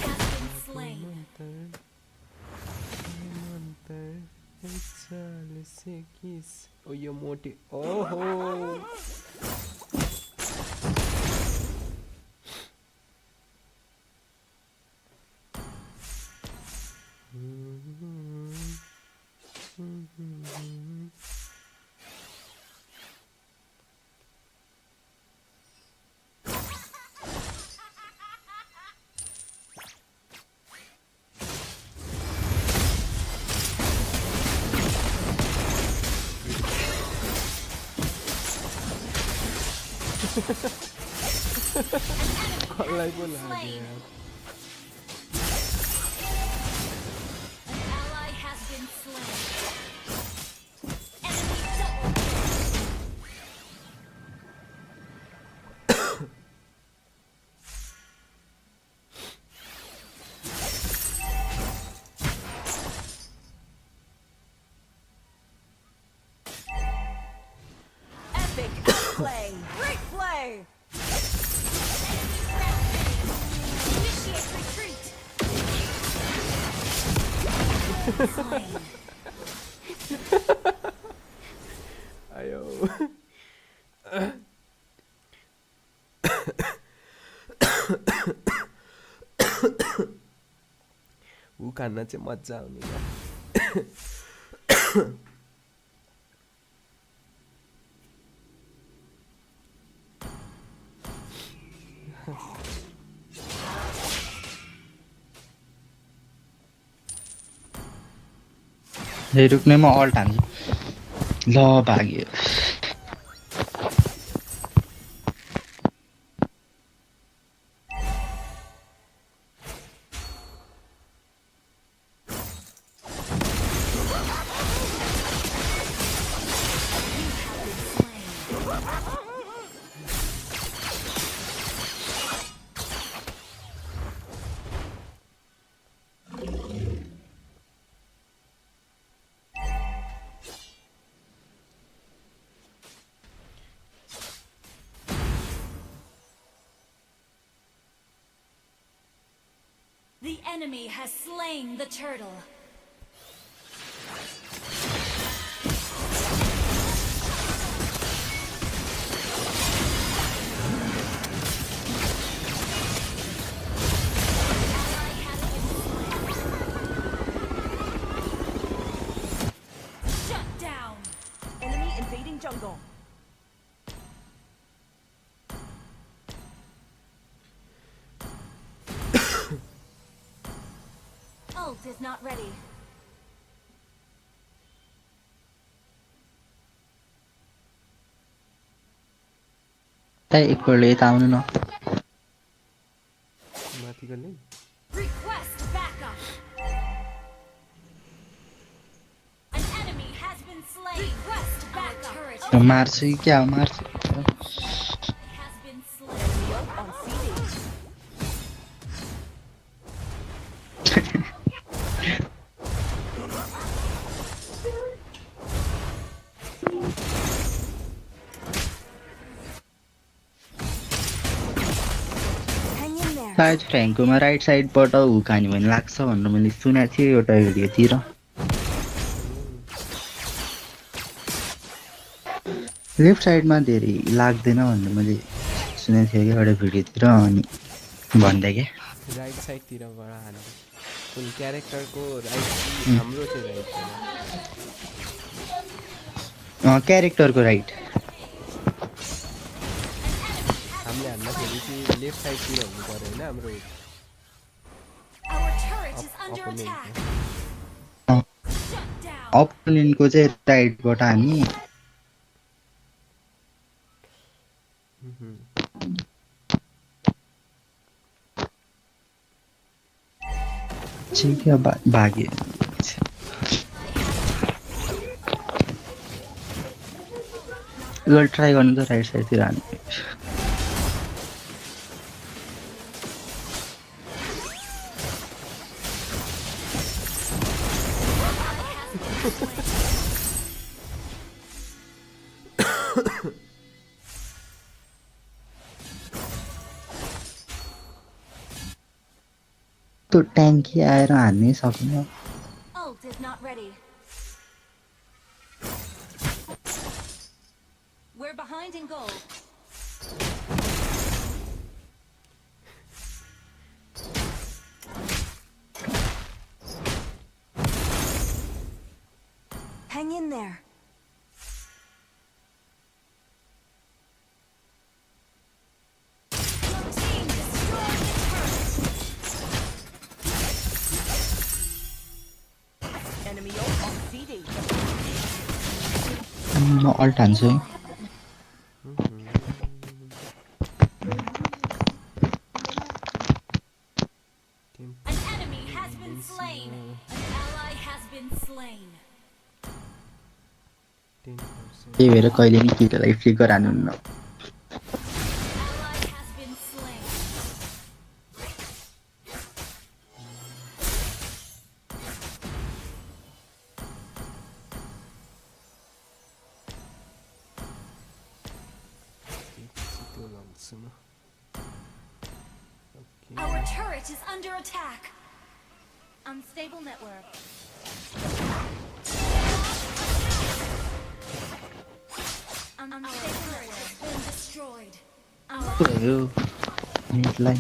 has been slain. Oh, you're motive. Oh, Ally pun lagi ya. An ally has been slain. Enemy double kill. Epic outplay. Great play. Initiate retreat. Slain. ayo. खाना चाहिँ मजा आउने क्या रुक्नेमा alt हान्छ ल भाग्यो The enemy has slain the turtle. Shut down. Enemy invading jungle. Ult is not ready. एकपल्ट यता आउनु न माथि गर्ने Request backup. An enemy has been slain. Request backup. मार्छु कि क्या मार्छु Has been slain. On CD. सायद फ्र्याङ्कोमा राइट साइडबाट हुक हान्यो भने लाग्छ भनेर मैले सुनेको थिएँ एउटा भिडियोतिर लेफ्ट साइडमा धेरै लाग्दैन भनेर मैले सुनेको थिएँ कि एउटा भिडियोतिर अनि भन्दै क्या राइट साइडतिरबाट हान्नु कुन क्यारेक्टरको राइट हाम्रो चाहिँ राइट क्यारेक्टरको राइट हामीले हान्दाखेरि चाहिँ लेफ्ट साइडतिर हुनु पर्यो होइन हाम्रो अपोनेन्टको चाहिँ राइटबाट हानी चिक्या भाग्यो ल ट्राई गर्नु त राइट साइडतिर हान्नु त्यो ट्याङ्की आएर हान्नै सक्दैन Ult is not ready. We're behind in goal. Hang in there. Enemy ult on CD. म अल्ट हान्छु है An enemy has been slain. An ally has been slain. त्यही भएर कहिले नि किटलाई flicker हान्नुहुन्न Ally has been slain. Our turret is under attack. Unstable network. Unstable network has been destroyed. यो नेटलाई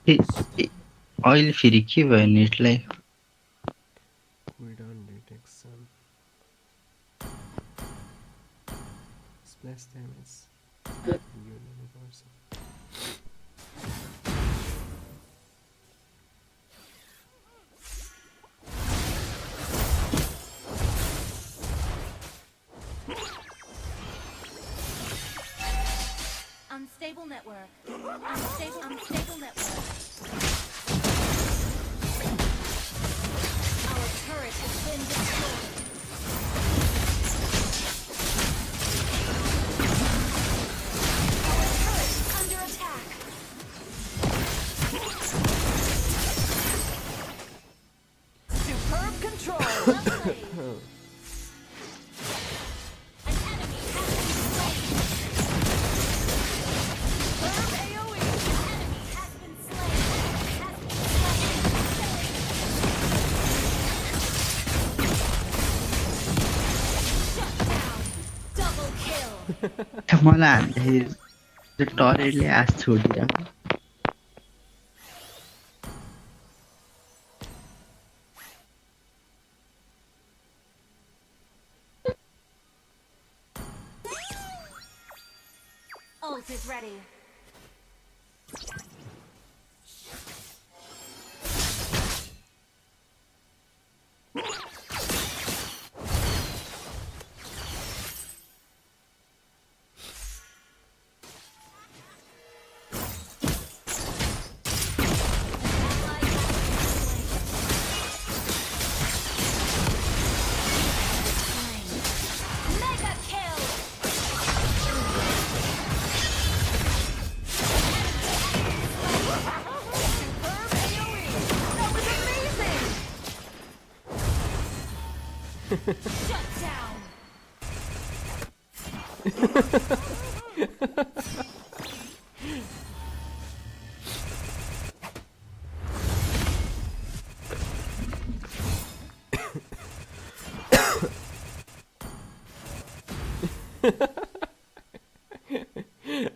अहिले फेरि के भयो नेटलाई Cooldown detection. Splash damage. यो लिनुपर्छ Unstable network. Unstable network. Our turret has been destroyed. Our turret is under attack. Superb control. मलाई हान्दाखेरि टरेटले आस छोडिदिएको Ult is ready. Shut down.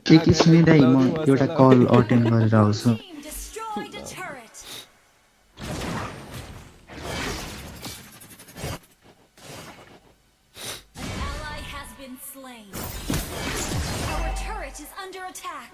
एकैछिन दाइ म एउटा कल अटेन्ड गरेर आउँछु Team destroyed a turret. An ally has been slain. Our turret is under attack.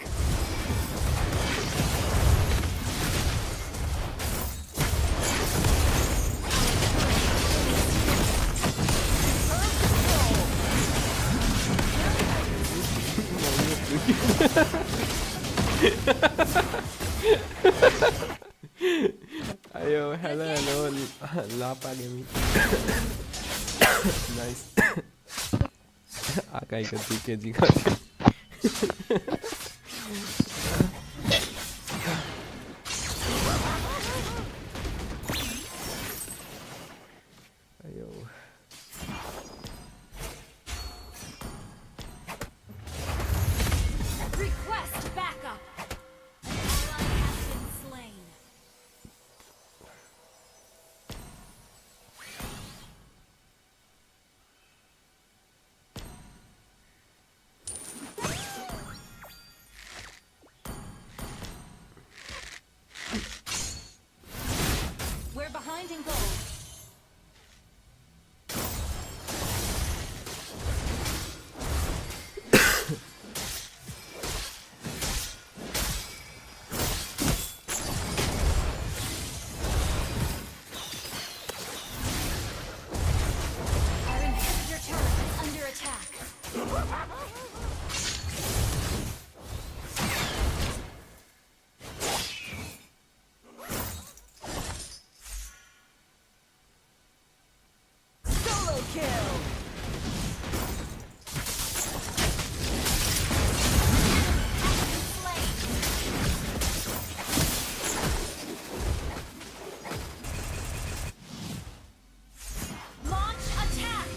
Ayo, hello, Lapa Gaming. Nice. Akai ka 2 kg ka. Ayo. Request backup. An ally has been slain. We're behind in gold. Our inhibitor turret is under attack. Solo kill. Launch attack.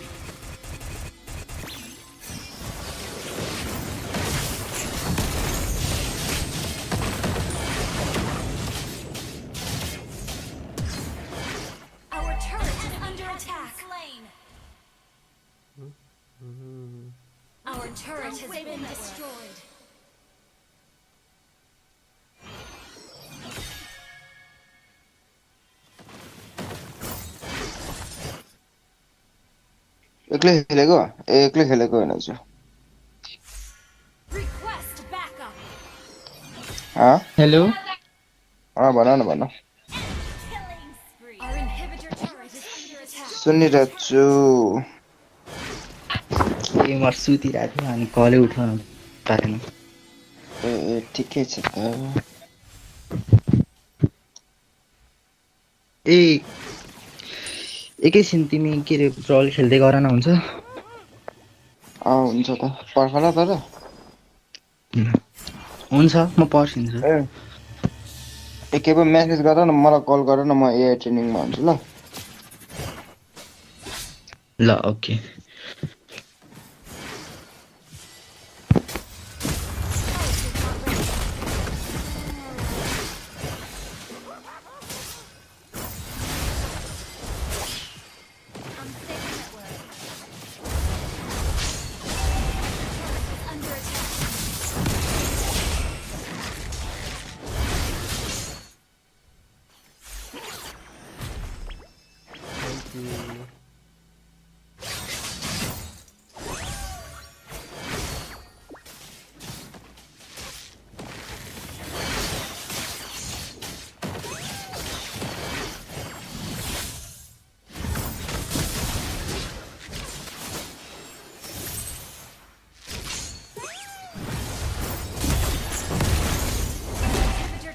Our turret is under attack. Our turret has been destroyed. एक्लै खेलेको होइन चाहिँ Request backup. Hello भन न भन Our inhibitor turret is under attack. सुनिरहेको छु ए म सुतिरहेको थिएँ अनि कलै उठाउन पाएन ए ठिकै छ त ए एकैछिन तिमी के अरे ट्रल खेल्दै गर न हुन्छ हुन्छ त पर्खला तर हुन्छ म पर्खिन्छु एकैपल्ट मेसेज गर न मलाई कल गर न म एआई ट्रेनिङमा हुन्छु ल ल okay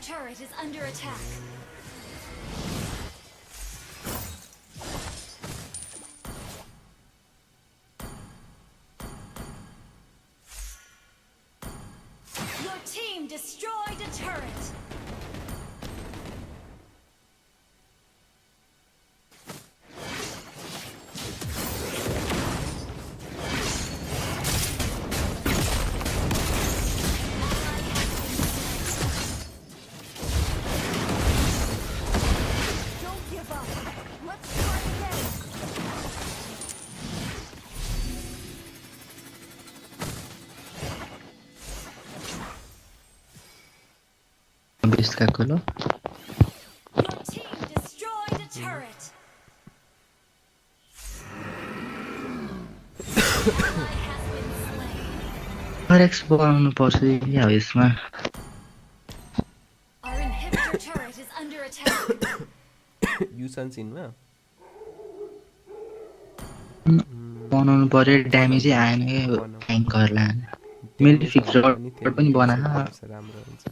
Turret is under attack. Your team destroyed a turret. त्यसकाको ल Your team destroyed a turret. RX बनाउनु पर्छ या यसमा Our inhibitor turret is under attack. युसन्सिनमा बनाउनु पर्यो ड्यामेजै आएन के ट्याङ्करलाई मैले फिक्स पनि बना राम्रो हुन्छ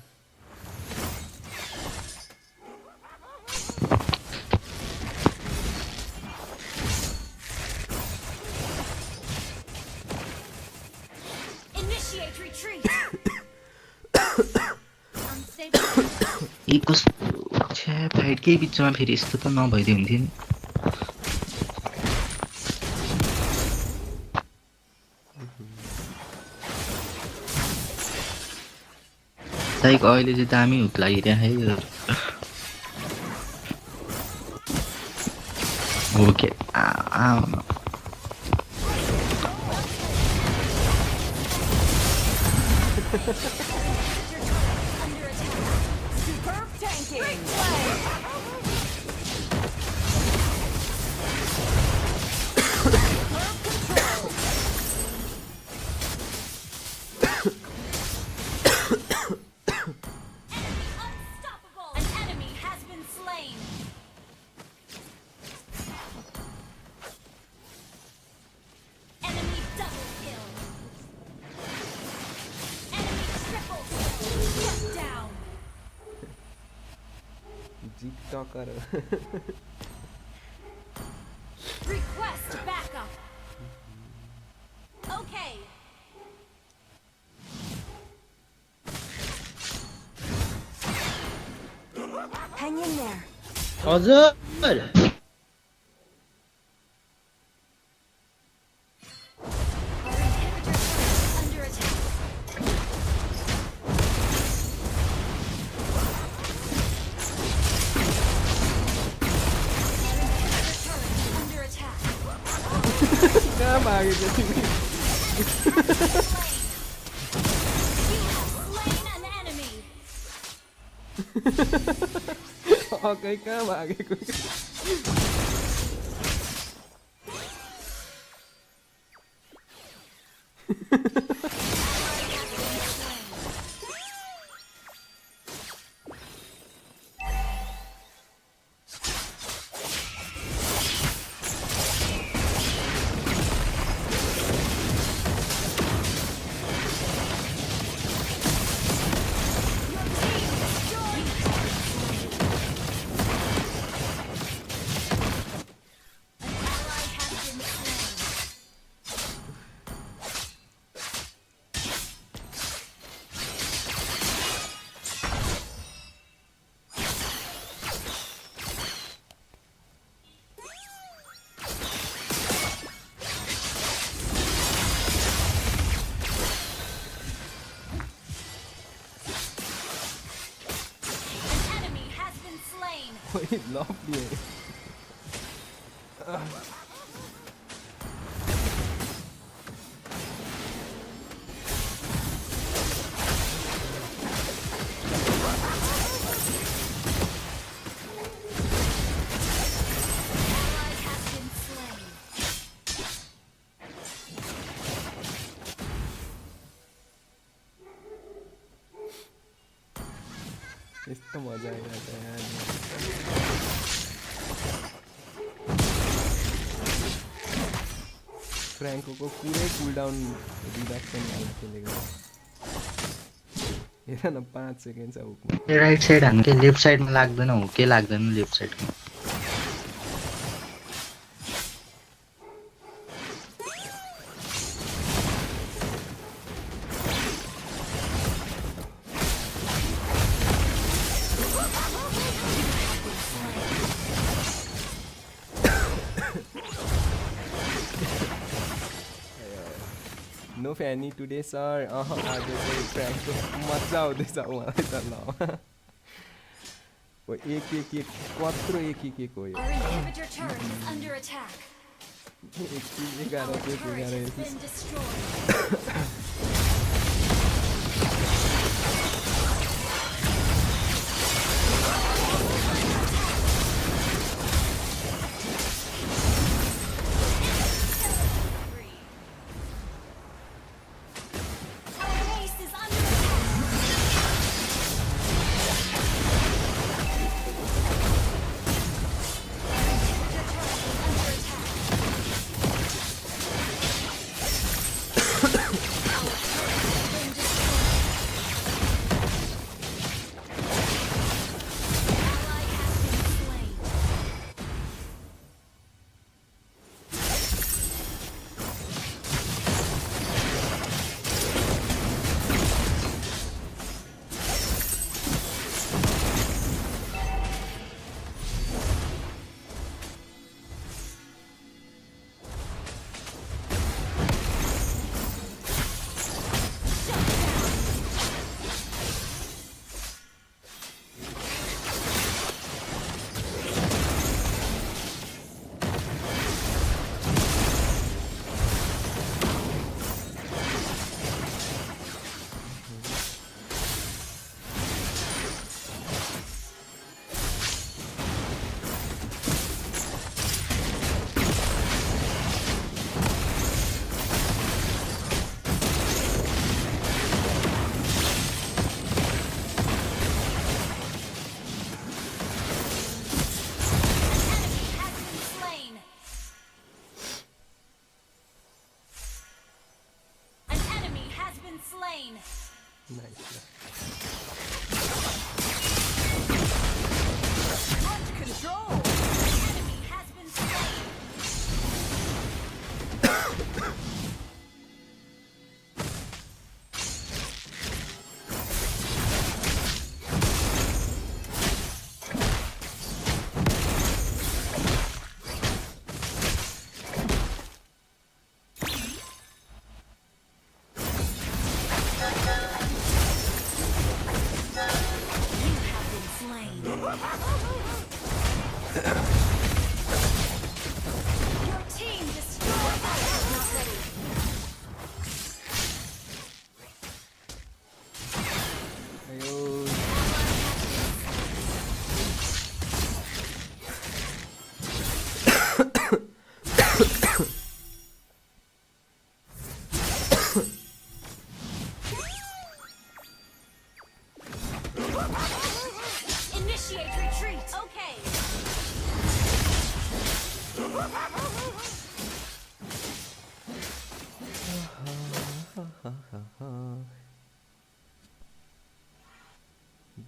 Initiate retreat. ए कस्तो छ्या फाइटकै बिचमा फेरि यस्तो त नभइदियो हुन्थ्यो नि लाइक अहिले चाहिँ दामी हुत लागिरहेको है okay Superb tanking. An enemy has been slain. Enemy double kill. Enemy triple kill. Shut down. TikToker Request backup. Okay. Hang in there. हजुर Under attack. Under attack. कहाँ भागेको तिमी Slain an enemy. अकै कहाँ भागेको lovely यस्तो मजा आइरहेछ यहाँ फ्र्याङ्कोको पुरै कुलडाउन reduction वाला खेलेको हेर न 5 सेकेन्ड छ हुकमा राइट साइड हान के लेफ्ट साइडमा लाग्दैन हो के लाग्दैन लेफ्ट साइडमा नो फ्यानी टुडे सर आज चाहिँ फ्र्याङ्कको मजा आउँदैछ उहाँलाई त ल एक कत्रो एक हो यो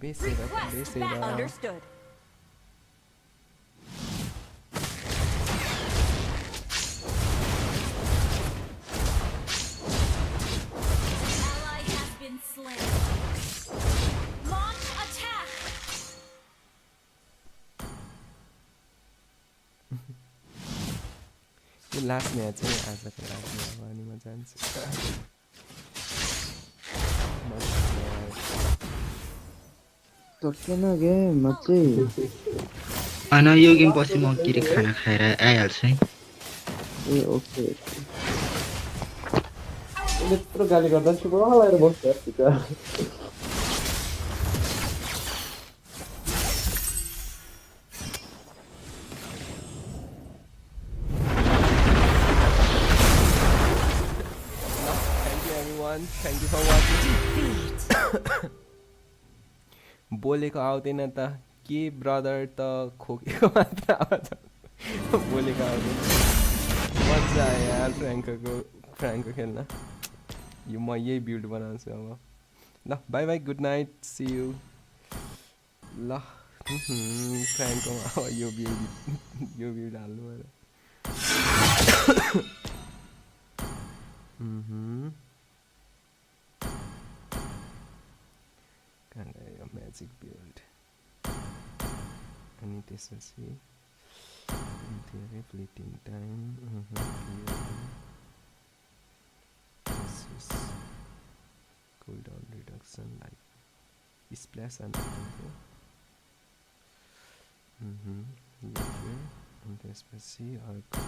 Request back. Understood. Ally has been slain. Launch attack. Yo last match है आजको लागि अब अनि म जान्छु सकेन गेम म चाहिँ अनि यो गेम पछि म के खाना खाएर आइहाल्छु है ए ओके यत्रो गाली गर्दा चुप लगाएर बस्छ यार Thank you for watching. बोलेको आउँदैन त के ब्रदर त खोकेको मात्र आउँछ बोलेको आउँदैन मजा आयो यार फ्र्याङ्को खेल्न यो म यही बिल्ड बनाउँछु अब ल by bye good night see you ल फ्र्याङ्कोमा अब यो बिल्ड हाल्नु पर्यो यो म्याजिक बिल्ड अनि त्यसपछि धेरै fleeting time cool down reduction like splash अनि त्यसपछि अर्को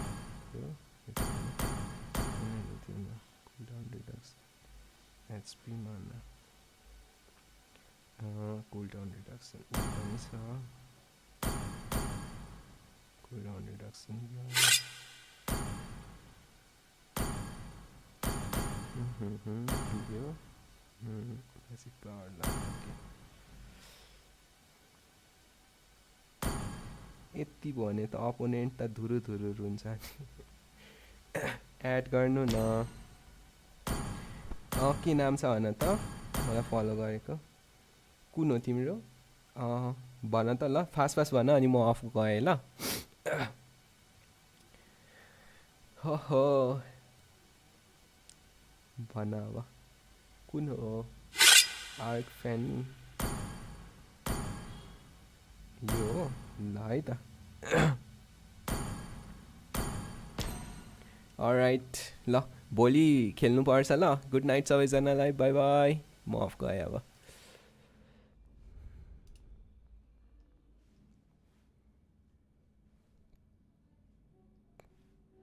कुल डाउन रिडक्सन एचपी मार्न cool down reduction पनि छ cool down reduction यो basic power लाग्यो यति भने त अपोनेन्ट त धुरु हुन्छ एड गर्नु न के नाम छ भन त मलाई फलो गरेको कुन हो तिम्रो भन त ल फास्ट भन अनि म अफ गएँ ल हो भन अब कुन हो आर्क फ्यानी यो हो ल है त अलराइट ल भोलि खेल्नु पर्छ ल गुड नाइट सबैजनालाई बाई बाई म अफ गएँ अब